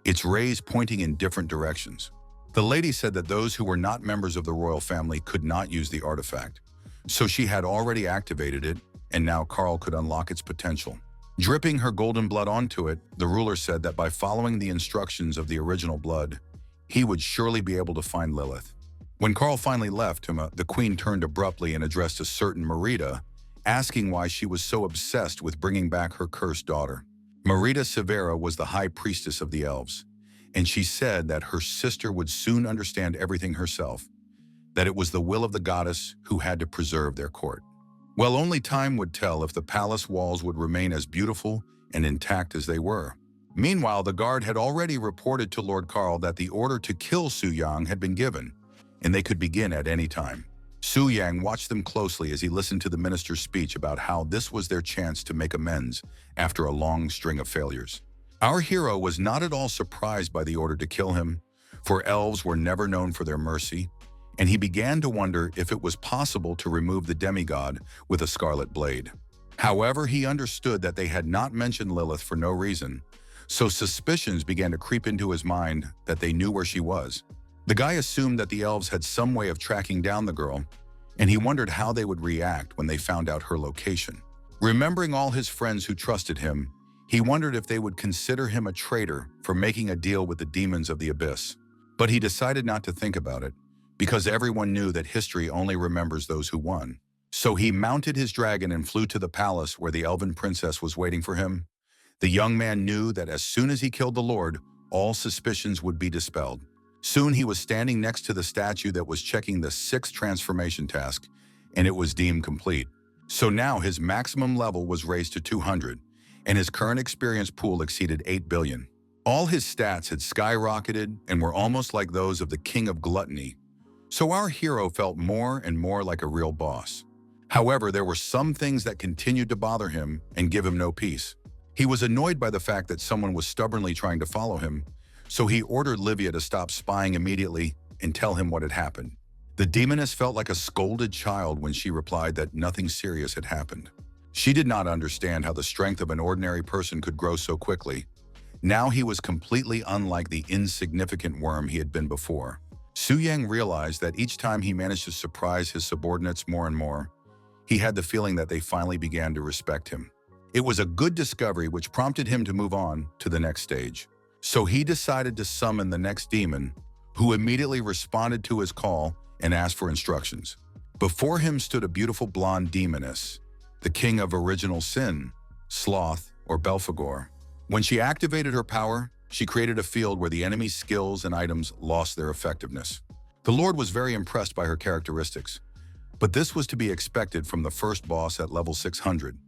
its rays pointing in different directions. The lady said that those who were not members of the royal family could not use the artifact, so she had already activated it, and now Carl could unlock its potential. Dripping her golden blood onto it, the ruler said that by following the instructions of the original blood, he would surely be able to find Lilith. When Carl finally left him, the queen turned abruptly and addressed a certain Merida, asking why she was so obsessed with bringing back her cursed daughter. Merida Severa was the high priestess of the elves, and she said that her sister would soon understand everything herself, that it was the will of the goddess who had to preserve their court. Well, only time would tell if the palace walls would remain as beautiful and intact as they were. Meanwhile, the guard had already reported to Lord Carl that the order to kill Su Yang had been given, and they could begin at any time. Su Yang watched them closely as he listened to the minister's speech about how this was their chance to make amends after a long string of failures. Our hero was not at all surprised by the order to kill him, for elves were never known for their mercy, and he began to wonder if it was possible to remove the demigod with a scarlet blade. However, he understood that they had not mentioned Lilith for no reason, so suspicions began to creep into his mind that they knew where she was. The guy assumed that the elves had some way of tracking down the girl, and he wondered how they would react when they found out her location. Remembering all his friends who trusted him, he wondered if they would consider him a traitor for making a deal with the demons of the abyss. But he decided not to think about it, because everyone knew that history only remembers those who won. So he mounted his dragon and flew to the palace where the elven princess was waiting for him. The young man knew that as soon as he killed the Lord, all suspicions would be dispelled. Soon he was standing next to the statue that was checking the 6th transformation task, and it was deemed complete. So now his maximum level was raised to 200, and his current experience pool exceeded 8 billion. All his stats had skyrocketed and were almost like those of the king of gluttony, so our hero felt more and more like a real boss. However, there were some things that continued to bother him and give him no peace. He was annoyed by the fact that someone was stubbornly trying to follow him, so he ordered Livia to stop spying immediately and tell him what had happened. The demoness felt like a scolded child when she replied that nothing serious had happened. She did not understand how the strength of an ordinary person could grow so quickly. Now he was completely unlike the insignificant worm he had been before. Su Yang realized that each time he managed to surprise his subordinates more and more, he had the feeling that they finally began to respect him. It was a good discovery which prompted him to move on to the next stage. So he decided to summon the next demon, who immediately responded to his call and asked for instructions. Before him stood a beautiful blonde demoness, the king of original sin, Sloth or Belphegor. When she activated her power, she created a field where the enemy's skills and items lost their effectiveness. The Lord was very impressed by her characteristics, but this was to be expected from the first boss at level 600.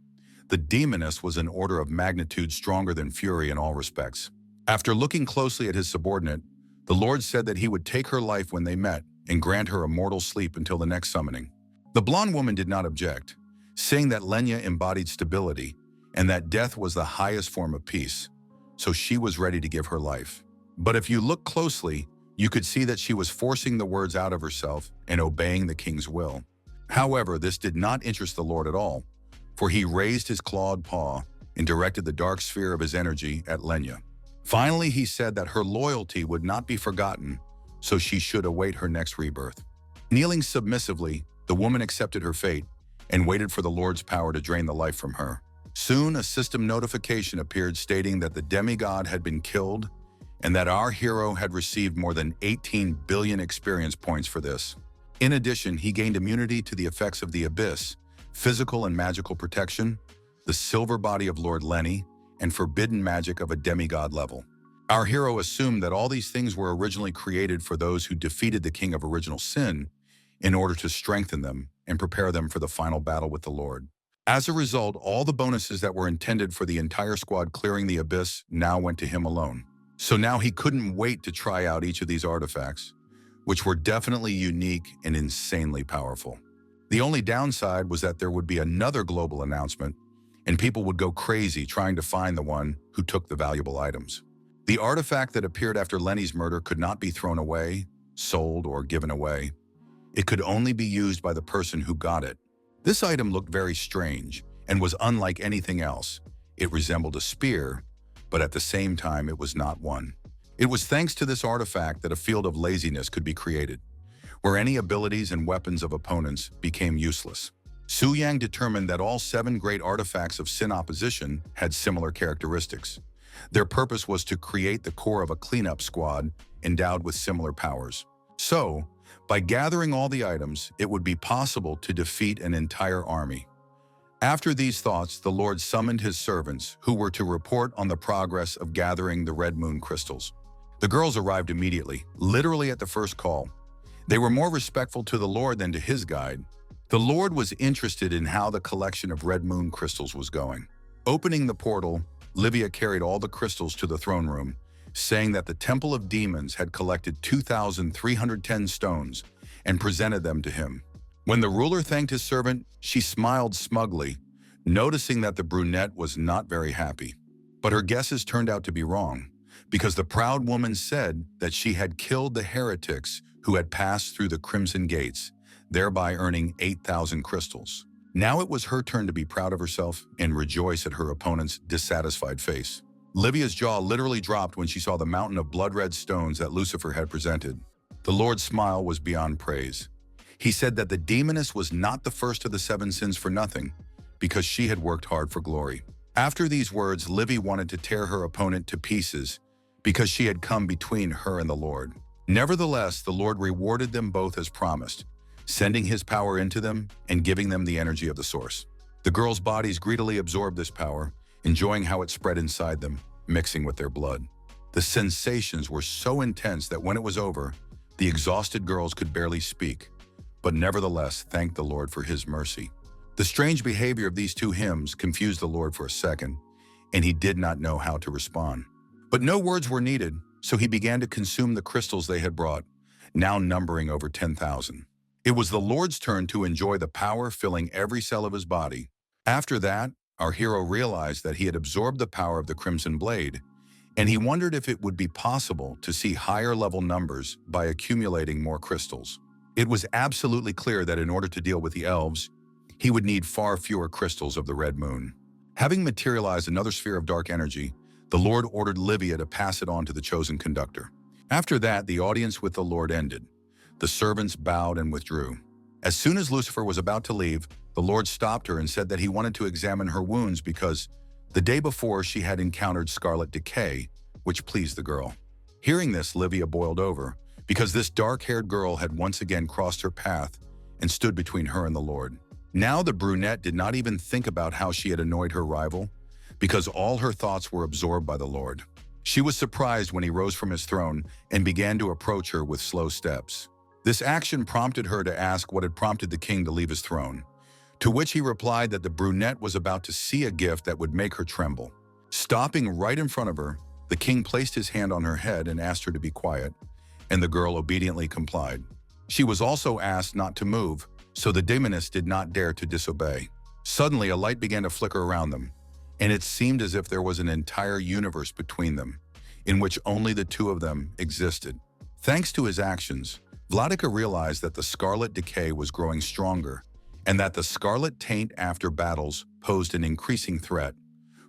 The demoness was an order of magnitude stronger than Fury in all respects. After looking closely at his subordinate, the Lord said that he would take her life when they met and grant her immortal sleep until the next summoning. The blonde woman did not object, saying that Lenya embodied stability and that death was the highest form of peace, so she was ready to give her life. But if you look closely, you could see that she was forcing the words out of herself and obeying the king's will. However, this did not interest the Lord at all, for he raised his clawed paw and directed the dark sphere of his energy at Lenya. Finally, he said that her loyalty would not be forgotten, so she should await her next rebirth. Kneeling submissively, the woman accepted her fate and waited for the Lord's power to drain the life from her. Soon, a system notification appeared stating that the demigod had been killed and that our hero had received more than 18 billion experience points for this. In addition, he gained immunity to the effects of the abyss, physical and magical protection, the silver body of Lord Lenny, and forbidden magic of a demigod level. Our hero assumed that all these things were originally created for those who defeated the king of original sin in order to strengthen them and prepare them for the final battle with the Lord. As a result, all the bonuses that were intended for the entire squad clearing the abyss now went to him alone. So now he couldn't wait to try out each of these artifacts, which were definitely unique and insanely powerful. The only downside was that there would be another global announcement, and people would go crazy trying to find the one who took the valuable items. The artifact that appeared after Lenny's murder could not be thrown away, sold, or given away. It could only be used by the person who got it. This item looked very strange and was unlike anything else. It resembled a spear, but at the same time it was not one. It was thanks to this artifact that a field of laziness could be created, where any abilities and weapons of opponents became useless. Su Yang determined that all 7 great artifacts of sin opposition had similar characteristics. Their purpose was to create the core of a cleanup squad endowed with similar powers. So, By gathering all the items, it would be possible to defeat an entire army. After these thoughts, the Lord summoned his servants, who were to report on the progress of gathering the red moon crystals. The girls arrived immediately, literally at the first call. They were more respectful to the Lord than to his guide. The Lord was interested in how the collection of red moon crystals was going. Opening the portal, Livia carried all the crystals to the throne room, saying that the Temple of Demons had collected 2,310 stones and presented them to him. When the ruler thanked his servant, she smiled smugly, noticing that the brunette was not very happy. But her guesses turned out to be wrong, because the proud woman said that she had killed the heretics who had passed through the Crimson Gates, thereby earning 8,000 crystals. Now it was her turn to be proud of herself and rejoice at her opponent's dissatisfied face. Livia's jaw literally dropped when she saw the mountain of blood-red stones that Lucifer had presented. The Lord's smile was beyond praise. He said that the demoness was not the first of the 7 sins for nothing, because she had worked hard for glory. After these words, Livy wanted to tear her opponent to pieces, because she had come between her and the Lord. Nevertheless, the Lord rewarded them both as promised, sending his power into them and giving them the energy of the source. The girls' bodies greedily absorbed this power, enjoying how it spread inside them, mixing with their blood. The sensations were so intense that when it was over, the exhausted girls could barely speak, but nevertheless thanked the Lord for his mercy. The strange behavior of these two hymns confused the Lord for a second, and he did not know how to respond. But no words were needed, so he began to consume the crystals they had brought, now numbering over 10,000. It was the Lord's turn to enjoy the power filling every cell of his body. After that, our hero realized that he had absorbed the power of the Crimson Blade, and he wondered if it would be possible to see higher level numbers by accumulating more crystals. It was absolutely clear that in order to deal with the elves, he would need far fewer crystals of the red moon. Having materialized another sphere of dark energy, the Lord ordered Livia to pass it on to the chosen conductor. After that, the audience with the Lord ended. The servants bowed and withdrew. As soon as Lucifer was about to leave, the Lord stopped her and said that he wanted to examine her wounds because the day before she had encountered scarlet decay, which pleased the girl. Hearing this, Livia boiled over, because this dark-haired girl had once again crossed her path and stood between her and the Lord. Now the brunette did not even think about how she had annoyed her rival, because all her thoughts were absorbed by the Lord. She was surprised when he rose from his throne and began to approach her with slow steps. This action prompted her to ask what had prompted the king to leave his throne, to which he replied that the brunette was about to see a gift that would make her tremble. Stopping right in front of her, the king placed his hand on her head and asked her to be quiet, and the girl obediently complied. She was also asked not to move, so the demoness did not dare to disobey. Suddenly, a light began to flicker around them, and it seemed as if there was an entire universe between them, in which only the two of them existed. Thanks to his actions, Vladika realized that the scarlet decay was growing stronger, and that the scarlet taint after battles posed an increasing threat,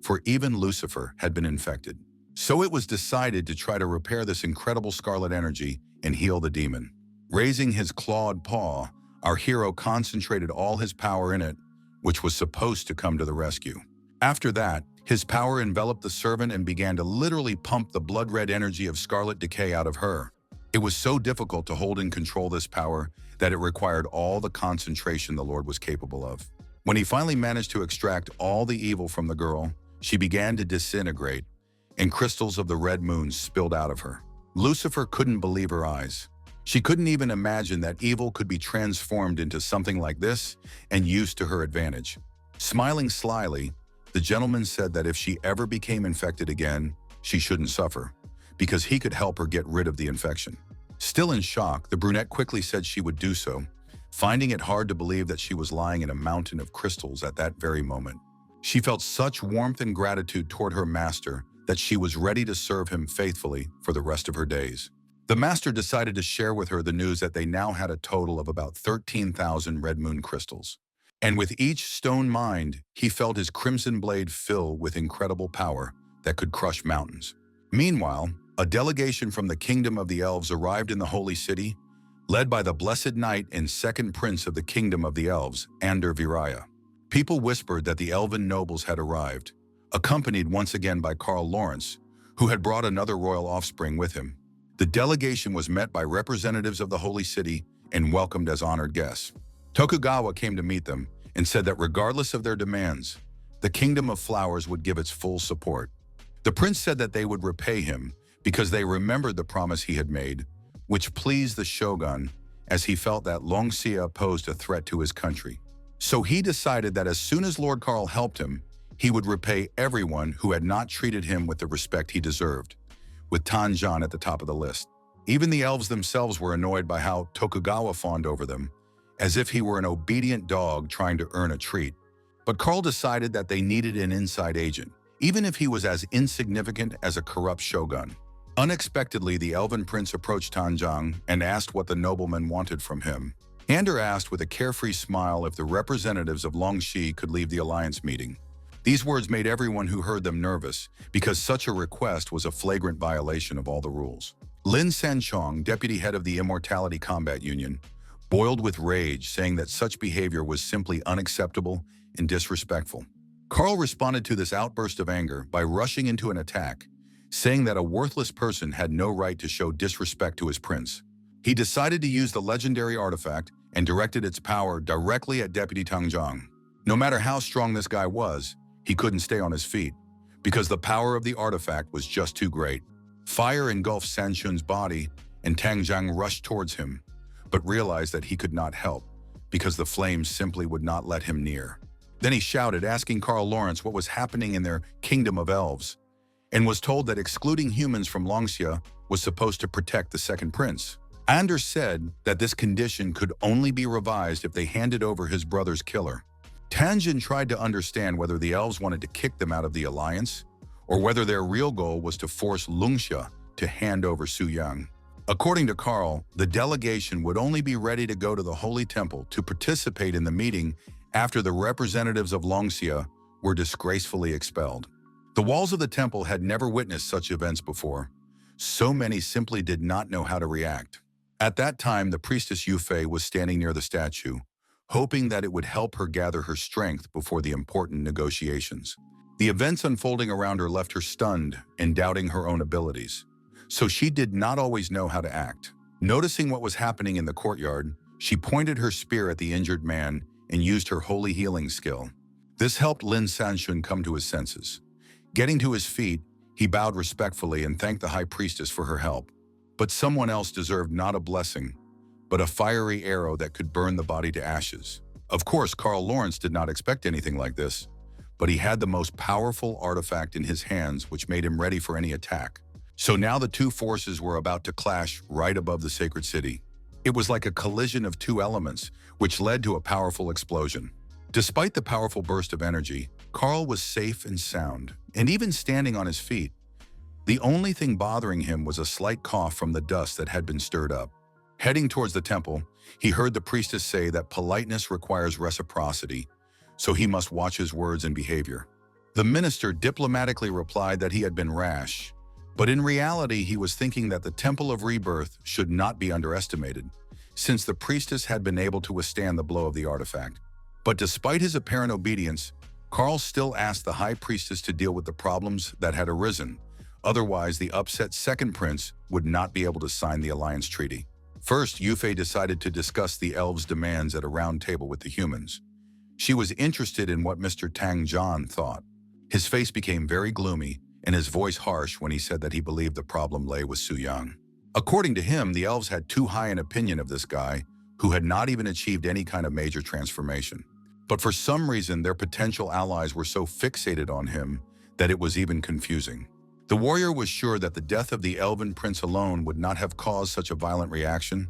for even Lucifer had been infected. So it was decided to try to repair this incredible scarlet energy and heal the demon. Raising his clawed paw, our hero concentrated all his power in it, which was supposed to come to the rescue. After that, his power enveloped the servant and began to literally pump the blood-red energy of scarlet decay out of her. It was so difficult to hold and control this power that it required all the concentration the Lord was capable of. When he finally managed to extract all the evil from the girl, she began to disintegrate, and crystals of the red moon spilled out of her. Lucifer couldn't believe her eyes. She couldn't even imagine that evil could be transformed into something like this and used to her advantage. Smiling slyly, the gentleman said that if she ever became infected again, she shouldn't suffer, because he could help her get rid of the infection. Still in shock, the brunette quickly said she would do so, finding it hard to believe that she was lying in a mountain of crystals at that very moment. She felt such warmth and gratitude toward her master that she was ready to serve him faithfully for the rest of her days. The master decided to share with her the news that they now had a total of about 13,000 red moon crystals. And with each stone mined, he felt his crimson blade fill with incredible power that could crush mountains. Meanwhile, a delegation from the kingdom of the elves arrived in the holy city, led by the blessed knight and second prince of the kingdom of the elves, Ander Viraya. People whispered that the elven nobles had arrived, accompanied once again by Karl Lawrence, who had brought another royal offspring with him. The delegation was met by representatives of the holy city and welcomed as honored guests. Tokugawa came to meet them and said that regardless of their demands, the Kingdom of Flowers would give its full support. The prince said that they would repay him because they remembered the promise he had made, which pleased the shogun as he felt that Longxia posed a threat to his country. So he decided that as soon as Lord Karl helped him, he would repay everyone who had not treated him with the respect he deserved, with Tanjan at the top of the list. Even the elves themselves were annoyed by how Tokugawa fawned over them, as if he were an obedient dog trying to earn a treat. But Karl decided that they needed an inside agent, even if he was as insignificant as a corrupt shogun. Unexpectedly, the elven prince approached Tanjang and asked what the nobleman wanted from him. Ander asked with a carefree smile if the representatives of Longxi could leave the alliance meeting. These words made everyone who heard them nervous, because such a request was a flagrant violation of all the rules. Lin Sanchong, deputy head of the Immortality Combat Union, boiled with rage, saying that such behavior was simply unacceptable and disrespectful. Karl responded to this outburst of anger by rushing into an attack, saying that a worthless person had no right to show disrespect to his prince. He decided to use the legendary artifact and directed its power directly at Deputy Tangjong. No matter how strong this guy was, he couldn't stay on his feet, because the power of the artifact was just too great. Fire engulfed Sanshun's body, and Tangjong rushed towards him, but realized that he could not help, because the flames simply would not let him near. Then he shouted, asking Karl Lawrence what was happening in their kingdom of elves, and was told that excluding humans from Longxia was supposed to protect the second prince. Anders said that this condition could only be revised if they handed over his brother's killer. Tanjin tried to understand whether the elves wanted to kick them out of the alliance, or whether their real goal was to force Longxia to hand over Su Yang. According to Karl, the delegation would only be ready to go to the Holy Temple to participate in the meeting after the representatives of Longxia were disgracefully expelled. The walls of the temple had never witnessed such events before. So many simply did not know how to react. At that time, the priestess Yufei was standing near the statue, hoping that it would help her gather her strength before the important negotiations. The events unfolding around her left her stunned and doubting her own abilities, so she did not always know how to act. Noticing what was happening in the courtyard, she pointed her spear at the injured man and used her holy healing skill. This helped Lin Sanshun come to his senses. Getting to his feet, he bowed respectfully and thanked the high priestess for her help. But someone else deserved not a blessing, but a fiery arrow that could burn the body to ashes. Of course, Karl Lawrence did not expect anything like this, but he had the most powerful artifact in his hands, which made him ready for any attack. So now the two forces were about to clash right above the sacred city. It was like a collision of two elements, which led to a powerful explosion. Despite the powerful burst of energy, Karl was safe and sound, and even standing on his feet. The only thing bothering him was a slight cough from the dust that had been stirred up. Heading towards the temple, he heard the priestess say that politeness requires reciprocity, so he must watch his words and behavior. The minister diplomatically replied that he had been rash, but in reality he was thinking that the Temple of Rebirth should not be underestimated, since the priestess had been able to withstand the blow of the artifact. But despite his apparent obedience, Karl still asked the high priestess to deal with the problems that had arisen. Otherwise, the upset second prince would not be able to sign the alliance treaty. First, Yufei decided to discuss the elves' demands at a round table with the humans. She was interested in what Mr. Tang Zhan thought. His face became very gloomy and his voice harsh when he said that he believed the problem lay with Su Yang. According to him, the elves had too high an opinion of this guy, who had not even achieved any kind of major transformation. But for some reason, their potential allies were so fixated on him that it was even confusing. The warrior was sure that the death of the Elven prince alone would not have caused such a violent reaction,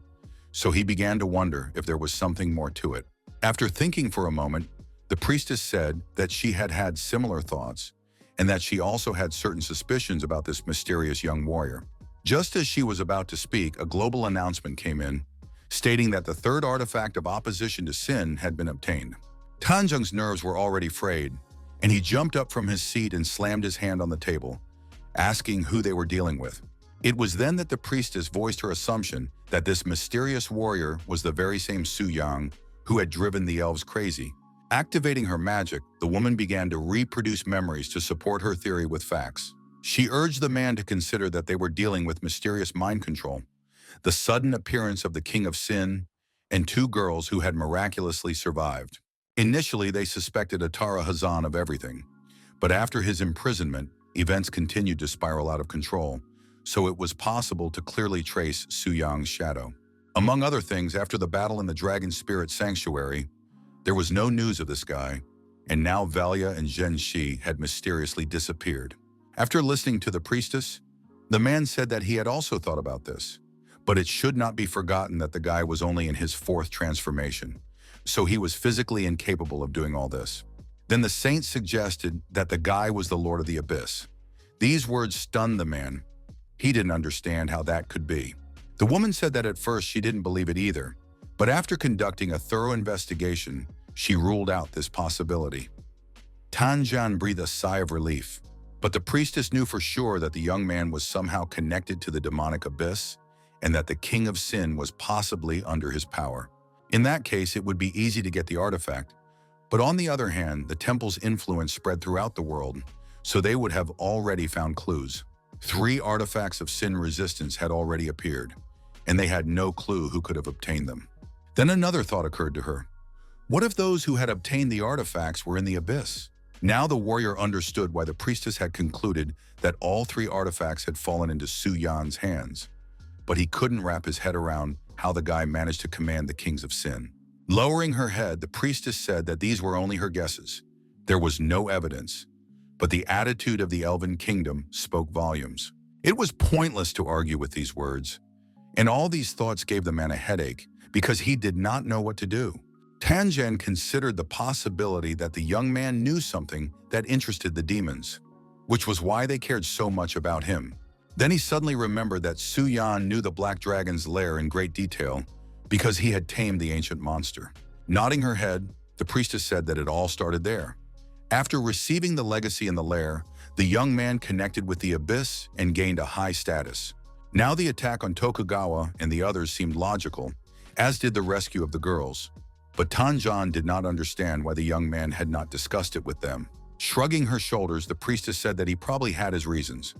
so he began to wonder if there was something more to it. After thinking for a moment, the priestess said that she had had similar thoughts, and that she also had certain suspicions about this mysterious young warrior. Just as she was about to speak, a global announcement came in, stating that the third artifact of opposition to sin had been obtained. Tanjung's nerves were already frayed, and he jumped up from his seat and slammed his hand on the table, asking who they were dealing with. It was then that the priestess voiced her assumption that this mysterious warrior was the very same Su Yang who had driven the elves crazy. Activating her magic, the woman began to reproduce memories to support her theory with facts. She urged the man to consider that they were dealing with mysterious mind control, the sudden appearance of the King of Sin, and 2 girls who had miraculously survived. Initially, they suspected Atara Hazan of everything, but after his imprisonment, events continued to spiral out of control, so it was possible to clearly trace Su Yang's shadow. Among other things, after the battle in the Dragon Spirit Sanctuary, there was no news of this guy, and now Valia and Zhen Shi had mysteriously disappeared. After listening to the priestess, the man said that he had also thought about this, but it should not be forgotten that the guy was only in his 4th transformation, so he was physically incapable of doing all this. Then the saint suggested that the guy was the Lord of the Abyss. These words stunned the man. He didn't understand how that could be. The woman said that at first she didn't believe it either, but after conducting a thorough investigation, she ruled out this possibility. Tanjan breathed a sigh of relief, but the priestess knew for sure that the young man was somehow connected to the demonic abyss and that the King of Sin was possibly under his power. In that case, it would be easy to get the artifact, but on the other hand, the temple's influence spread throughout the world, so they would have already found clues. 3 artifacts of sin resistance had already appeared, and they had no clue who could have obtained them. Then another thought occurred to her. What if those who had obtained the artifacts were in the abyss? Now the warrior understood why the priestess had concluded that all 3 artifacts had fallen into Su Yan's hands, but he couldn't wrap his head around how the guy managed to command the kings of sin. Lowering her head, the priestess said that these were only her guesses. There was no evidence, but the attitude of the Elven kingdom spoke volumes. It was pointless to argue with these words, and all these thoughts gave the man a headache because he did not know what to do. Tanjan considered the possibility that the young man knew something that interested the demons, which was why they cared so much about him. Then he suddenly remembered that Su Yan knew the Black Dragon's lair in great detail because he had tamed the ancient monster. Nodding her head, the priestess said that it all started there. After receiving the legacy in the lair, the young man connected with the abyss and gained a high status. Now the attack on Tokugawa and the others seemed logical, as did the rescue of the girls. But Tanjan did not understand why the young man had not discussed it with them. Shrugging her shoulders, the priestess said that he probably had his reasons,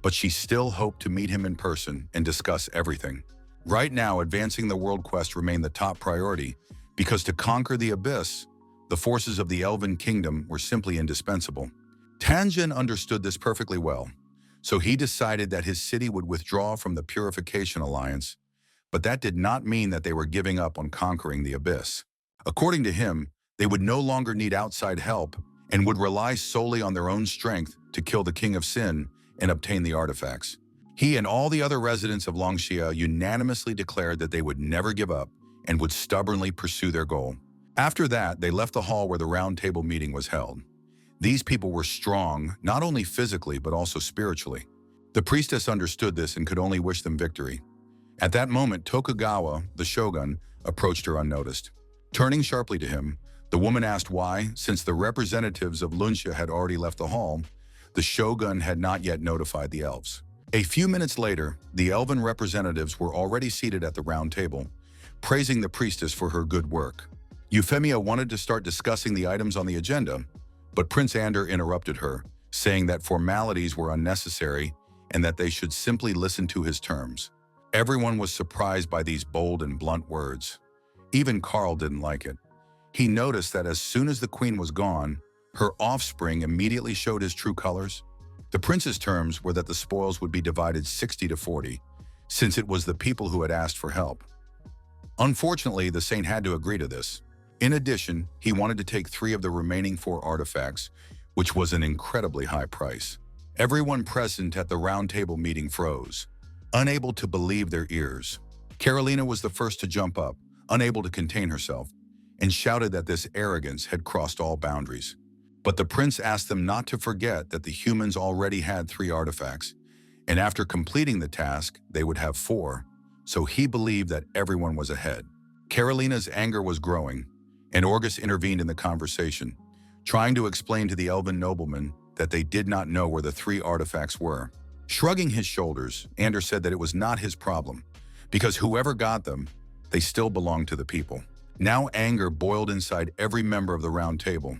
but she still hoped to meet him in person and discuss everything. Right now, advancing the world quest remained the top priority, because to conquer the abyss, the forces of the Elven kingdom were simply indispensable. Tanjan understood this perfectly well, so he decided that his city would withdraw from the Purification Alliance, but that did not mean that they were giving up on conquering the abyss. According to him, they would no longer need outside help and would rely solely on their own strength to kill the King of Sin and obtain the artifacts. He and all the other residents of Longxia unanimously declared that they would never give up and would stubbornly pursue their goal. After that, they left the hall where the round table meeting was held. These people were strong, not only physically but also spiritually. The priestess understood this and could only wish them victory. At that moment, Tokugawa, the shogun, approached her unnoticed. Turning sharply to him, the woman asked why, since the representatives of Longxia had already left the hall, the shogun had not yet notified the elves. A few minutes later, the elven representatives were already seated at the round table, praising the priestess for her good work. Euphemia wanted to start discussing the items on the agenda, but Prince Ander interrupted her, saying that formalities were unnecessary and that they should simply listen to his terms. Everyone was surprised by these bold and blunt words. Even Karl didn't like it. He noticed that as soon as the queen was gone, her offspring immediately showed his true colors. The prince's terms were that the spoils would be divided 60-40, since it was the people who had asked for help. Unfortunately, the saint had to agree to this. In addition, he wanted to take 3 of the remaining 4 artifacts, which was an incredibly high price. Everyone present at the round table meeting froze, unable to believe their ears. Carolina was the first to jump up, unable to contain herself, and shouted that this arrogance had crossed all boundaries. But the prince asked them not to forget that the humans already had 3 artifacts, and after completing the task, they would have 4, so he believed that everyone was ahead. Carolina's anger was growing, and Orgus intervened in the conversation, trying to explain to the elven nobleman that they did not know where the 3 artifacts were. Shrugging his shoulders, Ander said that it was not his problem, because whoever got them, they still belonged to the people. Now anger boiled inside every member of the round table,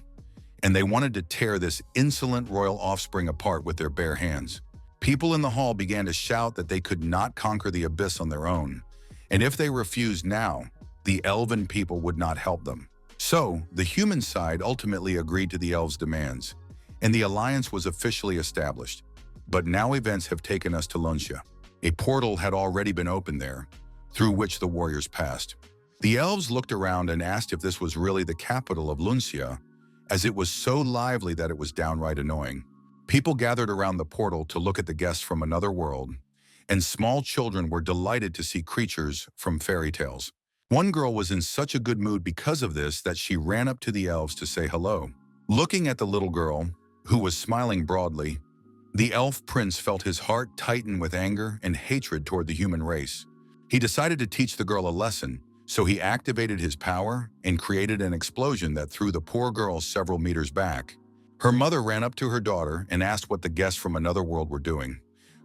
and they wanted to tear this insolent royal offspring apart with their bare hands. People in the hall began to shout that they could not conquer the abyss on their own, and if they refused now, the Elven people would not help them. So, the human side ultimately agreed to the elves' demands, and the alliance was officially established. But now events have taken us to Luncia. A portal had already been opened there, through which the warriors passed. The elves looked around and asked if this was really the capital of Luncia, as it was so lively that it was downright annoying. People gathered around the portal to look at the guests from another world, and small children were delighted to see creatures from fairy tales. One girl was in such a good mood because of this that she ran up to the elves to say hello. Looking at the little girl, who was smiling broadly, the elf prince felt his heart tighten with anger and hatred toward the human race. He decided to teach the girl a lesson, so he activated his power and created an explosion that threw the poor girl several meters back. Her mother ran up to her daughter and asked what the guests from another world were doing.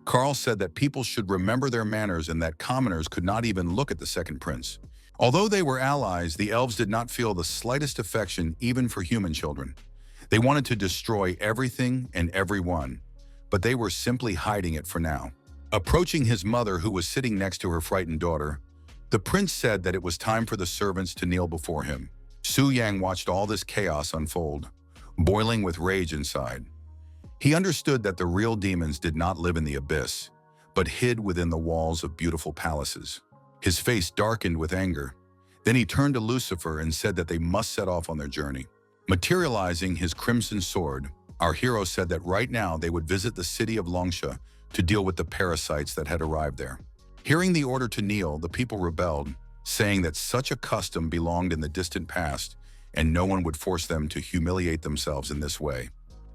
Carl said that people should remember their manners and that commoners could not even look at the second prince. Although they were allies, the elves did not feel the slightest affection even for human children. They wanted to destroy everything and everyone, but they were simply hiding it for now. Approaching his mother, who was sitting next to her frightened daughter, the prince said that it was time for the servants to kneel before him. Su Yang watched all this chaos unfold, boiling with rage inside. He understood that the real demons did not live in the abyss, but hid within the walls of beautiful palaces. His face darkened with anger. Then he turned to Lucifer and said that they must set off on their journey. Materializing his crimson sword, our hero said that right now they would visit the city of Longsha to deal with the parasites that had arrived there. Hearing the order to kneel, the people rebelled, saying that such a custom belonged in the distant past and no one would force them to humiliate themselves in this way.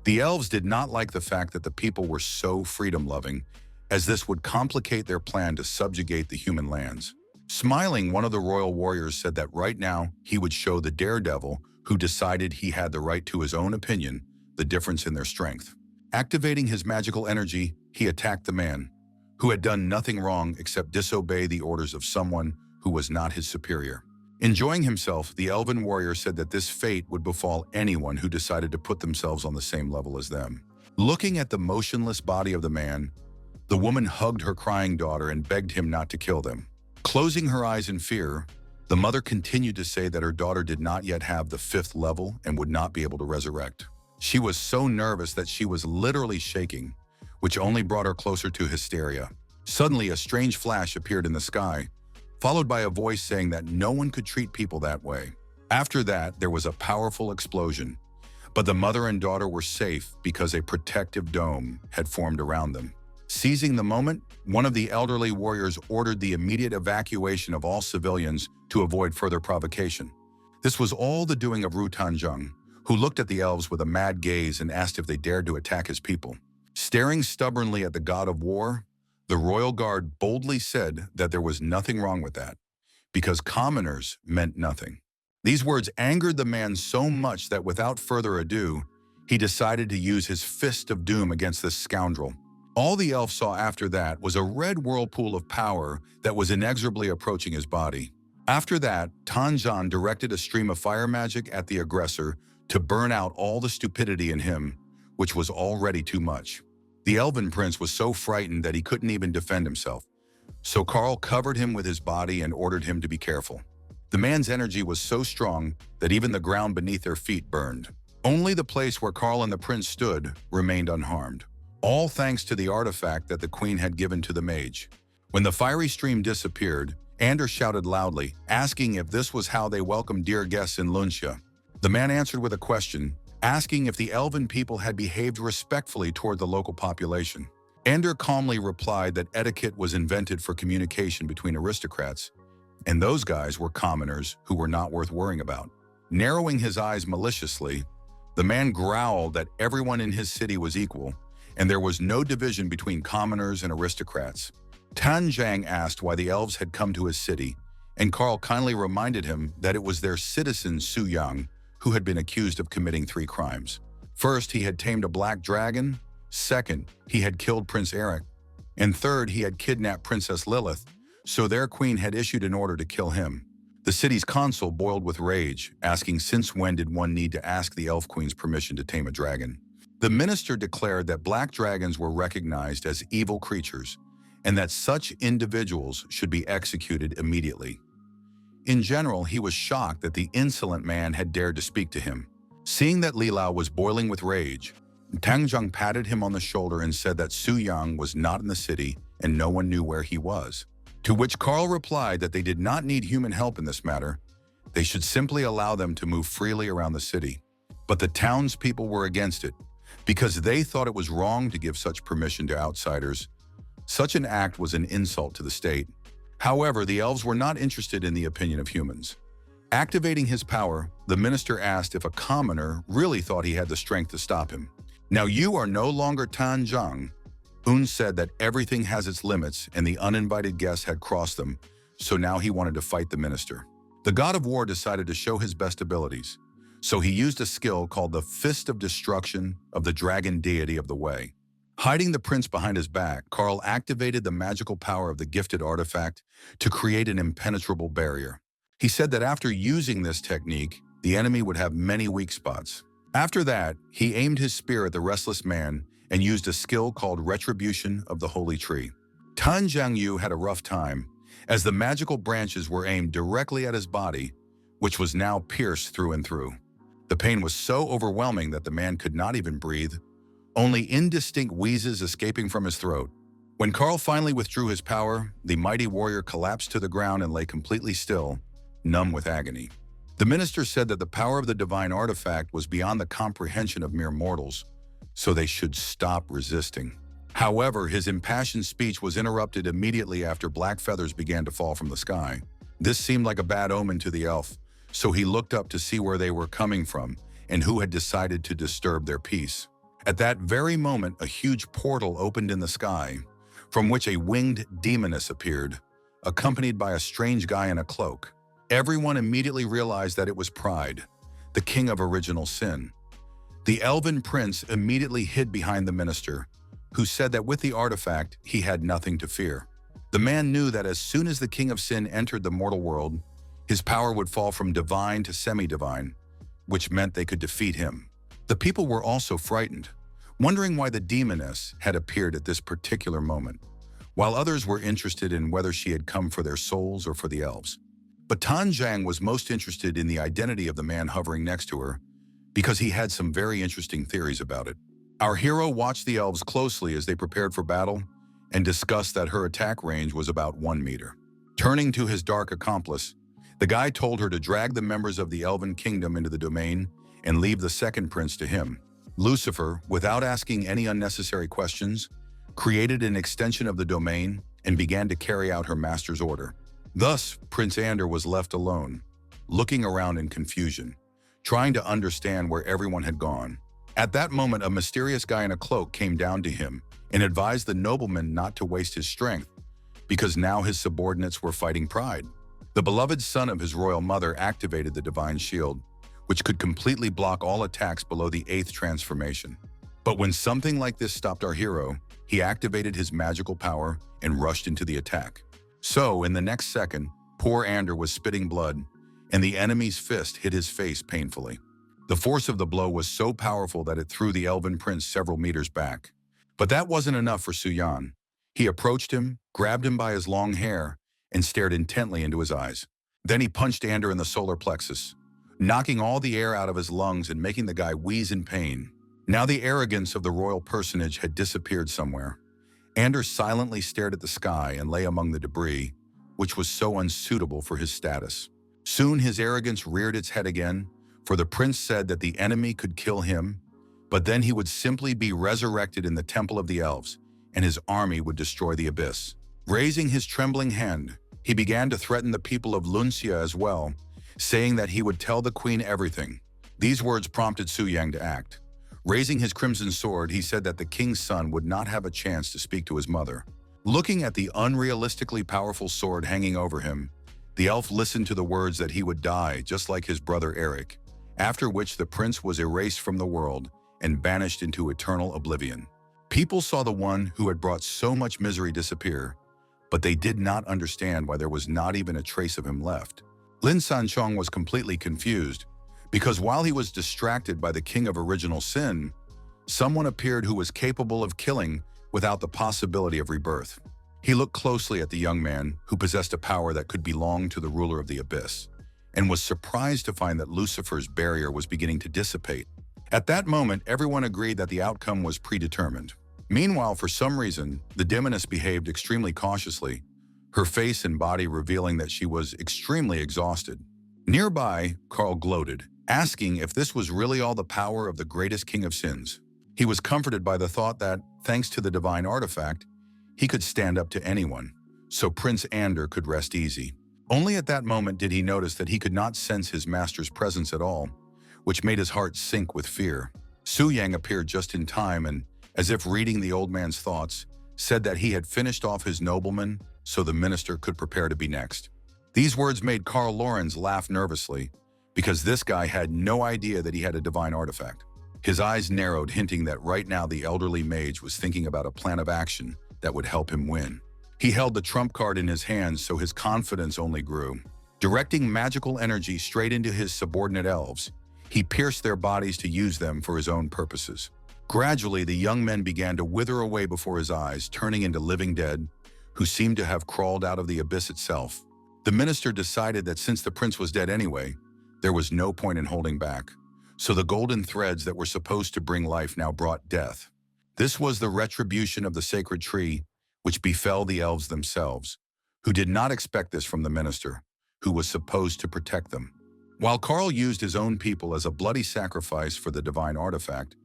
The elves did not like the fact that the people were so freedom-loving, as this would complicate their plan to subjugate the human lands. Smiling, one of the royal warriors said that right now he would show the daredevil who decided he had the right to his own opinion the difference in their strength. Activating his magical energy, he attacked the man, who had done nothing wrong except disobey the orders of someone who was not his superior. Enjoying himself, the Elven warrior said that this fate would befall anyone who decided to put themselves on the same level as them. Looking at the motionless body of the man, the woman hugged her crying daughter and begged him not to kill them. Closing her eyes in fear, the mother continued to say that her daughter did not yet have the 5th level and would not be able to resurrect. She was so nervous that she was literally shaking, which only brought her closer to hysteria. Suddenly, a strange flash appeared in the sky, followed by a voice saying that no one could treat people that way. After that, there was a powerful explosion, but the mother and daughter were safe because a protective dome had formed around them. Seizing the moment, one of the elderly warriors ordered the immediate evacuation of all civilians to avoid further provocation. This was all the doing of Ru Tanzheng, who looked at the elves with a mad gaze and asked if they dared to attack his people. Staring stubbornly at the god of war, the royal guard boldly said that there was nothing wrong with that, because commoners meant nothing. These words angered the man so much that without further ado, he decided to use his fist of doom against this scoundrel. All the elf saw after that was a red whirlpool of power that was inexorably approaching his body. After that, Tanzhan directed a stream of fire magic at the aggressor to burn out all the stupidity in him, which was already too much. The Elven prince was so frightened that he couldn't even defend himself, so Carl covered him with his body and ordered him to be careful. The man's energy was so strong that even the ground beneath their feet burned. Only the place where Carl and the prince stood remained unharmed, all thanks to the artifact that the queen had given to the mage. When the fiery stream disappeared, Anders shouted loudly, asking if this was how they welcomed dear guests in Luncia. The man answered with a question, asking if the Elven people had behaved respectfully toward the local population. Ender calmly replied that etiquette was invented for communication between aristocrats, and those guys were commoners who were not worth worrying about. Narrowing his eyes maliciously, the man growled that everyone in his city was equal, and there was no division between commoners and aristocrats. Tanzhang asked why the elves had come to his city, and Carl kindly reminded him that it was their citizen Su Yang who had been accused of committing 3 crimes. First, he had tamed a black dragon. Second, he had killed Prince Eric. And third, he had kidnapped Princess Lilith, so their queen had issued an order to kill him. The city's consul boiled with rage, asking since when did one need to ask the elf queen's permission to tame a dragon. The minister declared that black dragons were recognized as evil creatures, and that such individuals should be executed immediately. In general, he was shocked that the insolent man had dared to speak to him. Seeing that Li Lao was boiling with rage, Tang Zheng patted him on the shoulder and said that Su Yang was not in the city and no one knew where he was. To which Carl replied that they did not need human help in this matter. They should simply allow them to move freely around the city. But the townspeople were against it, because they thought it was wrong to give such permission to outsiders. Such an act was an insult to the state. However, the elves were not interested in the opinion of humans. Activating his power, the minister asked if a commoner really thought he had the strength to stop him. Now you are no longer Tan Zhang. Un said that everything has its limits and the uninvited guests had crossed them, so now he wanted to fight the minister. The god of war decided to show his best abilities, so he used a skill called the Fist of Destruction of the dragon deity of the way. Hiding the prince behind his back, Carl activated the magical power of the gifted artifact to create an impenetrable barrier. He said that after using this technique, the enemy would have many weak spots. After that, he aimed his spear at the restless man and used a skill called Retribution of the Holy Tree. Tan Zhangyu had a rough time, as the magical branches were aimed directly at his body, which was now pierced through and through. The pain was so overwhelming that the man could not even breathe, only indistinct wheezes escaping from his throat. When Carl finally withdrew his power, the mighty warrior collapsed to the ground and lay completely still, numb with agony. The minister said that the power of the divine artifact was beyond the comprehension of mere mortals, so they should stop resisting. However, his impassioned speech was interrupted immediately after black feathers began to fall from the sky. This seemed like a bad omen to the elf, so he looked up to see where they were coming from and who had decided to disturb their peace. At that very moment, a huge portal opened in the sky, from which a winged demoness appeared, accompanied by a strange guy in a cloak. Everyone immediately realized that it was Pride, the king of original sin. The Elven prince immediately hid behind the minister, who said that with the artifact, he had nothing to fear. The man knew that as soon as the king of sin entered the mortal world, his power would fall from divine to semi-divine, which meant they could defeat him. The people were also frightened, wondering why the demoness had appeared at this particular moment, while others were interested in whether she had come for their souls or for the elves. But Tan Zhang was most interested in the identity of the man hovering next to her, because he had some very interesting theories about it. Our hero watched the elves closely as they prepared for battle and discussed that her attack range was about 1 meter. Turning to his dark accomplice, the guy told her to drag the members of the Elven kingdom into the domain and leave the second prince to him. Lucifer, without asking any unnecessary questions, created an extension of the domain and began to carry out her master's order. Thus, Prince Ander was left alone, looking around in confusion, trying to understand where everyone had gone. At that moment, a mysterious guy in a cloak came down to him and advised the nobleman not to waste his strength, because now his subordinates were fighting Pride. The beloved son of his royal mother activated the divine shield, which could completely block all attacks below the 8th transformation. But when something like this stopped our hero, he activated his magical power and rushed into the attack. So, in the next second, poor Ander was spitting blood, and the enemy's fist hit his face painfully. The force of the blow was so powerful that it threw the Elven prince several meters back. But that wasn't enough for Su Yan. He approached him, grabbed him by his long hair, and stared intently into his eyes. Then he punched Ander in the solar plexus, knocking all the air out of his lungs and making the guy wheeze in pain. Now the arrogance of the royal personage had disappeared somewhere. Ander silently stared at the sky and lay among the debris, which was so unsuitable for his status. Soon his arrogance reared its head again, for the prince said that the enemy could kill him, but then he would simply be resurrected in the temple of the elves, and his army would destroy the abyss. Raising his trembling hand, he began to threaten the people of Luncia as well, saying that he would tell the queen everything. These words prompted Su Yang to act. Raising his crimson sword, he said that the king's son would not have a chance to speak to his mother. Looking at the unrealistically powerful sword hanging over him, the elf listened to the words that he would die just like his brother Eric, after which the prince was erased from the world and banished into eternal oblivion. People saw the one who had brought so much misery disappear, but they did not understand why there was not even a trace of him left. Lin Sanchong was completely confused, because while he was distracted by the king of original sin, someone appeared who was capable of killing without the possibility of rebirth. He looked closely at the young man, who possessed a power that could belong to the ruler of the abyss, and was surprised to find that Lucifer's barrier was beginning to dissipate. At that moment, everyone agreed that the outcome was predetermined. Meanwhile, for some reason, the demoness behaved extremely cautiously, her face and body revealing that she was extremely exhausted. Nearby, Carl gloated, asking if this was really all the power of the greatest king of sins. He was comforted by the thought that, thanks to the divine artifact, he could stand up to anyone, so Prince Ander could rest easy. Only at that moment did he notice that he could not sense his master's presence at all, which made his heart sink with fear. Su Yang appeared just in time and, as if reading the old man's thoughts, said that he had finished off his nobleman so the minister could prepare to be next. These words made Carl Lorenz laugh nervously, because this guy had no idea that he had a divine artifact. His eyes narrowed, hinting that right now the elderly mage was thinking about a plan of action that would help him win. He held the trump card in his hands, so his confidence only grew. Directing magical energy straight into his subordinate elves, he pierced their bodies to use them for his own purposes. Gradually, the young men began to wither away before his eyes, turning into living dead, who seemed to have crawled out of the abyss itself. The minister decided that since the prince was dead anyway, there was no point in holding back. So the golden threads that were supposed to bring life now brought death. This was the retribution of the sacred tree, which befell the elves themselves, who did not expect this from the minister, who was supposed to protect them. While Carl used his own people as a bloody sacrifice for the divine artifact,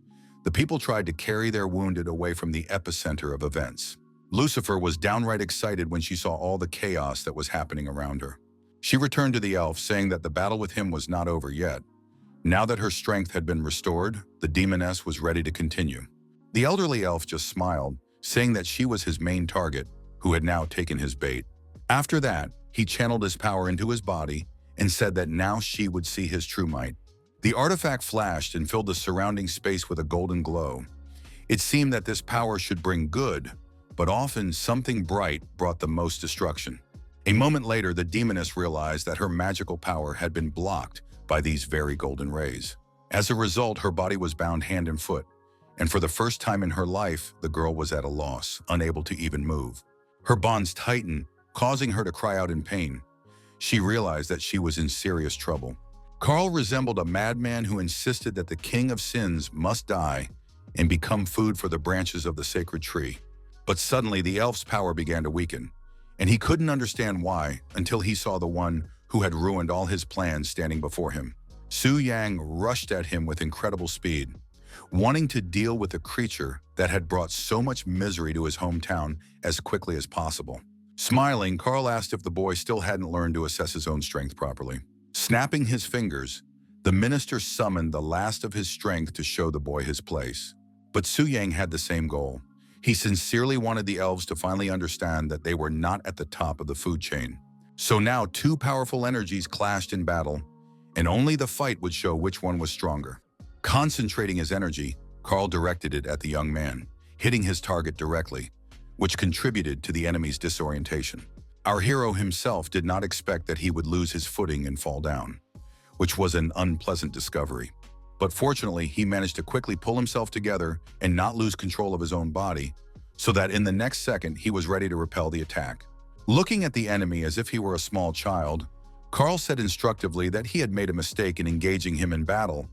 the people tried to carry their wounded away from the epicenter of events. Lucifer was downright excited when she saw all the chaos that was happening around her. She returned to the elf, saying that the battle with him was not over yet. Now that her strength had been restored, the demoness was ready to continue. The elderly elf just smiled, saying that she was his main target, who had now taken his bait. After that, he channeled his power into his body and said that now she would see his true might. The artifact flashed and filled the surrounding space with a golden glow. It seemed that this power should bring good, but often something bright brought the most destruction. A moment later, the demoness realized that her magical power had been blocked by these very golden rays. As a result, her body was bound hand and foot, and for the first time in her life, the girl was at a loss, unable to even move. Her bonds tightened, causing her to cry out in pain. She realized that she was in serious trouble. Carl resembled a madman who insisted that the king of sins must die and become food for the branches of the sacred tree. But suddenly, the elf's power began to weaken, and he couldn't understand why until he saw the one who had ruined all his plans standing before him. Su Yang rushed at him with incredible speed, wanting to deal with a creature that had brought so much misery to his hometown as quickly as possible. Smiling, Carl asked if the boy still hadn't learned to assess his own strength properly. Snapping his fingers, the minister summoned the last of his strength to show the boy his place. But Su Yang had the same goal. He sincerely wanted the elves to finally understand that they were not at the top of the food chain. So now two powerful energies clashed in battle, and only the fight would show which one was stronger. Concentrating his energy, Carl directed it at the young man, hitting his target directly, which contributed to the enemy's disorientation. Our hero himself did not expect that he would lose his footing and fall down, which was an unpleasant discovery. But fortunately, he managed to quickly pull himself together and not lose control of his own body, so that in the next second he was ready to repel the attack. Looking at the enemy as if he were a small child, Carl said instructively that he had made a mistake in engaging him in battle,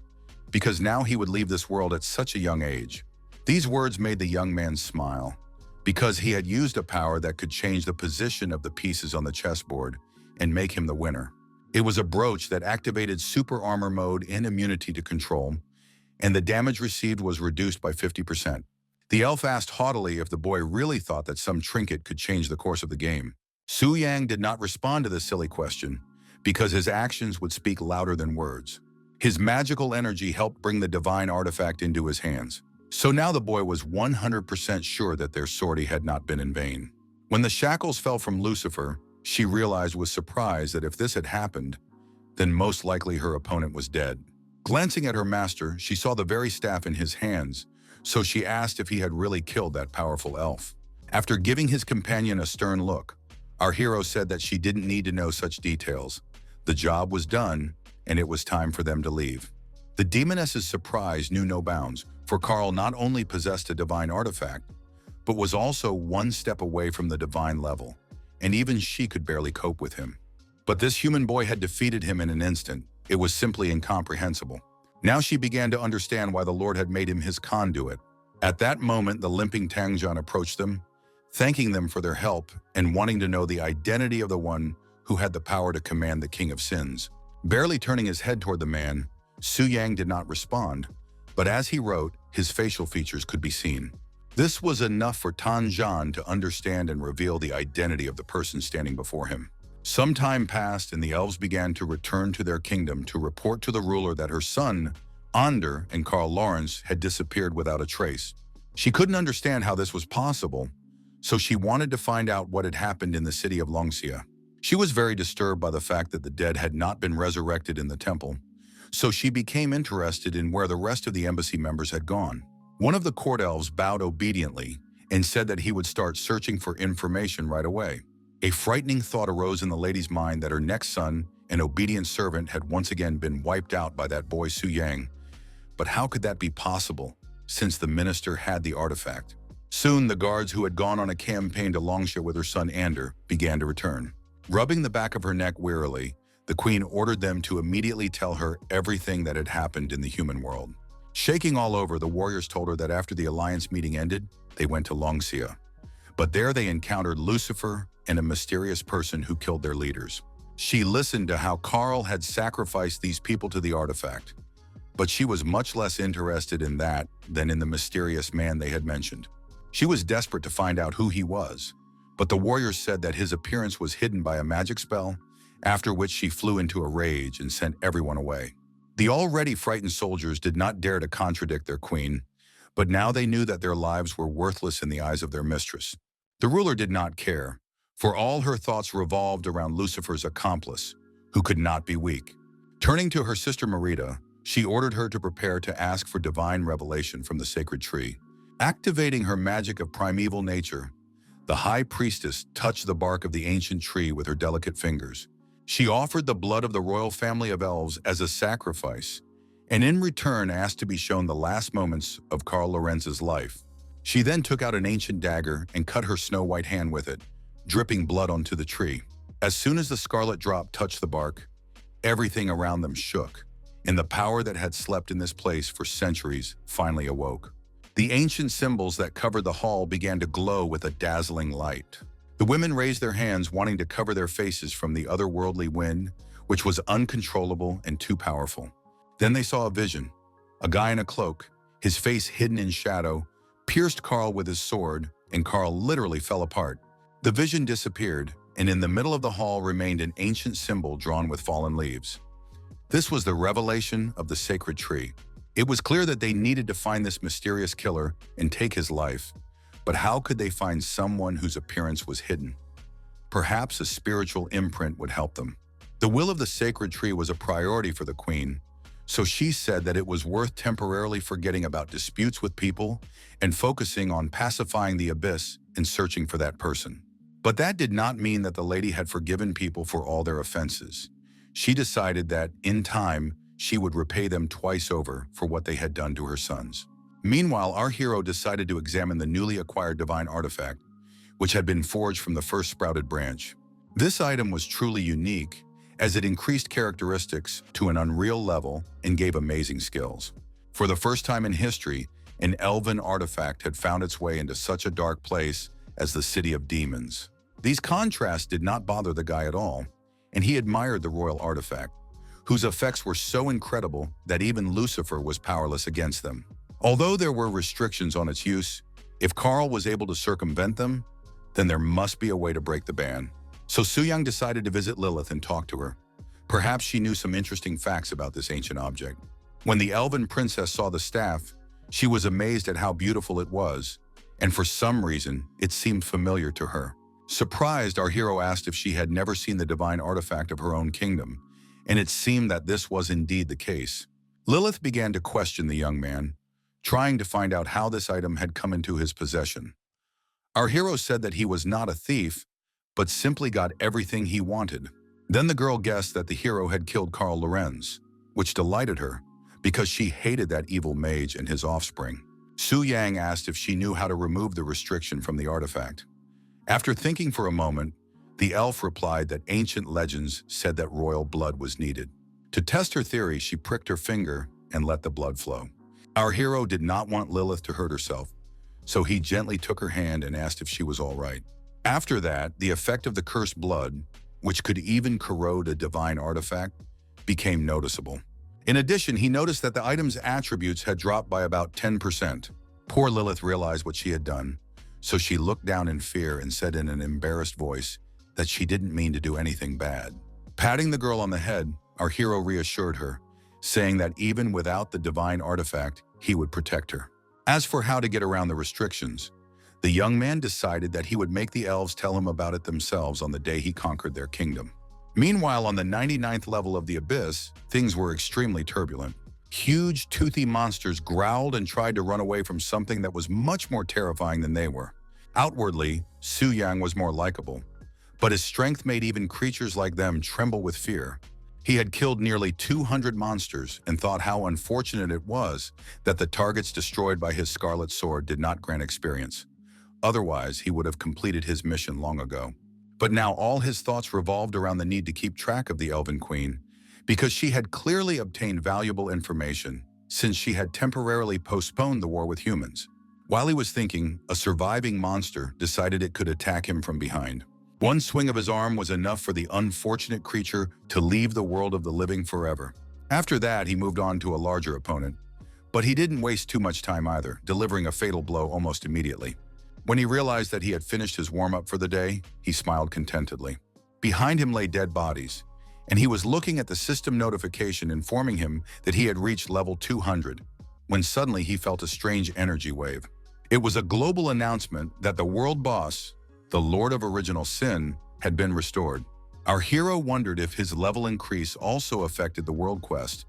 because now he would leave this world at such a young age. These words made the young man smile, because he had used a power that could change the position of the pieces on the chessboard and make him the winner. It was a brooch that activated super armor mode and immunity to control, and the damage received was reduced by 50%. The elf asked haughtily if the boy really thought that some trinket could change the course of the game. Su Yang did not respond to the silly question, because his actions would speak louder than words. His magical energy helped bring the divine artifact into his hands. So now the boy was 100% sure that their sortie had not been in vain. When the shackles fell from Lucifer, she realized with surprise that if this had happened, then most likely her opponent was dead. Glancing at her master, she saw the very staff in his hands, so she asked if he had really killed that powerful elf. After giving his companion a stern look, our hero said that she didn't need to know such details. The job was done, and it was time for them to leave. The demoness's surprise knew no bounds, for Carl not only possessed a divine artifact, but was also one step away from the divine level, and even she could barely cope with him. But this human boy had defeated him in an instant. It was simply incomprehensible. Now she began to understand why the Lord had made him his conduit. At that moment, the limping Tangjan approached them, thanking them for their help and wanting to know the identity of the one who had the power to command the King of Sins. Barely turning his head toward the man, Su Yang did not respond, but as he wrote, his facial features could be seen. This was enough for Tangjan to understand and reveal the identity of the person standing before him. Some time passed and the elves began to return to their kingdom to report to the ruler that her son, Ander, and Karl Lawrence had disappeared without a trace. She couldn't understand how this was possible, so she wanted to find out what had happened in the city of Longxia. She was very disturbed by the fact that the dead had not been resurrected in the temple, so she became interested in where the rest of the embassy members had gone. One of the court elves bowed obediently and said that he would start searching for information right away. A frightening thought arose in the lady's mind that her next son, an obedient servant, had once again been wiped out by that boy Su Yang. But how could that be possible, since the minister had the artifact? Soon, the guards who had gone on a campaign to Longxia with her son Ander began to return. Rubbing the back of her neck wearily, the queen ordered them to immediately tell her everything that had happened in the human world. Shaking all over, the warriors told her that after the alliance meeting ended, they went to Longxia. But there they encountered Lucifer and a mysterious person who killed their leaders. She listened to how Karl had sacrificed these people to the artifact, but she was much less interested in that than in the mysterious man they had mentioned. She was desperate to find out who he was, but the warriors said that his appearance was hidden by a magic spell, after which she flew into a rage and sent everyone away. The already frightened soldiers did not dare to contradict their queen, but now they knew that their lives were worthless in the eyes of their mistress. The ruler did not care, for all her thoughts revolved around Lucifer's accomplice, who could not be weak. Turning to her sister Merida, she ordered her to prepare to ask for divine revelation from the sacred tree. Activating her magic of primeval nature, the high priestess touched the bark of the ancient tree with her delicate fingers. She offered the blood of the royal family of elves as a sacrifice, and in return asked to be shown the last moments of Karl Lorenz's life. She then took out an ancient dagger and cut her snow-white hand with it, dripping blood onto the tree. As soon as the scarlet drop touched the bark, everything around them shook, and the power that had slept in this place for centuries finally awoke. The ancient symbols that covered the hall began to glow with a dazzling light. The women raised their hands, wanting to cover their faces from the otherworldly wind, which was uncontrollable and too powerful. Then they saw a vision. A guy in a cloak, his face hidden in shadow, pierced Karl with his sword, and Karl literally fell apart. The vision disappeared, and in the middle of the hall remained an ancient symbol drawn with fallen leaves. This was the revelation of the sacred tree. It was clear that they needed to find this mysterious killer and take his life, but how could they find someone whose appearance was hidden? Perhaps a spiritual imprint would help them. The will of the sacred tree was a priority for the queen, so she said that it was worth temporarily forgetting about disputes with people and focusing on pacifying the abyss and searching for that person. But that did not mean that the lady had forgiven people for all their offenses. She decided that, in time, she would repay them twice over for what they had done to her sons. Meanwhile, our hero decided to examine the newly acquired divine artifact, which had been forged from the first sprouted branch. This item was truly unique, as it increased characteristics to an unreal level and gave amazing skills. For the first time in history, an Elven artifact had found its way into such a dark place as the City of Demons. These contrasts did not bother the guy at all, and he admired the royal artifact, whose effects were so incredible that even Lucifer was powerless against them. Although there were restrictions on its use, if Karl was able to circumvent them, then there must be a way to break the ban. So Su Yang decided to visit Lilith and talk to her. Perhaps she knew some interesting facts about this ancient object. When the Elven princess saw the staff, she was amazed at how beautiful it was, and for some reason, it seemed familiar to her. Surprised, our hero asked if she had never seen the divine artifact of her own kingdom, and it seemed that this was indeed the case. Lilith began to question the young man, trying to find out how this item had come into his possession. Our hero said that he was not a thief, but simply got everything he wanted. Then the girl guessed that the hero had killed Karl Lorenz, which delighted her, because she hated that evil mage and his offspring. Su Yang asked if she knew how to remove the restriction from the artifact. After thinking for a moment, the elf replied that ancient legends said that royal blood was needed. To test her theory, she pricked her finger and let the blood flow. Our hero did not want Lilith to hurt herself, so he gently took her hand and asked if she was all right. After that, the effect of the cursed blood, which could even corrode a divine artifact, became noticeable. In addition, he noticed that the item's attributes had dropped by about 10%. Poor Lilith realized what she had done, so she looked down in fear and said in an embarrassed voice that she didn't mean to do anything bad. Patting the girl on the head, our hero reassured her, saying that even without the divine artifact, he would protect her. As for how to get around the restrictions, the young man decided that he would make the elves tell him about it themselves on the day he conquered their kingdom. Meanwhile, on the 99th level of the abyss, things were extremely turbulent. Huge, toothy monsters growled and tried to run away from something that was much more terrifying than they were. Outwardly, Su Yang was more likable, but his strength made even creatures like them tremble with fear. He had killed nearly 200 monsters and thought how unfortunate it was that the targets destroyed by his scarlet sword did not grant experience. Otherwise, he would have completed his mission long ago. But now all his thoughts revolved around the need to keep track of the Elven Queen, because she had clearly obtained valuable information since she had temporarily postponed the war with humans. While he was thinking, a surviving monster decided it could attack him from behind. One swing of his arm was enough for the unfortunate creature to leave the world of the living forever. After that, he moved on to a larger opponent, but he didn't waste too much time either, delivering a fatal blow almost immediately. When he realized that he had finished his warm-up for the day, he smiled contentedly. Behind him lay dead bodies, and he was looking at the system notification informing him that he had reached level 200, when suddenly he felt a strange energy wave. It was a global announcement that the world boss, the Lord of Original Sin, had been restored. Our hero wondered if his level increase also affected the world quest,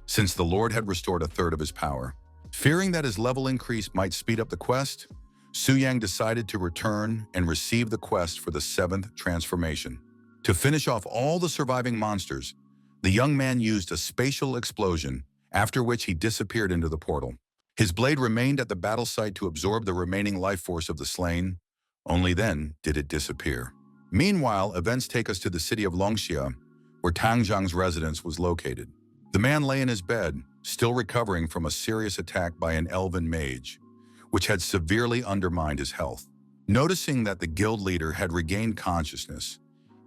since the Lord had restored a third of his power. Fearing that his level increase might speed up the quest, Su Yang decided to return and receive the quest for the 7th transformation. To finish off all the surviving monsters, the young man used a spatial explosion, after which he disappeared into the portal. His blade remained at the battle site to absorb the remaining life force of the slain. Only then did it disappear. Meanwhile, events take us to the city of Longxia, where Tang Zhang's residence was located. The man lay in his bed, still recovering from a serious attack by an Elven mage, which had severely undermined his health. Noticing that the guild leader had regained consciousness,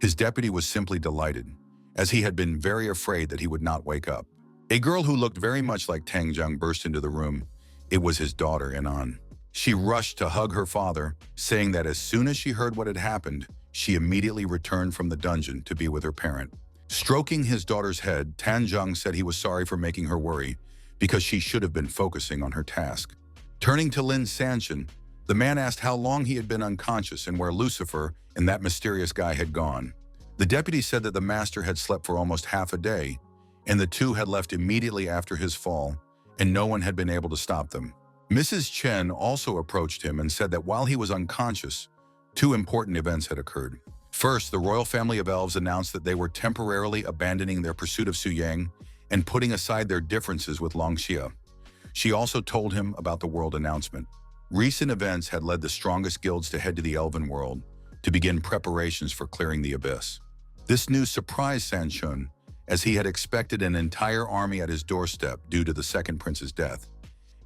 his deputy was simply delighted, as he had been very afraid that he would not wake up. A girl who looked very much like Tang Zhang burst into the room. It was his daughter, Anan. She rushed to hug her father, saying that as soon as she heard what had happened, she immediately returned from the dungeon to be with her parent. Stroking his daughter's head, Tang Zhang said he was sorry for making her worry, because she should have been focusing on her task. Turning to Lin Sanshin, the man asked how long he had been unconscious and where Lucifer and that mysterious guy had gone. The deputy said that the master had slept for almost half a day, and the two had left immediately after his fall, and no one had been able to stop them. Mrs. Chen also approached him and said that while he was unconscious, 2 important events had occurred. First, the royal family of elves announced that they were temporarily abandoning their pursuit of Su Yang and putting aside their differences with Longxia. She also told him about the world announcement. Recent events had led the strongest guilds to head to the Elven world to begin preparations for clearing the abyss. This news surprised Sanshun, as he had expected an entire army at his doorstep due to the second prince's death,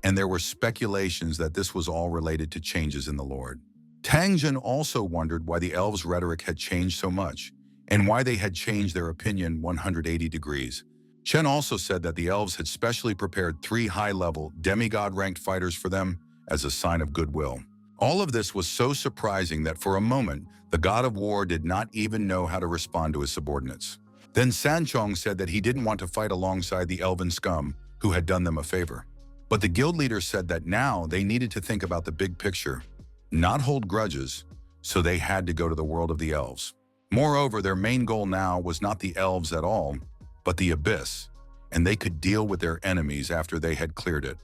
and there were speculations that this was all related to changes in the Lord. Tang Zhen also wondered why the elves' rhetoric had changed so much, and why they had changed their opinion 180 degrees. Chen also said that the elves had specially prepared 3 high-level, demigod-ranked fighters for them as a sign of goodwill. All of this was so surprising that for a moment, the god of war did not even know how to respond to his subordinates. Then Sanchong said that he didn't want to fight alongside the elven scum who had done them a favor. But the guild leader said that now they needed to think about the big picture, not hold grudges, so they had to go to the world of the elves. Moreover, their main goal now was not the elves at all, but the abyss, and they could deal with their enemies after they had cleared it.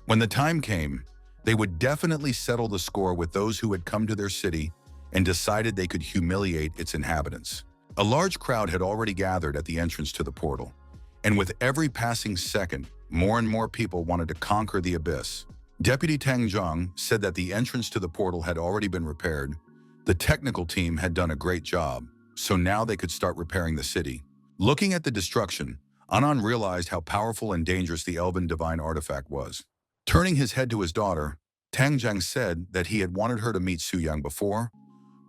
When the time came, they would definitely settle the score with those who had come to their city and decided they could humiliate its inhabitants. A large crowd had already gathered at the entrance to the portal, and with every passing second, more and more people wanted to conquer the abyss. Deputy Tang Zhang said that the entrance to the portal had already been repaired. The technical team had done a great job, so now they could start repairing the city. Looking at the destruction, Anan realized how powerful and dangerous the Elven divine artifact was. Turning his head to his daughter, Tang Zhang said that he had wanted her to meet Su Yang before,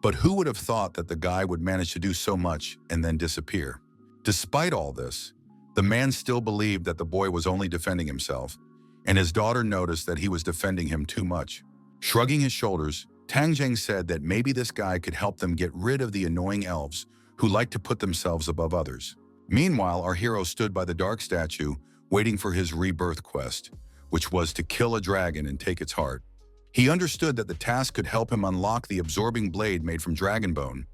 but who would have thought that the guy would manage to do so much and then disappear? Despite all this, the man still believed that the boy was only defending himself, and his daughter noticed that he was defending him too much. Shrugging his shoulders, Tang Zhang said that maybe this guy could help them get rid of the annoying elves who like to put themselves above others. Meanwhile, our hero stood by the dark statue, waiting for his rebirth quest, which was to kill a dragon and take its heart. He understood that the task could help him unlock the absorbing blade made from dragon bone,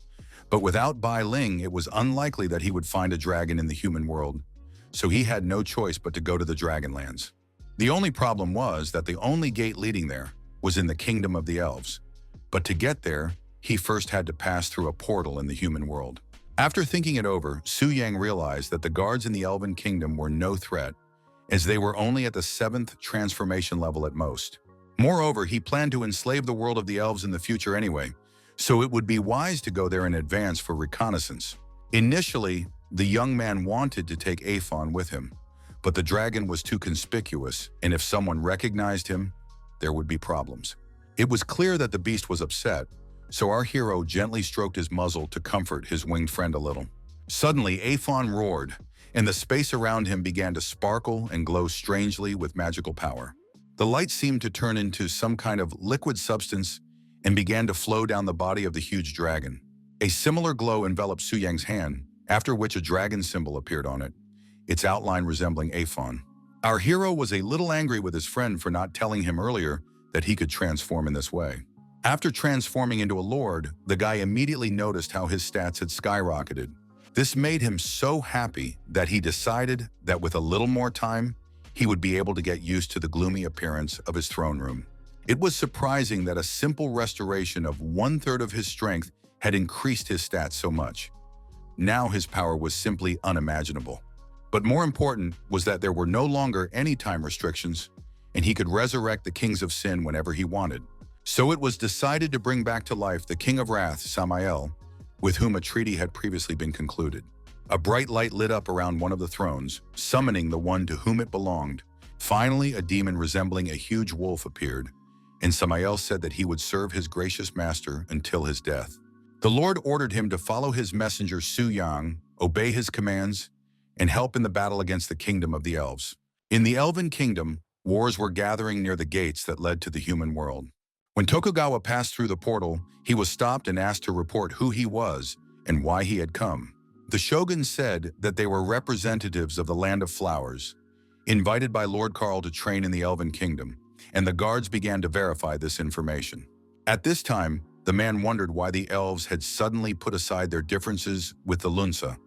but without Bai Ling, it was unlikely that he would find a dragon in the human world, so he had no choice but to go to the Dragonlands. The only problem was that the only gate leading there was in the kingdom of the elves, but to get there, he first had to pass through a portal in the human world. After thinking it over, Su Yang realized that the guards in the Elven kingdom were no threat, as they were only at the 7th transformation level at most. Moreover, he planned to enslave the world of the elves in the future anyway, so it would be wise to go there in advance for reconnaissance. Initially, the young man wanted to take Aphon with him, but the dragon was too conspicuous, and if someone recognized him, there would be problems. It was clear that the beast was upset, so our hero gently stroked his muzzle to comfort his winged friend a little. Suddenly, Aphon roared, and the space around him began to sparkle and glow strangely with magical power. The light seemed to turn into some kind of liquid substance and began to flow down the body of the huge dragon. A similar glow enveloped Su Yang's hand, after which a dragon symbol appeared on it, its outline resembling Aphon. Our hero was a little angry with his friend for not telling him earlier that he could transform in this way. After transforming into a lord, the guy immediately noticed how his stats had skyrocketed. This made him so happy that he decided that with a little more time, he would be able to get used to the gloomy appearance of his throne room. It was surprising that a simple restoration of 1/3 of his strength had increased his stats so much. Now his power was simply unimaginable. But more important was that there were no longer any time restrictions, and he could resurrect the kings of sin whenever he wanted. So it was decided to bring back to life the King of Wrath, Samael, with whom a treaty had previously been concluded. A bright light lit up around one of the thrones, summoning the one to whom it belonged. Finally, a demon resembling a huge wolf appeared, and Samael said that he would serve his gracious master until his death. The Lord ordered him to follow his messenger Su Yang, obey his commands, and help in the battle against the kingdom of the elves. In the Elven kingdom, wars were gathering near the gates that led to the human world. When Tokugawa passed through the portal, he was stopped and asked to report who he was and why he had come. The shogun said that they were representatives of the Land of Flowers, invited by Lord Karl to train in the Elven kingdom, and the guards began to verify this information. At this time, the man wondered why the elves had suddenly put aside their differences with the Lunsa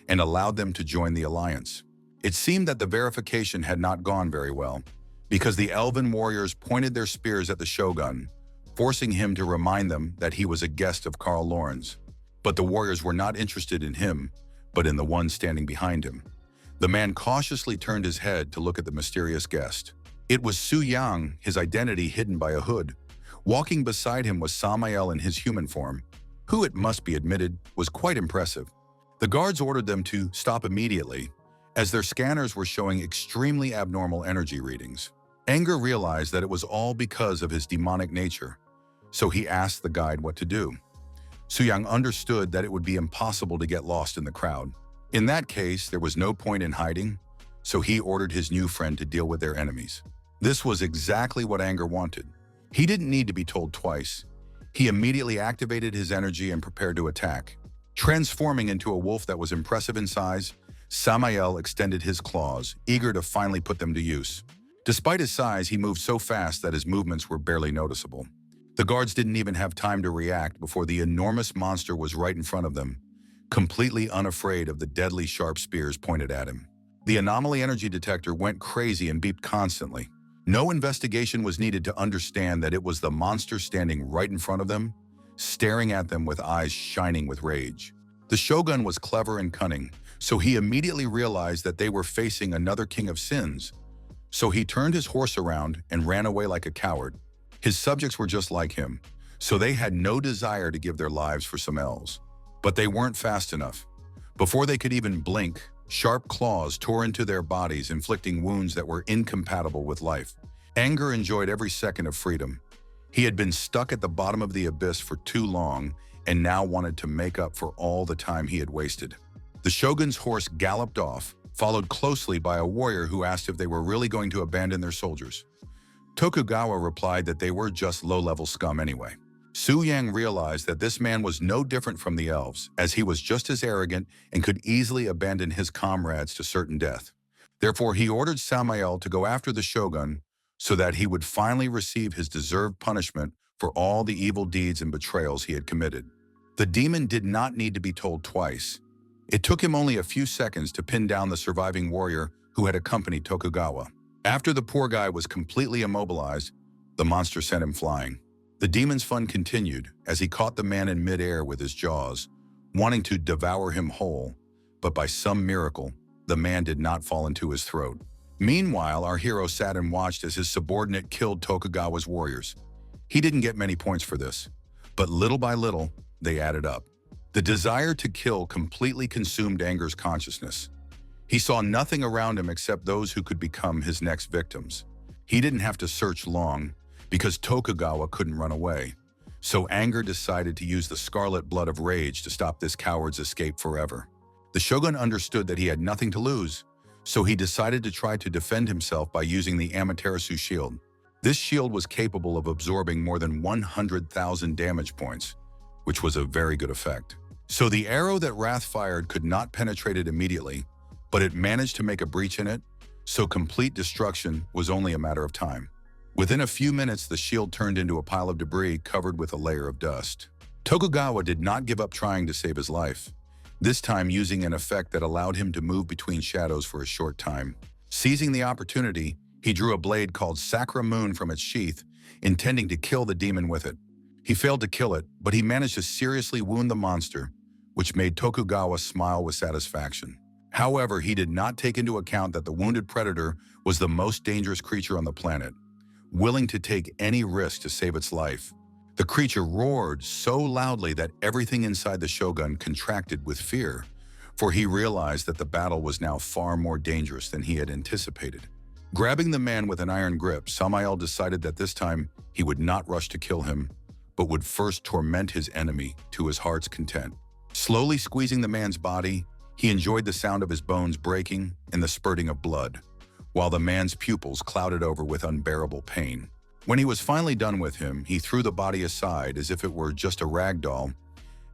and allowed them to join the alliance. It seemed that the verification had not gone very well, because the Elven warriors pointed their spears at the shogun, forcing him to remind them that he was a guest of Karl Lorenz. But the warriors were not interested in him, but in the one standing behind him. The man cautiously turned his head to look at the mysterious guest. It was Su Yang, his identity hidden by a hood. Walking beside him was Samael in his human form, who, it must be admitted, was quite impressive. The guards ordered them to stop immediately, as their scanners were showing extremely abnormal energy readings. Anger realized that it was all because of his demonic nature, so he asked the guide what to do. Su Yang understood that it would be impossible to get lost in the crowd. In that case, there was no point in hiding, so he ordered his new friend to deal with their enemies. This was exactly what Anger wanted. He didn't need to be told twice. He immediately activated his energy and prepared to attack. Transforming into a wolf that was impressive in size, Samael extended his claws, eager to finally put them to use. Despite his size, he moved so fast that his movements were barely noticeable. The guards didn't even have time to react before the enormous monster was right in front of them, completely unafraid of the deadly sharp spears pointed at him. The anomaly energy detector went crazy and beeped constantly. No investigation was needed to understand that it was the monster standing right in front of them, staring at them with eyes shining with rage. The shogun was clever and cunning, so he immediately realized that they were facing another king of sins, So he turned his horse around and ran away like a coward. His subjects were just like him, so they had no desire to give their lives for some elves. But they weren't fast enough. Before they could even blink, sharp claws tore into their bodies, inflicting wounds that were incompatible with life. Anger enjoyed every second of freedom. He had been stuck at the bottom of the abyss for too long and now wanted to make up for all the time he had wasted. The shogun's horse galloped off, followed closely by a warrior who asked if they were really going to abandon their soldiers. Tokugawa replied that they were just low-level scum anyway. Su Yang realized that this man was no different from the elves, as he was just as arrogant and could easily abandon his comrades to certain death. Therefore, he ordered Samael to go after the shogun so that he would finally receive his deserved punishment for all the evil deeds and betrayals he had committed. The demon did not need to be told twice. It took him only a few seconds to pin down the surviving warrior who had accompanied Tokugawa. After the poor guy was completely immobilized, the monster sent him flying. The demon's fun continued as he caught the man in midair with his jaws, wanting to devour him whole, but by some miracle, the man did not fall into his throat. Meanwhile, our hero sat and watched as his subordinate killed Tokugawa's warriors. He didn't get many points for this, but little by little, they added up. The desire to kill completely consumed Anger's consciousness. He saw nothing around him except those who could become his next victims. He didn't have to search long, because Tokugawa couldn't run away. So Anger decided to use the scarlet blood of rage to stop this coward's escape forever. The shogun understood that he had nothing to lose, so he decided to try to defend himself by using the Amaterasu shield. This shield was capable of absorbing more than 100,000 damage points, which was a very good effect. So the arrow that Wrath fired could not penetrate it immediately, but it managed to make a breach in it, so complete destruction was only a matter of time. Within a few minutes, the shield turned into a pile of debris covered with a layer of dust. Tokugawa did not give up trying to save his life, this time using an effect that allowed him to move between shadows for a short time. Seizing the opportunity, he drew a blade called Sakura Moon from its sheath, intending to kill the demon with it. He failed to kill it, but he managed to seriously wound the monster, which made Tokugawa smile with satisfaction. However, he did not take into account that the wounded predator was the most dangerous creature on the planet, willing to take any risk to save its life. The creature roared so loudly that everything inside the shogun contracted with fear, for he realized that the battle was now far more dangerous than he had anticipated. Grabbing the man with an iron grip, Samael decided that this time he would not rush to kill him, but would first torment his enemy to his heart's content. Slowly squeezing the man's body, he enjoyed the sound of his bones breaking and the spurting of blood, while the man's pupils clouded over with unbearable pain. When he was finally done with him, he threw the body aside as if it were just a rag doll,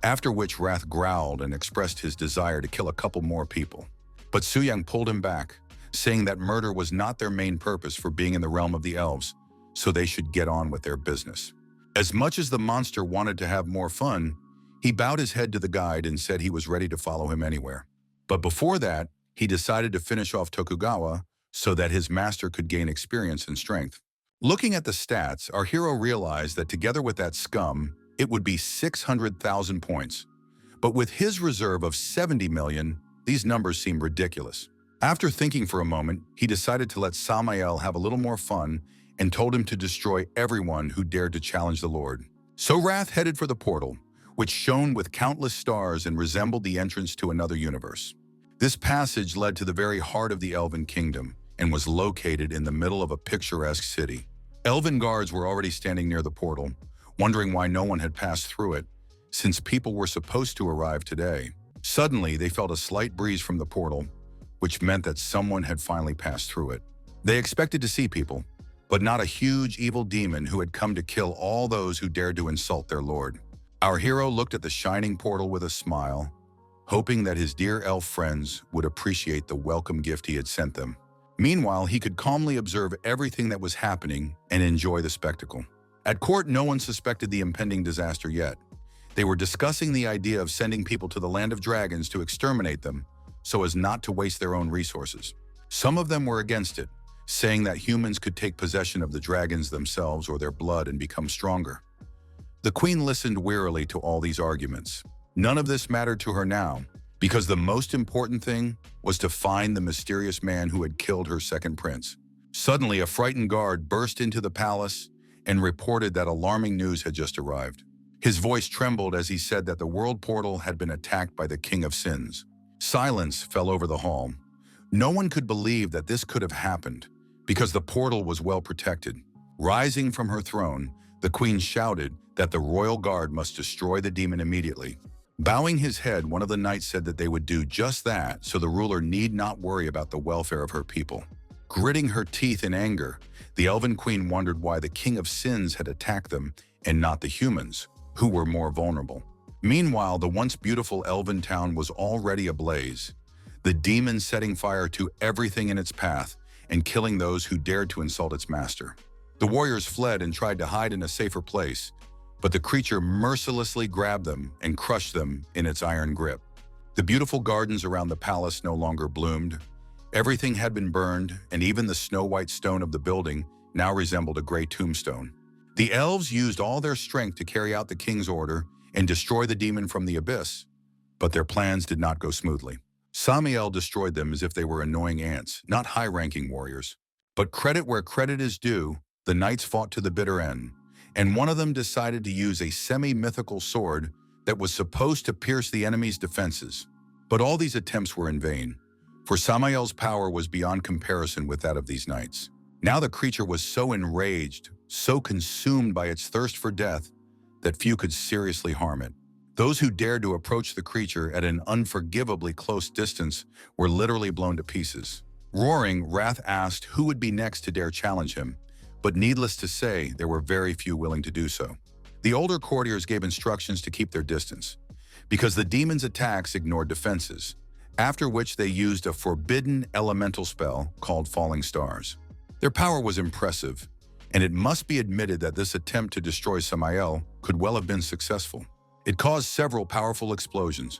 after which Wrath growled and expressed his desire to kill a couple more people. But Su Yang pulled him back, saying that murder was not their main purpose for being in the realm of the elves, so they should get on with their business. As much as the monster wanted to have more fun, he bowed his head to the guide and said he was ready to follow him anywhere. But before that, he decided to finish off Tokugawa so that his master could gain experience and strength. Looking at the stats, our hero realized that together with that scum, it would be 600,000 points. But with his reserve of 70 million, these numbers seem ridiculous. After thinking for a moment, he decided to let Samael have a little more fun and told him to destroy everyone who dared to challenge the Lord. So Wrath headed for the portal, which shone with countless stars and resembled the entrance to another universe. This passage led to the very heart of the Elven kingdom and was located in the middle of a picturesque city. Elven guards were already standing near the portal, wondering why no one had passed through it, since people were supposed to arrive today. Suddenly, they felt a slight breeze from the portal, which meant that someone had finally passed through it. They expected to see people, but not a huge evil demon who had come to kill all those who dared to insult their lord. Our hero looked at the shining portal with a smile, hoping that his dear elf friends would appreciate the welcome gift he had sent them. Meanwhile, he could calmly observe everything that was happening and enjoy the spectacle. At court, no one suspected the impending disaster yet. They were discussing the idea of sending people to the land of dragons to exterminate them so as not to waste their own resources. Some of them were against it, saying that humans could take possession of the dragons themselves or their blood and become stronger. The queen listened wearily to all these arguments. None of this mattered to her now, because the most important thing was to find the mysterious man who had killed her second prince. Suddenly, a frightened guard burst into the palace and reported that alarming news had just arrived. His voice trembled as he said that the world portal had been attacked by the King of Sins. Silence fell over the hall. No one could believe that this could have happened because the portal was well protected. Rising from her throne, the queen shouted that the royal guard must destroy the demon immediately. Bowing his head, one of the knights said that they would do just that so the ruler need not worry about the welfare of her people. Gritting her teeth in anger, the Elven queen wondered why the King of Sins had attacked them and not the humans, who were more vulnerable. Meanwhile, the once beautiful Elven town was already ablaze, the demon setting fire to everything in its path and killing those who dared to insult its master. The warriors fled and tried to hide in a safer place, but the creature mercilessly grabbed them and crushed them in its iron grip. The beautiful gardens around the palace no longer bloomed. Everything had been burned, and even the snow-white stone of the building now resembled a gray tombstone. The elves used all their strength to carry out the king's order and destroy the demon from the abyss, but their plans did not go smoothly. Samael destroyed them as if they were annoying ants, not high-ranking warriors. But credit where credit is due, the knights fought to the bitter end, and one of them decided to use a semi-mythical sword that was supposed to pierce the enemy's defenses. But all these attempts were in vain, for Samael's power was beyond comparison with that of these knights. Now the creature was so enraged, so consumed by its thirst for death, that few could seriously harm it. Those who dared to approach the creature at an unforgivably close distance were literally blown to pieces. Roaring, Wrath asked who would be next to dare challenge him, but needless to say, there were very few willing to do so. The older courtiers gave instructions to keep their distance, because the demon's attacks ignored defenses, after which they used a forbidden elemental spell called Falling Stars. Their power was impressive, and it must be admitted that this attempt to destroy Samael could well have been successful. It caused several powerful explosions,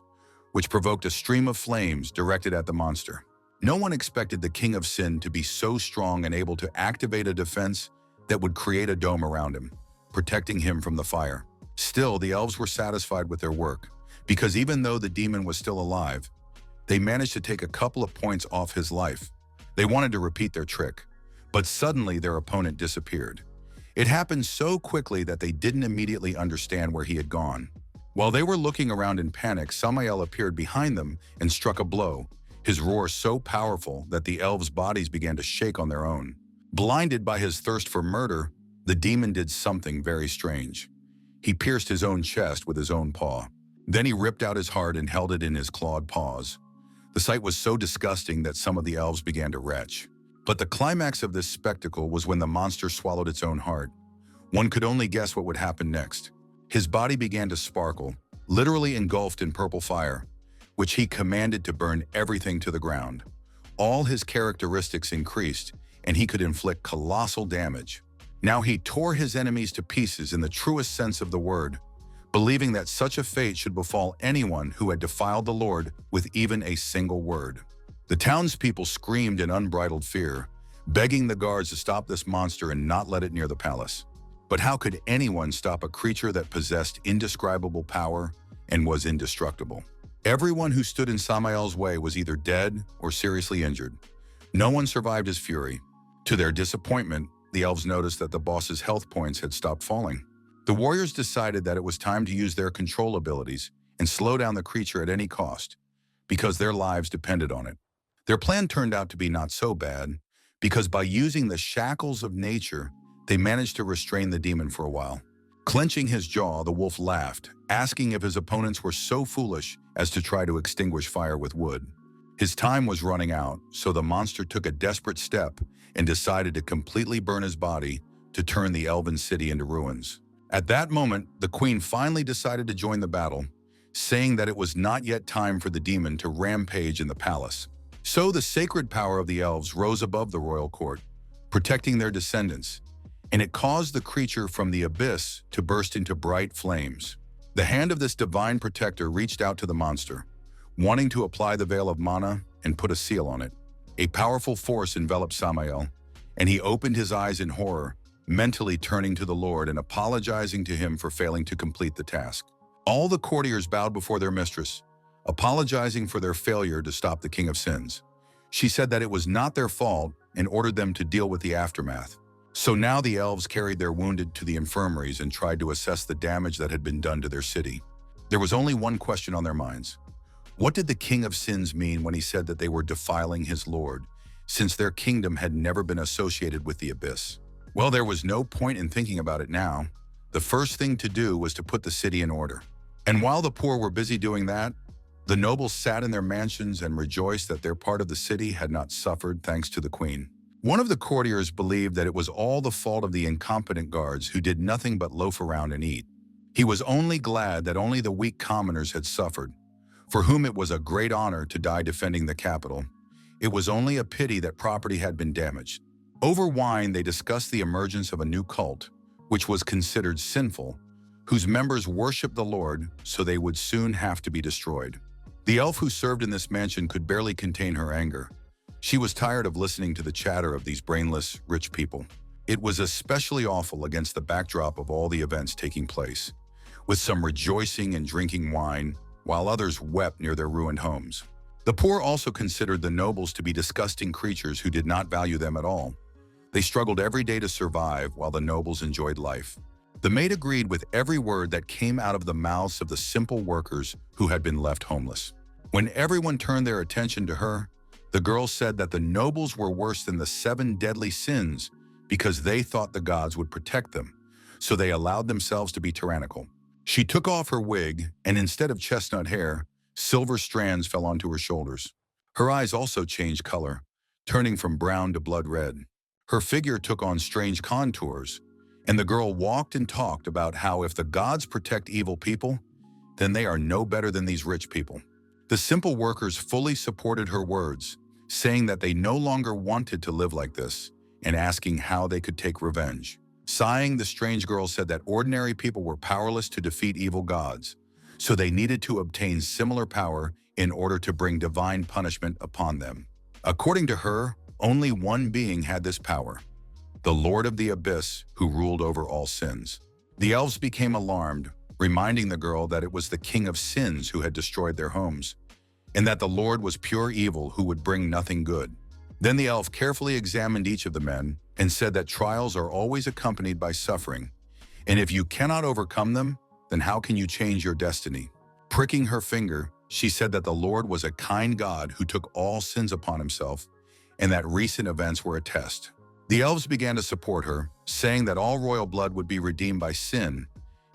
which provoked a stream of flames directed at the monster. No one expected the King of Sin to be so strong and able to activate a defense that would create a dome around him, protecting him from the fire. Still, the elves were satisfied with their work, because even though the demon was still alive, they managed to take a couple of points off his life. They wanted to repeat their trick, but suddenly their opponent disappeared. It happened so quickly that they didn't immediately understand where he had gone. While they were looking around in panic, Samael appeared behind them and struck a blow, his roar so powerful that the elves' bodies began to shake on their own. Blinded by his thirst for murder, the demon did something very strange. He pierced his own chest with his own paw. Then he ripped out his heart and held it in his clawed paws. The sight was so disgusting that some of the elves began to retch. But the climax of this spectacle was when the monster swallowed its own heart. One could only guess what would happen next. His body began to sparkle, literally engulfed in purple fire, which he commanded to burn everything to the ground. All his characteristics increased, and he could inflict colossal damage. Now he tore his enemies to pieces in the truest sense of the word, believing that such a fate should befall anyone who had defiled the Lord with even a single word. The townspeople screamed in unbridled fear, begging the guards to stop this monster and not let it near the palace. But how could anyone stop a creature that possessed indescribable power and was indestructible? Everyone who stood in Samael's way was either dead or seriously injured. No one survived his fury. To their disappointment, the elves noticed that the boss's health points had stopped falling. The warriors decided that it was time to use their control abilities and slow down the creature at any cost, because their lives depended on it. Their plan turned out to be not so bad, because by using the shackles of nature, they managed to restrain the demon for a while. Clenching his jaw, the wolf laughed, asking if his opponents were so foolish as to try to extinguish fire with wood. His time was running out, so the monster took a desperate step and decided to completely burn his body to turn the elven city into ruins. At that moment, the queen finally decided to join the battle, saying that it was not yet time for the demon to rampage in the palace. So the sacred power of the elves rose above the royal court, protecting their descendants, and it caused the creature from the abyss to burst into bright flames. The hand of this divine protector reached out to the monster, wanting to apply the veil of mana and put a seal on it. A powerful force enveloped Samael, and he opened his eyes in horror, mentally turning to the Lord and apologizing to him for failing to complete the task. All the courtiers bowed before their mistress, apologizing for their failure to stop the King of Sins. She said that it was not their fault and ordered them to deal with the aftermath. So now the elves carried their wounded to the infirmaries and tried to assess the damage that had been done to their city. There was only one question on their minds. What did the King of Sins mean when he said that they were defiling his Lord, since their kingdom had never been associated with the abyss? Well, there was no point in thinking about it now. The first thing to do was to put the city in order. And while the poor were busy doing that, the nobles sat in their mansions and rejoiced that their part of the city had not suffered thanks to the queen. One of the courtiers believed that it was all the fault of the incompetent guards who did nothing but loaf around and eat. He was only glad that only the weak commoners had suffered, for whom it was a great honor to die defending the capital. It was only a pity that property had been damaged. Over wine, they discussed the emergence of a new cult, which was considered sinful, whose members worshipped the Lord, so they would soon have to be destroyed. The elf who served in this mansion could barely contain her anger. She was tired of listening to the chatter of these brainless, rich people. It was especially awful against the backdrop of all the events taking place, with some rejoicing and drinking wine, while others wept near their ruined homes. The poor also considered the nobles to be disgusting creatures who did not value them at all. They struggled every day to survive while the nobles enjoyed life. The maid agreed with every word that came out of the mouths of the simple workers who had been left homeless. When everyone turned their attention to her, the girl said that the nobles were worse than the 7 deadly sins because they thought the gods would protect them, so they allowed themselves to be tyrannical. She took off her wig, and instead of chestnut hair, silver strands fell onto her shoulders. Her eyes also changed color, turning from brown to blood red. Her figure took on strange contours, and the girl walked and talked about how if the gods protect evil people, then they are no better than these rich people. The simple workers fully supported her words, saying that they no longer wanted to live like this, and asking how they could take revenge. Sighing, the strange girl said that ordinary people were powerless to defeat evil gods, so they needed to obtain similar power in order to bring divine punishment upon them. According to her, only one being had this power, the Lord of the Abyss, who ruled over all sins. The elves became alarmed, reminding the girl that it was the King of Sins who had destroyed their homes, and that the Lord was pure evil who would bring nothing good. Then the elf carefully examined each of the men and said that trials are always accompanied by suffering, and if you cannot overcome them, then how can you change your destiny? Pricking her finger, she said that the Lord was a kind God who took all sins upon himself, and that recent events were a test. The elves began to support her, saying that all royal blood would be redeemed by sin,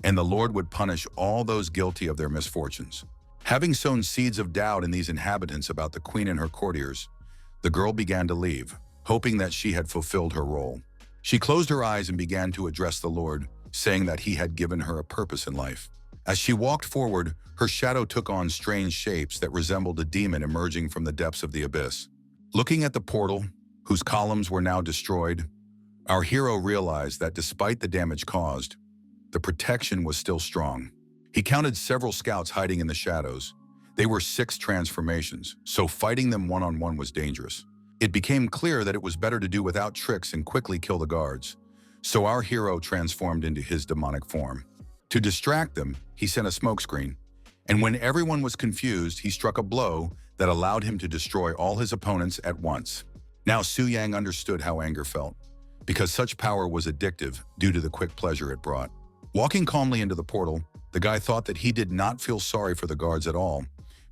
and the Lord would punish all those guilty of their misfortunes. Having sown seeds of doubt in these inhabitants about the queen and her courtiers, the girl began to leave, hoping that she had fulfilled her role. She closed her eyes and began to address the Lord, saying that he had given her a purpose in life. As she walked forward, her shadow took on strange shapes that resembled a demon emerging from the depths of the abyss. Looking at the portal, whose columns were now destroyed, our hero realized that despite the damage caused, the protection was still strong. He counted several scouts hiding in the shadows. They were 6 transformations, so fighting them one-on-one was dangerous. It became clear that it was better to do without tricks and quickly kill the guards. So our hero transformed into his demonic form. To distract them, he sent a smokescreen, and when everyone was confused, he struck a blow that allowed him to destroy all his opponents at once. Now Su Yang understood how anger felt, because such power was addictive due to the quick pleasure it brought. Walking calmly into the portal, the guy thought that he did not feel sorry for the guards at all,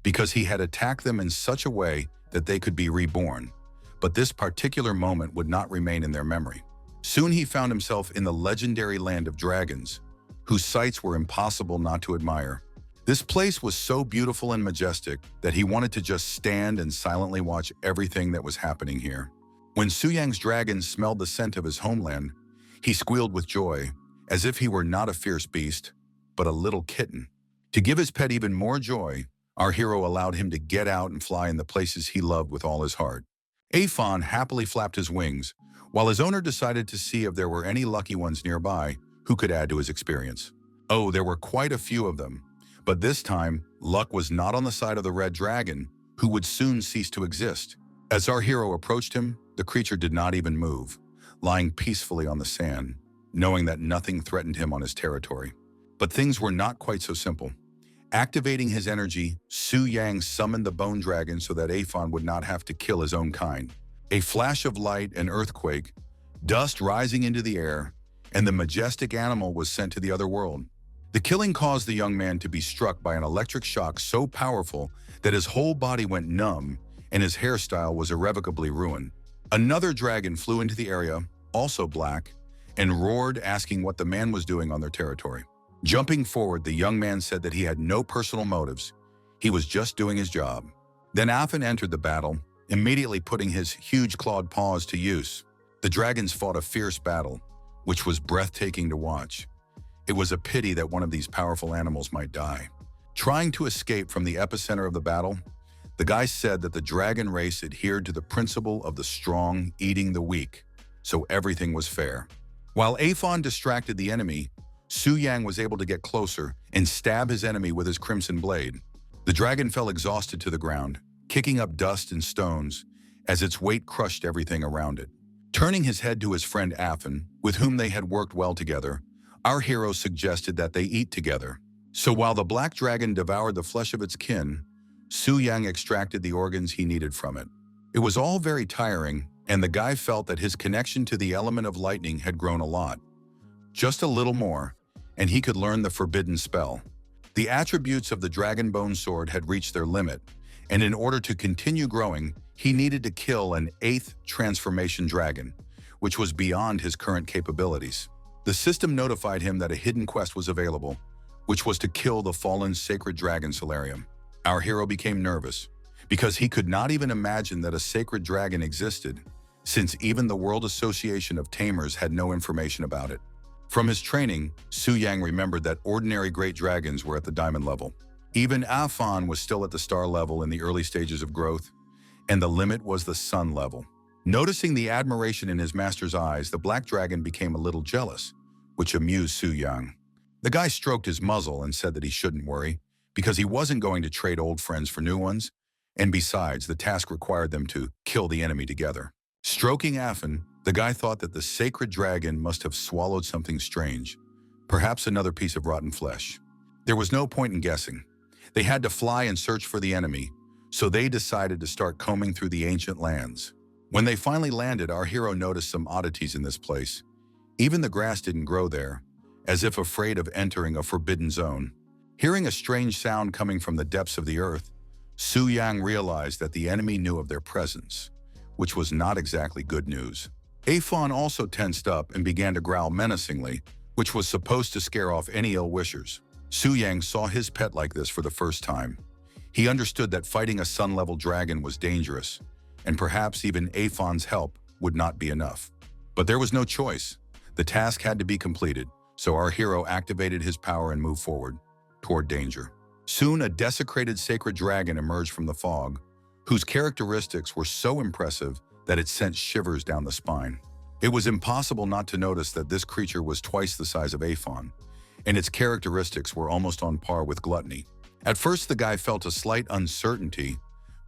because he had attacked them in such a way that they could be reborn. But this particular moment would not remain in their memory. Soon he found himself in the legendary land of dragons, whose sights were impossible not to admire. This place was so beautiful and majestic that he wanted to just stand and silently watch everything that was happening here. When Su Yang's dragon smelled the scent of his homeland, he squealed with joy, as if he were not a fierce beast, but a little kitten. To give his pet even more joy, our hero allowed him to get out and fly in the places he loved with all his heart. Aphon happily flapped his wings, while his owner decided to see if there were any lucky ones nearby who could add to his experience. Oh, there were quite a few of them, but this time, luck was not on the side of the red dragon, who would soon cease to exist. As our hero approached him, the creature did not even move, lying peacefully on the sand, knowing that nothing threatened him on his territory. But things were not quite so simple. Activating his energy, Su Yang summoned the bone dragon so that Aphon would not have to kill his own kind. A flash of light, an earthquake, dust rising into the air, and the majestic animal was sent to the other world. The killing caused the young man to be struck by an electric shock so powerful that his whole body went numb and his hairstyle was irrevocably ruined. Another dragon flew into the area, also black, and roared, asking what the man was doing on their territory. Jumping forward, the young man said that he had no personal motives. He was just doing his job. Then Afin entered the battle, immediately putting his huge clawed paws to use. The dragons fought a fierce battle, which was breathtaking to watch. It was a pity that one of these powerful animals might die. Trying to escape from the epicenter of the battle, the guy said that the dragon race adhered to the principle of the strong eating the weak, so everything was fair. While Aphon distracted the enemy, Su Yang was able to get closer and stab his enemy with his crimson blade. The dragon fell exhausted to the ground, kicking up dust and stones as its weight crushed everything around it. Turning his head to his friend Afin, with whom they had worked well together, our hero suggested that they eat together. So while the black dragon devoured the flesh of its kin, Su Yang extracted the organs he needed from it. It was all very tiring, and the guy felt that his connection to the element of lightning had grown a lot. Just a little more, and he could learn the forbidden spell. The attributes of the dragon bone sword had reached their limit, and in order to continue growing, he needed to kill an 8th transformation dragon, which was beyond his current capabilities. The system notified him that a hidden quest was available, which was to kill the fallen sacred dragon Solarium. Our hero became nervous, because he could not even imagine that a sacred dragon existed, since even the World Association of Tamers had no information about it. From his training, Su Yang remembered that ordinary great dragons were at the diamond level. Even Afon was still at the star level in the early stages of growth, and the limit was the sun level. Noticing the admiration in his master's eyes, the black dragon became a little jealous, which amused Su Yang. The guy stroked his muzzle and said that he shouldn't worry, because he wasn't going to trade old friends for new ones, and besides, the task required them to kill the enemy together. Stroking Afin, the guy thought that the sacred dragon must have swallowed something strange, perhaps another piece of rotten flesh. There was no point in guessing. They had to fly and search for the enemy, so they decided to start combing through the ancient lands. When they finally landed, our hero noticed some oddities in this place. Even the grass didn't grow there, as if afraid of entering a forbidden zone. Hearing a strange sound coming from the depths of the earth, Su Yang realized that the enemy knew of their presence, which was not exactly good news. Aphon also tensed up and began to growl menacingly, which was supposed to scare off any ill-wishers. Su Yang saw his pet like this for the first time. He understood that fighting a sun-level dragon was dangerous, and perhaps even Aphon's help would not be enough. But there was no choice. The task had to be completed, so our hero activated his power and moved forward, toward danger. Soon, a desecrated sacred dragon emerged from the fog, whose characteristics were so impressive that it sent shivers down the spine. It was impossible not to notice that this creature was twice the size of Aphon, and its characteristics were almost on par with gluttony. At first, the guy felt a slight uncertainty,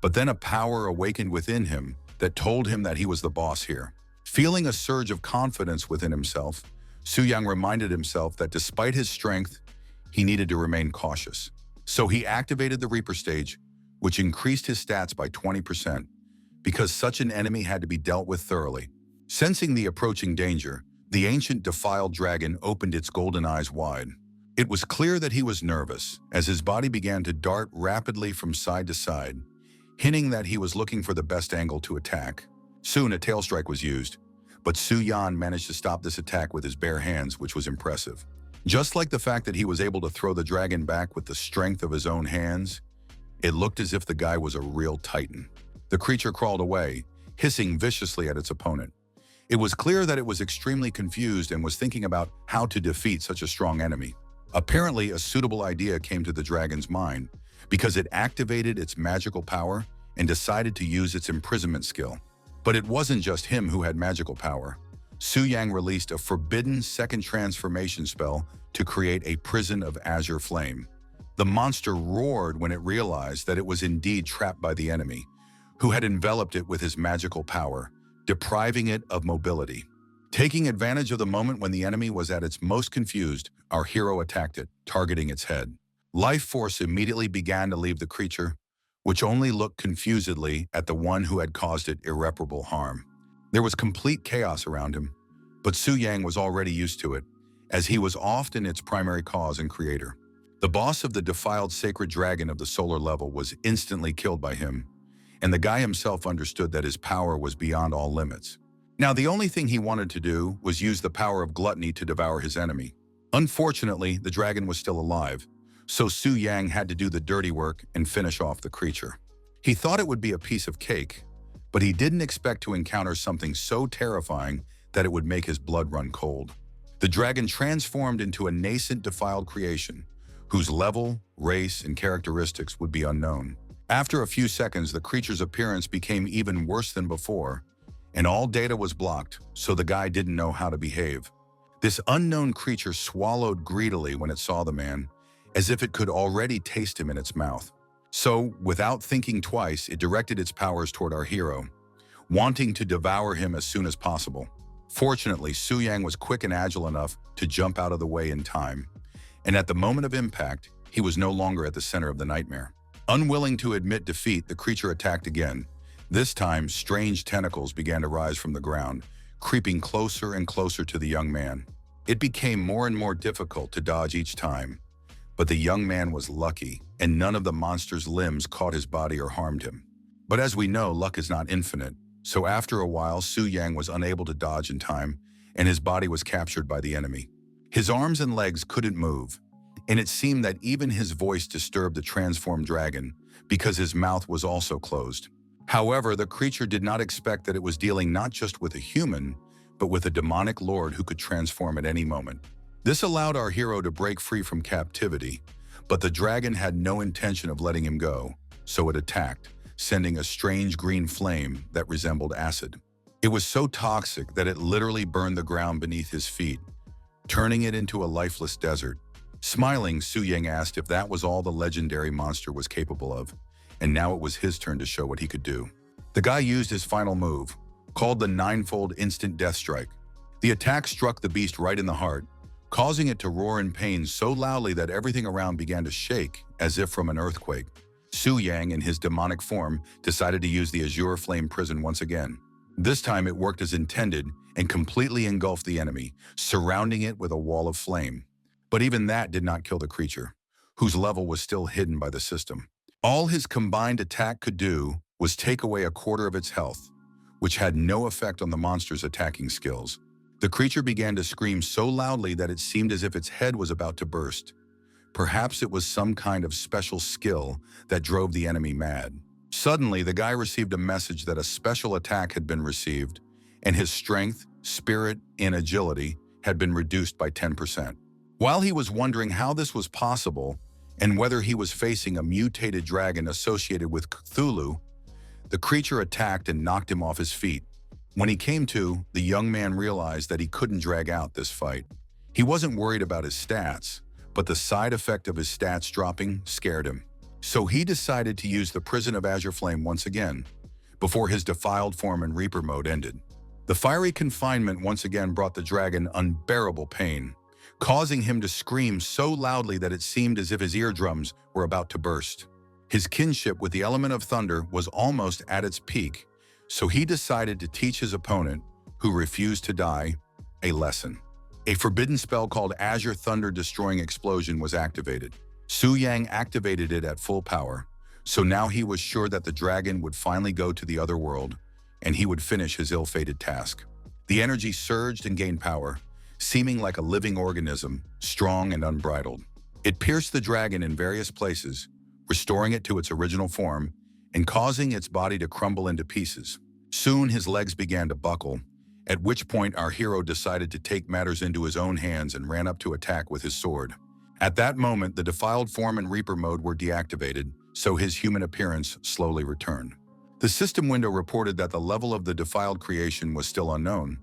but then a power awakened within him that told him that he was the boss here. Feeling a surge of confidence within himself, Su Yang reminded himself that despite his strength, he needed to remain cautious. So he activated the Reaper stage, which increased his stats by 20%, because such an enemy had to be dealt with thoroughly. Sensing the approaching danger, the ancient defiled dragon opened its golden eyes wide. It was clear that he was nervous, as his body began to dart rapidly from side to side, hinting that he was looking for the best angle to attack. Soon a tail strike was used, but Su Yan managed to stop this attack with his bare hands, which was impressive. Just like the fact that he was able to throw the dragon back with the strength of his own hands, it looked as if the guy was a real titan. The creature crawled away, hissing viciously at its opponent. It was clear that it was extremely confused and was thinking about how to defeat such a strong enemy. Apparently, a suitable idea came to the dragon's mind, because it activated its magical power and decided to use its imprisonment skill. But it wasn't just him who had magical power. Su Yang released a forbidden second transformation spell to create a prison of azure flame. The monster roared when it realized that it was indeed trapped by the enemy, who had enveloped it with his magical power, depriving it of mobility. Taking advantage of the moment when the enemy was at its most confused, our hero attacked it, targeting its head. Life force immediately began to leave the creature, which only looked confusedly at the one who had caused it irreparable harm. There was complete chaos around him, but Su Yang was already used to it, as he was often its primary cause and creator. The boss of the defiled sacred dragon of the solar level was instantly killed by him, and the guy himself understood that his power was beyond all limits. Now, the only thing he wanted to do was use the power of gluttony to devour his enemy. Unfortunately, the dragon was still alive, so Su Yang had to do the dirty work and finish off the creature. He thought it would be a piece of cake, but he didn't expect to encounter something so terrifying that it would make his blood run cold. The dragon transformed into a nascent defiled creation, whose level, race, and characteristics would be unknown. After a few seconds, the creature's appearance became even worse than before, and all data was blocked, so the guy didn't know how to behave. This unknown creature swallowed greedily when it saw the man, as if it could already taste him in its mouth. So, without thinking twice, it directed its powers toward our hero, wanting to devour him as soon as possible. Fortunately, Su Yang was quick and agile enough to jump out of the way in time, and at the moment of impact, he was no longer at the center of the nightmare. Unwilling to admit defeat, the creature attacked again. This time, strange tentacles began to rise from the ground, creeping closer and closer to the young man. It became more and more difficult to dodge each time, but the young man was lucky, and none of the monster's limbs caught his body or harmed him. But as we know, luck is not infinite, so after a while, Su Yang was unable to dodge in time, and his body was captured by the enemy. His arms and legs couldn't move, and it seemed that even his voice disturbed the transformed dragon because his mouth was also closed. However, the creature did not expect that it was dealing not just with a human, but with a demonic lord who could transform at any moment. This allowed our hero to break free from captivity, but the dragon had no intention of letting him go, so it attacked, sending a strange green flame that resembled acid. It was so toxic that it literally burned the ground beneath his feet, turning it into a lifeless desert. Smiling, Su Yang asked if that was all the legendary monster was capable of, and now it was his turn to show what he could do. The guy used his final move, called the ninefold instant death strike. The attack struck the beast right in the heart, causing it to roar in pain so loudly that everything around began to shake as if from an earthquake. Su Yang, in his demonic form, decided to use the Azure Flame Prison once again. This time it worked as intended and completely engulfed the enemy, surrounding it with a wall of flame. But even that did not kill the creature, whose level was still hidden by the system. All his combined attack could do was take away a quarter of its health, which had no effect on the monster's attacking skills. The creature began to scream so loudly that it seemed as if its head was about to burst. Perhaps it was some kind of special skill that drove the enemy mad. Suddenly, the guy received a message that a special attack had been received, and his strength, spirit, and agility had been reduced by 10%. While he was wondering how this was possible and whether he was facing a mutated dragon associated with Cthulhu, the creature attacked and knocked him off his feet. When he came to, the young man realized that he couldn't drag out this fight. He wasn't worried about his stats, but the side effect of his stats dropping scared him. So he decided to use the Prison of Azure Flame once again, before his defiled form in Reaper mode ended. The fiery confinement once again brought the dragon unbearable pain, causing him to scream so loudly that it seemed as if his eardrums were about to burst. His kinship with the element of thunder was almost at its peak, so he decided to teach his opponent, who refused to die, a lesson. A forbidden spell called Azure Thunder Destroying Explosion was activated. Su Yang activated it at full power, so now he was sure that the dragon would finally go to the other world, and he would finish his ill-fated task. The energy surged and gained power, seeming like a living organism, strong and unbridled. It pierced the dragon in various places, restoring it to its original form and causing its body to crumble into pieces. Soon his legs began to buckle, at which point our hero decided to take matters into his own hands and ran up to attack with his sword. At that moment, the defiled form and Reaper mode were deactivated, so his human appearance slowly returned. The system window reported that the level of the defiled creation was still unknown,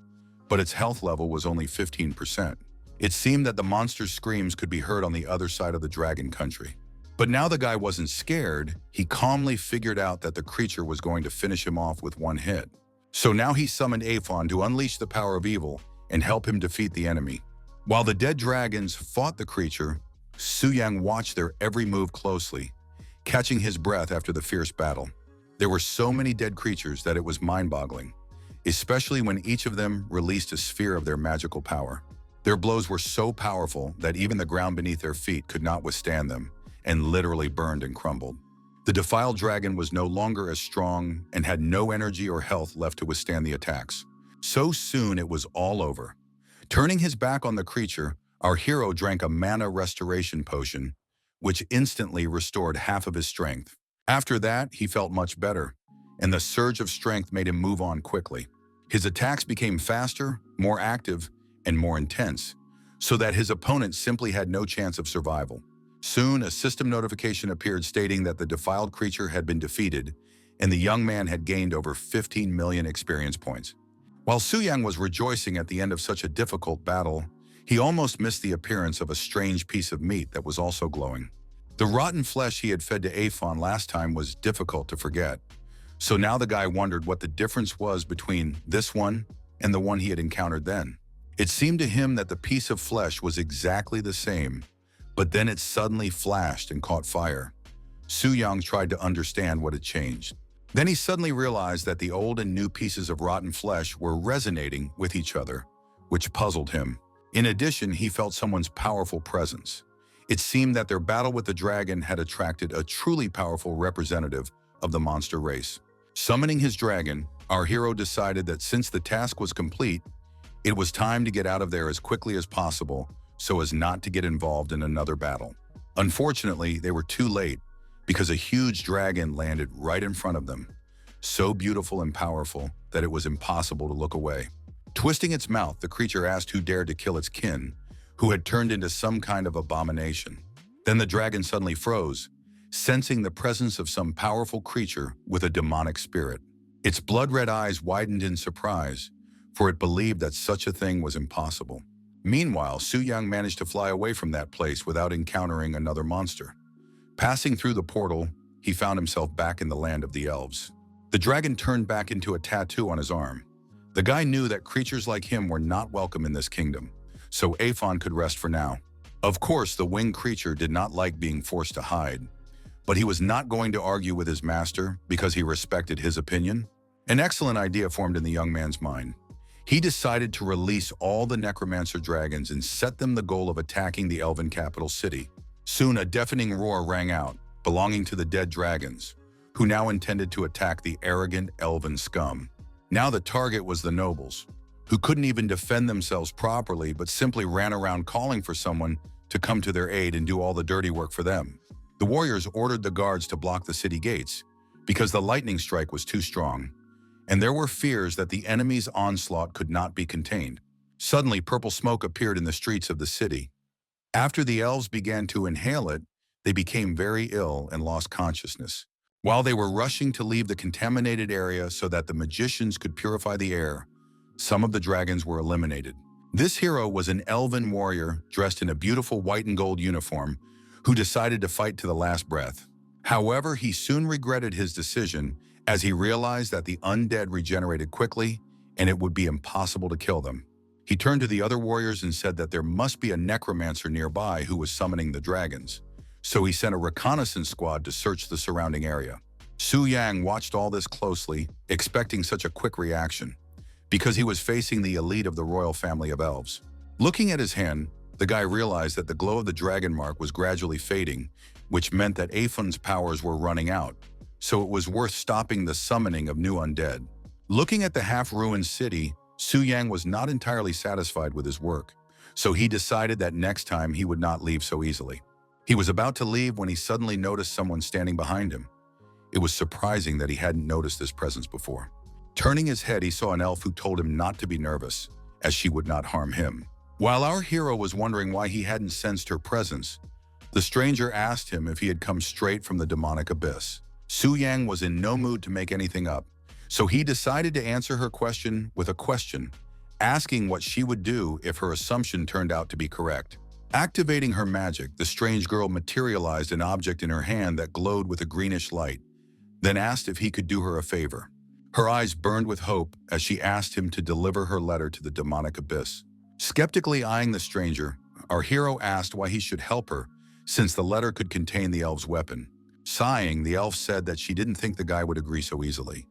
but its health level was only 15%. It seemed that the monster's screams could be heard on the other side of the dragon country. But now the guy wasn't scared. He calmly figured out that the creature was going to finish him off with one hit. So now he summoned Aphon to unleash the power of evil and help him defeat the enemy. While the dead dragons fought the creature, Su Yang watched their every move closely, catching his breath after the fierce battle. There were so many dead creatures that it was mind-boggling, especially when each of them released a sphere of their magical power. Their blows were so powerful that even the ground beneath their feet could not withstand them, and literally burned and crumbled. The defiled dragon was no longer as strong and had no energy or health left to withstand the attacks. So soon it was all over. Turning his back on the creature, our hero drank a mana restoration potion, which instantly restored half of his strength. After that, he felt much better, and the surge of strength made him move on quickly. His attacks became faster, more active, and more intense, so that his opponent simply had no chance of survival. Soon, a system notification appeared stating that the defiled creature had been defeated, and the young man had gained over 15 million experience points. While Su-yang was rejoicing at the end of such a difficult battle, he almost missed the appearance of a strange piece of meat that was also glowing. The rotten flesh he had fed to Aphon last time was difficult to forget, so now the guy wondered what the difference was between this one and the one he had encountered then. It seemed to him that the piece of flesh was exactly the same, but then it suddenly flashed and caught fire. Su-yang tried to understand what had changed. Then he suddenly realized that the old and new pieces of rotten flesh were resonating with each other, which puzzled him. In addition, he felt someone's powerful presence. It seemed that their battle with the dragon had attracted a truly powerful representative of the monster race. Summoning his dragon, our hero decided that since the task was complete, it was time to get out of there as quickly as possible so as not to get involved in another battle. Unfortunately, they were too late because a huge dragon landed right in front of them, so beautiful and powerful that it was impossible to look away. Twisting its mouth, the creature asked who dared to kill its kin, who had turned into some kind of abomination. Then the dragon suddenly froze, sensing the presence of some powerful creature with a demonic spirit. Its blood-red eyes widened in surprise, for it believed that such a thing was impossible. Meanwhile, Su-yang managed to fly away from that place without encountering another monster. Passing through the portal, he found himself back in the land of the elves. The dragon turned back into a tattoo on his arm. The guy knew that creatures like him were not welcome in this kingdom, so Aphon could rest for now. Of course, the winged creature did not like being forced to hide, but he was not going to argue with his master because he respected his opinion. An excellent idea formed in the young man's mind. He decided to release all the necromancer dragons and set them the goal of attacking the Elven capital city. Soon a deafening roar rang out, belonging to the dead dragons, who now intended to attack the arrogant Elven scum. Now the target was the nobles, who couldn't even defend themselves properly but simply ran around calling for someone to come to their aid and do all the dirty work for them. The warriors ordered the guards to block the city gates because the lightning strike was too strong, and there were fears that the enemy's onslaught could not be contained. Suddenly, purple smoke appeared in the streets of the city. After the elves began to inhale it, they became very ill and lost consciousness. While they were rushing to leave the contaminated area so that the magicians could purify the air, some of the dragons were eliminated. This hero was an elven warrior dressed in a beautiful white and gold uniform who decided to fight to the last breath. However, he soon regretted his decision as he realized that the undead regenerated quickly and it would be impossible to kill them. He turned to the other warriors and said that there must be a necromancer nearby who was summoning the dragons, so he sent a reconnaissance squad to search the surrounding area. Su-yang watched all this closely, expecting such a quick reaction, because he was facing the elite of the royal family of elves. Looking at his hand, the guy realized that the glow of the dragon mark was gradually fading, which meant that Aphon's powers were running out, so it was worth stopping the summoning of new undead. Looking at the half-ruined city, Su-yang was not entirely satisfied with his work, so he decided that next time he would not leave so easily. He was about to leave when he suddenly noticed someone standing behind him. It was surprising that he hadn't noticed this presence before. Turning his head, he saw an elf who told him not to be nervous, as she would not harm him. While our hero was wondering why he hadn't sensed her presence, the stranger asked him if he had come straight from the demonic abyss. Su-yang was in no mood to make anything up, so he decided to answer her question with a question, asking what she would do if her assumption turned out to be correct. Activating her magic, the strange girl materialized an object in her hand that glowed with a greenish light, then asked if he could do her a favor. Her eyes burned with hope as she asked him to deliver her letter to the demonic abyss. Skeptically eyeing the stranger, our hero asked why he should help her, since the letter could contain the elf's weapon. Sighing, the elf said that she didn't think the guy would agree so easily.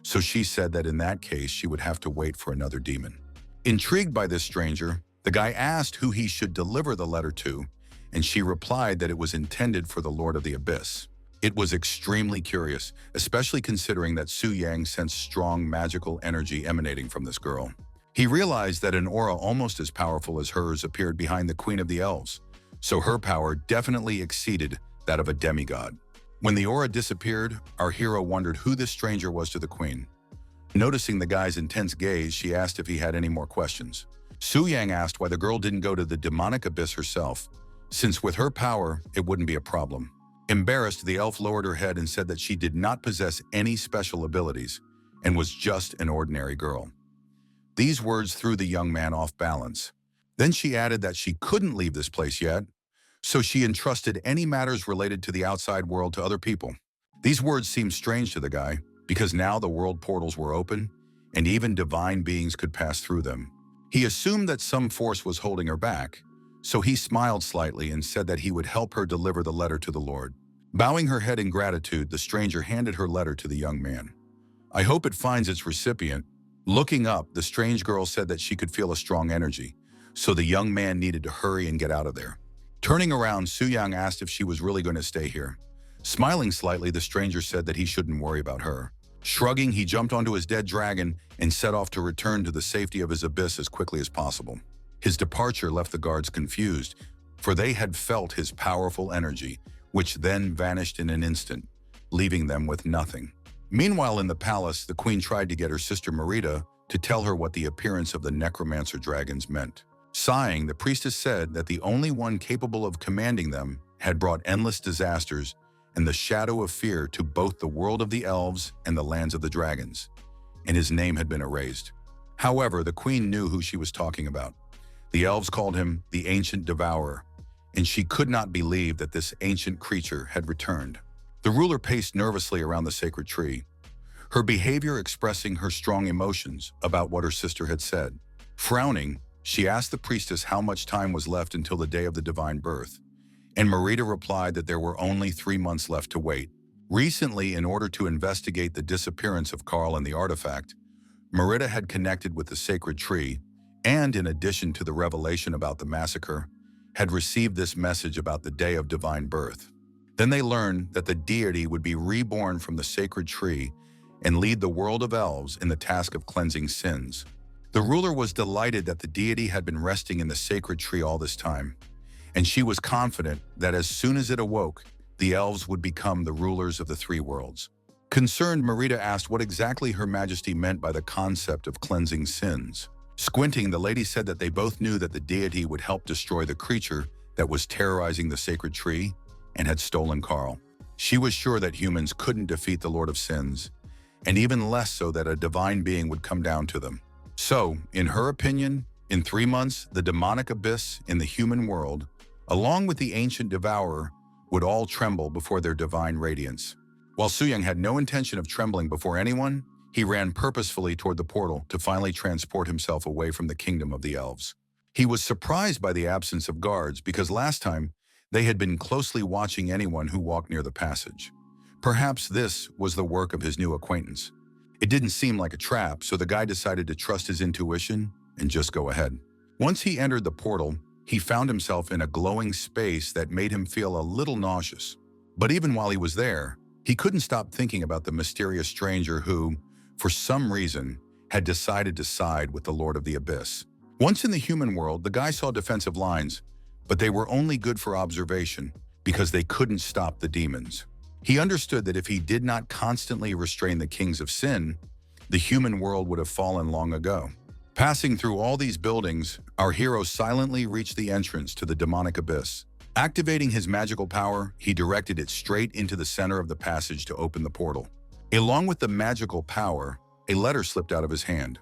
So she said that in that case, she would have to wait for another demon. Intrigued by this stranger, the guy asked who he should deliver the letter to, and she replied that it was intended for the Lord of the Abyss. It was extremely curious, especially considering that Su Yang sensed strong magical energy emanating from this girl. He realized that an aura almost as powerful as hers appeared behind the Queen of the Elves, so her power definitely exceeded that of a demigod. When the aura disappeared, our hero wondered who this stranger was to the Queen. Noticing the guy's intense gaze, she asked if he had any more questions. Su Yang asked why the girl didn't go to the demonic abyss herself, since with her power, it wouldn't be a problem. Embarrassed, the elf lowered her head and said that she did not possess any special abilities and was just an ordinary girl. These words threw the young man off balance. Then she added that she couldn't leave this place yet, so she entrusted any matters related to the outside world to other people. These words seemed strange to the guy, because now the world portals were open, and even divine beings could pass through them. He assumed that some force was holding her back, so he smiled slightly and said that he would help her deliver the letter to the Lord. Bowing her head in gratitude, the stranger handed her letter to the young man. "I hope it finds its recipient." Looking up, the strange girl said that she could feel a strong energy, so the young man needed to hurry and get out of there. Turning around, Su Yang asked if she was really going to stay here. Smiling slightly, the stranger said that he shouldn't worry about her. Shrugging, he jumped onto his dead dragon and set off to return to the safety of his abyss as quickly as possible. His departure left the guards confused, for they had felt his powerful energy, which then vanished in an instant, leaving them with nothing. Meanwhile, in the palace, the queen tried to get her sister Merida to tell her what the appearance of the necromancer dragons meant. Sighing, the priestess said that the only one capable of commanding them had brought endless disasters and the shadow of fear to both the world of the elves and the lands of the dragons, and his name had been erased. However, the queen knew who she was talking about. The elves called him the Ancient Devourer, and she could not believe that this ancient creature had returned. The ruler paced nervously around the sacred tree, her behavior expressing her strong emotions about what her sister had said. Frowning, she asked the priestess how much time was left until the day of the divine birth, and Merida replied that there were only 3 months left to wait. Recently, in order to investigate the disappearance of Carl and the artifact, Merida had connected with the sacred tree, and in addition to the revelation about the massacre, had received this message about the day of divine birth. Then they learned that the deity would be reborn from the sacred tree and lead the world of elves in the task of cleansing sins. The ruler was delighted that the deity had been resting in the sacred tree all this time, and she was confident that as soon as it awoke, the elves would become the rulers of the 3 worlds. Concerned, Merida asked what exactly Her Majesty meant by the concept of cleansing sins. Squinting, the lady said that they both knew that the deity would help destroy the creature that was terrorizing the sacred tree and had stolen Carl. She was sure that humans couldn't defeat the Lord of Sins, and even less so that a divine being would come down to them. So, in her opinion, in 3 months, the demonic abyss in the human world, along with the ancient devourer, would all tremble before their divine radiance. While Su Yang had no intention of trembling before anyone, he ran purposefully toward the portal to finally transport himself away from the kingdom of the elves. He was surprised by the absence of guards because last time they had been closely watching anyone who walked near the passage. Perhaps this was the work of his new acquaintance. It didn't seem like a trap, so the guy decided to trust his intuition and just go ahead. Once he entered the portal, he found himself in a glowing space that made him feel a little nauseous. But even while he was there, he couldn't stop thinking about the mysterious stranger who, for some reason, had decided to side with the Lord of the Abyss. Once in the human world, the guy saw defensive lines, but they were only good for observation because they couldn't stop the demons. He understood that if he did not constantly restrain the kings of sin, the human world would have fallen long ago. Passing through all these buildings, our hero silently reached the entrance to the demonic abyss. Activating his magical power, he directed it straight into the center of the passage to open the portal. Along with the magical power, a letter slipped out of his hand.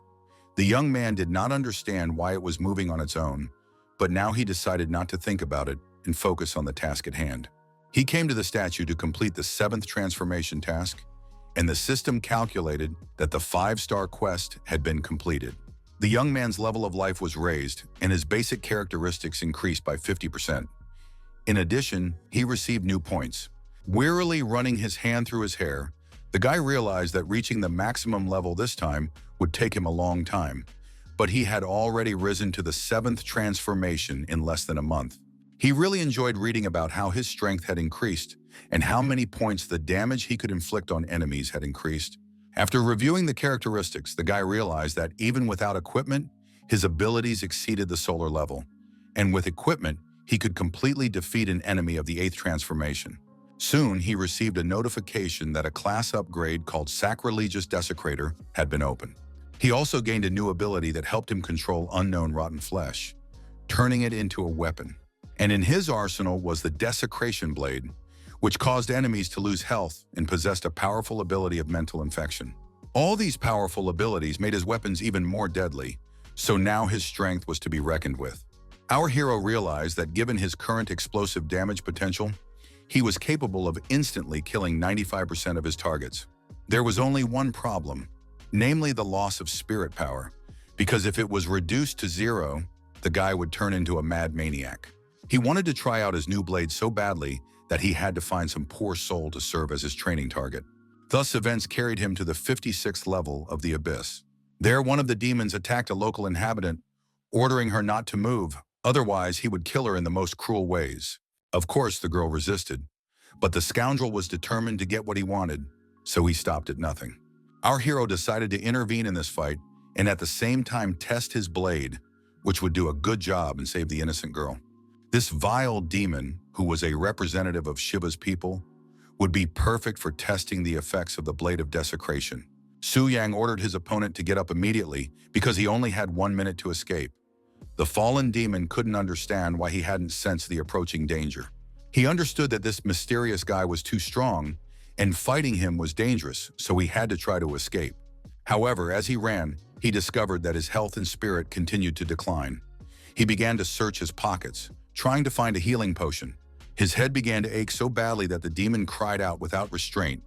The young man did not understand why it was moving on its own, but now he decided not to think about it and focus on the task at hand. He came to the statue to complete the 7th transformation task, and the system calculated that the 5-star quest had been completed. The young man's level of life was raised, and his basic characteristics increased by 50%. In addition, he received new points, Wearily running his hand through his hair, the guy realized that reaching the maximum level this time would take him a long time, but he had already risen to the 7th transformation in less than a month. He really enjoyed reading about how his strength had increased and how many points the damage he could inflict on enemies had increased. After reviewing the characteristics, the guy realized that even without equipment, his abilities exceeded the solar level, and with equipment, he could completely defeat an enemy of the 8th transformation. Soon, he received a notification that a class upgrade called Sacrilegious Desecrator had been opened. He also gained a new ability that helped him control unknown rotten flesh, turning it into a weapon. And in his arsenal was the Desecration Blade, which caused enemies to lose health and possessed a powerful ability of mental infection. All these powerful abilities made his weapons even more deadly, so now his strength was to be reckoned with. Our hero realized that given his current explosive damage potential, he was capable of instantly killing 95% of his targets. There was only one problem, namely the loss of spirit power, because if it was reduced to 0, the guy would turn into a mad maniac. He wanted to try out his new blade so badly that he had to find some poor soul to serve as his training target. Thus, events carried him to the 56th level of the Abyss. There, one of the demons attacked a local inhabitant, ordering her not to move, otherwise he would kill her in the most cruel ways. Of course, the girl resisted, but the scoundrel was determined to get what he wanted, so he stopped at nothing. Our hero decided to intervene in this fight and at the same time test his blade, which would do a good job and save the innocent girl. This vile demon, who was a representative of Shiva's people, would be perfect for testing the effects of the Blade of Desecration. Su Yang ordered his opponent to get up immediately because he only had 1 minute to escape. The fallen demon couldn't understand why he hadn't sensed the approaching danger. He understood that this mysterious guy was too strong, and fighting him was dangerous, so he had to try to escape. However, as he ran, he discovered that his health and spirit continued to decline. He began to search his pockets, trying to find a healing potion. His head began to ache so badly that the demon cried out without restraint,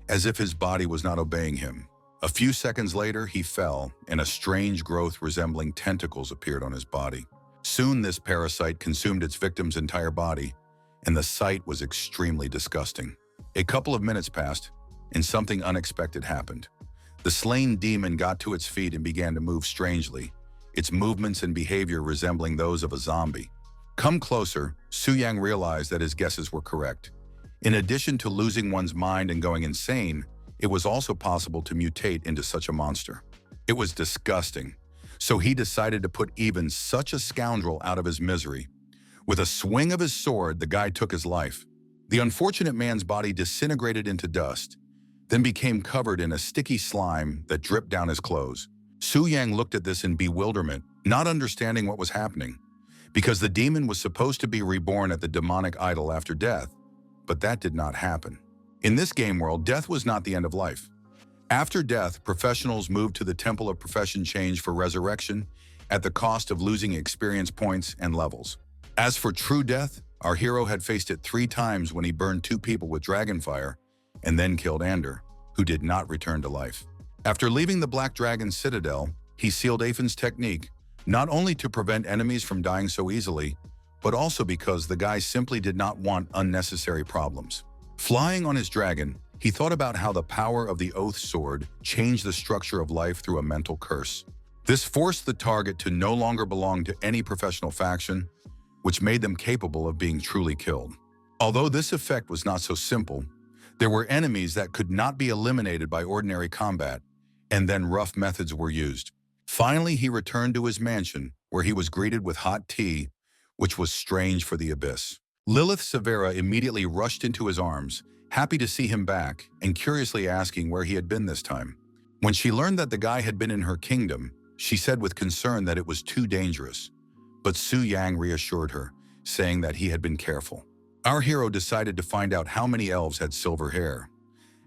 as if his body was not obeying him. A few seconds later, he fell, and a strange growth resembling tentacles appeared on his body. Soon, this parasite consumed its victim's entire body, and the sight was extremely disgusting. A couple of minutes passed, and something unexpected happened. The slain demon got to its feet and began to move strangely, its movements and behavior resembling those of a zombie. Come closer, Su Yang realized that his guesses were correct. In addition to losing one's mind and going insane, it was also possible to mutate into such a monster. It was disgusting, so he decided to put even such a scoundrel out of his misery. With a swing of his sword, the guy took his life. The unfortunate man's body disintegrated into dust, then became covered in a sticky slime that dripped down his clothes. Su Yang looked at this in bewilderment, not understanding what was happening, because the demon was supposed to be reborn at the demonic idol after death, but that did not happen. In this game world, death was not the end of life. After death, professionals moved to the Temple of Profession Change for resurrection at the cost of losing experience points and levels. As for true death, our hero had faced it 3 times when he burned 2 people with dragonfire and then killed Ander, who did not return to life. After leaving the Black Dragon's citadel, he sealed Aphen's technique, not only to prevent enemies from dying so easily, but also because the guy simply did not want unnecessary problems. Flying on his dragon, he thought about how the power of the Oath Sword changed the structure of life through a mental curse. This forced the target to no longer belong to any professional faction, which made them capable of being truly killed. Although this effect was not so simple, there were enemies that could not be eliminated by ordinary combat, and then rough methods were used. Finally, he returned to his mansion, where he was greeted with hot tea, which was strange for the Abyss. Lilith Severa immediately rushed into his arms, happy to see him back and curiously asking where he had been this time. When she learned that the guy had been in her kingdom, she said with concern that it was too dangerous. But Su Yang reassured her, saying that he had been careful. Our hero decided to find out how many elves had silver hair.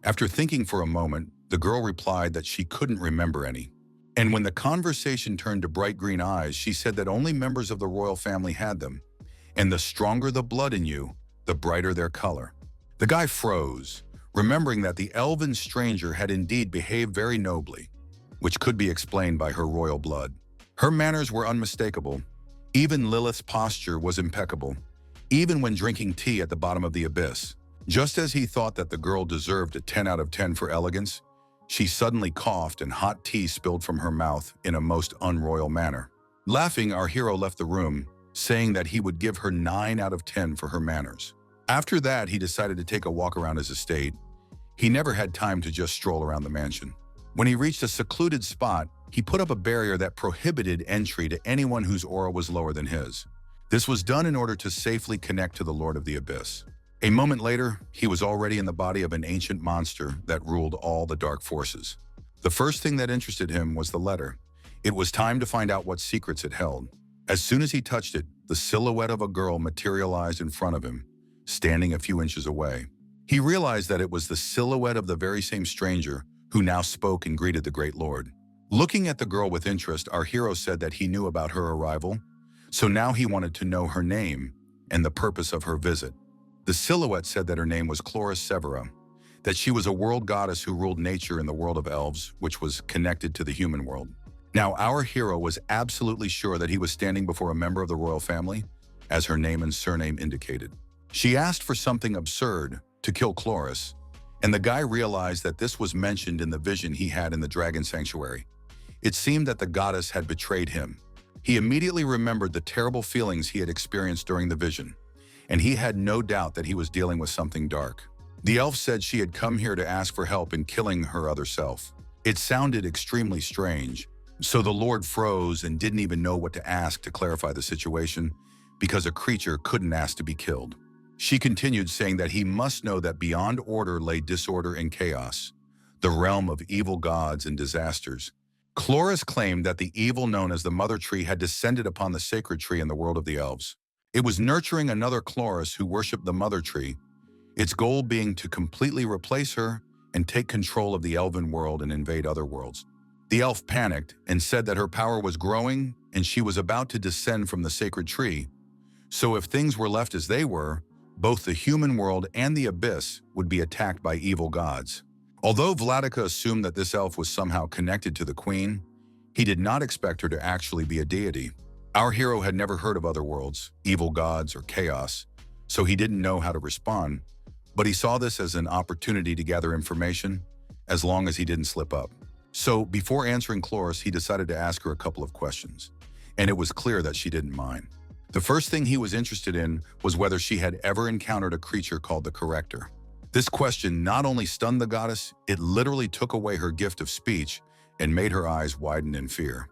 After thinking for a moment, the girl replied that she couldn't remember any. And when the conversation turned to bright green eyes, she said that only members of the royal family had them, and the stronger the blood in you, the brighter their color. The guy froze, remembering that the elven stranger had indeed behaved very nobly, which could be explained by her royal blood. Her manners were unmistakable. Even Lilith's posture was impeccable, even when drinking tea at the bottom of the Abyss. Just as he thought that the girl deserved a 10 out of 10 for elegance, she suddenly coughed and hot tea spilled from her mouth in a most unroyal manner. Laughing, our hero left the room, saying that he would give her 9 out of 10 for her manners. After that, he decided to take a walk around his estate. He never had time to just stroll around the mansion. When he reached a secluded spot, he put up a barrier that prohibited entry to anyone whose aura was lower than his. This was done in order to safely connect to the Lord of the Abyss. A moment later, he was already in the body of an ancient monster that ruled all the dark forces. The first thing that interested him was the letter. It was time to find out what secrets it held. As soon as he touched it, the silhouette of a girl materialized in front of him, standing a few inches away. He realized that it was the silhouette of the very same stranger who now spoke and greeted the great lord. Looking at the girl with interest, our hero said that he knew about her arrival, so now he wanted to know her name and the purpose of her visit. The silhouette said that her name was Chloris Severa, that she was a world goddess who ruled nature in the world of elves, which was connected to the human world. Now, our hero was absolutely sure that he was standing before a member of the royal family, as her name and surname indicated. She asked for something absurd, to kill Chloris, and the guy realized that this was mentioned in the vision he had in the dragon sanctuary. It seemed that the goddess had betrayed him. He immediately remembered the terrible feelings he had experienced during the vision, and he had no doubt that he was dealing with something dark. The elf said she had come here to ask for help in killing her other self. It sounded extremely strange, so the Lord froze and didn't even know what to ask to clarify the situation, because a creature couldn't ask to be killed. She continued, saying that he must know that beyond order lay disorder and chaos, the realm of evil gods and disasters. Chloris claimed that the evil known as the Mother Tree had descended upon the sacred tree in the world of the elves. It was nurturing another Chloris who worshipped the Mother Tree, its goal being to completely replace her and take control of the Elven world and invade other worlds. The elf panicked and said that her power was growing and she was about to descend from the sacred tree. So if things were left as they were, both the human world and the abyss would be attacked by evil gods. Although Vladika assumed that this elf was somehow connected to the queen, he did not expect her to actually be a deity. Our hero had never heard of other worlds, evil gods, or chaos, so he didn't know how to respond, but he saw this as an opportunity to gather information, as long as he didn't slip up. So before answering Chloris, he decided to ask her a couple of questions, and it was clear that she didn't mind. The first thing he was interested in was whether she had ever encountered a creature called the Corrector. This question not only stunned the goddess, it literally took away her gift of speech and made her eyes widen in fear.